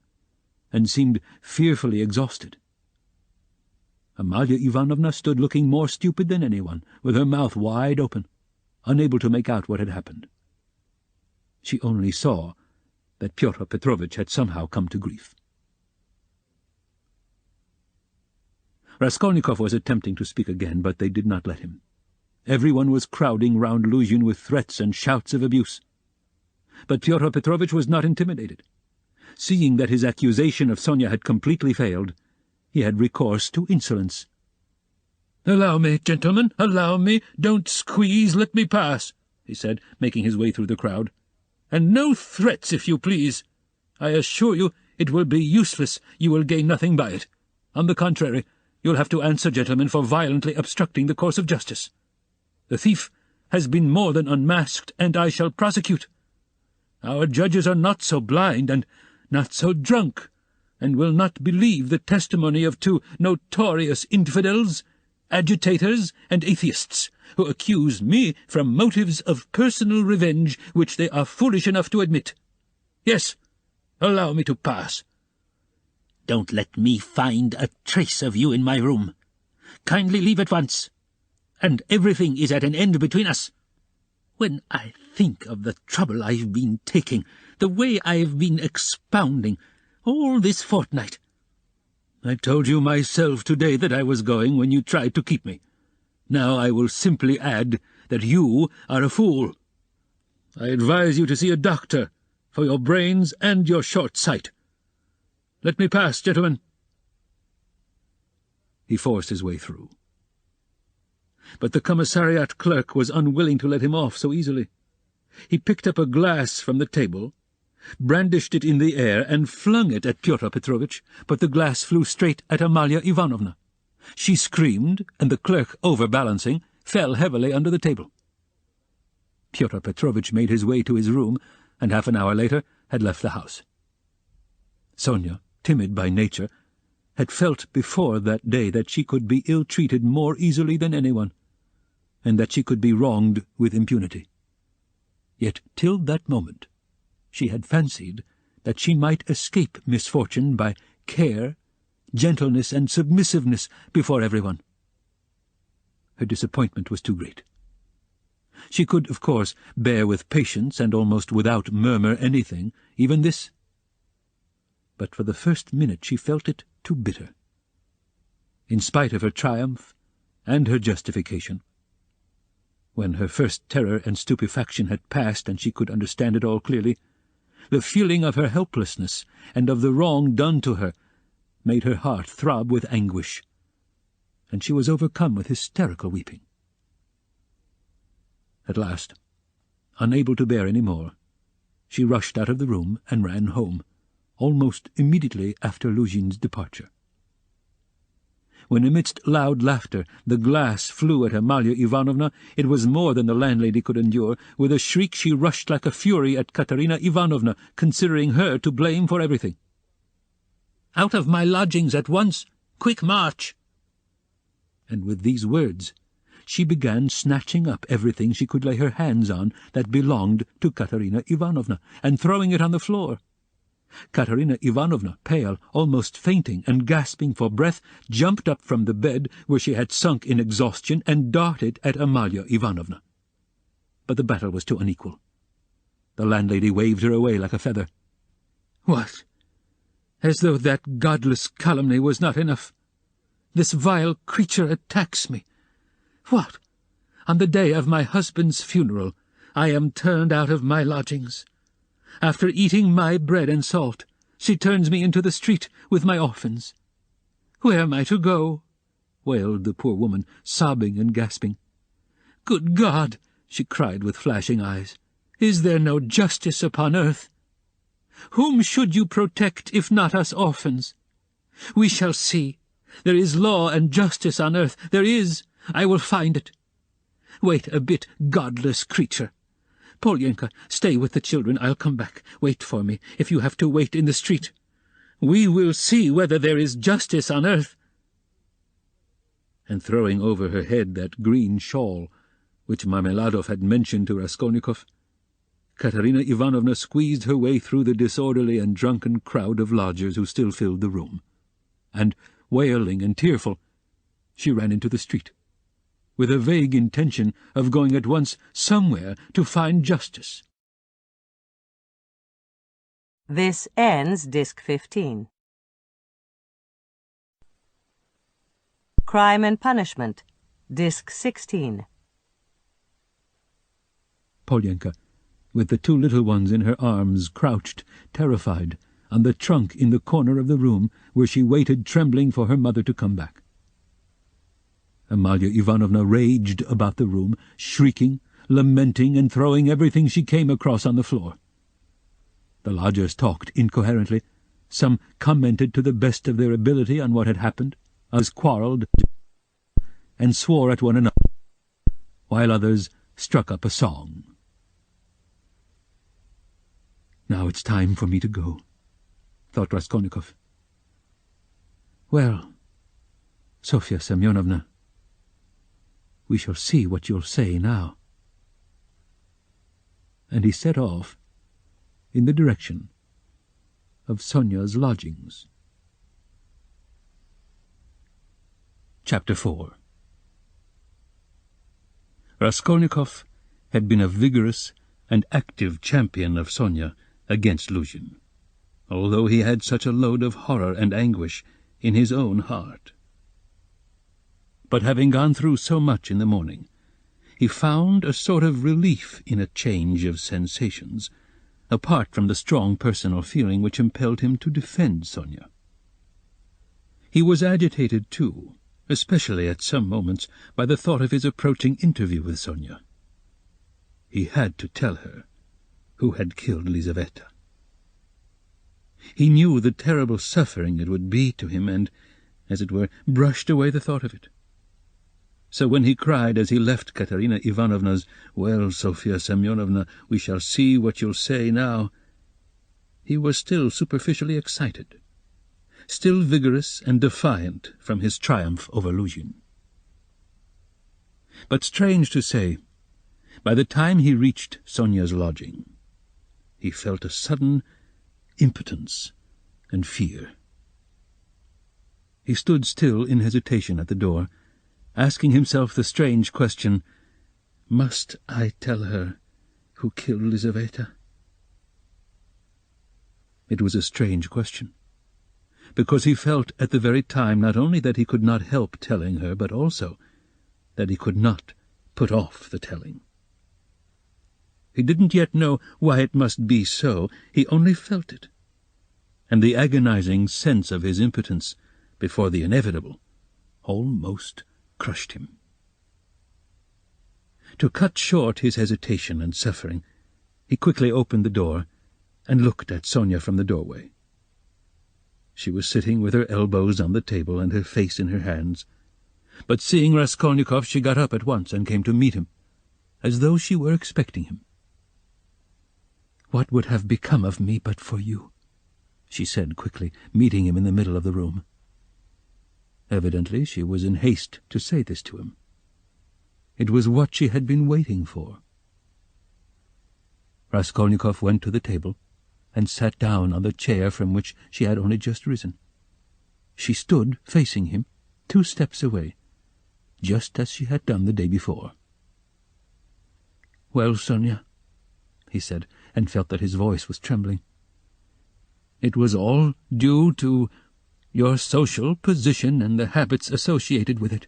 and seemed fearfully exhausted. Amalia Ivanovna stood looking more stupid than anyone, with her mouth wide open, unable to make out what had happened. She only saw that Pyotr Petrovitch had somehow come to grief. Raskolnikov was attempting to speak again, but they did not let him. Everyone was crowding round Luzhin with threats and shouts of abuse. But Pyotr Petrovitch was not intimidated. Seeing that his accusation of Sonia had completely failed, he had recourse to insolence. "Allow me, gentlemen, allow me! Don't squeeze, let me pass," he said, making his way through the crowd. "And no threats, if you please. I assure you it will be useless. You will gain nothing by it. On the contrary, you'll have to answer, gentlemen, for violently obstructing the course of justice. The thief has been more than unmasked, and I shall prosecute. Our judges are not so blind and not so drunk, and will not believe the testimony of two notorious infidels, agitators, and atheists, who accuse me from motives of personal revenge which they are foolish enough to admit. Yes, allow me to pass." "Don't let me find a trace of you in my room. Kindly leave at once, and everything is at an end between us. When I think of the trouble I've been taking, the way I've been expounding, all this fortnight—" "I told you myself today that I was going when you tried to keep me. Now I will simply add that you are a fool. I advise you to see a doctor for your brains and your short sight. Let me pass, gentlemen." He forced his way through. But the commissariat clerk was unwilling to let him off so easily. He picked up a glass from the table, brandished it in the air, and flung it at Pyotr Petrovitch, but the glass flew straight at Amalia Ivanovna. She screamed, and the clerk, overbalancing, fell heavily under the table. Pyotr Petrovitch made his way to his room, and half an hour later had left the house. Sonia, timid by nature, had felt before that day that she could be ill-treated more easily than anyone, and that she could be wronged with impunity. Yet till that moment she had fancied that she might escape misfortune by care, gentleness, and submissiveness before everyone. Her disappointment was too great. She could, of course, bear with patience and almost without murmur anything, even this. But for the first minute she felt it too bitter. In spite of her triumph and her justification, when her first terror and stupefaction had passed and she could understand it all clearly, the feeling of her helplessness and of the wrong done to her made her heart throb with anguish, and she was overcome with hysterical weeping. At last, unable to bear any more, she rushed out of the room and ran home, almost immediately after Luzhin's departure. When amidst loud laughter the glass flew at Amalia Ivanovna, it was more than the landlady could endure. With a shriek she rushed like a fury at Katerina Ivanovna, considering her to blame for everything. "Out of my lodgings at once! Quick march!" And with these words she began snatching up everything she could lay her hands on that belonged to Katerina Ivanovna, and throwing it on the floor. Katerina Ivanovna, pale, almost fainting, and gasping for breath, jumped up from the bed where she had sunk in exhaustion and darted at Amalia Ivanovna. But the battle was too unequal. The landlady waved her away like a feather. "What? As though that godless calumny was not enough. This vile creature attacks me. What? On the day of my husband's funeral I am turned out of my lodgings. After eating my bread and salt, she turns me into the street with my orphans. Where am I to go?" wailed the poor woman, sobbing and gasping. "Good God!" she cried with flashing eyes. "Is there no justice upon earth? Whom should you protect if not us orphans? We shall see. There is law and justice on earth. There is. I will find it. Wait a bit, godless creature. Polyenka, stay with the children. I'll come back. Wait for me, if you have to wait in the street. We will see whether there is justice on earth." And throwing over her head that green shawl which Marmeladov had mentioned to Raskolnikov, Katerina Ivanovna squeezed her way through the disorderly and drunken crowd of lodgers who still filled the room, and, wailing and tearful, she ran into the street, with a vague intention of going at once somewhere to find justice. This ends Disc 15. Crime and Punishment, Disc 16. Polyenka, with the two little ones in her arms, crouched, terrified, on the trunk in the corner of the room where she waited trembling for her mother to come back. Amalia Ivanovna raged about the room, shrieking, lamenting, and throwing everything she came across on the floor. The lodgers talked incoherently. Some commented to the best of their ability on what had happened, others quarrelled and swore at one another, while others struck up a song. "Now it's time for me to go," thought Raskolnikov. "Well, Sofya Semyonovna, we shall see what you'll say now." And he set off in the direction of Sonia's lodgings. Chapter 4. Raskolnikov had been a vigorous and active champion of Sonia against Luzhin, although he had such a load of horror and anguish in his own heart. But having gone through so much in the morning, he found a sort of relief in a change of sensations, apart from the strong personal feeling which impelled him to defend Sonia. He was agitated, too, especially at some moments, by the thought of his approaching interview with Sonia. He had to tell her who had killed Lizaveta. He knew the terrible suffering it would be to him and, as it were, brushed away the thought of it. So when he cried as he left Katerina Ivanovna's, "Well, Sofya Semyonovna, we shall see what you'll say now," he was still superficially excited, still vigorous and defiant from his triumph over Luzhin. But strange to say, by the time he reached Sonia's lodging, he felt a sudden impotence and fear. He stood still in hesitation at the door, asking himself the strange question, "Must I tell her who killed Lizaveta?" It was a strange question, because he felt at the very time not only that he could not help telling her, but also that he could not put off the telling. He didn't yet know why it must be so, he only felt it, and the agonizing sense of his impotence before the inevitable almost crushed him. To cut short his hesitation and suffering, he quickly opened the door and looked at Sonia from the doorway. She was sitting with her elbows on the table and her face in her hands, but seeing Raskolnikov she got up at once and came to meet him, as though she were expecting him. "What would have become of me but for you?" she said quickly, meeting him in the middle of the room. Evidently she was in haste to say this to him. It was what she had been waiting for. Raskolnikov went to the table and sat down on the chair from which she had only just risen. She stood facing him, 2 steps away, just as she had done the day before. "Well, Sonia," he said, and felt that his voice was trembling. "It was all due to your social position and the habits associated with it.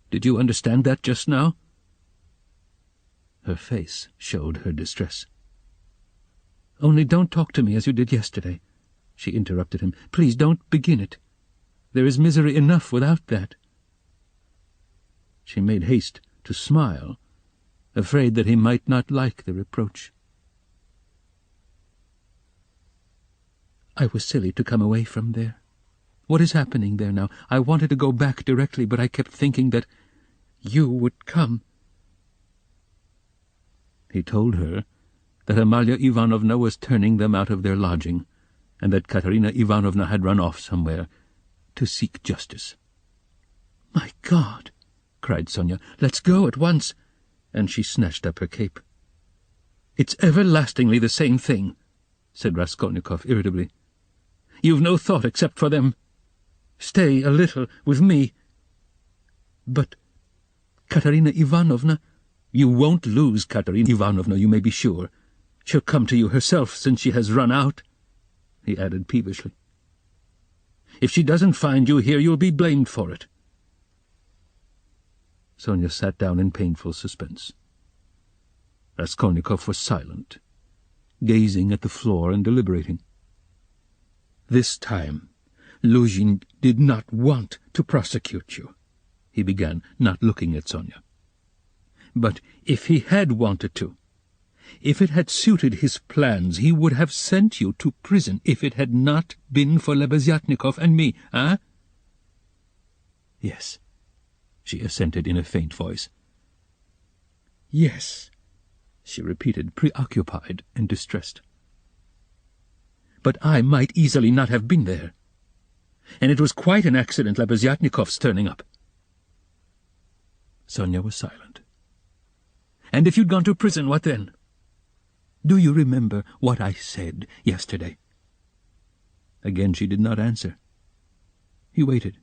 Did you understand that just now?" Her face showed her distress. "Only don't talk to me as you did yesterday," she interrupted him. "Please don't begin it. There is misery enough without that." She made haste to smile, afraid that he might not like the reproach. "I was silly to come away from there. What is happening there now? I wanted to go back directly, but I kept thinking that you would come." He told her that Amalia Ivanovna was turning them out of their lodging, and that Katerina Ivanovna had run off somewhere to seek justice. "My God!" cried Sonia. "Let's go at once!" And she snatched up her cape. "It's everlastingly the same thing," said Raskolnikov irritably. "You've no thought except for them. Stay a little with me." "But Katerina Ivanovna—" "You won't lose Katerina Ivanovna, you may be sure. She'll come to you herself since she has run out," he added peevishly. "If she doesn't find you here, you'll be blamed for it. Sonia sat down in painful suspense. Raskolnikov was silent, gazing at the floor and deliberating. "This time, Luzhin did not want to prosecute you," he began, not looking at Sonia. "But if he had wanted to, if it had suited his plans, he would have sent you to prison if it had not been for Lebeziatnikov and me, eh?" "Yes," she assented in a faint voice. "Yes," she repeated, preoccupied and distressed. "But I might easily not have been there. And it was quite an accident, Lebeziatnikov's turning up." Sonia was silent. "And if you'd gone to prison, what then? Do you remember what I said yesterday?" Again she did not answer. He waited.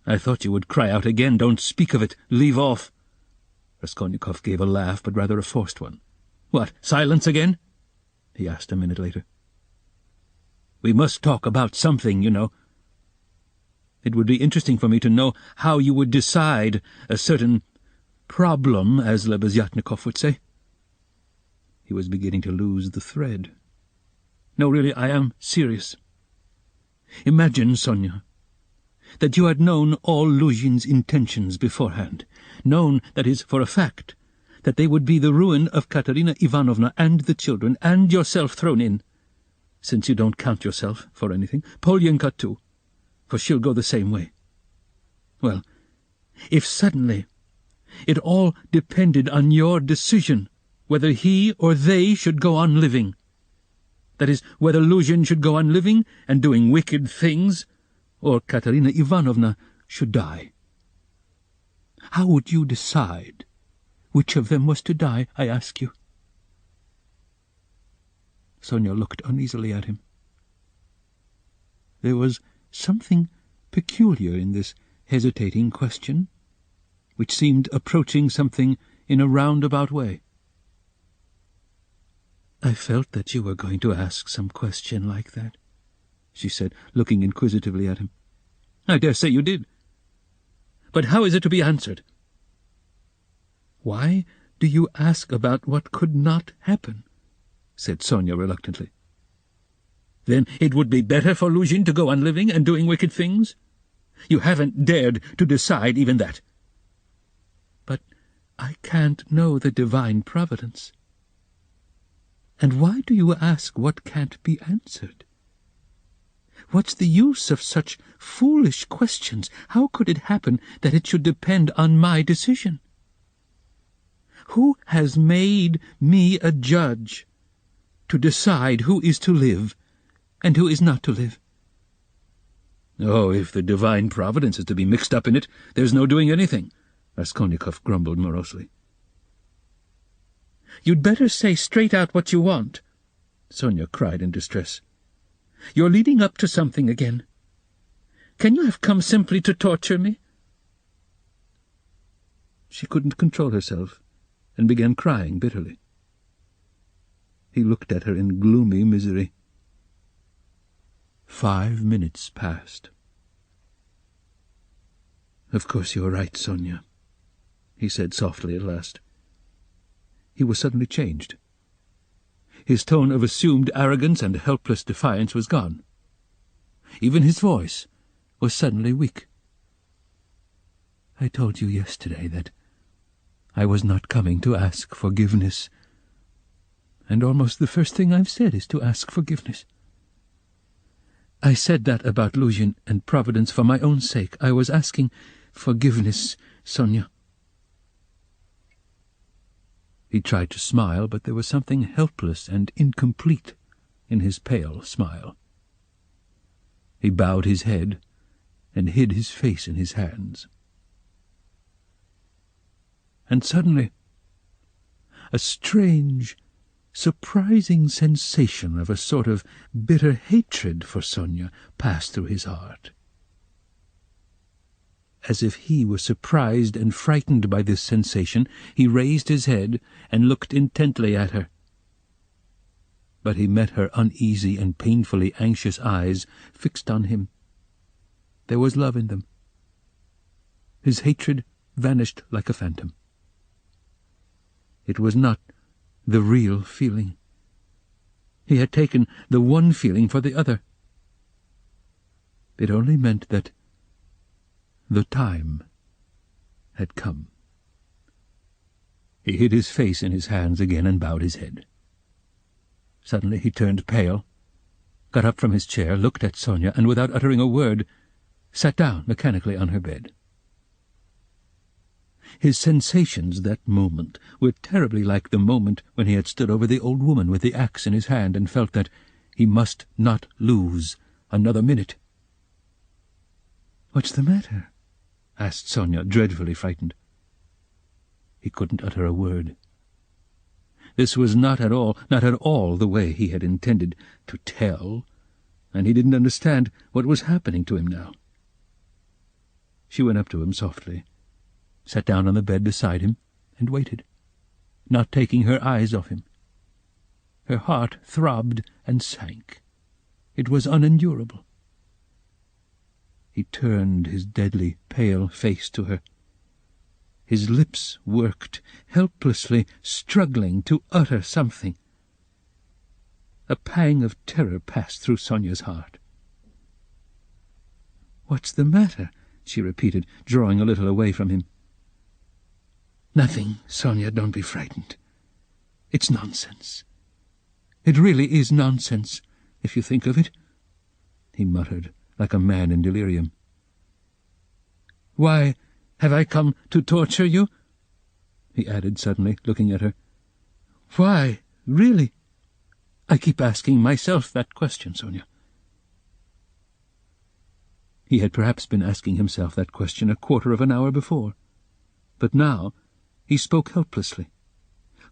"I thought you would cry out again. Don't speak of it. Leave off." Raskolnikov gave a laugh, but rather a forced one. "What, silence again?" he asked a minute later. "We must talk about something, you know. It would be interesting for me to know how you would decide a certain problem, as Lebeziatnikov would say." He was beginning to lose the thread. "No, really, I am serious. Imagine, Sonia, that you had known all Luzhin's intentions beforehand, known, that is, for a fact, that they would be the ruin of Katerina Ivanovna and the children, and yourself thrown in, since you don't count yourself for anything, Polyenka too, for she'll go the same way. Well, if suddenly it all depended on your decision whether he or they should go on living, that is, whether Luzhin should go on living and doing wicked things, or Katerina Ivanovna should die, how would you decide which of them was to die, I ask you?" Sonia looked uneasily at him. There was something peculiar in this hesitating question, which seemed approaching something in a roundabout way. "I felt that you were going to ask some question like that," she said, looking inquisitively at him. "I dare say you did. But how is it to be answered?" "Why do you ask about what could not happen?" said Sonia reluctantly. "Then it would be better for Luzhin to go on living and doing wicked things? You haven't dared to decide even that." "But I can't know the divine providence." "And why do you ask what can't be answered? What's the use of such foolish questions? How could it happen that it should depend on my decision? Who has made me a judge to decide who is to live and who is not to live?" "Oh, if the divine providence is to be mixed up in it, there's no doing anything," Raskolnikov grumbled morosely. "You'd better say straight out what you want," Sonia cried in distress. "You're leading up to something again. Can you have come simply to torture me?" She couldn't control herself, and began crying bitterly. He looked at her in gloomy misery. 5 minutes passed. "Of course you are right, Sonia," he said softly at last. He was suddenly changed. His tone of assumed arrogance and helpless defiance was gone. Even his voice was suddenly weak. "I told you yesterday that I was not coming to ask forgiveness, and almost the first thing I've said is to ask forgiveness. I said that about Luzhin and Providence for my own sake. I was asking forgiveness, Sonia." He tried to smile, but there was something helpless and incomplete in his pale smile. He bowed his head and hid his face in his hands. And suddenly a strange, surprising sensation of a sort of bitter hatred for Sonia passed through his heart. As if he were surprised and frightened by this sensation, he raised his head and looked intently at her. But he met her uneasy and painfully anxious eyes fixed on him. There was love in them. His hatred vanished like a phantom. It was not the real feeling. He had taken the one feeling for the other. It only meant that the time had come. He hid his face in his hands again and bowed his head. Suddenly he turned pale, got up from his chair, looked at Sonia, and without uttering a word, sat down mechanically on her bed. His sensations that moment were terribly like the moment when he had stood over the old woman with the axe in his hand and felt that he must not lose another minute. "What's the matter?" asked Sonia, dreadfully frightened. He couldn't utter a word. This was not at all the way he had intended to tell, and he didn't understand what was happening to him now. She went up to him softly, sat down on the bed beside him, and waited, not taking her eyes off him. Her heart throbbed and sank. It was unendurable. He turned his deadly pale face to her. His lips worked, helplessly struggling to utter something. A pang of terror passed through Sonia's heart. "What's the matter?" she repeated, drawing a little away from him. "Nothing, Sonia, don't be frightened. It's nonsense. It really is nonsense, if you think of it," he muttered, like a man in delirium. "Why have I come to torture you?" he added suddenly, looking at her. "Why, really? I keep asking myself that question, Sonia." He had perhaps been asking himself that question a quarter of an hour before, but now he spoke helplessly,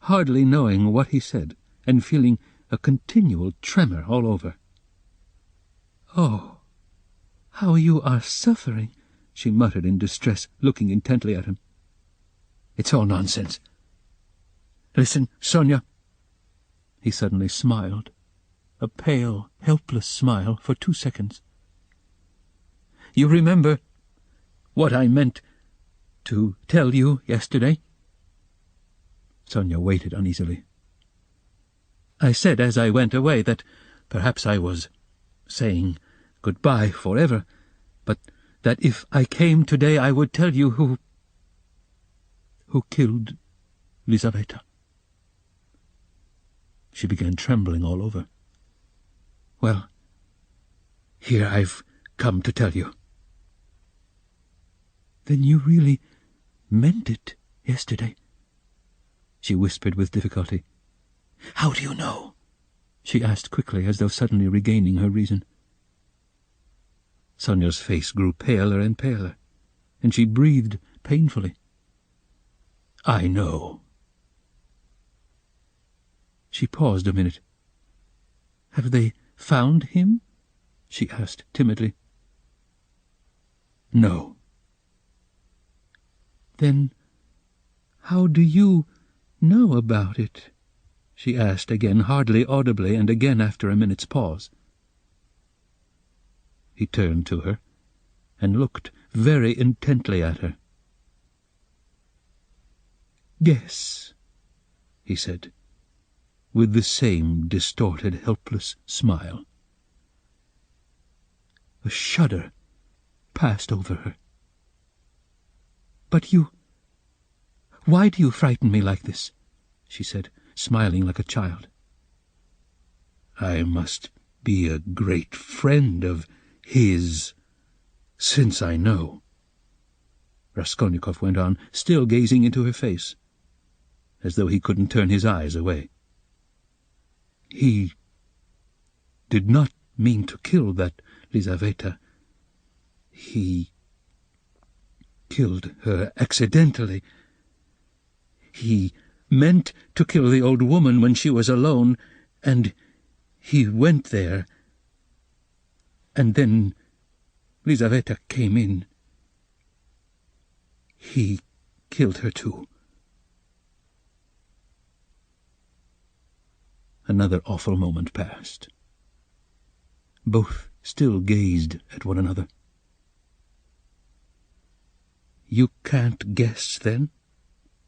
hardly knowing what he said, and feeling a continual tremor all over. "Oh, how you are suffering!" she muttered in distress, looking intently at him. "It's all nonsense. Listen, Sonia." He suddenly smiled, a pale, helpless smile for 2 seconds. "You remember what I meant to tell you yesterday?" Sonia waited uneasily. "I said as I went away that perhaps I was saying goodbye forever, but that if I came today I would tell you who killed Lizaveta." She began trembling all over. "Well, here I've come to tell you." "Then you really meant it yesterday?" she whispered with difficulty. "How do you know?" she asked quickly, as though suddenly regaining her reason. Sonia's face grew paler and paler, and she breathed painfully. "I know." She paused a minute. "Have they found him?" she asked timidly. "No." "Then how do you know about it?" she asked again, hardly audibly, and again after a minute's pause. He turned to her and looked very intently at her. "Guess," he said, with the same distorted, helpless smile. A shudder passed over her. "But why do you frighten me like this?" she said, smiling like a child. "I must be a great friend of his, since I know," Raskolnikov went on, still gazing into her face, as though he couldn't turn his eyes away. "He did not mean to kill that Lizaveta. He killed her accidentally. He meant to kill the old woman when she was alone, and he went there. And then Lizaveta came in. He killed her too." Another awful moment passed. Both still gazed at one another. "You can't guess, then?"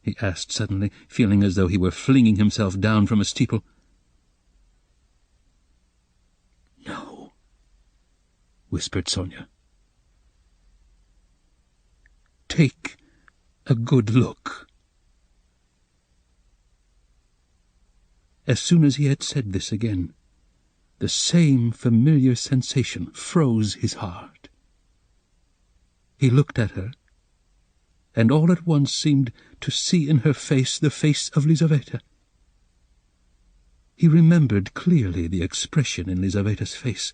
he asked suddenly, feeling as though he were flinging himself down from a steeple. "No," whispered Sonia. "Take a good look." As soon as he had said this again, the same familiar sensation froze his heart. He looked at her, and all at once seemed to see in her face the face of Lizaveta. He remembered clearly the expression in Lizaveta's face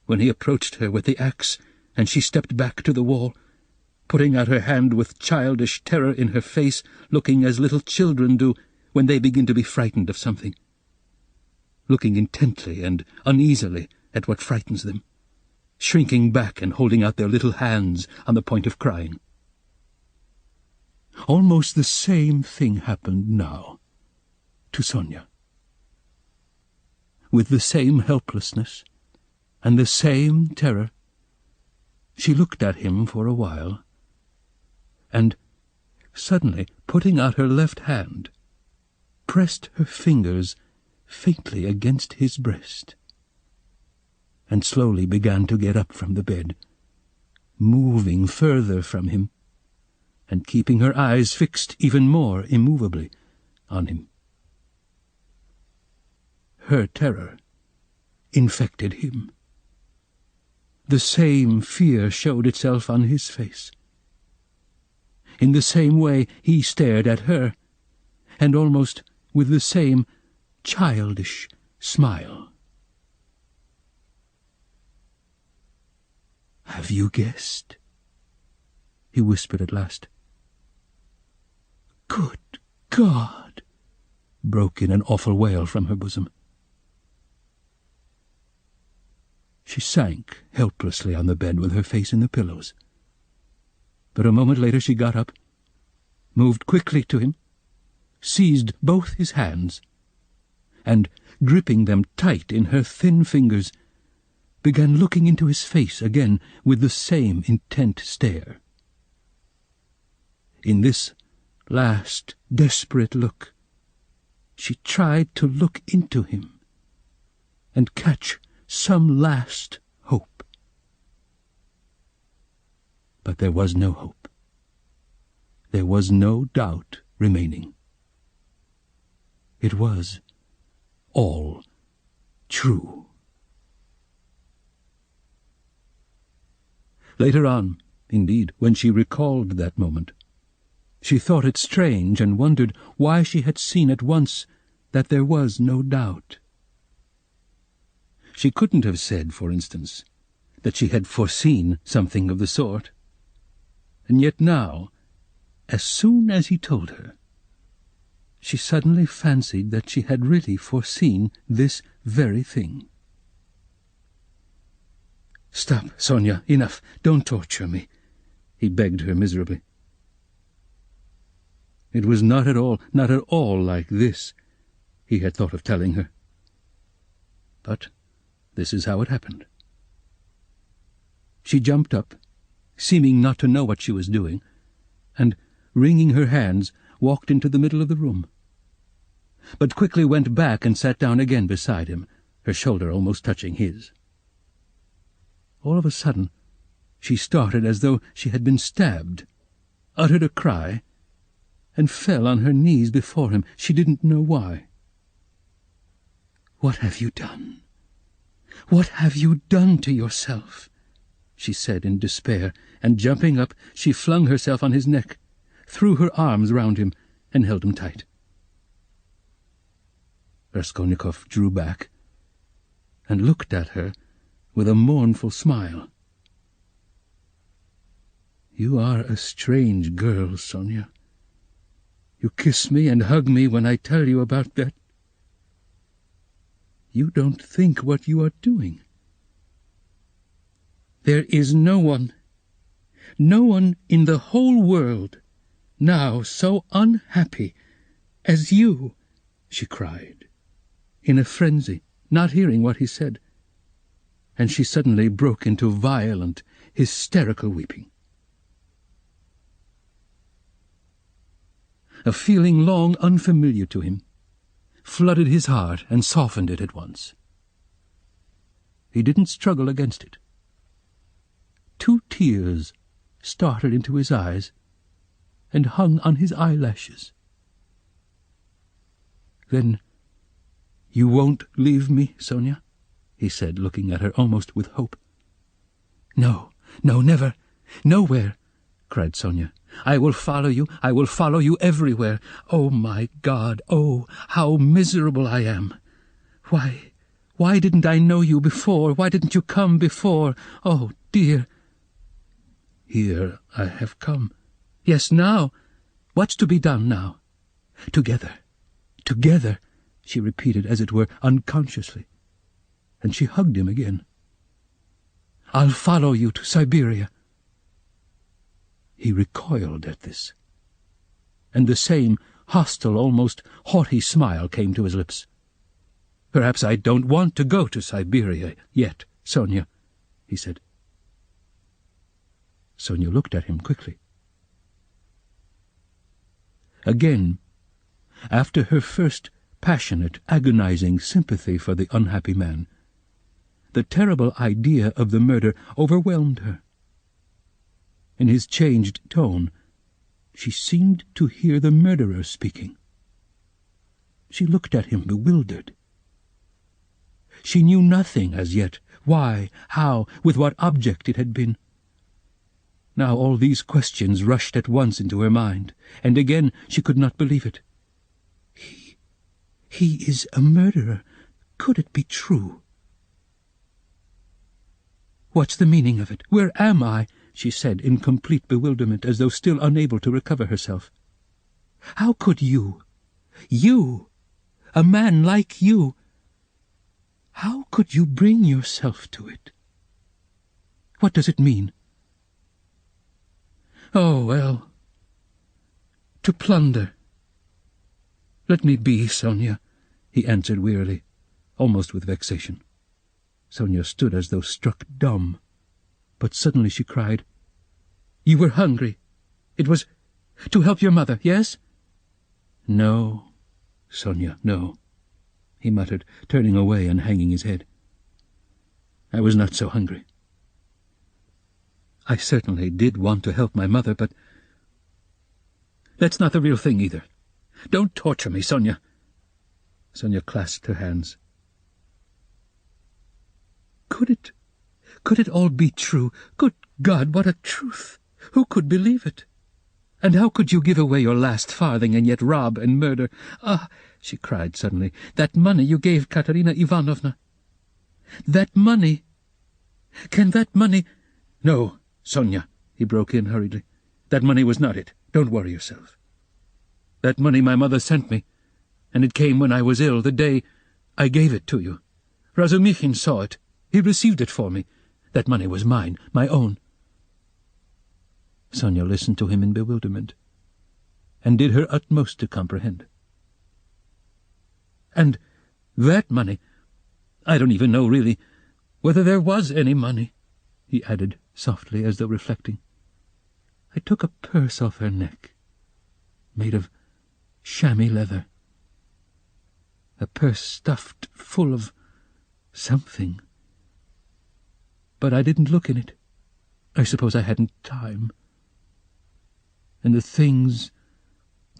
when he approached her with the axe, and she stepped back to the wall, putting out her hand with childish terror in her face, looking as little children do when they begin to be frightened of something, looking intently and uneasily at what frightens them, shrinking back and holding out their little hands on the point of crying. Almost the same thing happened now to Sonia. With the same helplessness and the same terror, she looked at him for a while, and, suddenly putting out her left hand, pressed her fingers faintly against his breast, and slowly began to get up from the bed, moving further from him, and keeping her eyes fixed even more immovably on him. Her terror infected him. The same fear showed itself on his face. In the same way he stared at her, and almost with the same childish smile. "Have you guessed?" he whispered at last. "Good God!" broke in an awful wail from her bosom. She sank helplessly on the bed with her face in the pillows. But a moment later she got up, moved quickly to him, seized both his hands, and, gripping them tight in her thin fingers, began looking into his face again with the same intent stare. In this last desperate look, she tried to look into him and catch some last hope. But there was no hope. There was no doubt remaining. It was all true. Later on, indeed, when she recalled that moment, she thought it strange and wondered why she had seen at once that there was no doubt. She couldn't have said, for instance, that she had foreseen something of the sort. And yet now, as soon as he told her, she suddenly fancied that she had really foreseen this very thing. "Stop, Sonia, enough, don't torture me," he begged her miserably. It was not at all like this he had thought of telling her. But this is how it happened. She jumped up, seeming not to know what she was doing, and, wringing her hands, walked into the middle of the room, but quickly went back and sat down again beside him, her shoulder almost touching his. All of a sudden she started as though she had been stabbed, uttered a cry, and fell on her knees before him, she didn't know why. "What have you done? What have you done to yourself?" she said in despair, and jumping up, she flung herself on his neck, threw her arms round him, and held him tight. Raskolnikov drew back and looked at her with a mournful smile. "You are a strange girl, Sonia. You kiss me and hug me when I tell you about that. You don't think what you are doing. There is no one in the whole world now so unhappy as you," she cried, in a frenzy, not hearing what he said, and she suddenly broke into violent, hysterical weeping. A feeling long unfamiliar to him flooded his heart and softened it at once. He didn't struggle against it. 2 tears started into his eyes and hung on his eyelashes. "Then you won't leave me, Sonia?" he said, looking at her almost with hope. "No, no, never, nowhere," cried Sonia. "I will follow you everywhere. Oh, my God, oh, how miserable I am! Why didn't I know you before? Why didn't you come before? Oh, dear!" "Here I have come." "Yes, now. What's to be done now?" "Together, together," she repeated, as it were, unconsciously, and she hugged him again. "I'll follow you to Siberia." He recoiled at this, and the same hostile, almost haughty smile came to his lips. "Perhaps I don't want to go to Siberia yet, Sonia," he said. Sonia looked at him quickly. Again, after her first passionate, agonizing sympathy for the unhappy man, the terrible idea of the murder overwhelmed her. In his changed tone, she seemed to hear the murderer speaking. She looked at him bewildered. She knew nothing as yet, why, how, with what object it had been. Now all these questions rushed at once into her mind, and again she could not believe it. He is a murderer. Could it be true? "What's the meaning of it? Where am I?" she said in complete bewilderment, as though still unable to recover herself. "How could you, a man like you, how could you bring yourself to it? What does it mean?" "Oh, well, to plunder." "Let me be, Sonia," he answered wearily, almost with vexation. Sonia stood as though struck dumb, but suddenly she cried, "You were hungry. It was to help your mother, yes?" "No, Sonia, no," he muttered, turning away and hanging his head. "I was not so hungry. I certainly did want to help my mother, but that's not the real thing either. Don't torture me, Sonia." Sonia clasped her hands. Could it all be true? Good God, what a truth! Who could believe it? And how could you give away your last farthing and yet rob and murder? Ah!" she cried suddenly, "that money you gave Katerina Ivanovna! That money! Can that money—" "No, Sonia," he broke in hurriedly. "That money was not it. Don't worry yourself. That money my mother sent me, and it came when I was ill, the day I gave it to you. Razumikhin saw it. He received it for me. That money was mine, my own." Sonia listened to him in bewilderment, and did her utmost to comprehend. "And that money, I don't even know, really, whether there was any money," he added softly, as though reflecting. "I took a purse off her neck, made of chamois leather, a purse stuffed full of something. But I didn't look in it. I suppose I hadn't time. And the things,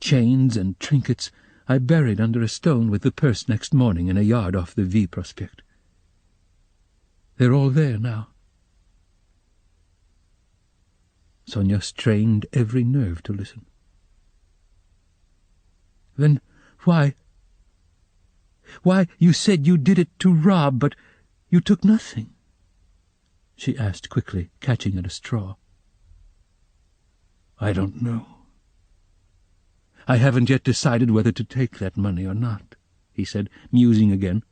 chains and trinkets, I buried under a stone with the purse next morning in a yard off the V Prospect. They're all there now." Sonia strained every nerve to listen. "Then why, you said you did it to rob, but you took nothing?" she asked quickly, catching at a straw. "I don't know. I haven't yet decided whether to take that money or not," he said, musing again,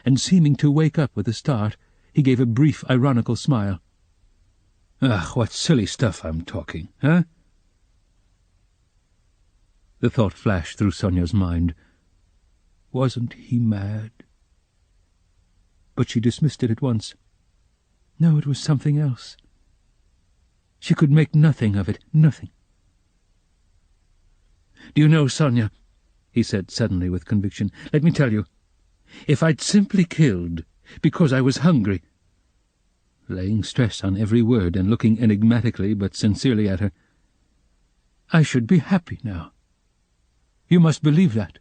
and seeming to wake up with a start, he gave a brief, ironical smile. "Ah, what silly stuff I'm talking, huh?" The thought flashed through Sonia's mind. Wasn't he mad? But she dismissed it at once. No, it was something else. She could make nothing of it, nothing. Do you know, Sonia," he said suddenly with conviction, "let me tell you, if I'd simply killed because I was hungry," laying stress on every word and looking enigmatically but sincerely at her, "I should be happy now. You must believe that.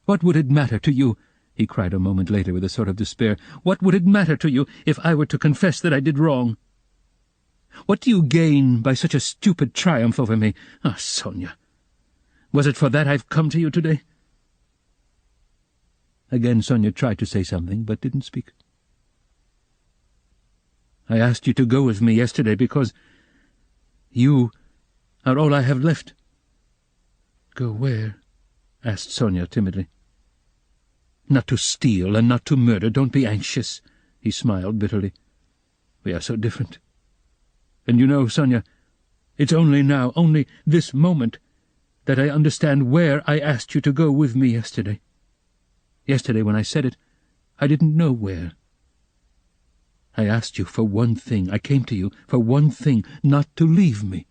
What would it matter to you," he cried a moment later with a sort of despair, "what would it matter to you if I were to confess that I did wrong? What do you gain by such a stupid triumph over me? Ah, Sonia, was it for that I've come to you today?" Again Sonia tried to say something, but didn't speak. "I asked you to go with me yesterday because you are all I have left." "Go where?" asked Sonia timidly. "Not to steal and not to murder. Don't be anxious," he smiled bitterly. "We are so different. And you know, Sonia, it's only now, only this moment, that I understand where I asked you to go with me yesterday. Yesterday, when I said it, I didn't know where. I asked you for one thing. I came to you for one thing, not to leave me.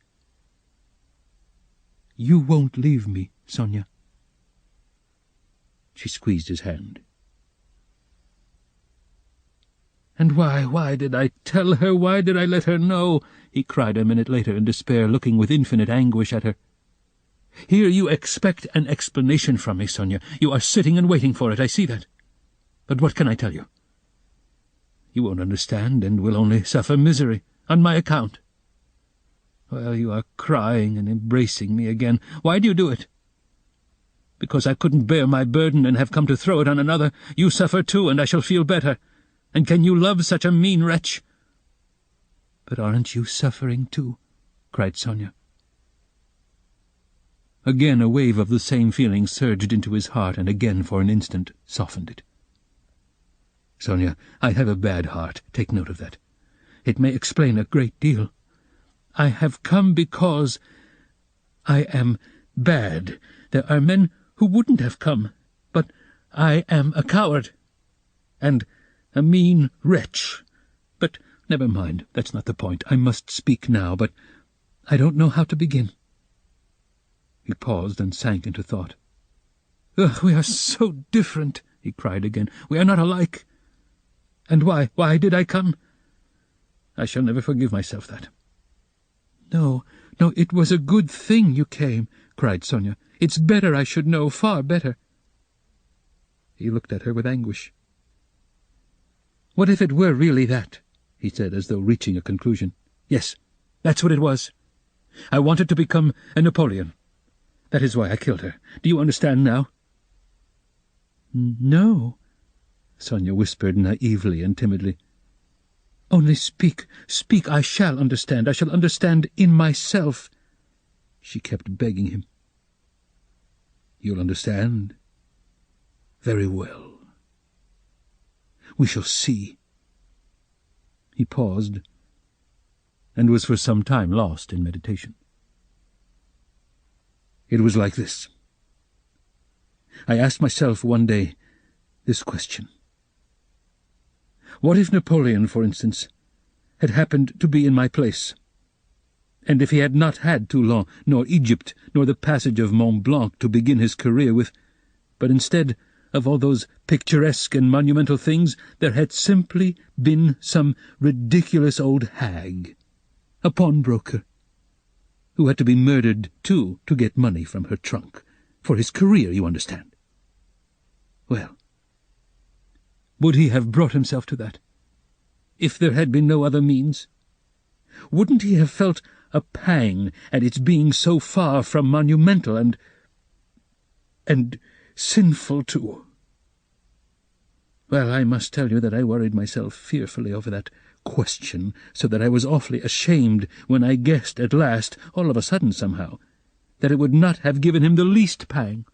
You won't leave me, Sonia." She squeezed his hand. "And why did I tell her? Why did I let her know?" he cried a minute later in despair, looking with infinite anguish at her. "Here you expect an explanation from me, Sonia. You are sitting and waiting for it, I see that. But what can I tell you? You won't understand and will only suffer misery on my account. Well, you are crying and embracing me again. Why do you do it? Because I couldn't bear my burden and have come to throw it on another. You suffer too, and I shall feel better. And can you love such a mean wretch?" "But aren't you suffering too?" cried Sonia. Again a wave of the same feeling surged into his heart, and again for an instant softened it. "Sonia, I have a bad heart. Take note of that. It may explain a great deal. I have come because I am bad. There are men who wouldn't have come, but I am a coward, and a mean wretch. But never mind, that's not the point. I must speak now, but I don't know how to begin." He paused and sank into thought. "Ugh, we are so different," he cried again. "We are not alike. And why did I come? I shall never forgive myself that." No, it was a good thing you came," cried Sonia. "It's better I should know, far better." He looked at her with anguish. "What if it were really that?" he said, as though reaching a conclusion. "Yes, that's what it was. I wanted to become a Napoleon. That is why I killed her. Do you understand now?" "No," Sonia whispered naively and timidly. "Only speak, speak. I shall understand. I shall understand in myself." She kept begging him. "You'll understand? Very well. We shall see." He paused, and was for some time lost in meditation. "It was like this. I asked myself one day this question. What if Napoleon, for instance, had happened to be in my place, and if he had not had Toulon, nor Egypt, nor the passage of Mont Blanc to begin his career with, but instead of all those picturesque and monumental things there had simply been some ridiculous old hag, a pawnbroker, who had to be murdered too to get money from her trunk, for his career, you understand. Well, would he have brought himself to that, if there had been no other means? Wouldn't he have felt a pang at its being so far from monumental and sinful too? Well, I must tell you that I worried myself fearfully over that question, so that I was awfully ashamed when I guessed at last, all of a sudden somehow, that it would not have given him the least pang,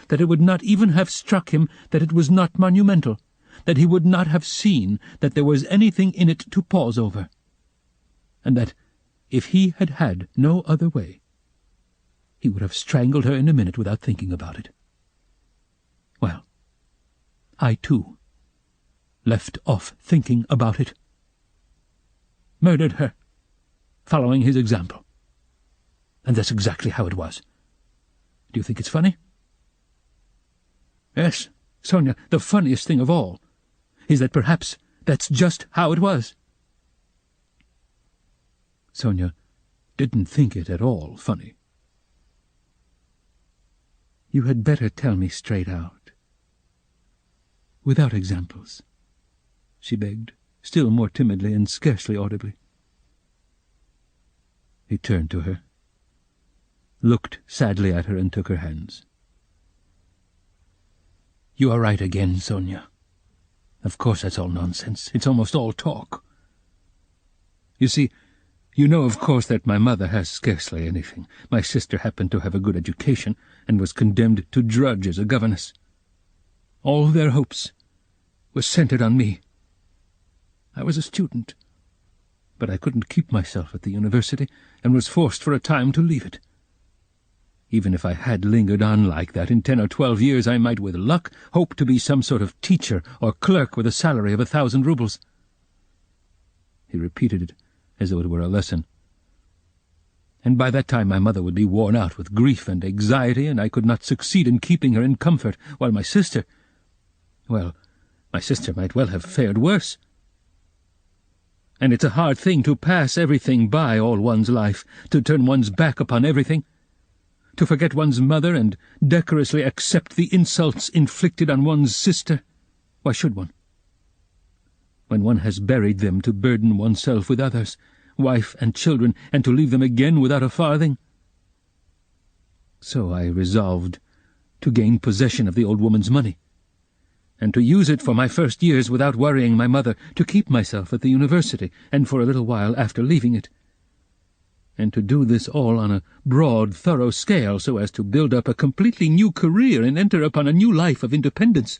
that it would not even have struck him that it was not monumental, that he would not have seen that there was anything in it to pause over, and that, if he had had no other way, he would have strangled her in a minute without thinking about it. Well, I, too, left off thinking about it. Murdered her, following his example. And that's exactly how it was. Do you think it's funny? Yes, Sonia, the funniest thing of all is that perhaps that's just how it was. Sonia didn't think it at all funny. You had better tell me straight out, without examples, she begged, still more timidly and scarcely audibly. He turned to her, looked sadly at her, and took her hands. You are right again, Sonia. Of course that's all nonsense. It's almost all talk. You see, you know, of course, that my mother has scarcely anything. My sister happened to have a good education, and was condemned to drudge as a governess. All their hopes were centered on me. I was a student, but I couldn't keep myself at the university, and was forced for a time to leave it. Even if I had lingered on like that, in 10 or 12 years I might, with luck, hope to be some sort of teacher or clerk with a salary of 1,000 rubles. He repeated it as though it were a lesson. And by that time my mother would be worn out with grief and anxiety, and I could not succeed in keeping her in comfort, while my sister— well, my sister might well have fared worse. And it's a hard thing to pass everything by all one's life, to turn one's back upon everything, to forget one's mother and decorously accept the insults inflicted on one's sister. Why should one? When one has buried them to burden oneself with others, wife and children, and to leave them again without a farthing. So I resolved to gain possession of the old woman's money, and to use it for my first years without worrying my mother, to keep myself at the university, and for a little while after leaving it, and to do this all on a broad, thorough scale, so as to build up a completely new career and enter upon a new life of independence.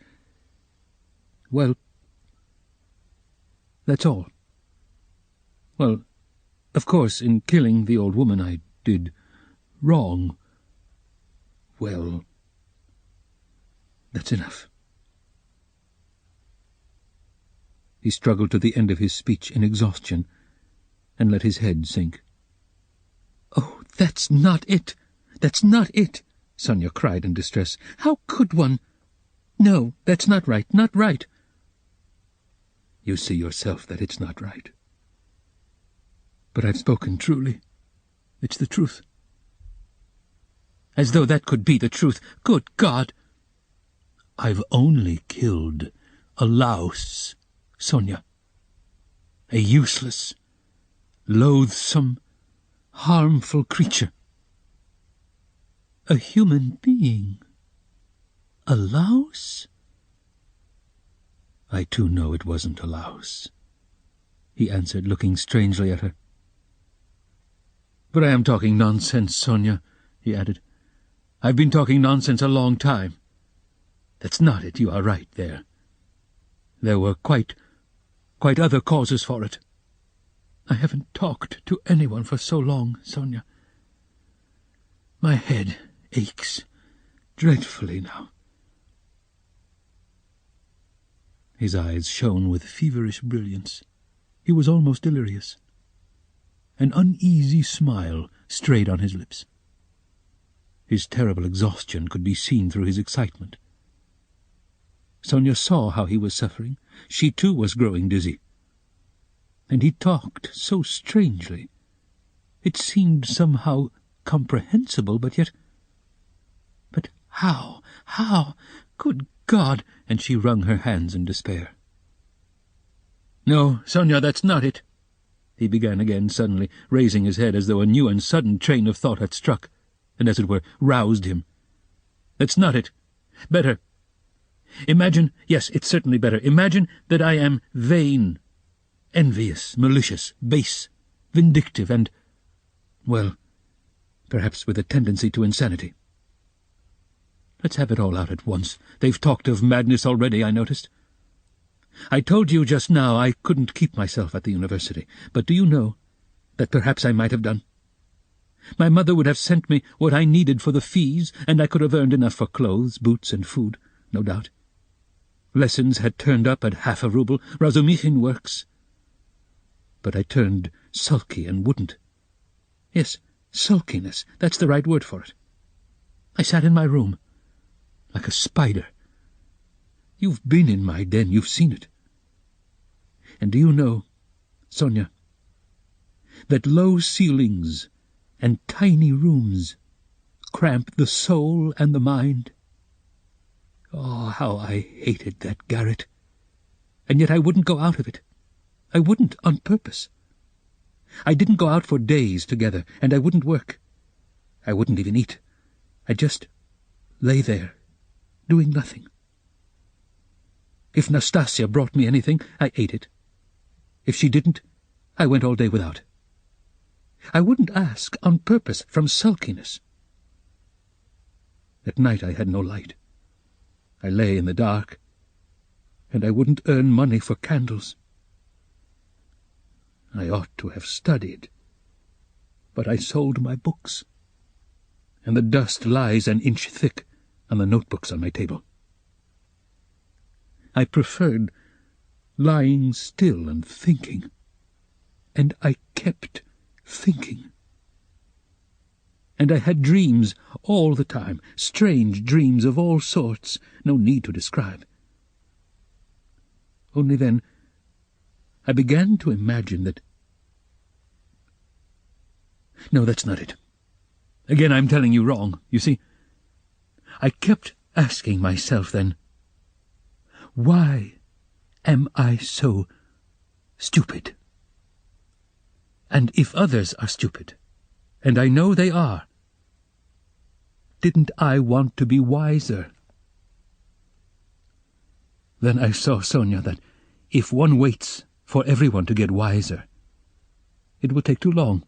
Well, that's all. Well, of course, in killing the old woman I did wrong. Well, that's enough. He struggled to the end of his speech in exhaustion, and let his head sink. "Oh, that's not it! That's not it!" Sonia cried in distress. "How could one? No, that's not right, not right." "You see yourself that it's not right. But I've spoken truly. It's the truth." "As though that could be the truth. Good God!" "I've only killed a louse, Sonia. A useless, loathsome, harmful creature. A human being. A louse?" "I too know it wasn't a louse," he answered, looking strangely at her. "But I am talking nonsense, Sonia," he added. "I've been talking nonsense a long time. That's not it. You are right there. There were quite other causes for it. I haven't talked to anyone for so long, Sonia. My head aches dreadfully now." His eyes shone with feverish brilliance. He was almost delirious. An uneasy smile strayed on his lips. His terrible exhaustion could be seen through his excitement. Sonia saw how he was suffering. She too was growing dizzy. And he talked so strangely. It seemed somehow comprehensible, but yet— But how? Good God! And she wrung her hands in despair. "No, Sonia, that's not it," he began again suddenly, raising his head as though a new and sudden train of thought had struck, and as it were roused him. "That's not it. Better. Imagine— yes, it's certainly better. Imagine that I am vain, envious, malicious, base, vindictive, and— well, perhaps with a tendency to insanity. Let's have it all out at once. They've talked of madness already, I noticed. I told you just now I couldn't keep myself at the university, but do you know that perhaps I might have done? My mother would have sent me what I needed for the fees, and I could have earned enough for clothes, boots, and food, no doubt. Lessons had turned up at 1/2 ruble, Razumichin works. But I turned sulky and wouldn't. Yes, sulkiness, that's the right word for it. I sat in my room, like a spider. You've been in my den, you've seen it. And do you know, Sonia, that low ceilings and tiny rooms cramp the soul and the mind? Oh, how I hated that garret. And yet I wouldn't go out of it. I wouldn't on purpose. I didn't go out for days together, and I wouldn't work. I wouldn't even eat. I just lay there, doing nothing. If Nastasia brought me anything, I ate it. If she didn't, I went all day without. I wouldn't ask on purpose from sulkiness. At night I had no light. I lay in the dark, and I wouldn't earn money for candles. I ought to have studied, but I sold my books, and the dust lies an inch thick on the notebooks on my table. I preferred lying still and thinking, and I kept thinking. And I had dreams all the time, strange dreams of all sorts, no need to describe. Only then I began to imagine that... No, that's not it. Again, I'm telling you wrong, you see. I kept asking myself then, why am I so stupid? And if others are stupid, and I know they are, didn't I want to be wiser? Then I saw, Sonia, that if one waits for everyone to get wiser, it will take too long.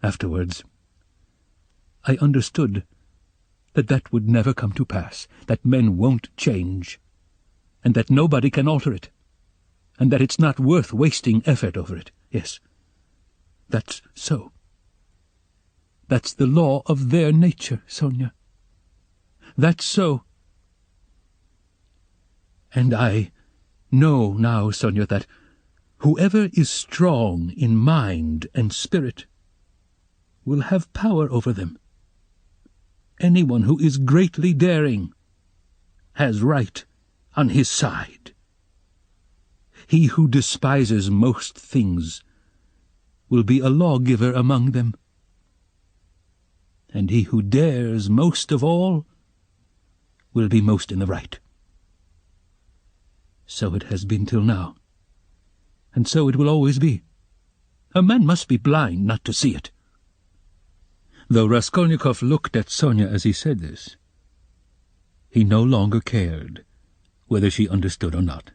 Afterwards, I understood that that would never come to pass, that men won't change, and that nobody can alter it, and that it's not worth wasting effort over it. Yes, that's so. That's the law of their nature, Sonia. That's so. And I know now, Sonia, that whoever is strong in mind and spirit will have power over them. Anyone who is greatly daring has right on his side. He who despises most things will be a lawgiver among them, and he who dares most of all will be most in the right. So it has been till now, and so it will always be. A man must be blind not to see it. Though Raskolnikov looked at Sonia as he said this, he no longer cared whether she understood or not.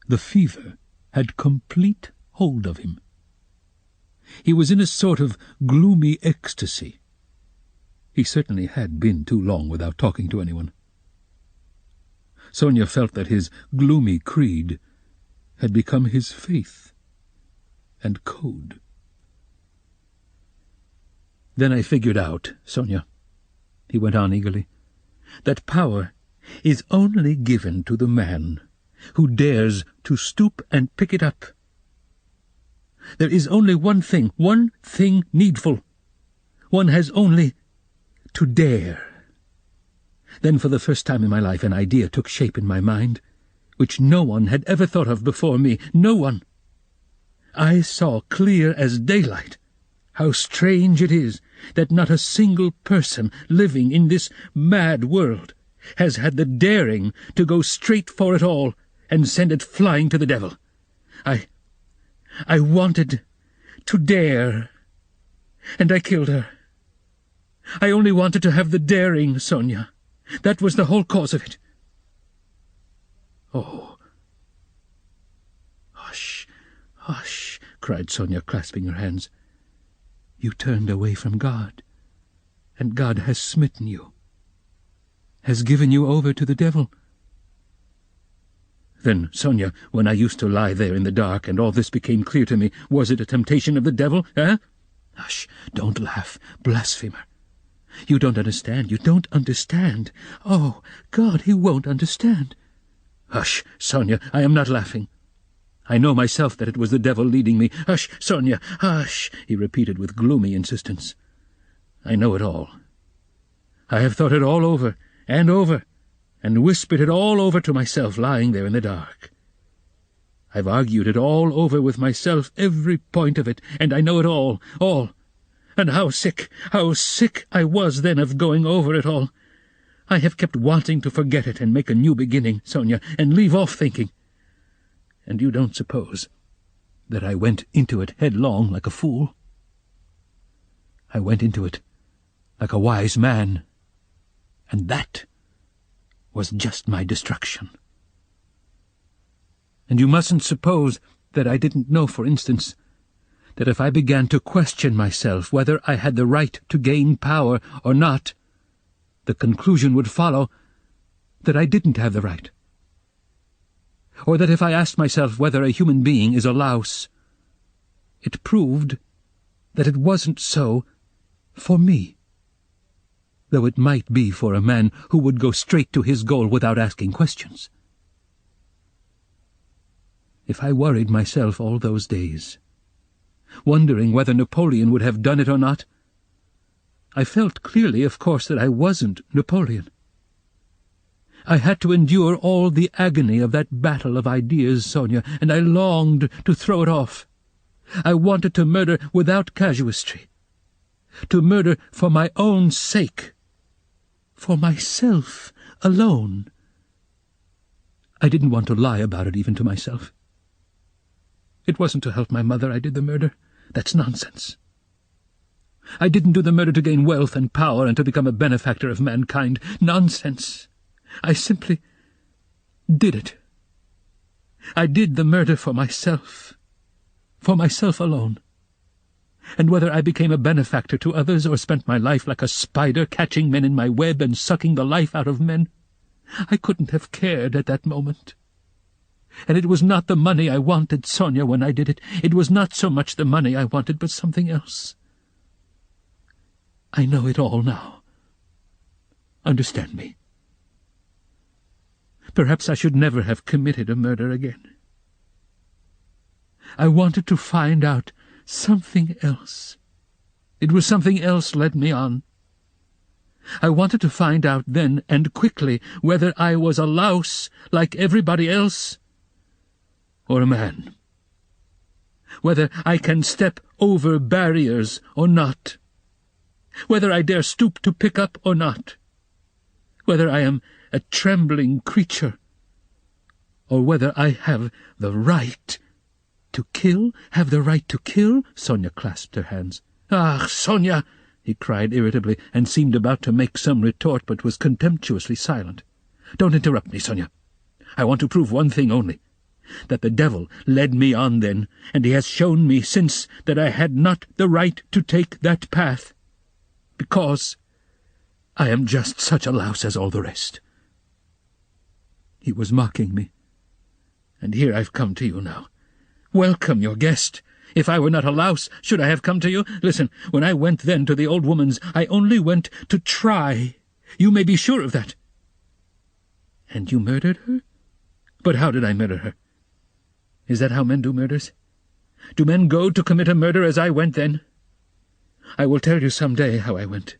The fever had complete hold of him. He was in a sort of gloomy ecstasy. He certainly had been too long without talking to anyone. Sonia felt that his gloomy creed had become his faith and code. Then I figured out, Sonia, he went on eagerly, that power is only given to the man who dares to stoop and pick it up. There is only one thing needful. One has only to dare. Then for the first time in my life an idea took shape in my mind, which no one had ever thought of before me, no one. I saw clear as daylight how strange it is that not a single person living in this mad world has had the daring to go straight for it all and send it flying to the devil. I wanted to dare, and I killed her. I only wanted to have the daring, Sonia. That was the whole cause of it. Oh. Hush, hush, cried Sonia, clasping her hands. You turned away from God, and God has smitten you, has given you over to the devil. Then, Sonia, when I used to lie there in the dark and all this became clear to me, was it a temptation of the devil, eh? Hush, don't laugh, blasphemer. You don't understand, you don't understand. Oh, God, he won't understand. Hush, Sonia, I am not laughing. I know myself that it was the devil leading me. Hush, Sonia, hush, he repeated with gloomy insistence. I know it all. I have thought it all over, and whispered it all over to myself lying there in the dark. I've argued it all over with myself, every point of it, and I know it all. And how sick I was then of going over it all. I have kept wanting to forget it and make a new beginning, Sonia, and leave off thinking. And you don't suppose that I went into it headlong like a fool? I went into it like a wise man, and that was just my destruction. And you mustn't suppose that I didn't know, for instance, that if I began to question myself whether I had the right to gain power or not, the conclusion would follow that I didn't have the right. Or that if I asked myself whether a human being is a louse, it proved that it wasn't so for me, though it might be for a man who would go straight to his goal without asking questions. If I worried myself all those days, wondering whether Napoleon would have done it or not, I felt clearly, of course, that I wasn't Napoleon. I had to endure all the agony of that battle of ideas, Sonia, and I longed to throw it off. I wanted to murder without casuistry, to murder for my own sake, for myself alone. I didn't want to lie about it even to myself. It wasn't to help my mother I did the murder. That's nonsense. I didn't do the murder to gain wealth and power and to become a benefactor of mankind. Nonsense. I simply did it. I did the murder for myself alone. And whether I became a benefactor to others or spent my life like a spider catching men in my web and sucking the life out of men, I couldn't have cared at that moment. And it was not the money I wanted, Sonia, when I did it. It was not so much the money I wanted, but something else. I know it all now. Understand me. Perhaps I should never have committed a murder again. I wanted to find out something else. It was something else led me on. I wanted to find out then, and quickly, whether I was a louse like everybody else, or a man. Whether I can step over barriers or not. Whether I dare stoop to pick up or not. Whether I am a trembling creature, or whether I have the right to kill. Have the right to kill? Sonia clasped her hands. Ah, Sonia! He cried irritably, and seemed about to make some retort, but was contemptuously silent. Don't interrupt me, Sonia. I want to prove one thing only, that the devil led me on then, and he has shown me since that I had not the right to take that path, because I am just such a louse as all the rest. He was mocking me, and here I've come to you now. Welcome your guest. If I were not a louse, should I have come to you? Listen, when I went then to the old woman's, I only went to try. You may be sure of that. And you murdered her? But how did I murder her? Is that how men do murders? Do men go to commit a murder as I went then? I will tell you some day how I went.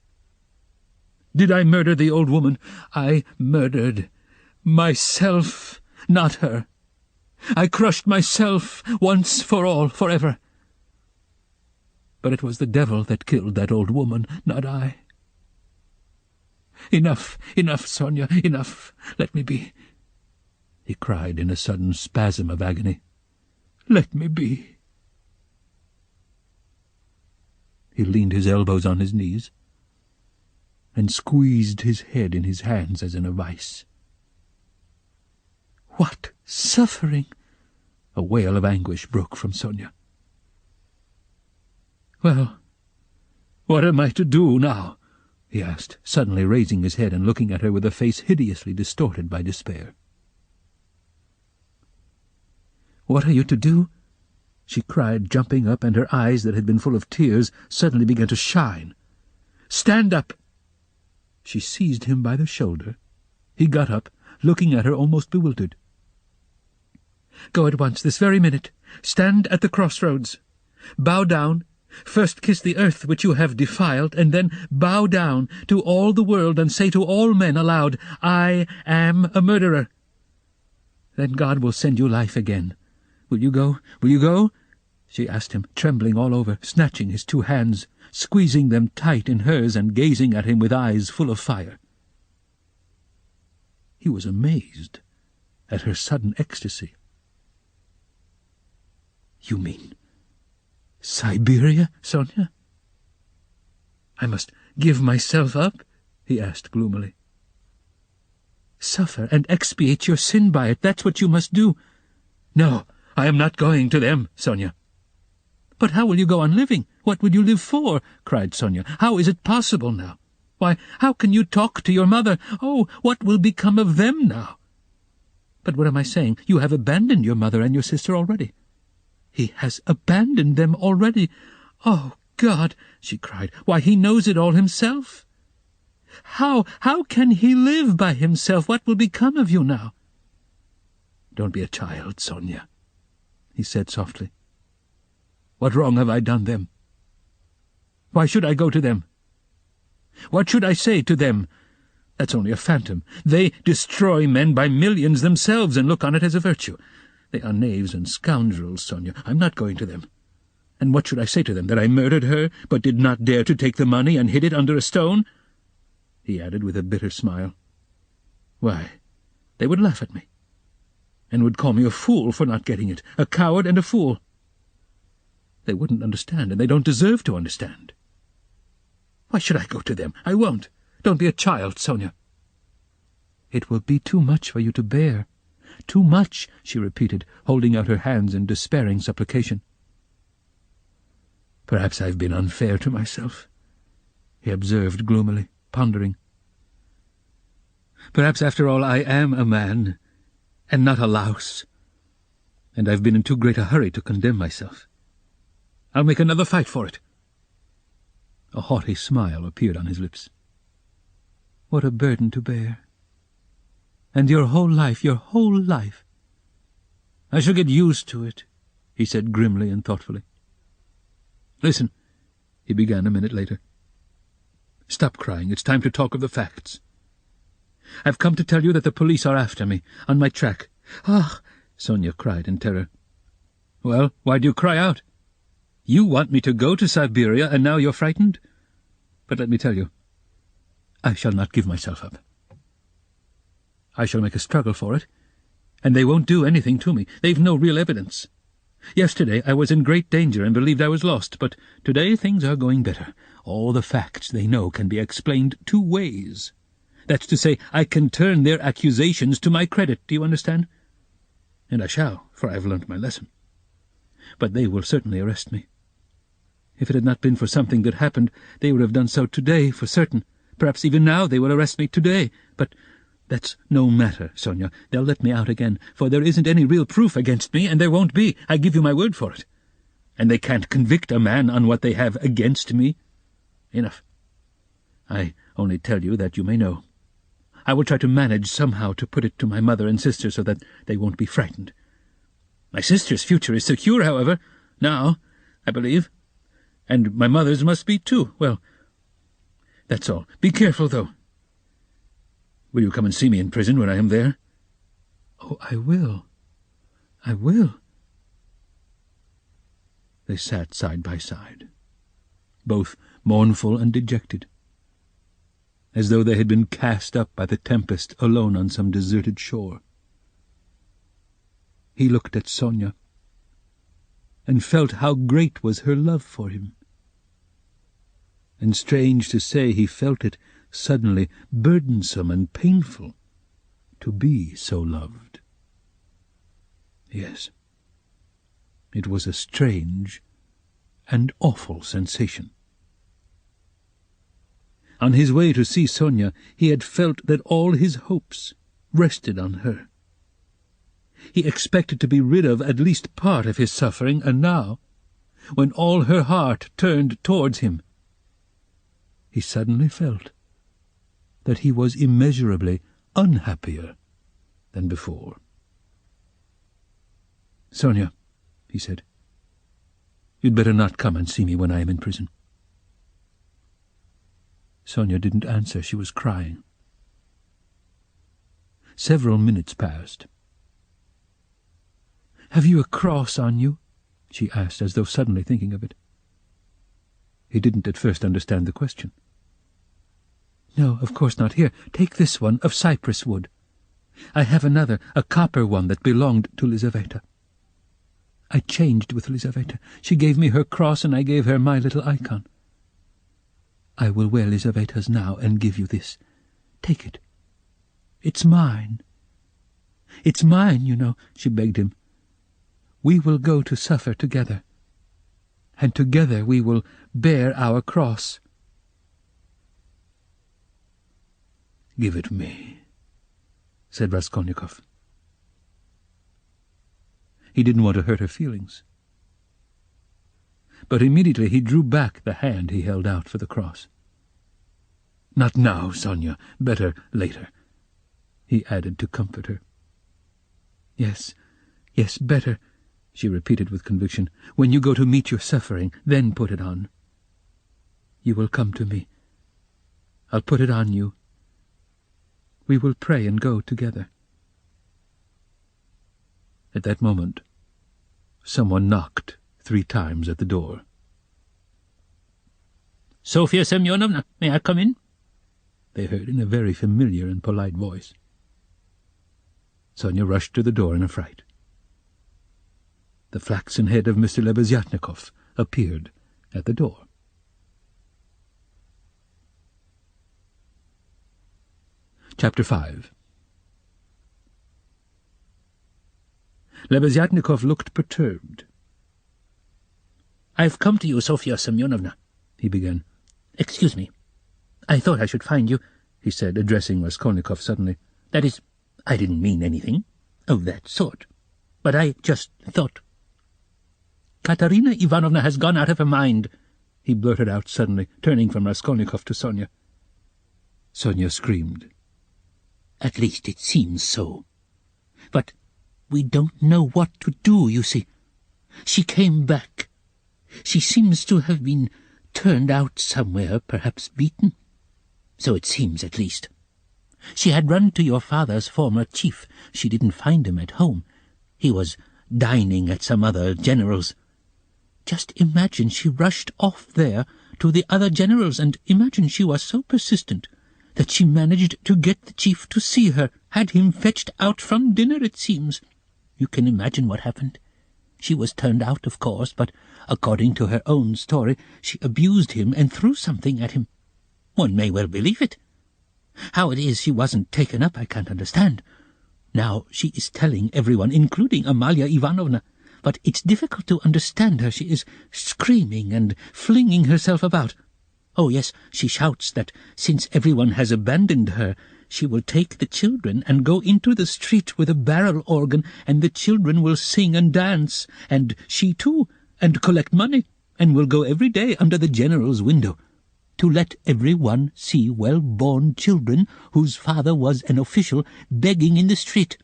Did I murder the old woman? I murdered myself, not her. I crushed myself once for all, forever. But it was the devil that killed that old woman, not I. Enough, Sonia, enough. Let me be. He cried in a sudden spasm of agony. Let me be. He leaned his elbows on his knees and squeezed his head in his hands as in a vice. What suffering! A wail of anguish broke from Sonia. Well, what am I to do now? He asked, suddenly raising his head and looking at her with a face hideously distorted by despair. What are you to do? She cried, jumping up, and her eyes, that had been full of tears, suddenly began to shine. Stand up! She seized him by the shoulder. He got up, looking at her almost bewildered. Go at once, this very minute. Stand at the crossroads. Bow down, First kiss the earth which you have defiled, and then bow down to all the world and say to all men aloud, 'I am a murderer.' Then God will send you life again. Will you go? Will you go?" she asked him, trembling all over, snatching his 2 hands, squeezing them tight in hers and gazing at him with eyes full of fire. He was amazed at her sudden ecstasy. "You mean Siberia, Sonia?" "I must give myself up?" he asked gloomily. "Suffer and expiate your sin by it, that's what you must do." "No, I am not going to them, Sonia." "But how will you go on living? What would you live for?" cried Sonia. "How is it possible now? Why, how can you talk to your mother? Oh, what will become of them now?" "But what am I saying? You have abandoned your mother and your sister already." "He has abandoned them already. Oh, God!" she cried. "Why, he knows it all himself. How can he live by himself? What will become of you now?" "Don't be a child, Sonia," he said softly. "What wrong have I done them? Why should I go to them? What should I say to them? That's only a phantom. They destroy men by millions themselves and look on it as a virtue. They are knaves and scoundrels, Sonia. I'm not going to them. And what should I say to them? That I murdered her, but did not dare to take the money and hid it under a stone?" he added with a bitter smile. "Why, they would laugh at me, and would call me a fool for not getting it, a coward and a fool. They wouldn't understand, and they don't deserve to understand. Why should I go to them? I won't. Don't be a child, Sonia." "It will be too much for you to bear. Too much," she repeated, holding out her hands in despairing supplication. "Perhaps I've been unfair to myself," he observed gloomily, pondering. "Perhaps, after all, I am a man, and not a louse, and I've been in too great a hurry to condemn myself. I'll make another fight for it." A haughty smile appeared on his lips. "What a burden to bear! And your whole life, your whole life." "I shall get used to it," he said grimly and thoughtfully. "Listen," he began a minute later. "Stop crying. It's time to talk of the facts. I've come to tell you that the police are after me, on my track." "Ah!" Sonia cried in terror. "Well, why do you cry out? You want me to go to Siberia, and now you're frightened? But let me tell you, I shall not give myself up. I shall make a struggle for it, and they won't do anything to me. They've no real evidence. Yesterday I was in great danger and believed I was lost, but today things are going better. All the facts they know can be explained 2 ways. That's to say, I can turn their accusations to my credit, do you understand? And I shall, for I have learnt my lesson. But they will certainly arrest me. If it had not been for something that happened, they would have done so today, for certain. Perhaps even now they will arrest me today. But that's no matter, Sonia. They'll let me out again, for there isn't any real proof against me, and there won't be. I give you my word for it. And they can't convict a man on what they have against me. Enough. I only tell you that you may know. I will try to manage somehow to put it to my mother and sister so that they won't be frightened. My sister's future is secure, however, now, I believe, and my mother's must be too. Well, that's all. Be careful, though. Will you come and see me in prison when I am there?" "Oh, I will. I will." They sat side by side, both mournful and dejected, as though they had been cast up by the tempest alone on some deserted shore. He looked at Sonia, and felt how great was her love for him. And strange to say, he felt it suddenly burdensome and painful to be so loved. Yes, it was a strange and awful sensation. On his way to see Sonia, he had felt that all his hopes rested on her. He expected to be rid of at least part of his suffering, and now, when all her heart turned towards him, he suddenly felt that he was immeasurably unhappier than before. "Sonia," he said, You'd better not come and see me when I am in prison." Sonia didn't answer. She was crying. Several minutes passed. "Have you a cross on you?" she asked, as though suddenly thinking of it. He didn't at first understand the question. "No, of course not. Here, take this one, of cypress wood. I have another, a copper one that belonged to Lizaveta. I changed with Lizaveta. She gave me her cross, and I gave her my little icon. I will wear Lizaveta's now and give you this. Take it. It's mine. It's mine, you know," she begged him. "We will go to suffer together, and together we will bear our cross." "Give it me," said Raskolnikov. He didn't want to hurt her feelings. But immediately he drew back the hand he held out for the cross. "Not now, Sonia. Better later," he added to comfort her. Yes, better," she repeated with conviction. "When you go to meet your suffering, then put it on. You will come to me. I'll put it on you. We will pray and go together." At that moment, someone knocked 3 times at the door. "Sofia Semyonovna, may I come in?" they heard in a very familiar and polite voice. Sonia rushed to the door in a fright. The flaxen head of Mr. Lebeziatnikov appeared at the door. Chapter 5. Lebeziatnikov looked perturbed. "I've come to you, Sofia Semyonovna," he began. "Excuse me. I thought I should find you," he said, addressing Raskolnikov suddenly. "That is, I didn't mean anything of that sort, but I just thought—" "Katerina Ivanovna has gone out of her mind," he blurted out suddenly, turning from Raskolnikov to Sonia. Sonia screamed. "At least it seems so. But we don't know what to do, you see. She came back. She seems to have been turned out somewhere, perhaps beaten. So it seems, at least. She had run to your father's former chief. She didn't find him at home. He was dining at some other general's. Just imagine she rushed off there to the other generals, and imagine she was so persistent that she managed to get the chief to see her, had him fetched out from dinner, it seems. You can imagine what happened. She was turned out, of course, but according to her own story, she abused him and threw something at him. One may well believe it. How it is she wasn't taken up, I can't understand. Now she is telling everyone, including Amalia Ivanovna, but it's difficult to understand her. She is screaming and flinging herself about. Oh, yes, she shouts that since everyone has abandoned her, she will take the children and go into the street with a barrel organ, and the children will sing and dance, and she too, and collect money, and will go every day under the general's window, to let everyone see well-born children whose father was an official begging in the street.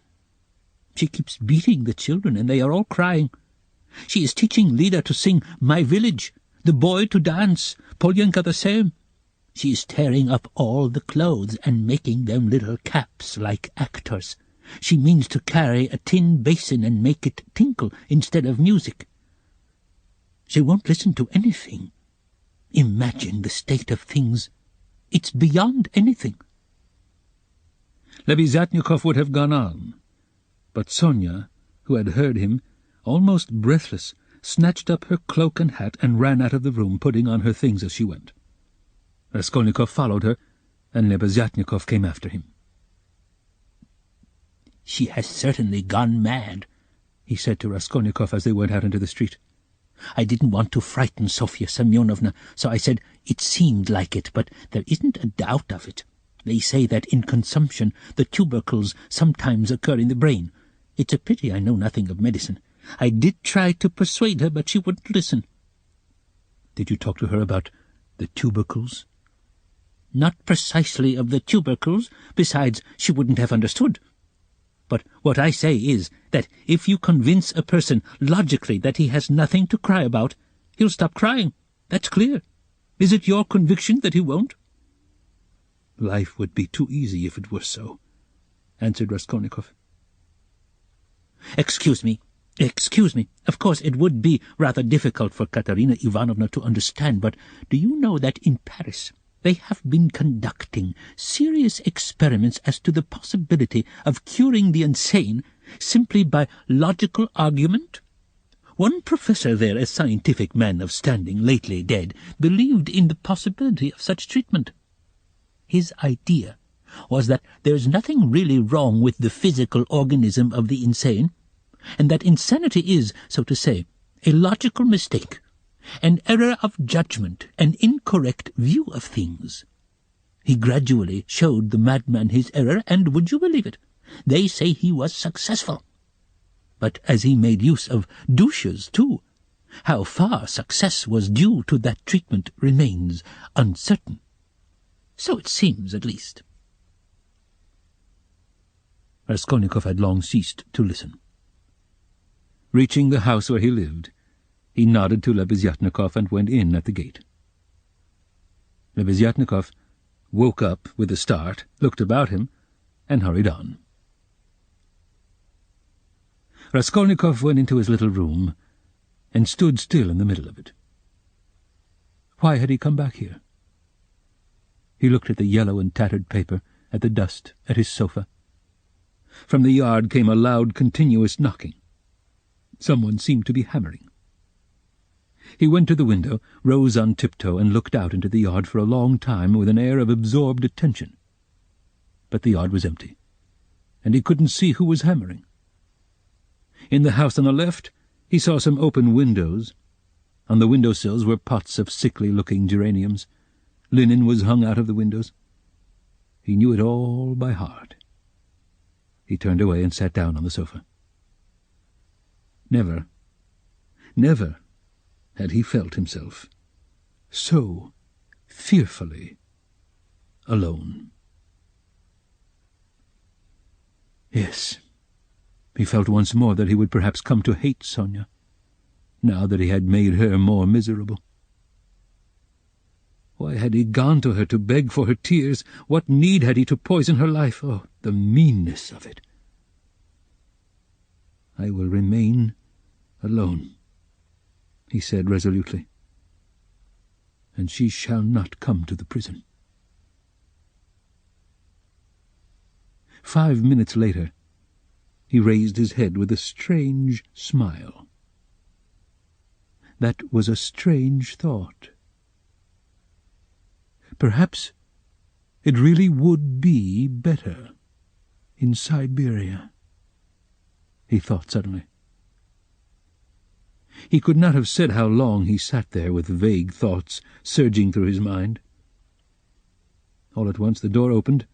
She keeps beating the children, and they are all crying. She is teaching Lida to sing My Village, the boy to dance, Polyanka the same. She is tearing up all the clothes and making them little caps like actors. She means to carry a tin basin and make it tinkle instead of music. She won't listen to anything. Imagine the state of things. It's beyond anything." Lebeziatnikov would have gone on, but Sonia, who had heard him, almost breathless, snatched up her cloak and hat and ran out of the room, putting on her things as she went. Raskolnikov followed her, and Lebeziatnikov came after him. "She has certainly gone mad," he said to Raskolnikov as they went out into the street. "I didn't want to frighten Sofia Semyonovna, so I said it seemed like it, but there isn't a doubt of it. They say that in consumption the tubercles sometimes occur in the brain. It's a pity I know nothing of medicine. I did try to persuade her, but she wouldn't listen." "Did you talk to her about the tubercles?" "Not precisely of the tubercles. Besides, she wouldn't have understood. But what I say is that if you convince a person logically that he has nothing to cry about, He'll stop crying. That's clear. Is it your conviction that he won't?" "Life would be too easy if it were so," answered Raskolnikov. Excuse me. Of course, it would be rather difficult for Katerina Ivanovna to understand, but do you know that in Paris they have been conducting serious experiments as to the possibility of curing the insane simply by logical argument? One professor there, a scientific man of standing, lately dead, believed in the possibility of such treatment. His idea was that there's nothing really wrong with the physical organism of the insane, and that insanity is, so to say, a logical mistake, an error of judgment, an incorrect view of things. He gradually showed the madman his error, and would you believe it? They say he was successful. But as he made use of douches, too, how far success was due to that treatment remains uncertain. So it seems, at least. Raskolnikov had long ceased to listen. Reaching the house where he lived, he nodded to Lebeziatnikov and went in at the gate. Lebeziatnikov woke up with a start, looked about him, and hurried on. Raskolnikov went into his little room and stood still in the middle of it. Why had he come back here? He looked at the yellow and tattered paper, at the dust, at his sofa. From the yard came a loud, continuous knocking. Someone seemed to be hammering. He went to the window, rose on tiptoe, and looked out into the yard for a long time with an air of absorbed attention. But the yard was empty, and he couldn't see who was hammering. In the house on the left, he saw some open windows. On the window-sills were pots of sickly-looking geraniums. Linen was hung out of the windows. He knew it all by heart. He turned away and sat down on the sofa. Never had he felt himself so fearfully alone. Yes, he felt once more that he would perhaps come to hate Sonia, now that he had made her more miserable. Why had he gone to her to beg for her tears? What need had he to poison her life? Oh, the meanness of it! "I will remain alone," he said resolutely, "and she shall not come to the prison." 5 minutes later, he raised his head with a strange smile. That was a strange thought. Perhaps it really would be better in Siberia, he thought suddenly. He could not have said how long he sat there with vague thoughts surging through his mind. All at once the door opened,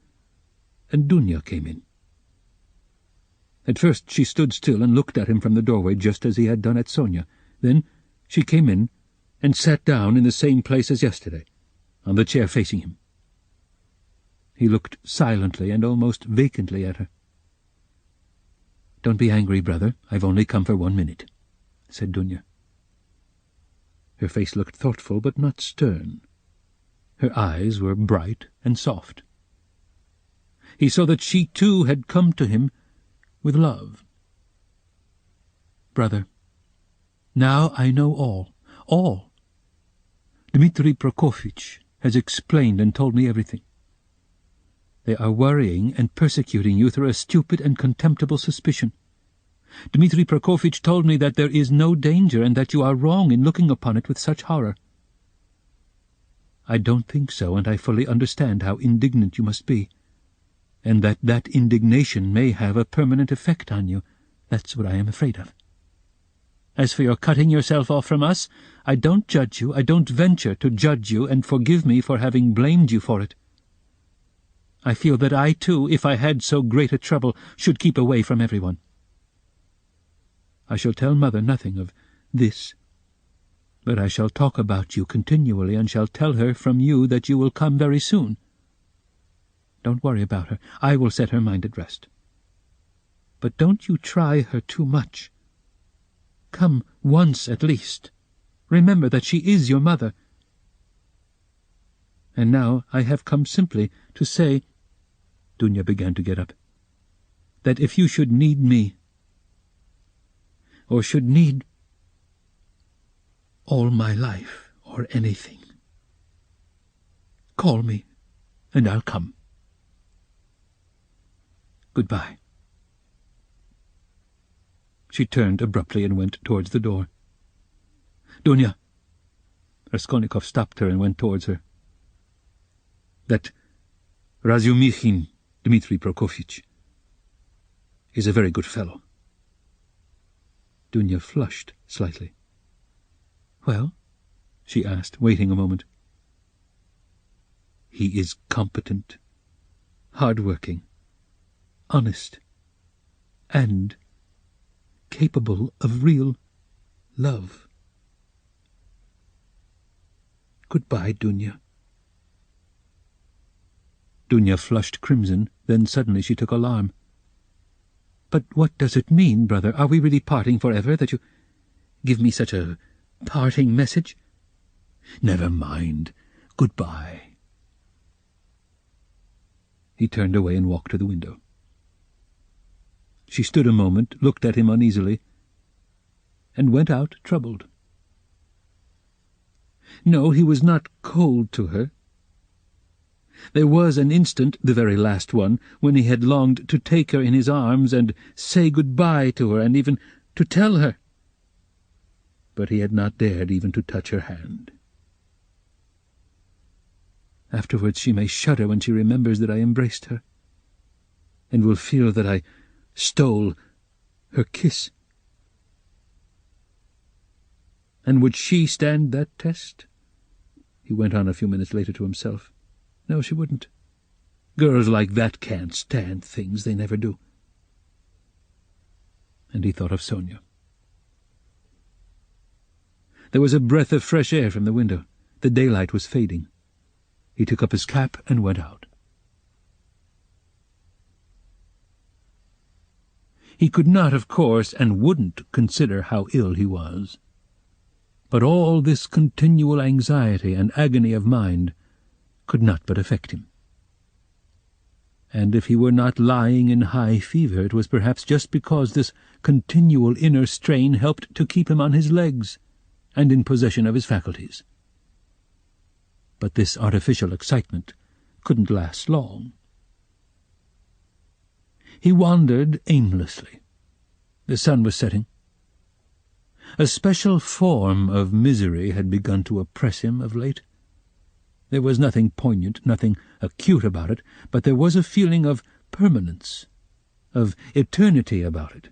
and Dunya came in. At first she stood still and looked at him from the doorway, just as he had done at Sonia. Then she came in and sat down in the same place as yesterday, on the chair facing him. He looked silently and almost vacantly at her. "Don't be angry, brother. I've only come for 1 minute," said Dunya. Her face looked thoughtful, but not stern. Her eyes were bright and soft. He saw that she, too, had come to him with love. "Brother, now I know all. Dmitri Prokofitch has explained and told me everything. They are worrying and persecuting you through a stupid and contemptible suspicion. Dmitri Prokofitch told me that there is no danger and that you are wrong in looking upon it with such horror. I don't think so, and I fully understand how indignant you must be, and that indignation may have a permanent effect on you. That's what I am afraid of. As for your cutting yourself off from us, I don't judge you, I don't venture to judge you, and forgive me for having blamed you for it. I feel that I, too, if I had so great a trouble, should keep away from everyone. I shall tell Mother nothing of this, but I shall talk about you continually, and shall tell her from you that you will come very soon. Don't worry about her. I will set her mind at rest. But don't you try her too much. Come once at least, Remember that she is your mother. And now I have come simply to say—" Dunya began to get up, "that if you should need me, or should need all my life or anything, call me and I'll come. Goodbye." She turned abruptly and went towards the door. "Dunya!" Raskolnikov stopped her and went towards her. "That Razumikhin, Dmitri Prokofyevich, is a very good fellow." Dunya flushed slightly. "Well?" she asked, waiting a moment. "He is competent, hard-working, honest, and capable of real love. Goodbye, Dunya." Dunya flushed crimson, then suddenly she took alarm. "But what does it mean, brother? Are we really parting forever, that you give me such a parting message?" "Never mind. Goodbye." He turned away and walked to the window. She stood a moment, looked at him uneasily, and went out troubled. No, he was not cold to her. There was an instant, the very last one, when he had longed to take her in his arms and say goodbye to her, and even to tell her. But he had not dared even to touch her hand. Afterwards she may shudder when she remembers that I embraced her, and will feel that I stole her kiss. And would she stand that test? He went on a few minutes later to himself. No, she wouldn't. Girls like that can't stand things, they never do. And he thought of Sonia. There was a breath of fresh air from the window. The daylight was fading. He took up his cap and went out. He could not, of course, and wouldn't consider how ill he was. But all this continual anxiety and agony of mind could not but affect him. And if he were not lying in high fever, it was perhaps just because this continual inner strain helped to keep him on his legs and in possession of his faculties. But this artificial excitement couldn't last long. He wandered aimlessly. The sun was setting. A special form of misery had begun to oppress him of late. There was nothing poignant, nothing acute about it, but there was a feeling of permanence, of eternity about it.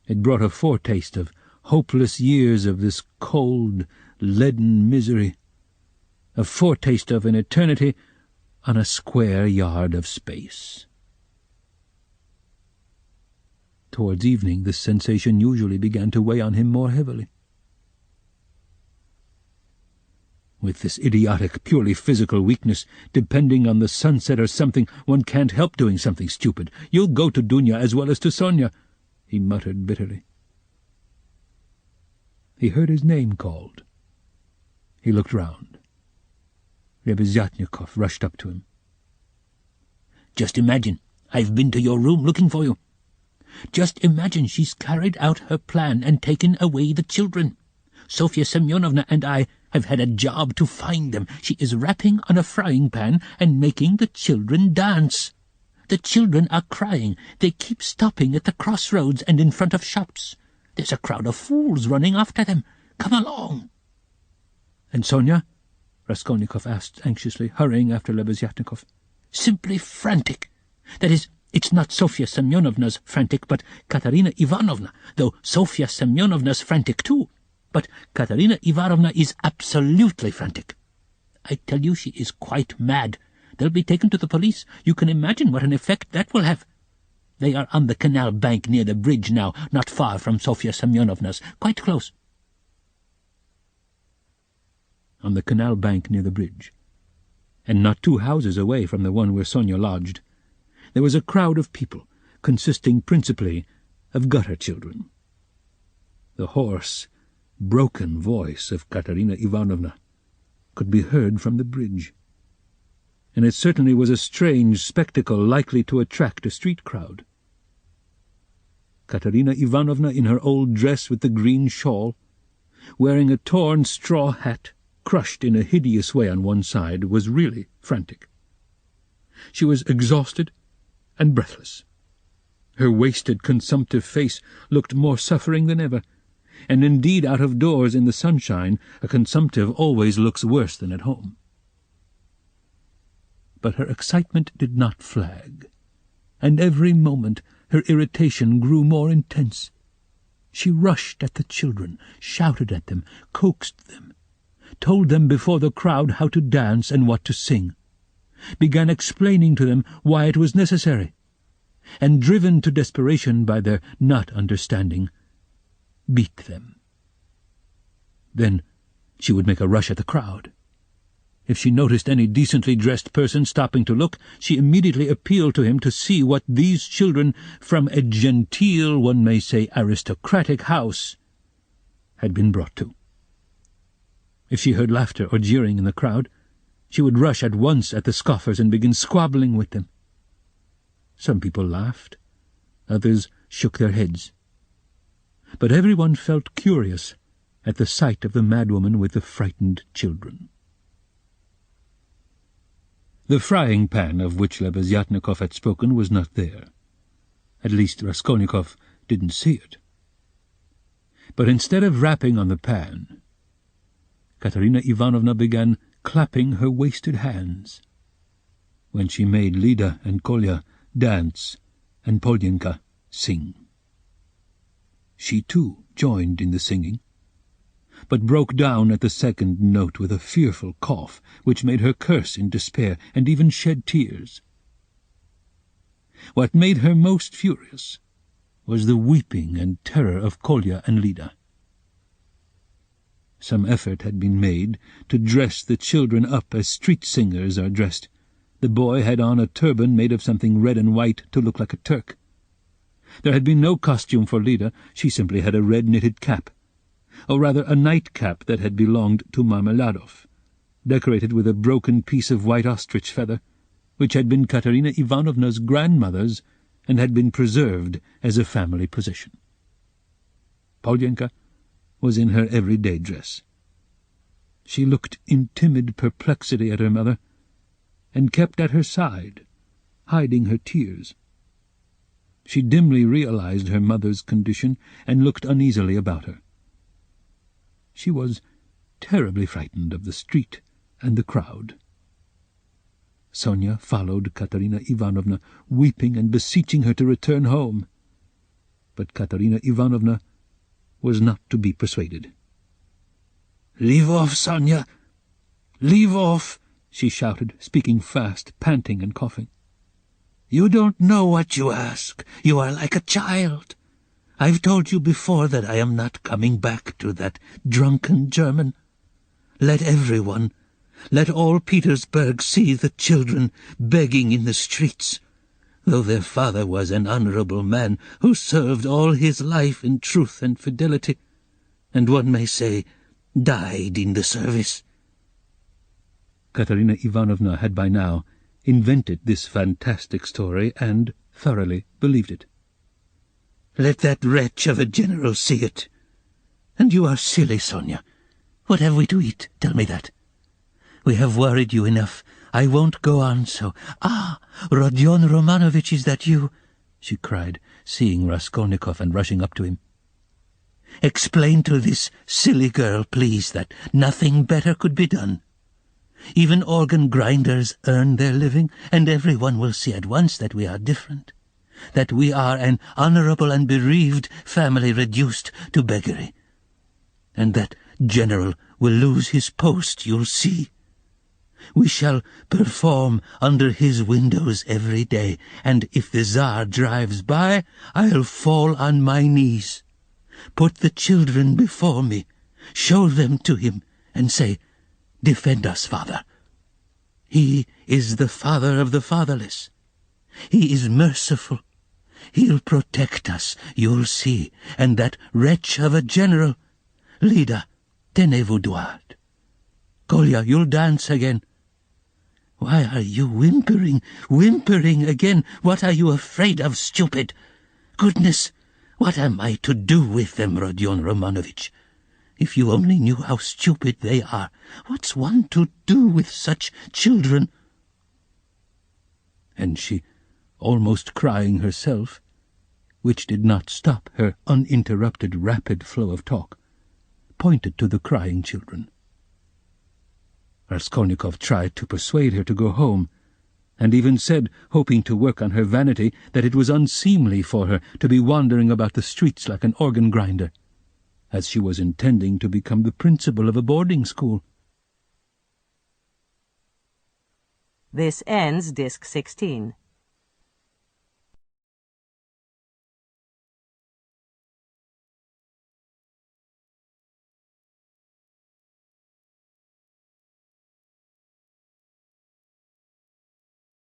It brought a foretaste of hopeless years of this cold, leaden misery, a foretaste of an eternity on a square yard of space. Towards evening this sensation usually began to weigh on him more heavily. With this idiotic, purely physical weakness, depending on the sunset or something, one can't help doing something stupid. You'll go to Dunya as well as to Sonia, he muttered bitterly. He heard his name called. He looked round. Lebeziatnikov rushed up to him. "Just imagine, I've been to your room looking for you. Just imagine she's carried out her plan and taken away the children. Sofya Semyonovna and I have had a job to find them. She is rapping on a frying pan and making the children dance. The children are crying. They keep stopping at the crossroads and in front of shops. There's a crowd of fools running after them. Come along." "And Sonia?" Raskolnikov asked anxiously, hurrying after Lebeziatnikov. "Simply frantic. That is, it's not Sofya Semyonovna's frantic, but Katerina Ivanovna, though Sofya Semyonovna's frantic too. But Katerina Ivanovna is absolutely frantic. I tell you, she is quite mad. They'll be taken to the police. You can imagine what an effect that will have. They are on the canal bank near the bridge now, not far from Sofya Semyonovna's, quite close." On the canal bank near the bridge, and not 2 houses away from the one where Sonia lodged, there was a crowd of people, consisting principally of gutter children. The hoarse, broken voice of Katerina Ivanovna could be heard from the bridge, and it certainly was a strange spectacle likely to attract a street crowd. Katerina Ivanovna, in her old dress with the green shawl, wearing a torn straw hat crushed in a hideous way on one side, was really frantic. She was exhausted and breathless. Her wasted, consumptive face looked more suffering than ever, and indeed out of doors in the sunshine a consumptive always looks worse than at home. But her excitement did not flag, and every moment her irritation grew more intense. She rushed at the children, shouted at them, coaxed them, told them before the crowd how to dance and what to sing, began explaining to them why it was necessary, and, driven to desperation by their not understanding, beat them. Then she would make a rush at the crowd. If she noticed any decently dressed person stopping to look, she immediately appealed to him to see what these children from a genteel, one may say aristocratic house, had been brought to. If she heard laughter or jeering in the crowd, she would rush at once at the scoffers and begin squabbling with them. Some people laughed, others shook their heads, but everyone felt curious at the sight of the madwoman with the frightened children. The frying pan of which Lebeziatnikov had spoken was not there. At least Raskolnikov didn't see it. But instead of rapping on the pan, Katerina Ivanovna began clapping her wasted hands, when she made Lida and Kolya dance and Polyenka sing. She too joined in the singing, but broke down at the second note with a fearful cough, which made her curse in despair and even shed tears. What made her most furious was the weeping and terror of Kolya and Lida. Some effort had been made to dress the children up as street singers are dressed. The boy had on a turban made of something red and white to look like a Turk. There had been no costume for Lida. She simply had a red knitted cap, or rather a nightcap that had belonged to Marmeladov, decorated with a broken piece of white ostrich feather, which had been Katerina Ivanovna's grandmother's and had been preserved as a family possession. Polyenka was in her everyday dress. She looked in timid perplexity at her mother, and kept at her side, hiding her tears. She dimly realized her mother's condition and looked uneasily about her. She was terribly frightened of the street and the crowd. Sonia followed Katerina Ivanovna, weeping and beseeching her to return home. But Katerina Ivanovna was not to be persuaded. "Leave off, Sonia! Leave off!" she shouted, speaking fast, panting and coughing. "You don't know what you ask. You are like a child. I've told you before that I am not coming back to that drunken German. Let everyone, let all Petersburg see the children begging in the streets, though their father was an honorable man who served all his life in truth and fidelity, and one may say died in the service." Katerina Ivanovna had by now invented this fantastic story and thoroughly believed it. "Let that wretch of a general see it. And you are silly, Sonia. What have we to eat? Tell me that. We have worried you enough. I won't go on so. Ah, Rodion Romanovich, is that you?" she cried, seeing Raskolnikov and rushing up to him. "Explain to this silly girl, please, that nothing better could be done. Even organ grinders earn their living, and everyone will see at once that we are different, that we are an honorable and bereaved family reduced to beggary. And that general will lose his post, you'll see. We shall perform under his windows every day, and if the Tsar drives by, I'll fall on my knees. Put the children before me, show them to him, and say, 'Defend us, Father.' He is the father of the fatherless. He is merciful. He'll protect us, you'll see, and that wretch of a general, Lida, tenez-vous droit. Kolya, you'll dance again. Why are you whimpering again? What are you afraid of, stupid? Goodness, what am I to do with them, Rodion Romanovich? If you only knew how stupid they are. What's one to do with such children? And she, almost crying herself, which did not stop her uninterrupted rapid flow of talk, pointed to the crying children. Raskolnikov tried to persuade her to go home, and even said, hoping to work on her vanity, that it was unseemly for her to be wandering about the streets like an organ-grinder, as she was intending to become the principal of a boarding school. This ends Disc 16.